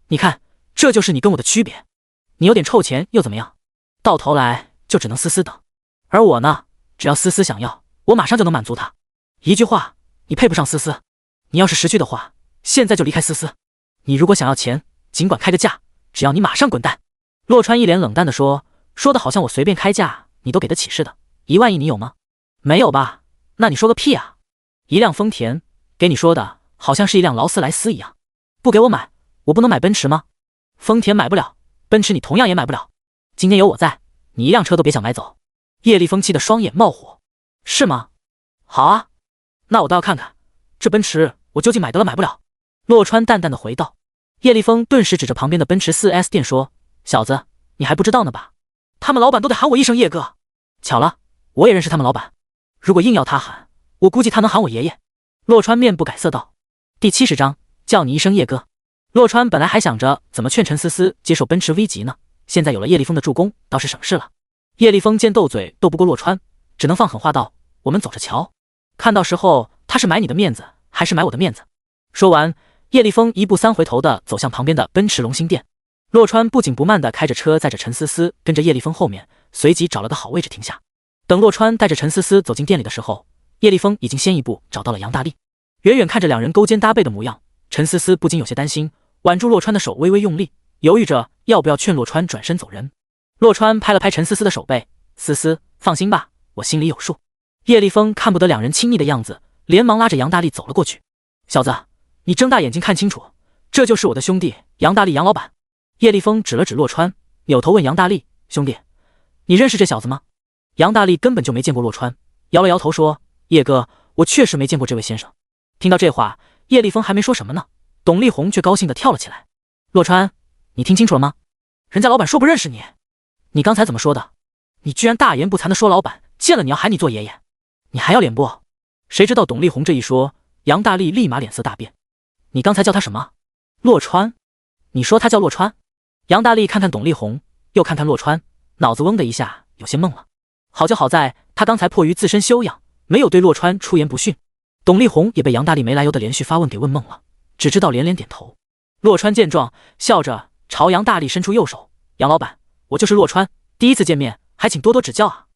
S2: 你看，这就是你跟我的区别。你有点臭钱又怎么样？到头来就只能思思等，而我呢，只要思思想要，我马上就能满足她。一句话，你配不上思思。你要是识趣的话，现在就离开思思。你如果想要钱，尽管开个价，只要你马上滚蛋。洛川一脸冷淡地说，说的好像我随便开价你都给得起似的。1万亿你有吗？没有吧？那你说个屁啊！一辆丰田，给你说的好像是一辆劳斯莱斯一样。不给我买，我不能买奔驰吗？丰田买不了，奔驰你同样也买不了。今天有我在，你一辆车都别想买走。叶立风气得双眼冒火，是吗？好啊，那我倒要看看，这奔驰我究竟买得了买不了。洛川淡淡的回道。叶立风顿时指着旁边的奔驰 4S 店说，小子，你还不知道呢吧？他们老板都得喊我一声叶哥。巧了，我也认识他们老板。如果硬要他喊，我估计他能喊我爷爷。洛川面不改色道。第70章，叫你一声叶哥。洛川本来还想着怎么劝陈思思接受奔驰 V 级呢，现在有了叶立风的助攻，倒是省事了。叶立风见斗嘴斗不过洛川，只能放狠话道，我们走着瞧，看到时候他是买你的面子还是买我的面子。说完，叶立风1步3回头的走向旁边的奔驰龙兴店。洛川不紧不慢的开着车载着陈思思跟着叶立风后面，随即找了个好位置停下。等洛川带着陈思思走进店里的时候，叶立风已经先一步找到了杨大力。远远看着两人勾肩搭背的模样，陈思思不禁有些担心，挽住洛川的手微微用力，犹豫着要不要劝洛川转身走人。洛川拍了拍陈思思的手背，思思，放心吧，我心里有数。叶立峰看不得两人亲昵的样子，连忙拉着杨大力走了过去。小子，你睁大眼睛看清楚，这就是我的兄弟杨大力，杨老板。叶立峰指了指洛川，扭头问杨大力，兄弟，你认识这小子吗？杨大力根本就没见过洛川，摇了摇头说，叶哥，我确实没见过这位先生。听到这话，叶立峰还没说什么呢，董力宏却高兴地跳了起来。洛川，你听清楚了吗？人家老板说不认识你。你刚才怎么说的？你居然大言不惭地说老板见了你要喊你做爷爷，你还要脸不？谁知道董力宏这一说，杨大力立马脸色大变。你刚才叫他什么？洛川？你说他叫洛川？杨大力看看董力宏，又看看洛川，脑子嗡的一下，有些懵了。好就好在他刚才迫于自身修养，没有对洛川出言不逊。董力宏也被杨大力没来由的连续发问给问懵了，只知道连连点头。洛川见状，笑着朝杨大力伸出右手，杨老板，我就是洛川，第一次见面，还请多多指教啊。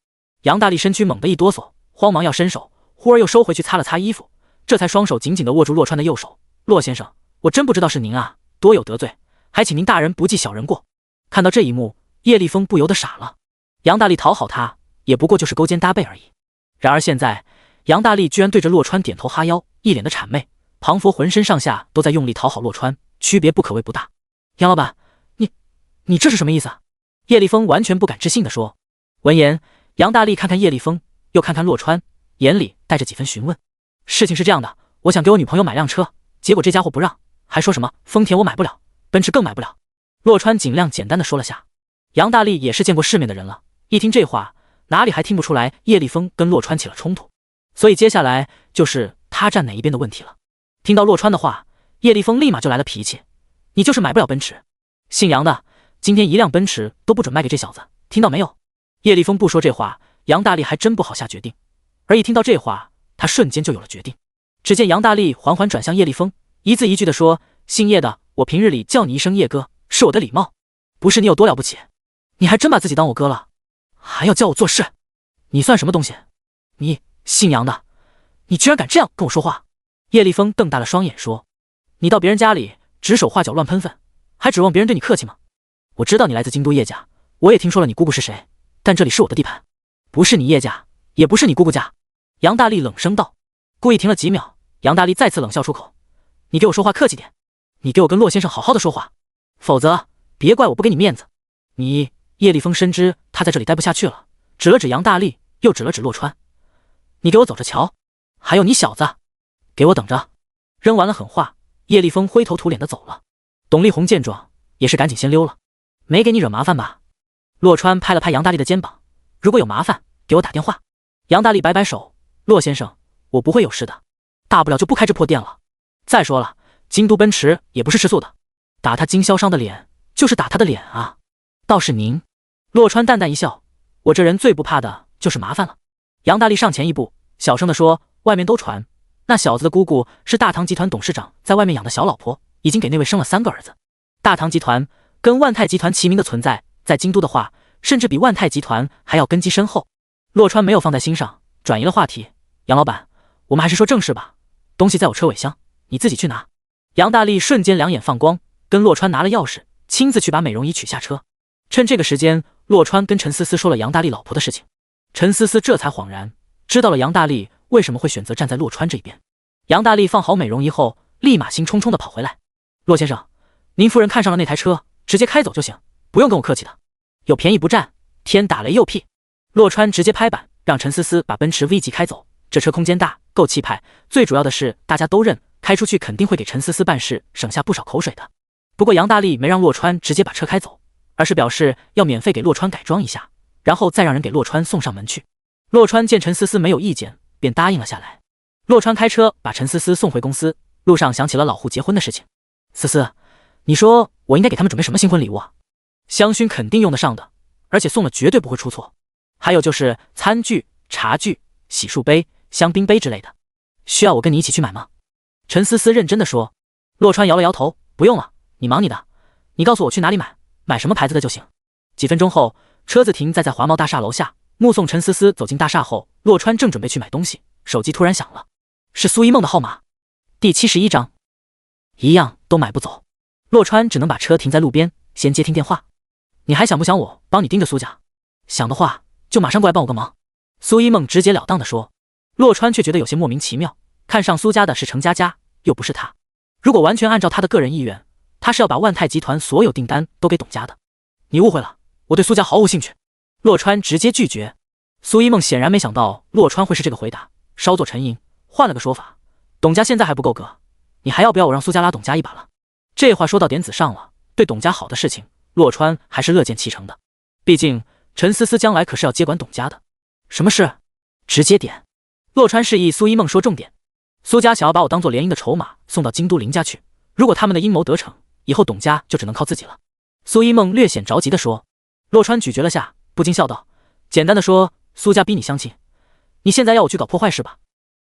S2: 杨大力身躯猛地一哆嗦，慌忙要伸手，忽而又收回去擦了擦衣服，这才双手紧紧地握住洛川的右手。洛先生，我真不知道是您啊，多有得罪，还请您大人不计小人过。看到这一幕，叶立峰不由得傻了。杨大力讨好他，也不过就是勾肩搭背而已。然而现在，杨大力居然对着洛川点头哈腰，一脸的谄媚，庞佛浑身上下都在用力讨好洛川，区别不可谓不大。杨老板，你这是什么意思啊？叶立峰完全不敢置信地说。闻言，杨大力看看叶立峰，又看看洛川，眼里带着几分询问。事情是这样的，我想给我女朋友买辆车，结果这家伙不让，还说什么丰田我买不了，奔驰更买不了。洛川尽量简单地说了下。杨大力也是见过世面的人了，一听这话，哪里还听不出来叶立峰跟洛川起了冲突，所以接下来就是他站哪一边的问题了。听到洛川的话，叶立峰立马就来了脾气，你就是买不了奔驰，姓杨的，今天一辆奔驰都不准卖给这小子，听到没有？叶立峰不说这话，杨大力还真不好下决定，而一听到这话，他瞬间就有了决定。只见杨大力缓缓转向叶立峰，一字一句地说，姓叶的，我平日里叫你一声叶哥，是我的礼貌，不是你有多了不起，你还真把自己当我哥了，还要教我做事，你算什么东西？你姓杨的，你居然敢这样跟我说话！叶立峰瞪大了双眼说，你到别人家里指手画脚乱喷粪，还指望别人对你客气吗？我知道你来自京都叶家，我也听说了你姑姑是谁，但这里是我的地盘，不是你叶家，也不是你姑姑家。杨大力冷声道。故意停了几秒，杨大力再次冷笑出口，你给我说话客气点，你给我跟洛先生好好的说话，否则别怪我不给你面子。你叶立峰深知他在这里待不下去了，指了指杨大力，又指了指洛川，你给我走着瞧，还有你小子，给我等着。扔完了狠话，叶立峰灰头土脸的走了。董力宏见状也是赶紧先溜了，没给你惹麻烦吧？洛川拍了拍杨大力的肩膀，如果有麻烦给我打电话。杨大力摆摆手，洛先生，我不会有事的，大不了就不开这破店了。再说了，京都奔驰也不是吃素的，打他经销商的脸就是打他的脸啊。倒是您。洛川淡淡一笑，我这人最不怕的就是麻烦了。杨大力上前一步，小声地说，外面都传那小子的姑姑是大唐集团董事长在外面养的小老婆，已经给那位生了3个儿子。大唐集团跟万泰集团齐名的存在，在京都的话，甚至比万泰集团还要根基深厚。洛川没有放在心上，转移了话题，杨老板，我们还是说正事吧，东西在我车尾箱，你自己去拿。杨大力瞬间两眼放光，跟洛川拿了钥匙，亲自去把美容仪取下车。趁这个时间，洛川跟陈思思说了杨大力老婆的事情，陈思思这才恍然知道了杨大力为什么会选择站在洛川这边。杨大力放好美容仪后，立马兴冲冲地跑回来，洛先生，您夫人看上了那台车，直接开走就行，不用跟我客气的，有便宜不占，天打雷又屁。洛川直接拍板让陈思思把奔驰 V 级开走，这车空间大，够气派，最主要的是大家都认，开出去肯定会给陈思思办事省下不少口水的。不过杨大力没让洛川直接把车开走，而是表示要免费给洛川改装一下，然后再让人给洛川送上门去。洛川见陈思思没有意见，便答应了下来。洛川开车把陈思思送回公司，路上想起了老户结婚的事情。思思，你说我应该给他们准备什么新婚礼物啊？香薰肯定用得上的，而且送了绝对不会出错。还有就是餐具、茶具、洗漱杯、香槟杯之类的，需要我跟你一起去买吗？陈思思认真的说。洛川摇了摇头，不用了，你忙你的，你告诉我去哪里买，买什么牌子的就行。几分钟后，车子停在华贸大厦楼下，目送陈思思走进大厦后，洛川正准备去买东西，手机突然响了，是苏一梦的号码。第71章，一样都买不走。洛川只能把车停在路边，先接听电话。你还想不想我帮你盯着苏家？想的话就马上过来帮我个忙。苏一梦直截了当地说。洛川却觉得有些莫名其妙，看上苏家的是程佳佳，又不是他。如果完全按照他的个人意愿，他是要把万泰集团所有订单都给董家的。你误会了，我对苏家毫无兴趣。洛川直接拒绝。苏一梦显然没想到洛川会是这个回答，稍作沉吟，换了个说法，董家现在还不够格，你还要不要我让苏家拉董家一把了？这话说到点子上了，对董家好的事情，洛川还是乐见其成的。毕竟陈思思将来可是要接管董家的。什么事？直接点。洛川示意苏一梦说重点。苏家想要把我当做联姻的筹码送到京都林家去，如果他们的阴谋得逞，以后董家就只能靠自己了。苏一梦略显着急地说。洛川咀嚼了下，不禁笑道，简单的说，苏家逼你相亲，你现在要我去搞破坏是吧？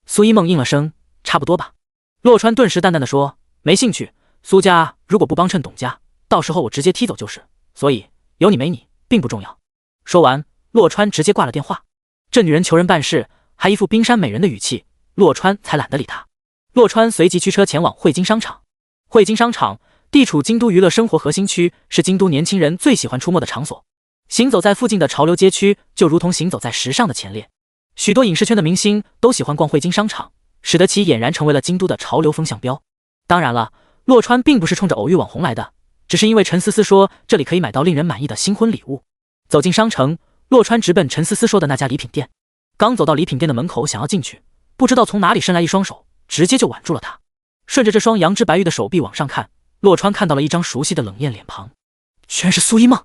S2: 苏一梦应了声，差不多吧。洛川顿时淡淡的说，没兴趣，苏家如果不帮衬董家，到时候我直接踢走就是，所以有你没你并不重要。说完，洛川直接挂了电话。这女人求人办事，还一副冰山美人的语气，洛川才懒得理她。洛川随即驱车前往汇金商场。汇金商场地处京都娱乐生活核心区，是京都年轻人最喜欢出没的场所。行走在附近的潮流街区，就如同行走在时尚的前列。许多影视圈的明星都喜欢逛汇金商场，使得其俨然成为了京都的潮流风向标。当然了，洛川并不是冲着偶遇网红来的，只是因为陈思思说这里可以买到令人满意的新婚礼物。走进商城，洛川直奔陈思思说的那家礼品店。刚走到礼品店的门口，想要进去，不知道从哪里伸来一双手，直接就挽住了他。顺着这双羊脂白玉的手臂往上看，洛川看到了一张熟悉的冷艳脸庞，居然是苏一梦。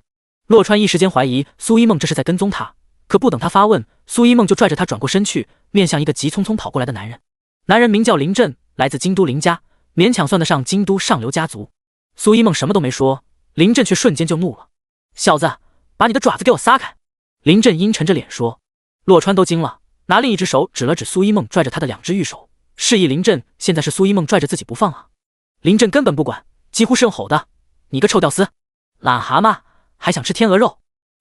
S2: 洛川一时间怀疑苏一梦这是在跟踪他，可不等他发问，苏一梦就拽着他转过身去，面向一个急匆匆跑过来的男人。男人名叫林震，来自京都林家，勉强算得上京都上流家族。苏一梦什么都没说，林震却瞬间就怒了，小子，把你的爪子给我撒开！林震阴沉着脸说。洛川都惊了，拿另一只手指了指苏一梦拽着他的两只玉手，示意林震现在是苏一梦拽着自己不放啊。林震根本不管，几乎是用吼的，你个臭屌丝，懒蛤蟆还想吃天鹅肉，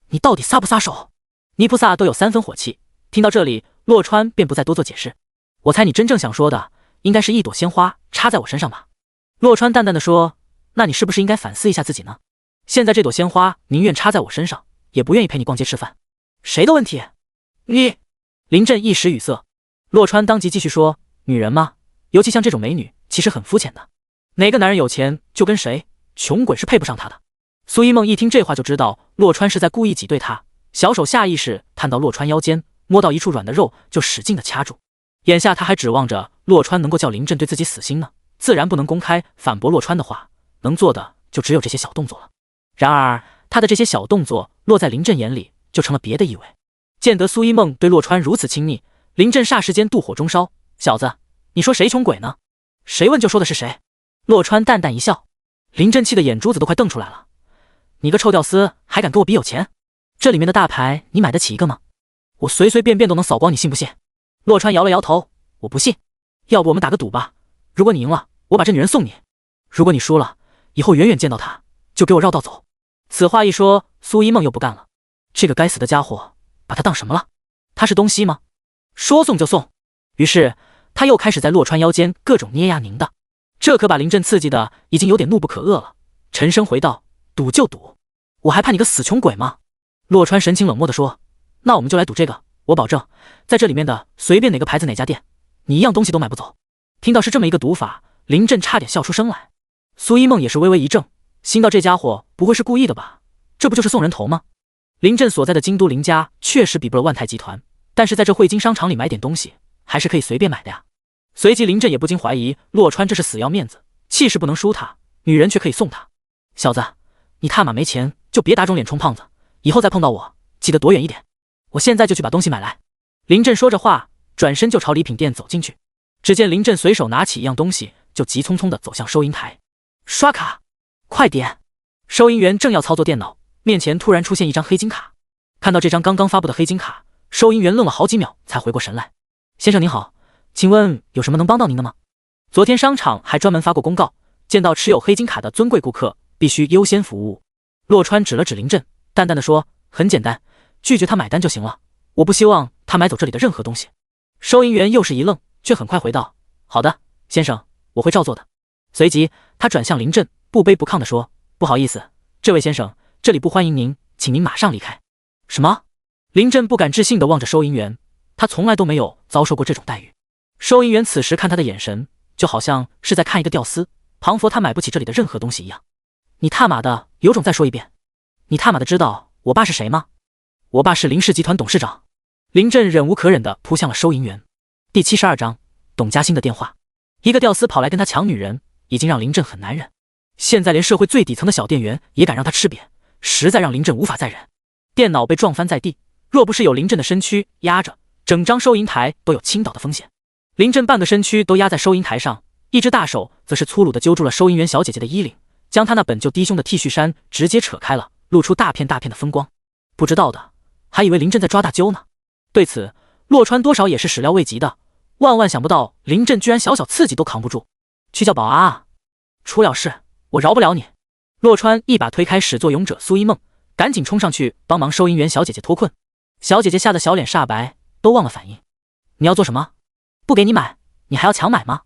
S2: 你到底撒不撒手？泥菩萨都有3分火气。听到这里，洛川便不再多做解释。我猜你真正想说的应该是一朵鲜花插在我身上吧。洛川淡淡的说，那你是不是应该反思一下自己呢？现在这朵鲜花宁愿插在我身上，也不愿意陪你逛街吃饭，谁的问题？你。林震一时语塞。洛川当即继续说，女人嘛，尤其像这种美女，其实很肤浅的，哪个男人有钱就跟谁，穷鬼是配不上她的。苏一梦一听这话就知道洛川是在故意挤兑他，小手下意识探到洛川腰间，摸到一处软的肉就使劲的掐住。眼下他还指望着洛川能够叫林震对自己死心呢，自然不能公开反驳洛川的话，能做的就只有这些小动作了。然而他的这些小动作落在林震眼里就成了别的意味。见得苏一梦对洛川如此亲昵，林震霎时间妒火中烧，小子，你说谁穷鬼呢？谁问就说的是谁。洛川淡淡一笑。林震气的眼珠子都快瞪出来了，你个臭屌丝还敢跟我比有钱？这里面的大牌你买得起一个吗？我随随便便都能扫光，你信不信？洛川摇了摇头，我不信。要不我们打个赌吧，如果你赢了，我把这女人送你；如果你输了，以后远远见到她就给我绕道走。此话一说，苏一梦又不干了，这个该死的家伙把他当什么了？他是东西吗？说送就送。于是他又开始在洛川腰间各种捏呀拧的，这可把林震刺激的已经有点怒不可遏了，沉声回道，赌就赌，我还怕你个死穷鬼吗？洛川神情冷漠地说，那我们就来赌这个，我保证在这里面的随便哪个牌子哪家店，你一样东西都买不走。听到是这么一个赌法，林震差点笑出声来。苏一梦也是微微一怔，心道这家伙不会是故意的吧？这不就是送人头吗？林震所在的京都林家确实比不了万泰集团，但是在这汇金商场里买点东西还是可以随便买的呀。随即林震也不禁怀疑洛川这是死要面子，气势不能输他，女人却可以送他。小子，你他妈没钱就别打肿脸充胖子，以后再碰到我记得躲远一点，我现在就去把东西买来。林震说着话，转身就朝礼品店走进去。只见林震随手拿起一样东西，就急匆匆地走向收银台。刷卡，快点！收银员正要操作电脑，面前突然出现一张黑金卡。看到这张刚刚发布的黑金卡，收银员愣了好几秒才回过神来。先生您好，请问有什么能帮到您的吗？昨天商场还专门发过公告，见到持有黑金卡的尊贵顾客必须优先服务。洛川指了指林震，淡淡的说，很简单，拒绝他买单就行了，我不希望他买走这里的任何东西。收银员又是一愣，却很快回道，好的，先生，我会照做的。随即他转向林震，不卑不亢地说：“不好意思，这位先生，这里不欢迎您，请您马上离开。”什么？林震不敢置信地望着收银员，他从来都没有遭受过这种待遇。收银员此时看他的眼神，就好像是在看一个屌丝，庞佛他买不起这里的任何东西一样。你他妈的有种再说一遍！你他妈的知道我爸是谁吗？我爸是林氏集团董事长。林震忍无可忍地扑向了收银员。第72章，董嘉欣的电话。一个屌丝跑来跟他抢女人，已经让林震很难忍。现在连社会最底层的小店员也敢让他吃瘪，实在让林震无法再忍。电脑被撞翻在地，若不是有林震的身躯压着，整张收银台都有倾倒的风险。林震半个身躯都压在收银台上，一只大手则是粗鲁地揪住了收银员小姐姐的衣领，将她那本就低胸的 T 恤衫直接扯开了，露出大片大片的风光。不知道的还以为林震在抓大阄呢。对此，洛川多少也是始料未及的，万万想不到林震居然小小刺激都扛不住。去叫保安啊！出了事我饶不了你！洛川一把推开始作俑者苏一梦，赶紧冲上去帮忙收银员小姐姐脱困。小姐姐吓得小脸煞白，都忘了反应。你要做什么？不给你买，你还要强买吗？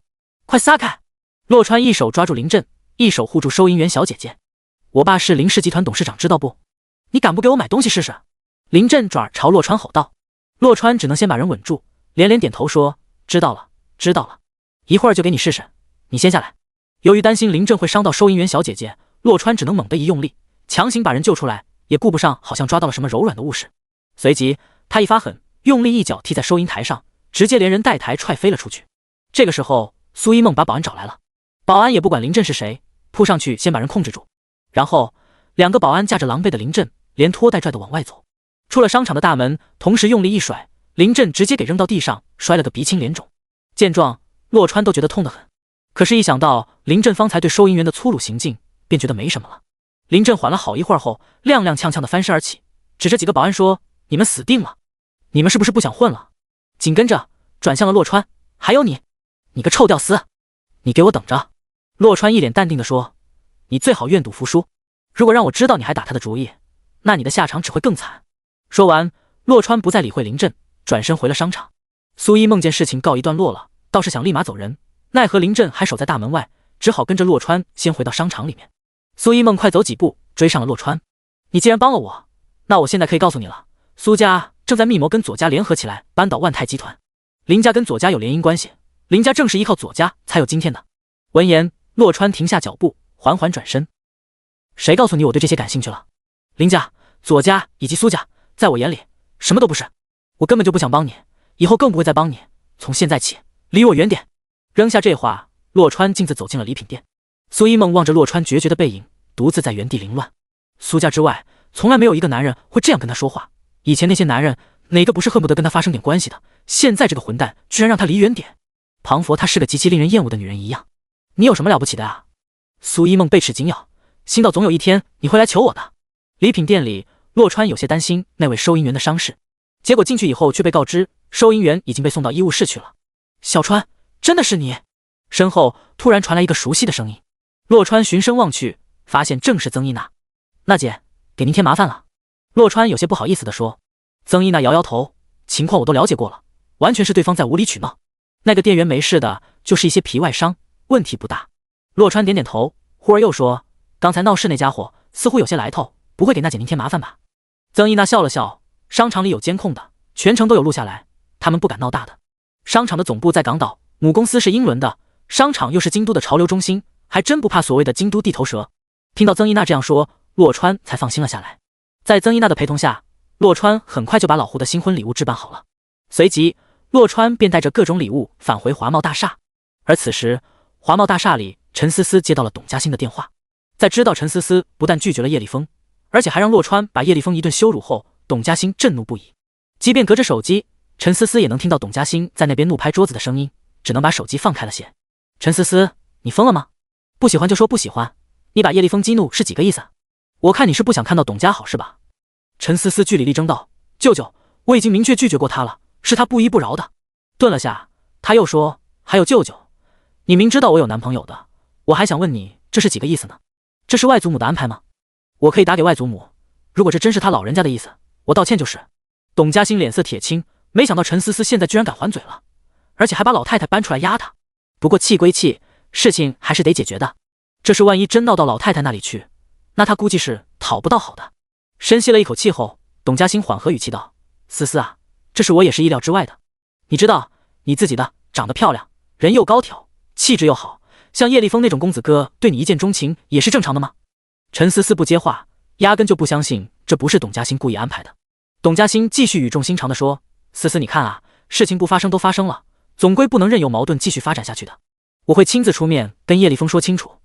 S2: 快撒开！洛川一手抓住林震，一手护住收银员小姐姐。我爸是林氏集团董事长，知道不？你敢不给我买东西试试？林震爪朝洛川吼道。洛川只能先把人稳住，连连点头说：“知道了，知道了，一会儿就给你试试。你先下来。”由于担心林震会伤到收银员小姐姐，洛川只能猛地一用力，强行把人救出来，也顾不上好像抓到了什么柔软的物事。随即他一发狠，用力一脚踢在收银台上，直接连人带台踹飞了出去。这个时候，苏一梦把保安找来了，保安也不管林震是谁，扑上去先把人控制住，然后两个保安架着狼狈的林震，连拖带拽的往外走。出了商场的大门，同时用力一甩，林震直接给扔到地上，摔了个鼻青脸肿。见状，洛川都觉得痛得很，可是一想到林震方才对收银员的粗鲁行径，便觉得没什么了。林震缓了好一会儿后，踉踉跄跄的翻身而起，指着几个保安说：“你们死定了！你们是不是不想混了？”紧跟着转向了洛川：“还有你，你个臭屌丝，你给我等着！”洛川一脸淡定地说：“你最好愿赌服输，如果让我知道你还打他的主意，那你的下场只会更惨。”说完，洛川不再理会林震，转身回了商场。苏一梦见事情告一段落了，倒是想立马走人，奈何林震还守在大门外，只好跟着洛川先回到商场里面。苏一梦快走几步追上了洛川：“你既然帮了我，那我现在可以告诉你了，苏家正在密谋跟左家联合起来扳倒万泰集团。林家跟左家有联姻关系，林家正是依靠左家才有今天的。”闻言，洛川停下脚步，缓缓转身：“谁告诉你我对这些感兴趣了？林家、左家以及苏家，在我眼里什么都不是，我根本就不想帮你，以后更不会再帮你，从现在起离我远点。”扔下这话，洛川径自走进了礼品店。苏一梦望着洛川决绝的背影，独自在原地凌乱。苏家之外，从来没有一个男人会这样跟他说话。以前那些男人，哪个不是恨不得跟他发生点关系的？现在这个混蛋居然让他离远点。庞佛她是个极其令人厌恶的女人一样，你有什么了不起的啊？苏一梦被齿紧咬，心道总有一天你会来求我的。礼品店里，洛川有些担心那位收银员的伤势，结果进去以后却被告知收银员已经被送到医务室去了。小川，真的是你？身后突然传来一个熟悉的声音。洛川循声望去，发现正是曾一娜。娜姐，给您添麻烦了。洛川有些不好意思地说。曾一娜摇摇头，情况我都了解过了，完全是对方在无理取闹。那个店员没事的，就是一些皮外伤，问题不大。洛川点点头，忽而又说：“刚才闹事那家伙似乎有些来头，不会给娜姐您添麻烦吧？”曾一娜笑了笑，商场里有监控的，全程都有录下来，他们不敢闹大的。商场的总部在港岛，母公司是英伦的，商场又是京都的潮流中心，还真不怕所谓的京都地头蛇。听到曾一娜这样说，洛川才放心了下来。在曾一娜的陪同下，洛川很快就把老胡的新婚礼物置办好了。随即，洛川便带着各种礼物返回华贸大厦。而此时，华贸大厦里，陈思思接到了董嘉欣的电话。在知道陈思思不但拒绝了叶立峰，而且还让洛川把叶立峰一顿羞辱后，董嘉欣震怒不已。即便隔着手机，陈思思也能听到董嘉欣在那边怒拍桌子的声音，只能把手机放开了些。陈思思，你疯了吗？不喜欢就说不喜欢，你把叶立峰激怒是几个意思？我看你是不想看到董家好是吧？陈思思据理力争道：“舅舅，我已经明确拒绝过他了，是他不依不饶的。”顿了下，他又说：“还有舅舅，你明知道我有男朋友的，我还想问你，这是几个意思呢？这是外祖母的安排吗？我可以打给外祖母，如果这真是他老人家的意思，我道歉就是。”董嘉欣脸色铁青，没想到陈思思现在居然敢还嘴了，而且还把老太太搬出来压他。不过气归气，事情还是得解决的。这事万一真闹到老太太那里去，那他估计是讨不到好的。深吸了一口气后，董嘉欣缓和语气道：“思思啊，这是我也是意料之外的。你知道，你自己的长得漂亮，人又高挑，气质又好，像叶立风那种公子哥对你一见钟情也是正常的吗？”陈思思不接话，压根就不相信这不是董嘉欣故意安排的。董嘉欣继续语重心长地说：“思思，你看啊，事情不发生都发生了，总归不能任由矛盾继续发展下去的。我会亲自出面跟叶立风说清楚，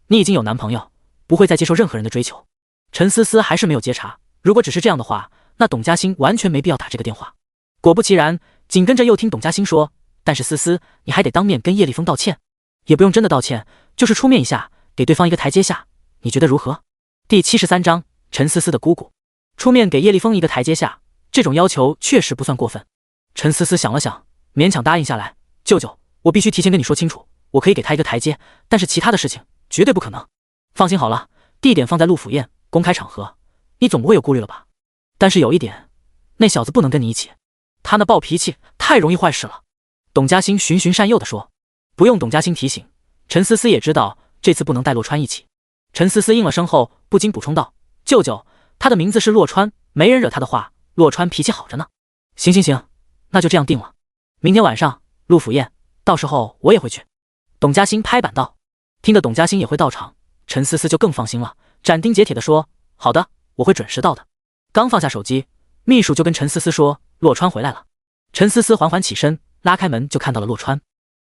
S2: 你已经有男朋友，不会再接受任何人的追求。”陈思思还是没有接茬，如果只是这样的话，那董嘉欣完全没必要打这个电话。果不其然，紧跟着又听董嘉欣说：“但是思思，你还得当面跟叶立风道歉，也不用真的道歉，就是出面一下，给对方一个台阶下，你觉得如何？”第73章，陈思思的姑姑出面给叶立风一个台阶下，这种要求确实不算过分。陈思思想了想，勉强答应下来：“舅舅，我必须提前跟你说清楚，我可以给他一个台阶，但是其他的事情绝对不可能。放心好了，地点放在陆府宴，公开场合，你总不会有顾虑了吧？但是有一点，那小子不能跟你一起，他那暴脾气太容易坏事了。”董嘉欣循循善诱地说。不用董嘉欣提醒，陈思思也知道这次不能带洛川一起。陈思思应了声后，不禁补充道：“舅舅，他的名字是洛川，没人惹他的话，洛川脾气好着呢。”行行行，那就这样定了。明天晚上陆府宴，到时候我也会去。董嘉欣拍板道。听得董嘉欣也会到场，陈思思就更放心了，斩钉截铁地说：“好的，我会准时到的。”刚放下手机，秘书就跟陈思思说：“洛川回来了。”陈思思缓缓起身，拉开门就看到了洛川。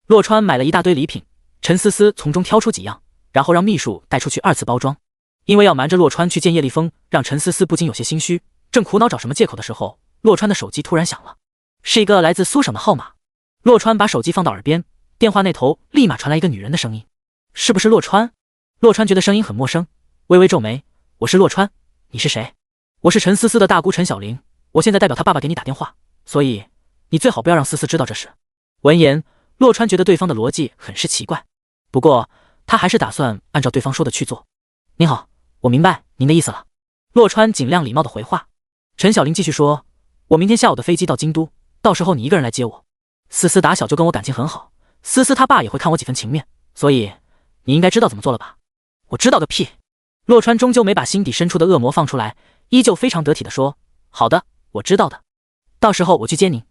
S2: 洛川买了一大堆礼品，陈思思从中挑出几样，然后让秘书带出去2次包装。因为要瞒着洛川去见叶立风，让陈思思不禁有些心虚。正苦恼找什么借口的时候，洛川的手机突然响了，是一个来自苏省的号码。洛川把手机放到耳边，电话那头立马传来一个女人的声音：“是不是洛川？”洛川觉得声音很陌生，微微皱眉：“我是洛川，你是谁？”“我是陈思思的大姑陈小玲，我现在代表她爸爸给你打电话，所以你最好不要让思思知道这事。”闻言，洛川觉得对方的逻辑很是奇怪，不过他还是打算按照对方说的去做。“您好，我明白您的意思了。”洛川尽量礼貌的回话。陈小玲继续说：“我明天下午的飞机到京都，到时候你一个人来接我。思思打小就跟我感情很好，思思他爸也会看我几分情面，所以你应该知道怎么做了吧？”“我知道个屁！”洛川终究没把心底深处的恶魔放出来，依旧非常得体的说：“好的，我知道的，到时候我去接您，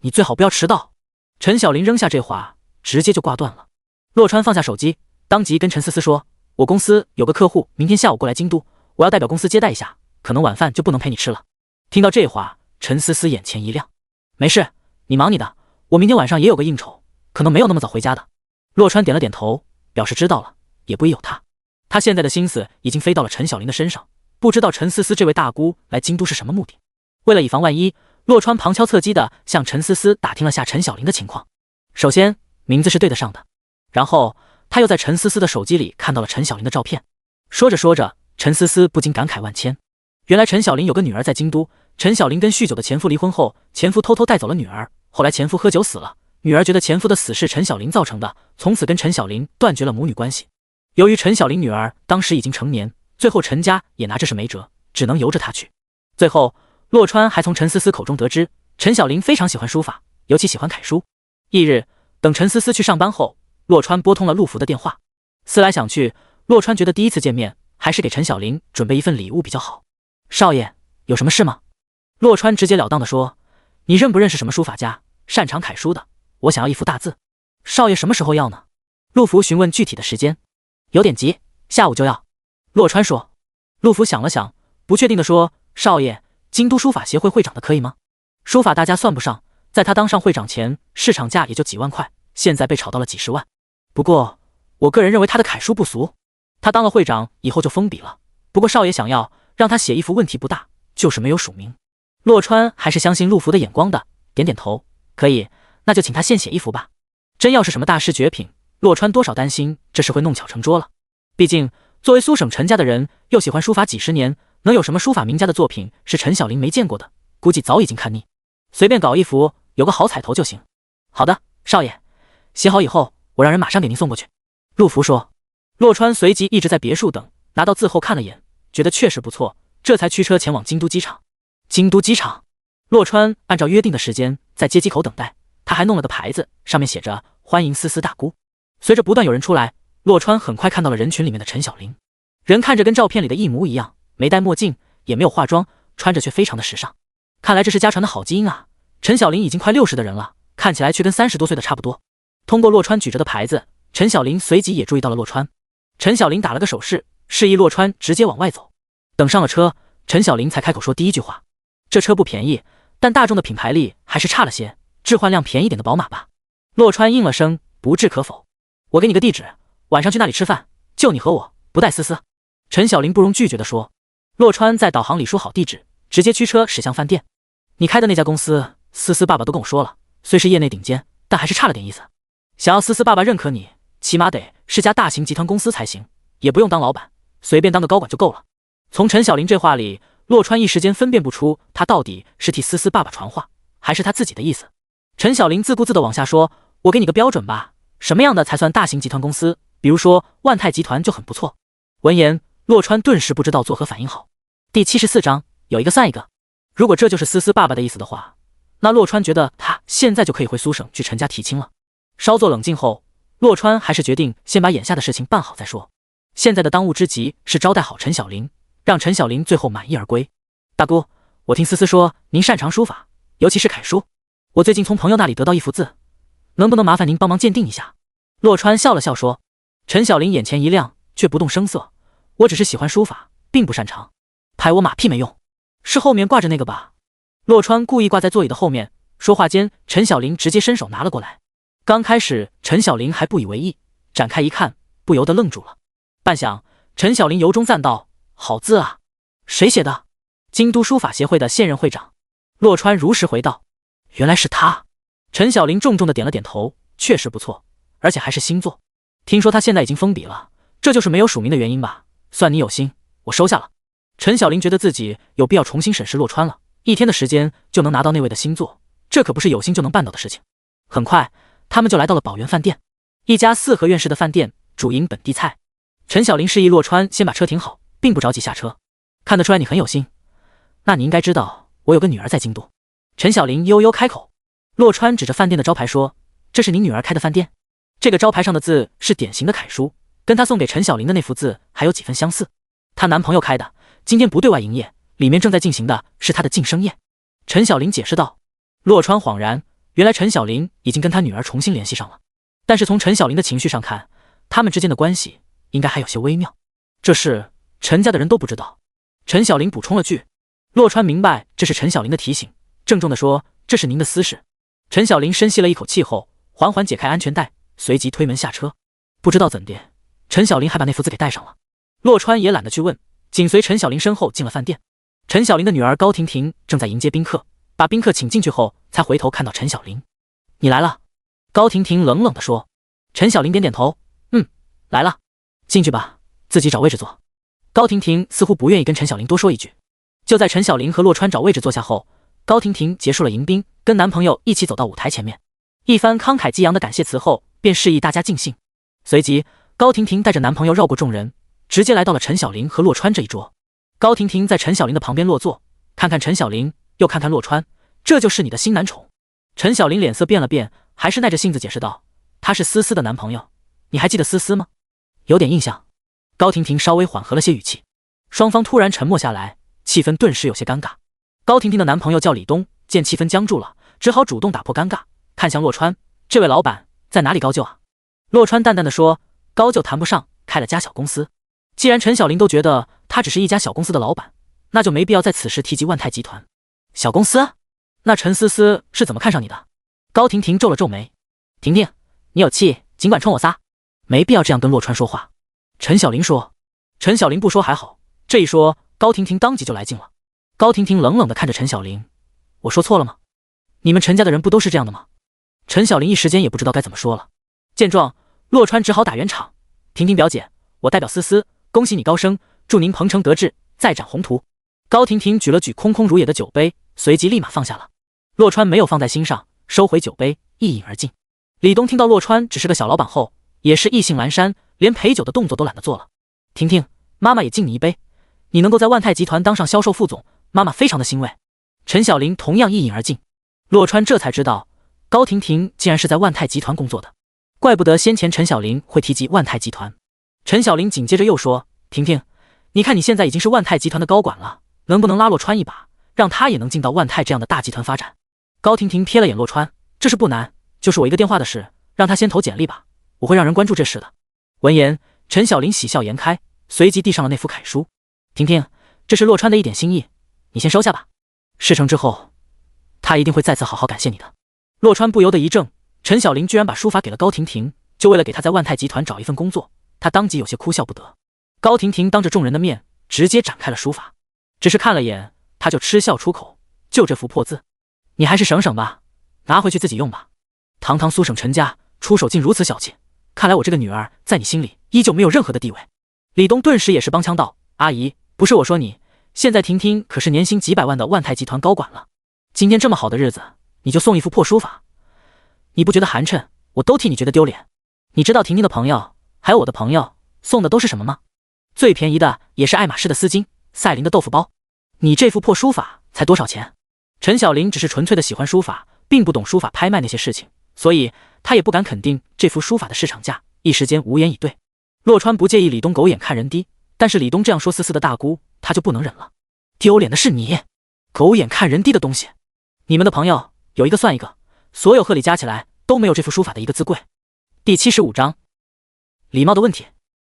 S2: 你最好不要迟到。”陈小玲扔下这话，直接就挂断了。洛川放下手机，当即跟陈思思说：“我公司有个客户明天下午过来京都，我要代表公司接待一下，可能晚饭就不能陪你吃了。”听到这话，陈思思眼前一亮：“没事，你忙你的，我明天晚上也有个应酬，可能没有那么早回家的。”洛川点了点头，表示知道了，也不疑有他。他现在的心思已经飞到了陈小玲的身上，不知道陈思思这位大姑来京都是什么目的。为了以防万一，洛川旁敲侧击地向陈思思打听了下陈小玲的情况。首先，名字是对得上的，然后他又在陈思思的手机里看到了陈小玲的照片。说着说着，陈思思不禁感慨万千。原来陈小玲有个女儿在京都，陈小玲跟酗酒的前夫离婚后，前夫偷偷带走了女儿，后来前夫喝酒死了，女儿觉得前夫的死是陈小玲造成的，从此跟陈小玲断绝了母女关系。由于陈小玲女儿当时已经成年，最后陈家也拿这事没辙，只能由着她去。最后洛川还从陈思思口中得知，陈小玲非常喜欢书法，尤其喜欢楷书。翌日，等陈思思去上班后，洛川拨通了陆福的电话。思来想去，洛川觉得第一次见面还是给陈小玲准备一份礼物比较好。“少爷，有什么事吗？”洛川直截了当地说：“你认不认识什么书法家，擅长楷书的？我想要一幅大字。少爷什么时候要呢？”陆福询问具体的时间。“有点急，下午就要。”洛川说。陆福想了想，不确定地说：“少爷，京都书法协会会长的可以吗？书法大家算不上，在他当上会长前，市场价也就几万块，现在被炒到了几十万。不过，我个人认为他的楷书不俗。他当了会长以后就封笔了，不过少爷想要让他写一幅问题不大，就是没有署名。”洛川还是相信陆福的眼光的，点点头：“可以，那就请他现写一幅吧。”真要是什么大师绝品，洛川多少担心这事会弄巧成拙了。毕竟作为苏省陈家的人，又喜欢书法几十年，能有什么书法名家的作品是陈小玲没见过的，估计早已经看腻，随便搞一幅有个好彩头就行。“好的，少爷，写好以后我让人马上给您送过去。”陆福说。洛川随即一直在别墅等，拿到字后看了眼，觉得确实不错，这才驱车前往京都机场。京都机场，洛川按照约定的时间在接机口等待，他还弄了个牌子，上面写着“欢迎思思大姑”。随着不断有人出来，洛川很快看到了人群里面的陈小玲，人看着跟照片里的一模一样，没戴墨镜，也没有化妆，穿着却非常的时尚。看来这是家传的好基因啊！陈小玲已经快60的人了，看起来却跟30多岁的差不多。通过洛川举着的牌子，陈小玲随即也注意到了洛川。陈小玲打了个手势，示意洛川直接往外走。等上了车，陈小玲才开口说第一句话：这车不便宜，但大众的品牌力还是差了些，置换量便宜点的宝马吧。洛川应了声，不置可否。我给你个地址，晚上去那里吃饭，就你和我，不带思思。陈小玲不容拒绝地说。洛川在导航里输好地址，直接驱车驶向饭店。你开的那家公司，思思爸爸都跟我说了，虽是业内顶尖，但还是差了点意思。想要思思爸爸认可你，起码得是家大型集团公司才行，也不用当老板，随便当个高管就够了。从陈小玲这话里，洛川一时间分辨不出他到底是替思思爸爸传话，还是他自己的意思。陈小玲自顾自地往下说，我给你个标准吧，什么样的才算大型集团公司？比如说万泰集团就很不错。闻言，洛川顿时不知道作何反应好。第74章，有一个算一个。如果这就是思思爸爸的意思的话，那洛川觉得他现在就可以回苏省去陈家提亲了。稍作冷静后，洛川还是决定先把眼下的事情办好再说。现在的当务之急是招待好陈小玲，让陈小玲最后满意而归。大姑，我听思思说您擅长书法，尤其是楷书，我最近从朋友那里得到一幅字，能不能麻烦您帮忙鉴定一下？洛川笑了笑说。陈小玲眼前一亮，却不动声色。我只是喜欢书法，并不擅长，拍我马屁没用。是后面挂着那个吧？洛川故意挂在座椅的后面，说话间，陈小玲直接伸手拿了过来。刚开始陈小玲还不以为意，展开一看，不由得愣住了。半晌，陈小玲由衷赞道：好字啊！谁写的？京都书法协会的现任会长。洛川如实回道：原来是他。陈小玲重重的点了点头，确实不错，而且还是新作。听说他现在已经封笔了，这就是没有署名的原因吧？算你有心，我收下了。陈小玲觉得自己有必要重新审视洛川了，一天的时间就能拿到那位的新作，这可不是有心就能办到的事情。很快，他们就来到了宝源饭店，一家4合院式的饭店，主营本地菜。陈小玲示意洛川先把车停好，并不着急下车。看得出来你很有心，那你应该知道我有个女儿在京都。陈小玲悠悠开口。洛川指着饭店的招牌说：这是您女儿开的饭店？这个招牌上的字是典型的楷书，跟她送给陈小玲的那幅字还有几分相似。她男朋友开的，今天不对外营业，里面正在进行的是她的晋升宴。陈小玲解释道。洛川恍然，原来陈小玲已经跟她女儿重新联系上了，但是从陈小玲的情绪上看，他们之间的关系应该还有些微妙。这事陈家的人都不知道。陈小玲补充了句。洛川明白这是陈小玲的提醒，郑重地说：这是您的私事。陈小玲深吸了一口气后，缓缓解开安全带，随即推门下车。不知道怎的，陈小玲还把那幅字给带上了。洛川也懒得去问，紧随陈小玲身后进了饭店。陈小玲的女儿高婷婷正在迎接宾客，把宾客请进去后，才回头看到陈小玲。你来了。高婷婷冷冷地说。陈小玲点点头，来了。进去吧，自己找位置坐。高婷婷似乎不愿意跟陈小玲多说一句。就在陈小玲和洛川找位置坐下后，高婷婷结束了迎宾，跟男朋友一起走到舞台前面，一番慷慨激昂的感谢词后，便示意大家尽兴。随即高婷婷带着男朋友绕过众人，直接来到了陈小玲和洛川这一桌。高婷婷在陈小玲的旁边落座，看看陈小玲，又看看洛川，这就是你的新男宠。陈小玲脸色变了变，还是耐着性子解释道：他是思思的男朋友，你还记得思思吗？有点印象。高婷婷稍微缓和了些语气。双方突然沉默下来，气氛顿时有些尴尬。高婷婷的男朋友叫李东，见气氛僵住了，只好主动打破尴尬，看向洛川：这位老板在哪里高就啊？洛川淡淡的说：高就谈不上，开了家小公司。既然陈小玲都觉得他只是一家小公司的老板，那就没必要在此时提及万泰集团。小公司？那陈思思是怎么看上你的？高婷婷皱了皱眉。婷婷，你有气尽管冲我撒，没必要这样跟洛川说话。陈小玲说。陈小玲不说还好，这一说，高婷婷当即就来劲了。高婷婷冷冷地看着陈小玲：我说错了吗？你们陈家的人不都是这样的吗？陈小玲一时间也不知道该怎么说了。见状，洛川只好打圆场：婷婷表姐，我代表思思恭喜你高升，祝您鹏程得志，再展宏图。高婷婷举了举空空如也的酒杯，随即立马放下了。洛川没有放在心上，收回酒杯，一饮而尽。李东听到洛川只是个小老板后，也是意兴阑珊，连陪酒的动作都懒得做了。婷婷，妈妈也敬你一杯，你能够在万泰集团当上销售副总，妈妈非常的欣慰。陈小玲同样一饮而尽。洛川这才知道，高婷婷竟然是在万泰集团工作的。怪不得先前陈小林会提及万泰集团。陈小林紧接着又说：“婷婷，你看你现在已经是万泰集团的高管了，能不能拉洛川一把，让他也能进到万泰这样的大集团发展？”高婷婷瞥了眼洛川，这事不难，就是我一个电话的事，让他先投简历吧，我会让人关注这事的。闻言，陈小林喜笑颜开，随即递上了那副楷书。婷婷，这是洛川的一点心意，你先收下吧。事成之后，他一定会再次好好感谢你的。洛川不由得一怔，陈小林居然把书法给了高婷婷，就为了给他在万泰集团找一份工作，他当即有些哭笑不得。高婷婷当着众人的面直接展开了书法，只是看了眼，他就嗤笑出口：“就这幅破字，你还是省省吧，拿回去自己用吧。堂堂苏省陈家，出手竟如此小气，看来我这个女儿在你心里依旧没有任何的地位。”李东顿时也是帮腔道：“阿姨，不是我说你，现在婷婷可是年薪几百万的万泰集团高管了，今天这么好的日子，你就送一幅破书法，你不觉得寒碜？我都替你觉得丢脸。你知道婷婷的朋友还有我的朋友送的都是什么吗？最便宜的也是爱马仕的丝巾，赛琳的豆腐包，你这幅破书法才多少钱？”陈小林只是纯粹的喜欢书法，并不懂书法拍卖那些事情，所以他也不敢肯定这幅书法的市场价，一时间无言以对。洛川不介意李东狗眼看人低，但是李东这样说思思的大姑，他就不能忍了。丢脸的是你，狗眼看人低的东西！你们的朋友有一个算一个，所有贺礼加起来都没有这幅书法的一个字贵。第75章，礼貌的问题。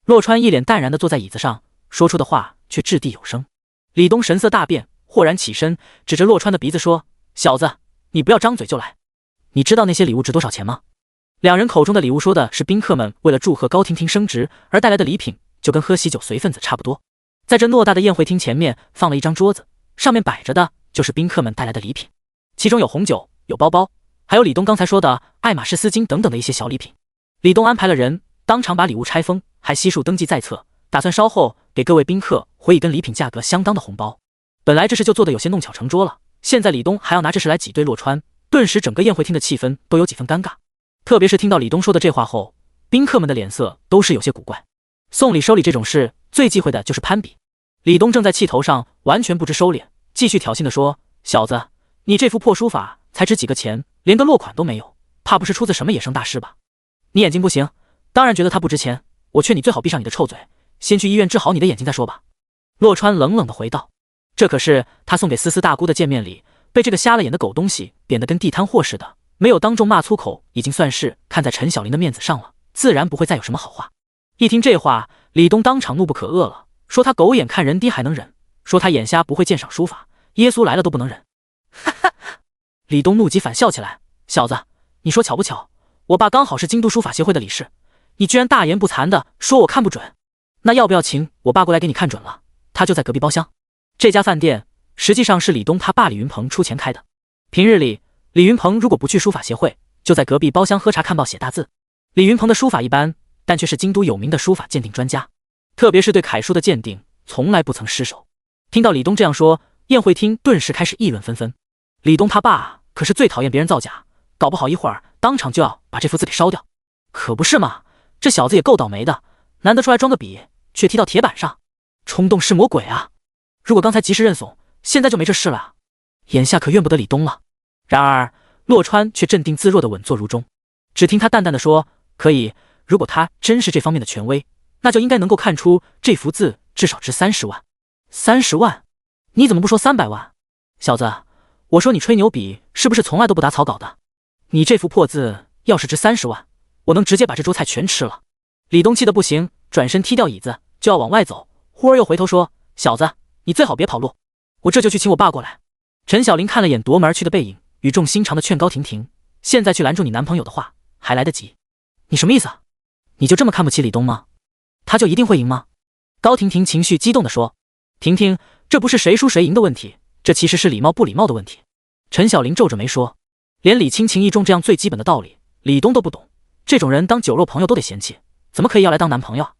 S2: 洛川一脸淡然地坐在椅子上，说出的话却掷地有声。李东神色大变，豁然起身，指着洛川的鼻子说：“小子，你不要张嘴就来，你知道那些礼物值多少钱吗？”两人口中的礼物说的是宾客们为了祝贺高婷婷升职而带来的礼品，就跟喝喜酒随份子差不多。在这偌大的宴会厅前面放了一张桌子，上面摆着的就是宾客们带来的礼品，其中有红酒，有包包，还有李东刚才说的爱马仕丝巾等等的一些小礼品。李东安排了人当场把礼物拆封，还悉数登记在册，打算稍后给各位宾客回以跟礼品价格相当的红包。本来这事就做得有些弄巧成拙了，现在李东还要拿这事来挤兑洛川，顿时整个宴会厅的气氛都有几分尴尬。特别是听到李东说的这话后，宾客们的脸色都是有些古怪。送礼收礼这种事，最忌讳的就是攀比。李东正在气头上，完全不知收敛，继续挑衅地说：“小子，你这幅破书法才值几个钱，连个落款都没有，怕不是出自什么野生大师吧？你眼睛不行，当然觉得它不值钱。我劝你最好闭上你的臭嘴，先去医院治好你的眼睛再说吧。”洛川冷冷地回道：“这可是他送给思思大姑的见面礼，被这个瞎了眼的狗东西贬得跟地摊货似的，没有当众骂粗口，已经算是看在陈小林的面子上了，自然不会再有什么好话。”一听这话，李东当场怒不可遏了，说他狗眼看人低还能忍，说他眼瞎不会鉴赏书法，耶稣来了都不能忍。哈哈！李东怒极反笑起来：“小子，你说巧不巧，我爸刚好是京都书法协会的理事，你居然大言不惭的说我看不准，那要不要请我爸过来给你看准了？他就在隔壁包厢。”这家饭店实际上是李东他爸李云鹏出钱开的，平日里李云鹏如果不去书法协会，就在隔壁包厢喝茶看报写大字。李云鹏的书法一般，但却是京都有名的书法鉴定专家，特别是对楷书的鉴定从来不曾失手。听到李东这样说，宴会厅顿时开始议论纷纷。李东他爸可是最讨厌别人造假，搞不好一会儿当场就要把这幅字给烧掉。可不是嘛，这小子也够倒霉的，难得出来装个笔，却踢到铁板上，冲动是魔鬼啊！如果刚才及时认怂，现在就没这事了啊！眼下可怨不得李东了。然而洛川却镇定自若地稳坐如钟，只听他淡淡地说：“可以，如果他真是这方面的权威，那就应该能够看出这幅字至少值30万。30万？你怎么不说300万？小子，我说你吹牛笔是不是从来都不打草稿的？你这幅破字要是值30万，我能直接把这桌菜全吃了。”李东气得不行，转身踢掉椅子就要往外走，忽而又回头说：“小子，你最好别跑路，我这就去请我爸过来。”陈小林看了眼夺门而去的背影，语重心长地劝高婷婷：“现在去拦住你男朋友的话还来得及。你什么意思啊？你就这么看不起李东吗？他就一定会赢吗？”高婷婷情绪激动地说：“婷婷，这不是谁输谁赢的问题，这其实是礼貌不礼貌的问题。”陈小林皱着眉说：“连礼轻情意重这样最基本的道理，李东都不懂，这种人当酒肉朋友都得嫌弃，怎么可以要来当男朋友啊？”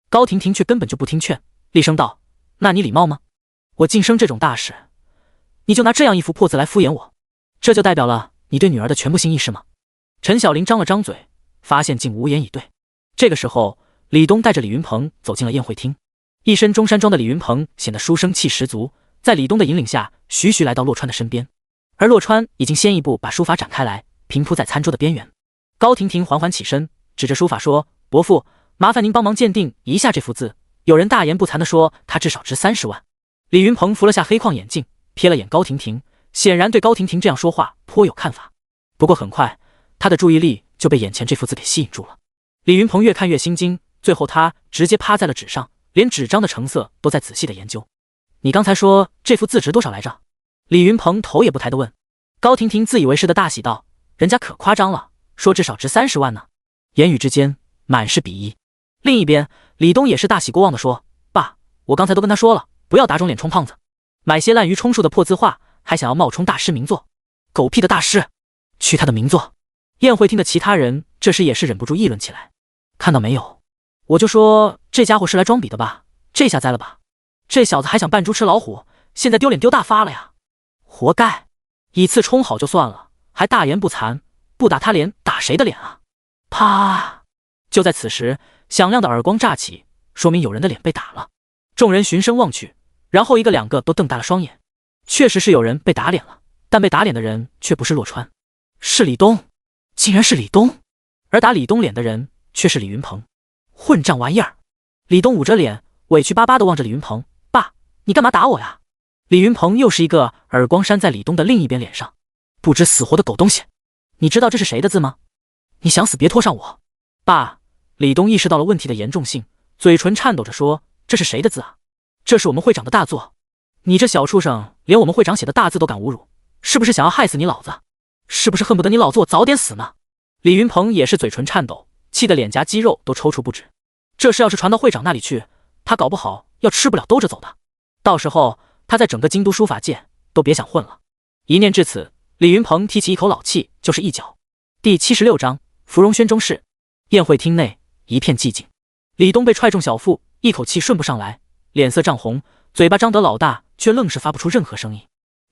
S2: 高婷婷却根本就不听劝，厉声道：“那你礼貌吗？我晋升这种大事，你就拿这样一幅破字来敷衍我，这就代表了你对女儿的全部心意是吗？”陈小林张了张嘴，发现竟无言以对。这个时候，李东带着李云鹏走进了宴会厅，一身中山装的李云鹏显得书生气十足，在李东的引领下，徐徐来到洛川的身边，而洛川已经先一步把书法展开来，平铺在餐桌的边缘。高婷婷缓缓起身，指着书法说：“伯父，麻烦您帮忙鉴定一下这幅字。”有人大言不惭地说他至少值30万。李云鹏扶了下黑框眼镜，瞥了眼高婷婷，显然对高婷婷这样说话颇有看法。不过很快，他的注意力就被眼前这幅字给吸引住了。李云鹏越看越心惊，最后他直接趴在了纸上，连纸张的成色都在仔细的研究。你刚才说这幅字值多少来着？李云鹏头也不抬地问。高婷婷自以为是的大喜道：“人家可夸张了，说至少值30万呢。”言语之间满是鄙夷。另一边，李东也是大喜过望地说：“爸，我刚才都跟他说了，不要打肿脸充胖子，买些滥竽充数的破字画，还想要冒充大师名作，狗屁的大师，去他的名作！”宴会厅的其他人这时也是忍不住议论起来。看到没有，我就说这家伙是来装逼的吧，这下栽了吧，这小子还想扮猪吃老虎，现在丢脸丢大发了呀，活该！以次充好就算了，还大言不惭，不打他脸打谁的脸啊？啪！就在此时，响亮的耳光乍起，说明有人的脸被打了。众人循声望去，然后一个两个都瞪大了双眼。确实是有人被打脸了，但被打脸的人却不是洛川，是李东，竟然是李东！而打李东脸的人却是李云鹏。混账玩意儿！李东捂着脸，委屈巴巴地望着李云鹏：“爸，你干嘛打我呀？”李云鹏又是一个耳光扇在李东的另一边脸上。不知死活的狗东西，你知道这是谁的字吗？你想死别拖上我！爸，李东意识到了问题的严重性，嘴唇颤抖着说：“这是谁的字啊？这是我们会长的大作，你这小畜生连我们会长写的大字都敢侮辱，是不是想要害死你老子？是不是恨不得你老子我早点死呢？”李云鹏也是嘴唇颤抖，气得脸颊肌肉都抽搐不止。这事要是传到会长那里去，他搞不好要吃不了兜着走的，到时候他在整个京都书法界都别想混了。一念至此，李云鹏提起一口老气，就是一脚。第76章芙蓉轩中事。宴会厅内一片寂静，李东被踹中小腹，一口气顺不上来，脸色涨红，嘴巴张得老大，却愣是发不出任何声音。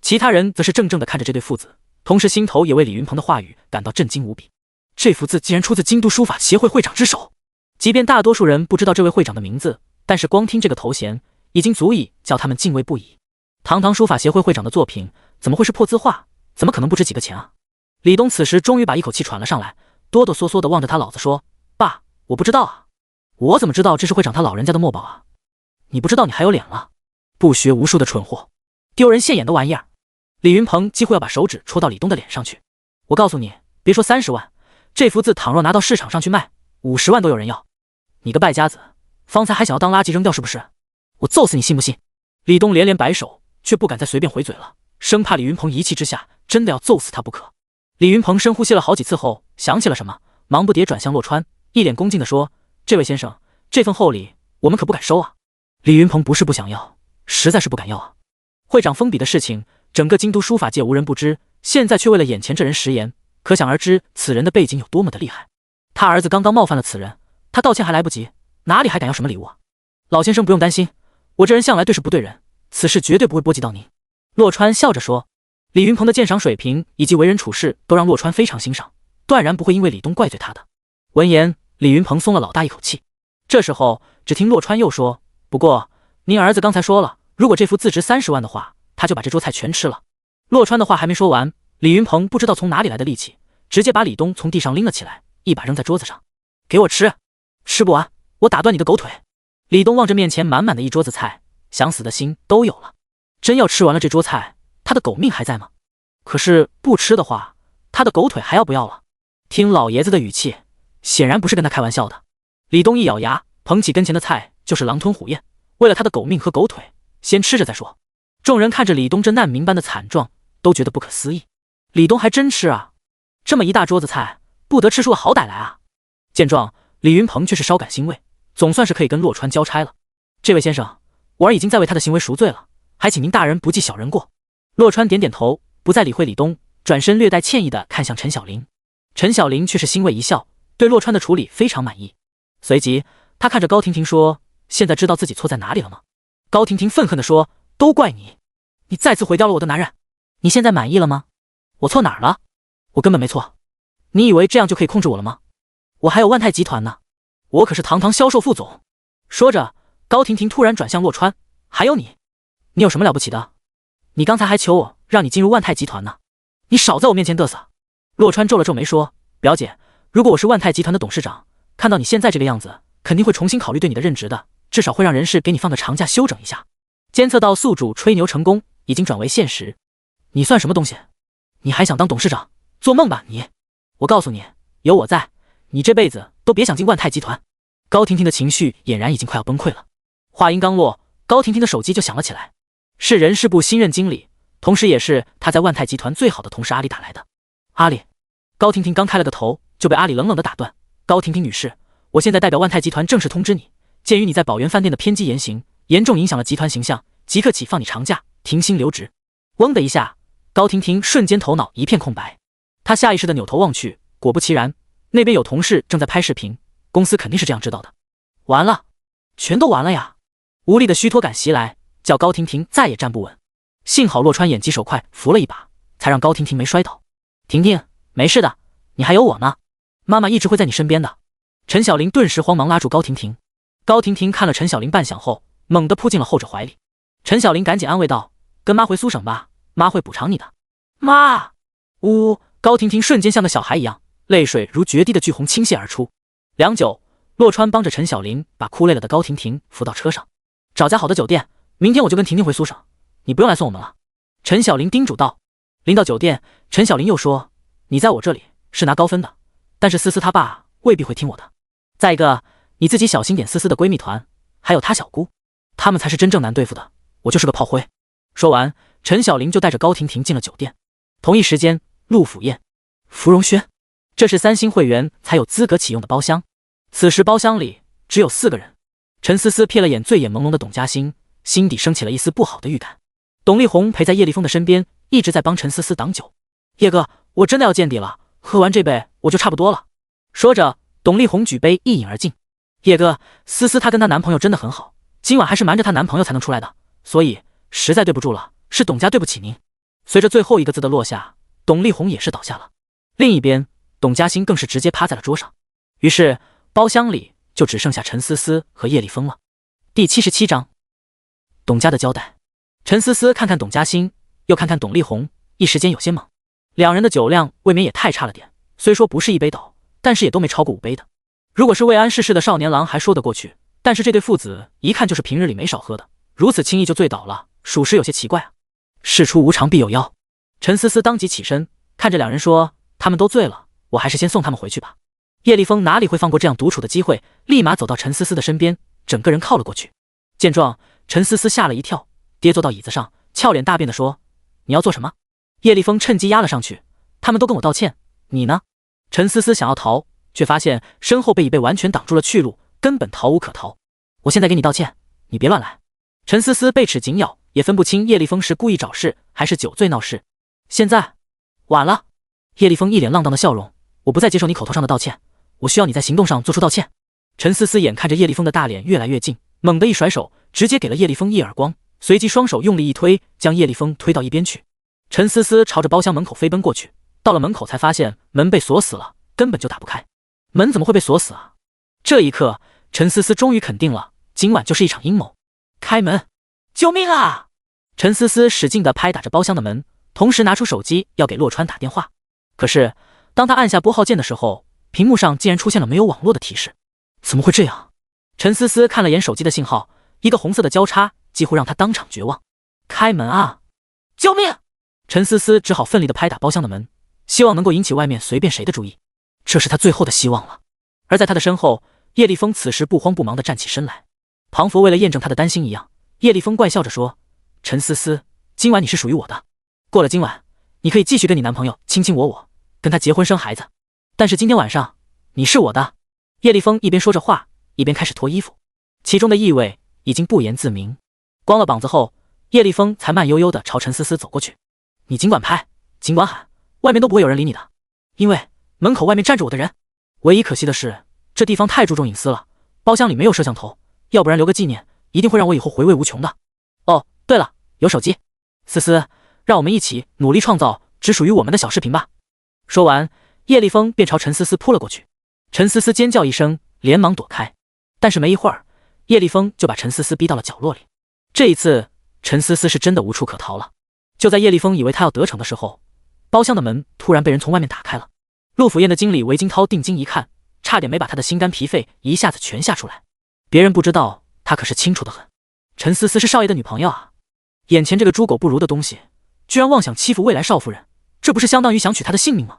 S2: 其他人则是怔怔地看着这对父子，同时心头也为李云鹏的话语感到震惊无比。这幅字竟然出自京都书法协会会长之手，即便大多数人不知道这位会长的名字，但是光听这个头衔已经足以叫他们敬畏不已。堂堂书法协会会长的作品怎么会是破字画？怎么可能不值几个钱啊？李东此时终于把一口气喘了上来，哆哆嗦嗦地望着他老子说：“爸，我不知道啊，我怎么知道这是会长他老人家的墨宝啊？你不知道你还有脸了，不学无术的蠢货，丢人现眼的玩意儿！”李云鹏几乎要把手指戳到李东的脸上去。我告诉你，别说30万，这幅字倘若拿到市场上去卖，50万都有人要。你个败家子，方才还想要当垃圾扔掉是不是？我揍死你信不信？李东连连摆手，却不敢再随便回嘴了，生怕李云鹏一气之下真的要揍死他不可。李云鹏深呼吸了好几次后，想起了什么，忙不迭转向洛川，一脸恭敬地说：“这位先生，这份厚礼我们可不敢收啊。”李云鹏不是不想要，实在是不敢要啊。会长封笔的事情，整个京都书法界无人不知，现在却为了眼前这人食言，可想而知此人的背景有多么的厉害。他儿子刚刚冒犯了此人，他道歉还来不及，哪里还敢要什么礼物啊？老先生不用担心，我这人向来对事不对人，此事绝对不会波及到您。洛川笑着说。李云鹏的鉴赏水平以及为人处事都让洛川非常欣赏，断然不会因为李东怪罪他的。闻言，李云鹏松了老大一口气。这时候，只听洛川又说：“不过，您儿子刚才说了，如果这幅字值30万的话，他就把这桌菜全吃了。”洛川的话还没说完，李云鹏不知道从哪里来的力气，直接把李东从地上拎了起来，一把扔在桌子上：“给我吃，吃不完我打断你的狗腿！”李东望着面前满满的一桌子菜，想死的心都有了。真要吃完了这桌菜，他的狗命还在吗？可是不吃的话，他的狗腿还要不要了？听老爷子的语气，显然不是跟他开玩笑的。李东一咬牙，捧起跟前的菜就是狼吞虎咽，为了他的狗命和狗腿，先吃着再说。众人看着李东这难民般的惨状，都觉得不可思议。李东还真吃啊，这么一大桌子菜，不得吃出个好歹来啊！见状，李云鹏却是稍感欣慰，总算是可以跟洛川交差了。这位先生，我儿已经在为他的行为赎罪了，还请您大人不计小人过。洛川点点头，不再理会李东，转身略带歉意地看向陈小玲。陈小玲却是欣慰一笑，对洛川的处理非常满意。随即，他看着高婷婷说：“现在知道自己错在哪里了吗？”高婷婷愤恨地说：“都怪你，你再次毁掉了我的男人。你现在满意了吗？我错哪儿了？我根本没错。你以为这样就可以控制我了吗？我还有万泰集团呢，我可是堂堂销售副总。”说着，高婷婷突然转向洛川：“还有你有什么了不起的？你刚才还求我让你进入万泰集团呢，你少在我面前嘚瑟。”洛川皱了皱眉说：“表姐，如果我是万泰集团的董事长，看到你现在这个样子，肯定会重新考虑对你的任职的，至少会让人事给你放个长假休整一下。监测到宿主吹牛成功，已经转为现实。你算什么东西？你还想当董事长？做梦吧你！我告诉你，有我在，你这辈子都别想进万泰集团。高婷婷的情绪俨然已经快要崩溃了。话音刚落，高婷婷的手机就响了起来，是人事部新任经理，同时也是她在万泰集团最好的同事阿里打来的。阿里，高婷婷刚开了个头，就被阿里冷冷地打断。高婷婷女士，我现在代表万泰集团正式通知你，鉴于你在宝源饭店的偏激言行，严重影响了集团形象，即刻起放你长假，停薪留职。嗡的一下，高婷婷瞬间头脑一片空白，她下意识地扭头望去，果不其然，那边有同事正在拍视频，公司肯定是这样知道的。完了，全都完了呀！无力的虚脱感袭来，叫高婷婷再也站不稳。幸好洛川眼疾手快扶了一把，才让高婷婷没摔倒。婷婷，没事的，你还有我呢，妈妈一直会在你身边的。陈小玲顿时慌忙拉住高婷婷。高婷婷看了陈小玲半晌后，猛地扑进了后者怀里。陈小玲赶紧安慰道：“跟妈回苏省吧，妈会补偿你的。”妈！呜！高婷婷瞬间像个小孩一样，泪水如决堤的巨洪倾泻而出。良久，洛川帮着陈小玲把哭累了的高婷婷扶到车上。找家好的酒店，明天我就跟婷婷回苏省，你不用来送我们了。陈小玲叮嘱道。临到酒店，陈小玲又说：“你在我这里是拿高分的，但是思思她爸未必会听我的。再一个，你自己小心点思思的闺蜜团，还有她小姑，他们才是真正难对付的，我就是个炮灰。”说完，陈小玲就带着高婷婷进了酒店。同一时间，陆府宴，芙蓉轩，这是3星会员才有资格启用的包厢。此时包厢里只有4个人。陈思思瞥了眼醉眼朦胧的董嘉欣，心底升起了一丝不好的预感。董丽红陪在叶立峰的身边，一直在帮陈思思挡酒。叶哥，我真的要见底了，喝完这杯我就差不多了。说着，董丽红举杯一饮而尽。叶哥，思思她跟她男朋友真的很好，今晚还是瞒着她男朋友才能出来的，所以实在对不住了，是董家对不起您。随着最后一个字的落下，董丽红也是倒下了。另一边，董嘉欣更是直接趴在了桌上。于是包厢里就只剩下陈思思和叶立峰了。第77章，董家的交代。陈思思看看董嘉欣，又看看董丽红，一时间有些懵。两人的酒量未免也太差了点，虽说不是一杯倒，但是也都没超过5杯的。如果是未谙世事的少年郎还说得过去，但是这对父子一看就是平日里没少喝的，如此轻易就醉倒了，属实有些奇怪啊。事出无常必有妖。陈思思当即起身，看着两人说：“他们都醉了，我还是先送他们回去吧。”叶立峰哪里会放过这样独处的机会，立马走到陈思思的身边，整个人靠了过去。见状，陈思思吓了一跳，跌坐到椅子上，俏脸大变地说：“你要做什么？”叶立峰趁机压了上去：“他们都跟我道歉，你呢？”陈思思想要逃，却发现身后被椅背完全挡住了去路，根本逃无可逃。“我现在给你道歉，你别乱来。”陈思思被齿紧咬，也分不清叶立峰是故意找事还是酒醉闹事。现在晚了。叶立峰一脸浪荡的笑容：“我不再接受你口头上的道歉，我需要你在行动上做出道歉。”陈思思眼看着叶立峰的大脸越来越近，猛地一甩手，直接给了叶立峰一耳光，随即双手用力一推，将叶立峰推到一边去。陈思思朝着包厢门口飞奔过去，到了门口才发现门被锁死了，根本就打不开。门怎么会被锁死啊？这一刻，陈思思终于肯定了，今晚就是一场阴谋。开门！救命啊！陈思思使劲地拍打着包厢的门，同时拿出手机要给洛川打电话。可是当他按下拨号键的时候，屏幕上竟然出现了没有网络的提示。怎么会这样？陈思思看了眼手机的信号，一个红色的交叉几乎让他当场绝望。开门啊！救命！陈思思只好奋力地拍打包厢的门，希望能够引起外面随便谁的注意，这是他最后的希望了。而在他的身后，叶立峰此时不慌不忙地站起身来。庞佛为了验证他的担心一样，叶立峰怪笑着说：“陈思思，今晚你是属于我的，过了今晚，你可以继续跟你男朋友卿卿我我，跟他结婚生孩子，但是今天晚上你是我的。”叶立峰一边说着话，一边开始脱衣服，其中的意味已经不言自明。光了膀子后，叶立峰才慢悠悠地朝陈思思走过去：“你尽管拍，尽管喊，外面都不会有人理你的，因为门口外面站着我的人。唯一可惜的是，这地方太注重隐私了，包厢里没有摄像头，要不然留个纪念，一定会让我以后回味无穷的。哦，对了，有手机。思思，让我们一起努力创造只属于我们的小视频吧。”说完，叶立峰便朝陈思思扑了过去。陈思思尖叫一声，连忙躲开，但是没一会儿，叶立峰就把陈思思逼到了角落里。这一次，陈思思是真的无处可逃了。就在叶立峰以为他要得逞的时候，包厢的门突然被人从外面打开了。陆府宴的经理韦金涛定睛一看，差点没把他的心肝脾肺一下子全吓出来。别人不知道，他可是清楚的很。陈思思是少爷的女朋友啊！眼前这个猪狗不如的东西，居然妄想欺负未来少夫人，这不是相当于想取她的性命吗？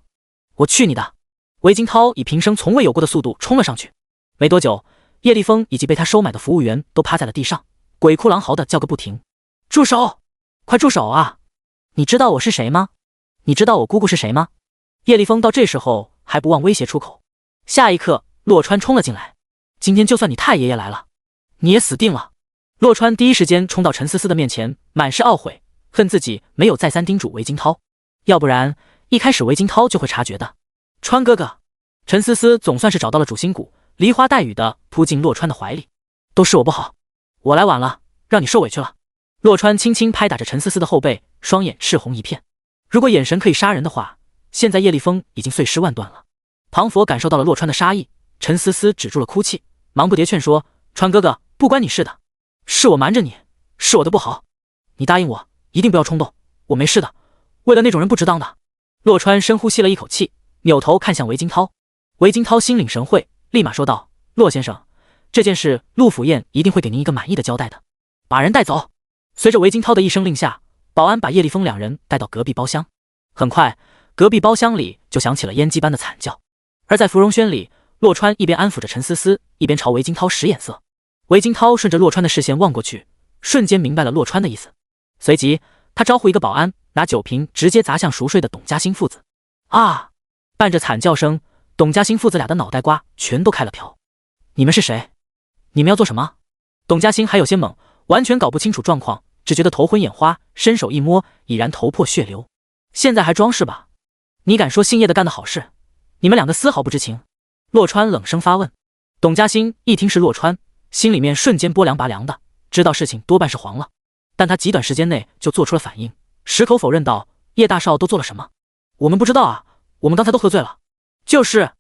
S2: 我去你的！韦金涛以平生从未有过的速度冲了上去。没多久，叶立峰以及被他收买的服务员都趴在了地上，鬼哭狼嚎的叫个不停：“住手！快住手啊！你知道我是谁吗？你知道我姑姑是谁吗？”叶立峰到这时候还不忘威胁出口。下一刻，洛川冲了进来：“今天就算你太爷爷来了，你也死定了！”洛川第一时间冲到陈思思的面前，满是懊悔，恨自己没有再三叮嘱韦金涛，要不然一开始韦金涛就会察觉的。川哥哥，陈思思总算是找到了主心骨，梨花带雨的扑进洛川的怀里。都是我不好，我来晚了，让你受委屈了。洛川轻轻拍打着陈思思的后背，双眼赤红一片。如果眼神可以杀人的话，现在叶立峰已经碎尸万段了。庞佛感受到了洛川的杀意，陈思思止住了哭泣，忙不迭劝说：“川哥哥，不关你事的，是我瞒着你，是我的不好，你答应我，一定不要冲动，我没事的，为了那种人不值当的。”洛川深呼吸了一口气，扭头看向韦金涛。韦金涛心领神会，立马说道：“洛先生，这件事陆府宴一定会给您一个满意的交代的，把人带走。”随着韦金涛的一声令下，保安把叶立峰两人带到隔壁包厢。很快，隔壁包厢里就响起了烟鸡般的惨叫。而在芙蓉轩里，洛川一边安抚着陈思思，一边朝韦金涛使眼色。韦金涛顺着洛川的视线望过去，瞬间明白了洛川的意思。随即，他招呼一个保安，拿酒瓶直接砸向熟睡的董家兴父子。啊！伴着惨叫声，董家兴父子俩的脑袋瓜全都开了瓢。你们是谁？你们要做什么？董家兴还有些懵，完全搞不清楚状况，只觉得头昏眼花，伸手一摸，已然头破血流。现在还装是吧？你敢说姓叶的干的好事？你们两个丝毫不知情。洛川冷声发问。董家兴一听是洛川，心里面瞬间波凉拔凉的，知道事情多半是黄了。但他极短时间内就做出了反应，矢口否认道：“叶大少都做了什么？我们不知道啊，我们刚才都喝醉了。”就是，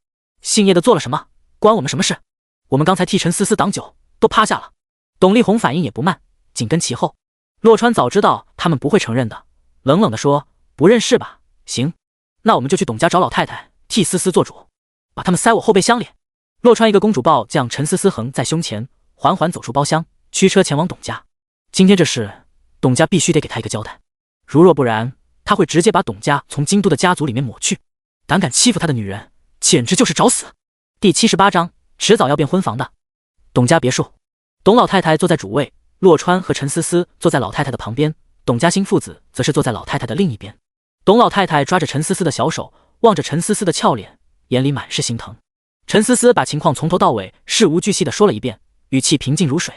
S2: 姓叶的做了什么，关我们什么事？我们刚才替陈思思挡酒，都趴下了。董立红反应也不慢，紧跟其后。洛川早知道他们不会承认的，冷冷地说：“不认识吧？行，那我们就去董家找老太太替思思做主，把他们塞我后备箱里。”洛川一个公主抱将陈思思横在胸前，缓缓走出包厢，驱车前往董家。今天这事，董家必须得给他一个交代，如若不然，他会直接把董家从京都的家族里面抹去。胆敢欺负他的女人，简直就是找死。第78章，迟早要变婚房的董家别墅。董老太太坐在主位，洛川和陈思思坐在老太太的旁边，董家兴父子则是坐在老太太的另一边。董老太太抓着陈思思的小手，望着陈思思的俏脸，眼里满是心疼。陈思思把情况从头到尾事无巨细的说了一遍，语气平静如水。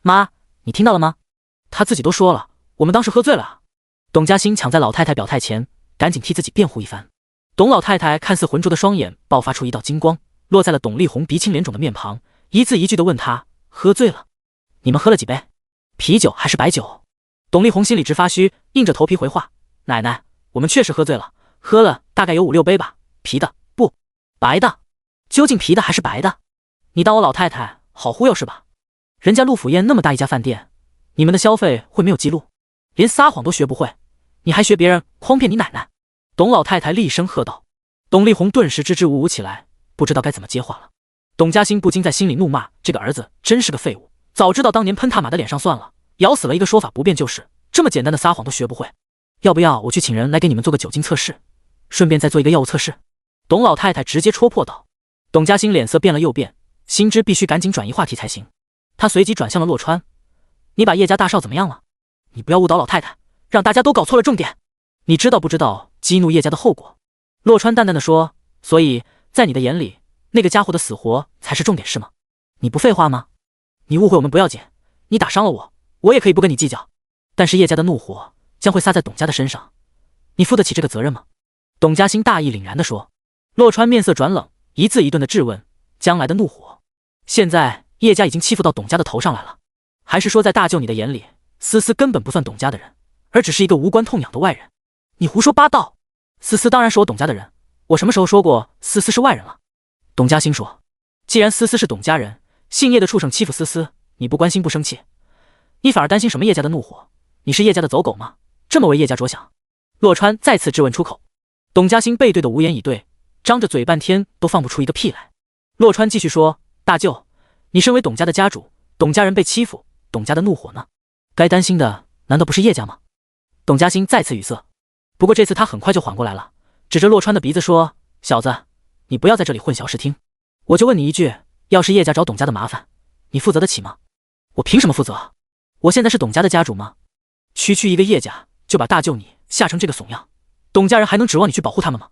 S2: 妈，你听到了吗？他自己都说了，我们当时喝醉了啊。董家兴抢在老太太表态前，赶紧替自己辩护一番。董老太太看似浑浊的双眼爆发出一道金光，落在了董立红鼻青脸肿的面庞，一字一句地问他：喝醉了？你们喝了几杯？啤酒还是白酒？董立红心里直发虚，硬着头皮回话：奶奶，我们确实喝醉了，喝了大概有5、6杯吧，啤的，不，白的。究竟啤的还是白的？你当我老太太好忽悠是吧？人家陆府宴那么大一家饭店，你们的消费会没有记录？连撒谎都学不会，你还学别人诓骗你奶奶？董老太太厉声喝道。董立红顿时支支吾吾起来，不知道该怎么接话了。董家兴不禁在心里怒骂这个儿子真是个废物，早知道当年喷他妈的脸上算了，咬死了一个说法不变就是，这么简单的撒谎都学不会。要不要我去请人来给你们做个酒精测试，顺便再做一个药物测试？董老太太直接戳破道。董家兴脸色变了又变，心知必须赶紧转移话题才行。他随即转向了洛川：你把叶家大少怎么样了？你不要误导老太太，让大家都搞错了重点。你知道不知道激怒叶家的后果？洛川淡淡的说：所以在你的眼里，那个家伙的死活才是重点是吗？你不废话吗？你误会我们不要紧，你打伤了我，我也可以不跟你计较，但是叶家的怒火将会撒在董家的身上，你负得起这个责任吗？董家兴大义凛然地说。洛川面色转冷，一字一顿的质问将来的怒火。现在叶家已经欺负到董家的头上来了，还是说在大舅你的眼里，思思根本不算董家的人，而只是一个无关痛痒的外人？你胡说八道！思思当然是我董家的人，我什么时候说过思思是外人了？董家兴说。既然思思是董家人，姓叶的畜生欺负思思，你不关心不生气，你反而担心什么叶家的怒火？你是叶家的走狗吗？这么为叶家着想？洛川再次质问出口。董家兴背对的无言以对，张着嘴半天都放不出一个屁来。洛川继续说：“大舅，你身为董家的家主，董家人被欺负，董家的怒火呢？该担心的难道不是叶家吗？”董家兴再次语塞，不过这次他很快就缓过来了，指着洛川的鼻子说：“小子，你不要在这里混淆视听。我就问你一句，要是叶家找董家的麻烦，你负责得起吗？”“我凭什么负责？我现在是董家的家主吗？区区一个叶家就把大舅你吓成这个怂样，董家人还能指望你去保护他们吗？”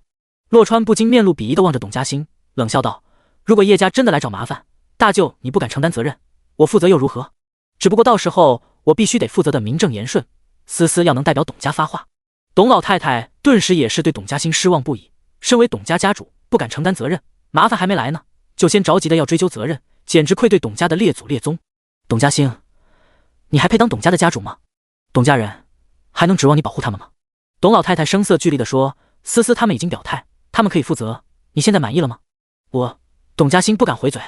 S2: 洛川不禁面露鄙夷地望着董家兴，冷笑道：“如果叶家真的来找麻烦，大舅你不敢承担责任，我负责又如何？只不过到时候我必须得负责的名正言顺，思思要能代表董家发话。”董老太太顿时也是对董家兴失望不已，身为董家家主，不敢承担责任，麻烦还没来呢，就先着急的要追究责任，简直愧对董家的列祖列宗。董家兴，你还配当董家的家主吗？董家人还能指望你保护他们吗？董老太太声色俱厉地说：“思思他们已经表态，他们可以负责，你现在满意了吗？”董家兴不敢回嘴。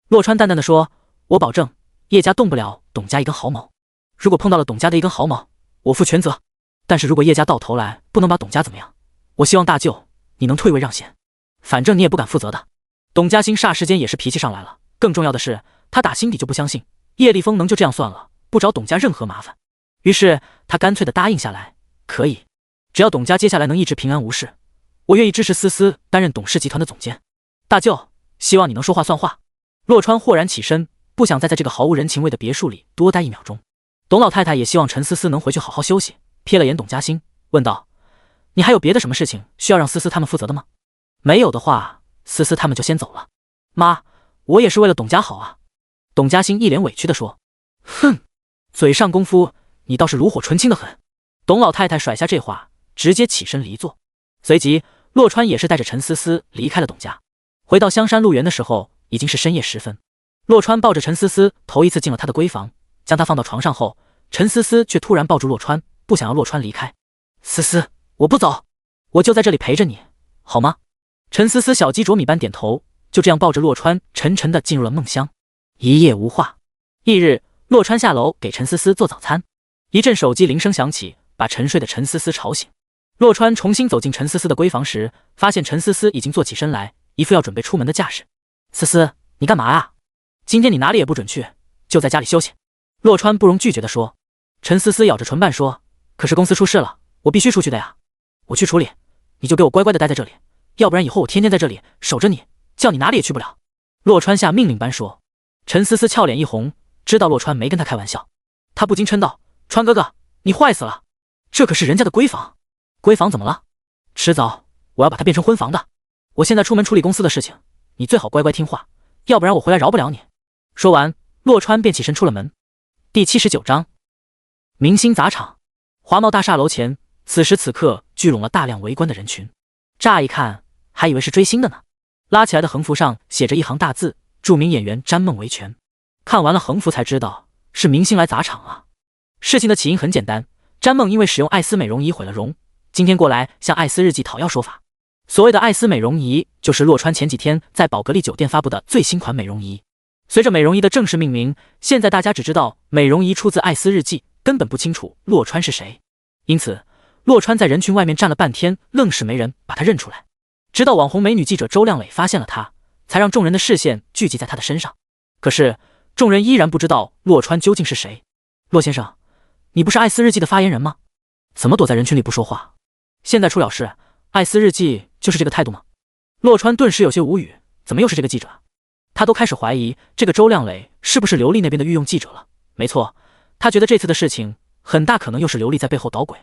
S2: 洛川淡淡的说：“我保证，叶家动不了董家一根毫毛。如果碰到了董家的一根毫毛，我负全责。但是如果叶家到头来不能把董家怎么样，我希望大舅你能退位让贤，反正你也不敢负责的。”董家兴霎时间也是脾气上来了，更重要的是，他打心底就不相信叶立峰能就这样算了，不找董家任何麻烦。于是他干脆的答应下来：“可以，只要董家接下来能一直平安无事，我愿意支持思思担任董氏集团的总监。大舅，希望你能说话算话。”洛川豁然起身，不想再在这个毫无人情味的别墅里多待1秒钟。董老太太也希望陈思思能回去好好休息，瞥了眼董家兴，问道：“你还有别的什么事情需要让思思他们负责的吗？没有的话，思思他们就先走了。”“妈，我也是为了董家好啊。”董家兴一脸委屈地说。“哼，嘴上功夫你倒是炉火纯青的很。”董老太太甩下这话，直接起身离座。随即洛川也是带着陈思思离开了董家。回到香山路园的时候，已经是深夜时分。洛川抱着陈思思头一次进了他的闺房，将她放到床上后，陈思思却突然抱住洛川，不想要洛川离开。“思思，我不走，我就在这里陪着你，好吗？”陈思思小鸡啄米般点头，就这样抱着洛川沉沉地进入了梦乡。一夜无话。翌日，洛川下楼给陈思思做早餐，一阵手机铃声响起，把沉睡的陈思思吵醒。洛川重新走进陈思思的闺房时，发现陈思思已经坐起身来，一副要准备出门的架势。“思思，你干嘛啊？今天你哪里也不准去，就在家里休息。”洛川不容拒绝地说。陈思思咬着唇瓣说：“可是公司出事了，我必须出去的呀。我去处理，你就给我乖乖的待在这里，要不然以后我天天在这里守着你，叫你哪里也去不了。”洛川下命令般说。陈思思俏脸一红，知道洛川没跟他开玩笑，他不禁嗔道：“川哥哥，你坏死了，这可是人家的闺房。闺房怎么了？迟早我要把它变成婚房的。我现在出门处理公司的事情，你最好乖乖听话，要不然我回来饶不了你。”说完，洛川便起身出了门。第79章，明星砸场。华贸大厦楼前，此时此刻聚拢了大量围观的人群。乍一看，还以为是追星的呢。拉起来的横幅上写着一行大字：“著名演员詹梦维权。”看完了横幅才知道是明星来砸场啊。事情的起因很简单，詹梦因为使用艾丝美容仪毁了容，今天过来向艾丝日记讨要说法。所谓的艾丝美容仪，就是洛川前几天在宝格丽酒店发布的最新款美容仪。随着美容仪的正式命名，现在大家只知道美容仪出自艾丝日记，根本不清楚洛川是谁。因此洛川在人群外面站了半天，愣是没人把他认出来。直到网红美女记者周亮磊发现了他，才让众人的视线聚集在他的身上。可是众人依然不知道洛川究竟是谁。“洛先生，你不是艾丝日记的发言人吗？怎么躲在人群里不说话？现在出了事，艾丝日记就是这个态度吗？”洛川顿时有些无语，怎么又是这个记者？他都开始怀疑这个周亮磊是不是刘丽那边的御用记者了。没错，他觉得这次的事情很大可能又是刘丽在背后捣鬼。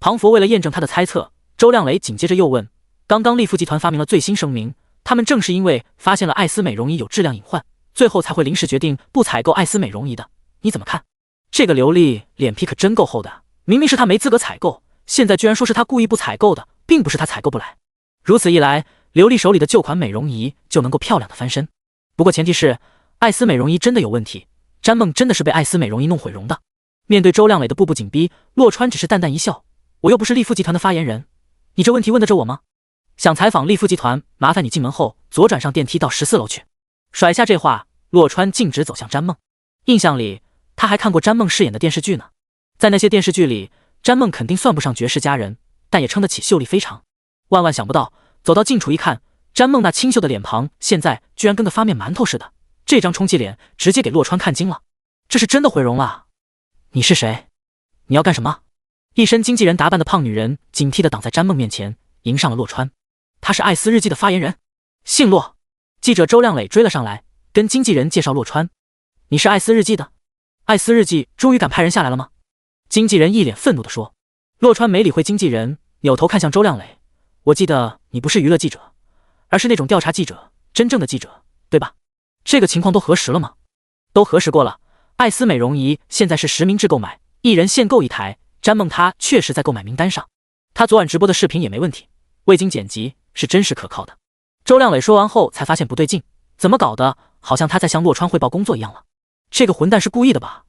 S2: 庞佛为了验证他的猜测，周亮磊紧接着又问：“刚刚利富集团发明了最新声明，他们正是因为发现了艾丝美容仪有质量隐患，最后才会临时决定不采购艾丝美容仪的，你怎么看？”这个刘丽脸皮可真够厚的，明明是他没资格采购，现在居然说是他故意不采购的，并不是他采购不来。如此一来，刘丽手里的旧款美容仪就能够漂亮的翻身。不过前提是艾丝美容仪真的有问题，詹梦真的是被艾丝美容仪弄毁容的。面对周亮磊的步步紧逼，洛川只是淡淡一笑：“我又不是利富集团的发言人，你这问题问得着我吗？想采访利富集团，麻烦你进门后左转上电梯到14楼去。”甩下这话，洛川径直走向詹梦。印象里他还看过詹梦饰演的电视剧呢，在那些电视剧里，詹梦肯定算不上绝世佳人，但也称得起秀丽非常。万万想不到，走到近处一看，詹梦那清秀的脸庞现在居然跟个发面馒头似的，这张充气脸直接给洛川看惊了。这是真的毁容了？你是谁？你要干什么？一身经纪人打扮的胖女人警惕地挡在詹梦面前，迎上了洛川。她是艾斯日记的发言人，姓洛。记者周亮磊追了上来，跟经纪人介绍洛川。你是艾斯日记的？艾斯日记终于敢派人下来了吗？经纪人一脸愤怒地说。洛川没理会经纪人，扭头看向周亮磊。我记得你不是娱乐记者，而是那种调查记者，真正的记者，对吧？这个情况都核实了吗？都核实过了。艾斯美容仪现在是实名制购买，一人限购一台。詹梦他确实在购买名单上，他昨晚直播的视频也没问题，未经剪辑，是真实可靠的。周亮磊说完后才发现不对劲，怎么搞的？好像他在向洛川汇报工作一样了。这个混蛋是故意的吧？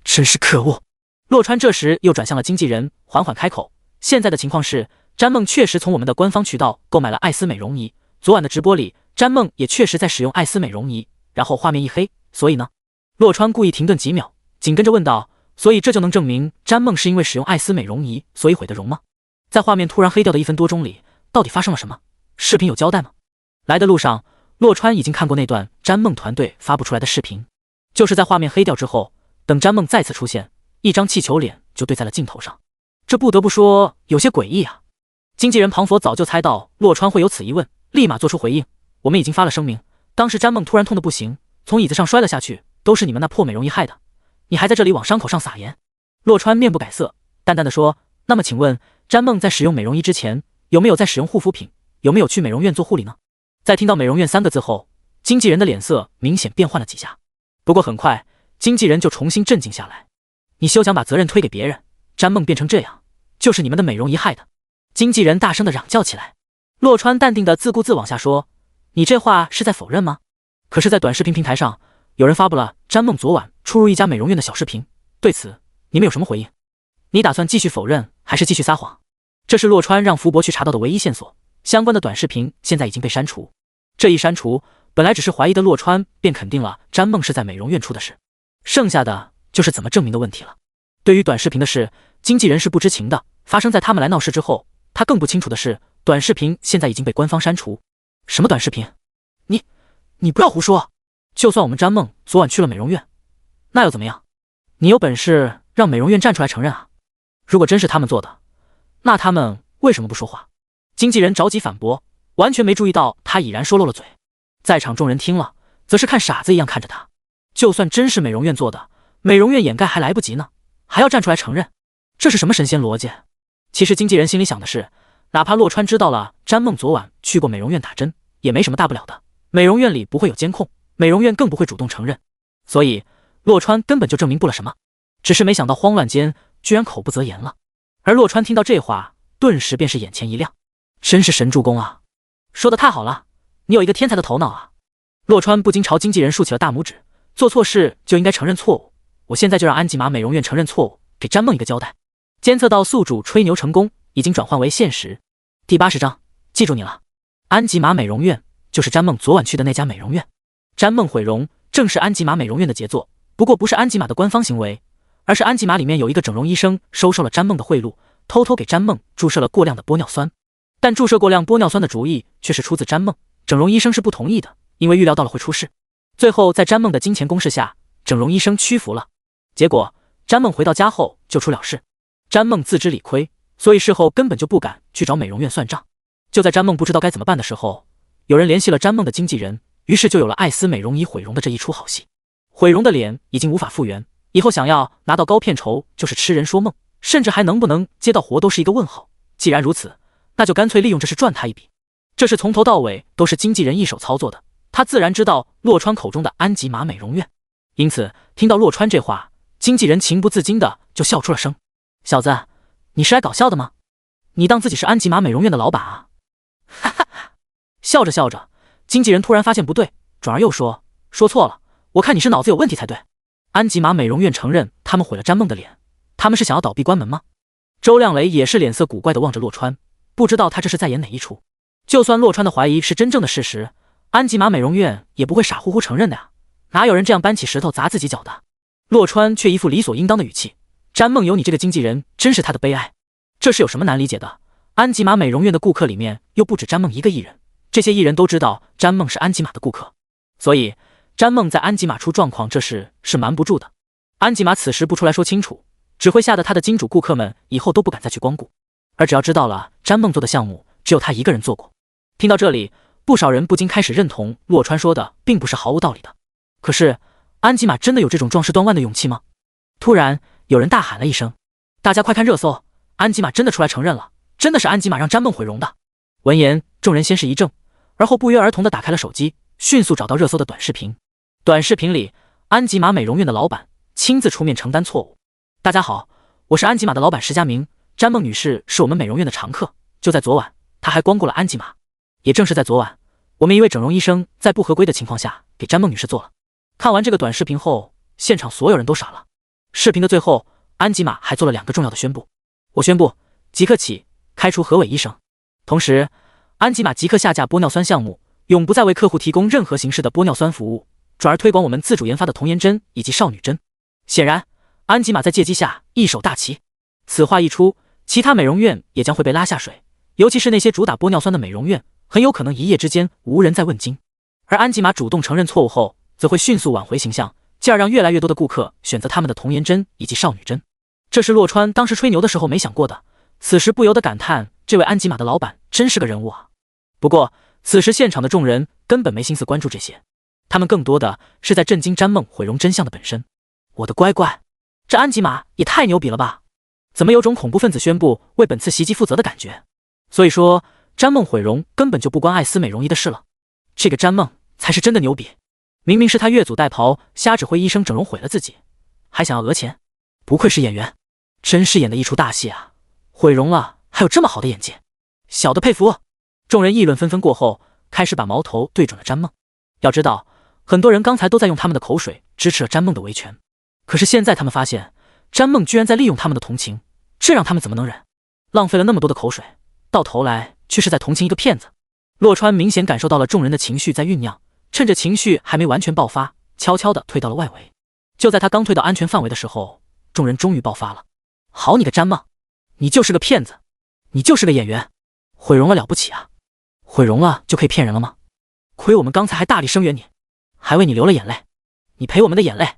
S2: 真是可恶！洛川这时又转向了经纪人，缓缓开口：现在的情况是，詹梦确实从我们的官方渠道购买了艾斯美容仪，昨晚的直播里，詹梦也确实在使用艾斯美容仪，然后画面一黑，所以呢？洛川故意停顿几秒，紧跟着问道：所以这就能证明詹梦是因为使用艾斯美容仪所以毁的容吗？在画面突然黑掉的1分多钟里，到底发生了什么？视频有交代吗？来的路上，洛川已经看过那段詹梦团队发布出来的视频，就是在画面黑掉之后，等詹梦再次出现，一张气球脸就对在了镜头上，这不得不说有些诡异啊。经纪人庞佛早就猜到洛川会有此疑问，立马做出回应：我们已经发了声明，当时詹梦突然痛得不行，从椅子上摔了下去，都是你们那破美容仪害的，你还在这里往伤口上撒盐。洛川面不改色，淡淡的说：那么请问詹梦在使用美容仪之前，有没有在使用护肤品，有没有去美容院做护理呢？在听到美容院3个字后，经纪人的脸色明显变换了几下，不过很快经纪人就重新镇静下来。你休想把责任推给别人，詹梦变成这样，就是你们的美容仪害的。经纪人大声的嚷叫起来。洛川淡定的自顾自往下说：你这话是在否认吗？可是在短视频平台上，有人发布了詹梦昨晚出入一家美容院的小视频，对此你们有什么回应？你打算继续否认还是继续撒谎？这是洛川让福伯去查到的唯一线索，相关的短视频现在已经被删除。这一删除，本来只是怀疑的洛川便肯定了詹梦是在美容院出的事，剩下的就是怎么证明的问题了。对于短视频的事，经纪人是不知情的，发生在他们来闹事之后，他更不清楚的是短视频现在已经被官方删除。什么短视频？你不要胡说！就算我们詹梦昨晚去了美容院，那又怎么样？你有本事让美容院站出来承认啊！如果真是他们做的，那他们为什么不说话？经纪人着急反驳，完全没注意到他已然说漏了嘴。在场众人听了，则是看傻子一样看着他。就算真是美容院做的，美容院掩盖还来不及呢，还要站出来承认，这是什么神仙逻辑？其实经纪人心里想的是，哪怕洛川知道了詹梦昨晚去过美容院打针，也没什么大不了的，美容院里不会有监控，美容院更不会主动承认，所以洛川根本就证明不了什么。只是没想到慌乱间居然口不择言了。而洛川听到这话，顿时便是眼前一亮，真是神助攻啊！说得太好了，你有一个天才的头脑啊！洛川不禁朝经纪人竖起了大拇指，做错事就应该承认错误，我现在就让安吉玛美容院承认错误，给詹梦一个交代。监测到宿主吹牛成功，已经转换为现实。第80章，记住你了。安吉玛美容院就是詹梦昨晚去的那家美容院，詹梦毁容正是安吉玛美容院的杰作，不过不是安吉玛的官方行为，而是安吉玛里面有一个整容医生收受了詹梦的贿赂，偷偷给詹梦注射了过量的玻尿酸。但注射过量玻尿酸的主意却是出自詹梦，整容医生是不同意的，因为预料到了会出事。最后在詹梦的金钱攻势下，整容医生屈服了。结果詹梦回到家后就出了事。詹梦自知理亏，所以事后根本就不敢去找美容院算账。就在詹梦不知道该怎么办的时候，有人联系了詹梦的经纪人，于是就有了艾斯美容仪毁容的这一出好戏。毁容的脸已经无法复原，以后想要拿到高片酬就是痴人说梦，甚至还能不能接到活都是一个问号。既然如此，那就干脆利用这事赚他一笔。这是从头到尾都是经纪人一手操作的，他自然知道洛川口中的安吉玛美容院，因此听到洛川这话，经纪人情不自禁的就笑出了声。小子，你是来搞笑的吗？你当自己是安吉玛美容院的老板啊？哈哈哈！笑着笑着，经纪人突然发现不对，转而又说错了，我看你是脑子有问题才对。安吉玛美容院承认他们毁了詹梦的脸，他们是想要倒闭关门吗？周亮雷也是脸色古怪的望着洛川，不知道他这是在演哪一出。就算洛川的怀疑是真正的事实，安吉玛美容院也不会傻乎乎承认的呀，哪有人这样搬起石头砸自己脚的？洛川却一副理所应当的语气，詹梦有你这个经纪人真是他的悲哀，这是有什么难理解的？安吉玛美容院的顾客里面又不止詹梦一个艺人，这些艺人都知道詹梦是安吉玛的顾客，所以詹梦在安吉玛出状况这事是瞒不住的。安吉玛此时不出来说清楚，只会吓得他的金主顾客们以后都不敢再去光顾。而只要知道了詹梦做的项目只有他一个人做过，听到这里，不少人不禁开始认同洛川说的并不是毫无道理的。可是安吉玛真的有这种壮士断腕的勇气吗？突然有人大喊了一声：“大家快看热搜！安吉玛真的出来承认了，真的是安吉玛让詹梦毁容的。”闻言，众人先是一怔，而后不约而同地打开了手机，迅速找到热搜的短视频。短视频里，安吉玛美容院的老板亲自出面承担错误。大家好，我是安吉玛的老板石佳明，詹梦女士是我们美容院的常客，就在昨晚，她还光顾了安吉玛。也正是在昨晚，我们一位整容医生在不合规的情况下给詹梦女士做了。看完这个短视频后，现场所有人都傻了。视频的最后，安吉玛还做了2个重要的宣布：我宣布即刻起开除何伟医生，同时安吉玛即刻下架玻尿酸项目，永不再为客户提供任何形式的玻尿酸服务，转而推广我们自主研发的童颜针以及少女针。显然，安吉玛在借机下一手大棋。此话一出，其他美容院也将会被拉下水，尤其是那些主打玻尿酸的美容院，很有可能一夜之间无人再问津。而安吉玛主动承认错误后，则会迅速挽回形象，进而让越来越多的顾客选择他们的童颜针以及少女针。这是洛川当时吹牛的时候没想过的，此时不由得感叹这位安吉玛的老板真是个人物啊。不过此时现场的众人根本没心思关注这些，他们更多的是在震惊詹梦毁容真相的本身。我的乖乖，这安吉玛也太牛逼了吧，怎么有种恐怖分子宣布为本次袭击负责的感觉？所以说詹梦毁容根本就不关艾斯美容仪的事了，这个詹梦才是真的牛逼。明明是他越俎代庖，瞎指挥医生整容毁了自己，还想要讹钱，不愧是演员，真是演的一出大戏啊！毁容了还有这么好的演技，小的佩服。众人议论纷纷过后，开始把矛头对准了詹梦。要知道，很多人刚才都在用他们的口水支持了詹梦的维权，可是现在他们发现詹梦居然在利用他们的同情，这让他们怎么能忍？浪费了那么多的口水，到头来却是在同情一个骗子。洛川明显感受到了众人的情绪在酝酿，趁着情绪还没完全爆发，悄悄地退到了外围。就在他刚退到安全范围的时候，众人终于爆发了。好你个詹梦，你就是个骗子，你就是个演员，毁容了了不起啊？毁容了就可以骗人了吗？亏我们刚才还大力声援你，还为你流了眼泪，你赔我们的眼泪。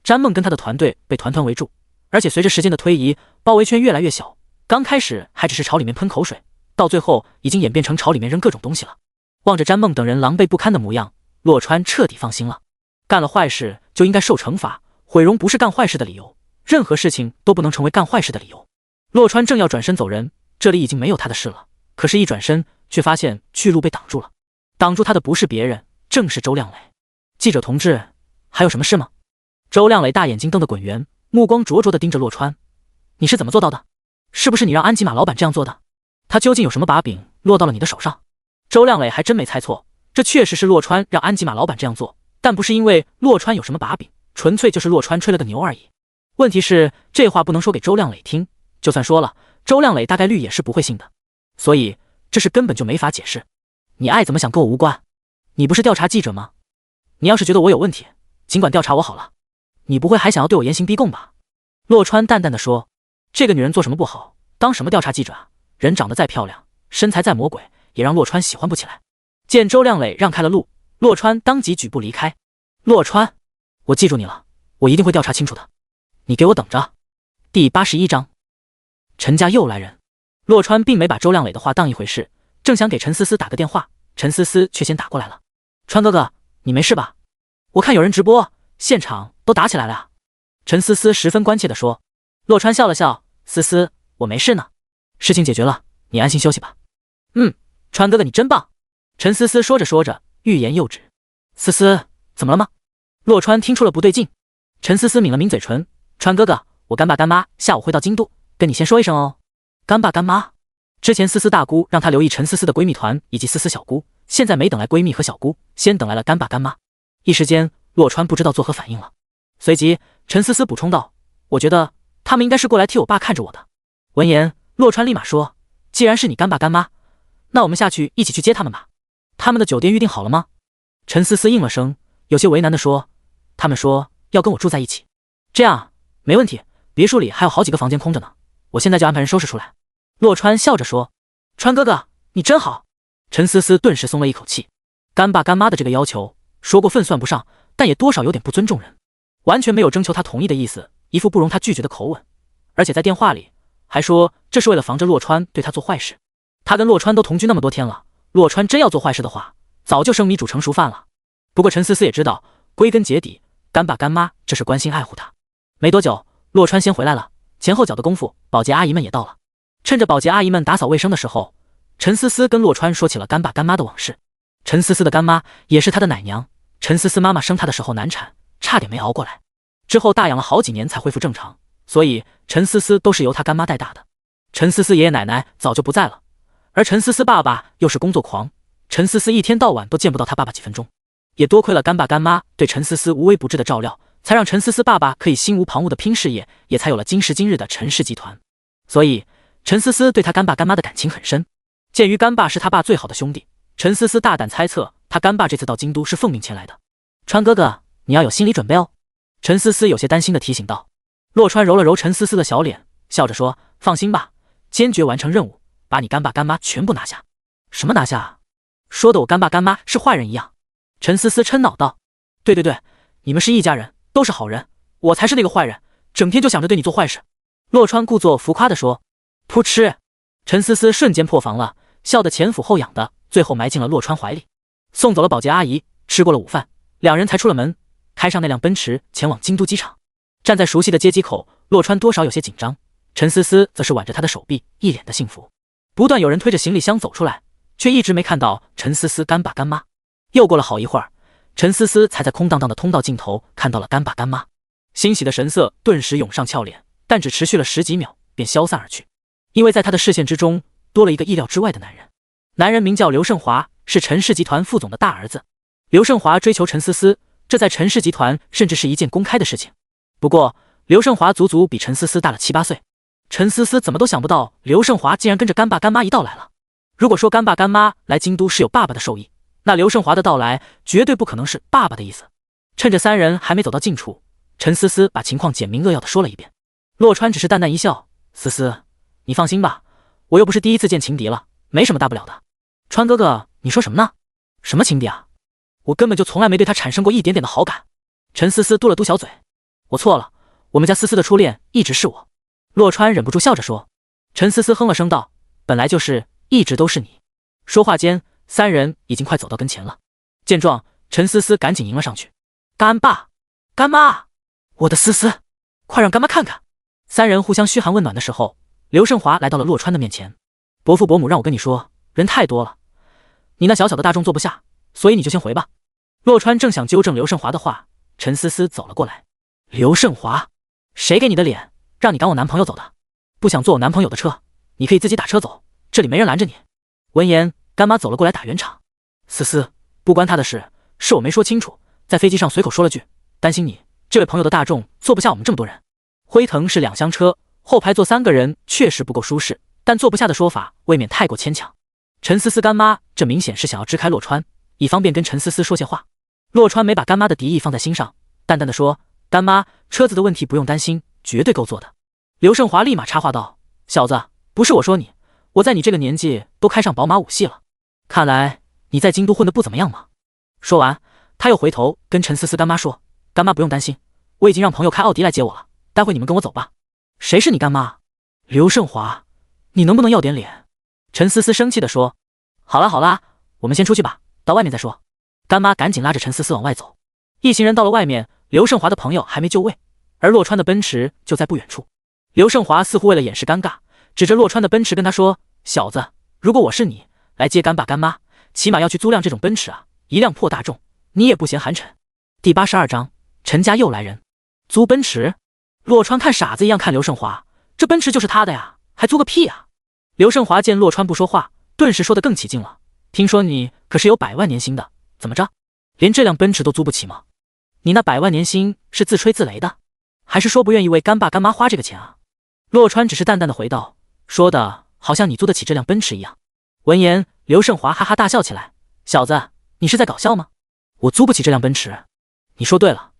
S2: 詹梦跟他的团队被团团围住，而且随着时间的推移，包围圈越来越小，刚开始还只是朝里面喷口水，到最后已经演变成朝里面扔各种东西了。望着詹梦等人狼狈不堪的模样，洛川彻底放心了。干了坏事就应该受惩罚，毁容不是干坏事的理由，任何事情都不能成为干坏事的理由。洛川正要转身走人，这里已经没有他的事了，可是一转身却发现去路被挡住了。挡住他的不是别人，正是周亮磊。记者同志，还有什么事吗？周亮磊大眼睛瞪得滚圆，目光灼灼地盯着洛川。你是怎么做到的？是不是你让安吉玛老板这样做的？他究竟有什么把柄落到了你的手上？周亮磊还真没猜错，这确实是洛川让安吉玛老板这样做，但不是因为洛川有什么把柄，纯粹就是洛川吹了个牛而已。问题是这话不能说给周亮磊听，就算说了，周亮磊大概率也是不会信的，所以这事根本就没法解释。你爱怎么想跟我无关，你不是调查记者吗？你要是觉得我有问题，尽管调查我好了，你不会还想要对我严刑逼供吧？洛川淡淡的说，这个女人做什么不好，当什么调查记者啊？人长得再漂亮，身材再魔鬼，也让洛川喜欢不起来。见周亮磊让开了路，洛川当即举步离开。洛川，我记住你了，我一定会调查清楚的，你给我等着。第81章，陈家又来人。洛川并没把周亮磊的话当一回事，正想给陈思思打个电话，陈思思却先打过来了。川哥哥，你没事吧？我看有人直播，现场都打起来了啊。陈思思十分关切地说。洛川笑了笑，思思，我没事呢，事情解决了，你安心休息吧。川哥哥你真棒。陈思思说着说着，欲言又止。思思，怎么了吗？洛川听出了不对劲。陈思思抿了抿嘴唇，川哥哥，我干爸干妈下午会到京都，跟你先说一声哦。干爸干妈？之前思思大姑让她留意陈思思的闺蜜团以及思思小姑，现在没等来闺蜜和小姑，先等来了干爸干妈。一时间，洛川不知道作何反应了。随即，陈思思补充道：“我觉得他们应该是过来替我爸看着我的。”闻言，洛川立马说：“既然是你干爸干妈，那我们下去一起去接他们吧。他们的酒店预定好了吗？”陈思思应了声，有些为难地说：“他们说要跟我住在一起。”这样没问题，别墅里还有好几个房间空着呢，我现在就安排人收拾出来。洛川笑着说：“川哥哥，你真好。”陈思思顿时松了一口气，干爸干妈的这个要求，说过分算不上，但也多少有点不尊重人，完全没有征求他同意的意思，一副不容他拒绝的口吻，而且在电话里还说这是为了防着洛川对他做坏事。他跟洛川都同居那么多天了，洛川真要做坏事的话，早就生米煮成熟饭了。不过陈思思也知道，归根结底，干爸干妈这是关心爱护他。没多久，洛川先回来了，前后脚的功夫，保洁阿姨们也到了。趁着保洁阿姨们打扫卫生的时候，陈思思跟洛川说起了干爸干妈的往事。陈思思的干妈也是他的奶娘，陈思思妈妈生他的时候难产，差点没熬过来，之后大养了好几年才恢复正常，所以陈思思都是由他干妈带大的。陈思思爷爷奶奶早就不在了，而陈思思爸爸又是工作狂，陈思思一天到晚都见不到他爸爸几分钟。也多亏了干爸干妈对陈思思无微不至的照料，才让陈思思爸爸可以心无旁骛的拼事业，也才有了今时今日的陈氏集团。所以陈思思对他干爸干妈的感情很深。鉴于干爸是他爸最好的兄弟，陈思思大胆猜测他干爸这次到京都是奉命前来的。川哥哥，你要有心理准备哦。陈思思有些担心的提醒道。洛川揉了揉陈思思的小脸，笑着说，放心吧，坚决完成任务，把你干爸干妈全部拿下。什么拿下啊？说的我干爸干妈是坏人一样。陈思思嗔恼道。对，你们是一家人，都是好人，我才是那个坏人，整天就想着对你做坏事。洛川故作浮夸地说。噗嗤，陈思思瞬间破防了，笑得前俯后仰的，最后埋进了洛川怀里。送走了保洁阿姨，吃过了午饭，两人才出了门，开上那辆奔驰前往京都机场。站在熟悉的接机口，洛川多少有些紧张，陈思思则是挽着他的手臂，一脸的幸福。不断有人推着行李箱走出来，却一直没看到陈思思干爸干妈。又过了好一会儿，陈思思才在空荡荡的通道尽头看到了干爸干妈，欣喜的神色顿时涌上俏脸，但只持续了十几秒便消散而去。因为在他的视线之中多了一个意料之外的男人，男人名叫刘胜华，是陈氏集团副总的大儿子。刘胜华追求陈思思，这在陈氏集团甚至是一件公开的事情。不过刘胜华足足比陈思思大了7、8岁，陈思思怎么都想不到刘胜华竟然跟着干爸干妈一道来了。如果说干爸干妈来京都是有爸爸的授意，那刘胜华的到来绝对不可能是爸爸的意思。趁着三人还没走到近处，陈思思把情况简明扼要的说了一遍。洛川只是淡淡一笑，思思，你放心吧，我又不是第一次见情敌了，没什么大不了的。川哥哥，你说什么呢？什么情敌啊？我根本就从来没对他产生过一点点的好感。陈思思嘟了嘟小嘴，我错了，我们家思思的初恋一直是我。洛川忍不住笑着说。陈思思哼了声道，本来就是，一直都是你。说话间，三人已经快走到跟前了。见状，陈思思赶紧迎了上去。干爸干妈，我的思思，快让干妈看看。三人互相嘘寒问暖的时候，刘胜华来到了洛川的面前。伯父伯母让我跟你说，人太多了，你那小小的大众坐不下，所以你就先回吧。洛川正想纠正刘胜华的话，陈思思走了过来。刘胜华，谁给你的脸让你赶我男朋友走的？不想坐我男朋友的车，你可以自己打车走，这里没人拦着你。闻言，干妈走了过来打圆场。思思，不关他的事，是我没说清楚，在飞机上随口说了句，担心你这位朋友的大众坐不下我们这么多人。辉腾是2厢车，后排坐3个人确实不够舒适，但坐不下的说法未免太过牵强。陈思思干妈这明显是想要支开洛川，以方便跟陈思思说些话。洛川没把干妈的敌意放在心上，淡淡的说，干妈，车子的问题不用担心，绝对够坐的。刘胜华立马插话道，小子，不是我说你，我在你这个年纪都开上宝马5系了，看来你在京都混得不怎么样嘛。说完，他又回头跟陈思思干妈说，干妈不用担心，我已经让朋友开奥迪来接我了，待会你们跟我走吧。谁是你干妈？刘胜华，你能不能要点脸？陈思思生气地说。好啦，我们先出去吧，到外面再说。干妈赶紧拉着陈思思往外走。一行人到了外面，刘胜华的朋友还没就位，而洛川的奔驰就在不远处。刘胜华似乎为了掩饰尴尬，指着洛川的奔驰跟他说，小子，如果我是你来接干爸干妈，起码要去租辆这种奔驰啊，一辆破大众，你也不嫌寒碜。第82章，陈家又来人。租奔驰？洛川看傻子一样看刘胜华，这奔驰就是他的呀，还租个屁啊！刘胜华见洛川不说话，顿时说得更起劲了，听说你可是有100万年薪的，怎么着，连这辆奔驰都租不起吗？你那100万年薪是自吹自擂的，还是说不愿意为干爸干妈花这个钱啊？洛川只是淡淡的回道，说的好像你租得起这辆奔驰一样。闻言，刘胜华哈哈大笑起来，小子，你是在搞笑吗？我租不起这辆奔驰？你说对了，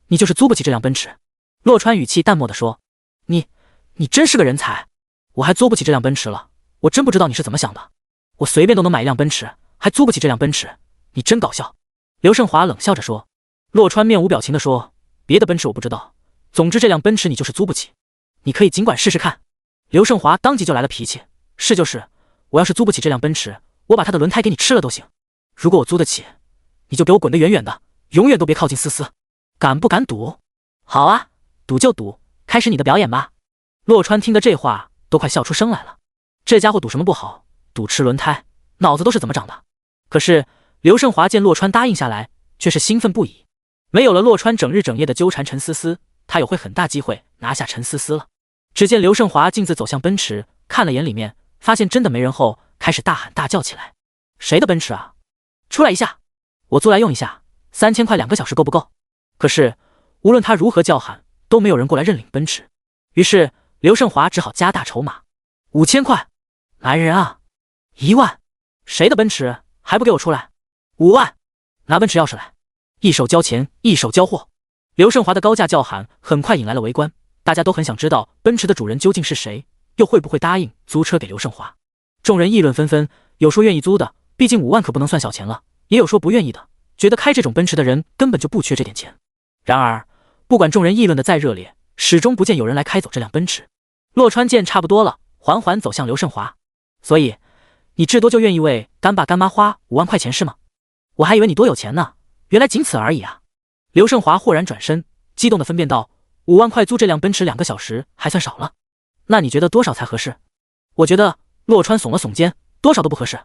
S2: 你就是租不起这辆奔驰。洛川语气淡漠地说，你真是个人才，我还租不起这辆奔驰了，我真不知道你是怎么想的。我随便都能买一辆奔驰，还租不起这辆奔驰，你真搞笑。刘胜华冷笑着说。洛川面无表情地说，别的奔驰我不知道，总之这辆奔驰你就是租不起，你可以尽管试试看。刘胜华当即就来了脾气，是就是，我要是租不起这辆奔驰，我把它的轮胎给你吃了都行，如果我租得起，你就给我滚得远远的，永远都别靠近思思。敢不敢赌？好啊，赌就赌，开始你的表演吧。洛川听得这话都快笑出声来了，这家伙赌什么不好，赌吃轮胎，脑子都是怎么长的？可是刘胜华见洛川答应下来，却是兴奋不已。没有了洛川整日整夜的纠缠陈思思，他有会很大机会拿下陈思思了。只见刘胜华径自走向奔驰，看了眼里面，发现真的没人后，开始大喊大叫起来：谁的奔驰啊？出来一下，我租来用一下，3000块2个小时够不够？可是无论他如何叫喊，都没有人过来认领奔驰。于是刘胜华只好加大筹码，5000块，来人啊！1万，谁的奔驰？还不给我出来？5万，拿奔驰钥匙来！一手交钱，一手交货。刘胜华的高价叫喊很快引来了围观，大家都很想知道奔驰的主人究竟是谁，又会不会答应租车给刘胜华。众人议论纷纷，有说愿意租的，毕竟5万可不能算小钱了，也有说不愿意的，觉得开这种奔驰的人根本就不缺这点钱。然而不管众人议论的再热烈，始终不见有人来开走这辆奔驰。洛川见差不多了，缓缓走向刘胜华。所以你至多就愿意为干爸干妈花5万块钱是吗？我还以为你多有钱呢，原来仅此而已啊！刘胜华豁然转身，激动地分辨道：5万块租这辆奔驰2个小时还算少了，那你觉得多少才合适？我觉得洛川耸了耸肩，多少都不合适，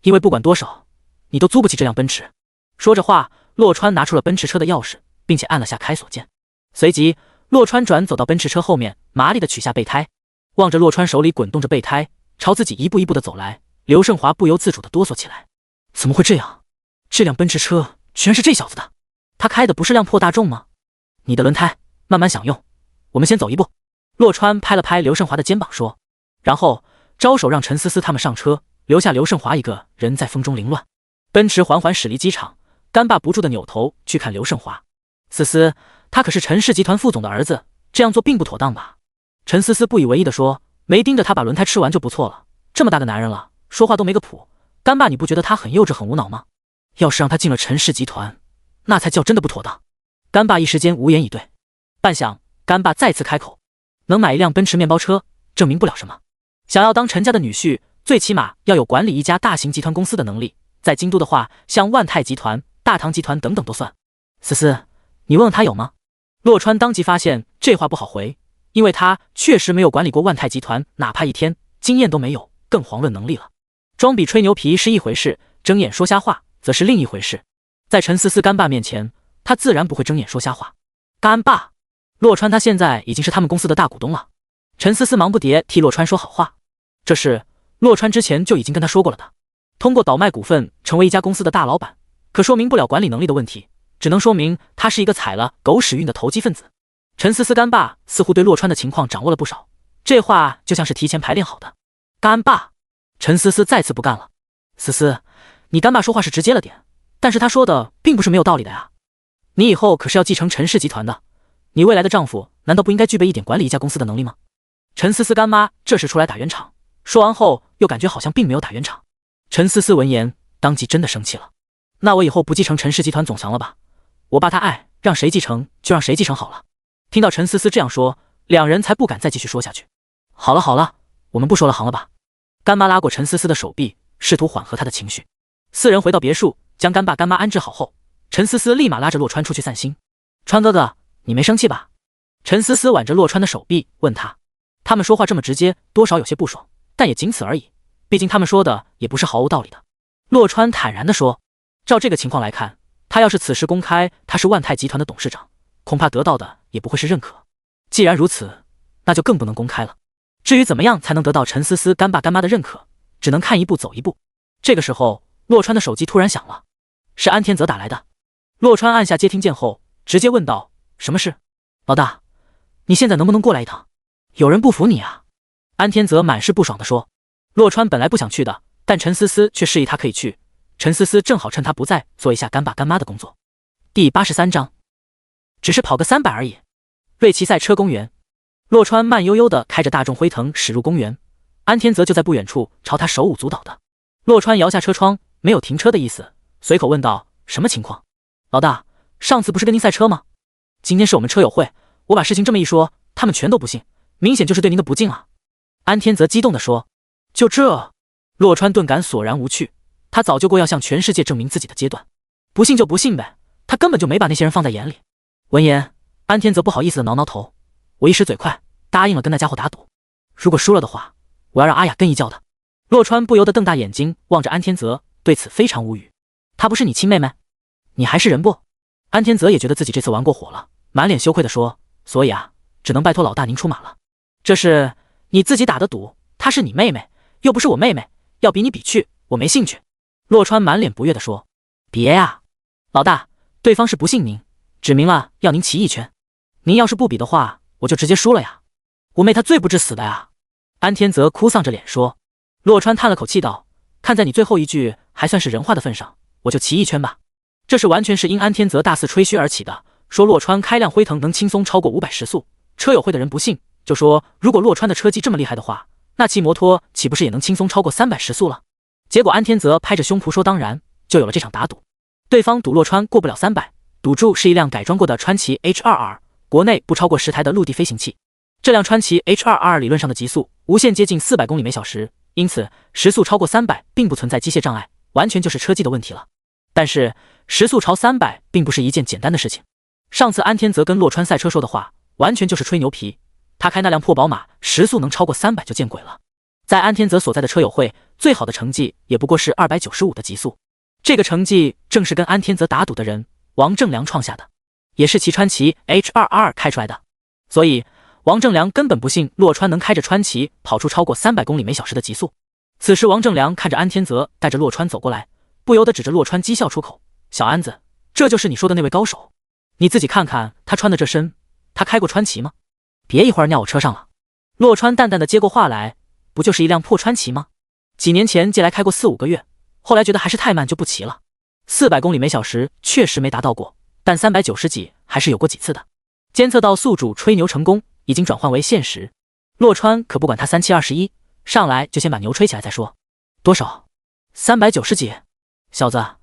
S2: 因为不管多少，你都租不起这辆奔驰。说着话，洛川拿出了奔驰车的钥匙，并且按了下开锁键。随即洛川转走到奔驰车后面，麻利地取下备胎，望着洛川手里滚动着备胎朝自己一步一步地走来，刘胜华不由自主地哆嗦起来。怎么会这样？这辆奔驰车居然是这小子的，他开的不是辆破大众吗？你的轮胎慢慢享用，我们先走一步。洛川拍了拍刘胜华的肩膀说，然后招手让陈思思他们上车，留下刘胜华一个人在风中凌乱。奔驰缓缓驶离机场，干爸不住地扭头去看刘胜华。思思，他可是陈氏集团副总的儿子，这样做并不妥当吧？陈思思不以为意地说，没盯着他把轮胎吃完就不错了，这么大个男人了，说话都没个谱。干爸，你不觉得他很幼稚很无脑吗？要是让他进了陈氏集团，那才叫真的不妥当。干爸一时间无言以对。半晌，干爸再次开口，能买一辆奔驰面包车证明不了什么，想要当陈家的女婿，最起码要有管理一家大型集团公司的能力，在京都的话，像万泰集团、大唐集团等等都算。思思，你问问他有吗？洛川当即发现这话不好回，因为他确实没有管理过万泰集团哪怕一天，经验都没有，更遑论能力了。装逼吹牛皮是一回事，睁眼说瞎话则是另一回事。在陈思思干爸面前，他自然不会睁眼说瞎话。干爸，洛川他现在已经是他们公司的大股东了。陈思思忙不迭替洛川说好话，这事洛川之前就已经跟他说过了的。通过倒卖股份成为一家公司的大老板，可说明不了管理能力的问题，只能说明他是一个踩了狗屎运的投机分子。陈思思干爸似乎对洛川的情况掌握了不少，这话就像是提前排练好的。干爸，陈思思再次不干了。思思，你干爸说话是直接了点，但是他说的并不是没有道理的呀。你以后可是要继承陈氏集团的，你未来的丈夫难道不应该具备一点管理一家公司的能力吗？陈思思干妈这时出来打圆场，说完后又感觉好像并没有打圆场。陈思思闻言当即真的生气了，那我以后不继承陈氏集团总强了吧？我爸他爱让谁继承就让谁继承好了。听到陈思思这样说，两人才不敢再继续说下去。好了好了，我们不说了，行了吧？干妈拉过陈思思的手臂，试图缓和她的情绪。四人回到别墅，将干爸干妈安置好后，陈思思立马拉着洛川出去散心。川哥哥，你没生气吧？陈思思挽着洛川的手臂问他。他们说话这么直接，多少有些不爽，但也仅此而已，毕竟他们说的也不是毫无道理的。洛川坦然地说，照这个情况来看，他要是此时公开他是万泰集团的董事长，恐怕得到的也不会是认可。既然如此，那就更不能公开了。至于怎么样才能得到陈思思干爸干妈的认可，只能看一步走一步。这个时候，洛川的手机突然响了，是安天泽打来的。洛川按下接听键后，直接问道：什么事？老大，你现在能不能过来一趟？有人不服你啊！安天泽满是不爽地说。洛川本来不想去的，但陈思思却示意他可以去。陈思思正好趁他不在做一下干爸干妈的工作。第83章，只是跑个300而已。瑞奇赛车公园，洛川慢悠悠地开着大众辉腾驶入公园，安天泽就在不远处朝他手舞足蹈的。洛川摇下车窗，没有停车的意思，随口问道：“什么情况？”老大，上次不是跟您赛车吗？今天是我们车友会，我把事情这么一说，他们全都不信，明显就是对您的不敬啊！安天泽激动地说。就这？洛川顿感索然无趣，他早就过要向全世界证明自己的阶段，不信就不信呗，他根本就没把那些人放在眼里。闻言，安天泽不好意思地挠挠头，我一时嘴快，答应了跟那家伙打赌，如果输了的话，我要让阿雅跟一叫的。洛川不由得瞪大眼睛望着安天泽，对此非常无语。她不是你亲妹妹？你还是人不？安天泽也觉得自己这次玩过火了，满脸羞愧地说，所以啊，只能拜托老大您出马了。这是你自己打的赌，她是你妹妹，又不是我妹妹，要比你比去，我没兴趣。洛川满脸不悦地说。别啊，老大，对方是不信您，指明了要您骑一圈，您要是不比的话，我就直接输了呀。我妹她罪不至死的呀。安天泽哭丧着脸说。洛川叹了口气道，看在你最后一句还算是人话的份上，我就骑一圈吧。这是完全是因安天泽大肆吹嘘而起的，说洛川开辆辉腾能轻松超过500时速，车友会的人不信，就说如果洛川的车技这么厉害的话，那骑摩托岂不是也能轻松超过300时速了？结果安天泽拍着胸脯说当然，就有了这场打赌。对方赌洛川过不了300，赌注是一辆改装过的川崎 H22， 国内不超过10台的陆地飞行器。这辆川崎 H22 理论上的极速无限接近400公里每小时，因此时速超过300并不存在机械障碍，完全就是车技的问题了。但是时速超300并不是一件简单的事情。上次安天泽跟洛川赛车说的话完全就是吹牛皮，他开那辆破宝马时速能超过300就见鬼了。在安天泽所在的车友会，最好的成绩也不过是295的极速，这个成绩正是跟安天泽打赌的人王正良创下的，也是骑川崎 H22 开出来的。所以王正良根本不信洛川能开着川崎跑出超过300公里每小时的极速。此时王正良看着安天泽带着洛川走过来，不由得指着洛川讥笑出口，小安子，这就是你说的那位高手，你自己看看他穿的这身，他开过川崎吗？别一会儿尿我车上了。洛川淡淡的接过话来，不就是一辆破川崎吗？几年前借来开过4-5个月，后来觉得还是太慢就不骑了。400公里每小时确实没达到过，但390几还是有过几次的。监测到宿主吹牛成功，已经转换为现实。洛川可不管他3721，上来就先把牛吹起来再说。多少？390几？小子，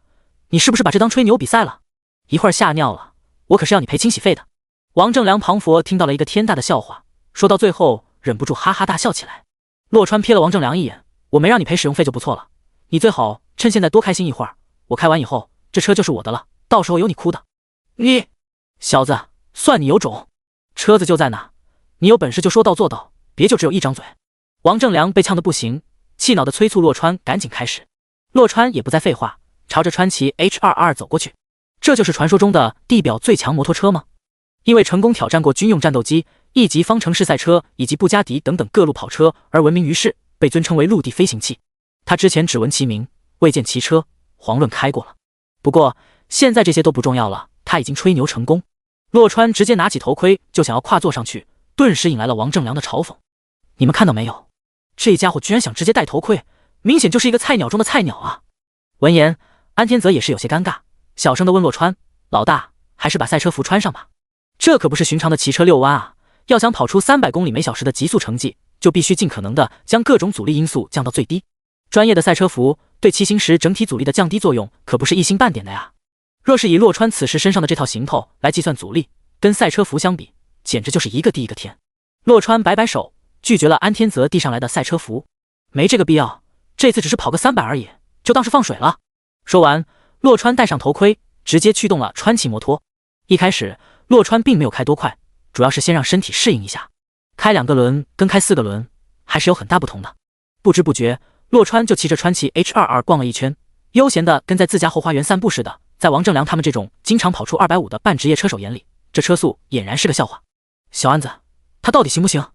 S2: 你是不是把这当吹牛比赛了？一会儿吓尿了，我可是要你赔清洗费的。王正良庞佛听到了一个天大的笑话，说到最后忍不住哈哈大笑起来。洛川瞥了王正良一眼，我没让你赔使用费就不错了，你最好趁现在多开心一会儿，我开完以后这车就是我的了，到时候有你哭的。你小子，算你有种，车子就在那，你有本事就说到做到，别就只有一张嘴。王正良被呛得不行，气恼地催促洛川赶紧开始。洛川也不再废话，朝着川崎 H22 走过去。这就是传说中的地表最强摩托车吗？因为成功挑战过军用战斗机、1级方程式赛车以及布加迪等等各路跑车而闻名于世，被尊称为陆地飞行器。他之前只闻其名，未见其车，遑论开过了。不过现在这些都不重要了，他已经吹牛成功。洛川直接拿起头盔就想要跨坐上去，顿时引来了王正良的嘲讽。你们看到没有？这家伙居然想直接戴头盔，明显就是一个菜鸟中的菜鸟啊！闻言，安天泽也是有些尴尬，小声地问洛川：“老大，还是把赛车服穿上吧？这可不是寻常的骑车遛弯啊！要想跑出300公里每小时的极速成绩，就必须尽可能的将各种阻力因素降到最低。专业的赛车服对骑行时整体阻力的降低作用可不是一星半点的呀！若是以洛川此时身上的这套行头来计算阻力，跟赛车服相比，简直就是一个低一个天。”洛川摆摆手，拒绝了安天泽递上来的赛车服。没这个必要，这次只是跑个300而已，就当是放水了。说完，洛川戴上头盔，直接驱动了川崎摩托。一开始，洛川并没有开多快，主要是先让身体适应一下。开2个轮跟开4个轮还是有很大不同的。不知不觉，洛川就骑着川崎 H22 逛了一圈，悠闲的跟在自家后花园散步似的。在王正良他们这种经常跑出250的半职业车手眼里，这车速俨然是个笑话。小安子，他到底行不行？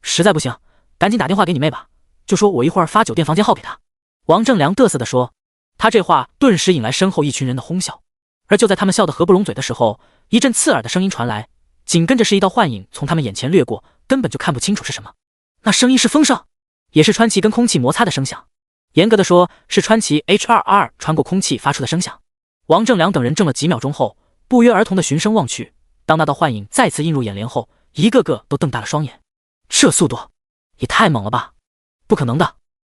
S2: 实在不行，赶紧打电话给你妹吧，就说我一会儿发酒店房间号给他。王正良嘚瑟地说。他这话顿时引来身后一群人的哄笑。而就在他们笑得合不拢嘴的时候，一阵刺耳的声音传来，紧跟着是一道幻影从他们眼前掠过，根本就看不清楚是什么。那声音是风声，也是川崎跟空气摩擦的声响。严格的说，是川崎 H22 穿过空气发出的声响。王正良等人怔了几秒钟后，不约而同的循声望去。当那道幻影再次映入眼帘后，一个个都瞪大了双眼。这速度也太猛了吧！不可能的，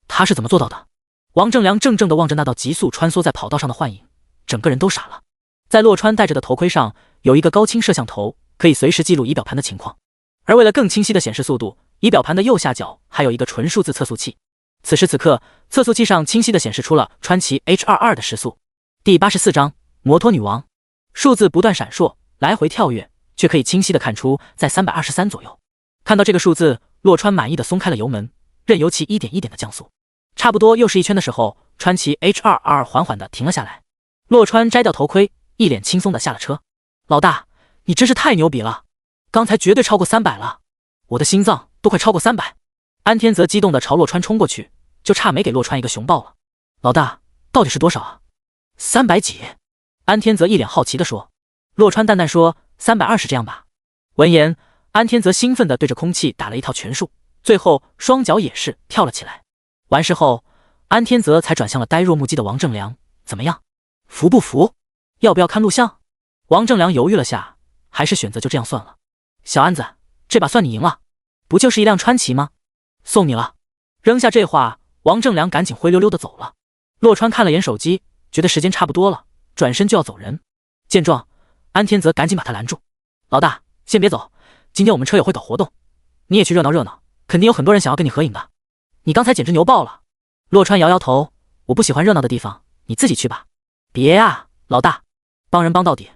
S2: 他是怎么做到的？王正良怔怔地望着那道急速穿梭在跑道上的幻影，整个人都傻了。在洛川戴着的头盔上有一个高清摄像头，可以随时记录仪表盘的情况。而为了更清晰的显示速度，仪表盘的右下角还有一个纯数字测速器。此时此刻，测速器上清晰地显示出了川崎 H22 的时速。第84章摩托女王，数字不断闪烁，来回跳跃，却可以清晰地看出在323左右。看到这个数字，洛川满意地松开了油门，任由其一点一点地降速。差不多又是一圈的时候，川崎 H22 缓缓地停了下来。洛川摘掉头盔，一脸轻松地下了车。老大，你真是太牛逼了，刚才绝对超过300了，我的心脏都快超过300。安天泽激动地朝洛川冲过去，就差没给洛川一个熊抱了。老大，到底是多少啊？300几？安天泽一脸好奇地说。洛川淡淡说：320这样吧。闻言，安天泽兴奋地对着空气打了一套拳术，最后双脚也是跳了起来。完事后，安天泽才转向了呆若木鸡的王正良：怎么样，服不服？要不要看录像？王正良犹豫了下，还是选择就这样算了。小安子，这把算你赢了，不就是一辆川崎吗？送你了。扔下这话，王正良赶紧灰溜溜地走了。洛川看了眼手机，觉得时间差不多了，转身就要走人。见状，安天泽赶紧把他拦住：老大，先别走，今天我们车友会搞活动，你也去热闹热闹，肯定有很多人想要跟你合影的。你刚才简直牛爆了。洛川摇摇头：我不喜欢热闹的地方，你自己去吧。别啊，老大，帮人帮到底，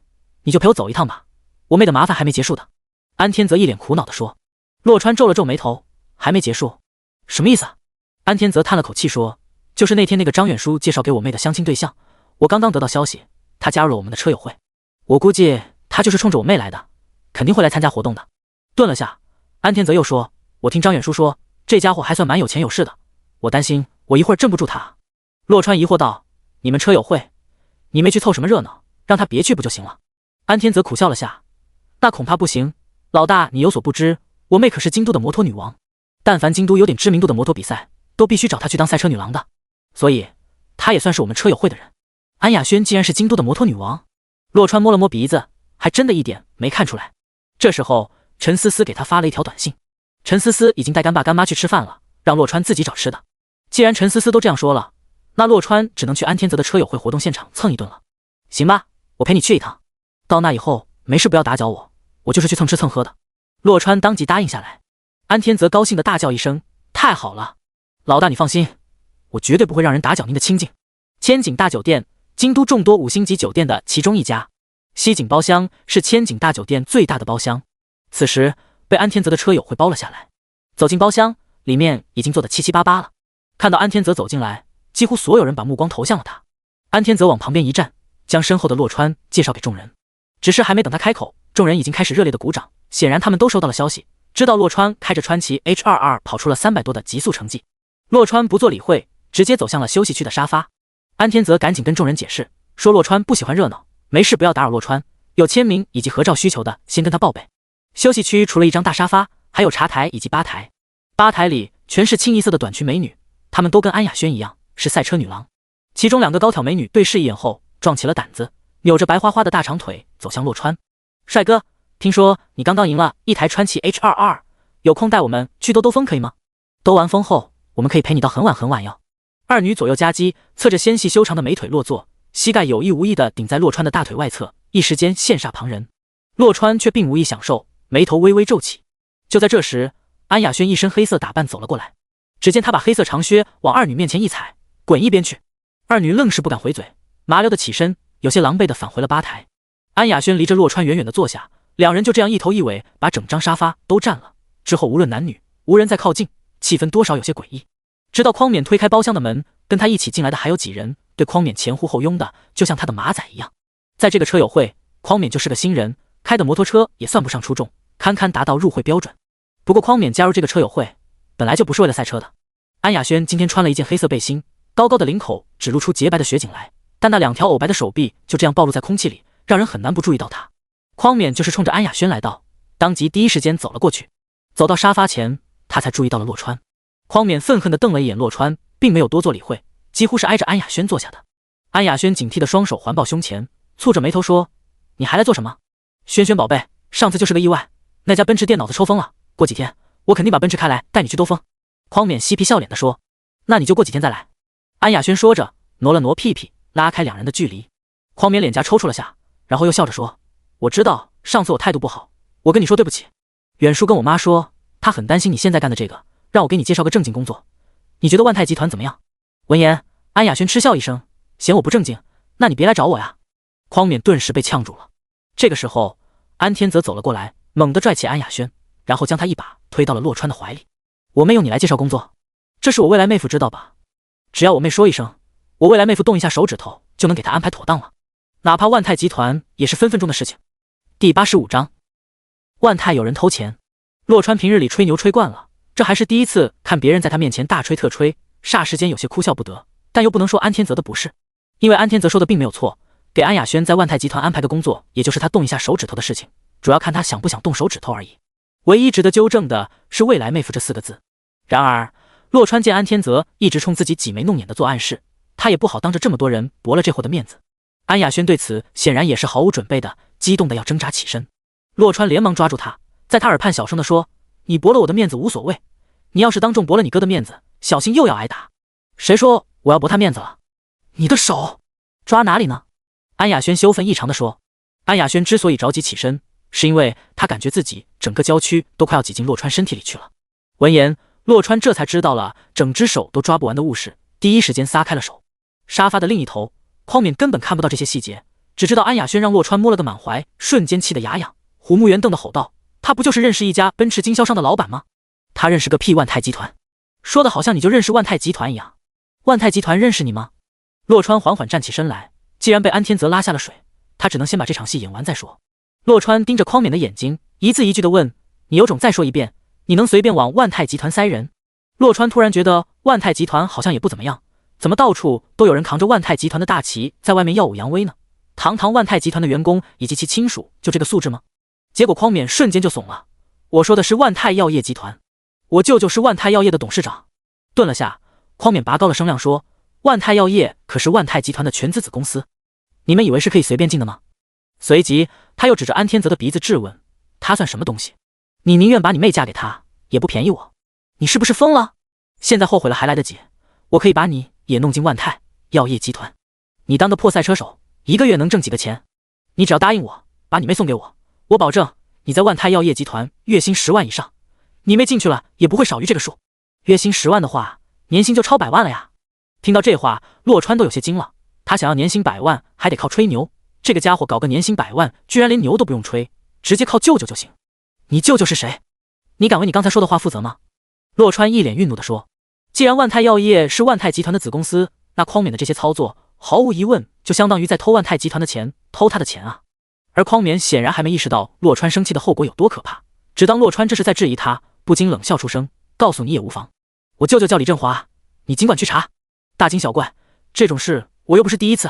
S2: 你就陪我走一趟吧，我妹的麻烦还没结束的。安天泽一脸苦恼地说。洛川皱了皱眉头：还没结束？什么意思？安天泽叹了口气说：就是那天那个张远书介绍给我妹的相亲对象，我刚刚得到消息，他加入了我们的车友会，我估计他就是冲着我妹来的，肯定会来参加活动的。顿了下，安天泽又说：我听张远书说，这家伙还算蛮有钱有势的，我担心我一会儿镇不住他。洛川疑惑道：你们车友会，你没去凑什么热闹，让他别去不就行了？安天泽苦笑了下：那恐怕不行，老大你有所不知，我妹可是京都的摩托女王，但凡京都有点知名度的摩托比赛，都必须找她去当赛车女郎的，所以她也算是我们车友会的人。安雅轩既然是京都的摩托女王，洛川摸了摸鼻子，还真的一点没看出来。这时候陈思思给他发了一条短信，陈思思已经带干爸干妈去吃饭了，让洛川自己找吃的。既然陈思思都这样说了，那洛川只能去安天泽的车友会活动现场蹭一顿了。行吧，我陪你去一趟，到那以后没事不要打搅我，我就是去蹭吃蹭喝的。洛川当即答应下来。安天泽高兴的大叫一声：太好了，老大你放心，我绝对不会让人打搅您的清静。千景大酒店，京都众多5星级酒店的其中一家，西景包厢是千景大酒店最大的包厢，此时被安天泽的车友会包了下来。走进包厢，里面已经坐得七七八八了。看到安天泽走进来，几乎所有人把目光投向了他。安天泽往旁边一站，将身后的洛川介绍给众人。只是还没等他开口，众人已经开始热烈的鼓掌，显然他们都收到了消息，知道洛川开着川崎 H22 跑出了300多的极速成绩。洛川不做理会，直接走向了休息区的沙发。安天泽赶紧跟众人解释，说洛川不喜欢热闹，没事不要打扰洛川，有签名以及合照需求的先跟他报备。休息区除了一张大沙发，还有茶台以及吧台，吧台里全是清一色的短裙美女，她们都跟安雅轩一样是赛车女郎。其中2个高挑美女对视一眼后壮起了胆子，扭着白花花的大长腿走向洛川。帅哥，听说你刚刚赢了一台川崎 H22， 有空带我们去兜兜风可以吗？兜完风后我们可以陪你到很晚很晚哟。2女左右夹击，侧着纤细修长的美腿落座，膝盖有意无意地顶在洛川的大腿外侧，一时间羡煞旁人。洛川却并无意享受，眉头微微皱起。就在这时，安雅轩一身黑色打扮走了过来，只见他把黑色长靴往2女面前一踩，滚一边去。2女愣是不敢回嘴，麻溜的起身，有些狼狈的返回了吧台。安雅轩离着洛川远远的坐下，2人就这样一头一尾把整张沙发都占了。之后无论男女，无人再靠近，气氛多少有些诡异。直到匡勉推开包厢的门，跟他一起进来的还有几人，对匡勉前呼后拥的，就像他的马仔一样。在这个车友会，匡勉就是个新人，开的摩托车也算不上出众，堪堪达到入会标准。不过匡勉加入这个车友会，本来就不是为了赛车的。安雅轩今天穿了一件黑色背心，高高的领口只露出洁白的雪景来，但那2条藕白的手臂就这样暴露在空气里，让人很难不注意到他。匡勉就是冲着安雅轩来到，当即第一时间走了过去。走到沙发前，他才注意到了洛川。匡勉愤恨地瞪了一眼洛川，并没有多做理会，几乎是挨着安雅轩坐下的。安雅轩警惕的双手环抱胸前，蹙着眉头说：你还来做什么？轩轩宝贝，上次就是个意外，那家奔驰店脑子抽风了，过几天我肯定把奔驰开来带你去兜风。匡勉嬉皮笑脸地说：那你就过几天再来。安雅轩说着，挪了挪屁屁，拉开两人的距离。匡冕脸颊抽搐了下，然后又笑着说：“我知道上次我态度不好，我跟你说对不起。远叔跟我妈说，他很担心你现在干的这个，让我给你介绍个正经工作。你觉得万泰集团怎么样？”闻言，安雅轩嗤笑一声，嫌我不正经，那你别来找我呀。匡冕顿时被呛住了。这个时候，安天泽走了过来，猛地拽起安雅轩，然后将他一把推到了洛川的怀里。我妹用你来介绍工作，这是我未来妹夫知道吧？只要我妹说一声，我未来妹夫动一下手指头，就能给她安排妥当了。哪怕万泰集团也是分分钟的事情。第85章，万泰有人偷钱。洛川平日里吹牛吹惯了，这还是第一次看别人在他面前大吹特吹，霎时间有些哭笑不得，但又不能说安天泽的不是，因为安天泽说的并没有错，给安雅轩在万泰集团安排个工作，也就是他动一下手指头的事情，主要看他想不想动手指头而已。唯一值得纠正的是未来妹夫这4个字。然而洛川见安天泽一直冲自己挤眉弄眼的做暗示，他也不好当着这么多人驳了这货的面子。安雅轩对此显然也是毫无准备的，激动的要挣扎起身。洛川连忙抓住他，在他耳畔小声地说：“你驳了我的面子无所谓，你要是当众驳了你哥的面子，小心又要挨打。”“谁说我要驳他面子了？”“你的手抓哪里呢？”安雅轩羞愤异常地说。安雅轩之所以着急起身，是因为他感觉自己整个娇躯都快要挤进洛川身体里去了。闻言，洛川这才知道了整只手都抓不完的误事，第一时间撒开了手。沙发的另一头，匡冕根本看不到这些细节，只知道安雅轩让洛川摸了个满怀，瞬间气得牙痒，虎目圆瞪地吼道：“他不就是认识一家奔驰经销商的老板吗？他认识个屁万泰集团，说的好像你就认识万泰集团一样。万泰集团认识你吗？”洛川缓缓站起身来，既然被安天泽拉下了水，他只能先把这场戏演完再说。洛川盯着匡冕的眼睛，一字一句地问：“你有种再说一遍，你能随便往万泰集团塞人？”洛川突然觉得万泰集团好像也不怎么样，怎么到处都有人扛着万泰集团的大旗在外面耀武扬威呢？堂堂万泰集团的员工以及其亲属就这个素质吗？结果匡冕瞬间就怂了：“我说的是万泰药业集团，我舅舅是万泰药业的董事长。”顿了下，匡冕拔高了声量说：“万泰药业可是万泰集团的全资子公司，你们以为是可以随便进的吗？”随即他又指着安天泽的鼻子质问：“他算什么东西？你宁愿把你妹嫁给他，也不便宜我？你是不是疯了？现在后悔了还来得及，我可以把你也弄进万泰药业集团。你当个破赛车手，一个月能挣几个钱？你只要答应我，把你妹送给我，我保证你在万泰药业集团月薪10万以上，你妹进去了也不会少于这个数。月薪10万的话，年薪就超100万了呀！”听到这话，洛川都有些惊了，他想要年薪100万还得靠吹牛，这个家伙搞个年薪100万，居然连牛都不用吹，直接靠舅舅就行。你舅舅是谁？你敢为你刚才说的话负责吗？洛川一脸愠怒地说。既然万泰药业是万泰集团的子公司，那匡冕的这些操作毫无疑问就相当于在偷万泰集团的钱，偷他的钱啊！而匡冕显然还没意识到洛川生气的后果有多可怕，只当洛川这是在质疑他，不禁冷笑出声：“告诉你也无妨，我舅舅叫李振华，你尽管去查。大惊小怪，这种事我又不是第一次，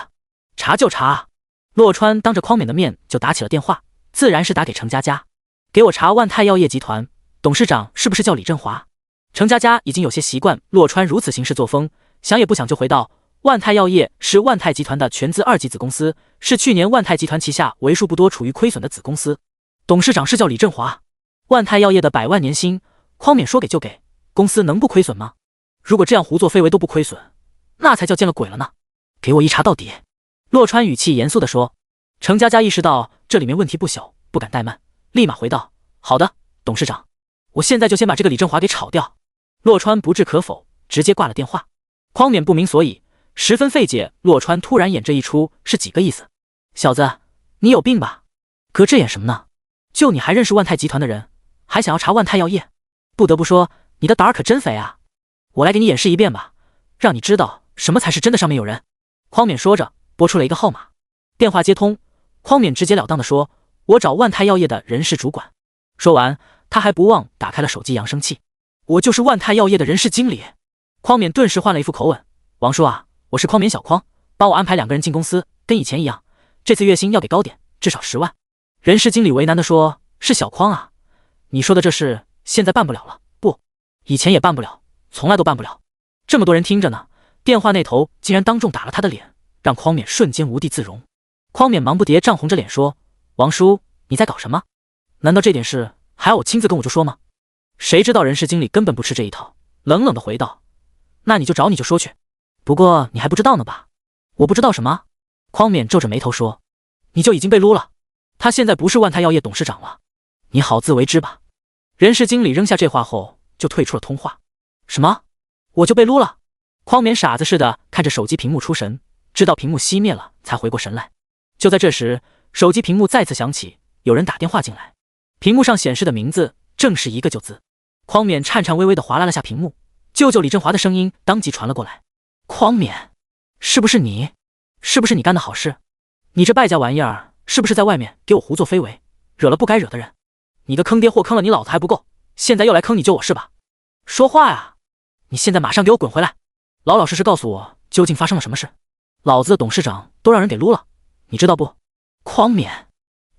S2: 查就查啊！”洛川当着匡冕的面就打起了电话，自然是打给程佳佳，给我查万泰药业集团董事长是不是叫李振华。程佳佳已经有些习惯洛川如此行事作风，想也不想就回道：“万泰药业是万泰集团的全资2级子公司，是去年万泰集团旗下为数不多处于亏损的子公司，董事长是叫李振华。万泰药业的100万年薪，匡冕说给就给，公司能不亏损吗？如果这样胡作非为都不亏损，那才叫见了鬼了呢！给我一查到底！”洛川语气严肃地说。程佳佳意识到这里面问题不小，不敢怠慢，立马回道：“好的，董事长，我现在就先把这个李振华给炒掉。”洛川不置可否，直接挂了电话。匡冕不明所以，十分费解洛川突然演这一出是几个意思。小子，你有病吧？哥这演什么呢？就你还认识万泰集团的人，还想要查万泰药业？不得不说，你的胆儿可真肥啊！我来给你演示一遍吧，让你知道什么才是真的上面有人。匡冕说着，拨出了一个号码。电话接通，匡冕直截了当地说：“我找万泰药业的人事主管。”说完，他还不忘打开了手机扬声器：“我就是万泰药业的人事经理。”匡冕顿时换了一副口吻：“王叔啊，我是匡冕小匡，帮我安排2个人进公司，跟以前一样，这次月薪要给高点，至少10万。”人事经理为难地说：“是小匡啊，你说的这事现在办不了了，不，以前也办不了，从来都办不了。”这么多人听着呢，电话那头竟然当众打了他的脸，让匡冕瞬间无地自容。匡冕忙不迭涨红着脸说：“王叔，你在搞什么？难道这点事还要我亲自跟我就说吗？”谁知道人事经理根本不吃这一套，冷冷地回道：“那你就找你就说去，不过你还不知道呢吧？我不知道什么？匡勉皱着眉头说，你就已经被撸了。他现在不是万泰药业董事长了，你好自为之吧。人事经理扔下这话后就退出了通话。什么？我就被撸了？匡勉傻子似的看着手机屏幕出神，直到屏幕熄灭了才回过神来。就在这时，手机屏幕再次响起，有人打电话进来，屏幕上显示的名字正是一个救字。匡勉颤颤巍巍地划拉了下屏幕，舅舅李振华的声音当即传了过来。匡勉，是不是你？是不是你干的好事？你这败家玩意儿，是不是在外面给我胡作非为，惹了不该惹的人？你个坑爹货，坑了你老子还不够，现在又来坑你救我是吧？说话呀！你现在马上给我滚回来，老老实实告诉我究竟发生了什么事。老子的董事长都让人给撸了，你知道不？匡勉，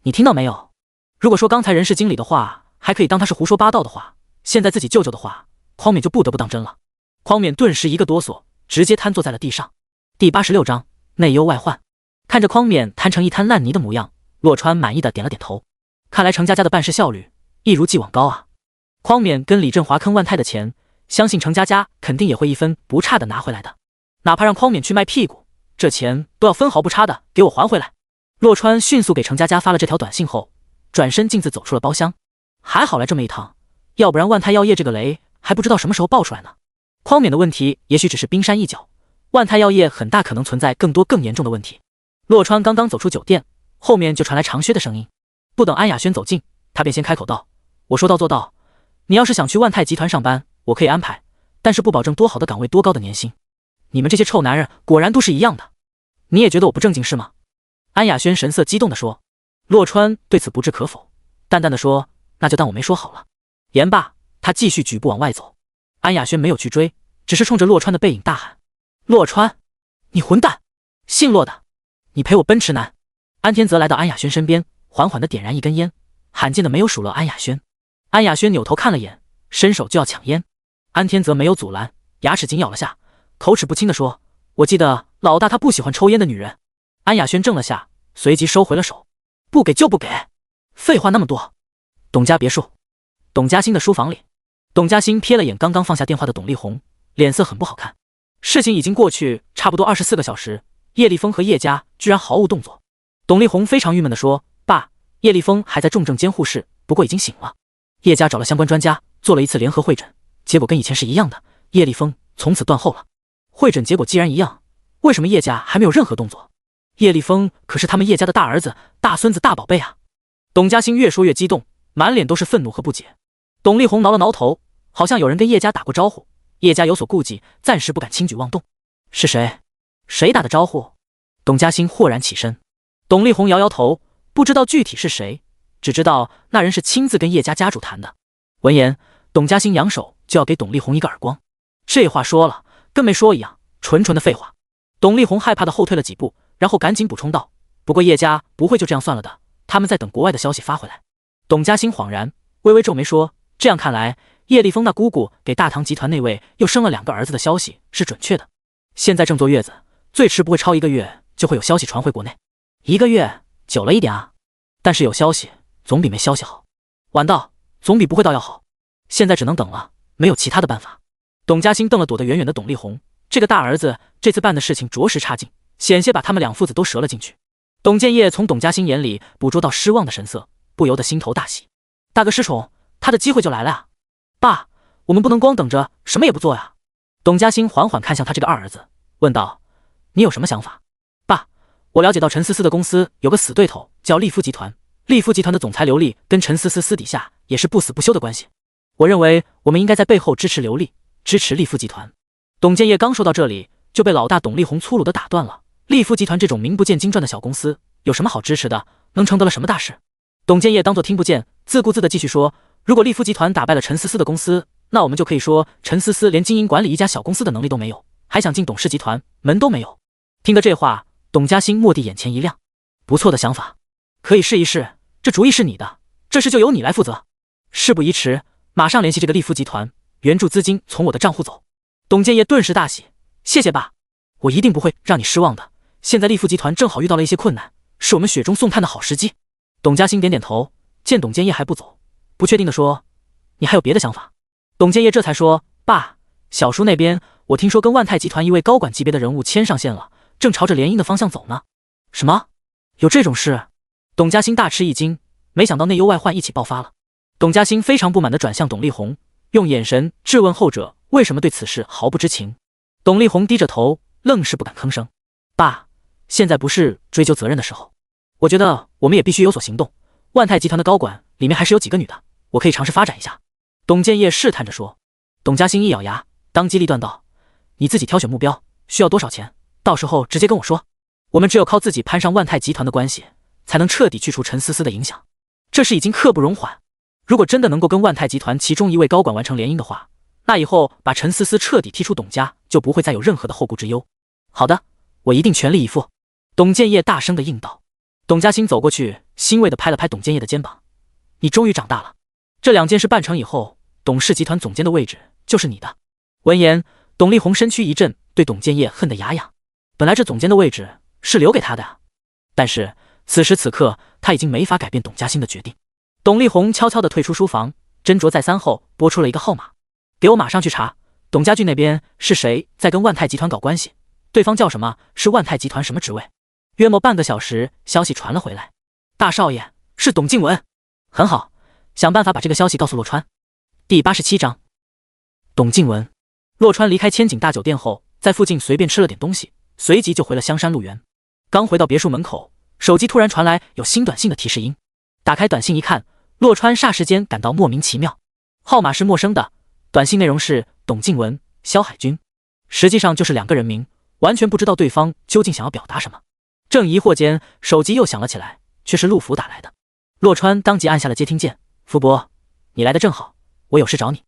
S2: 你听到没有？如果说刚才人事经理的话还可以当他是胡说八道的话，现在自己舅舅的话，匡勉就不得不当真了。匡勉顿时一个哆嗦，直接瘫坐在了地上。第86章内忧外患。看着匡勉瘫成一滩烂泥的模样，洛川满意的点了点头。看来程家家的办事效率一如既往高啊。匡勉跟李振华坑万泰的钱，相信程家家肯定也会一分不差的拿回来的，哪怕让匡勉去卖屁股，这钱都要分毫不差的给我还回来。洛川迅速给程家家发了这条短信后，转身径自走出了包厢。还好来这么一趟，要不然万泰药业这个雷还不知道什么时候爆出来呢。匡勉的问题也许只是冰山一角，万泰药业很大可能存在更多更严重的问题。洛川刚刚走出酒店，后面就传来长靴的声音。不等安雅轩走近，他便先开口道：我说到做到，你要是想去万泰集团上班，我可以安排，但是不保证多好的岗位多高的年薪。你们这些臭男人果然都是一样的，你也觉得我不正经是吗？安雅轩神色激动地说。洛川对此不置可否，淡淡的说，那就当我没说好了。言罢，他继续举步往外走。安雅轩没有去追，只是冲着洛川的背影大喊：洛川，你混蛋，姓洛的，你陪我奔驰男。安天泽来到安雅轩身边，缓缓地点燃一根烟，罕见的没有数落安雅轩。安雅轩扭头看了眼，伸手就要抢烟。安天泽没有阻拦，牙齿紧咬了下，口齿不清地说，我记得老大他不喜欢抽烟的女人。安雅轩怔了下，随即收回了手。不给就不给，废话那么多。董家别墅，董家兴的书房里，董家兴瞥了眼刚刚放下电话的董丽红，脸色很不好看。事情已经过去差不多24个小时，叶立峰和叶家居然毫无动作。董丽红非常郁闷地说，爸，叶立峰还在重症监护室，不过已经醒了。叶家找了相关专家做了一次联合会诊，结果跟以前是一样的，叶立峰从此断后了。会诊结果既然一样，为什么叶家还没有任何动作？叶立峰可是他们叶家的大儿子、大孙子、大宝贝啊！董家兴越说越激动，满脸都是愤怒和不解。董丽红挠了挠头，好像有人跟叶家打过招呼，叶家有所顾忌，暂时不敢轻举妄动。是谁？谁打的招呼？董家兴豁然起身。董丽红摇摇头，不知道具体是谁，只知道那人是亲自跟叶家家主谈的。闻言，董家兴扬手就要给董丽红一个耳光。这话说了跟没说一样，纯纯的废话。董丽红害怕的后退了几步，然后赶紧补充道，不过叶家不会就这样算了的，他们在等国外的消息发回来。董家兴恍然，微微皱眉说，这样看来，叶立峰那姑姑给大唐集团那位又生了2个儿子的消息是准确的。现在正坐月子，最迟不会超1个月就会有消息传回国内。1个月久了一点啊，但是有消息总比没消息好，晚到总比不会到要好。现在只能等了，没有其他的办法。董家兴瞪了躲得远远的董丽红，这个大儿子这次办的事情着实差劲，险些把他们2父子都折了进去。董建业从董家兴眼里捕捉到失望的神色，不由得心头大喜。大哥失宠，他的机会就来了啊！爸，我们不能光等着什么也不做呀。董家兴缓缓看向他这个二儿子，问道，你有什么想法？爸，我了解到陈思思的公司有个死对头叫利夫集团，利夫集团的总裁刘丽跟陈思思私底下也是不死不休的关系，我认为我们应该在背后支持刘丽，支持利夫集团。董建业刚说到这里，就被老大董丽红粗鲁地打断了。利夫集团这种名不见经传的小公司，有什么好支持的？能成得了什么大事？董建业当作听不见，自顾自地继续说，如果利夫集团打败了陈思思的公司，那我们就可以说陈思思连经营管理一家小公司的能力都没有，还想进董事集团，门都没有。听得这话，董家兴蓦地眼前一亮，不错的想法，可以试一试，这主意是你的，这事就由你来负责。事不宜迟，马上联系这个利夫集团，援助资金从我的账户走。董建业顿时大喜，谢谢爸，我一定不会让你失望的。现在利夫集团正好遇到了一些困难，是我们雪中送炭的好时机。董家兴点点头，见董建业还不走，不确定地说，你还有别的想法？董建业这才说，爸，小叔那边，我听说跟万泰集团一位高管级别的人物牵上线了，正朝着联姻的方向走呢。什么？有这种事？董嘉欣大吃一惊，没想到内忧外患一起爆发了。董嘉欣非常不满地转向董力宏，用眼神质问后者为什么对此事毫不知情。董力宏低着头，愣是不敢吭声。爸，现在不是追究责任的时候，我觉得我们也必须有所行动。万泰集团的高管里面还是有几个女的，我可以尝试发展一下。董建业试探着说。董嘉欣一咬牙，当机立断道：你自己挑选目标，需要多少钱，到时候直接跟我说。我们只有靠自己攀上万泰集团的关系，才能彻底去除陈思思的影响。这事已经刻不容缓。如果真的能够跟万泰集团其中一位高管完成联姻的话，那以后把陈思思彻底踢出董家，就不会再有任何的后顾之忧。好的，我一定全力以赴。董建业大声地应道。董嘉欣走过去，欣慰地拍了拍董建业的肩膀：你终于长大了。这2件事办成以后，董氏集团总监的位置就是你的。闻言，董力宏身躯一震，对董建业恨得牙痒。本来这总监的位置是留给他的啊，但是此时此刻他已经没法改变董嘉欣的决定。董力宏悄悄地退出书房，斟酌再三后拨出了一个号码：给我马上去查董家俊那边是谁在跟万泰集团搞关系，对方叫什么，是万泰集团什么职位。约莫半个小时，消息传了回来：大少爷，是董静文。很好，想办法把这个消息告诉洛川。第87章，董静文。洛川离开千景大酒店后，在附近随便吃了点东西，随即就回了香山路园。刚回到别墅门口，手机突然传来有新短信的提示音。打开短信一看，洛川霎时间感到莫名其妙。号码是陌生的，短信内容是董静文、萧海军，实际上就是2个人名，完全不知道对方究竟想要表达什么。正疑惑间，手机又响了起来，却是陆福打来的。洛川当即按下了接听键：福伯，你来的正好，我有事找你。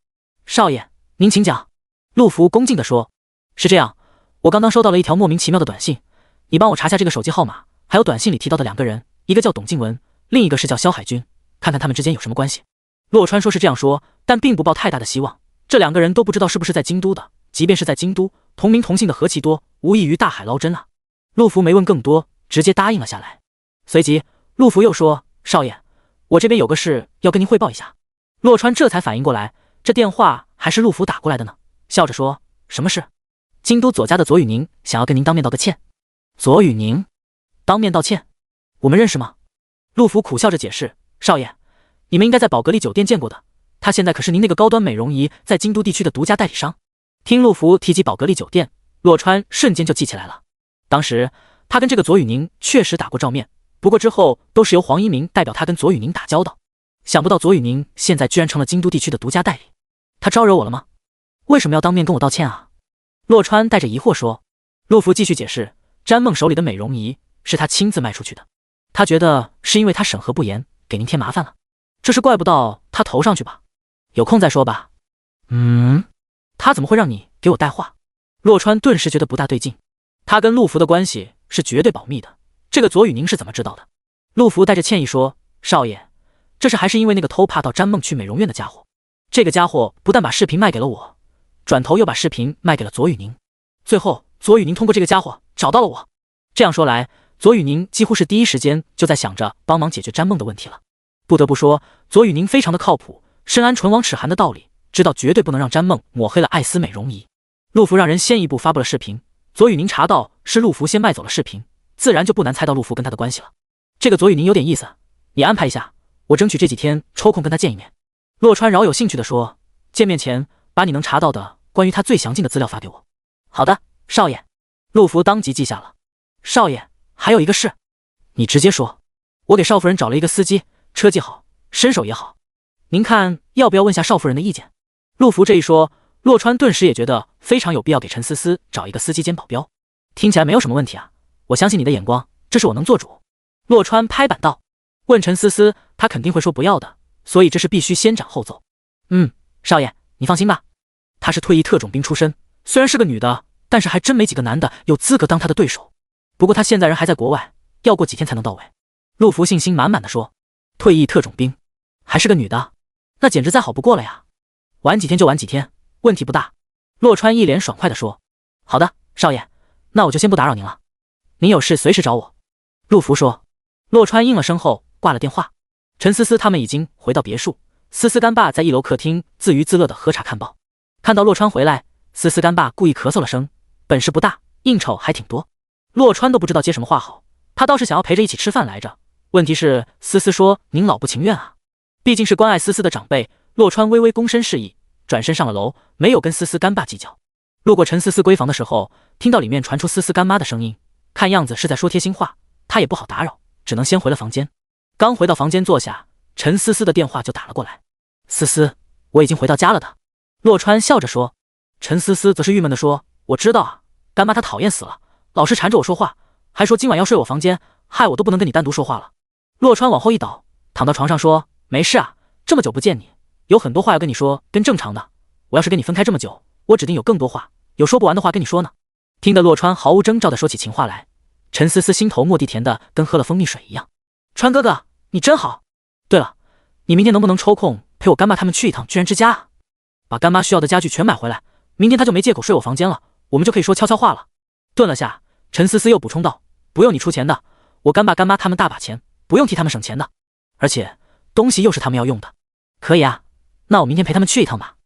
S2: 少爷，您请讲。陆福恭敬地说：是这样，我刚刚收到了一条莫名其妙的短信，你帮我查下这个手机号码，还有短信里提到的2个人，一个叫董静文，另一个是叫萧海军，看看他们之间有什么关系。洛川说是这样说，但并不抱太大的希望。这2个人都不知道是不是在京都的，即便是在京都，同名同姓的何其多，无异于大海捞针啊。陆福没问更多，直接答应了下来。随即陆福又说：少爷，我这边有个事要跟您汇报一下。洛川这才反应过来，这电话还是陆福打过来的呢，笑着说：什么事？京都左家的左宇宁想要跟您当面道个歉。左宇宁当面道歉？我们认识吗？陆福苦笑着解释：少爷，你们应该在宝格丽酒店见过的，他现在可是您那个高端美容仪在京都地区的独家代理商。听陆福提及宝格丽酒店，洛川瞬间就记起来了。当时他跟这个左宇宁确实打过照面，不过之后都是由黄一鸣代表他跟左宇宁打交道。想不到左宇宁现在居然成了京都地区的独家代理，他招惹我了吗？为什么要当面跟我道歉啊？洛川带着疑惑说。陆福继续解释，詹梦手里的美容仪是他亲自卖出去的，他觉得是因为他审核不严，给您添麻烦了，这事怪不到他头上去吧？有空再说吧。他怎么会让你给我带话？洛川顿时觉得不大对劲，他跟陆福的关系是绝对保密的，这个左宇宁是怎么知道的？陆福带着歉意说：少爷，这事还是因为那个偷怕到詹梦去美容院的家伙，这个家伙不但把视频卖给了我，转头又把视频卖给了左宇宁，最后左宇宁通过这个家伙找到了我。这样说来，左宇宁几乎是第一时间就在想着帮忙解决詹梦的问题了。不得不说，左宇宁非常的靠谱，深谙唇亡齿寒的道理，知道绝对不能让詹梦抹黑了艾斯美容仪。陆福让人先一步发布了视频，左宇宁查到是陆福先卖走了视频，自然就不难猜到陆福跟他的关系了。这个左宇宁有点意思，你安排一下，我争取这几天抽空跟他见一面。洛川饶有兴趣地说，见面前把你能查到的关于他最详尽的资料发给我。好的，少爷。陆福当即记下了。少爷，还有一个事，你直接说。我给少夫人找了一个司机，车技好，身手也好，您看要不要问下少夫人的意见？陆福这一说，洛川顿时也觉得非常有必要给陈思思找一个司机兼保镖，听起来没有什么问题啊，我相信你的眼光，这是我能做主。洛川拍板道。问陈思思，他肯定会说不要的，所以这是必须先斩后奏。少爷，你放心吧，她是退役特种兵出身，虽然是个女的，但是还真没几个男的有资格当她的对手。不过她现在人还在国外，要过几天才能到位。陆福信心满满的说，退役特种兵，还是个女的，那简直再好不过了呀，晚几天就晚几天，问题不大。洛川一脸爽快的说，好的，少爷，那我就先不打扰您了，您有事随时找我。陆福说。洛川应了声后挂了电话。陈思思他们已经回到别墅，思思干爸在1楼客厅自娱自乐的喝茶看报。看到洛川回来，思思干爸故意咳嗽了声，本事不大，应酬还挺多。洛川都不知道接什么话好，他倒是想要陪着一起吃饭来着。问题是思思说您老不情愿啊，毕竟是关爱思思的长辈。洛川微微躬身示意，转身上了楼，没有跟思思干爸计较。路过陈思思闺房的时候，听到里面传出思思干妈的声音，看样子是在说贴心话，他也不好打扰，只能先回了房间。刚回到房间坐下，陈思思的电话就打了过来。思思，我已经回到家了的。洛川笑着说。陈思思则是郁闷地说，我知道啊，干妈她讨厌死了，老是缠着我说话，还说今晚要睡我房间，害我都不能跟你单独说话了。洛川往后一倒，躺到床上说，没事啊，这么久不见你，有很多话要跟你说，跟正常的，我要是跟你分开这么久，我指定有更多话，有说不完的话跟你说呢。听得洛川毫无征兆地说起情话来，陈思思心头蓦地甜的跟喝了蜂蜜水一样。川哥哥，你真好。对了，你明天能不能抽空陪我干妈他们去一趟居然之家啊？把干妈需要的家具全买回来，明天她就没借口睡我房间了，我们就可以说悄悄话了。顿了下，陈思思又补充道，不用你出钱的，我干爸干妈他们大把钱，不用替他们省钱的，而且东西又是他们要用的。可以啊，那我明天陪他们去一趟吧。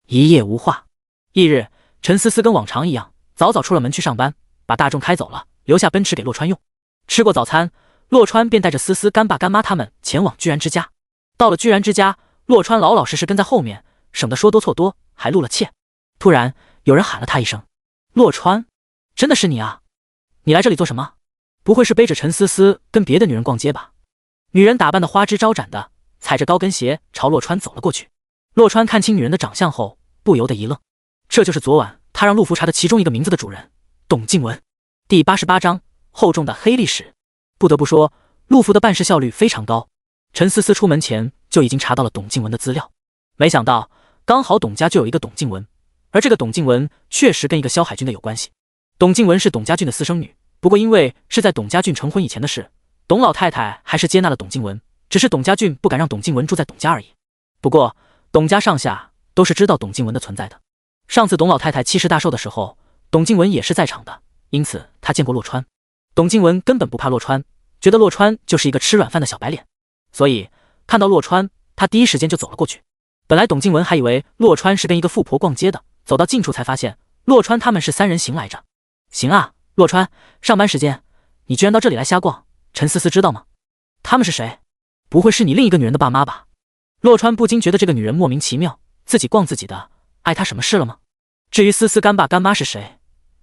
S2: 一夜无话。翌日，陈思思跟往常一样，早早出了门去上班，把大众开走了，留下奔驰给洛川用。吃过早餐，洛川便带着思思干爸干妈他们前往居然之家。到了居然之家，洛川老老实实跟在后面，省得说多错多，还露了怯。突然有人喊了他一声，洛川，真的是你啊，你来这里做什么？不会是背着陈思思跟别的女人逛街吧？女人打扮的花枝招展的，踩着高跟鞋朝洛川走了过去。洛川看清女人的长相后，不由得一愣，这就是昨晚他让陆福查的其中一个名字的主人董静文。第88章厚重的黑历史。不得不说，陆福的办事效率非常高。陈思思出门前就已经查到了董静文的资料，没想到刚好董家就有一个董静文，而这个董静文确实跟一个萧海军的有关系。董静文是董家俊的私生女，不过因为是在董家俊成婚以前的事，董老太太还是接纳了董静文，只是董家俊不敢让董静文住在董家而已。不过董家上下都是知道董静文的存在的。上次董老太太70大寿的时候，董静文也是在场的，因此他见过洛川。董静文根本不怕洛川，觉得洛川就是一个吃软饭的小白脸，所以看到洛川，他第一时间就走了过去。本来董静文还以为洛川是跟一个富婆逛街的，走到近处才发现洛川他们是3人行来着。行啊，洛川，上班时间你居然到这里来瞎逛，陈思思知道吗？他们是谁？不会是你另一个女人的爸妈吧？洛川不禁觉得这个女人莫名其妙，自己逛自己的，碍她什么事了吗？至于思思干爸干妈是谁，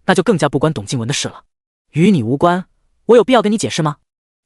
S2: 那就更加不关董静文的事了，与你无关，我有必要跟你解释吗？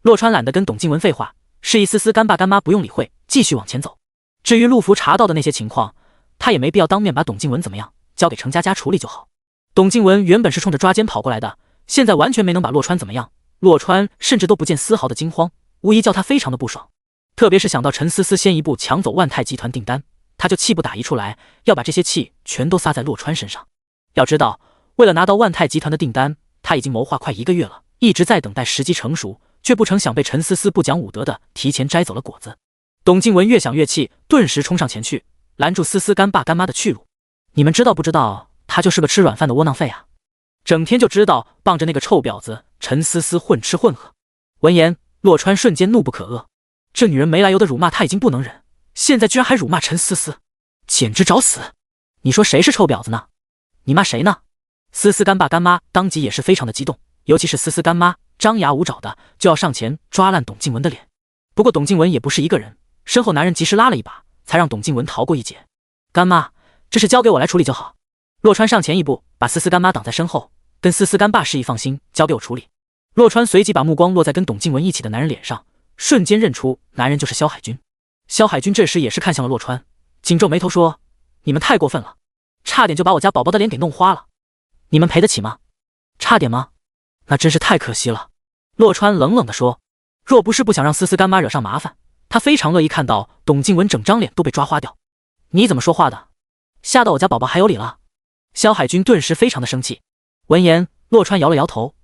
S2: 洛川懒得跟董静文废话，示意思思干爸干妈不用理会，继续往前走。至于陆福查到的那些情况，他也没必要当面把董静文怎么样，交给程佳佳处理就好。董静文原本是冲着抓奸跑过来的，现在完全没能把洛川怎么样，洛川甚至都不见丝毫的惊慌，无疑叫他非常的不爽。特别是想到陈思思先一步抢走万泰集团订单，他就气不打一处来，要把这些气全都撒在洛川身上。要知道，为了拿到万泰集团的订单，他已经谋划快1个月了，一直在等待时机成熟，却不成想被陈思思不讲武德的提前摘走了果子。董静文越想越气，顿时冲上前去拦住思思干爸干妈的去路。你们知道不知道，他就是个吃软饭的窝囊废啊，整天就知道傍着那个臭婊子陈思思混吃混喝。闻言，洛川瞬间怒不可遏，这女人没来由的辱骂他已经不能忍，现在居然还辱骂陈思思，简直找死！你说谁是臭婊子呢？你骂谁呢？思思干爸干妈当即也是非常的激动，尤其是思思干妈张牙舞爪的就要上前抓烂董静文的脸。不过董静文也不是一个人，身后男人及时拉了一把，才让董静文逃过一劫。干妈，这事交给我来处理就好。洛川上前一步，把思思干妈挡在身后，跟思思干爸示意放心，交给我处理。洛川随即把目光落在跟董静文一起的男人脸上，瞬间认出男人就是萧海军。萧海军这时也是看向了洛川，紧皱眉头说，你们太过分了，差点就把我家宝宝的脸给弄花了，你们赔得起吗？差点吗？那真是太可惜了。洛川冷冷地说，若不是不想让思思干妈惹上麻烦，他非常乐意看到董静文整张脸都被抓花掉。你怎么说话的？吓到我家宝宝还有理了？萧海军顿时非常的生气。闻言，洛川摇了摇头，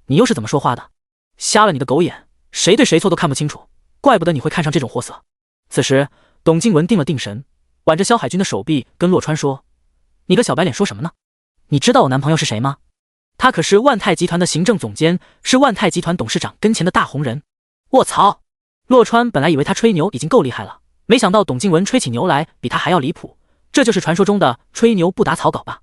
S2: 你又是怎么说话的？瞎了你的狗眼，谁对谁错都看不清楚，怪不得你会看上这种货色。此时董静文定了定神，挽着萧海军的手臂跟洛川说，你个小白脸说什么呢？你知道我男朋友是谁吗？他可是万泰集团的行政总监，是万泰集团董事长跟前的大红人。卧槽！洛川本来以为他吹牛已经够厉害了，没想到董静文吹起牛来比他还要离谱，这就是传说中的吹牛不打草稿吧。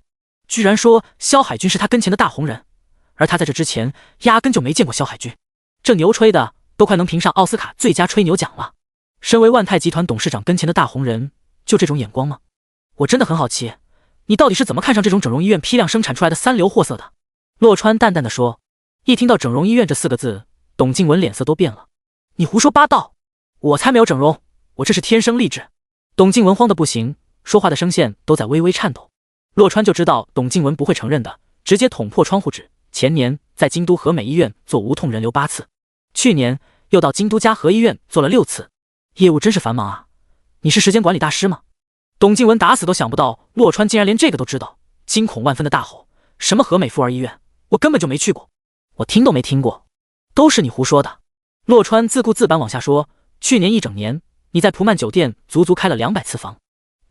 S2: 居然说萧海军是他跟前的大红人，而他在这之前压根就没见过萧海军，这牛吹的都快能评上奥斯卡最佳吹牛奖了。身为万泰集团董事长跟前的大红人，就这种眼光吗？我真的很好奇，你到底是怎么看上这种整容医院批量生产出来的三流货色的？洛川淡淡的说。一听到整容医院这4个字，董静文脸色都变了。你胡说八道，我才没有整容，我这是天生丽质。董静文慌得不行，说话的声线都在微微颤抖。洛川就知道董静文不会承认的，直接捅破窗户纸。前年在京都和美医院做无痛人流8次，去年又到京都嘉禾医院做了6次，业务真是繁忙啊！你是时间管理大师吗？董静文打死都想不到洛川竟然连这个都知道，惊恐万分的大吼：什么和美妇儿医院，我根本就没去过，我听都没听过，都是你胡说的。洛川自顾自般往下说，去年1整年你在蒲曼酒店足足开了200次房，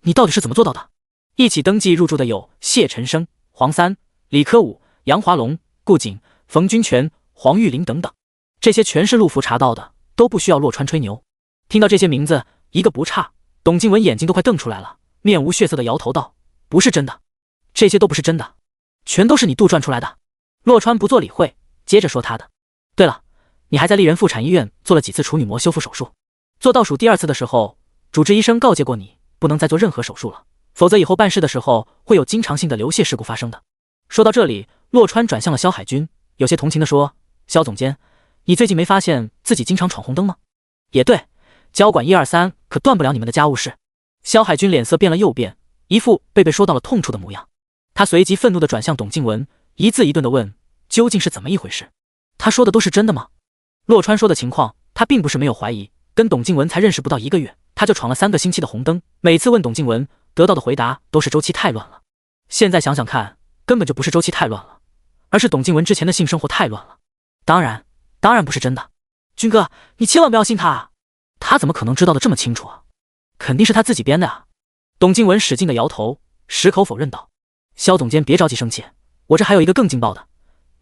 S2: 你到底是怎么做到的？一起登记入住的有谢晨生、黄三、李科武、杨华龙、顾景、冯君全、黄玉玲等等，这些全是陆福查到的，都不需要洛川吹牛。听到这些名字一个不差，董静文眼睛都快瞪出来了，面无血色的摇头道：不是真的，这些都不是真的，全都是你杜撰出来的。洛川不做理会，接着说他的。对了，你还在丽人妇产医院做了几次处女膜修复手术？做倒数第2次的时候，主治医生告诫过你，不能再做任何手术了，否则以后办事的时候会有经常性的流血事故发生的。说到这里，洛川转向了萧海军，有些同情地说：萧总监，你最近没发现自己经常闯红灯吗？也对，交管123可断不了你们的家务事。萧海军脸色变了又变，一副被说到了痛处的模样。他随即愤怒地转向董静文，一字一顿地问：究竟是怎么一回事？他说的都是真的吗？洛川说的情况他并不是没有怀疑，跟董静文才认识不到1个月，他就闯了3个星期的红灯，每次问董静文得到的回答都是周期太乱了。现在想想看，根本就不是周期太乱了，而是董静文之前的性生活太乱了。当然不是真的。军哥，你千万不要信他啊，他怎么可能知道的这么清楚啊？肯定是他自己编的啊。董静文使劲的摇头，矢口否认道。萧总监别着急生气，我这还有一个更劲爆的，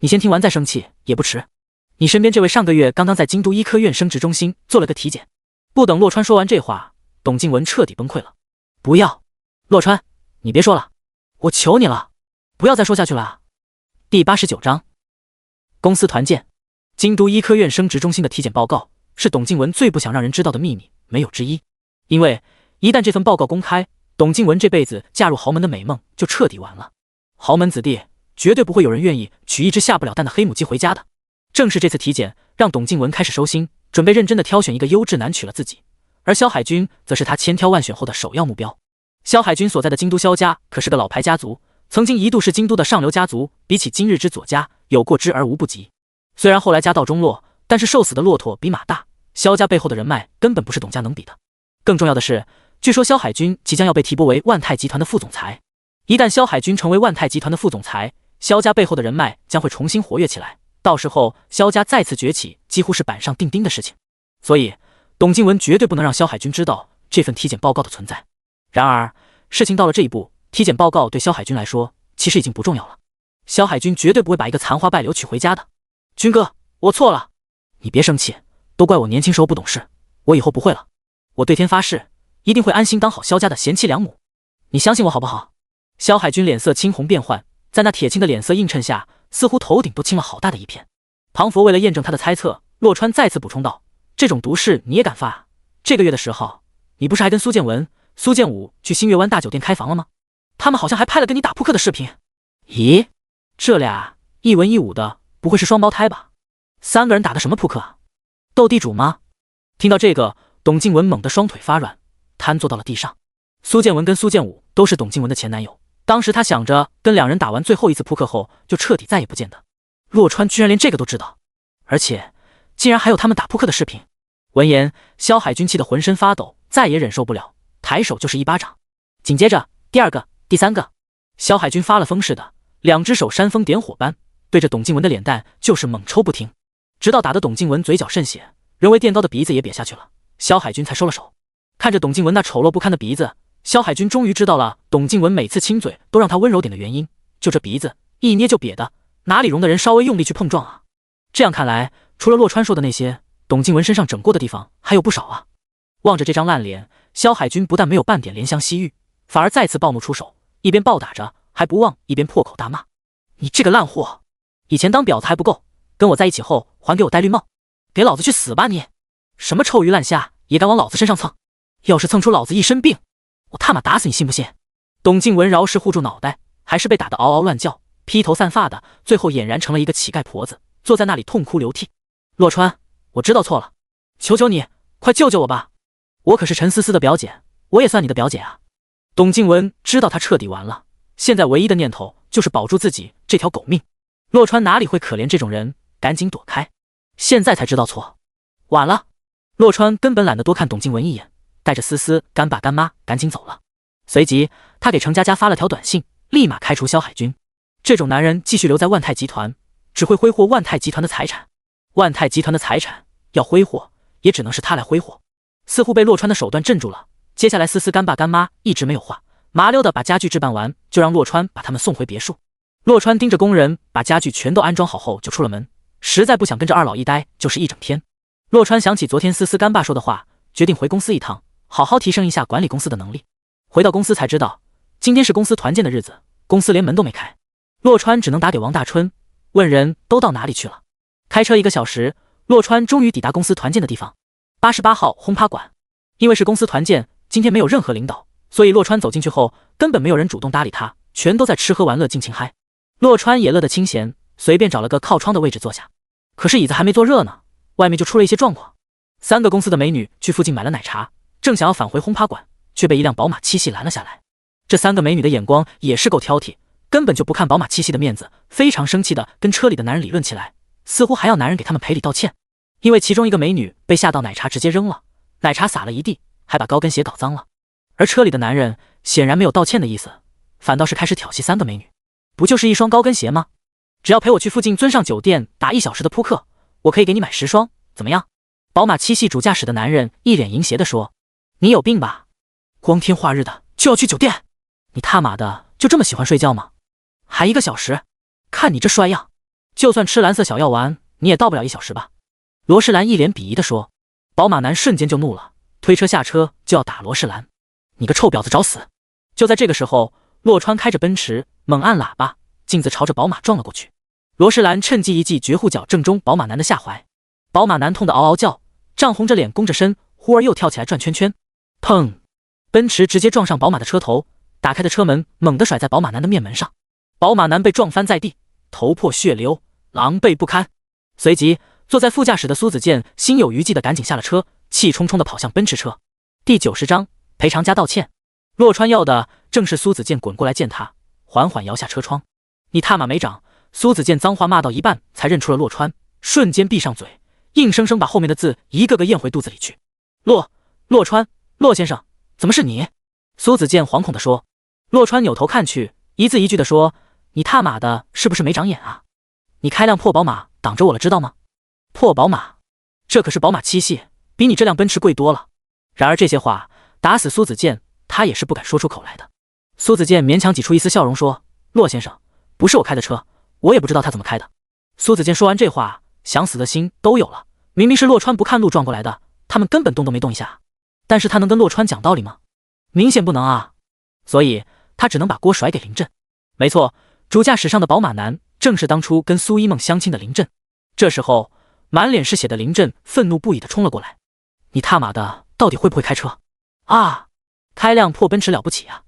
S2: 你先听完再生气也不迟。你身边这位上个月刚刚在京都医科院生殖中心做了个体检。不等洛川说完这话，董静文彻底崩溃了。不要，洛川，你别说了，我求你了，不要再说下去了啊。第89章，公司团建。京都医科院生殖中心的体检报告是董静文最不想让人知道的秘密，没有之一。因为一旦这份报告公开，董静文这辈子嫁入豪门的美梦就彻底完了。豪门子弟绝对不会有人愿意娶一只下不了蛋的黑母鸡回家的。正是这次体检让董静文开始收心，准备认真的挑选一个优质男娶了自己，而萧海军则是他千挑万选后的首要目标。萧海军所在的京都萧家可是个老牌家族，曾经一度是京都的上流家族，比起今日之左家有过之而无不及。虽然后来家道中落，但是瘦死的骆驼比马大，萧家背后的人脉根本不是董家能比的。更重要的是，据说萧海军即将要被提拨为万泰集团的副总裁。一旦萧海军成为万泰集团的副总裁，萧家背后的人脉将会重新活跃起来，到时候萧家再次崛起几乎是板上钉钉的事情。所以董静文绝对不能让萧海军知道这份体检报告的存在。然而事情到了这一步，体检报告对萧海军来说其实已经不重要了。萧海军绝对不会把一个残花败柳娶回家的。军哥，我错了，你别生气，都怪我年轻时候不懂事，我以后不会了，我对天发誓，一定会安心当好萧家的贤妻良母，你相信我好不好？萧海军脸色青红变幻，在那铁青的脸色映衬下，似乎头顶都青了好大的一片。庞佛为了验证他的猜测，洛川再次补充道：这种毒誓你也敢发啊？这个月的10号，你不是还跟苏建文、苏建武去新月湾大酒店开房了吗？他们好像还拍了跟你打扑克的视频。咦，这俩一文一武的，不会是双胞胎吧？3个人打的什么扑克啊？斗地主吗？听到这个，董静文猛地双腿发软，瘫坐到了地上。苏建文跟苏建武都是董静文的前男友，当时他想着跟2人打完最后一次扑克后就彻底再也不见的。洛川居然连这个都知道，而且竟然还有他们打扑克的视频。闻言，萧海军气得浑身发抖，再也忍受不了，抬手就是一巴掌。紧接着第2个、第3个，萧海军发了疯似的，2只手煽风点火般对着董静文的脸蛋就是猛抽不停，直到打得董静文嘴角渗血，人为电刀的鼻子也瘪下去了，萧海军才收了手。看着董静文那丑陋不堪的鼻子，萧海军终于知道了董静文每次亲嘴都让他温柔点的原因，就这鼻子一捏就瘪的，哪里容得人稍微用力去碰撞啊？这样看来，除了洛川说的那些，董静文身上整过的地方还有不少啊。望着这张烂脸，萧海军不但没有半点怜香惜玉，反而再次暴怒出手，一边暴打着，还不忘一边破口大骂：“你这个烂货！以前当婊子还不够，跟我在一起后还给我戴绿帽，给老子去死吧你！什么臭鱼烂虾也敢往老子身上蹭！要是蹭出老子一身病，我他妈打死你信不信？”董静文饶是护住脑袋，还是被打得嗷嗷乱叫，披头散发的，最后俨然成了一个乞丐婆子，坐在那里痛哭流涕。洛川，我知道错了，求求你，快救救我吧！我可是陈思思的表姐，我也算你的表姐啊！董静文知道他彻底完了，现在唯一的念头就是保住自己这条狗命。洛川哪里会可怜这种人，赶紧躲开。现在才知道错，晚了。洛川根本懒得多看董静文一眼，带着思思干爸干妈赶紧走了。随即他给程佳佳发了条短信，立马开除萧海军。这种男人继续留在万泰集团，只会挥霍万泰集团的财产。万泰集团的财产要挥霍，也只能是他来挥霍。似乎被洛川的手段镇住了，接下来思思干爸干妈一直没有话，麻溜的把家具置办完，就让洛川把他们送回别墅。洛川盯着工人把家具全都安装好后就出了门，实在不想跟着二老一待就是一整天。洛川想起昨天思思干爸说的话，决定回公司一趟，好好提升一下管理公司的能力。回到公司才知道，今天是公司团建的日子，公司连门都没开。洛川只能打给王大春，问人都到哪里去了。开车1个小时，洛川终于抵达公司团建的地方，88号轰趴馆。因为是公司团建，今天没有任何领导，所以洛川走进去后，根本没有人主动搭理他，全都在吃喝玩乐尽情嗨。洛川也乐得清闲，随便找了个靠窗的位置坐下。可是椅子还没坐热呢，外面就出了一些状况。3个公司的美女去附近买了奶茶，正想要返回轰趴馆，却被一辆宝马7系拦了下来。这3个美女的眼光也是够挑剔，根本就不看宝马7系的面子，非常生气的跟车里的男人理论起来，似乎还要男人给他们赔礼道歉。因为其中一个美女被吓到，奶茶直接扔了，奶茶洒了一地，还把高跟鞋搞脏了。而车里的男人显然没有道歉的意思，反倒是开始挑衅3个美女。不就是一双高跟鞋吗？只要陪我去附近尊上酒店打1小时的扑克，我可以给你买10双，怎么样？宝马7系主驾驶的男人一脸淫邪地说：“你有病吧？光天化日的就要去酒店，你他妈的就这么喜欢睡觉吗？还1个小时？看你这衰样，就算吃蓝色小药丸，你也到不了1小时吧？”罗世兰一脸鄙夷地说。宝马男瞬间就怒了，推车下车就要打罗世兰：“你个臭婊子找死！”就在这个时候，洛川开着奔驰猛按喇叭，径自朝着宝马撞了过去。罗世兰趁机一记绝户脚正中宝马男的下怀，宝马男痛得嗷嗷叫，涨红着脸弓着身，忽而又跳起来转圈圈。砰！奔驰直接撞上宝马的车头，打开的车门猛地甩在宝马男的面门上，宝马男被撞翻在地，头破血流，狼狈不堪。随即坐在副驾驶的苏子健心有余悸的赶紧下了车，气冲冲地跑向奔驰车。第90章赔偿加道歉。洛川要的正是苏子健滚过来见他，缓缓摇下车窗。你他妈没长！苏子健脏话骂到一半才认出了洛川，瞬间闭上嘴，硬生生把后面的字一个个咽回肚子里去。洛川，洛先生，怎么是你？苏子健惶恐地说。洛川扭头看去，一字一句地说：“你他妈的是不是没长眼啊？你开辆破宝马挡着我了，知道吗？破宝马，这可是宝马7系，比你这辆奔驰贵多了。”然而这些话打死苏子健他也是不敢说出口来的。苏子健勉强挤出一丝笑容说：“洛先生，不是我开的车，我也不知道他怎么开的。”苏子健说完这话，想死的心都有了。明明是洛川不看路撞过来的，他们根本动都没动一下，但是他能跟洛川讲道理吗？明显不能啊，所以他只能把锅甩给林震。没错，主驾驶上的宝马男正是当初跟苏一梦相亲的林震。这时候满脸是血的林震愤怒不已地冲了过来：“你他妈的到底会不会开车啊？开辆破奔驰了不起啊！”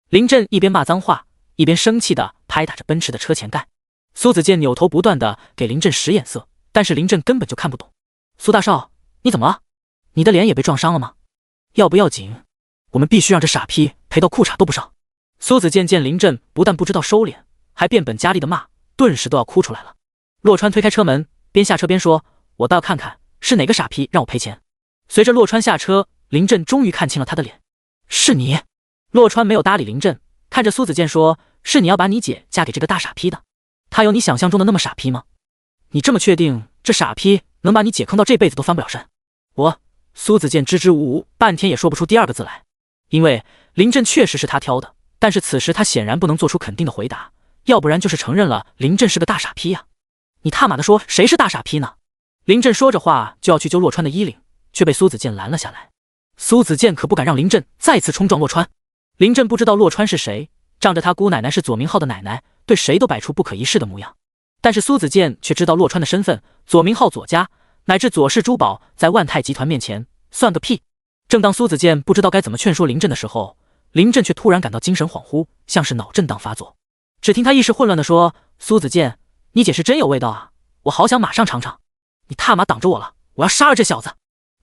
S2: 林震一边骂脏话，一边生气地拍打着奔驰的车前盖。苏子健扭头不断地给林震使眼色，但是林震根本就看不懂。苏大少，你怎么了？你的脸也被撞伤了吗？要不要紧？我们必须让这傻逼赔到裤衩都不剩。苏子健见林震不但不知道收敛，还变本加厉地骂，顿时都要哭出来了。洛川推开车门，边下车边说：“我倒要看看是哪个傻逼让我赔钱。”随着洛川下车，林震终于看清了他的脸：“是你。”洛川没有搭理林震，看着苏子健说：“是你要把你姐嫁给这个大傻逼的？他有你想象中的那么傻逼吗？你这么确定这傻逼能把你姐坑到这辈子都翻不了身？”苏子健支支吾吾半天也说不出第二个字来，因为林震确实是他挑的，但是此时他显然不能做出肯定的回答，要不然就是承认了林震是个大傻逼呀。你他妈的说谁是大傻逼呢？林震说着话就要去揪洛川的衣领，却被苏子健拦了下来。苏子健可不敢让林震再次冲撞洛川。林震不知道洛川是谁，仗着他姑奶奶是左明浩的奶奶，对谁都摆出不可一世的模样。但是苏子健却知道洛川的身份，左明浩左家乃至左氏珠宝在万泰集团面前算个屁。正当苏子健不知道该怎么劝说林震的时候，林震却突然感到精神恍惚，像是脑震荡发作。只听他意识混乱地说：“苏子健，你解释真有味道啊，我好想马上尝尝。你他妈挡着我了，我要杀了这小子！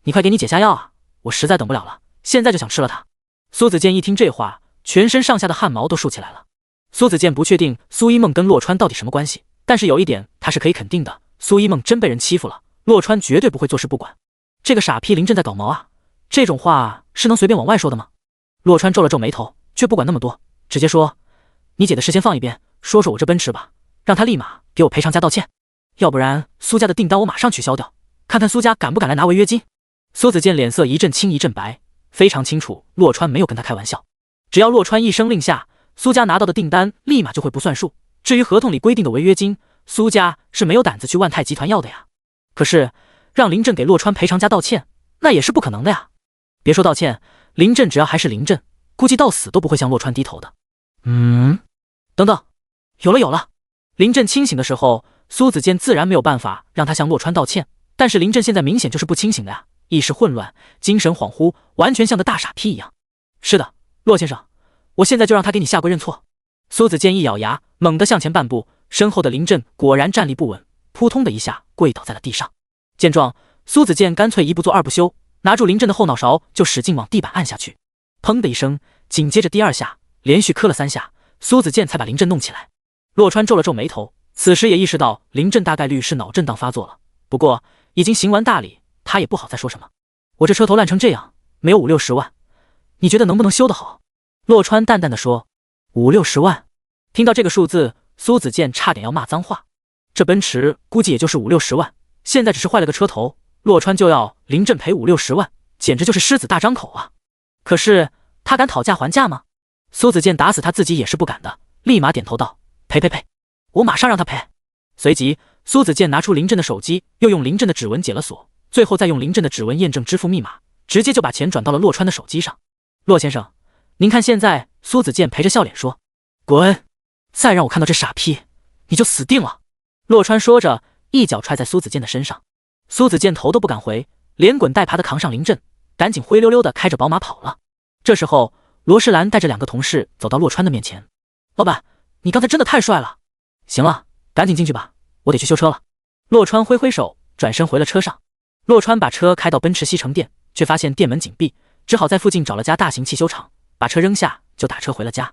S2: 你快给你姐下药啊，我实在等不了了，现在就想吃了他。”苏子健一听这话，全身上下的汗毛都竖起来了。苏子健不确定苏一梦跟洛川到底什么关系，但是有一点他是可以肯定的，苏一梦真被人欺负了，洛川绝对不会坐视不管。这个傻批林震在搞毛啊，这种话是能随便往外说的吗？洛川皱了皱眉头，却不管那么多，直接说：“你姐的事先放一边，说说我这奔驰吧，让他立马给我赔偿加道歉，要不然苏家的订单我马上取消掉，看看苏家敢不敢来拿违约金。”苏子健脸色一阵青一阵白，非常清楚洛川没有跟他开玩笑，只要洛川一声令下，苏家拿到的订单立马就会不算数。至于合同里规定的违约金，苏家是没有胆子去万泰集团要的呀。可是让林震给洛川赔偿加道歉，那也是不可能的呀。别说道歉，林震只要还是林震，估计到死都不会向洛川低头的。等等，有了。林震清醒的时候，苏子健自然没有办法让他向洛川道歉，但是林震现在明显就是不清醒的呀，意识混乱，精神恍惚，完全像个大傻批一样。是的，洛先生，我现在就让他给你下跪认错。苏子健一咬牙，猛地向前半步，身后的林震果然站立不稳，扑通的一下跪倒在了地上。见状，苏子健干脆一不做二不休，拿住林震的后脑勺就使劲往地板按下去。砰的一声，紧接着第二下，连续磕了3下，苏子健才把林震弄起来。洛川皱了皱眉头，此时也意识到林震大概率是脑震荡发作了，不过已经行完大礼，他也不好再说什么。我这车头烂成这样，没有50-60万，你觉得能不能修得好？洛川淡淡的说。50-60万，听到这个数字，苏子健差点要骂脏话。这奔驰估计也就是50-60万，现在只是坏了个车头，洛川就要林震赔50-60万，简直就是狮子大张口啊！可是他敢讨价还价吗？苏子健打死他自己也是不敢的，立马点头道：赔，我马上让他赔。随即苏子健拿出林震的手机，又用林震的指纹解了锁，最后再用林震的指纹验证支付密码，直接就把钱转到了洛川的手机上。洛先生，您看现在。苏子健陪着笑脸说：滚，再让我看到这傻批，你就死定了。洛川说着，一脚踹在苏子健的身上。苏子健头都不敢回，连滚带爬的扛上林震，赶紧灰溜溜的开着宝马跑了。这时候罗世兰带着2个同事走到洛川的面前：老板，你刚才真的太帅了。行了，赶紧进去吧，我得去修车了。洛川挥挥手，转身回了车上。洛川把车开到奔驰西城店，却发现店门紧闭，只好在附近找了家大型汽修厂，把车扔下就打车回了家。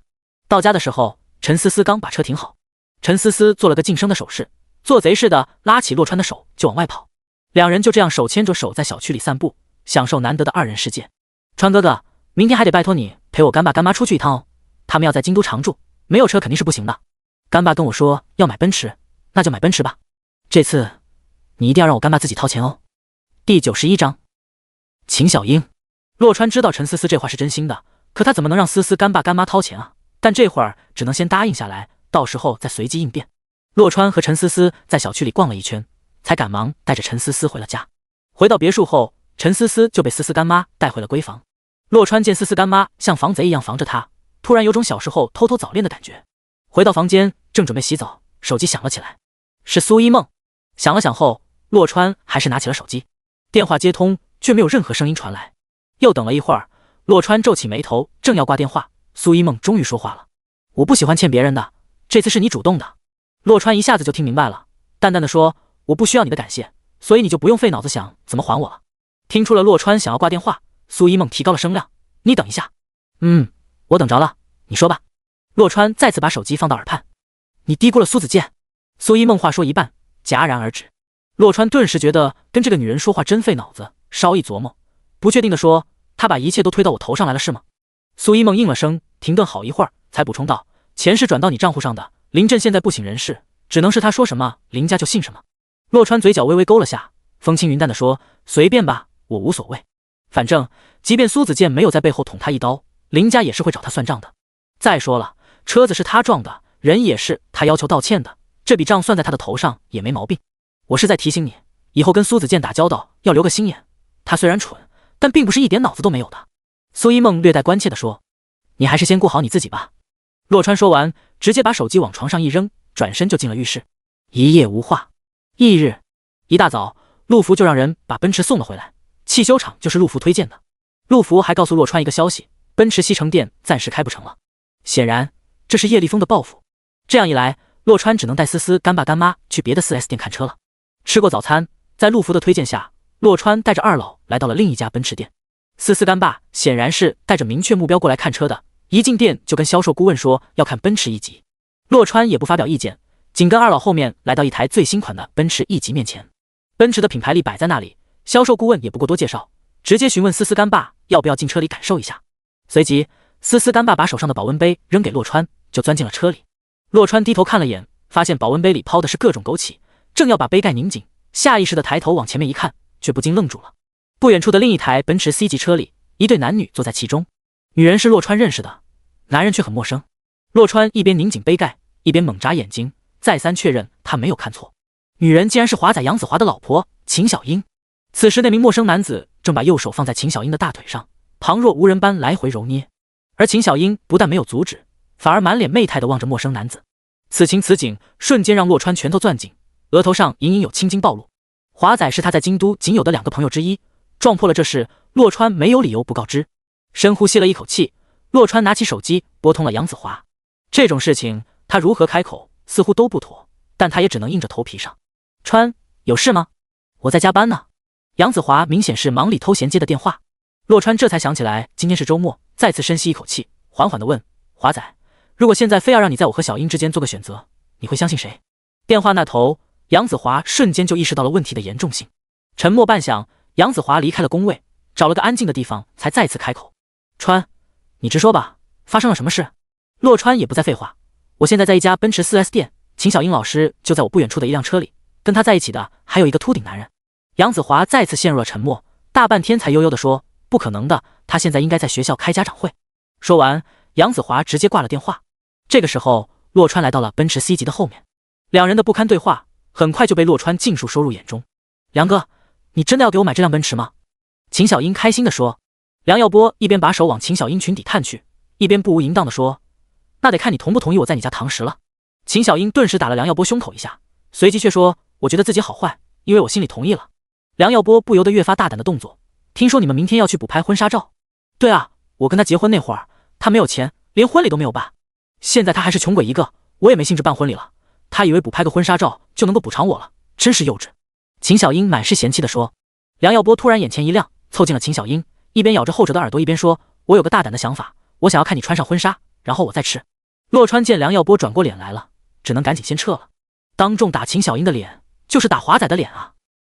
S2: 到家的时候，陈思思刚把车停好，陈思思做了个噤声的手势，做贼似的拉起洛川的手就往外跑。2人就这样手牵着手在小区里散步，享受难得的2人世界。川哥哥，明天还得拜托你陪我干爸干妈出去一趟哦，他们要在京都常住，没有车肯定是不行的。干爸跟我说要买奔驰，那就买奔驰吧。这次你一定要让我干爸自己掏钱哦。第91章，秦小英。洛川知道陈思思这话是真心的，可他怎么能让思思干爸干妈掏钱啊？但这会儿只能先答应下来，到时候再随机应变。洛川和陈思思在小区里逛了一圈，才赶忙带着陈思思回了家。回到别墅后，陈思思就被思思干妈带回了闺房。洛川见思思干妈像防贼一样防着他，突然有种小时候偷偷早恋的感觉。回到房间，正准备洗澡，手机响了起来，是苏一梦。响了响后，洛川还是拿起了手机，电话接通，却没有任何声音传来。又等了一会儿，洛川皱起眉头，正要挂电话，苏一梦终于说话了：我不喜欢欠别人的，这次是你主动的。洛川一下子就听明白了，淡淡的说：我不需要你的感谢，所以你就不用费脑子想怎么还我了。听出了洛川想要挂电话，苏一梦提高了声量：你等一下。我等着了，你说吧。洛川再次把手机放到耳畔：你低估了苏子健。苏一梦话说一半，戛然而止。洛川顿时觉得跟这个女人说话真费脑子，稍一琢磨，不确定的说：她把一切都推到我头上来了是吗？苏一梦应了声，停顿好一会儿，才补充道：钱是转到你账户上的，林震现在不省人事，只能是他说什么林家就信什么。洛川嘴角微微勾了下，风轻云淡的说：随便吧，我无所谓，反正即便苏子健没有在背后捅他一刀，林家也是会找他算账的。再说了，车子是他撞的，人也是他要求道歉的，这笔账算在他的头上也没毛病。我是在提醒你，以后跟苏子健打交道要留个心眼，他虽然蠢，但并不是一点脑子都没有的。苏一梦略带关切地说：你还是先顾好你自己吧。洛川说完，直接把手机往床上一扔，转身就进了浴室。一夜无话。翌日一大早，陆福就让人把奔驰送了回来，汽修厂就是陆福推荐的。陆福还告诉洛川一个消息，奔驰西城店暂时开不成了。显然这是叶立峰的报复。这样一来，洛川只能带思思干爸干妈去别的 4S 店看车了。吃过早餐，在陆福的推荐下，洛川带着二老来到了另一家奔驰店。思思干爸显然是带着明确目标过来看车的，一进店就跟销售顾问说要看奔驰 E 级。洛川也不发表意见，紧跟二老后面来到一台最新款的奔驰 E 级面前。奔驰的品牌力摆在那里，销售顾问也不过多介绍，直接询问思思干爸要不要进车里感受一下。随即思思干爸把手上的保温杯扔给洛川，就钻进了车里。洛川低头看了眼，发现保温杯里抛的是各种枸杞，正要把杯盖拧紧，下意识的抬头往前面一看，却不禁愣住了。不远处的另一台奔驰 C 级车里，一对男女坐在其中，女人是洛川认识的，男人却很陌生。洛川一边拧紧杯盖，一边猛眨眼睛，再三确认他没有看错，女人竟然是华仔杨子华的老婆秦小英。此时那名陌生男子正把右手放在秦小英的大腿上，旁若无人般来回揉捏，而秦小英不但没有阻止，反而满脸媚态地望着陌生男子。此情此景瞬间让洛川拳头攥紧，额头上隐隐有青筋暴露。华仔是他在京都仅有的2个朋友之一，撞破了这事，洛川没有理由不告知。深呼吸了一口气，洛川拿起手机拨通了杨子华。这种事情他如何开口似乎都不妥，但他也只能硬着头皮上。川，有事吗？我在加班呢。杨子华明显是忙里偷闲接的电话。洛川这才想起来今天是周末，再次深吸一口气，缓缓地问华仔，如果现在非要让你在我和小英之间做个选择，你会相信谁？电话那头，杨子华瞬间就意识到了问题的严重性。沉默半晌，杨子华离开了工位，找了个安静的地方才再次开口。川，你直说吧，发生了什么事？洛川也不再废话，我现在在一家奔驰 4S 店，秦小英老师就在我不远处的一辆车里，跟他在一起的还有一个秃顶男人。杨子华再次陷入了沉默，大半天才悠悠地说，不可能的，他现在应该在学校开家长会。说完，杨子华直接挂了电话。这个时候，洛川来到了奔驰 C 级的后面，两人的不堪对话很快就被洛川尽数收入眼中。梁哥，你真的要给我买这辆奔驰吗？秦小英开心地说。梁耀波一边把手往秦小英裙底探去，一边不无淫荡地说，那得看你同不同意我在你家堂食了。秦小英顿时打了梁耀波胸口一下，随即却说，我觉得自己好坏，因为我心里同意了。梁耀波不由得越发大胆的动作，听说你们明天要去补拍婚纱照？对啊，我跟他结婚那会儿，他没有钱，连婚礼都没有办，现在他还是穷鬼一个，我也没兴致办婚礼了，他以为补拍个婚纱照就能够补偿我了，真是幼稚。秦小英满是嫌弃地说。梁耀波突然眼前一亮，凑近了秦小英，一边咬着后者的耳朵一边说，我有个大胆的想法，我想要看你穿上婚纱，然后我再吃。洛川见梁耀波转过脸来了，只能赶紧先撤了。当众打秦小英的脸就是打华仔的脸啊，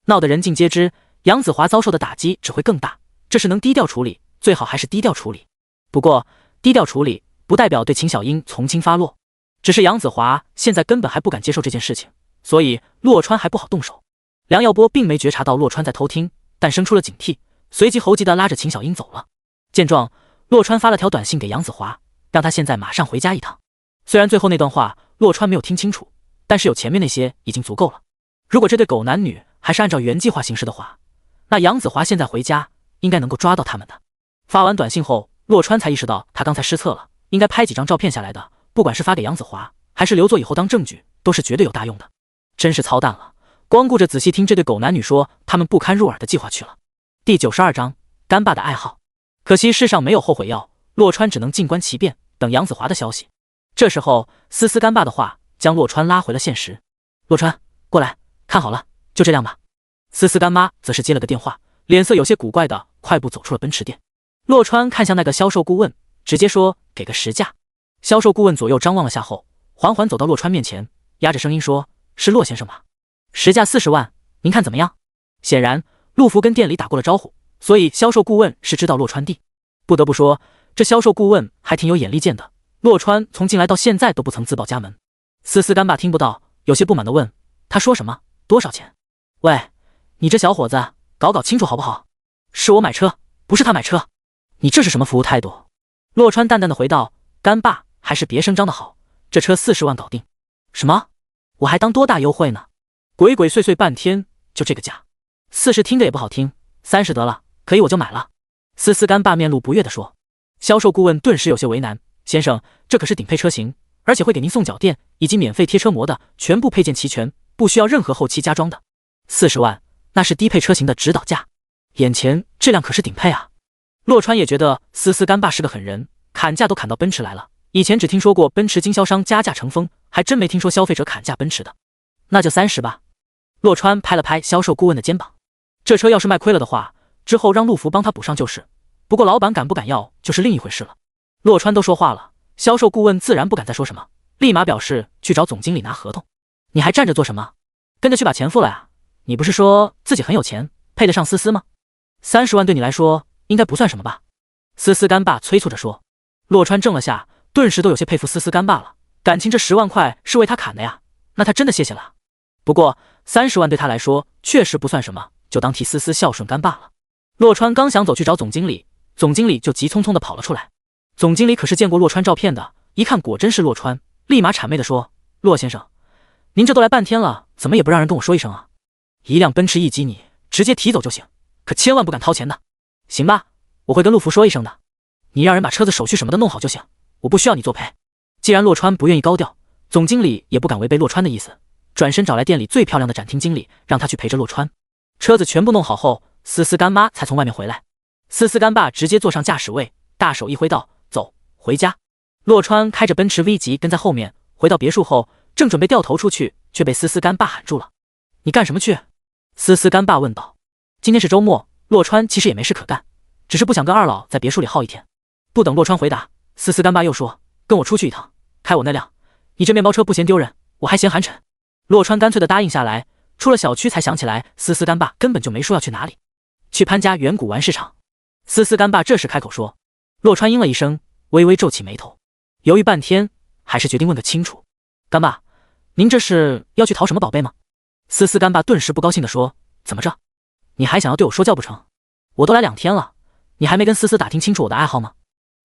S2: 闹得人尽皆知，杨子华遭受的打击只会更大，这是能低调处理，最好还是低调处理。不过低调处理不代表对秦小英从轻发落，只是杨子华现在根本还不敢接受这件事情，所以洛川还不好动手。梁耀波并没觉察到洛川在偷听，但生出了警惕，随即猴急地拉着秦小英走了。见状，洛川发了条短信给杨子华，让他现在马上回家一趟。虽然最后那段话洛川没有听清楚，但是有前面那些已经足够了。如果这对狗男女还是按照原计划行事的话，那杨子华现在回家应该能够抓到他们的。发完短信后，洛川才意识到他刚才失策了，应该拍几张照片下来的，不管是发给杨子华还是留作以后当证据，都是绝对有大用的。真是操蛋了，光顾着仔细听这对狗男女说他们不堪入耳的计划去了。第92章干爸的爱好。可惜世上没有后悔药，洛川只能静观其变，等杨子华的消息。这时候思思干爸的话将洛川拉回了现实。洛川，过来，看好了，就这辆吧。思思干妈则是接了个电话，脸色有些古怪的快步走出了奔驰店。洛川看向那个销售顾问，直接说，给个实价。销售顾问左右张望了下后，缓缓走到洛川面前，压着声音说，是洛先生吧？实价40万，您看怎么样？显然陆福跟店里打过了招呼，所以销售顾问是知道洛川的。不得不说，这销售顾问还挺有眼力见的，洛川从进来到现在都不曾自报家门。思思干爸听不到，有些不满地问，他说什么？多少钱？喂，你这小伙子搞清楚好不好？是我买车，不是他买车，你这是什么服务态度？洛川淡淡的回道，干爸还是别声张的好，这车40万搞定。什么？我还当多大优惠呢？鬼鬼祟祟半天就这个价，40听着也不好听，30得了，可以我就买了。思思干爸面露不悦地说。销售顾问顿时有些为难，先生，这可是顶配车型，而且会给您送脚垫以及免费贴车膜的，全部配件齐全，不需要任何后期加装的。40万，那是低配车型的指导价，眼前这辆可是顶配啊！洛川也觉得思思干爸是个狠人，砍价都砍到奔驰来了。以前只听说过奔驰经销商加价成风，还真没听说消费者砍价奔驰的。那就30吧。洛川拍了拍销售顾问的肩膀，这车要是卖亏了的话，之后让陆福帮他补上就是。不过老板敢不敢要就是另一回事了。洛川都说话了，销售顾问自然不敢再说什么，立马表示去找总经理拿合同。你还站着做什么？跟着去把钱付了呀！你不是说自己很有钱，配得上思思吗？30万对你来说应该不算什么吧？思思干爸催促着说。洛川怔了下，顿时都有些佩服思思干爸了，感情这10万块是为他砍的呀，那他真的谢谢了。不过30万对他来说确实不算什么，就当替思思孝顺干爸了。洛川刚想走去找总经理，总经理就急匆匆地跑了出来。总经理可是见过洛川照片的，一看果真是洛川，立马谄媚地说：洛先生，您这都来半天了，怎么也不让人跟我说一声啊？一辆奔驰E级你直接提走就行，可千万不敢掏钱的。行吧，我会跟陆福说一声的，你让人把车子手续什么的弄好就行，我不需要你作陪。既然洛川不愿意高调，总经理也不敢违背洛川的意思，转身找来店里最漂亮的展厅经理，让他去陪着洛川。车子全部弄好后，思思干妈才从外面回来。思思干爸直接坐上驾驶位，大手一挥道：走，回家。洛川开着奔驰 V 级跟在后面，回到别墅后，正准备掉头出去，却被思思干爸喊住了。你干什么去？思思干爸问道。今天是周末，洛川其实也没事可干，只是不想跟二老在别墅里耗一天。不等洛川回答，思思干爸又说：跟我出去一趟，开我那辆，你这面包车不嫌丢人，我还嫌寒碜。洛川干脆的答应下来，出了小区才想起来思思干爸根本就没说要去哪里，去潘家园古玩市场。思思干爸这时开口说。洛川应了一声，微微皱起眉头，犹豫半天，还是决定问个清楚。干爸，您这是要去淘什么宝贝吗？思思干爸顿时不高兴地说：怎么着，你还想要对我说教不成？我都来2天了，你还没跟思思打听清楚我的爱好吗？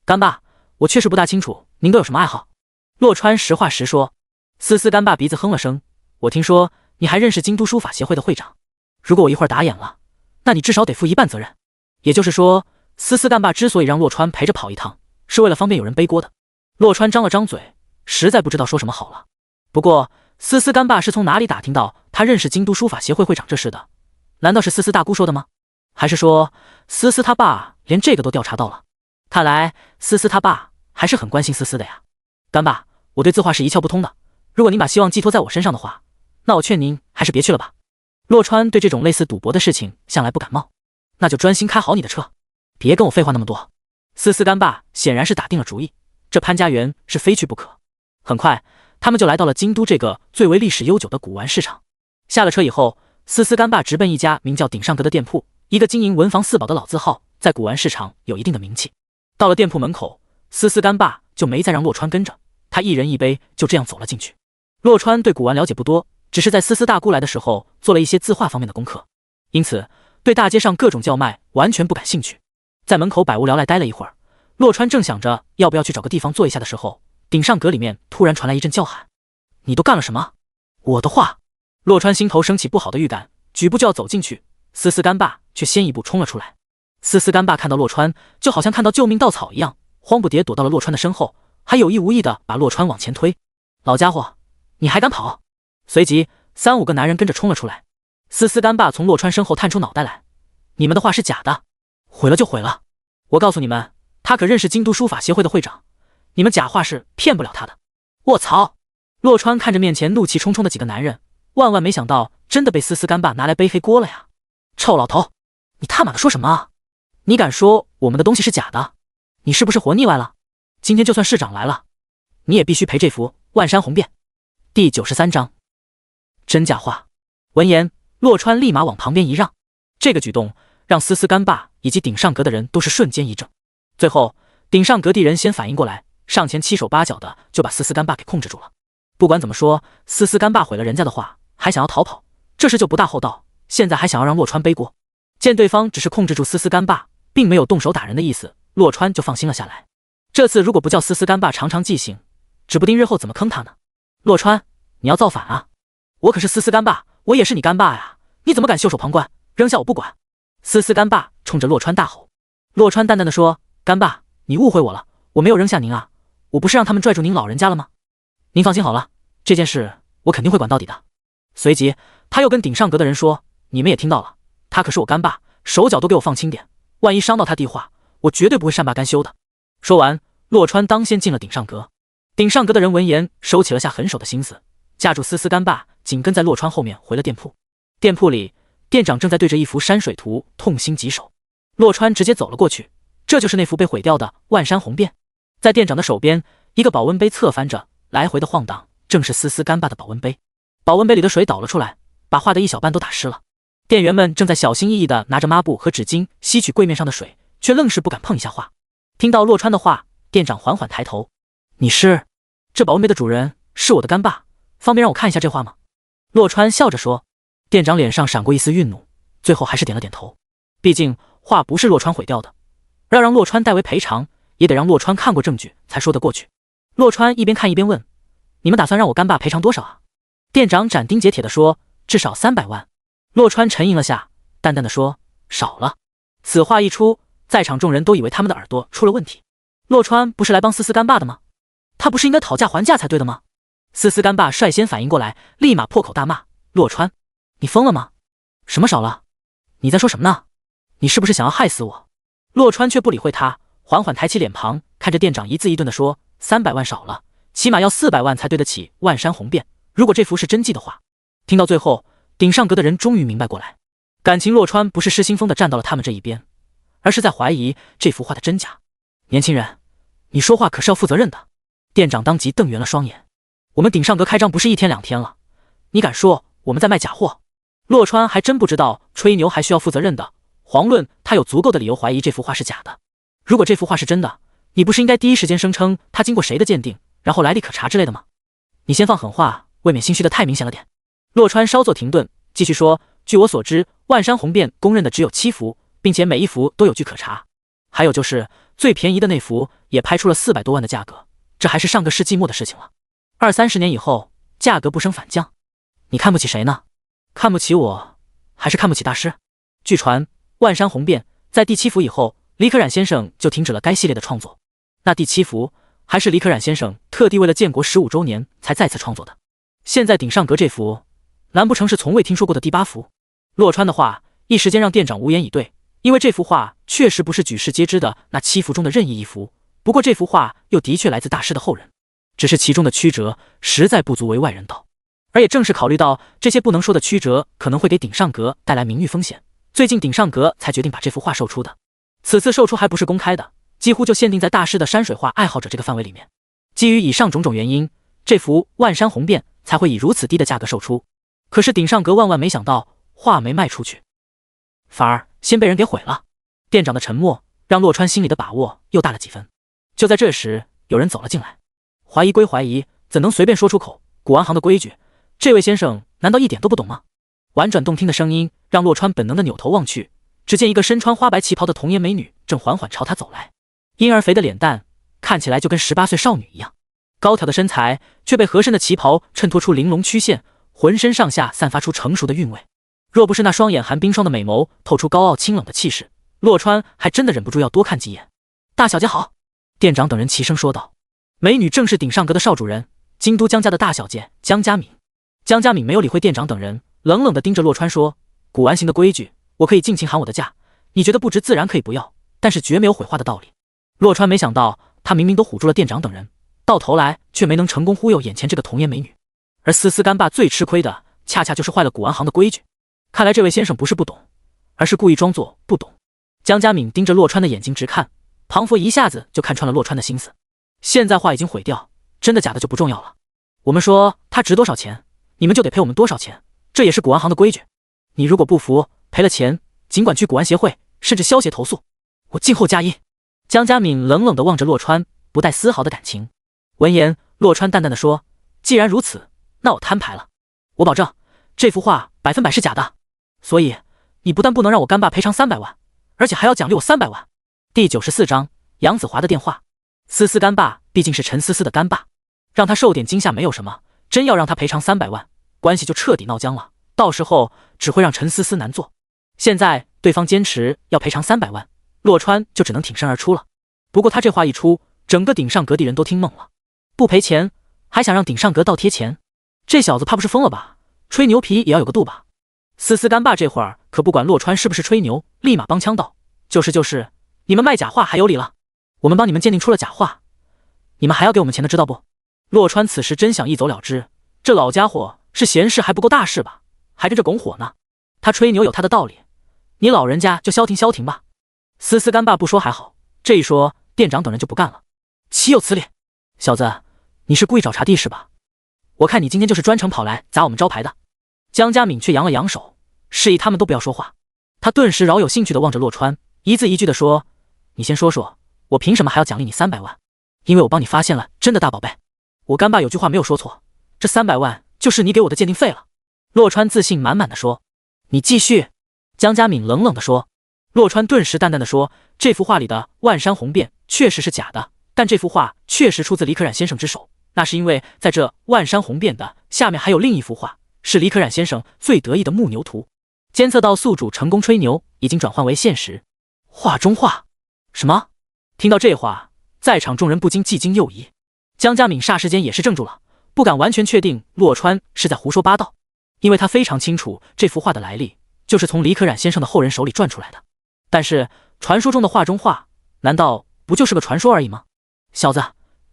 S2: 干爸，我确实不大清楚您都有什么爱好。洛川实话实说。思思干爸鼻子哼了声，我听说你还认识京都书法协会的会长，如果我一会儿打眼了，那你至少得负一半责任。也就是说，思思干爸之所以让洛川陪着跑一趟，是为了方便有人背锅的。洛川张了张嘴，实在不知道说什么好了。不过思思干爸是从哪里打听到他认识京都书法协会会长这事的？难道是思思大姑说的吗？还是说思思他爸连这个都调查到了？看来思思他爸还是很关心思思的呀。干爸，我对字画是一窍不通的，如果您把希望寄托在我身上的话，那我劝您还是别去了吧。洛川对这种类似赌博的事情向来不感冒，那就专心开好你的车，别跟我废话那么多。思思干爸显然是打定了主意，这潘家园是非去不可。很快他们就来到了京都这个最为历史悠久的古玩市场。下了车以后，思思干爸直奔一家名叫鼎上阁的店铺，一个经营文房四宝的老字号，在古玩市场有一定的名气。到了店铺门口，思思干爸就没再让洛川跟着，他一人一杯就这样走了进去。洛川对古玩了解不多，只是在思思大姑来的时候做了一些字画方面的功课，因此对大街上各种叫卖完全不感兴趣。在门口百无聊赖待了一会儿，洛川正想着要不要去找个地方坐一下的时候，鼎上阁里面突然传来一阵叫喊：你都干了什么？我的话！洛川心头升起不好的预感，举步就要走进去，思思干爸却先一步冲了出来。思思干爸看到洛川，就好像看到救命稻草一样，慌不迭躲到了洛川的身后，还有意无意的把洛川往前推。老家伙，你还敢跑！随即3、5个男人跟着冲了出来。思思干爸从洛川身后探出脑袋来：你们的话是假的，毁了就毁了，我告诉你们，他可认识京都书法协会的会长，你们假话是骗不了他的。卧槽！洛川看着面前怒气冲冲的几个男人，万万没想到真的被思思干爸拿来背黑锅了呀！臭老头，你他妈的说什么啊？你敢说我们的东西是假的？你是不是活腻歪了？今天就算市长来了，你也必须赔这幅万山红遍。第93章真假话。闻言，洛川立马往旁边一让，这个举动让思思干爸以及鼎上阁的人都是瞬间一怔。最后鼎上阁地人先反应过来，上前七手八脚的就把思思干爸给控制住了。不管怎么说，思思干爸毁了人家的话，还想要逃跑，这事就不大厚道，现在还想要让洛川背锅。见对方只是控制住思思干爸，并没有动手打人的意思，洛川就放心了下来。这次如果不叫思思干爸尝尝记性，指不定日后怎么坑他呢。洛川，你要造反啊！我可是思思干爸，我也是你干爸呀，你怎么敢袖手旁观，扔下我不管？思思干爸冲着洛川大吼。洛川淡淡的说：干爸，你误会我了，我没有扔下您啊，我不是让他们拽住您老人家了吗？您放心好了，这件事我肯定会管到底的。随即他又跟顶上阁的人说，你们也听到了，他可是我干爸，手脚都给我放轻点，万一伤到他弟话，我绝对不会善罢甘休的。说完，洛川当先进了顶上阁。顶上阁的人闻言收起了下狠手的心思，架住思思干爸，紧跟在洛川后面回了店铺。店铺里，店长正在对着一幅山水图痛心疾首。洛川直接走了过去，这就是那幅被毁掉的万山红遍。在店长的手边，一个保温杯侧翻着，来回的晃荡，正是思思干爸的保温杯。保温杯里的水倒了出来，把画的一小半都打湿了。店员们正在小心翼翼地拿着抹布和纸巾吸取柜面上的水，却愣是不敢碰一下画。听到洛川的话，店长缓缓抬头：“你是？这保温杯的主人是我的干爸，方便让我看一下这画吗？”洛川笑着说。店长脸上闪过一丝愠怒，最后还是点了点头。毕竟画不是洛川毁掉的，要让洛川代为赔偿，也得让洛川看过证据才说得过去。洛川一边看一边问：“你们打算让我干爸赔偿多少啊？”店长斩钉截铁地说：“至少300万。”洛川沉吟了下，淡淡的说：“少了。”此话一出，在场众人都以为他们的耳朵出了问题。洛川不是来帮思思干爸的吗？他不是应该讨价还价才对的吗？思思干爸率先反应过来，立马破口大骂：“洛川，你疯了吗？什么少了？你在说什么呢？你是不是想要害死我？”洛川却不理会他，缓缓抬起脸庞，看着店长一字一顿地说：“300万少了，起码要400万才对得起万山红遍。如果这幅是真迹的话。”听到最后，顶上阁的人终于明白过来，感情洛川不是失心疯的站到了他们这一边，而是在怀疑这幅画的真假。年轻人，你说话可是要负责任的。店长当即瞪圆了双眼：“我们顶上阁开张不是1天2天了，你敢说我们在卖假货？”洛川还真不知道吹牛还需要负责任的，遑论他有足够的理由怀疑这幅画是假的。如果这幅画是真的，你不是应该第一时间声称他经过谁的鉴定，然后来历可查之类的吗？你先放狠话，未免心虚的太明显了点。洛川稍作停顿，继续说：“据我所知，万山红遍公认的只有7幅，并且每一幅都有据可查。还有就是最便宜的那幅也拍出了400多万的价格，这还是上个世纪末的事情了。20-30年以后，价格不升反降。你看不起谁呢？看不起我，还是看不起大师？”据传，万山红遍在第7幅以后，李可染先生就停止了该系列的创作。那第7幅还是李可染先生特地为了建国15周年才再次创作的。现在顶上阁这幅，难不成是从未听说过的第8幅？洛川的话一时间让店长无言以对，因为这幅画确实不是举世皆知的那7幅中的任意一幅。不过这幅画又的确来自大师的后人，只是其中的曲折实在不足为外人道。而也正是考虑到这些不能说的曲折可能会给顶上阁带来名誉风险，最近顶上阁才决定把这幅画售出的。此次售出还不是公开的，几乎就限定在大师的山水画爱好者这个范围里面。基于以上种种原因，这幅万山红遍才会以如此低的价格售出。可是顶上阁万万没想到，画没卖出去，反而先被人给毁了。店长的沉默让洛川心里的把握又大了几分。就在这时，有人走了进来。怀疑归怀疑，怎能随便说出口？古玩行的规矩，这位先生难道一点都不懂吗？婉转动听的声音让洛川本能的扭头望去，只见一个身穿花白旗袍的童颜美女正缓缓朝他走来。婴儿肥的脸蛋看起来就跟18岁少女一样，高挑的身材却被合身的旗袍衬托出玲珑曲线，浑身上下散发出成熟的韵味。若不是那双眼含冰霜的美眸透出高傲清冷的气势，洛川还真的忍不住要多看几眼。大小姐好，店长等人齐声说道。美女正是顶上阁的少主人，京都江家的大小姐江嘉敏。江嘉敏没有理会店长等人，冷冷地盯着洛川说：“古玩行的规矩，我可以尽情喊我的价，你觉得不值自然可以不要，但是绝没有毁画的道理。”洛川没想到，他明明都唬住了店长等人，到头来却没能成功忽悠眼前这个童颜美女。而思思干爸最吃亏的，恰恰就是坏了古玩行的规矩。看来这位先生不是不懂，而是故意装作不懂。江嘉敏盯着洛川的眼睛直看，庞佛一下子就看穿了洛川的心思。现在画已经毁掉，真的假的就不重要了。我们说它值多少钱，你们就得赔我们多少钱，这也是古玩行的规矩。你如果不服，赔了钱，尽管去古玩协会，甚至消协投诉，我静候佳音。江嘉敏冷冷地望着洛川，不带丝毫的感情。闻言，洛川淡淡的说：“既然如此，那我摊牌了。我保证，这幅画100%是假的。所以，你不但不能让我干爸赔偿300万，而且还要奖励我300万。”第94章，杨子华的电话。思思干爸毕竟是陈思思的干爸，让他受点惊吓没有什么，真要让他赔偿300万，关系就彻底闹僵了，到时候只会让陈思思难做。现在对方坚持要赔偿300万，洛川就只能挺身而出了。不过他这话一出，整个顶上阁地人都听懵了，不赔钱还想让顶上阁倒贴钱，这小子怕不是疯了吧？吹牛皮也要有个度吧？思思干爸这会儿可不管洛川是不是吹牛，立马帮腔道：就是，你们卖假话还有理了？我们帮你们鉴定出了假话，你们还要给我们钱的，知道不？洛川此时真想一走了之，这老家伙是闲事还不够大事吧，还跟着拱火呢。他吹牛有他的道理，你老人家就消停吧。思思干爸不说还好，这一说店长等人就不干了，岂有此理！小子，你是故意找茬地是吧？我看你今天就是专程跑来砸我们招牌的。江家敏却扬了扬手，示意他们都不要说话。他顿时饶有兴趣地望着洛川，一字一句地说：你先说说，我凭什么还要奖励你300万？因为我帮你发现了真的大宝贝。我干爸有句话没有说错，这300万就是你给我的鉴定费了。洛川自信满满地说。你继续。江家敏冷冷地说。洛川顿时淡淡地说，这幅画里的万山红遍确实是假的，但这幅画确实出自李可染先生之手，那是因为在这万山红遍的下面还有另一幅画，是李可染先生最得意的木牛图。监测到宿主成功吹牛，已经转换为现实。画中画？什么？听到这话，在场众人不禁既惊又疑。江家敏霎时间也是怔住了，不敢完全确定洛川是在胡说八道，因为他非常清楚这幅画的来历，就是从李可染先生的后人手里赚出来的。但是传说中的画中画，难道不就是个传说而已吗？小子，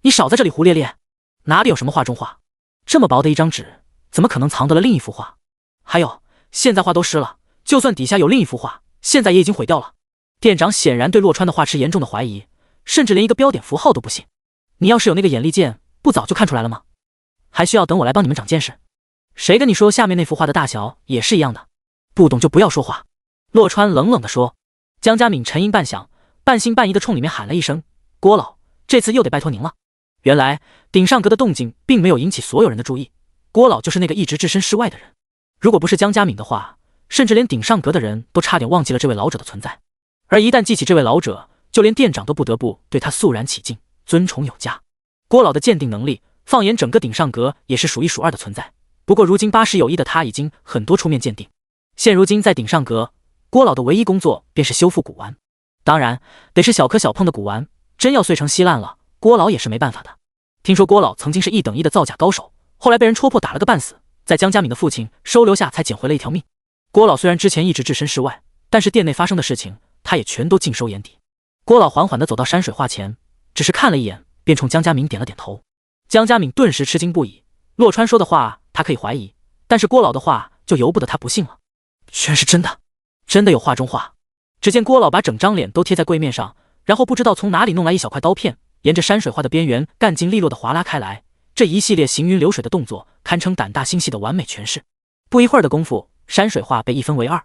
S2: 你少在这里胡咧咧，哪里有什么画中画？这么薄的一张纸，怎么可能藏得了另一幅画？还有，现在画都湿了，就算底下有另一幅画，现在也已经毁掉了。店长显然对洛川的话持严重的怀疑，甚至连一个标点符号都不信。你要是有那个眼力见，不早就看出来了吗？还需要等我来帮你们长见识？谁跟你说下面那幅画的大小也是一样的？不懂就不要说话。洛川冷冷地说。江家敏沉吟半晌，半信半疑地冲里面喊了一声：郭老，这次又得拜托您了。原来顶上阁的动静并没有引起所有人的注意，郭老就是那个一直置身事外的人。如果不是江家敏的话，甚至连顶上阁的人都差点忘记了这位老者的存在。而一旦记起这位老者，就连店长都不得不对他肃然起敬，尊崇有加。郭老的鉴定能力，放眼整个顶上阁也是数一数二的存在。不过如今80有1的他已经很多出面鉴定，现如今在顶上阁，郭老的唯一工作便是修复古玩，当然得是小磕小碰的古玩，真要碎成稀烂了，郭老也是没办法的。听说郭老曾经是1等1的造假高手，后来被人戳破打了个半死，在江家敏的父亲收留下才捡回了一条命。郭老虽然之前一直置身事外，但是店内发生的事情他也全都尽收眼底。郭老缓缓地走到山水画前，只是看了一眼，便冲江家敏点了点头。江家敏顿时吃惊不已，洛川说的话他可以怀疑，但是郭老的话就由不得他不信了。居然是真的，真的有画中画。只见郭老把整张脸都贴在柜面上，然后不知道从哪里弄来一小块刀片，沿着山水画的边缘干净利落的划拉开来。这一系列行云流水的动作，堪称胆大心细的完美诠释。不一会儿的功夫，山水画被一分为二。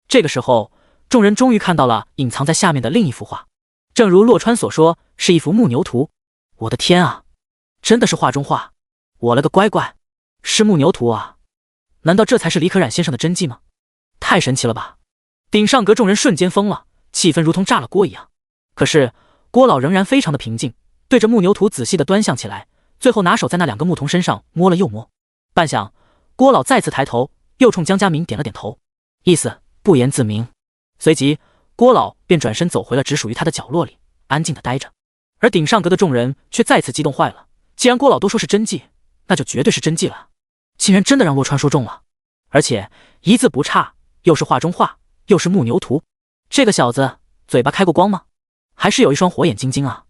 S2: 这个时候，众人终于看到了隐藏在下面的另一幅画。正如洛川所说，是一幅木牛图。我的天啊，真的是画中画！我了个乖乖，是木牛图啊！难道这才是李可染先生的真迹吗？太神奇了吧！顶上阁众人瞬间疯了，气氛如同炸了锅一样。可是郭老仍然非常的平静，对着木牛图仔细的端详起来，最后拿手在那2个牧童身上摸了又摸。半晌，郭老再次抬头，又冲江家明点了点头，意思不言自明。随即郭老便转身走回了只属于他的角落里，安静的待着。而顶上阁的众人却再次激动坏了，既然郭老都说是真迹，那就绝对是真迹了。竟然真的让洛川说中了，而且一字不差，又是画中画，又是木牛图。这个小子嘴巴开过光吗？还是有一双火眼金睛啊？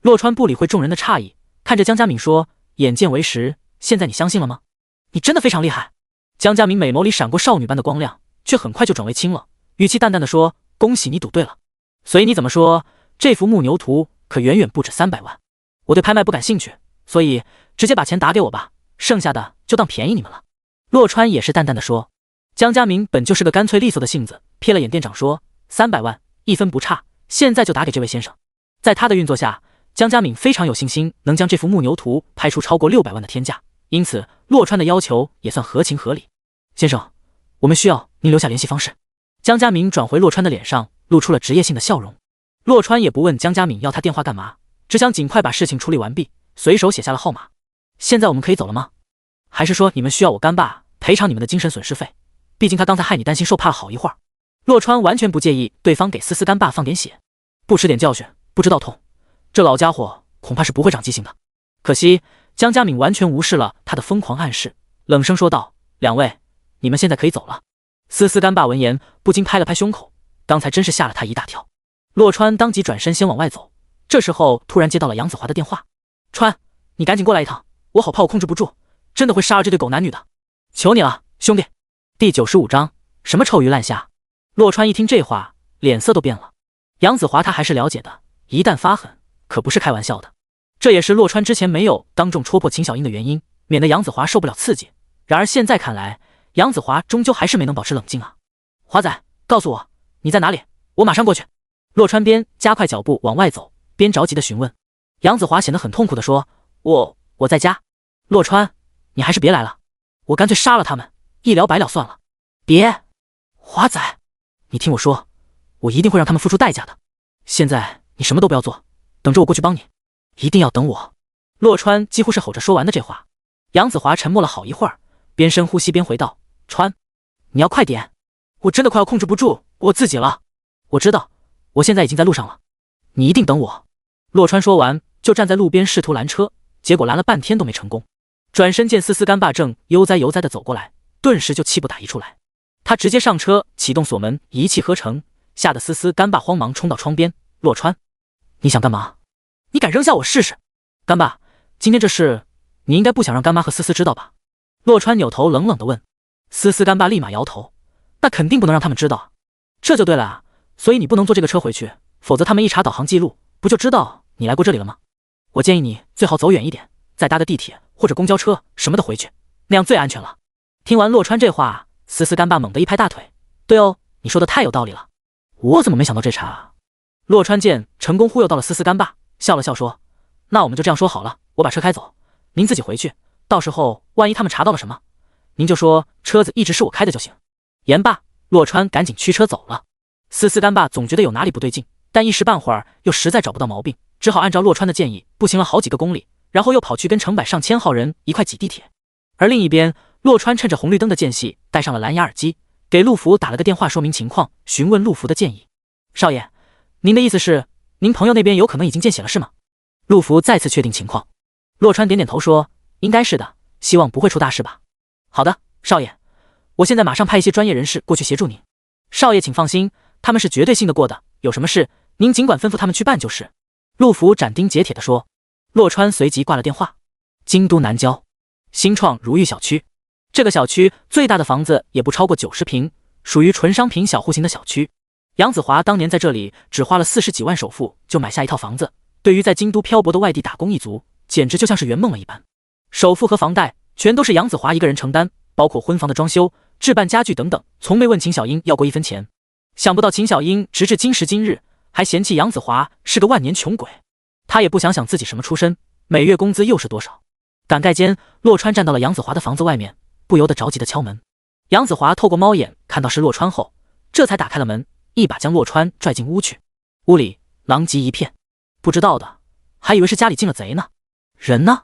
S2: 洛川不理会众人的诧异，看着江家敏说：眼见为实，现在你相信了吗？你真的非常厉害。江家敏美眸里闪过少女般的光亮，却很快就转为轻了，语气淡淡的说：恭喜你赌对了。所以你怎么说，这幅木牛图可远远不止300万。我对拍卖不感兴趣，所以直接把钱打给我吧，剩下的就当便宜你们了。洛川也是淡淡的说。江家明本就是个干脆利索的性子，瞥了眼店长说：300万，一分不差，现在就打给这位先生。在他的运作下，江家敏非常有信心能将这幅木牛图拍出超过600万的天价，因此洛川的要求也算合情合理。先生，我们需要您留下联系方式。江家明转回洛川的脸上露出了职业性的笑容。洛川也不问江家敏要他电话干嘛，只想尽快把事情处理完毕，随手写下了号码。现在我们可以走了吗？还是说你们需要我干爸赔偿你们的精神损失费？毕竟他刚才害你担心受怕了好一会儿。洛川完全不介意对方给思思干爸放点血，不吃点教训不知道痛。这老家伙恐怕是不会长记性的。可惜江嘉敏完全无视了他的疯狂暗示，冷声说道：“两位，你们现在可以走了。”思思干爸闻言不禁拍了拍胸口，刚才真是吓了他一大跳。洛川当即转身先往外走，这时候突然接到了杨子华的电话：“川，你赶紧过来一趟，我好怕我控制不住，真的会杀了这对狗男女的，求你了，兄弟。”第95章，什么臭鱼烂虾？洛川一听这话，脸色都变了。杨子华他还是了解的，一旦发狠，可不是开玩笑的。这也是洛川之前没有当众戳破秦小英的原因，免得杨子华受不了刺激。然而现在看来，杨子华终究还是没能保持冷静啊。华仔，告诉我你在哪里，我马上过去。洛川边加快脚步往外走，边着急的询问。杨子华显得很痛苦的说：“我在家。”洛川，你还是别来了，我干脆杀了他们，一了百了算了。别，华仔，你听我说，我一定会让他们付出代价的。现在你什么都不要做，等着我过去帮你，一定要等我。洛川几乎是吼着说完的这话。杨子华沉默了好一会儿，边深呼吸边回道：“川，你要快点，我真的快要控制不住我自己了。我知道，我现在已经在路上了，你一定等我。”洛川说完就站在路边试图拦车，结果拦了半天都没成功。转身见思思干爸正悠哉悠哉的走过来，顿时就气不打一处来。他直接上车启动锁门，一气呵成，吓得思思干爸慌忙冲到窗边：“洛川，你想干嘛？你敢扔下我试试？”“干爸，今天这事你应该不想让干妈和思思知道吧？”洛川扭头冷冷地问。思思干爸立马摇头：“那肯定不能让他们知道。”“这就对了啊，所以你不能坐这个车回去，否则他们一查导航记录，不就知道你来过这里了吗？我建议你最好走远一点，再搭个地铁或者公交车什么的回去，那样最安全了。”听完洛川这话，思思干爸猛地一拍大腿：“对哦，你说的太有道理了，我怎么没想到这茬？”洛川见成功忽悠到了思思干爸，笑了笑说：“那我们就这样说好了，我把车开走，您自己回去，到时候万一他们查到了什么，您就说车子一直是我开的就行。”言罢，洛川赶紧驱车走了。思思干爸总觉得有哪里不对劲，但一时半会儿又实在找不到毛病，只好按照洛川的建议步行了好几个公里，然后又跑去跟成百上千号人一块挤地铁。而另一边，洛川趁着红绿灯的间隙戴上了蓝牙耳机，给陆福打了个电话说明情况，询问陆福的建议。“少爷，您的意思是您朋友那边有可能已经见血了是吗？”陆福再次确定情况。洛川点点头说：“应该是的，希望不会出大事吧。”“好的，少爷，我现在马上派一些专业人士过去协助您。少爷请放心，他们是绝对信得过的，有什么事您尽管吩咐他们去办就是。”陆福斩钉截铁地说。洛川随即挂了电话。京都南郊新创如玉小区，这个小区最大的房子也不超过90平，属于纯商品小户型的小区。杨子华当年在这里只花了40几万首付就买下一套房子，对于在京都漂泊的外地打工一族，简直就像是圆梦了一般。首付和房贷全都是杨子华一个人承担，包括婚房的装修、置办家具等等，从没问秦小英要过1分钱。想不到秦小英直至今时今日还嫌弃杨子华是个万年穷鬼，他也不想想自己什么出身，每月工资又是多少。赶盖间，洛川站到了杨子华的房子外面，不由得着急的敲门。杨子华透过猫眼看到是洛川后，这才打开了门，一把将洛川拽进屋去。屋里狼藉一片，不知道的还以为是家里进了贼呢。人呢？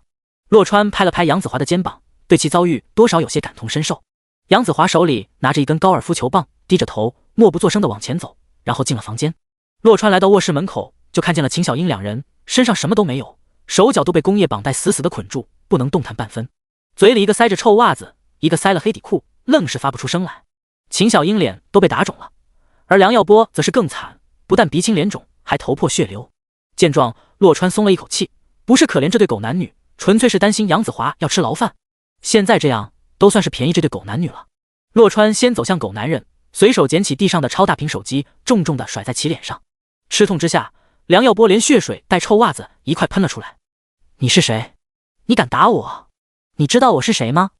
S2: 洛川拍了拍杨子华的肩膀，对其遭遇多少有些感同身受。杨子华手里拿着一根高尔夫球棒，低着头默不作声地往前走，然后进了房间。洛川来到卧室门口，就看见了秦小英两人，身上什么都没有，手脚都被工业绑带死死地捆住，不能动弹半分，嘴里一个塞着臭袜子，一个塞了黑底裤，愣是发不出声来。秦小英脸都被打肿了，而梁耀波则是更惨，不但鼻青脸肿，还头破血流。见状，洛川松了一口气，不是可怜这对狗男女，纯粹是担心杨子华要吃牢饭。现在这样都算是便宜这对狗男女了。洛川先走向狗男人，随手捡起地上的超大屏手机，重重地甩在其脸上。吃痛之下，梁耀波连血水带臭袜子一块喷了出来。“你是谁？你敢打我？你知道我是谁吗？”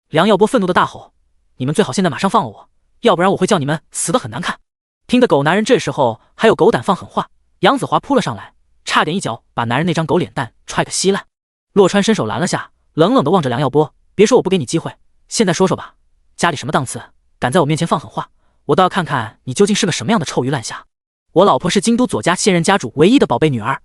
S2: 梁耀波愤怒的大吼：“你们最好现在马上放了我，要不然我会叫你们死得很难看。”听得狗男人这时候还有狗胆放狠话，杨子华扑了上来，差点一脚把男人那张狗脸蛋踹个稀烂。洛川伸手拦了下，冷冷地望着梁耀波：“别说我不给你机会，现在说说吧，家里什么档次，敢在我面前放狠话，我倒要看看你究竟是个什么样的臭鱼烂虾。我老婆是京都左家现任家主唯一的宝贝女儿，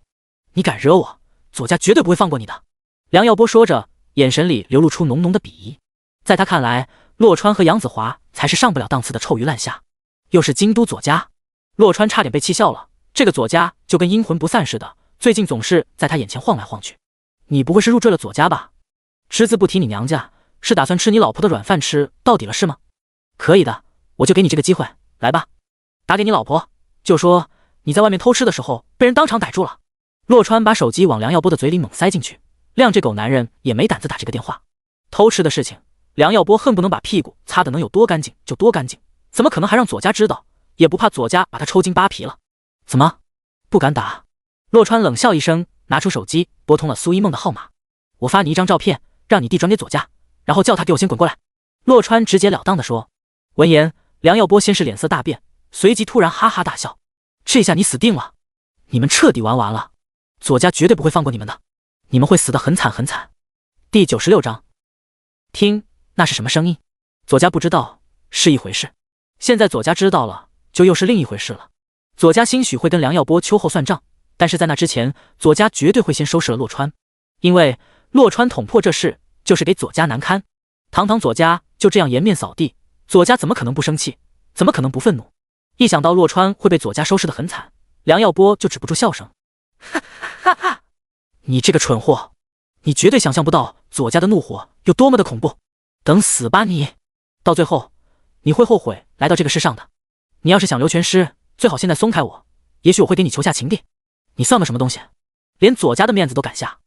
S2: 你敢惹我，左家绝对不会放过你的。”梁耀波说着，眼神里流露出浓浓的鄙夷。在他看来，洛川和杨子华才是上不了档次的臭鱼烂虾，又是京都左家。洛川差点被气笑了，这个左家就跟阴魂不散似的，最近总是在他眼前晃来晃去。你不会是入赘了左家吧？只字不提你娘家，是打算吃你老婆的软饭吃到底了是吗？可以的，我就给你这个机会，来吧，打给你老婆，就说你在外面偷吃的时候被人当场逮住了。洛川把手机往梁耀波的嘴里猛塞进去，谅这狗男人也没胆子打这个电话。偷吃的事情，梁耀波恨不能把屁股擦得能有多干净就多干净，怎么可能还让左家知道？也不怕左家把他抽筋扒皮了？怎么不敢打？洛川冷笑一声，拿出手机拨通了苏一梦的号码。我发你一张照片，让你弟转给左家，然后叫他给我先滚过来。洛川直截了当地说。闻言，梁耀波先是脸色大变，随即突然哈哈大笑。这下你死定了，你们彻底玩完了，左家绝对不会放过你们的，你们会死得很惨很惨。第96章，听，那是什么声音？左家不知道是一回事，现在左家知道了，就又是另一回事了。左家兴许会跟梁耀波秋后算账，但是在那之前，左家绝对会先收拾了洛川，因为洛川捅破这事就是给左家难堪。堂堂左家就这样颜面扫地，左家怎么可能不生气，怎么可能不愤怒？一想到洛川会被左家收拾得很惨，梁耀波就止不住笑声。哈哈哈！你这个蠢货，你绝对想象不到左家的怒火有多么的恐怖，等死吧你！到最后，你会后悔来到这个世上的。你要是想留全尸，最好现在松开我，也许我会给你求下情地。你算个什么东西，连左家的面子都敢下，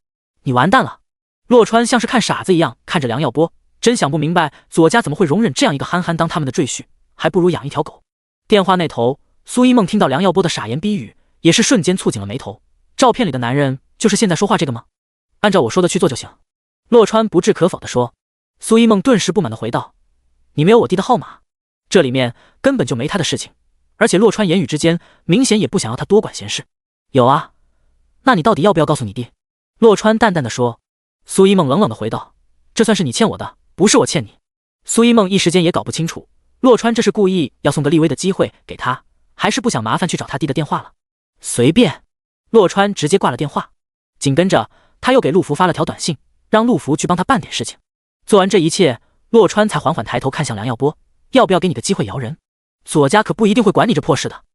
S2: 你完蛋了！洛川像是看傻子一样看着梁耀波，真想不明白左家怎么会容忍这样一个憨憨当他们的赘婿，还不如养一条狗。电话那头，苏一梦听到梁耀波的傻言逼语，也是瞬间蹙紧了眉头。照片里的男人就是现在说话这个吗？按照我说的去做就行。洛川不置可否地说。苏一梦顿时不满地回道：你没有我弟的号码？这里面根本就没他的事情，而且洛川言语之间明显也不想要他多管闲事。有啊，那你到底要不要告诉你弟？洛川淡淡地说。苏一梦冷冷地回道：这算是你欠我的，不是我欠你。苏一梦一时间也搞不清楚，洛川这是故意要送个立威的机会给他，还是不想麻烦去找他弟的电话了。随便。洛川直接挂了电话，紧跟着他又给陆福发了条短信，让陆福去帮他办点事情。做完这一切，洛川才缓缓抬头看向梁耀波，要不要给你个机会摇人？左家可不一定会管你这破事的。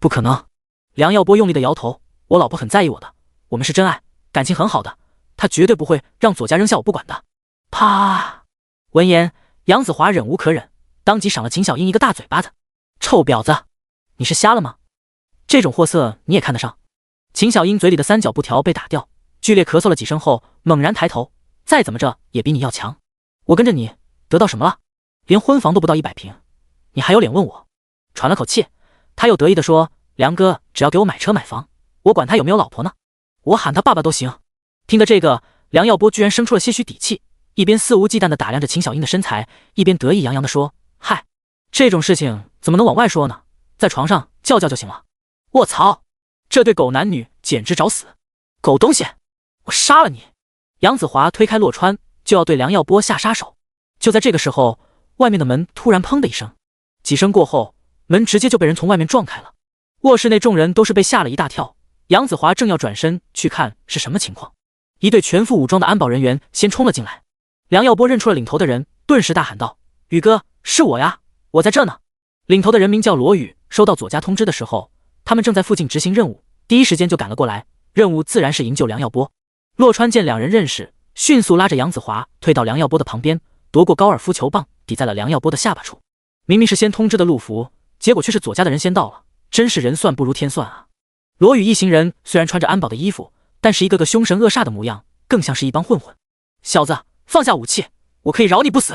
S2: 不可能。梁耀波用力的摇头，我老婆很在意我的，我们是真爱，感情很好的，她绝对不会让左家扔下我不管的。啪！闻言，杨子华忍无可忍，当即赏了秦小英一个大嘴巴子。臭婊子，你是瞎了吗？这种货色你也看得上？秦小英嘴里的三角布条被打掉，剧烈咳嗽了几声后，猛然抬头，再怎么着也比你要强。我跟着你得到什么了？连婚房都不到100平，你还有脸问我？喘了口气，他又得意地说：梁哥只要给我买车买房，我管他有没有老婆呢，我喊他爸爸都行。听得这个，梁耀波居然生出了些许底气，一边肆无忌惮地打量着秦小英的身材，一边得意洋洋地说：嗨，这种事情怎么能往外说呢？在床上叫叫就行了。卧槽，这对狗男女简直找死！狗东西，我杀了你！杨子华推开洛川，就要对梁耀波下杀手。就在这个时候，外面的门突然砰的一声，几声过后，门直接就被人从外面撞开了。卧室内众人都是被吓了一大跳，杨子华正要转身去看是什么情况，一队全副武装的安保人员先冲了进来。梁耀波认出了领头的人，顿时大喊道：宇哥，是我呀，我在这呢。领头的人名叫罗宇，收到左家通知的时候，他们正在附近执行任务，第一时间就赶了过来，任务自然是营救梁耀波。洛川见两人认识，迅速拉着杨子华退到梁耀波的旁边，夺过高尔夫球棒抵在了梁耀波的下巴处。明明是先通知的陆福，结果却是左家的人先到了，真是人算不如天算啊。罗宇一行人虽然穿着安保的衣服，但是一个个凶神恶煞的模样，更像是一帮混混。小子，放下武器，我可以饶你不死。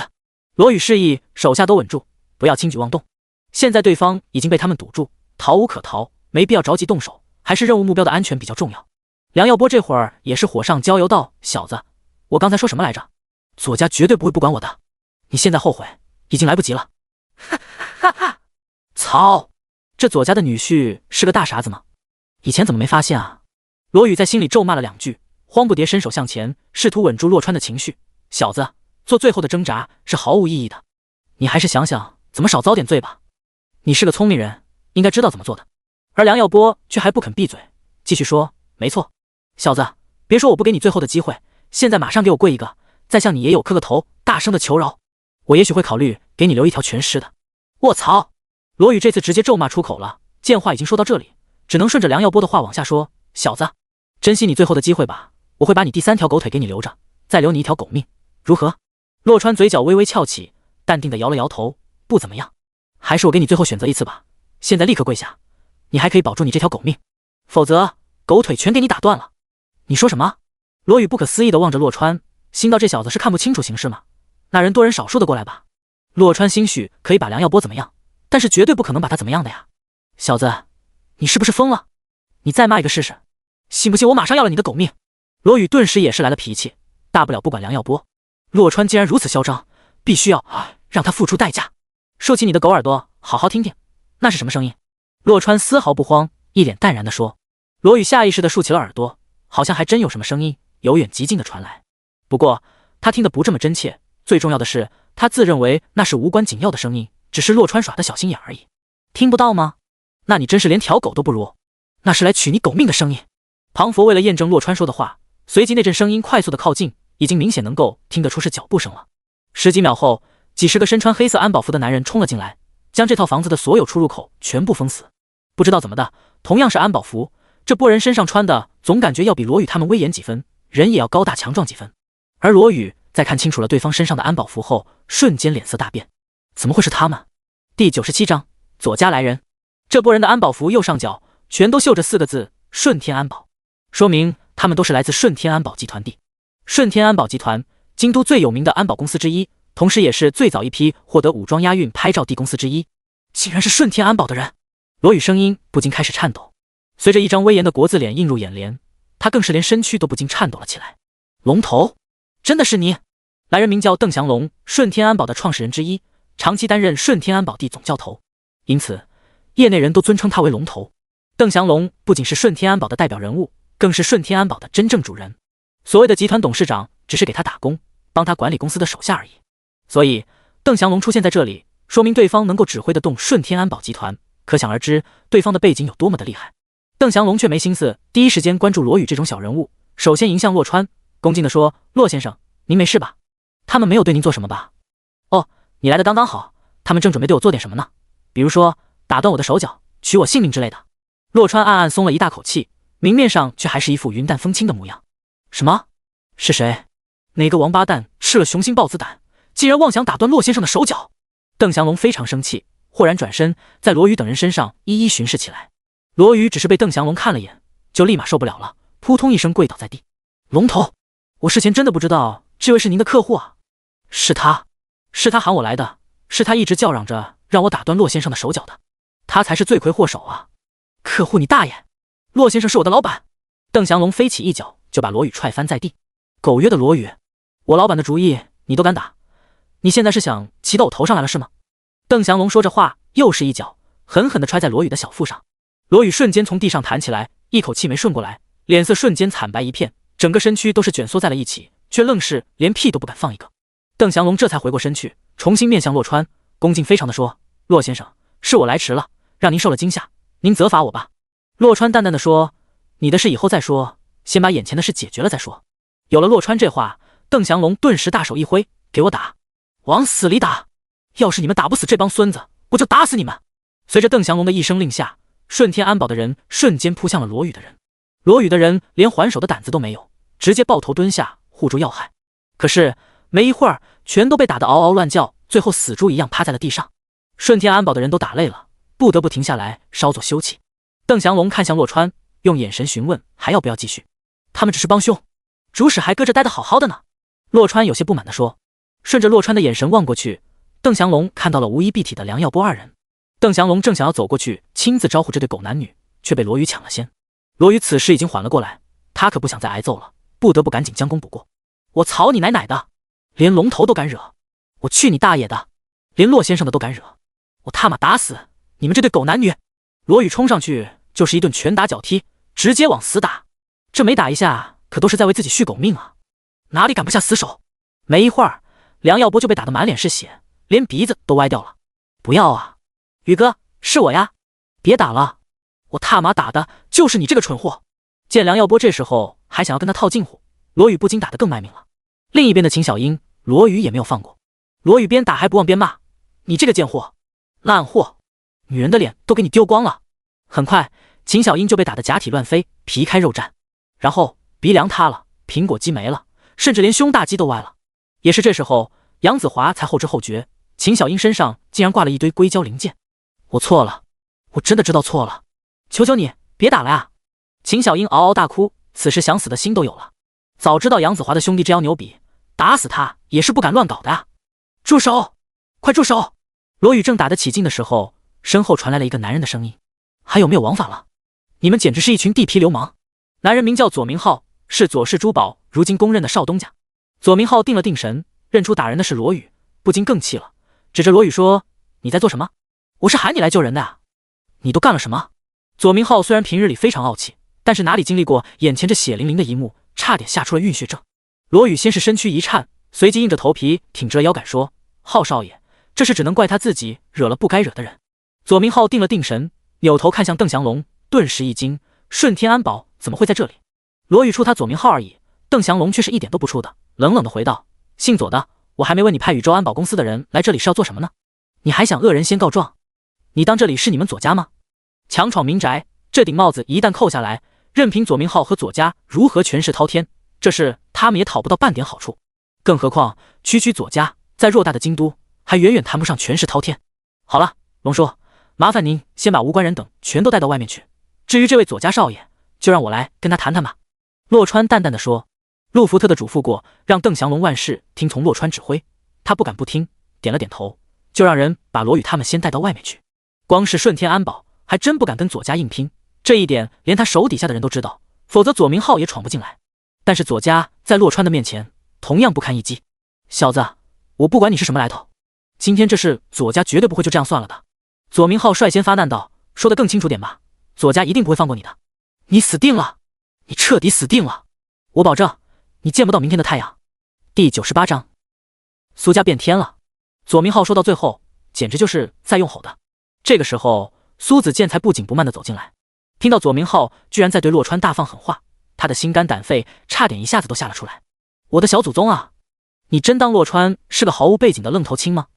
S2: 罗宇示意手下都稳住，不要轻举妄动。现在对方已经被他们堵住，逃无可逃，没必要着急动手，还是任务目标的安全比较重要。梁耀波这会儿也是火上浇油道：小子，我刚才说什么来着？左家绝对不会不管我的，你现在后悔已经来不及了。哈哈哈！操，这左家的女婿是个大傻子吗？以前怎么没发现啊？罗宇在心里咒骂了两句，慌不迭伸手向前，试图稳住洛川的情绪。小子，做最后的挣扎是毫无意义的，你还是想想怎么少遭点罪吧。你是个聪明人，应该知道怎么做的。而梁耀波却还不肯闭嘴，继续说：没错，小子，别说我不给你最后的机会，现在马上给我跪一个，再向你爷爷磕个头，大声的求饶，我也许会考虑给你留一条全尸的。卧槽！罗宇这次直接咒骂出口了，见话已经说到这里，只能顺着梁耀波的话往下说：小子，珍惜你最后的机会吧，我会把你第3条狗腿给你留着，再留你1条狗命，如何？洛川嘴角微微翘起，淡定地摇了摇头，不怎么样。还是我给你最后选择一次吧，现在立刻跪下，你还可以保住你这条狗命，否则狗腿全给你打断了。你说什么？罗宇不可思议地望着洛川，心道这小子是看不清楚形势吗？那人多人少数的过来吧。洛川兴许可以把梁耀波怎么样，但是绝对不可能把他怎么样的呀。小子，你是不是疯了？你再骂一个试试，信不信我马上要了你的狗命？罗宇顿时也是来了脾气，大不了不管梁耀波。洛川既然如此嚣张，必须要让他付出代价。竖起你的狗耳朵，好好听听，那是什么声音？洛川丝毫不慌，一脸淡然地说。罗宇下意识地竖起了耳朵，好像还真有什么声音由远及近地传来。不过他听得不这么真切，最重要的是他自认为那是无关紧要的声音，只是洛川耍的小心眼而已。听不到吗？那你真是连条狗都不如，那是来取你狗命的声音。庞佛为了验证洛川说的话，随即那阵声音快速的靠近，已经明显能够听得出是脚步声了。10几秒后，几十个身穿黑色安保服的男人冲了进来，将这套房子的所有出入口全部封死。不知道怎么的，同样是安保服，这波人身上穿的总感觉要比罗宇他们威严几分，人也要高大强壮几分。而罗宇在看清楚了对方身上的安保服后，瞬间脸色大变。怎么会是他们？第97章左家来人。这波人的安保服右上角全都绣着4个字：顺天安保，说明他们都是来自顺天安保集团地。顺天安保集团，京都最有名的安保公司之一，同时也是最早一批获得武装押运拍照地公司之一。竟然是顺天安保的人！罗宇声音不禁开始颤抖，随着一张威严的国字脸映入眼帘，他更是连身躯都不禁颤抖了起来。龙头，真的是你？来人名叫邓祥龙，顺天安保的创始人之一，长期担任顺天安保地总教头，因此业内人都尊称他为龙头。邓祥龙不仅是顺天安保的代表人物，更是顺天安保的真正主人。所谓的集团董事长只是给他打工，帮他管理公司的手下而已。所以邓祥龙出现在这里，说明对方能够指挥得动顺天安保集团，可想而知对方的背景有多么的厉害。邓祥龙却没心思第一时间关注罗宇这种小人物，首先迎向洛川，恭敬地说：洛先生，您没事吧？他们没有对您做什么吧？哦，你来的刚刚好，他们正准备对我做点什么呢？比如说打断我的手脚，取我性命之类的。洛川暗暗松了一大口气，明面上却还是一副云淡风轻的模样。什么？是谁？哪个王八蛋吃了雄心豹子胆，竟然妄想打断洛先生的手脚？邓祥龙非常生气，豁然转身，在罗宇等人身上一一巡视起来。罗宇只是被邓祥龙看了眼，就立马受不了了，扑通一声跪倒在地。龙头，我事前真的不知道这位是您的客户啊。是他喊我来的，是他一直叫嚷着让我打断洛先生的手脚的，他才是罪魁祸首啊！客户你大爷！洛先生是我的老板！邓祥龙飞起一脚就把罗宇踹翻在地。狗约的罗宇，我老板的主意你都敢打，你现在是想骑到我头上来了是吗？邓祥龙说着话，又是一脚狠狠地踹在罗宇的小腹上。罗宇瞬间从地上弹起来，一口气没顺过来，脸色瞬间惨白一片，整个身躯都是卷缩在了一起，却愣是连屁都不敢放一个。邓祥龙这才回过身去，重新面向洛川，恭敬非常地说：洛先生，是我来迟了，让您受了惊吓，您责罚我吧。洛川淡淡地说：你的事以后再说，先把眼前的事解决了再说。有了洛川这话，邓祥龙顿时大手一挥：给我打，往死里打！要是你们打不死这帮孙子，我就打死你们！随着邓祥龙的一声令下，顺天安保的人瞬间扑向了罗宇的人。罗宇的人连还手的胆子都没有，直接抱头蹲下护住要害。可是没一会儿，全都被打得嗷嗷乱叫，最后死猪一样趴在了地上。顺天安保的人都打累了，不得不停下来稍作休憩。邓祥龙看向洛川，用眼神询问还要不要继续。他们只是帮凶，主使还搁着待得好好的呢。洛川有些不满地说。顺着洛川的眼神望过去，邓祥龙看到了无一蔽体的梁耀波二人。邓祥龙正想要走过去亲自招呼这对狗男女，却被罗宇抢了先。罗宇此时已经缓了过来，他可不想再挨揍了，不得不赶紧将功补过。我操你奶奶的，连龙头都敢惹，我去你大爷的，连洛先生的都敢惹，我他妈打死你们这对狗男女！罗宇冲上去就是一顿拳打脚踢，直接往死打。这每打一下可都是在为自己续狗命啊，哪里赶不下死手？没一会儿，梁耀波就被打得满脸是血，连鼻子都歪掉了。不要啊，宇哥，是我呀，别打了，我他妈打的就是你这个蠢货！见梁耀波这时候还想要跟他套近乎，罗宇不禁打得更卖命了。另一边的秦小英，罗宇也没有放过。罗宇边打还不忘边骂：你这个贱货，烂货，女人的脸都给你丢光了。很快秦小英就被打得假体乱飞，皮开肉绽。然后鼻梁塌了，苹果肌没了，甚至连胸大肌都歪了。也是这时候，杨子华才后知后觉，秦小英身上竟然挂了一堆硅胶零件。我错了，我真的知道错了，求求你别打了呀！秦小英嗷嗷大哭，此时想死的心都有了。早知道杨子华的兄弟这样牛比，打死他也是不敢乱搞的啊！住手！快住手！罗宇正打得起劲的时候，身后传来了一个男人的声音：“还有没有王法了？你们简直是一群地痞流氓！”男人名叫左明浩，是左氏珠宝如今公认的少东家。左明浩定了定神，认出打人的是罗宇，不禁更气了，指着罗宇说：“你在做什么？我是喊你来救人的啊！你都干了什么？”左明浩虽然平日里非常傲气，但是哪里经历过眼前这血淋淋的一幕，差点吓出了晕血症。罗宇先是身躯一颤，随即硬着头皮挺直了腰杆说：“浩少爷，这事只能怪他自己惹了不该惹的人。”左明浩定了定神，扭头看向邓祥龙，顿时一惊：顺天安保怎么会在这里？罗宇出他左明浩而已，邓祥龙却是一点都不出的，冷冷的回道：“姓左的，我还没问你派宇宙安保公司的人来这里是要做什么呢？你还想恶人先告状？你当这里是你们左家吗？强闯民宅，这顶帽子一旦扣下来，任凭左明浩和左家如何权势滔天，这事他们也讨不到半点好处。更何况区区左家在偌大的京都，还远远谈不上权势滔天。好了，龙叔，麻烦您先把无关人等全都带到外面去。至于这位左家少爷，就让我来跟他谈谈吧。”洛川淡淡的说。陆福特的嘱咐过，让邓祥龙万事听从洛川指挥，他不敢不听，点了点头，就让人把罗宇他们先带到外面去。光是顺天安保还真不敢跟左家硬拼，这一点连他手底下的人都知道，否则左明浩也闯不进来。但是左家在洛川的面前同样不堪一击。小子，我不管你是什么来头，今天这事左家绝对不会就这样算了的。左明浩率先发难道：“说得更清楚点吧，左家一定不会放过你的，你死定了，你彻底死定了，我保证你见不到明天的太阳。”第98章，苏家变天了。左明浩说到最后，简直就是在用吼的。这个时候，苏子健才不紧不慢地走进来，听到左明浩居然在对洛川大放狠话，他的心肝胆肺差点一下子都下了出来。我的小祖宗啊，你真当洛川是个毫无背景的愣头青吗？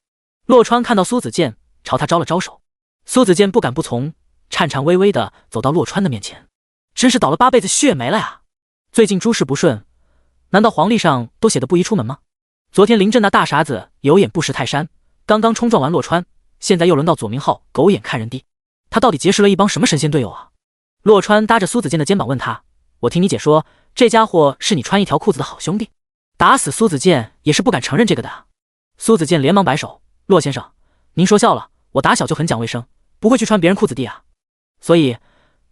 S2: 洛川看到苏子健，朝他招了招手。苏子健不敢不从，颤颤巍巍地走到洛川的面前。真是倒了8辈子血霉了呀！最近诸事不顺，难道皇历上都写的不宜出门吗？昨天林震那大傻子有眼不识泰山，刚刚冲撞完洛川，现在又轮到左明浩狗眼看人低，他到底结识了一帮什么神仙队友啊？洛川搭着苏子健的肩膀问他：“我听你姐说，这家伙是你穿一条裤子的好兄弟？”打死苏子健也是不敢承认这个的啊。苏子健连忙摆手：“洛先生，您说笑了，我打小就很讲卫生，不会去穿别人裤子的啊。所以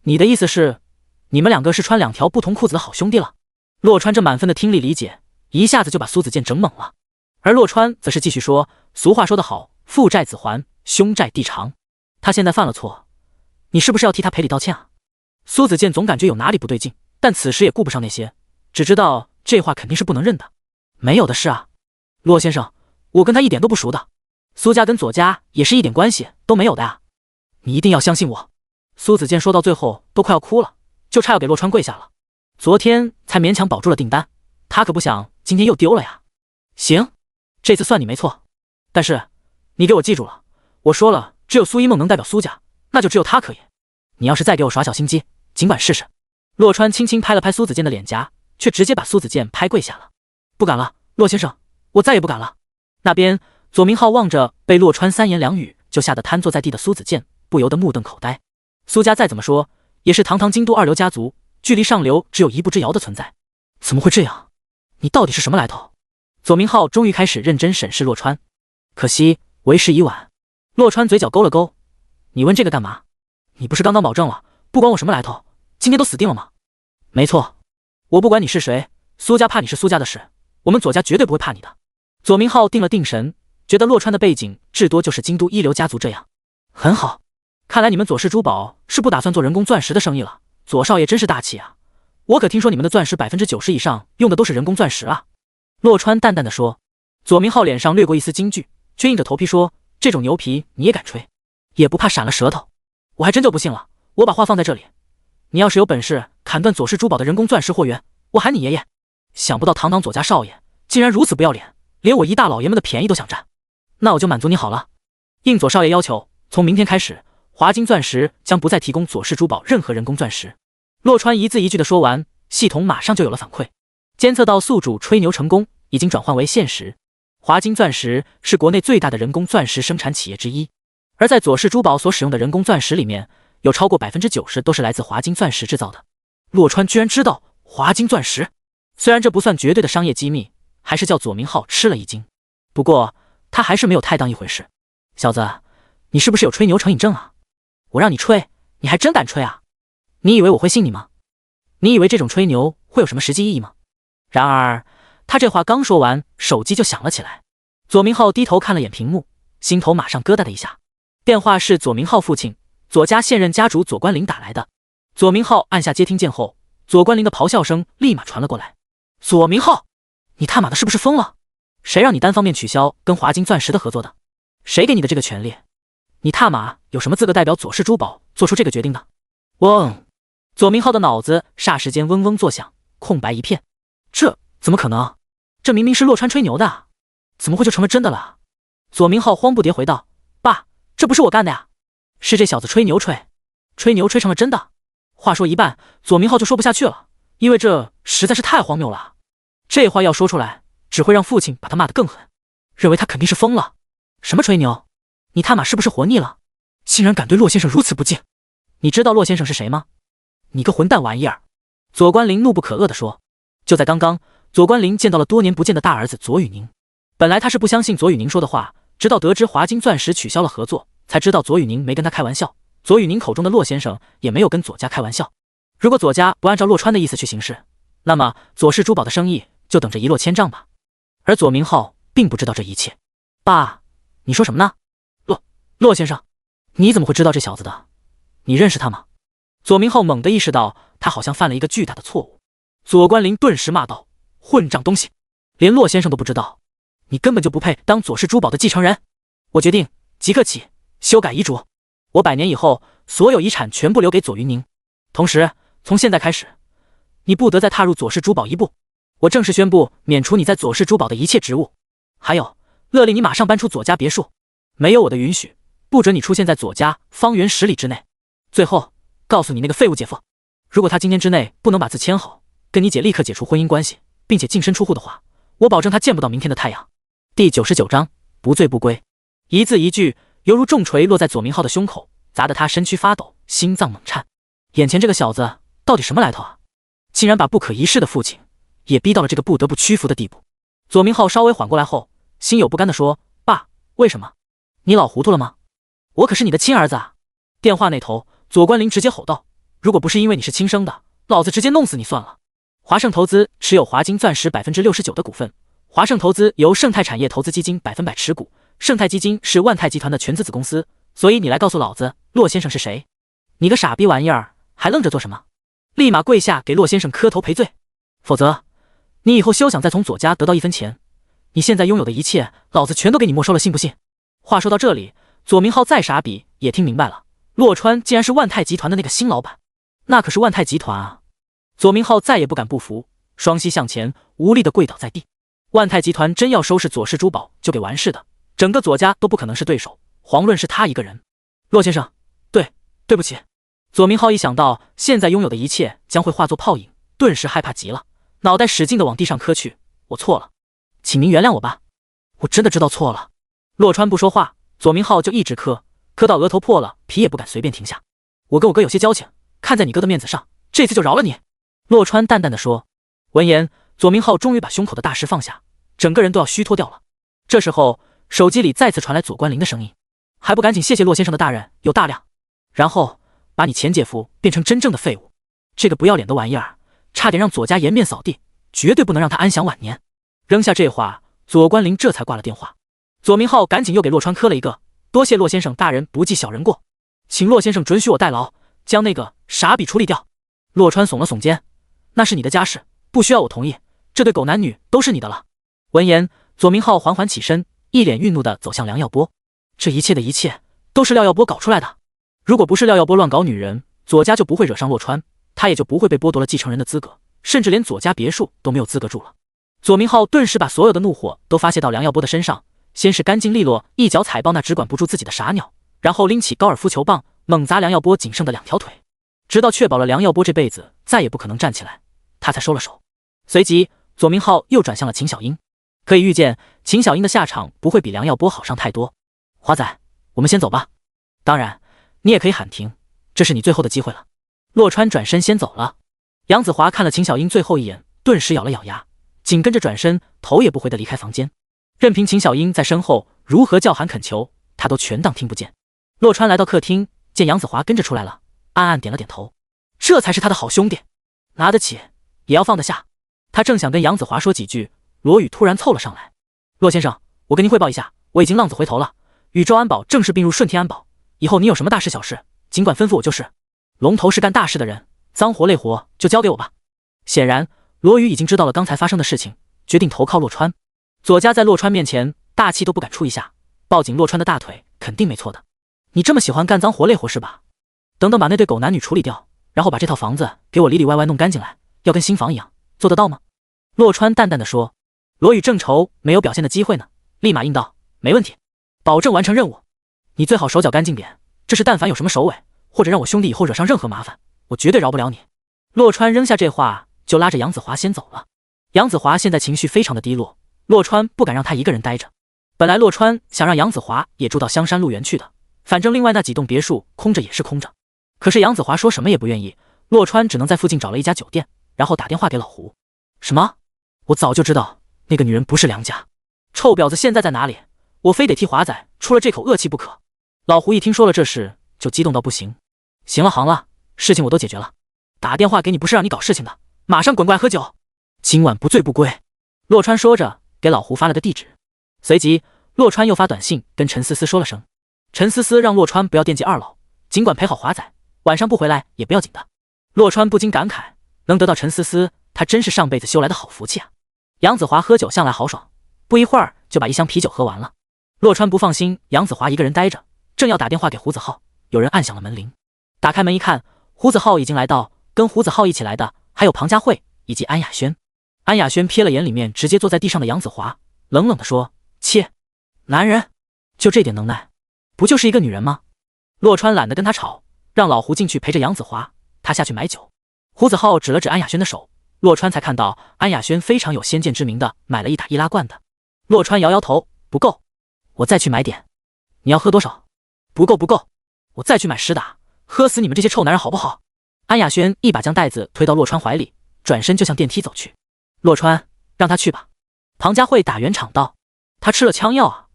S2: 你的意思是，你们两个是穿2条不同裤子的好兄弟了？”洛川这满分的听力理解，一下子就把苏子健整懵了。而洛川则是继续说：“俗话说得好，父债子还，兄债弟偿。他现在犯了错，你是不是要替他赔礼道歉啊？”苏子健总感觉有哪里不对劲，但此时也顾不上那些，只知道这话肯定是不能认的。没有的事啊，洛先生，我跟他一点都不熟的，苏家跟左家也是一点关系都没有的啊，你一定要相信我。苏子健说到最后都快要哭了，就差要给洛川跪下了。昨天才勉强保住了订单，他可不想今天又丢了呀。行，这次算你没错，但是你给我记住了，我说了，只有苏一梦能代表苏家，那就只有他可以。你要是再给我耍小心机，尽管试试。洛川轻轻拍了拍苏子健的脸颊，却直接把苏子健拍跪下了。不敢了，洛先生，我再也不敢了。那边左明浩望着被洛川3言2语就吓得瘫坐在地的苏子健，不由得目瞪口呆。苏家再怎么说也是堂堂京都2流家族，距离上流只有1步之遥的存在，怎么会这样？你到底是什么来头？左明浩终于开始认真审视洛川，可惜为时已晚。洛川嘴角勾了勾：“你问这个干嘛？你不是刚刚保证了，不管我什么来头，今天都死定了吗？”“没错，我不管你是谁，苏家怕你是苏家的事，我们左家绝对不会怕你的。”左明浩定了定神，觉得洛川的背景至多就是京都1流家族这样。很好，看来你们左氏珠宝是不打算做人工钻石的生意了。左少爷真是大气啊！我可听说你们的钻石90%以上用的都是人工钻石啊。”洛川淡淡的说。左明浩脸上掠过一丝惊惧，却硬着头皮说：“这种牛皮你也敢吹？也不怕闪了舌头？我还真就不信了。我把话放在这里，你要是有本事砍断左氏珠宝的人工钻石货源，我喊你爷爷。想不到堂堂左家少爷竟然如此不要脸，连我一大老爷们的便宜都想占。那我就满足你好了。应左少爷要求，从明天开始，华金钻石将不再提供左氏珠宝任何人工钻石。”洛川一字一句的说完，系统马上就有了反馈，监测到宿主吹牛成功，已经转换为现实。华金钻石是国内最大的人工钻石生产企业之一，而在左氏珠宝所使用的人工钻石里面，有超过90%都是来自华金钻石制造的。洛川居然知道华金钻石，虽然这不算绝对的商业机密，还是叫左明浩吃了一惊。不过他还是没有太当一回事。小子，你是不是有吹牛成瘾症啊？我让你吹，你还真敢吹啊？你以为我会信你吗？你以为这种吹牛会有什么实际意义吗？然而他这话刚说完，手机就响了起来。左明浩低头看了眼屏幕，心头马上咯哒的一下。电话是左明浩父亲左家现任家主左关林打来的。左明浩按下接听键后，左关林的咆哮声立马传了过来。左明浩，你他妈的是不是疯了？谁让你单方面取消跟华金钻石的合作的？谁给你的这个权利？你他妈有什么资格代表左氏珠宝做出这个决定的？嗡！左明浩的脑子霎时间嗡嗡作响，空白一片。这怎么可能？这明明是洛川吹牛的，怎么会就成了真的了？左明浩慌不迭回道：爸，这不是我干的呀，是这小子吹牛吹成了真的。话说一半，左明浩就说不下去了，因为这实在是太荒谬了。这话要说出来，只会让父亲把他骂得更狠，认为他肯定是疯了。什么吹牛？你他妈是不是活腻了？竟然敢对洛先生如此不敬！你知道洛先生是谁吗？你个混蛋玩意儿！左关林怒不可遏地说。就在刚刚，左关林见到了多年不见的大儿子左宇宁。本来他是不相信左宇宁说的话，直到得知华金钻石取消了合作，才知道左宇宁没跟他开玩笑。左宇宁口中的洛先生也没有跟左家开玩笑。如果左家不按照洛川的意思去行事，那么左氏珠宝的生意就等着一落千丈吧。而左明浩并不知道这一切。爸，你说什么呢？洛先生，你怎么会知道这小子的？你认识他吗？左明浩猛地意识到他好像犯了一个巨大的错误。左关林顿时骂道：混账东西，连洛先生都不知道，你根本就不配当左氏珠宝的继承人。我决定即刻起修改遗嘱，我100年以后所有遗产全部留给左云宁，同时从现在开始，你不得再踏入左氏珠宝一步。我正式宣布免除你在左氏珠宝的一切职务，还有勒令你马上搬出左家别墅，没有我的允许，不准你出现在左家方圆10里之内。最后告诉你那个废物姐夫，如果他今天之内不能把字签好，跟你姐立刻解除婚姻关系，并且净身出户的话，我保证他见不到明天的太阳。第99章不醉不归。一字一句犹如重锤落在左明浩的胸口，砸得他身躯发抖，心脏猛颤。眼前这个小子到底什么来头啊？竟然把不可一世的父亲也逼到了这个不得不屈服的地步。左明浩稍微缓过来后，心有不甘地说：爸，为什么？你老糊涂了吗？我可是你的亲儿子啊！电话那头，左关林直接吼道：如果不是因为你是亲生的，老子直接弄死你算了。华盛投资持有华金钻石69%的股份，华盛投资由盛泰产业投资基金100%持股，盛泰基金是万泰集团的全资子公司，所以你来告诉老子骆先生是谁？你个傻逼玩意儿，还愣着做什么？立马跪下给骆先生磕头赔罪，否则你以后休想再从左家得到1分钱。你现在拥有的一切，老子全都给你没收了，信不信？话说到这里，左明浩再傻逼也听明白了，洛川竟然是万泰集团的那个新老板，那可是万泰集团啊！左明浩再也不敢不服，双膝向前，无力地跪倒在地。万泰集团真要收拾左氏珠宝就给完事的，整个左家都不可能是对手，遑论是他一个人。骆先生，对不起。左明浩一想到现在拥有的一切将会化作泡影，顿时害怕极了，脑袋使劲地往地上磕去。我错了，请您原谅我吧，我真的知道错了。洛川不说话，左明浩就一直磕到额头破了，皮也不敢随便停下。我跟我哥有些交情，看在你哥的面子上，这次就饶了你。洛川淡淡地说。闻言，左明浩终于把胸口的大石放下，整个人都要虚脱掉了。这时候，手机里再次传来左关林的声音：还不赶紧谢谢骆先生的大人有大量，然后把你前姐夫变成真正的废物。这个不要脸的玩意儿，差点让左家颜面扫地，绝对不能让他安享晚年。扔下这话，左关林这才挂了电话。左明浩赶紧又给洛川磕了一个：多谢骆先生大人不计小人过，请骆先生准许我代劳，将那个傻逼处理掉。洛川耸了耸肩：那是你的家事，不需要我同意，这对狗男女都是你的了。闻言，左明浩缓缓起身，一脸愠怒地走向梁耀波。这一切的一切都是廖耀波搞出来的，如果不是廖耀波乱搞女人，左家就不会惹上洛川，他也就不会被剥夺了继承人的资格，甚至连左家别墅都没有资格住了。左明浩顿时把所有的怒火都发泄到梁耀波的身上，先是干净利落一脚踩爆那只管不住自己的傻鸟，然后拎起高尔夫球棒猛砸梁耀波仅剩的2条腿，直到确保了梁耀波这辈子再也不可能站起来，他才收了手。随即，左明浩又转向了秦小英。可以预见，秦小英的下场不会比梁耀波好上太多。华仔，我们先走吧。当然，你也可以喊停，这是你最后的机会了。洛川转身先走了。杨子华看了秦小英最后一眼，顿时咬了咬牙，紧跟着转身，头也不回地离开房间。任凭秦小英在身后如何叫喊恳求，他都全当听不见。洛川来到客厅，见杨子华跟着出来了，暗暗点了点头，这才是他的好兄弟，拿得起也要放得下。他正想跟杨子华说几句，罗宇突然凑了上来。洛先生，我跟您汇报一下，我已经浪子回头了，宇宙安保正式并入顺天安保，以后你有什么大事小事，尽管吩咐我就是。龙头是干大事的人，脏活累活就交给我吧。显然，罗宇已经知道了刚才发生的事情，决定投靠洛川。左家在洛川面前大气都不敢出一下，抱紧洛川的大腿肯定没错的。你这么喜欢干脏活累活是吧？等等把那对狗男女处理掉，然后把这套房子给我里里外外弄干净来，要跟新房一样，做得到吗？洛川淡淡的说。罗宇正愁没有表现的机会呢，立马应道，没问题，保证完成任务。你最好手脚干净点，这事但凡有什么首尾，或者让我兄弟以后惹上任何麻烦，我绝对饶不了你。洛川扔下这话，就拉着杨子华先走了。杨子华现在情绪非常的低落，洛川不敢让他一个人待着。本来洛川想让杨子华也住到香山路园去的，反正另外那几栋别墅空着也是空着。可是杨子华说什么也不愿意，洛川只能在附近找了一家酒店，然后打电话给老胡。什么？我早就知道那个女人不是梁家，臭婊子现在在哪里？我非得替华仔出了这口恶气不可。老胡一听说了这事，就激动到不行。行了行了，事情我都解决了，打电话给你不是让你搞事情的，马上滚过来喝酒，今晚不醉不归。洛川说着给老胡发了个地址，随即洛川又发短信跟陈思思说了声。陈思思让洛川不要惦记二老，尽管陪好华仔，晚上不回来也不要紧的。洛川不禁感慨，能得到陈思思，他真是上辈子修来的好福气啊。杨子华喝酒向来豪爽，不一会儿就把一箱啤酒喝完了。洛川不放心杨子华一个人待着，正要打电话给胡子浩，有人按响了门铃。打开门一看，胡子浩已经来到，跟胡子浩一起来的还有庞佳慧以及安雅轩。安雅轩瞥了眼里面直接坐在地上的杨子华，冷冷地说，切，男人就这点能耐，不就是一个女人吗？洛川懒得跟他吵，让老胡进去陪着杨子华，他下去买酒。胡子浩指了指安雅轩的手，洛川才看到安雅轩非常有先见之明的买了一打易拉罐的。洛川摇摇头，不够，我再去买点。你要喝多少？不够不够，我再去买10打，喝死你们这些臭男人好不好？安雅轩一把将袋子推到洛川怀里，转身就向电梯走去。洛川，让他去吧。庞佳慧打圆场道，他吃了枪药啊，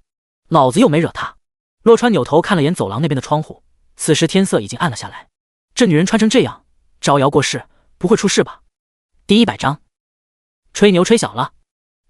S2: 老子又没惹他。洛川扭头看了眼走廊那边的窗户，此时天色已经暗了下来。这女人穿成这样，招摇过市，不会出事吧？第100章，吹牛吹小了。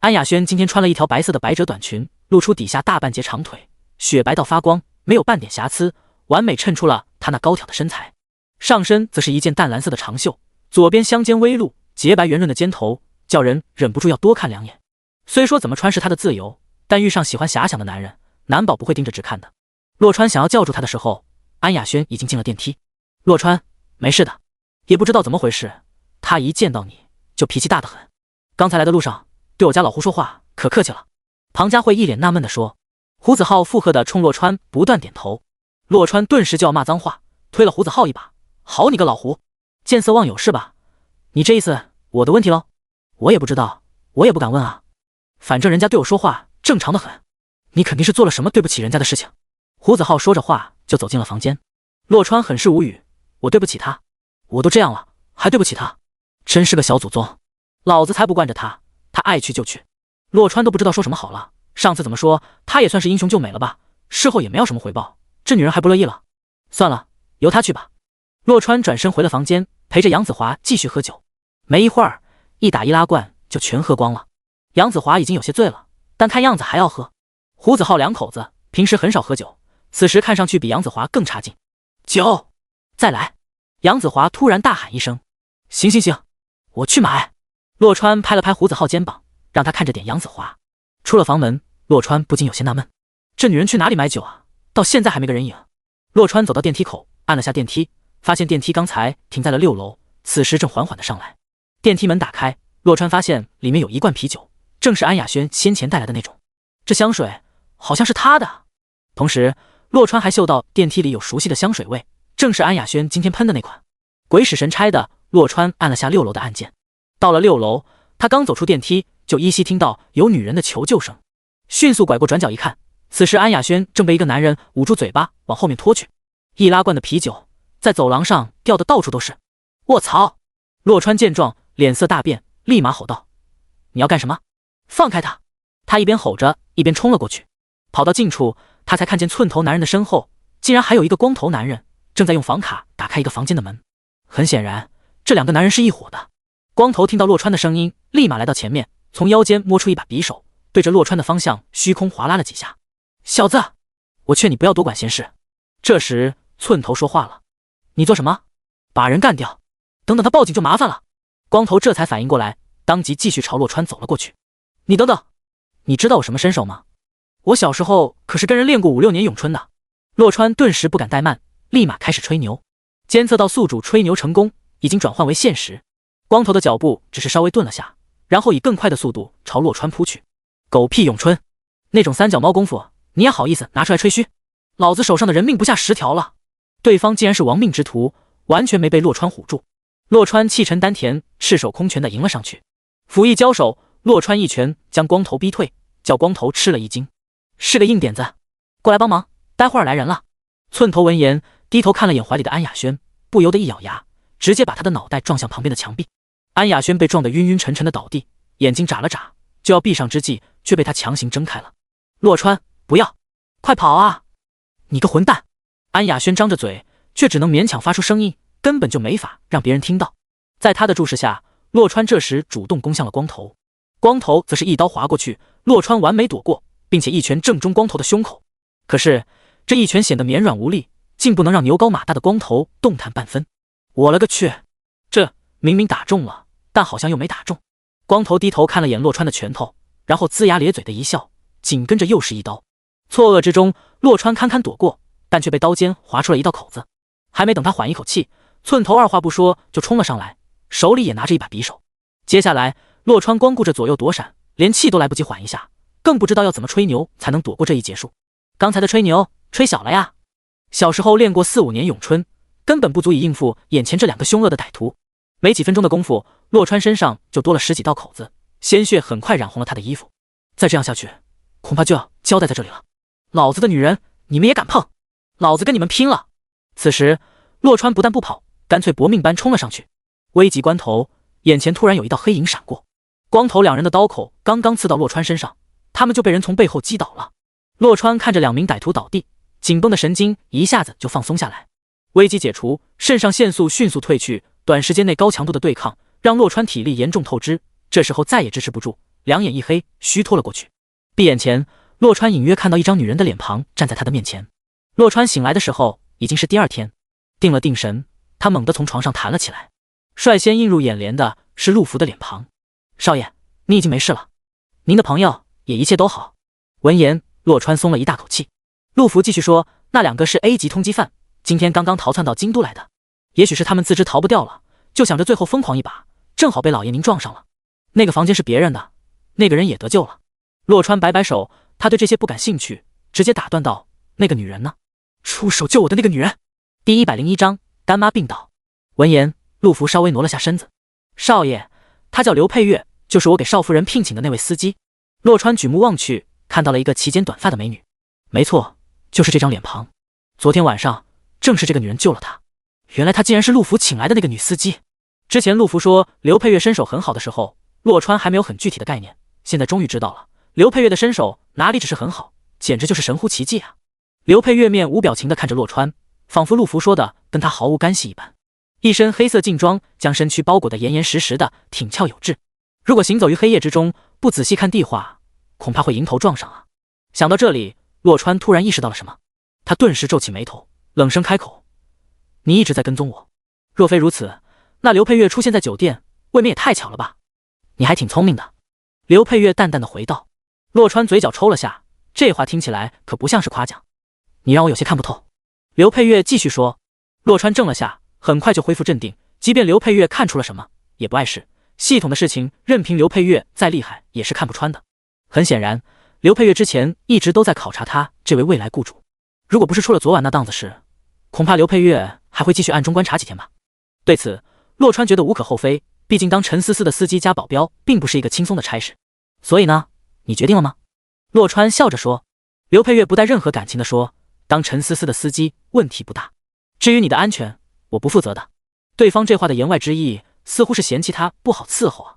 S2: 安雅轩今天穿了一条白色的百褶短裙，露出底下大半截长腿，雪白到发光，没有半点瑕疵，完美衬出了她那高挑的身材。上身则是一件淡蓝色的长袖，左边香肩微露，洁白圆润的肩头叫人忍不住要多看2眼。虽说怎么穿是她的自由，但遇上喜欢遐想的男人，难保不会盯着直看的。洛川想要叫住她的时候，安雅轩已经进了电梯。洛川，没事的。也不知道怎么回事，他一见到你就脾气大得很。刚才来的路上对我家老胡说话可客气了。庞佳慧一脸纳闷地说。胡子浩附和地冲洛川不断点头。洛川顿时就要骂脏话，推了胡子浩一把，好你个老胡，见色忘友是吧？你这意思我的问题喽？我也不知道，我也不敢问啊，反正人家对我说话正常的很，你肯定是做了什么对不起人家的事情。胡子浩说着话就走进了房间。洛川很是无语，我对不起他？我都这样了还对不起他？真是个小祖宗，老子才不惯着他，他爱去就去。洛川都不知道说什么好了，上次怎么说他也算是英雄救美了吧，事后也没有什么回报，这女人还不乐意了。算了，由他去吧。洛川转身回了房间，陪着杨子华继续喝酒。没一会儿，一打易拉罐就全喝光了。杨子华已经有些醉了，但看样子还要喝。胡子浩2口子平时很少喝酒，此时看上去比杨子华更差劲。酒，再来！杨子华突然大喊一声。行行行，我去买。洛川拍了拍胡子浩肩膀，让他看着点杨子华。出了房门，洛川不禁有些纳闷，这女人去哪里买酒啊？到现在还没个人影。洛川走到电梯口，按了下电梯，发现电梯刚才停在了6楼，此时正缓缓的上来。电梯门打开，洛川发现里面有一罐啤酒，正是安雅轩先前带来的那种。这香水好像是他的。同时洛川还嗅到电梯里有熟悉的香水味，正是安雅轩今天喷的那款。鬼使神差的，洛川按了下6楼的按键。到了6楼，他刚走出电梯，就依稀听到有女人的求救声。迅速拐过转角一看，此时安雅轩正被一个男人捂住嘴巴往后面拖去，易拉罐的啤酒在走廊上掉的到处都是。卧槽！洛川见状脸色大变，立马吼道：“你要干什么？放开他！”他一边吼着一边冲了过去。跑到近处，他才看见寸头男人的身后竟然还有一个光头男人正在用房卡打开一个房间的门。很显然，这2个男人是一伙的。光头听到洛川的声音，立马来到前面，从腰间摸出一把匕首，对着洛川的方向虚空划拉了几下。小子，我劝你不要多管闲事。这时寸头说话了：“你做什么？把人干掉，等等他报警就麻烦了。”光头这才反应过来，当即继续朝洛川走了过去。你等等，你知道我什么身手吗？我小时候可是跟人练过5、6年咏春的。洛川顿时不敢怠慢，立马开始吹牛。监测到宿主吹牛成功，已经转换为现实。光头的脚步只是稍微顿了下，然后以更快的速度朝洛川扑去。狗屁咏春，那种3脚猫功夫你也好意思拿出来吹嘘？老子手上的人命不下10条了。对方竟然是亡命之徒，完全没被洛川唬住。洛川气沉丹田，赤手空拳的迎了上去。甫一交手，洛川一拳将光头逼退，叫光头吃了一惊。是个硬点子，过来帮忙，待会儿来人了。寸头闻言低头看了眼怀里的安雅轩，不由得一咬牙，直接把他的脑袋撞向旁边的墙壁。安雅轩被撞得晕晕沉沉的倒地，眼睛眨了眨，就要闭上之际，却被他强行睁开了。洛川，不要，快跑啊！你个混蛋！安雅轩张着嘴，却只能勉强发出声音，根本就没法让别人听到。在他的注视下，洛川这时主动攻向了光头，光头则是一刀划过去，洛川完美躲过，并且一拳正中光头的胸口。可是这一拳显得绵软无力，竟不能让牛高马大的光头动弹半分。我了个去！这明明打中了，但好像又没打中。光头低头看了眼洛川的拳头，然后龇牙咧嘴的一笑，紧跟着又是一刀。错愕之中，洛川堪堪躲过，但却被刀尖划出了一道口子。还没等他缓一口气，寸头二话不说就冲了上来，手里也拿着一把匕首。接下来洛川光顾着左右躲闪，连气都来不及缓一下，更不知道要怎么吹牛才能躲过这一结束。刚才的吹牛吹小了呀，小时候练过4、5年咏春，根本不足以应付眼前这2个凶恶的歹徒。没几分钟的功夫，洛川身上就多了10几道口子，鲜血很快染红了他的衣服。再这样下去，恐怕就要交代在这里了。老子的女人你们也敢碰？老子跟你们拼了！此时洛川不但不跑，干脆搏命般冲了上去。危急关头，眼前突然有一道黑影闪过，光头2人的刀口刚刚刺到洛川身上，他们就被人从背后击倒了。洛川看着2名歹徒倒地，紧绷的神经一下子就放松下来。危机解除，肾上腺素迅速褪去，短时间内高强度的对抗让洛川体力严重透支，这时候再也支持不住，两眼一黑，虚脱了过去。闭眼前，洛川隐约看到一张女人的脸庞站在他的面前。洛川醒来的时候已经是第2天，定了定神，他猛地从床上弹了起来。率先映入眼帘的是陆福的脸庞。少爷，你已经没事了，您的朋友也一切都好。闻言，洛川松了一大口气。陆福继续说，那2个是 A 级通缉犯，今天刚刚逃窜到京都来的，也许是他们自知逃不掉了，就想着最后疯狂一把，正好被老爷您撞上了。那个房间是别人的，那个人也得救了。洛川摆摆手，他对这些不感兴趣，直接打断道：那个女人呢？出手救我的那个女人。第101章干妈病倒。闻言，陆福稍微挪了下身子。少爷，她叫刘佩月，就是我给少夫人聘请的那位司机。洛川举目望去，看到了一个齐肩短发的美女。没错，就是这张脸庞。昨天晚上正是这个女人救了他。原来她竟然是陆福请来的那个女司机。之前陆福说刘佩月身手很好的时候，洛川还没有很具体的概念，现在终于知道了，刘佩月的身手哪里只是很好，简直就是神乎其技啊！刘佩月面无表情地看着洛川，仿佛陆福说的跟他毫无干系一般。一身黑色劲装将身躯包裹得严严实实的，挺翘有致。如果行走于黑夜之中，不仔细看地话，恐怕会迎头撞上啊！想到这里，洛川突然意识到了什么，他顿时皱起眉头，冷声开口：你一直在跟踪我？若非如此，那刘佩月出现在酒店，未免也太巧了吧？你还挺聪明的。刘佩月淡淡的回道。洛川嘴角抽了下，这话听起来可不像是夸奖。你让我有些看不透。刘佩月继续说。洛川怔了下，很快就恢复镇定，即便刘佩月看出了什么，也不碍事，系统的事情任凭刘佩月再厉害也是看不穿的。很显然，刘佩月之前一直都在考察他这位未来雇主，如果不是出了昨晚那档子事，恐怕刘佩月还会继续暗中观察几天吧。对此，洛川觉得无可厚非，毕竟当陈思思的司机加保镖，并不是一个轻松的差事。所以呢，你决定了吗？洛川笑着说。刘佩月不带任何感情地说，当陈思思的司机问题不大，至于你的安全，我不负责的。对方这话的言外之意，似乎是嫌弃他不好伺候啊。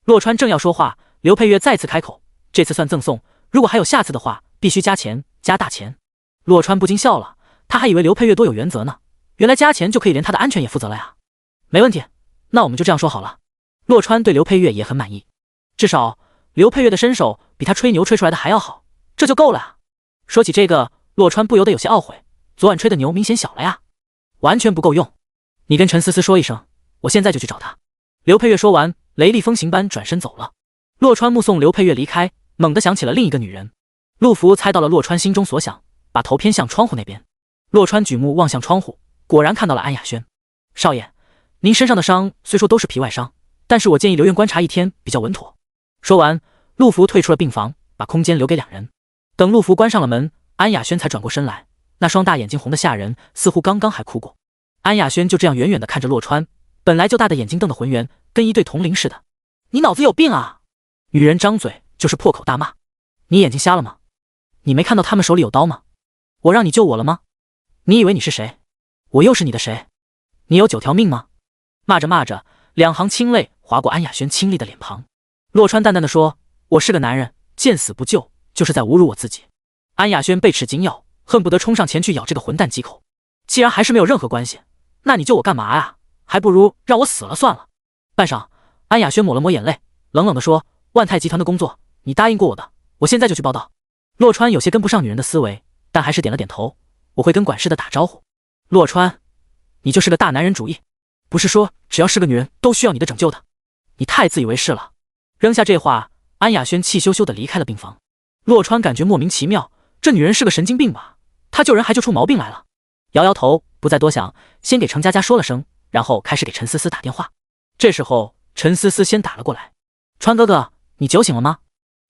S2: 洛川正要说话，刘佩月再次开口，这次算赠送，如果还有下次的话，必须加钱，加大钱。洛川不禁笑了，他还以为刘佩月多有原则呢，原来加钱就可以连他的安全也负责了呀。没问题，那我们就这样说好了。洛川对刘佩月也很满意，至少刘佩月的身手比他吹牛吹出来的还要好，这就够了啊。说起这个，洛川不由得有些懊悔，昨晚吹的牛明显小了呀，完全不够用。你跟陈思思说一声，我现在就去找她。刘佩月说完，雷厉风行般转身走了。洛川目送刘佩月离开，猛地想起了另一个女人。陆福猜到了洛川心中所想，把头偏向窗户那边。洛川举目望向窗户，果然看到了安雅轩。少爷，您身上的伤虽说都是皮外伤，但是我建议留院观察一天比较稳妥。说完，陆福退出了病房，把空间留给两人。等陆福关上了门，安雅轩才转过身来，那双大眼睛红得吓人，似乎刚刚还哭过。安雅轩就这样远远地看着洛川，本来就大的眼睛瞪得浑圆，跟一对铜铃似的。你脑子有病啊！女人张嘴就是破口大骂。你眼睛瞎了吗？你没看到他们手里有刀吗？我让你救我了吗？你以为你是谁？我又是你的谁？你有9条命吗？骂着骂着，2行清泪划过安雅轩清丽的脸庞。洛川淡淡的说，我是个男人，见死不救就是在侮辱我自己。安雅轩被齿紧咬，恨不得冲上前去咬这个混蛋几口。既然还是没有任何关系，那你救我干嘛呀？还不如让我死了算了。半晌，安雅轩抹了抹眼泪，冷冷地说，万泰集团的工作你答应过我的，我现在就去报道。洛川有些跟不上女人的思维，但还是点了点头，我会跟管事的打招呼。洛川，你就是个大男人主义，不是说只要是个女人都需要你的拯救的，你太自以为是了。扔下这话，安雅轩气羞羞地离开了病房。洛川感觉莫名其妙，这女人是个神经病吧？她救人还救出毛病来了。摇摇头，不再多想，先给程佳佳说了声，然后开始给陈思思打电话。这时候陈思思先打了过来，川哥哥，你酒醒了吗？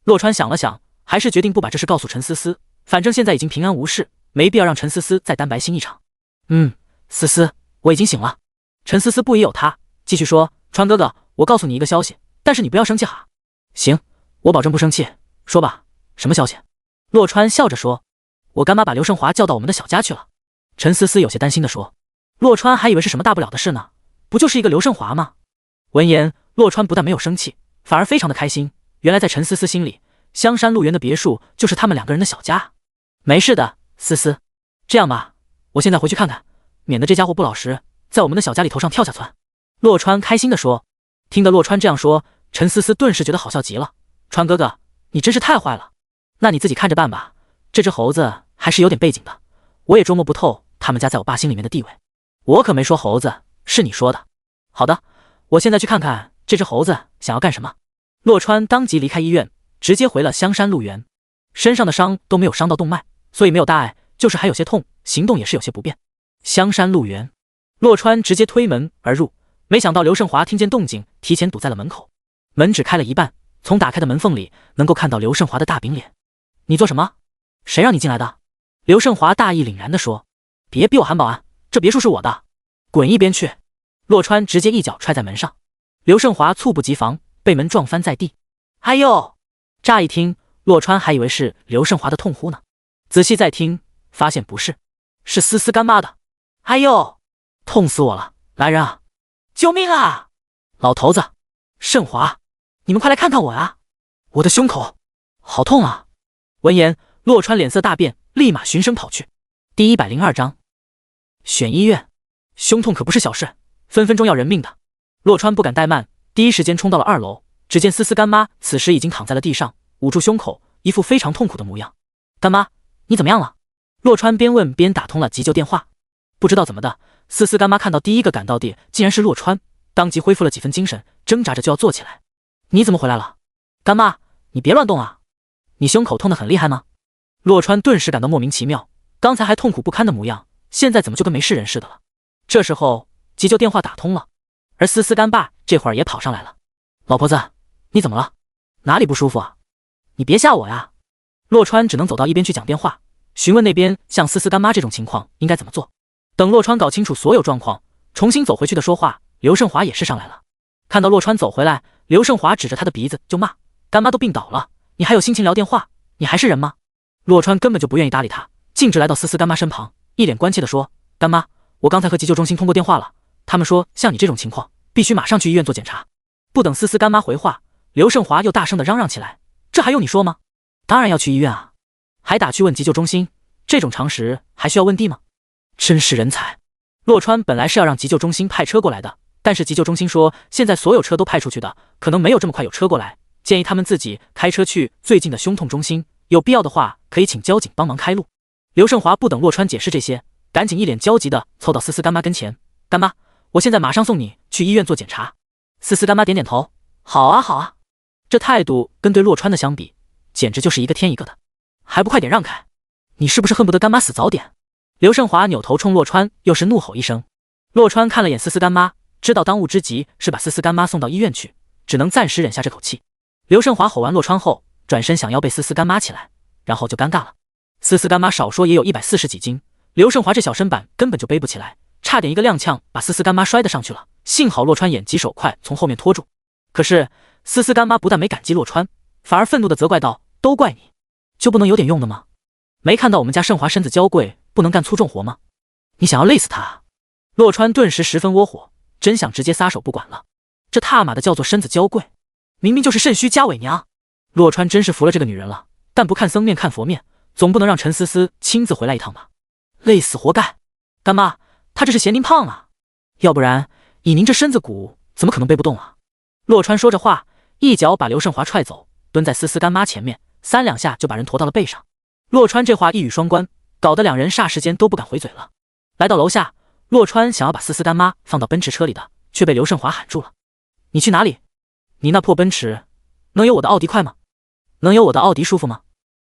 S2: 洛川想了想，还是决定不把这事告诉陈思思，反正现在已经平安无事，没必要让陈思思再担白心一场。思思，我已经醒了。陈思思不疑有他，继续说，川哥哥，我告诉你一个消息，但是你不要生气哈。行，我保证不生气，说吧，什么消息？洛川笑着说，我干妈把刘胜华叫到我们的小家去了。陈思思有些担心地说，洛川还以为是什么大不了的事呢，不就是一个刘胜华吗？闻言，洛川不但没有生气，反而非常的开心，原来在陈思思心里，香山路园的别墅就是他们2个人的小家。没事的，思思，这样吧，我现在回去看看，免得这家伙不老实，在我们的小家里头上跳下窜。洛川开心地说。听得洛川这样说，陈思思顿时觉得好笑极了，川哥哥，你真是太坏了。那你自己看着办吧，这只猴子还是有点背景的，我也捉摸不透他们家在我爸心里面的地位。我可没说猴子，是你说的。好的，我现在去看看这只猴子想要干什么。洛川当即离开医院，直接回了香山路园。身上的伤都没有伤到动脉，所以没有大碍，就是还有些痛，行动也是有些不便。香山路园，洛川直接推门而入，没想到刘胜华听见动静，提前堵在了门口。门只开了一半，从打开的门缝里能够看到刘胜华的大饼脸。你做什么？谁让你进来的？刘胜华大义凛然地说，别逼我喊保安，这别墅是我的，滚一边去。洛川直接一脚踹在门上，刘胜华猝不及防，被门撞翻在地。哎呦！乍一听，洛川还以为是刘胜华的痛呼呢，仔细再听，发现不是，是思思干妈的。哎呦！痛死我了！来人啊！救命啊！老头子，胜华，你们快来看看我啊！我的胸口好痛啊！闻言，洛川脸色大变，立马循声跑去。第102章，选医院。胸痛可不是小事，分分钟要人命的。洛川不敢怠慢，第一时间冲到了2楼。只见思思干妈此时已经躺在了地上，捂住胸口，一副非常痛苦的模样。干妈，你怎么样了？洛川边问边打通了急救电话。不知道怎么的，思思干妈看到第一个赶到的竟然是洛川，当即恢复了几分精神，挣扎着就要坐起来。你怎么回来了？干妈，你别乱动啊！你胸口痛得很厉害吗？洛川顿时感到莫名其妙，刚才还痛苦不堪的模样，现在怎么就跟没事人似的了？这时候急救电话打通了，而思思干爸这会儿也跑上来了。老婆子，你怎么了？哪里不舒服啊？你别吓我呀！洛川只能走到一边去讲电话，询问那边像思思干妈这种情况应该怎么做。等洛川搞清楚所有状况，重新走回去的说话，刘胜华也是上来了。看到洛川走回来，刘胜华指着他的鼻子就骂：“干妈都病倒了，你还有心情聊电话？你还是人吗？”洛川根本就不愿意搭理他，径直来到思思干妈身旁，一脸关切地说：“干妈，我刚才和急救中心通过电话了，他们说像你这种情况，必须马上去医院做检查。”不等思思干妈回话，刘胜华又大声地嚷嚷起来：“这还用你说吗？当然要去医院啊！还打去问急救中心，这种常识还需要问地吗？真是人才！”洛川本来是要让急救中心派车过来的，但是急救中心说现在所有车都派出去的，可能没有这么快有车过来，建议他们自己开车去最近的胸痛中心，有必要的话可以请交警帮忙开路。刘胜华不等洛川解释这些，赶紧一脸焦急地凑到思思干妈跟前：“干妈，我现在马上送你去医院做检查。”思思干妈点点头：“好啊好啊。”这态度跟对洛川的相比，简直就是一个天一个的，还不快点让开！你是不是恨不得干妈死早点？刘胜华扭头冲洛川又是怒吼一声。洛川看了眼思思干妈，知道当务之急是把思思干妈送到医院去，只能暂时忍下这口气。刘胜华吼完洛川后，转身想要背思思干妈起来，然后就尴尬了。思思干妈少说也有140几斤，刘胜华这小身板根本就背不起来，差点一个踉跄把思思干妈摔得上去了。幸好洛川眼疾手快，从后面拖住。可是思思干妈不但没感激洛川，反而愤怒地责怪道：“都怪你，就不能有点用的吗？没看到我们家胜华身子娇贵，不能干粗重活吗？你想要累死他啊？”洛川顿时十分窝火，真想直接撒手不管了。这他妈的叫做身子娇贵，明明就是肾虚加伪娘。洛川真是服了这个女人了，但不看僧面看佛面，总不能让陈思思亲自回来一趟吧？累死活该！干妈，她这是嫌您胖啊，要不然以您这身子骨怎么可能背不动啊？洛川说着话，一脚把刘胜华踹走，蹲在思思干妈前面，3两下就把人驮到了背上。洛川这话一语双关，搞得两人霎时间都不敢回嘴了。来到楼下，洛川想要把思思干妈放到奔驰车里的，却被刘胜华喊住了：“你去哪里？你那破奔驰能有我的奥迪快吗？能有我的奥迪舒服吗？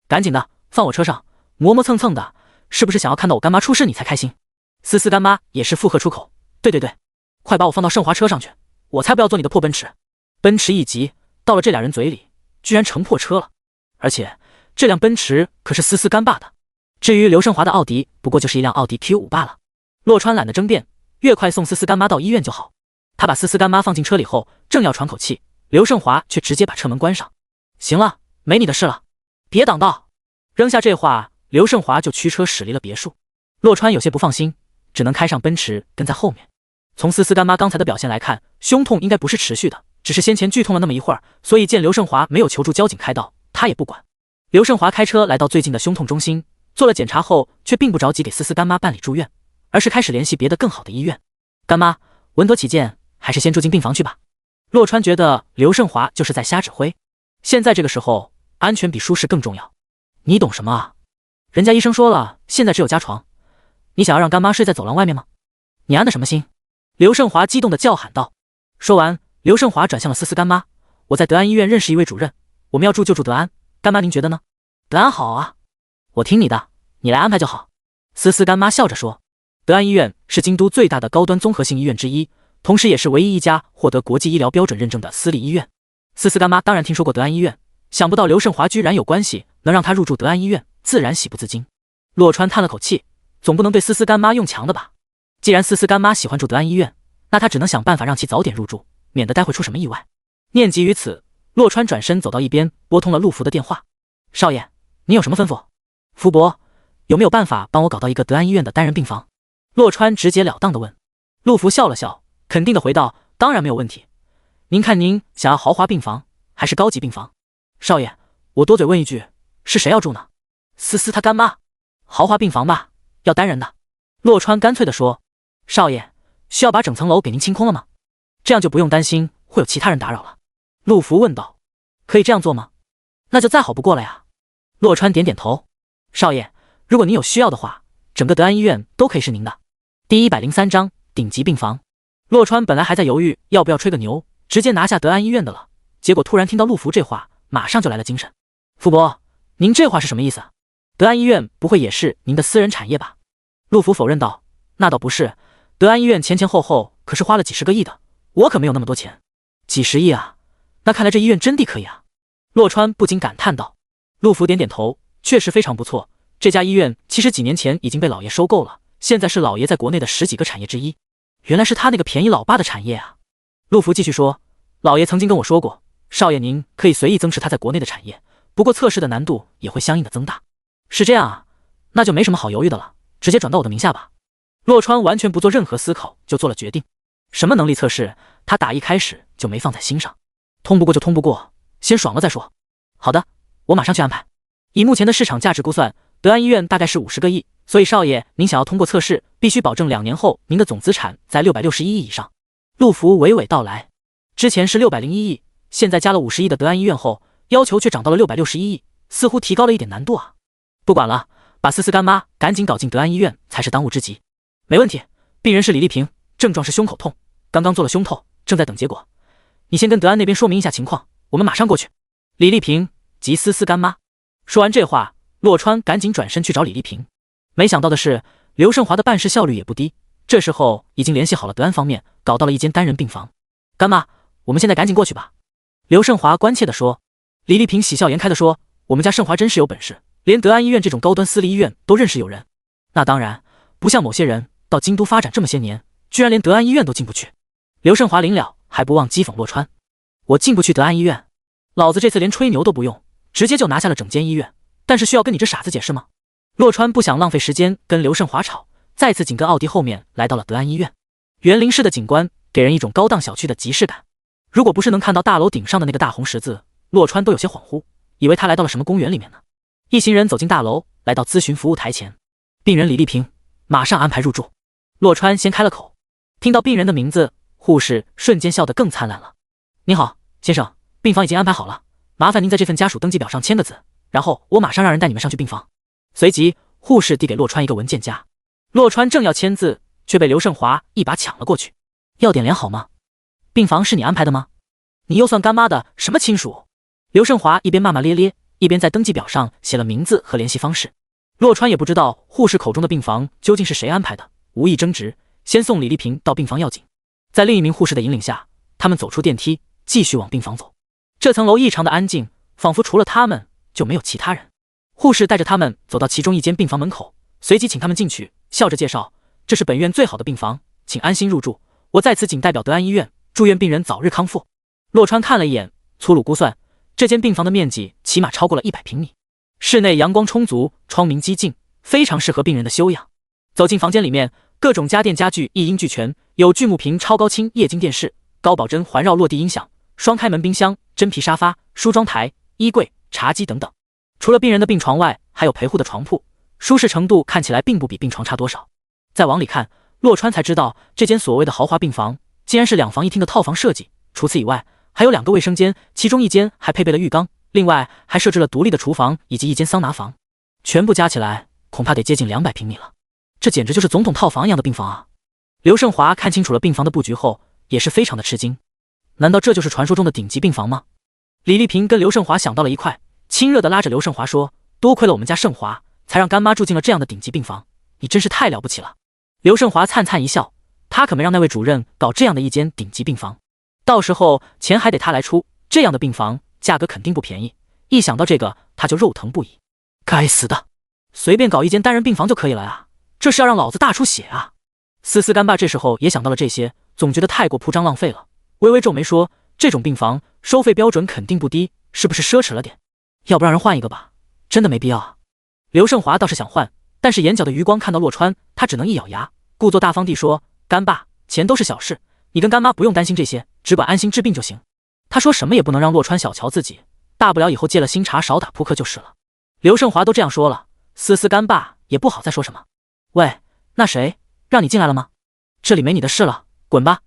S2: 赶紧的，放我车上，磨磨蹭蹭的，是不是想要看到我干妈出事你才开心？”思思干妈也是附和出口：“对对对，快把我放到胜华车上去，我才不要坐你的破奔驰。”奔驰一急，到了这俩人嘴里，居然成破车了，而且这辆奔驰可是思思干爸的。至于刘胜华的奥迪，不过就是一辆奥迪 Q5罢了。洛川懒得争辩，越快送思思干妈到医院就好。他把思思干妈放进车里后，正要喘口气，刘胜华却直接把车门关上：“行了，没你的事了，别挡道。”扔下这话，刘胜华就驱车驶离了别墅。洛川有些不放心，只能开上奔驰跟在后面。从思思干妈刚才的表现来看，胸痛应该不是持续的，只是先前剧痛了那么一会儿，所以见刘胜华没有求助交警开道，他也不管。刘胜华开车来到最近的胸痛中心，做了检查后，却并不着急给思思干妈办理住院，而是开始联系别的更好的医院。干妈，稳妥起见，还是先住进病房去吧。洛川觉得刘胜华就是在瞎指挥，现在这个时候，安全比舒适更重要。你懂什么啊？人家医生说了，现在只有加床，你想要让干妈睡在走廊外面吗？你安的什么心？刘胜华激动地叫喊道。说完，刘胜华转向了思思干妈：“我在德安医院认识一位主任，我们要住就住德安，干妈您觉得呢？”“德安好啊，我听你的，你来安排就好。”思思干妈笑着说。德安医院是京都最大的高端综合性医院之一，同时也是唯一一家获得国际医疗标准认证的私立医院。思思干妈当然听说过德安医院，想不到刘胜华居然有关系能让他入住德安医院，自然喜不自禁。洛川叹了口气，总不能对思思干妈用强的吧？既然思思干妈喜欢住德安医院，那他只能想办法让其早点入住，免得待会出什么意外。念及于此，洛川转身走到一边，拨通了陆福的电话：“少爷，你有什么吩咐？”“福伯，有没有办法帮我搞到一个德安医院的单人病房？”洛川直截了当地问。陆福笑了笑，肯定地回道：“当然没有问题。您看您想要豪华病房还是高级病房？”“少爷，我多嘴问一句，是谁要住呢？”“思思她干妈。”“豪华病房吧，要单人的。”洛川干脆地说。“少爷，需要把整层楼给您清空了吗？这样就不用担心会有其他人打扰了。”陆福问道。“可以这样做吗？那就再好不过了呀。”洛川点点头。“少爷，如果您有需要的话，整个德安医院都可以是您的。”第103章顶级病房。洛川本来还在犹豫要不要吹个牛，直接拿下德安医院的了，结果突然听到陆福这话，马上就来了精神。“福伯，您这话是什么意思？德安医院不会也是您的私人产业吧？”陆福否认道：“那倒不是，德安医院前前后后可是花了几十个亿的，我可没有那么多钱。”“几十亿啊？那看来这医院真的可以啊。”洛川不禁感叹道。陆福点点头，确实非常不错。这家医院其实几年前已经被老爷收购了，现在是老爷在国内的10几个产业之一。原来是他那个便宜老爸的产业啊。陆福继续说：“老爷曾经跟我说过，少爷您可以随意增持他在国内的产业，不过测试的难度也会相应的增大。是这样啊，那就没什么好犹豫的了，直接转到我的名下吧。洛川完全不做任何思考就做了决定。什么能力测试，他打一开始就没放在心上，通不过就通不过，先爽了再说。好的，我马上去安排。以目前的市场价值估算，德安医院大概是50个亿，所以少爷您想要通过测试，必须保证2年后您的总资产在661亿以上。陆福娓娓道来，之前是601亿，现在加了50亿的德安医院后，要求却涨到了661亿，似乎提高了一点难度啊。不管了，把思思干妈赶紧搞进德安医院才是当务之急。没问题，病人是李丽萍，症状是胸口痛，刚刚做了胸透，正在等结果。你先跟德安那边说明一下情况，我们马上过去。李丽萍及思思干妈。说完这话，洛川赶紧转身去找李丽萍。没想到的是，刘胜华的办事效率也不低，这时候已经联系好了德安方面，搞到了一间单人病房。干妈，我们现在赶紧过去吧。刘胜华关切地说。李丽萍喜笑颜开地说，我们家胜华真是有本事，连德安医院这种高端私立医院都认识有人。那当然，不像某些人到京都发展这么些年，居然连德安医院都进不去。刘胜华临了还不忘讥讽洛川，我进不去德安医院，老子这次连吹牛都不用，直接就拿下了整间医院，但是需要跟你这傻子解释吗？洛川不想浪费时间跟刘胜华吵，再次紧跟奥迪后面来到了德安医院。园林式的景观给人一种高档小区的即视感，如果不是能看到大楼顶上的那个大红十字，洛川都有些恍惚，以为他来到了什么公园里面呢。一行人走进大楼，来到咨询服务台前，病人李丽萍马上安排入住。洛川先开了口，听到病人的名字，护士瞬间笑得更灿烂了。您好，先生，病房已经安排好了，麻烦您在这份家属登记表上签个字，然后我马上让人带你们上去病房。随即护士递给洛川一个文件夹，洛川正要签字，却被刘胜华一把抢了过去。要点联好吗？病房是你安排的吗？你又算干妈的什么亲属？刘胜华一边骂骂咧咧，一边在登记表上写了名字和联系方式。洛川也不知道护士口中的病房究竟是谁安排的，无意争执，先送李丽萍到病房要紧。在另一名护士的引领下，他们走出电梯，继续往病房走。这层楼异常的安静，仿佛除了他们就没有其他人。护士带着他们走到其中一间病房门口，随即请他们进去，笑着介绍，这是本院最好的病房，请安心入住，我在此仅代表德安医院，祝愿病人早日康复。洛川看了一眼，粗鲁估算，这间病房的面积起码超过了100平米，室内阳光充足，窗明几净，非常适合病人的休养。走进房间里面，各种家电家具一应俱全，有巨幕屏超高清液晶电视、高保真环绕落地音响、双开门冰箱、真皮沙发、梳妆台、衣柜、茶几等等。除了病人的病床外，还有陪护的床铺，舒适程度看起来并不比病床差多少。再往里看，洛川才知道这间所谓的豪华病房竟然是2房1厅的套房设计，除此以外还有2个卫生间，其中一间还配备了浴缸，另外还设置了独立的厨房以及一间桑拿房，全部加起来恐怕得接近200平米了。这简直就是总统套房一样的病房啊！刘胜华看清楚了病房的布局后，也是非常的吃惊。难道这就是传说中的顶级病房吗？李丽萍跟刘胜华想到了一块，亲热地拉着刘胜华说，多亏了我们家胜华，才让干妈住进了这样的顶级病房，你真是太了不起了。刘胜华灿灿一笑，他可没让那位主任搞这样的一间顶级病房，到时候钱还得他来出，这样的病房价格肯定不便宜，一想到这个他就肉疼不已。该死的，随便搞一间单人病房就可以了啊，这是要让老子大出血啊！思思干爸这时候也想到了这些，总觉得太过铺张浪费了，微微皱眉说，这种病房收费标准肯定不低，是不是奢侈了点？要不让人换一个吧，真的没必要啊。刘胜华倒是想换，但是眼角的余光看到洛川，他只能一咬牙，故作大方地说，干爸，钱都是小事，你跟干妈不用担心这些，只管安心治病就行。他说什么也不能让洛川小瞧自己，大不了以后戒了新茶少打扑克就是了。刘胜华都这样说了，思思干爸也不好再说什么。喂，那谁让你进来了吗？这里没你的事了，滚吧。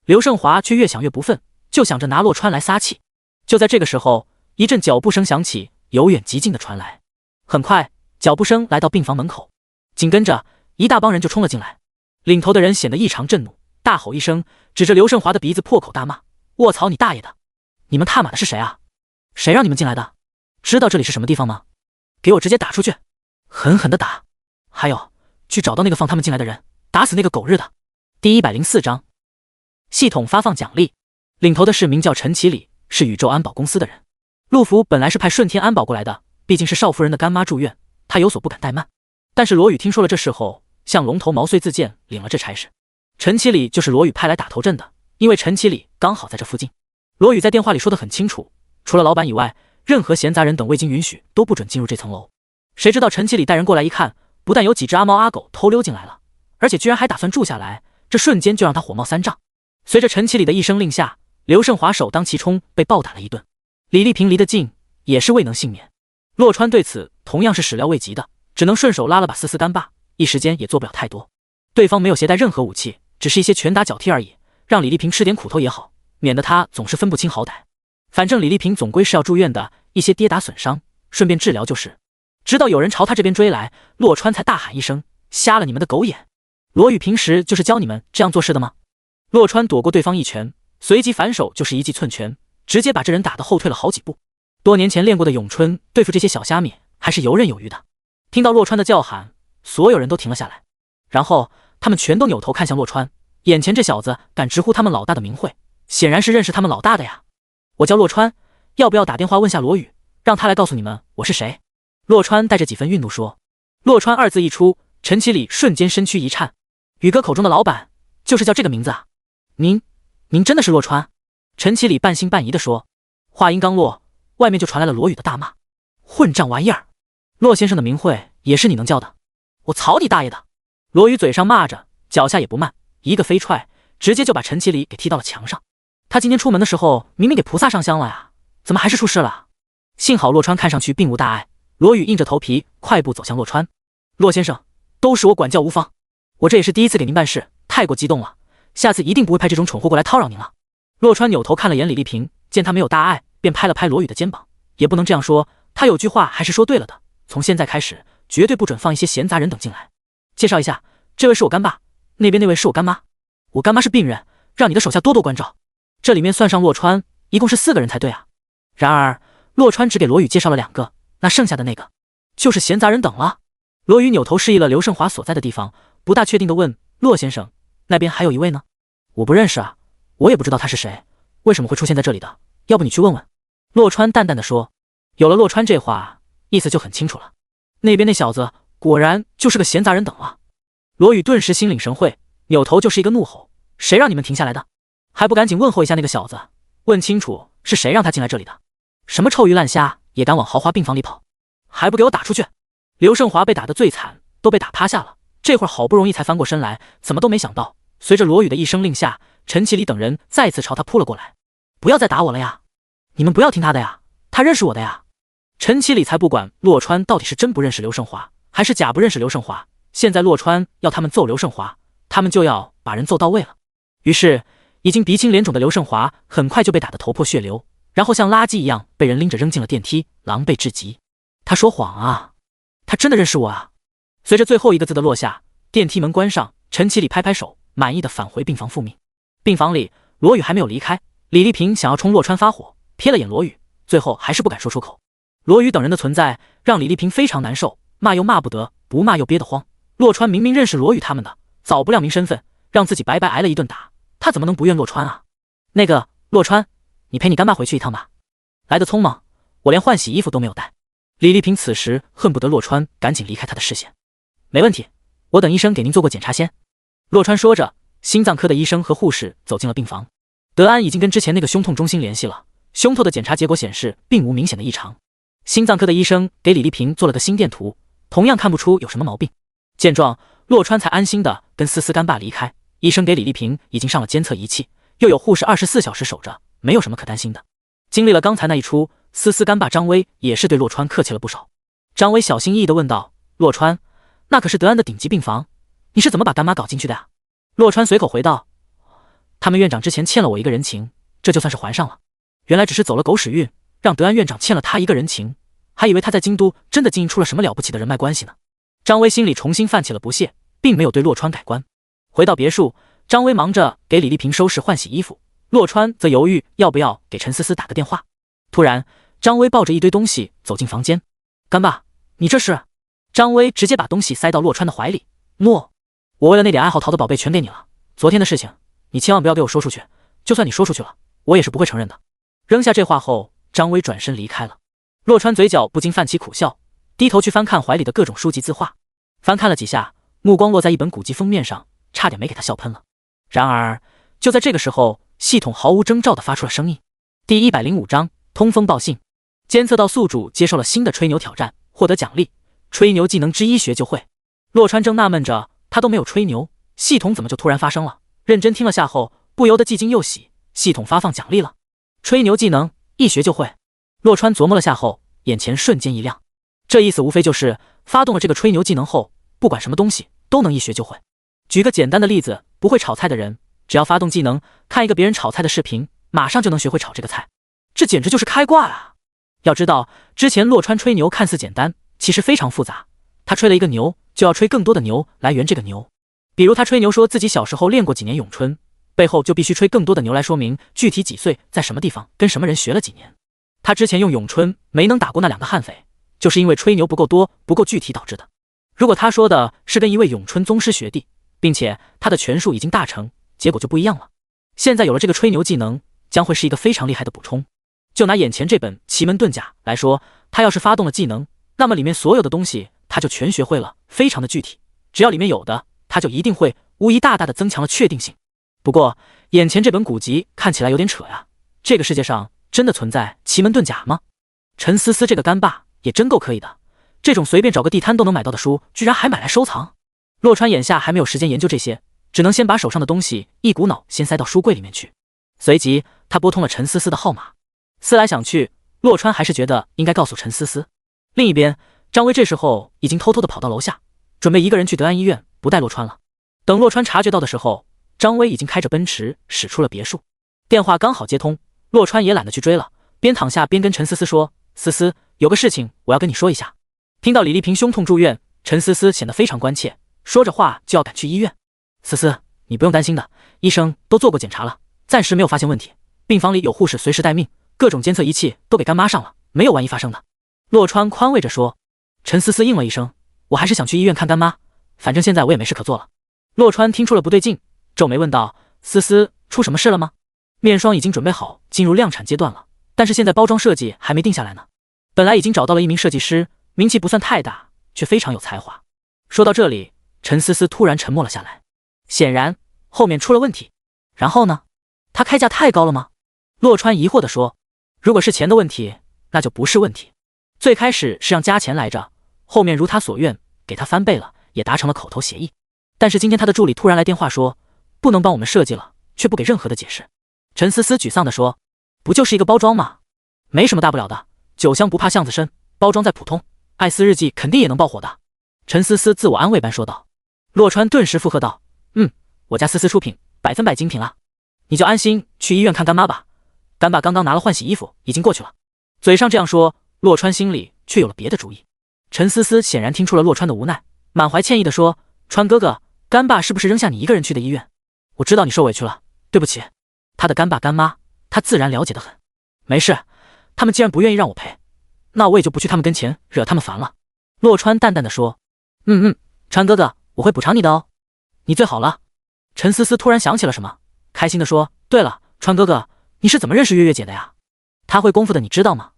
S2: 刘胜华却越想越不忿，就想着拿洛川来撒气。就在这个时候，一阵脚步声响起，由远及近的传来。很快，脚步声来到病房门口，紧跟着一大帮人就冲了进来。领头的人显得异常震怒，大吼一声，指着刘胜华的鼻子破口大骂，卧槽你大爷的，你们他妈的是谁啊？谁让你们进来的？知道这里是什么地方吗？给我直接打出去，狠狠的打。还有，去找到那个放他们进来的人，打死那个狗日的。第104章系统发放奖励。领头的是名叫陈其礼，是宇宙安保公司的人。陆福本来是派顺天安保过来的，毕竟是少夫人的干妈住院，他有所不敢怠慢。但是罗宇听说了这事后，向龙头毛遂自荐领了这差事。陈其礼就是罗宇派来打头阵的，因为陈其礼刚好在这附近。罗宇在电话里说得很清楚，除了老板以外，任何闲杂人等未经允许都不准进入这层楼。谁知道陈其礼带人过来一看，不但有几只阿猫阿狗偷溜进来了，而且居然还打算住下来，这瞬间就让他火冒三丈。随着陈其礼的一声令下，刘胜华首当其冲被暴打了一顿。李丽萍离得近，也是未能幸免。洛川对此同样是始料未及的，只能顺手拉了把丝丝干巴，一时间也做不了太多。对方没有携带任何武器，只是一些拳打脚踢而已，让李丽萍吃点苦头也好，免得她总是分不清好歹。反正李丽萍总归是要住院的，一些跌打损伤，顺便治疗就是。直到有人朝他这边追来，洛川才大喊一声：“瞎了你们的狗眼！罗宇平时就是教你们这样做事的吗？”洛川躲过对方一拳，随即反手就是一记寸拳，直接把这人打得后退了好几步。多年前练过的咏春对付这些小虾米还是游刃有余的。听到洛川的叫喊，所有人都停了下来，然后他们全都扭头看向洛川。眼前这小子敢直呼他们老大的名讳，显然是认识他们老大的呀。我叫洛川，要不要打电话问下罗宇，让他来告诉你们我是谁？洛川带着几分愠怒说。洛川二字一出，陈其礼瞬间身躯一颤。宇哥口中的老板就是叫这个名字啊？您真的是洛川？陈其礼半信半疑地说。话音刚落，外面就传来了罗宇的大骂：“混账玩意儿！洛先生的名讳也是你能叫的？我操你大爷的！”罗宇嘴上骂着，脚下也不慢，一个飞踹，直接就把陈其礼给踢到了墙上。他今天出门的时候明明给菩萨上香了呀，怎么还是出事了？幸好洛川看上去并无大碍。罗宇硬着头皮快步走向洛川。洛先生，都是我管教无方，我这也是第一次给您办事，太过激动了，下次一定不会派这种蠢货过来叨扰您了。洛川扭头看了眼李丽萍，见他没有大碍，便拍了拍罗宇的肩膀。也不能这样说，他有句话还是说对了的，从现在开始绝对不准放一些闲杂人等进来。介绍一下，这位是我干爸，那边那位是我干妈。我干妈是病人，让你的手下多多关照。这里面算上洛川，一共是4个人才对啊。然而洛川只给罗宇介绍了2个，那剩下的那个就是闲杂人等了。罗宇扭头示意了刘胜华所在的地方，不大确定地问：“洛先生，那边还有一位呢？”“我不认识啊，我也不知道他是谁，为什么会出现在这里的？要不你去问问。”洛川淡淡地说。有了洛川这话，意思就很清楚了，那边那小子果然就是个闲杂人等啊。罗宇顿时心领神会，扭头就是一个怒吼：“谁让你们停下来的？还不赶紧问候一下那个小子，问清楚是谁让他进来这里的？什么臭鱼烂虾也敢往豪华病房里跑，还不给我打出去！”刘胜华被打得最惨，都被打趴下了，这会儿好不容易才翻过身来，怎么都没想到，随着罗宇的一声令下，陈其礼等人再次朝他扑了过来。“不要再打我了呀！你们不要听他的呀，他认识我的呀！”陈其礼才不管洛川到底是真不认识刘胜华，还是假不认识刘胜华，现在洛川要他们揍刘胜华，他们就要把人揍到位了。于是已经鼻青脸肿的刘胜华很快就被打得头破血流，然后像垃圾一样被人拎着扔进了电梯，狼狈至极。他说谎啊，他真的认识我啊！随着最后一个字的落下，电梯门关上，陈其礼拍拍手，满意的返回病房复命。病房里，罗宇还没有离开，李丽萍想要冲洛川发火，瞥了眼罗宇，最后还是不敢说出口。罗宇等人的存在让李丽萍非常难受，骂又骂不得，不骂又憋得慌。洛川明明认识罗宇他们的，早不亮明身份，让自己白白挨了一顿打，他怎么能不怨洛川啊？那个洛川，你陪你干妈回去一趟吧。来得匆忙，我连换洗衣服都没有带。李丽萍此时恨不得洛川赶紧离开他的视线。没问题，我等医生给您做过检查先。洛川说着，心脏科的医生和护士走进了病房。德安已经跟之前那个胸痛中心联系了，胸透的检查结果显示并无明显的异常。心脏科的医生给李丽萍做了个心电图，同样看不出有什么毛病。见状，洛川才安心的跟思思干爸离开。医生给李丽萍已经上了监测仪器，又有护士24小时守着，没有什么可担心的。经历了刚才那一出，思思干爸张威也是对洛川客气了不少。张威小心翼翼地问道：“洛川，那可是德安的顶级病房，你是怎么把干妈搞进去的呀？”洛川随口回道：“他们院长之前欠了我一个人情，这就算是还上了。原来只是走了狗屎运，让德安院长欠了他一个人情，还以为他在京都真的经营出了什么了不起的人脉关系呢。”张威心里重新泛起了不屑，并没有对洛川改观。回到别墅，张威忙着给李丽萍收拾换洗衣服，洛川则犹豫要不要给陈思思打个电话。突然，张威抱着一堆东西走进房间。“干爸，你这是？”张威直接把东西塞到洛川的怀里。“诺，我为了那点爱好淘的宝贝全给你了，昨天的事情你千万不要给我说出去，就算你说出去了，我也是不会承认的。”扔下这话后，张威转身离开了。洛川嘴角不禁泛起苦笑，低头去翻看怀里的各种书籍字画，翻看了几下，目光落在一本古籍封面上，差点没给他笑喷了。然而就在这个时候，系统毫无征兆地发出了声音：“第105章通风报信。监测到宿主接受了新的吹牛挑战，获得奖励，吹牛技能之一学就会。洛川正纳闷着，他都没有吹牛，系统怎么就突然发生了？认真听了下后，不由得既惊又喜，系统发放奖励了，吹牛技能一学就会。洛川琢磨了下后，眼前瞬间一亮，这意思无非就是发动了这个吹牛技能后，不管什么东西都能一学就会。举个简单的例子，不会炒菜的人，只要发动技能，看一个别人炒菜的视频，马上就能学会炒这个菜，这简直就是开挂啊！要知道，之前洛川吹牛看似简单，其实非常复杂。他吹了一个牛，就要吹更多的牛来圆这个牛。比如他吹牛说自己小时候练过几年咏春，背后就必须吹更多的牛来说明具体几岁，在什么地方，跟什么人学了几年。他之前用咏春没能打过那2个悍匪，就是因为吹牛不够多、不够具体导致的。如果他说的是跟一位咏春宗师学弟，并且他的拳术已经大成，结果就不一样了。现在有了这个吹牛技能，将会是一个非常厉害的补充。就拿眼前这本奇门遁甲来说，他要是发动了技能，那么里面所有的东西他就全学会了，非常的具体，只要里面有的他就一定会，无疑大大的增强了确定性。不过眼前这本古籍看起来有点扯呀，这个世界上真的存在奇门遁甲吗？陈思思这个干爸也真够可以的，这种随便找个地摊都能买到的书，居然还买来收藏。洛川眼下还没有时间研究这些，只能先把手上的东西一股脑先塞到书柜里面去。随即他拨通了陈思思的号码，思来想去，洛川还是觉得应该告诉陈思思。另一边，张威这时候已经偷偷的跑到楼下，准备一个人去德安医院，不带洛川了。等洛川察觉到的时候，张威已经开着奔驰驶出了别墅。电话刚好接通，洛川也懒得去追了，边躺下边跟陈思思说：“思思，有个事情我要跟你说一下。”听到李丽萍胸痛住院，陈思思显得非常关切，说着话就要赶去医院。思思，你不用担心的，医生都做过检查了，暂时没有发现问题，病房里有护士随时待命，各种监测仪器都给干妈上了，没有万一发生的。洛川宽慰着说。陈思思应了一声，我还是想去医院看干妈，反正现在我也没事可做了。洛川听出了不对劲，皱眉问道：“思思，出什么事了吗？”面霜已经准备好进入量产阶段了，但是现在包装设计还没定下来呢。本来已经找到了一名设计师，名气不算太大，却非常有才华。说到这里，陈思思突然沉默了下来，显然后面出了问题。然后呢？他开价太高了吗？洛川疑惑地说：“如果是钱的问题，那就不是问题。最开始是让加钱来着，后面如他所愿，给他翻倍了，也达成了口头协议。但是今天他的助理突然来电话说，不能帮我们设计了，却不给任何的解释。”陈思思沮丧地说：“不就是一个包装吗？没什么大不了的，酒香不怕巷子深，包装再普通，艾斯日记肯定也能爆火的。”陈思思自我安慰般说道。洛川顿时附和道：“我家思思出品100%精品啊，你就安心去医院看干妈吧，干爸刚刚拿了换洗衣服，已经过去了。”嘴上这样说，洛川心里却有了别的主意。陈思思显然听出了洛川的无奈，满怀歉意地说：“川哥哥，干爸是不是扔下你一个人去的医院？我知道你受委屈了，对不起。”他的干爸干妈，他自然了解得很。没事，他们既然不愿意让我赔，那我也就不去他们跟前惹他们烦了。洛川淡淡的说：“川哥哥，我会补偿你的哦，你最好了。”陈思思突然想起了什么，开心的说：“对了，川哥哥，你是怎么认识月月姐的呀？她会功夫的，你知道吗？”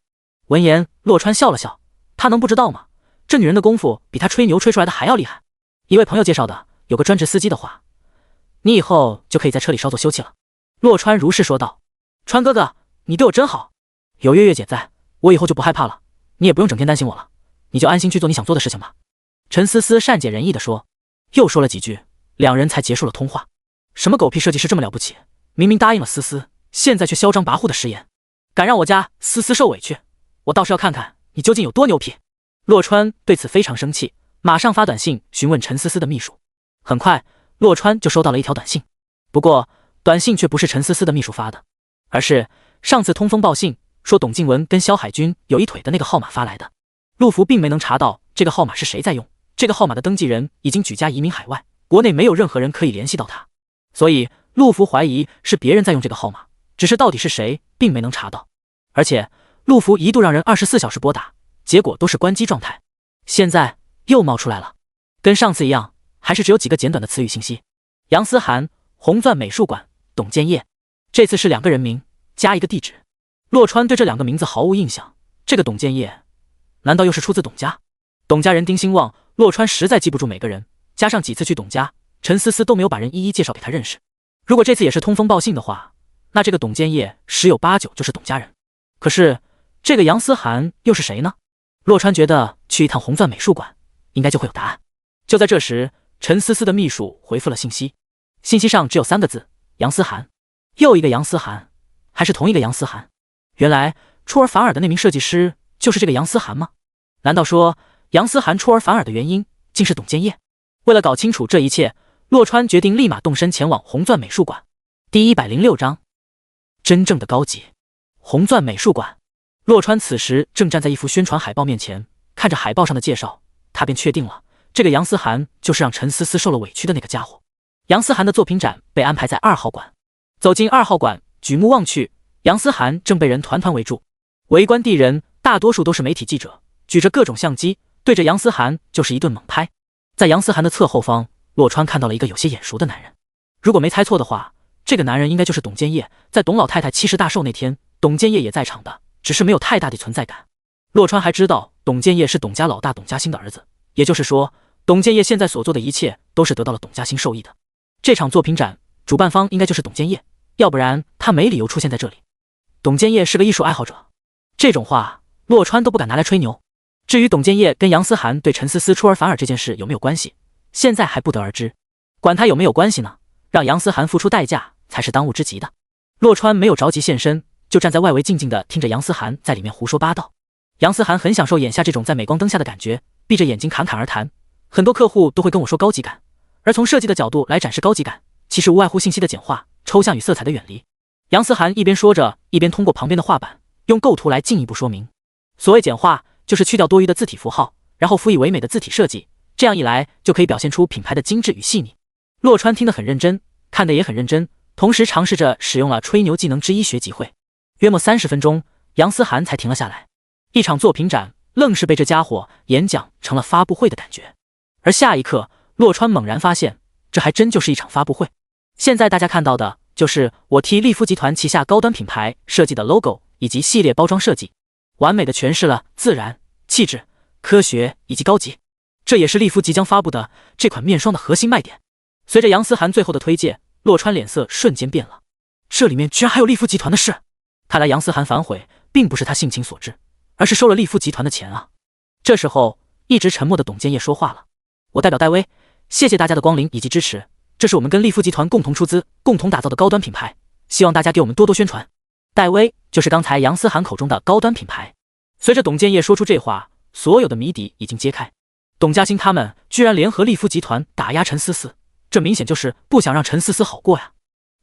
S2: 闻言，洛川笑了笑，他能不知道吗？这女人的功夫比他吹牛吹出来的还要厉害。一位朋友介绍的，有个专职司机的话，你以后就可以在车里稍作休憩了。洛川如是说道。川哥哥，你对我真好，有月月姐在，我以后就不害怕了，你也不用整天担心我了，你就安心去做你想做的事情吧。陈思思善解人意地说。又说了几句，两人才结束了通话。什么狗屁设计师这么了不起，明明答应了思思，现在却嚣张跋扈的食言，敢让我家思思受委屈，我倒是要看看你究竟有多牛皮。洛川对此非常生气，马上发短信询问陈思思的秘书。很快，洛川就收到了一条短信，不过短信却不是陈思思的秘书发的，而是上次通风报信说董静文跟萧海军有一腿的那个号码发来的。陆福并没能查到这个号码是谁在用，这个号码的登记人已经举家移民海外，国内没有任何人可以联系到他，所以陆福怀疑是别人在用这个号码，只是到底是谁并没能查到。而且陆福一度让人24小时拨打，结果都是关机状态，现在又冒出来了，跟上次一样，还是只有几个简短的词语信息：杨思涵、红钻美术馆、董建业。这次是2个人名加一个地址。洛川对这2个名字毫无印象，这个董建业难道又是出自董家？董家人丁兴旺，洛川实在记不住每个人，加上几次去董家，陈思思都没有把人一一介绍给他认识。如果这次也是通风报信的话，那这个董建业十有八九就是董家人。可是这个杨思涵又是谁呢？洛川觉得去一趟红钻美术馆应该就会有答案。就在这时，陈思思的秘书回复了信息，信息上只有3个字：杨思涵。又一个杨思涵，还是同一个杨思涵？原来出尔反尔的那名设计师就是这个杨思涵吗？难道说杨思涵出尔反尔的原因竟是董建业？为了搞清楚这一切，洛川决定立马动身前往红钻美术馆。第106章，真正的高级。红钻美术馆，洛川此时正站在一幅宣传海报面前，看着海报上的介绍，他便确定了，这个杨思涵就是让陈思思受了委屈的那个家伙。杨思涵的作品展被安排在2号馆。走进2号馆，举目望去，杨思涵正被人团团围住，围观地人大多数都是媒体记者，举着各种相机，对着杨思涵就是一顿猛拍。在杨思涵的侧后方，洛川看到了一个有些眼熟的男人。如果没猜错的话，这个男人应该就是董建业，在董老太太70大寿那天，董建业也在场的，只是没有太大的存在感。洛川还知道董建业是董家老大董家兴的儿子，也就是说，董建业现在所做的一切都是得到了董家兴授意的。这场作品展主办方应该就是董建业，要不然他没理由出现在这里。董建业是个艺术爱好者，这种话洛川都不敢拿来吹牛。至于董建业跟杨思涵对陈思思出尔反尔这件事有没有关系，现在还不得而知。管他有没有关系呢，让杨思涵付出代价才是当务之急的。洛川没有着急现身，就站在外围静静的听着杨思涵在里面胡说八道。杨思涵很享受眼下这种在镁光灯下的感觉，闭着眼睛侃侃而谈。很多客户都会跟我说高级感，而从设计的角度来展示高级感，其实无外乎信息的简化、抽象与色彩的远离。杨思涵一边说着，一边通过旁边的画板用构图来进一步说明。所谓简化，就是去掉多余的字体符号，然后辅以唯美的字体设计，这样一来就可以表现出品牌的精致与细腻。洛川听得很认真，看得也很认真，同时尝试着使用了吹牛技能之一学即会。约莫30分钟，杨思涵才停了下来。一场作品展愣是被这家伙演讲成了发布会的感觉。而下一刻，洛川猛然发现，这还真就是一场发布会。现在大家看到的就是我替利夫集团旗下高端品牌设计的 logo 以及系列包装设计，完美的诠释了自然、气质、科学以及高级。这也是利夫即将发布的这款面霜的核心卖点。随着杨思涵最后的推荐，洛川脸色瞬间变了，这里面居然还有利夫集团的事。看来杨思涵反悔并不是他性情所致，而是收了利夫集团的钱啊。这时候一直沉默的董建业说话了，我代表戴威，谢谢大家的光临以及支持，这是我们跟利夫集团共同出资共同打造的高端品牌，希望大家给我们多多宣传。戴威就是刚才杨思涵口中的高端品牌。随着董建业说出这话，所有的谜底已经揭开。董家兴他们居然联合利夫集团打压陈思思，这明显就是不想让陈思思好过呀。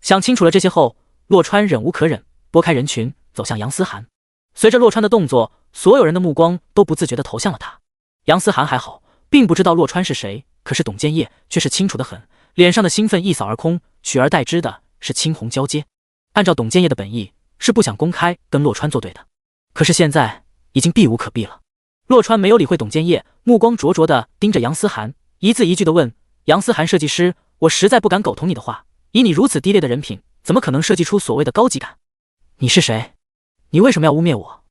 S2: 想清楚了这些后，洛川忍无可忍，拨开人群走向杨思涵。随着洛川的动作，所有人的目光都不自觉地投向了他。杨思涵还好，并不知道洛川是谁，可是董建业却是清楚得很，脸上的兴奋一扫而空，取而代之的是青红交接。按照董建业的本意，是不想公开跟洛川作对的，可是现在已经避无可避了。洛川没有理会董建业，目光灼灼地盯着杨思涵，一字一句地问：杨思涵设计师，我实在不敢苟同你的话，以你如此低劣的人品，怎么可能设计出所谓的高级感？你是谁？你为什么要污蔑我？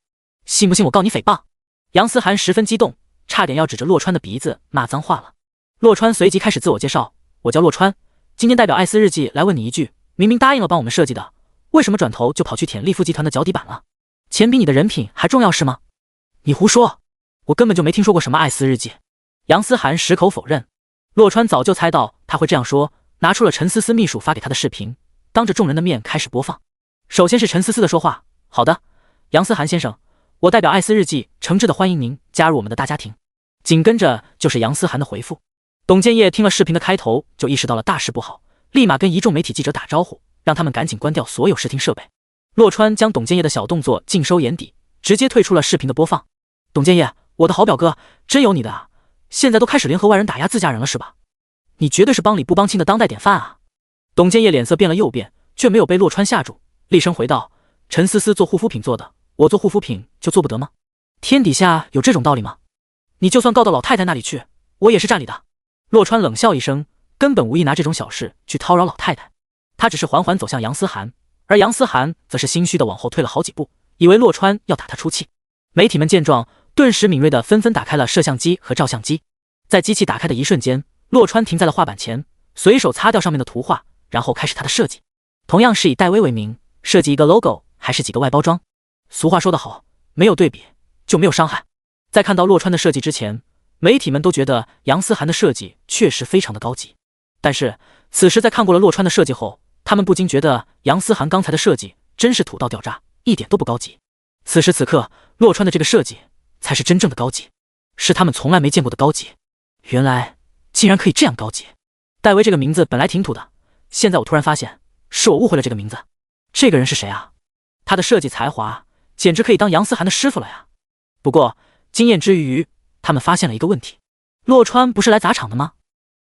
S2: 信不信我告你诽谤？杨思涵十分激动，差点要指着洛川的鼻子骂脏话了。洛川随即开始自我介绍，我叫洛川，今天代表艾斯日记来问你一句，明明答应了帮我们设计的，为什么转头就跑去舔利夫集团的脚底板了？钱比你的人品还重要是吗？你胡说，我根本就没听说过什么艾斯日记。杨思涵矢口否认。洛川早就猜到他会这样说，拿出了陈思思秘书发给他的视频，当着众人的面开始播放。首先是陈思思的说话，好的，杨思涵先生，我代表艾斯日记诚挚的欢迎您加入我们的大家庭。紧跟着就是杨思涵的回复。董建业听了视频的开头就意识到了大事不好，立马跟一众媒体记者打招呼，让他们赶紧关掉所有视听设备。洛川将董建业的小动作尽收眼底，直接退出了视频的播放。董建业，我的好表哥，真有你的啊！现在都开始联合外人打压自家人了是吧？你绝对是帮理不帮亲的当代典范啊！董建业脸色变了又变，却没有被洛川吓住，厉声回道：陈思思做护肤品做的，我做护肤品就做不得吗？天底下有这种道理吗？你就算告到老太太那里去，我也是占理的。洛川冷笑一声，根本无意拿这种小事去叨扰老太太，他只是缓缓走向杨思涵，而杨思涵则是心虚的往后退了好几步，以为洛川要打他出气。媒体们见状，顿时敏锐的纷纷打开了摄像机和照相机。在机器打开的一瞬间，洛川停在了画板前，随手擦掉上面的图画，然后开始他的设计。同样是以戴威为名，设计一个 logo 还是几个外包装。俗话说得好，没有对比就没有伤害。在看到洛川的设计之前，媒体们都觉得杨思涵的设计确实非常的高级。但是此时在看过了洛川的设计后，他们不禁觉得杨思涵刚才的设计真是土到掉渣，一点都不高级。此时此刻，洛川的这个设计才是真正的高级，是他们从来没见过的高级。原来竟然可以这样高级。戴维这个名字本来挺土的，现在我突然发现是我误会了这个名字。这个人是谁啊？他的设计才华简直可以当杨思涵的师傅了呀。不过惊艳之余，他们发现了一个问题，洛川不是来砸场的吗？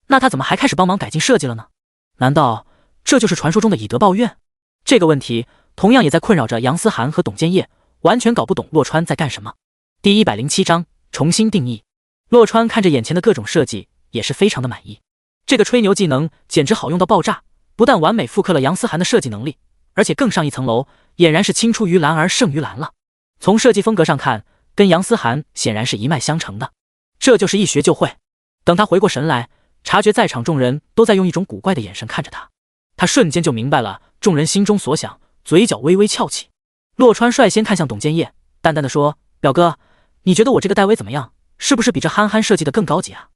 S2: 那他怎么还开始帮忙改进设计了呢？难道这就是传说中的以德报怨？这个问题同样也在困扰着杨思涵和董建业，完全搞不懂洛川在干什么。第107章重新定义。洛川看着眼前的各种设计也是非常的满意，这个吹牛技能简直好用到爆炸，不但完美复刻了杨思涵的设计能力，而且更上一层楼，俨然是青出于蓝而胜于蓝了。从设计风格上看，跟杨思涵显然是一脉相承的，这就是一学就会。等他回过神来，察觉在场众人都在用一种古怪的眼神看着他，他瞬间就明白了众人心中所想，嘴角微微翘起。洛川率先看向董建业，淡淡的说：“表哥，你觉得我这个戴维怎么样？是不是比这憨憨设计的更高级啊？”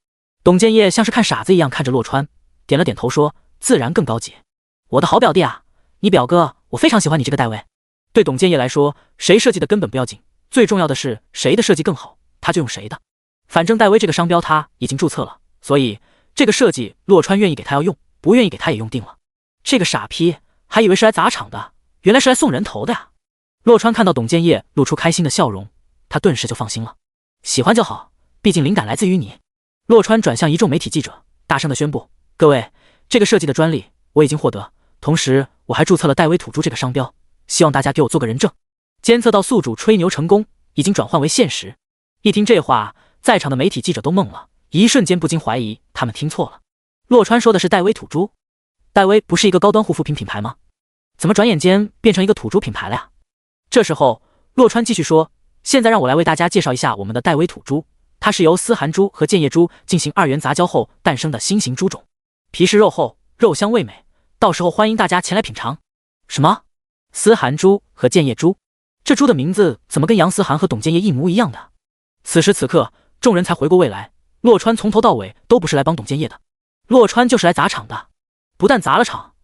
S2: 董建业像是看傻子一样看着洛川，点了点头说：“自然更高级。我的好表弟啊，你表哥，我非常喜欢你这个戴维。”对董建业来说，谁设计的根本不要紧，最重要的是谁的设计更好，他就用谁的。反正戴维这个商标他已经注册了，所以这个设计洛川愿意给他要用，不愿意给他也用定了。这个傻批还以为是来砸场的，原来是来送人头的呀。洛川看到董建业露出开心的笑容，他顿时就放心了。喜欢就好，毕竟灵感来自于你。洛川转向一众媒体记者，大声的宣布：“各位，这个设计的专利我已经获得，同时我还注册了戴维土猪这个商标，希望大家给我做个人证。”监测到宿主吹牛成功，已经转换为现实。一听这话，在场的媒体记者都懵了，一瞬间不禁怀疑他们听错了。洛川说的是戴维土猪？戴维不是一个高端护肤品品牌吗？怎么转眼间变成一个土猪品牌了呀？这时候洛川继续说：“现在让我来为大家介绍一下我们的戴维土猪，它是由思涵猪和建业猪进行2元杂交后诞生的新型猪种，皮实肉厚，肉香味美，到时候欢迎大家前来品尝。”什么？思涵猪和建业猪？这猪的名字怎么跟杨思涵和董建业一模一样的？此时此刻，众人才回过味来，洛川从头到尾都不是来帮董建业的，洛川就是来砸场的，不但砸了场，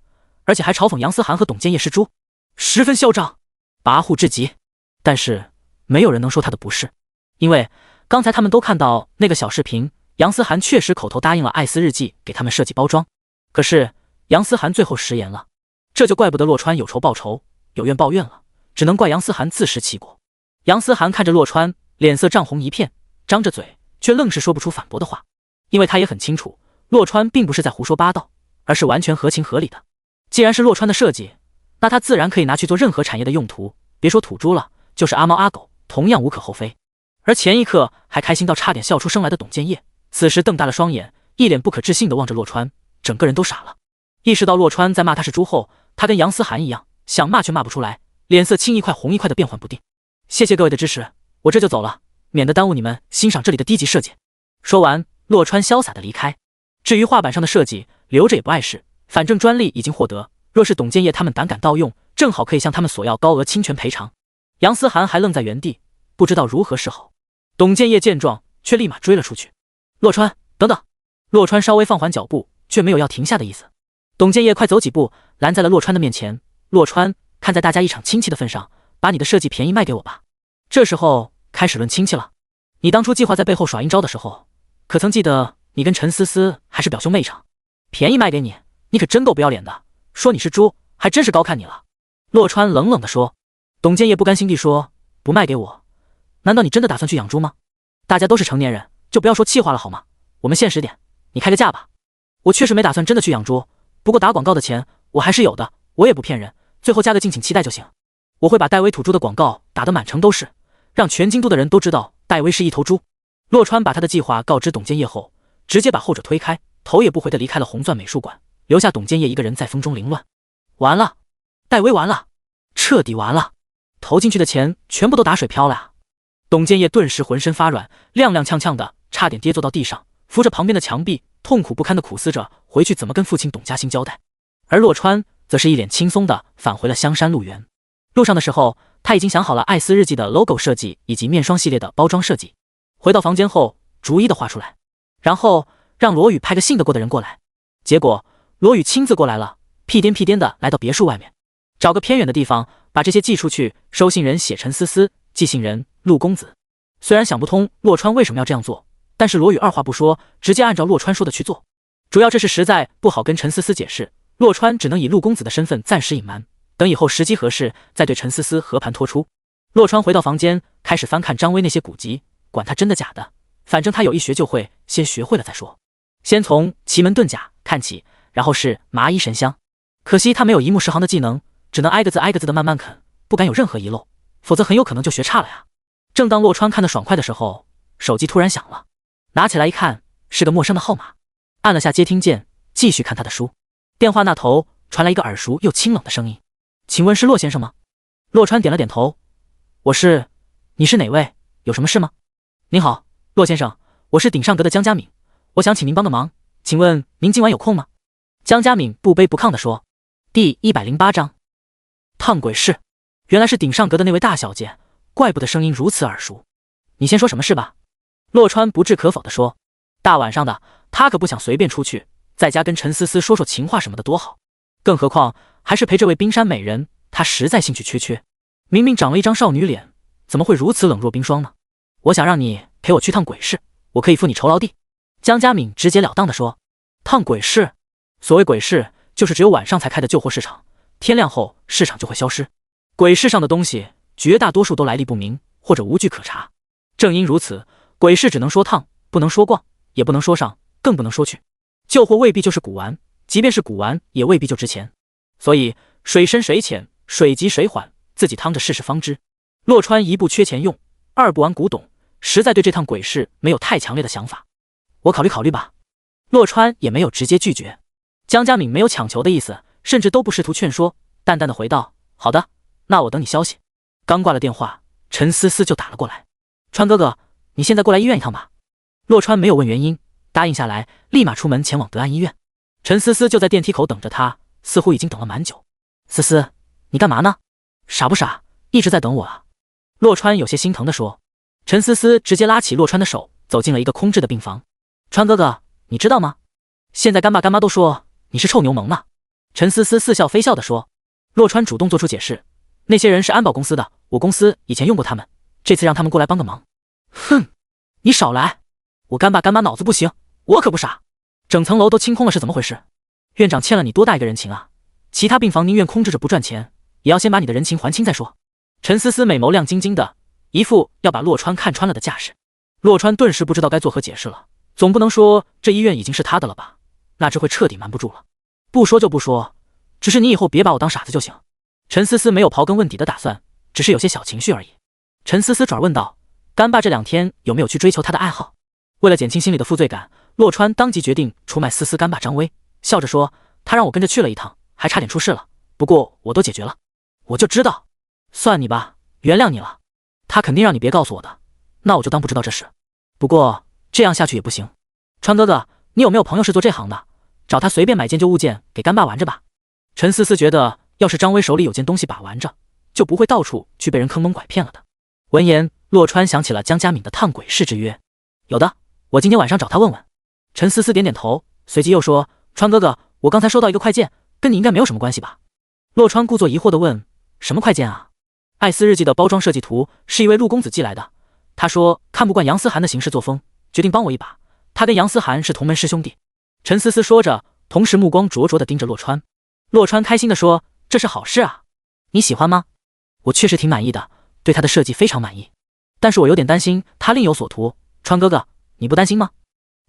S2: 而且还嘲讽杨思涵和董建业是猪，十分嚣张，跋扈至极。但是没有人能说他的不是，因为刚才他们都看到那个小视频，杨思涵确实口头答应了艾斯日记给他们设计包装，可是杨思涵最后食言了，这就怪不得洛川有仇报仇，有怨报怨了，只能怪杨思涵自食其果。杨思涵看着洛川，脸色涨红一片，张着嘴却愣是说不出反驳的话，因为他也很清楚洛川并不是在胡说八道，而是完全合情合理的。既然是洛川的设计，那他自然可以拿去做任何产业的用途，别说土猪了，就是阿猫阿狗同样无可厚非。而前一刻还开心到差点笑出声来的董建业，此时瞪大了双眼，一脸不可置信地望着洛川，整个人都傻了。意识到洛川在骂他是猪后，他跟杨思涵一样，想骂却骂不出来，脸色青一块红一块的变幻不定。谢谢各位的支持，我这就走了，免得耽误你们欣赏这里的低级设计。说完，洛川潇洒地离开。至于画板上的设计，留着也不碍事，反正专利已经获得，若是董建业他们胆敢盗用，正好可以向他们索要高额侵权赔偿。杨思涵还愣在原地，不知道如何是好。董建业见状，却立马追了出去。洛川，等等！洛川稍微放缓脚步，却没有要停下的意思。董建业快走几步，拦在了洛川的面前。洛川，看在大家一场亲戚的份上，把你的设计便宜卖给我吧。这时候开始论亲戚了。你当初计划在背后耍阴招的时候，可曾记得你跟陈思思还是表兄妹场？便宜卖给你，你可真够不要脸的！说你是猪，还真是高看你了。洛川冷冷地说。董建业不甘心地说：“不卖给我，难道你真的打算去养猪吗？大家都是成年人，就不要说气话了好吗？我们现实点，你开个价吧。我确实没打算真的去养猪，不过打广告的钱我还是有的，我也不骗人，最后加个敬请期待就行。我会把戴维土猪的广告打得满城都是，让全京都的人都知道戴维是一头猪。”洛川把他的计划告知董建业后，直接把后者推开，头也不回地离开了红钻美术馆，留下董建业一个人在风中凌乱。完了，戴维完了，彻底完了，投进去的钱全部都打水漂了啊！董建业顿时浑身发软，踉踉跄跄的，差点跌坐到地上，扶着旁边的墙壁，痛苦不堪的苦思着回去怎么跟父亲董家兴交代。而洛川则是一脸轻松的返回了香山路园。路上的时候，他已经想好了艾斯日记的 logo 设计以及面霜系列的包装设计。回到房间后，逐一的画出来，然后让罗宇派个信得过的人过来。结果罗宇亲自过来了，屁颠屁颠的来到别墅外面，找个偏远的地方把这些寄出去。收信人写陈思思，寄信人陆公子。虽然想不通洛川为什么要这样做，但是罗宇二话不说，直接按照洛川说的去做。主要这事实在不好跟陈思思解释，洛川只能以陆公子的身份暂时隐瞒，等以后时机合适再对陈思思和盘托出。洛川回到房间，开始翻看张威那些古籍，管他真的假的，反正他有一学就会，先学会了再说。先从奇门遁甲看起，然后是麻衣神香。可惜他没有一目十行的技能，只能挨个字的慢慢啃，不敢有任何遗漏，否则很有可能就学差了呀。正当洛川看得爽快的时候，手机突然响了，拿起来一看，是个陌生的号码，按了下接听键，继续看他的书。电话那头传来一个耳熟又清冷的声音：“请问是洛先生吗？”洛川点了点头：“我是，你是哪位？有什么事吗？”“您好，洛先生，我是鼎上阁的江佳敏，我想请您帮个忙，请问您今晚有空吗？”江佳敏不卑不亢地说。第108章烫鬼市。原来是鼎上阁的那位大小姐，怪不得声音如此耳熟。你先说什么事吧。洛川不置可否地说。大晚上的，他可不想随便出去，在家跟陈思思说说情话什么的多好，更何况还是陪这位冰山美人，他实在兴趣缺缺。明明长了一张少女脸，怎么会如此冷若冰霜呢？我想让你陪我去趟鬼市，我可以付你酬劳地。江佳敏直截了当地说。趟鬼市？所谓鬼市，就是只有晚上才开的旧货市场，天亮后市场就会消失。鬼市上的东西绝大多数都来历不明，或者无据可查。正因如此，鬼市只能说趟，不能说逛，也不能说上，更不能说去。旧货未必就是古玩，即便是古玩也未必就值钱。所以水深水浅，水急水缓，自己趟着试试方知。洛川一不缺钱用，二不玩古董，实在对这趟鬼市没有太强烈的想法。我考虑考虑吧。洛川也没有直接拒绝。江佳敏没有强求的意思，甚至都不试图劝说，淡淡的回道：“好的，那我等你消息。”刚挂了电话，陈思思就打了过来：“川哥哥，你现在过来医院一趟吧。”洛川没有问原因，答应下来，立马出门前往德安医院。陈思思就在电梯口等着他，似乎已经等了蛮久。“思思，你干嘛呢？傻不傻？一直在等我啊。”洛川有些心疼地说。陈思思直接拉起洛川的手，走进了一个空置的病房。“川哥哥，你知道吗？现在干爸干妈都说你是臭牛虻呢。”陈思思似笑非笑地说。洛川主动做出解释：“那些人是安保公司的，我公司以前用过他们，这次让他们过来帮个忙。”“哼，你少来！我干爸干妈脑子不行，我可不傻。整层楼都清空了是怎么回事？院长欠了你多大一个人情啊？其他病房宁愿空置着不赚钱，也要先把你的人情还清再说。”陈思思美眸亮晶晶的，一副要把洛川看穿了的架势。洛川顿时不知道该作何解释了，总不能说这医院已经是他的了吧？那只会彻底瞒不住了。不说就不说，只是你以后别把我当傻子就行。陈思思没有刨根问底的打算，只是有些小情绪而已。陈思思转问道：“干爸这2天有没有去追求他的爱好？”为了减轻心里的负罪感，洛川当即决定出卖思思干爸张威，笑着说：“他让我跟着去了一趟，还差点出事了，不过我都解决了。”“我就知道，算你吧，原谅你了。他肯定让你别告诉我的，那我就当不知道这事。不过这样下去也不行。川哥哥，你有没有朋友是做这行的？找他随便买件旧物件给干爸玩着吧。”陈思思觉得，要是张威手里有件东西把玩着，就不会到处去被人坑蒙拐骗了的。闻言，洛川想起了江佳敏的烫鬼市之约。“有的，我今天晚上找他问问。”陈思思点点头，随即又说：“川哥哥，我刚才收到一个快件，跟你应该没有什么关系吧？”洛川故作疑惑地问：“什么快件啊？”“艾斯日记的包装设计图是一位陆公子寄来的，他说看不惯杨思涵的行事作风，决定帮我一把。他跟杨思涵是同门师兄弟。”陈思思说着，同时目光灼灼地盯着洛川。洛川开心地说：“这是好事啊，你喜欢吗？”“我确实挺满意的，对他的设计非常满意，但是我有点担心他另有所图。川哥哥，你不担心吗？”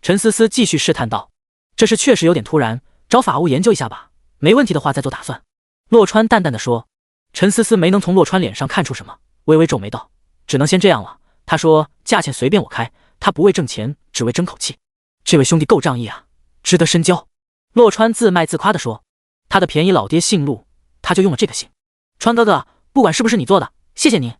S2: 陈思思继续试探道：“这事确实有点突然，找法务研究一下吧，没问题的话再做打算。”洛川淡淡地说。陈思思没能从洛川脸上看出什么，微微皱眉道：“只能先这样了。”他说：“价钱随便我开，他不为挣钱，只为争口气。这位兄弟够仗义啊，值得深交。”洛川自卖自夸地说：“他的便宜老爹姓陆，他就用了这个姓。川哥哥，不管是不是你做的，谢谢你。”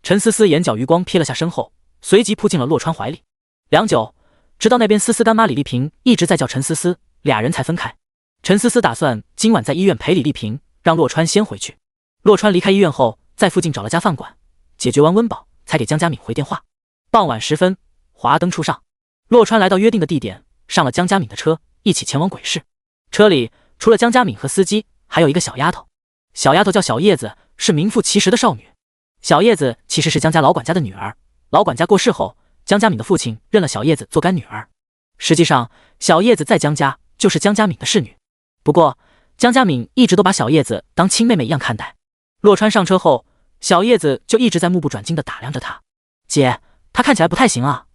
S2: 陈思思眼角余光瞥了下身后，随即扑进了洛川怀里。良久，直到那边思思干妈李丽萍一直在叫陈思思，俩人才分开。陈思思打算今晚在医院陪李丽萍，让洛川先回去。洛川离开医院后，在附近找了家饭馆，解决完温饱，才给江佳敏回电话。傍晚时分，华灯初上，洛川来到约定的地点，上了江佳敏的车，一起前往鬼市。车里除了江佳敏和司机，还有一个小丫头。小丫头叫小叶子，是名副其实的少女。小叶子其实是江家老管家的女儿，老管家过世后，江佳敏的父亲认了小叶子做干女儿。实际上，小叶子在江家就是江佳敏的侍女。不过，江佳敏一直都把小叶子当亲妹妹一样看待。洛川上车后，小叶子就一直在目不转睛地打量着他。姐，他看起来不太行啊。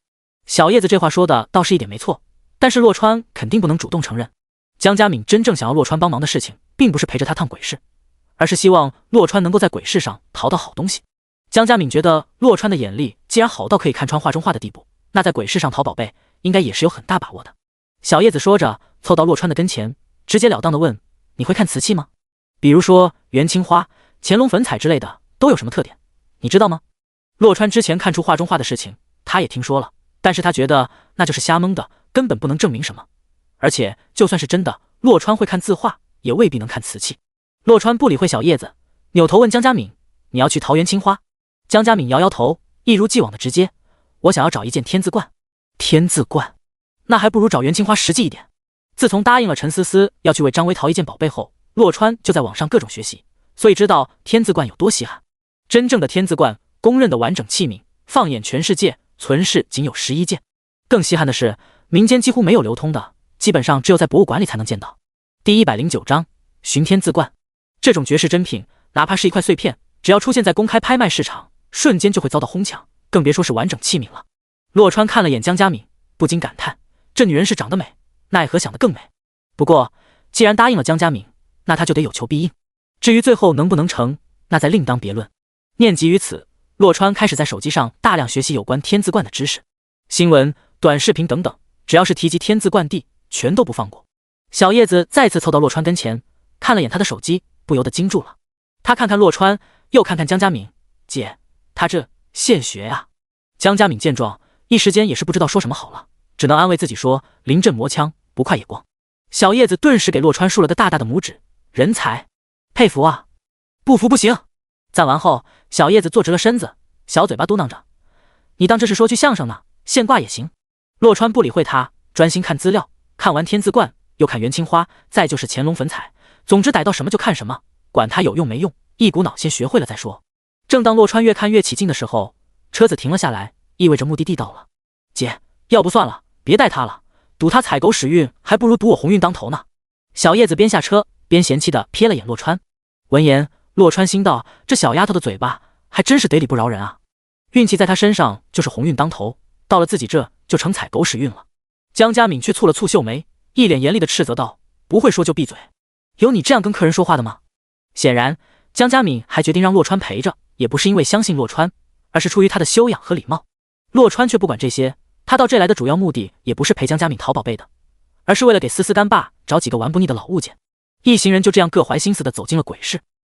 S2: 小叶子这话说的倒是一点没错，但是洛川肯定不能主动承认。江佳敏真正想要洛川帮忙的事情，并不是陪着他趟鬼市，而是希望洛川能够在鬼市上淘到好东西。江佳敏觉得洛川的眼力既然好到可以看穿画中画的地步，那在鬼市上淘宝贝应该也是有很大把握的。小叶子说着，凑到洛川的跟前，直截了当地问：“你会看瓷器吗？比如说元青花、乾隆粉彩之类的，都有什么特点？你知道吗？”洛川之前看出画中画的事情，他也听说了，但是他觉得那就是瞎蒙的，根本不能证明什么。而且就算是真的，洛川会看字画，也未必能看瓷器。洛川不理会小叶子，扭头问江佳敏：“你要去桃园青花？”江佳敏摇摇头，一如既往的直接：“我想要找一件天字冠。”天字冠，那还不如找元青花实际一点。自从答应了陈思思要去为张薇淘一件宝贝后，洛川就在网上各种学习，所以知道天字冠有多稀罕。真正的天字冠，公认的完整器皿，放眼全世界，存世仅有11件。更稀罕的是，民间几乎没有流通的，基本上只有在博物馆里才能见到。第109章寻天字冠，这种绝世珍品，哪怕是一块碎片，只要出现在公开拍卖市场，瞬间就会遭到哄抢，更别说是完整器皿了。洛川看了眼江佳敏，不禁感叹，这女人是长得美，奈何想得更美。不过既然答应了江佳敏，那他就得有求必应。至于最后能不能成，那再另当别论。念及于此，洛川开始在手机上大量学习有关天字冠的知识，新闻、短视频等等，只要是提及天字冠地，全都不放过。小叶子再次凑到洛川跟前，看了眼他的手机，不由得惊住了。他看看洛川，又看看江佳敏：“姐，他这现学啊。”江佳敏见状，一时间也是不知道说什么好了，只能安慰自己说：“临阵磨枪，不快也光。”小叶子顿时给洛川竖了个大大的拇指：“人才，佩服啊！不服不行！”赞完后，小叶子坐直了身子，小嘴巴嘟囔着：“你当这是说句相声呢？现挂也行。”洛川不理会他，专心看资料，看完天字冠，又看元青花，再就是乾隆粉彩，总之逮到什么就看什么，管他有用没用，一股脑先学会了再说。正当洛川越看越起劲的时候，车子停了下来，意味着目的地到了。姐，要不算了，别带他了，赌他踩狗屎运，还不如赌我鸿运当头呢。小叶子边下车边嫌弃地瞥了眼洛川。闻言，洛川心道：这小丫头的嘴巴还真是得理不饶人啊！运气在她身上就是鸿运当头，到了自己这就成踩狗屎运了。江佳敏却蹙了蹙秀眉，一脸严厉地斥责道：“不会说就闭嘴！有你这样跟客人说话的吗？”显然，江佳敏还决定让洛川陪着，也不是因为相信洛川，而是出于他的修养和礼貌。洛川却不管这些，他到这来的主要目的也不是陪江佳敏淘宝贝的，而是为了给思思干爸找几个玩不腻的老物件。一行人就这样各怀心思地走进了鬼市。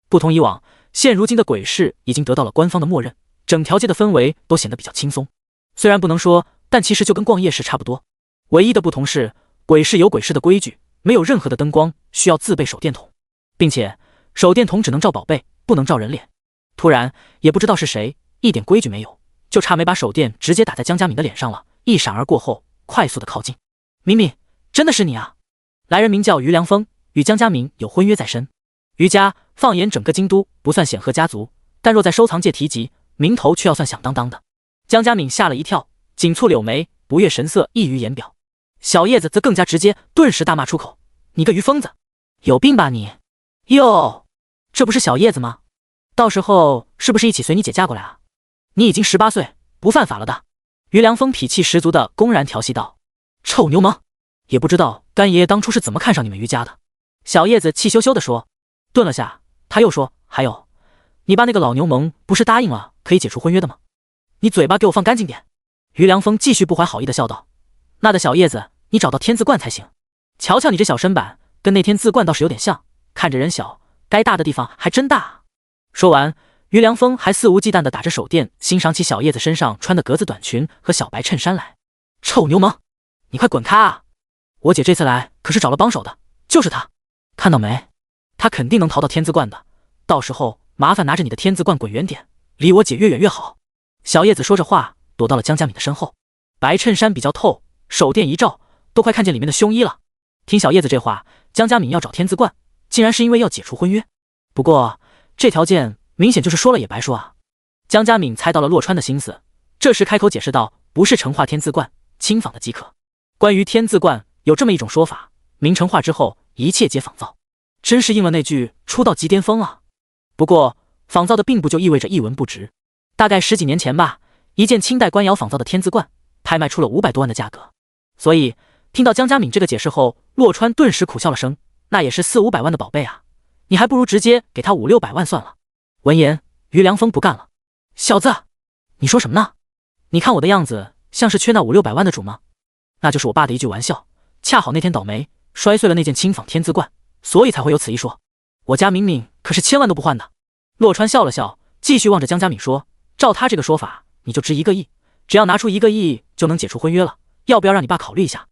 S2: 不同以往，现如今的鬼市已经得到了官方的默认，整条街的氛围都显得比较轻松。虽然不能说，但其实就跟逛夜市差不多。唯一的不同是，鬼市有鬼市的规矩，没有任何的灯光，需要自备手电筒，并且手电筒只能照宝贝，不能照人脸。突然，也不知道是谁，一点规矩没有，就差没把手电直接打在江佳敏的脸上了，一闪而过后，快速的靠近。敏敏，真的是你啊！来人名叫于良风，与江佳敏有婚约在身。于家放眼整个京都不算显赫家族，但若在收藏界提及，名头却要算响当当的。江佳敏吓了一跳，紧蹙柳眉，不悦神色溢于言表。小叶子则更加直接，顿时大骂出口：“你个于疯子，有病吧你！哟，这不是小叶子吗？到时候是不是一起随你姐嫁过来啊？你已经18岁，不犯法了的。”于良风痞气十足的公然调戏道：“臭牛氓，也不知道干爷爷当初是怎么看上你们于家的。”小叶子气羞羞地说。顿了下，他又说：“还有，你爸那个老牛氓不是答应了可以解除婚约的吗？你嘴巴给我放干净点。”于良风继续不怀好意的笑道：“那的小叶子，你找到天字冠才行。瞧瞧你这小身板，跟那天字冠倒是有点像，看着人小，该大的地方还真大啊。”说完，于良风还肆无忌惮地打着手电，欣赏起小叶子身上穿的格子短裙和小白衬衫来。“臭牛氓，你快滚开啊！我姐这次来可是找了帮手的，就是他，看到没？他肯定能淘到天字冠的，到时候麻烦拿着你的天字冠滚远点，离我姐越远越好。小叶子说着话，躲到了江佳敏的身后，白衬衫比较透，手电一照，都快看见里面的胸衣了。听小叶子这话，江佳敏要找天字冠，竟然是因为要解除婚约。不过这条件明显就是说了也白说啊。江佳敏猜到了洛川的心思，这时开口解释道：“不是成化天字冠，轻仿的即可。关于天字冠，有这么一种说法，明成化之后，一切皆仿造。真是应了那句出道即巅峰啊。不过仿造的并不就意味着一文不值。大概10几年前吧，一件清代官窑仿造的天字冠，拍卖出了500多万的价格。所以听到江佳敏这个解释后，洛川顿时苦笑了声，那也是400、500万的宝贝啊，你还不如直接给他500、600万算了。”闻言，于良风不干了：“小子，你说什么呢？你看我的样子像是缺那5、600万的主吗？那就是我爸的一句玩笑，恰好那天倒霉摔碎了那件轻仿天字冠，所以才会有此一说。我家敏敏可是千万都不换的。”洛川笑了笑，继续望着江佳敏说：“照他这个说法，你就值1个亿，只要拿出1个亿就能解除婚约了，要不要让你爸考虑一下？”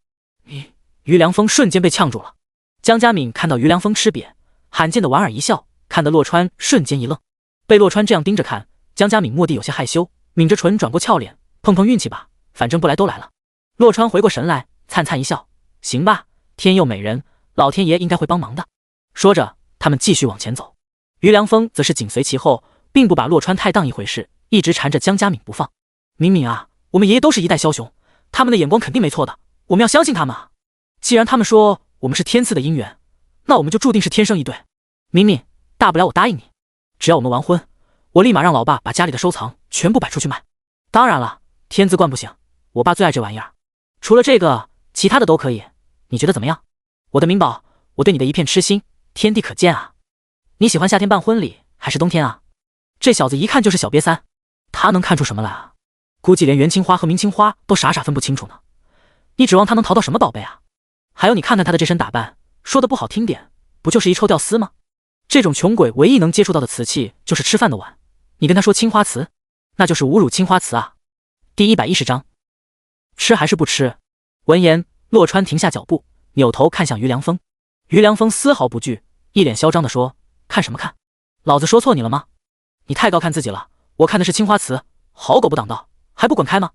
S2: 于良风瞬间被呛住了。江佳敏看到于良风吃瘪，罕见的莞尔一笑，看得洛川瞬间一愣。被洛川这样盯着看，江佳敏蓦地有些害羞，抿着唇转过俏脸，碰碰运气吧，反正不来都来了。洛川回过神来，灿灿一笑：“行吧，天佑美人，老天爷应该会帮忙的。”说着，他们继续往前走。于良风则是紧随其后，并不把洛川太当一回事，一直缠着江佳敏不放。“敏敏啊，我们爷爷都是一代枭雄，他们的眼光肯定没错的，我们要相信他们啊。既然他们说我们是天赐的姻缘，那我们就注定是天生一对。敏敏，大不了我答应你，只要我们完婚，我立马让老爸把家里的收藏全部摆出去卖。当然了，天字冠不行，我爸最爱这玩意儿。除了这个，其他的都可以，你觉得怎么样？我的明宝，我对你的一片痴心，天地可见啊。你喜欢夏天办婚礼还是冬天啊？”这小子一看就是小瘪三，他能看出什么来啊？估计连元青花和明青花都傻傻分不清楚呢。你指望他能淘到什么宝贝啊？还有你看看他的这身打扮，说的不好听点，不就是一臭吊丝吗？这种穷鬼唯一能接触到的瓷器就是吃饭的碗，你跟他说青花瓷，那就是侮辱青花瓷啊。第110章，吃还是不吃？闻言，洛川停下脚步，扭头看向于良风。于良风丝毫不惧，一脸嚣张地说：“看什么看？老子说错你了吗？你太高看自己了，我看的是青花瓷，好狗不挡道，还不滚开吗？”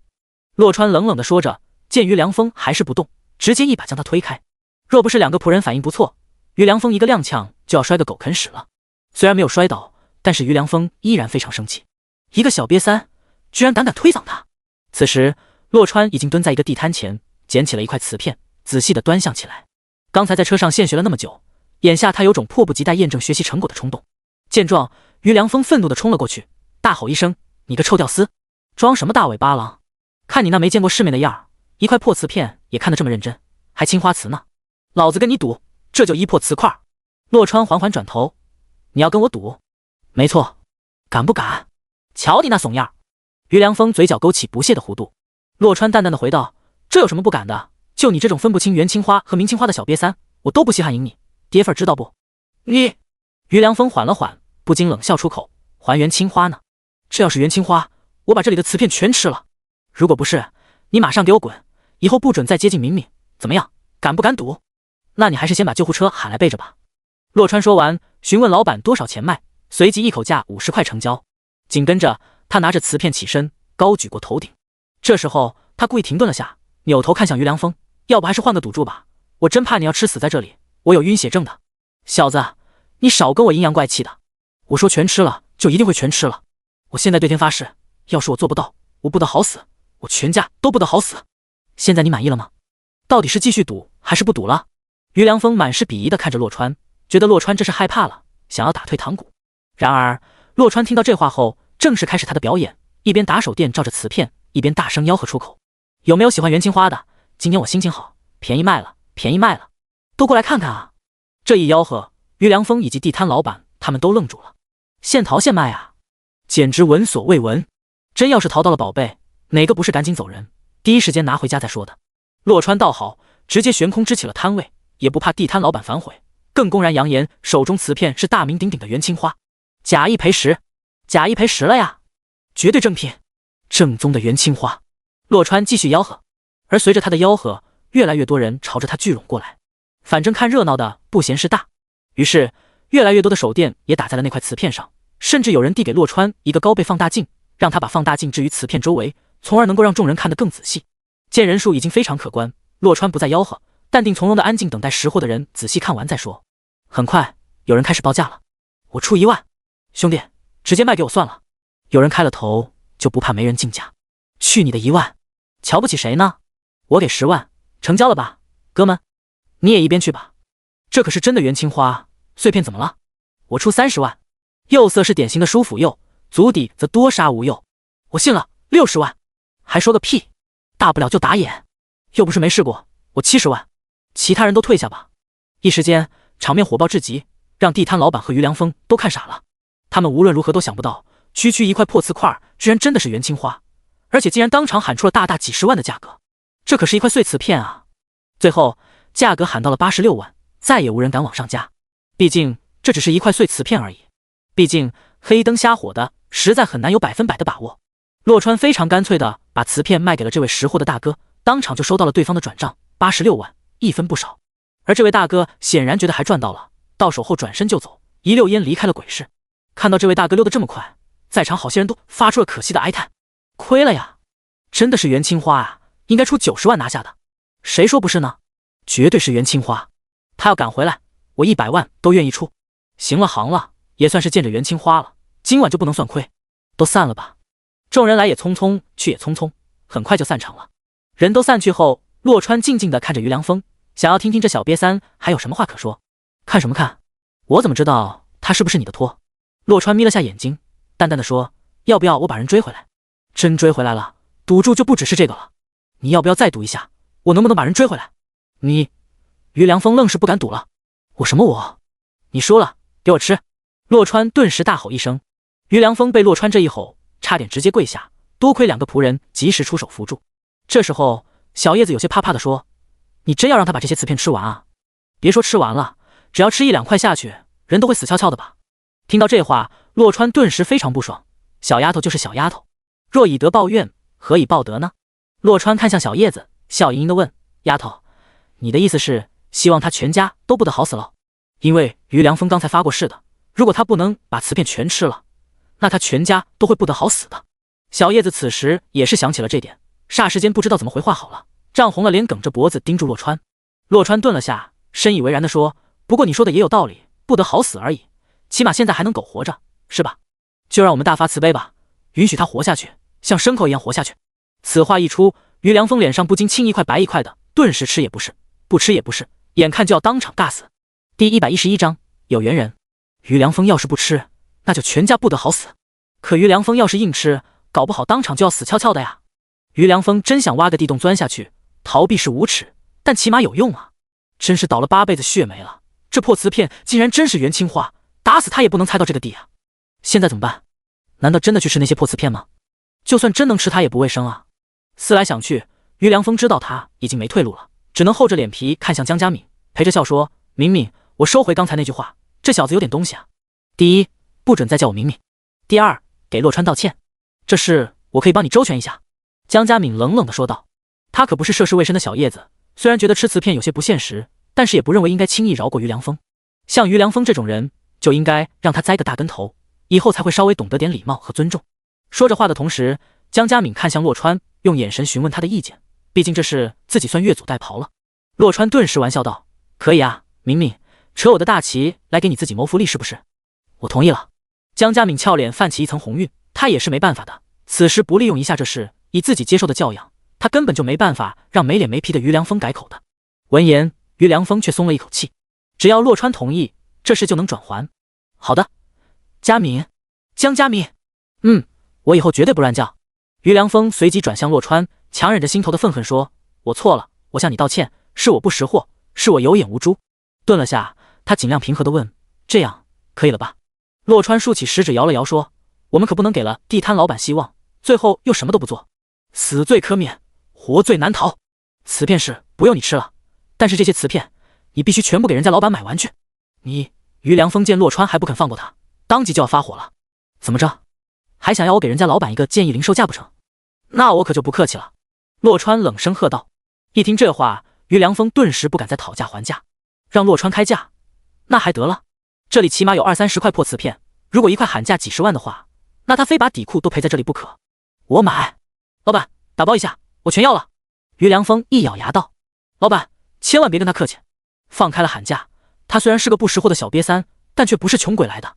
S2: 洛川冷冷地说着，见于良风还是不动，直接一把将他推开。若不是2个仆人反应不错，于良风一个踉跄就要摔个狗啃屎了。虽然没有摔倒，但是于良风依然非常生气，一个小瘪三居然胆敢推搡他。此时洛川已经蹲在一个地摊前，捡起了一块瓷片，仔细地端详起来。刚才在车上现学了那么久，眼下他有种迫不及待验证学习成果的冲动。见状，于良风愤怒地冲了过去，大吼一声：“你个臭吊丝，装什么大尾巴狼？看你那没见过世面的样儿，一块破瓷片也看得这么认真，还青花瓷呢？老子跟你赌，这就一破瓷块。”洛川缓缓转头：“你要跟我赌？没错，敢不敢？瞧你那怂样！”于良风嘴角勾起不屑的弧度。洛川淡淡的回道：“这有什么不敢的？就你这种分不清元青花和明青花的小瘪三，我都不稀罕赢你，跌份知道不？”你……于良风缓了缓，不禁冷笑出口：“还原青花呢？这要是元青花，我把这里的瓷片全吃了。如果不是，你马上给我滚，以后不准再接近敏敏，怎么样？敢不敢赌？那你还是先把救护车喊来备着吧。”洛川说完，询问老板多少钱卖，随即一口价50块成交。紧跟着，他拿着瓷片起身，高举过头顶。这时候，他故意停顿了下，扭头看向于良风：“要不还是换个赌注吧，我真怕你要吃死在这里，我有晕血症的。小子，你少跟我阴阳怪气的，我说全吃了就一定会全吃了。我现在对天发誓，要是我做不到，我不得好死，我全家都不得好死。现在你满意了吗？到底是继续赌还是不赌了？”于良风满是鄙夷地看着洛川，觉得洛川这是害怕了，想要打退堂鼓。然而洛川听到这话后，正式开始他的表演，一边打手电照着瓷片，一边大声吆喝出口：“有没有喜欢元青花的？今天我心情好，便宜卖了，便宜卖了，都过来看看啊！”这一吆喝，于良风以及地摊老板他们都愣住了。现淘现卖啊，简直闻所未闻！真要是淘到了宝贝，哪个不是赶紧走人，第一时间拿回家再说的？洛川倒好，直接悬空支起了摊位，也不怕地摊老板反悔，更公然扬言手中瓷片是大名鼎鼎的元青花，假一赔十，假一赔十了呀！绝对正品，正宗的元青花。洛川继续吆喝，而随着他的吆喝，越来越多人朝着他聚拢过来。反正看热闹的不嫌事大，于是越来越多的手电也打在了那块瓷片上，甚至有人递给洛川一个高倍放大镜，让他把放大镜置于瓷片周围，从而能够让众人看得更仔细。见人数已经非常可观，洛川不再吆喝，淡定从容的安静等待识货的人仔细看完再说。很快有人开始报价了，我出1万，兄弟，直接卖给我算了。有人开了头，就不怕没人竞价。去你的1万，瞧不起谁呢？我给10万，成交了吧，哥们？你也一边去吧。这可是真的元青花，碎片怎么了？我出30万。釉色是典型的舒府釉，足底则多砂无釉。我信了，60万。还说个屁，大不了就打眼，又不是没试过。我70万。其他人都退下吧。一时间场面火爆至极，让地摊老板和于良风都看傻了。他们无论如何都想不到，区区一块破瓷块居然真的是元青花，而且竟然当场喊出了大大几十万的价格。这可是一块碎瓷片啊！最后价格喊到了86万，再也无人敢往上加。毕竟这只是一块碎瓷片而已，毕竟黑灯瞎火的，实在很难有100%的把握。洛川非常干脆的把瓷片卖给了这位识货的大哥，当场就收到了对方的转账，86万，一分不少。而这位大哥显然觉得还赚到了，到手后转身就走，一溜烟离开了鬼市。看到这位大哥溜得这么快，在场好些人都发出了可惜的哀叹，亏了呀，真的是元青花啊，应该出90万拿下的。谁说不是呢？绝对是元青花，他要赶回来，我100万都愿意出。行了行了，也算是见着元青花了，今晚就不能算亏，都散了吧。众人来也匆匆，去也匆匆，很快就散场了。人都散去后，洛川静静地看着于良风，想要听听这小瘪三还有什么话可说。看什么看？我怎么知道他是不是你的托？洛川眯了下眼睛，淡淡的说，要不要我把人追回来？真追回来了，赌注就不只是这个了。你要不要再赌一下，我能不能把人追回来？你……于良风愣是不敢赌了。我什么我？你输了，给我吃！洛川顿时大吼一声。于良风被洛川这一吼，差点直接跪下，多亏2个仆人及时出手扶住。这时候小叶子有些怕怕的说，你真要让他把这些瓷片吃完啊？别说吃完了，只要吃1-2块下去，人都会死翘翘的吧？听到这话，洛川顿时非常不爽。小丫头就是小丫头，若以德报怨，何以报德呢？洛川看向小叶子，笑盈盈的问，丫头，你的意思是希望他全家都不得好死了？因为于良风刚才发过誓的，如果他不能把瓷片全吃了，那他全家都会不得好死的。小叶子此时也是想起了这点，霎时间不知道怎么回话好了，涨红了脸，梗着脖子盯住洛川。洛川顿了下，深以为然地说，不过你说的也有道理，不得好死而已，起码现在还能苟活着，是吧？就让我们大发慈悲吧，允许他活下去，像牲口一样活下去。此话一出，于良风脸上不禁青一块白一块的，顿时吃也不是，不吃也不是，眼看就要当场尬死。第111章有缘人。于良风要是不吃，那就全家不得好死。可于良风要是硬吃，搞不好当场就要死翘翘的呀。于良风真想挖个地洞钻下去，逃避是无耻，但起码有用啊。真是倒了8辈子血霉了，这破瓷片竟然真是元青花，打死他也不能猜到这个地啊。现在怎么办？难道真的去吃那些破瓷片吗？就算真能吃它也不卫生啊。思来想去，于良风知道他已经没退路了，只能厚着脸皮看向江佳敏，陪着笑说，敏敏，我收回刚才那句话，这小子有点东西啊。第一，不准再叫我敏敏。第二，给洛川道歉，这事我可以帮你周全一下。江佳敏冷冷地说道。他可不是涉世未深的小叶子，虽然觉得吃瓷片有些不现实，但是也不认为应该轻易饶过于良风。像于良风这种人，就应该让他栽个大跟头，以后才会稍微懂得点礼貌和尊重。说着话的同时，江佳敏看向洛川，用眼神询问他的意见，毕竟这事自己算越俎代庖了。洛川顿时玩笑道，可以啊，敏敏，扯我的大旗来给你自己谋福利是不是？我同意了。江佳敏俏脸泛起一层红晕，他也是没办法的，此时不利用一下这事，以自己接受的教养，他根本就没办法让没脸没皮的于良风改口的。闻言，于良风却松了一口气，只要洛川同意，这事就能转还。好的，佳敏，江佳敏，我以后绝对不乱叫。于良风随即转向洛川，强忍着心头的愤恨说，我错了，我向你道歉，是我不识货，是我有眼无珠。顿了下，他尽量平和地问，这样可以了吧？洛川竖起食指摇了摇说，我们可不能给了地摊老板希望，最后又什么都不做，死罪可免，活罪难逃。瓷片是不用你吃了，但是这些瓷片你必须全部给人家老板买完去。你……于良风见洛川还不肯放过他，当即就要发火了，怎么着？还想要我给人家老板一个建议零售价不成？那我可就不客气了。洛川冷声喝道。一听这话，于良风顿时不敢再讨价还价，让洛川开价，那还得了？这里起码有20-30块破瓷片，如果一块喊价几10万的话，那他非把底裤都赔在这里不可。我买。老板，打包一下，我全要了。于良风一咬牙道。老板，千万别跟他客气。放开了喊价，他虽然是个不识货的小瘪三，但却不是穷鬼来的，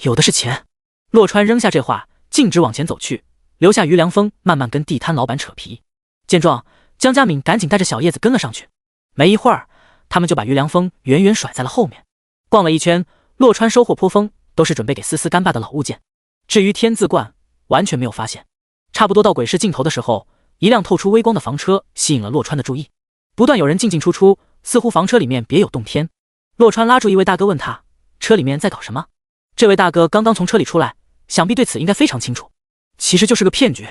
S2: 有的是钱。洛川扔下这话，径直往前走去，留下于良风慢慢跟地摊老板扯皮。见状，江佳敏赶紧带着小叶子跟了上去。没一会儿，他们就把于良风远远甩在了后面。逛了一圈，洛川收获颇丰，都是准备给思思干爸的老物件。至于天字冠，完全没有发现。差不多到鬼市尽头的时候，一辆透出微光的房车吸引了洛川的注意，不断有人进进出出，似乎房车里面别有洞天。洛川拉住一位大哥问他，车里面在搞什么？这位大哥刚刚从车里出来，想必对此应该非常清楚。其实就是个骗局，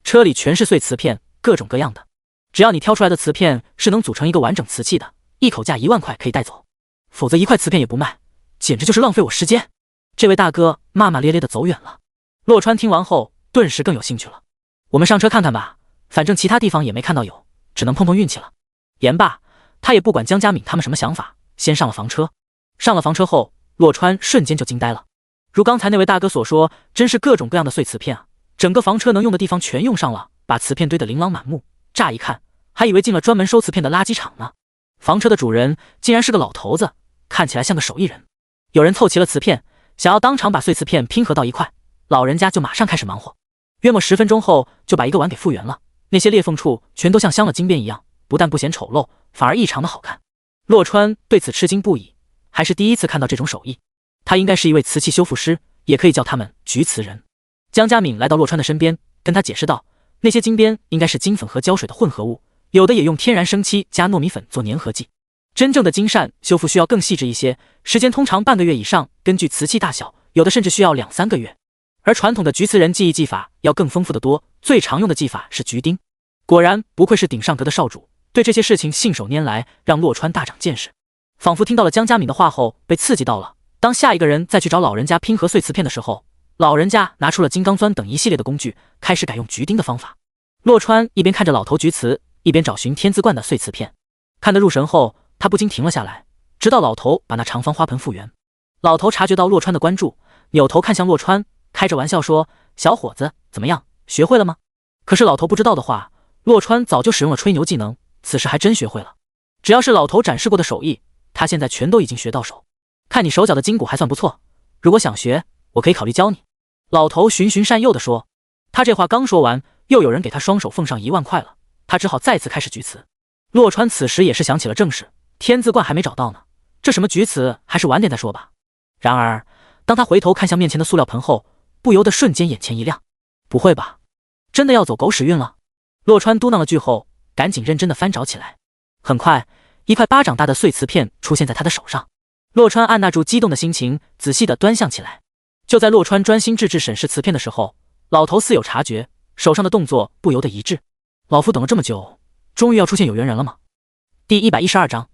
S2: 车里全是碎瓷片，各种各样的，只要你挑出来的瓷片是能组成一个完整瓷器的，一口价1万块可以带走，否则一块瓷片也不卖，简直就是浪费我时间。这位大哥骂骂咧咧的走远了。洛川听完后顿时更有兴趣了，我们上车看看吧，反正其他地方也没看到有，只能碰碰运气了。言罢，他也不管江佳敏他们什么想法，先上了房车。上了房车后，洛川瞬间就惊呆了。如刚才那位大哥所说，真是各种各样的碎瓷片啊，整个房车能用的地方全用上了，把瓷片堆得琳琅满目，乍一看还以为进了专门收瓷片的垃圾场呢。房车的主人竟然是个老头子，看起来像个手艺人。有人凑齐了瓷片，想要当场把碎瓷片拼合到一块，老人家就马上开始忙活，约莫10分钟后就把一个碗给复原了，那些裂缝处全都像镶了金边一样，不但不显丑陋，反而异常的好看。洛川对此吃惊不已，还是第一次看到这种手艺。他应该是一位瓷器修复师，也可以叫他们菊瓷人。江佳敏来到洛川的身边，跟他解释道，那些金边应该是金粉和胶水的混合物，有的也用天然生漆加糯米粉做粘合剂。真正的金扇修复需要更细致一些，时间通常半个月以上，根据瓷器大小，有的甚至需要2-3个月。而传统的菊瓷人技艺技法要更丰富得多，最常用的技法是菊钉。果然不愧是顶上阁的少主，对这些事情信手拈来，让洛川大长见识。仿佛听到了江佳敏的话后被刺激到了，当下一个人再去找老人家拼合碎瓷片的时候，老人家拿出了金刚钻等一系列的工具，开始改用菊钉的方法。洛川一边看着老头菊瓷，一边找寻天字冠的碎瓷片，看得入神后，他不禁停了下来，直到老头把那长方花盆复原。老头察觉到洛川的关注，扭头看向洛川，开着玩笑说，小伙子怎么样，学会了吗？可是老头不知道的话，洛川早就使用了吹牛技能，此时还真学会了。只要是老头展示过的手艺，他现在全都已经学到手。看你手脚的筋骨还算不错，如果想学，我可以考虑教你。老头循循善诱地说。他这话刚说完，又有人给他双手奉上1万块了，他只好再次开始菊瓷。洛川此时也是想起了正事，天字冠还没找到呢，这什么菊瓷还是晚点再说吧。然而当他回头看向面前的塑料盆后，不由得瞬间眼前一亮，不会吧，真的要走狗屎运了？洛川嘟囔了句后，赶紧认真的翻找起来。很快，一块巴掌大的碎瓷片出现在他的手上。洛川按捺住激动的心情，仔细的端详起来。就在洛川专心致志审视瓷片的时候，老头似有察觉，手上的动作不由得一滞。老夫等了这么久，终于要出现有缘人了吗？第112章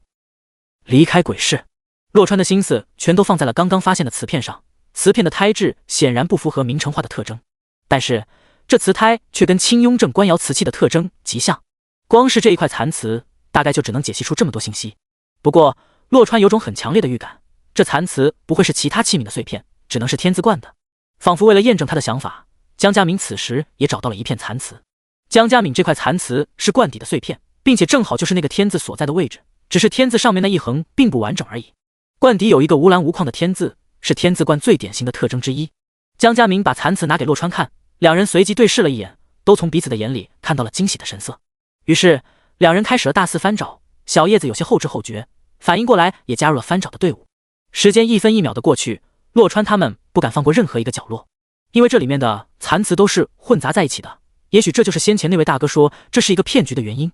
S2: 离开鬼市。洛川的心思全都放在了刚刚发现的瓷片上，瓷片的胎质显然不符合明成化的特征，但是这瓷胎却跟清雍正官窑瓷器的特征极像，光是这一块残瓷大概就只能解析出这么多信息。不过洛川有种很强烈的预感，这残瓷不会是其他器皿的碎片，只能是天字冠的。仿佛为了验证他的想法，江佳敏此时也找到了一片残瓷。江佳敏这块残瓷是冠底的碎片，并且正好就是那个天字所在的位置，只是天字上面那一横并不完整而已。冠底有一个无蓝无框的天字，是天字冠最典型的特征之一。江佳敏把残瓷拿给洛川看，两人随即对视了一眼，都从彼此的眼里看到了惊喜的神色。于是两人开始了大肆翻找，小叶子有些后知后觉，反应过来也加入了翻找的队伍。时间1分1秒的过去，洛川他们不敢放过任何一个角落，因为这里面的残瓷都是混杂在一起的，也许这就是先前那位大哥说这是一个骗局的原因。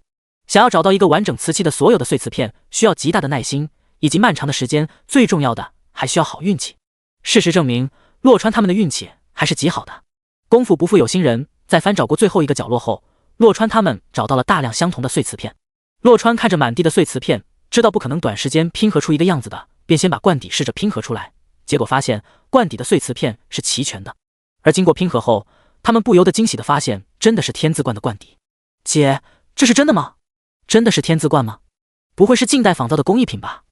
S2: 想要找到一个完整瓷器的所有的碎瓷片，需要极大的耐心以及漫长的时间，最重要的还需要好运气。事实证明，洛川他们的运气还是极好的。功夫不负有心人，在翻找过最后一个角落后，洛川他们找到了大量相同的碎瓷片。洛川看着满地的碎瓷片，知道不可能短时间拼合出一个样子的，便先把冠底试着拼合出来，结果发现冠底的碎瓷片是齐全的。而经过拼合后，他们不由得惊喜地发现，真的是天字冠的冠底。姐，这是真的吗？真的是天字冠吗？不会是近代仿造的工艺品吧？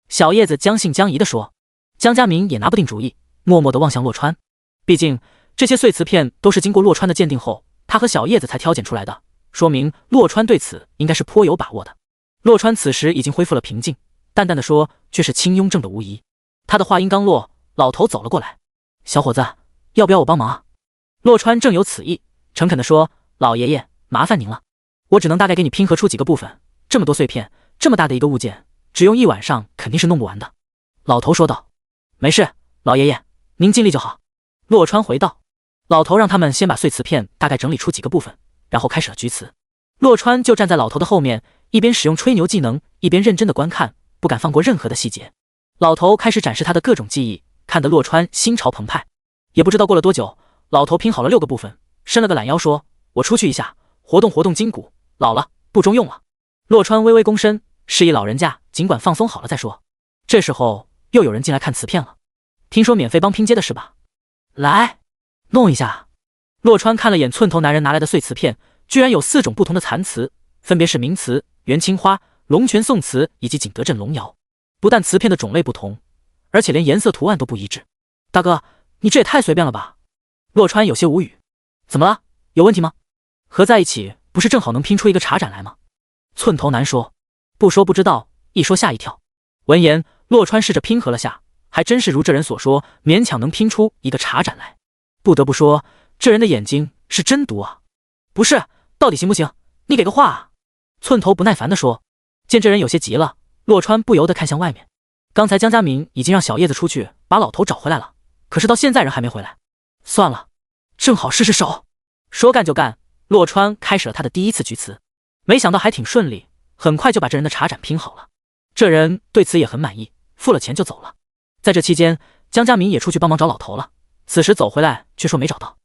S2: 小叶子将信将疑地说。江佳明也拿不定主意，默默地望向洛川。毕竟这些碎瓷片都是经过洛川的鉴定后，他和小叶子才挑拣出来的，说明洛川对此应该是颇有把握的。洛川此时已经恢复了平静，淡淡的说，却是青雍正的无疑。他的话音刚落，老头走了过来。小伙子，要不要我帮忙啊？洛川正有此意，诚恳地说，老爷爷，麻烦您了，我只能大概给你拼合出几个部分，这么多碎片，这么大的一个物件，只用一晚上肯定是弄不完的。老头说道。没事，老爷爷，您尽力就好。洛川回道。老头让他们先把碎瓷片大概整理出几个部分，然后开始了锯瓷。洛川就站在老头的后面，一边使用吹牛技能，一边认真的观看，不敢放过任何的细节。老头开始展示他的各种技艺，看得洛川心潮澎湃。也不知道过了多久，老头拼好了6个部分，伸了个懒腰说，我出去一下，活动活动筋骨，老了不中用了。洛川微微躬身，示意老人家尽管放松好了再说。这时候又有人进来看瓷片了，听说免费帮拼接的是吧？来，弄一下。洛川看了眼寸头男人拿来的碎瓷片，居然有4种不同的残瓷，分别是明瓷、元青花、龙泉宋瓷以及景德镇龙窑。不但瓷片的种类不同，而且连颜色图案都不一致。大哥，你这也太随便了吧？洛川有些无语。怎么了？有问题吗？合在一起不是正好能拼出一个茶盏来吗？寸头男说。不说不知道，一说吓一跳。闻言，洛川试着拼合了下，还真是如这人所说，勉强能拼出一个茶盏来。不得不说，这人的眼睛是真毒啊！不是，到底行不行？你给个话啊！寸头不耐烦地说。见这人有些急了，洛川不由得看向外面。刚才江家明已经让小叶子出去把老头找回来了，可是到现在人还没回来。算了，正好试试手。说干就干，洛川开始了他的第一次锯瓷。没想到还挺顺利，很快就把这人的茶盏拼好了。这人对此也很满意，付了钱就走了。在这期间，江家明也出去帮忙找老头了，此时走回来却说没找到。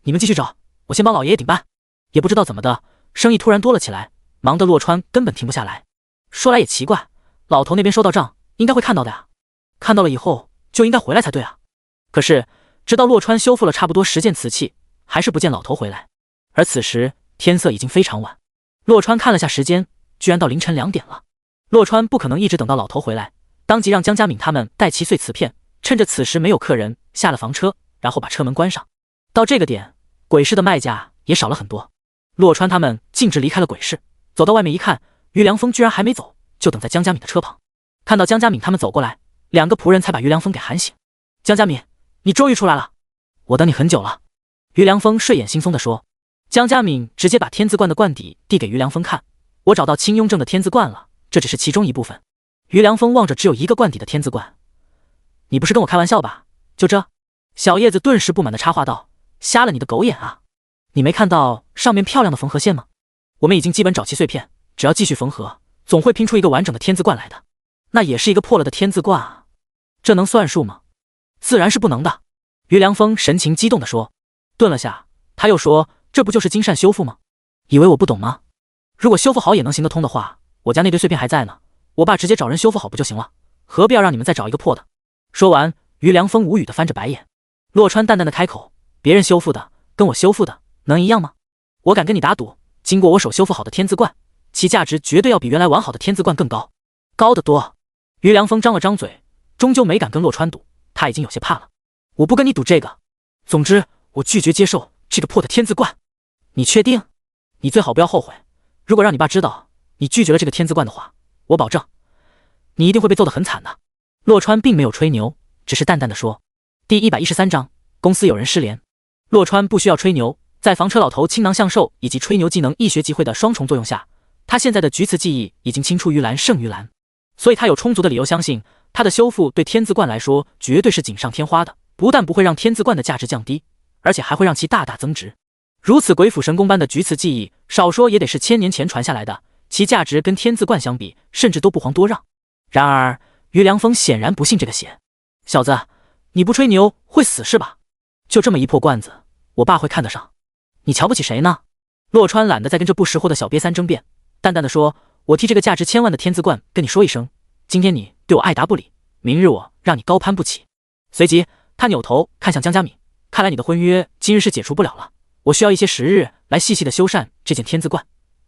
S2: 你们继续找，我先帮老爷爷顶班。也不知道怎么的，生意突然多了起来，忙得洛川根本停不下来。说来也奇怪，老头那边收到账应该会看到的呀，看到了以后就应该回来才对啊。可是直到洛川修复了差不多10件瓷器，还是不见老头回来。而此时天色已经非常晚，洛川看了下时间，居然到凌晨2点了。洛川不可能一直等到老头回来，当即让江家敏他们带齐碎瓷片，趁着此时没有客人，下了房车，然后把车门关上。到这个点，鬼市的卖家也少了很多。洛川他们径直离开了鬼市，走到外面一看，于良风居然还没走，就等在江家敏的车旁。看到江家敏他们走过来，2个仆人才把于良风给喊醒。江家敏，你终于出来了，我等你很久了。于良风睡眼惺忪地说。江家敏直接把天字罐的罐底递给于良风看，我找到清雍正的天字罐了，这只是其中一部分。于良风望着只有1个罐底的天字罐，你不是跟我开玩笑吧？就这？小叶子顿时不满地插话道，瞎了你的狗眼啊，你没看到上面漂亮的缝合线吗？我们已经基本找齐碎片，只要继续缝合，总会拼出一个完整的天字罐来的。那也是一个破了的天字罐啊，这能算数吗？自然是不能的。于良风神情激动地说。顿了下，他又说，这不就是金善修复吗？以为我不懂吗？如果修复好也能行得通的话，我家那堆碎片还在呢，我爸直接找人修复好不就行了，何必要让你们再找一个破的？说完，于良风无语地翻着白眼。洛川淡淡的开口，别人修复的跟我修复的能一样吗？我敢跟你打赌，经过我手修复好的天字罐，其价值绝对要比原来完好的天字罐更高，高得多。于良风张了张嘴，终究没敢跟洛川赌，他已经有些怕了。我不跟你赌这个，总之我拒绝接受这个破的天字罐。你确定？你最好不要后悔，如果让你爸知道你拒绝了这个天字罐的话，我保证你一定会被揍得很惨的。洛川并没有吹牛，只是淡淡的说。第113章，公司有人失联。洛川不需要吹牛，在房车老头倾囊相授以及吹牛技能一学即会的双重作用下，他现在的举此技艺已经青出于蓝胜于蓝，所以他有充足的理由相信他的修复对天字罐来说绝对是锦上添花的，不但不会让天字罐的价值降低，而且还会让其大大增值。如此鬼斧神工般的举此技艺，少说也得是1000年前传下来的，其价值跟天字罐相比，甚至都不遑多让。然而于良风显然不信这个邪。小子，你不吹牛会死是吧？就这么一破罐子，我爸会看得上？你瞧不起谁呢？洛川懒得再跟这不识货的小瘪三争辩，淡淡的说，我替这个价值1000万的天字罐跟你说一声，今天你对我爱答不理，明日我让你高攀不起。随即他扭头看向江家敏，看来你的婚约今日是解除不了了，我需要一些时日来细细的修缮这件天字罐，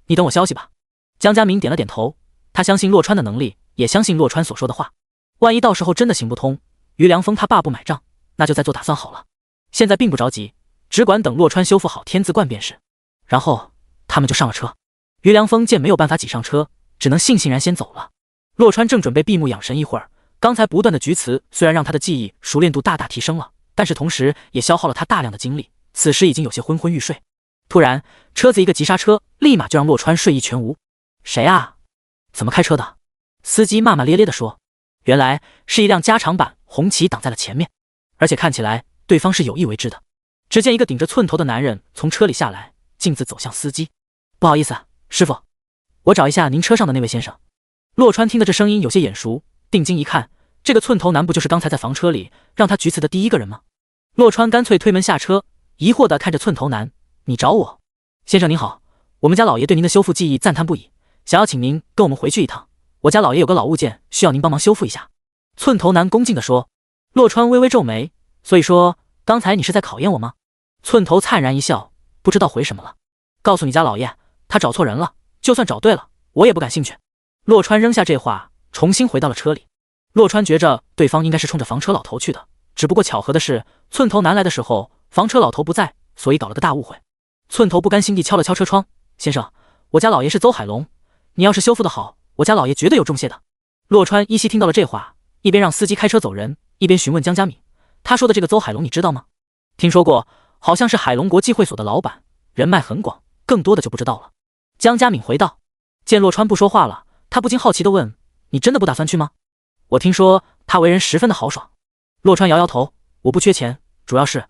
S2: 你等我消息吧。江家敏点了点头，他相信洛川的能力，也相信洛川所说的话。万一到时候真的行不通，于良风他爸不买账，那就再做打算好了。现在并不着急，只管等洛川修复好天字观便是。然后他们就上了车。于良风见没有办法挤上车，只能悻悻然先走了。洛川正准备闭目养神一会儿，刚才不断的举词虽然让他的记忆熟练度大大提升了，但是同时也消耗了他大量的精力，此时已经有些昏昏欲睡。突然车子一个急刹车，立马就让洛川睡意全无。谁啊？怎么开车的？司机骂骂咧咧地说。原来是一辆加长版红旗挡在了前面，而且看起来对方是有意为之的。只见一个顶着寸头的男人从车里下来，径自走向司机。不好意思，师傅，我找一下您车上的那位先生。洛川听得这声音有些眼熟，定睛一看，这个寸头男不就是刚才在房车里让他举词的第一个人吗？洛川干脆推门下车，疑惑地看着寸头男，你找我？先生您好，我们家老爷对您的修复技艺赞叹不已，想要请您跟我们回去一趟，我家老爷有个老物件需要您帮忙修复一下。寸头男恭敬地说。洛川微微皱眉，所以说刚才你是在考验我吗？寸头灿然一笑，不知道回什么了。告诉你家老爷，他找错人了，就算找对了，我也不感兴趣。洛川扔下这话，重新回到了车里。洛川觉着对方应该是冲着房车老头去的，只不过巧合的是，寸头男来的时候，房车老头不在，所以搞了个大误会。寸头不甘心地敲了敲车窗，先生，我家老爷是邹海龙，你要是修复得好，我家老爷绝对有重谢的。洛川依稀听到了这话，一边让司机开车走人，一边询问江佳敏，他说的这个邹海龙你知道吗？听说过，好像是海龙国际会所的老板，人脉很广，更多的就不知道了。江佳敏回道。见洛川不说话了，他不禁好奇地问，你真的不打算去吗？我听说他为人十分的豪爽。洛川摇摇头，我不缺钱，主要是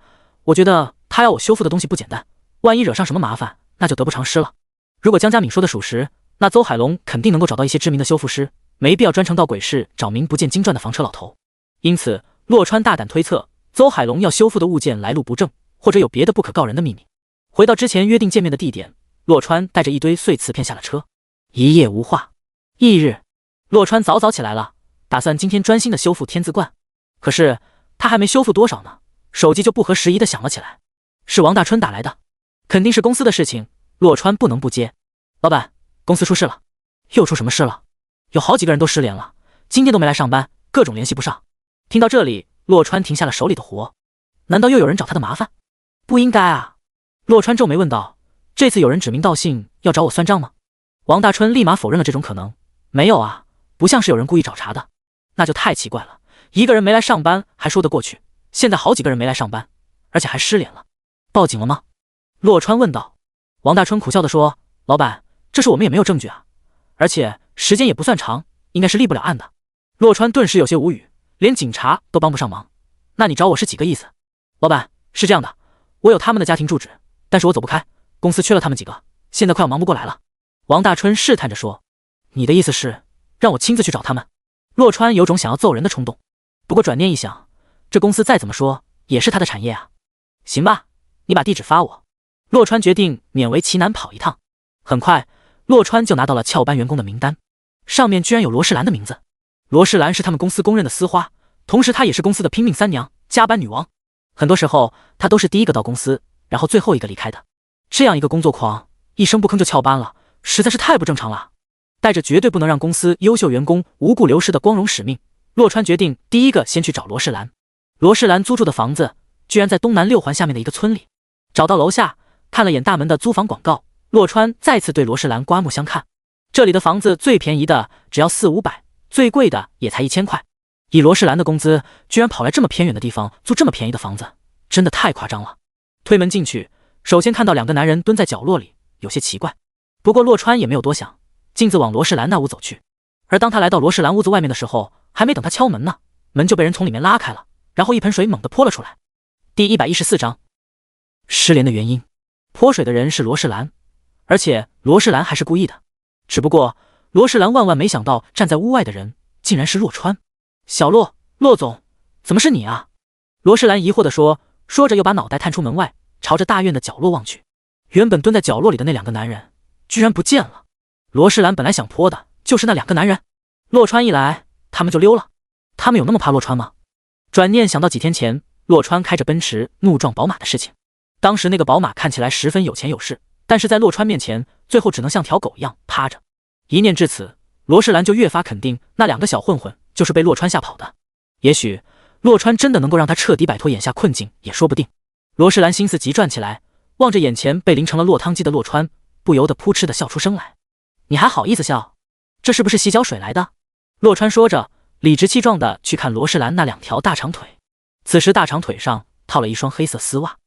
S2: 我觉得他要我修复的东西不简单，万一惹上什么麻烦，那就得不偿失了。如果江佳敏说的属实，那邹海龙肯定能够找到一些知名的修复师，没必要专程到鬼市找名不见经传的房车老头。因此洛川大胆推测，邹海龙要修复的物件来路不正，或者有别的不可告人的秘密。回到之前约定见面的地点，洛川带着一堆碎瓷片下了车。一夜无话。翌日，洛川早早起来了，打算今天专心的修复天字观。可是他还没修复多少呢，手机就不合时宜的响了起来。是王大春打来的，肯定是公司的事情，洛川不能不接。老板，公司出事了。又出什么事了？有好几个人都失联了，今天都没来上班，各种联系不上。听到这里，洛川停下了手里的活。难道又有人找他的麻烦？不应该啊。洛川皱眉问道，这次有人指名道姓要找我算账吗？王大春立马否认了这种可能，没有啊，不像是有人故意找茬的。那就太奇怪了，一个人没来上班还说得过去，现在好几个人没来上班，而且还失联了。报警了吗？洛川问道。王大春苦笑地说，老板，这事我们也没有证据啊，而且时间也不算长，应该是立不了案的。洛川顿时有些无语，连警察都帮不上忙，那你找我是几个意思？老板，是这样的，我有他们的家庭住址，但是我走不开，公司缺了他们几个，现在快要忙不过来了。王大春试探着说，你的意思是让我亲自去找他们？洛川有种想要揍人的冲动，不过转念一想，这公司再怎么说也是他的产业啊。行吧，你把地址发我。洛川决定勉为其难跑一趟。很快洛川就拿到了翘班员工的名单，上面居然有罗世兰的名字。罗世兰是他们公司公认的丝花，同时她也是公司的拼命三娘，加班女王。很多时候她都是第一个到公司，然后最后一个离开的。这样一个工作狂，一声不吭就翘班了，实在是太不正常了。带着绝对不能让公司优秀员工无故流失的光荣使命，洛川决定第一个先去找罗世兰。罗世兰租住的房子居然在东南6环下面的一个村里。找到楼下，看了眼大门的租房广告，洛川再次对罗世兰刮目相看。这里的房子最便宜的只要400-500，最贵的也才1000块。以罗世兰的工资，居然跑来这么偏远的地方租这么便宜的房子，真的太夸张了。推门进去，首先看到2个男人蹲在角落里，有些奇怪。不过洛川也没有多想，径自往罗世兰那屋走去。而当他来到罗世兰屋子外面的时候，还没等他敲门呢，门就被人从里面拉开了，然后一盆水猛地泼了出来。第114章，失联的原因。泼水的人是罗世兰，而且罗世兰还是故意的。只不过罗世兰万万没想到，站在屋外的人竟然是洛川。小洛，洛总，怎么是你啊？罗世兰疑惑地说，说着又把脑袋探出门外，朝着大院的角落望去。原本蹲在角落里的那2个男人居然不见了。罗世兰本来想泼的就是那2个男人，洛川一来他们就溜了。他们有那么怕洛川吗？转念想到几天前洛川开着奔驰怒撞宝马的事情，当时那个宝马看起来十分有钱有势，但是在洛川面前最后只能像条狗一样趴着。一念至此，罗世兰就越发肯定那2个小混混就是被洛川吓跑的。也许洛川真的能够让他彻底摆脱眼下困境也说不定。罗世兰心思急转起来，望着眼前被淋成了落汤鸡的洛川，不由得扑哧的笑出声来。你还好意思笑？这是不是洗脚水来的？洛川说着，理直气壮地去看罗世兰那2条大长腿。此时大长腿上套了一双黑色丝袜，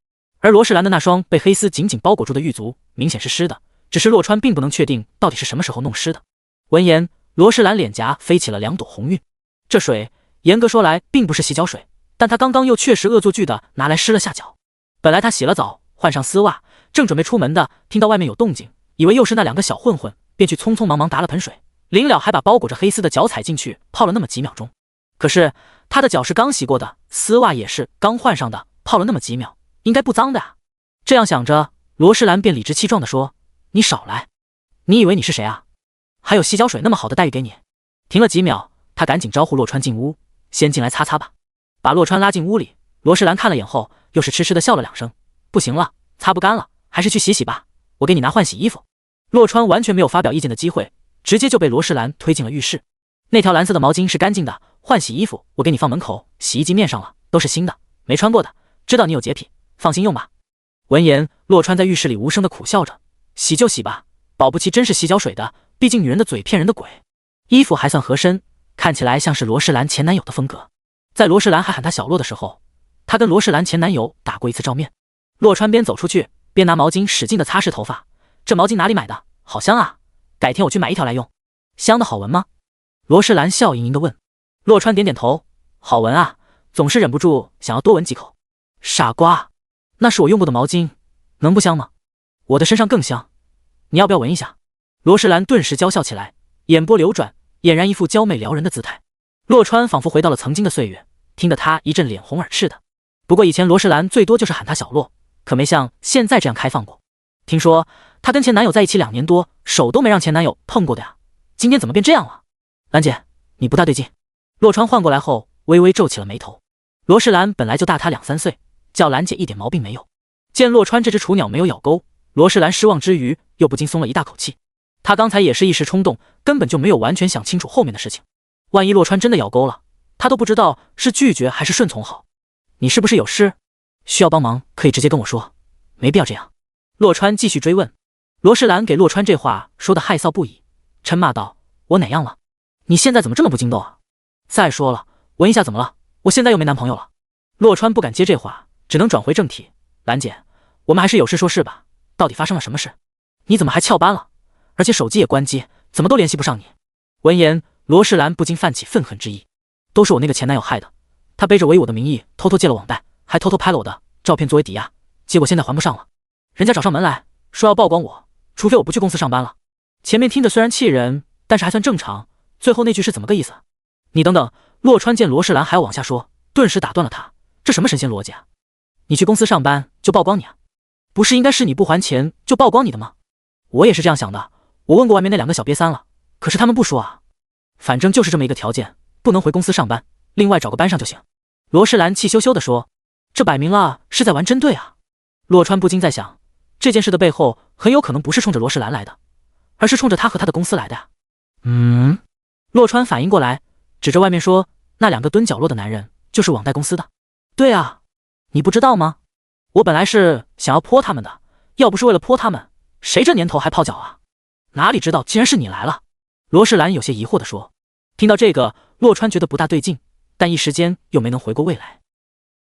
S2: 而罗世兰的那双被黑丝紧紧包裹住的玉足明显是湿的，只是洛川并不能确定到底是什么时候弄湿的。闻言，罗世兰脸颊飞起了2朵红晕。这水严格说来并不是洗脚水，但他刚刚又确实恶作剧的拿来湿了下脚。本来他洗了澡，换上丝袜，正准备出门的，听到外面有动静，以为又是那2个小混混，便去匆匆忙忙打了盆水，临了还把包裹着黑丝的脚踩进去，泡了那么几秒钟。可是他的脚是刚洗过的，丝袜也是刚换上的，泡了那么几秒，应该不脏的啊。这样想着，罗世兰便理直气壮地说：“你少来！你以为你是谁啊？还有洗脚水那么好的待遇给你？”停了几秒，他赶紧招呼洛川进屋：“先进来擦擦吧。”把洛川拉进屋里，罗世兰看了眼后，又是痴痴地笑了2声：“不行了，擦不干了，还是去洗洗吧，我给你拿换洗衣服。”洛川完全没有发表意见的机会，直接就被罗世兰推进了浴室。那条蓝色的毛巾是干净的，换洗衣服我给你放门口洗衣机面上了，都是新的，没穿过的，知道你有洁癖，放心用吧。闻言，洛川在浴室里无声的苦笑着：“洗就洗吧，保不齐真是洗脚水的，毕竟女人的嘴骗人的鬼。”衣服还算合身，看起来像是罗世兰前男友的风格。在罗世兰还喊他小洛的时候，他跟罗世兰前男友打过一次照面。洛川边走出去边拿毛巾使劲的擦拭头发：“这毛巾哪里买的？好香啊，改天我去买1条来用。”“香的好闻吗？”罗世兰笑盈盈的问。洛川点点头：“好闻啊，总是忍不住想要多闻几口。”“傻瓜，那是我用过的毛巾，能不香吗？我的身上更香，你要不要闻一下？”罗世兰顿时娇笑起来，眼波流转，俨然一副娇媚撩人的姿态。洛川仿佛回到了曾经的岁月，听得他一阵脸红耳赤的。不过以前罗世兰最多就是喊他小洛，可没像现在这样开放过。听说她跟前男友在一起2年多，手都没让前男友碰过的呀，今天怎么变这样了？兰姐，你不大对劲。洛川换过来后微微皱起了眉头。罗世兰本来就大他2、3岁，叫兰姐一点毛病没有。见洛川这只雏鸟没有咬钩，罗世兰失望之余又不禁松了一大口气。他刚才也是一时冲动，根本就没有完全想清楚后面的事情。万一洛川真的咬钩了，他都不知道是拒绝还是顺从好。你是不是有事需要帮忙，可以直接跟我说，没必要这样。洛川继续追问。罗世兰给洛川这话说的害臊不已，嗔骂道：“我哪样了？你现在怎么这么不经斗啊？再说了，闻一下怎么了？我现在又没男朋友了。”洛川不敢接这话，只能转回正题：“兰姐，我们还是有事说事吧，到底发生了什么事？你怎么还翘班了？而且手机也关机，怎么都联系不上你？”闻言，罗世兰不禁泛起愤恨之意：“都是我那个前男友害的，他背着我以我的名义偷偷借了网贷，还偷偷拍了我的照片作为抵押，结果现在还不上了。人家找上门来说要曝光我，除非我不去公司上班了。前面听着虽然气人，但是还算正常，最后那句是怎么个意思？你等等！”洛川见罗世兰还要往下说，顿时打断了他：“这什么神仙逻辑啊？你去公司上班就曝光你啊？不是应该是你不还钱就曝光你的吗？我也是这样想的，我问过外面那2个小瘪三了，可是他们不说啊。反正就是这么一个条件，不能回公司上班，另外找个班上就行。”罗世兰气羞羞地说：“这摆明了是在玩针对啊！”洛川不禁在想，这件事的背后很有可能不是冲着罗世兰来的，而是冲着他和他的公司来的呀。洛川反应过来，指着外面说：“那2个蹲角落的男人就是网贷公司的。”“对啊，你不知道吗？我本来是想要泼他们的，要不是为了泼他们，谁这年头还泡脚啊？哪里知道竟然是你来了。”罗世兰有些疑惑地说。听到这个，洛川觉得不大对劲，但一时间又没能回过味来。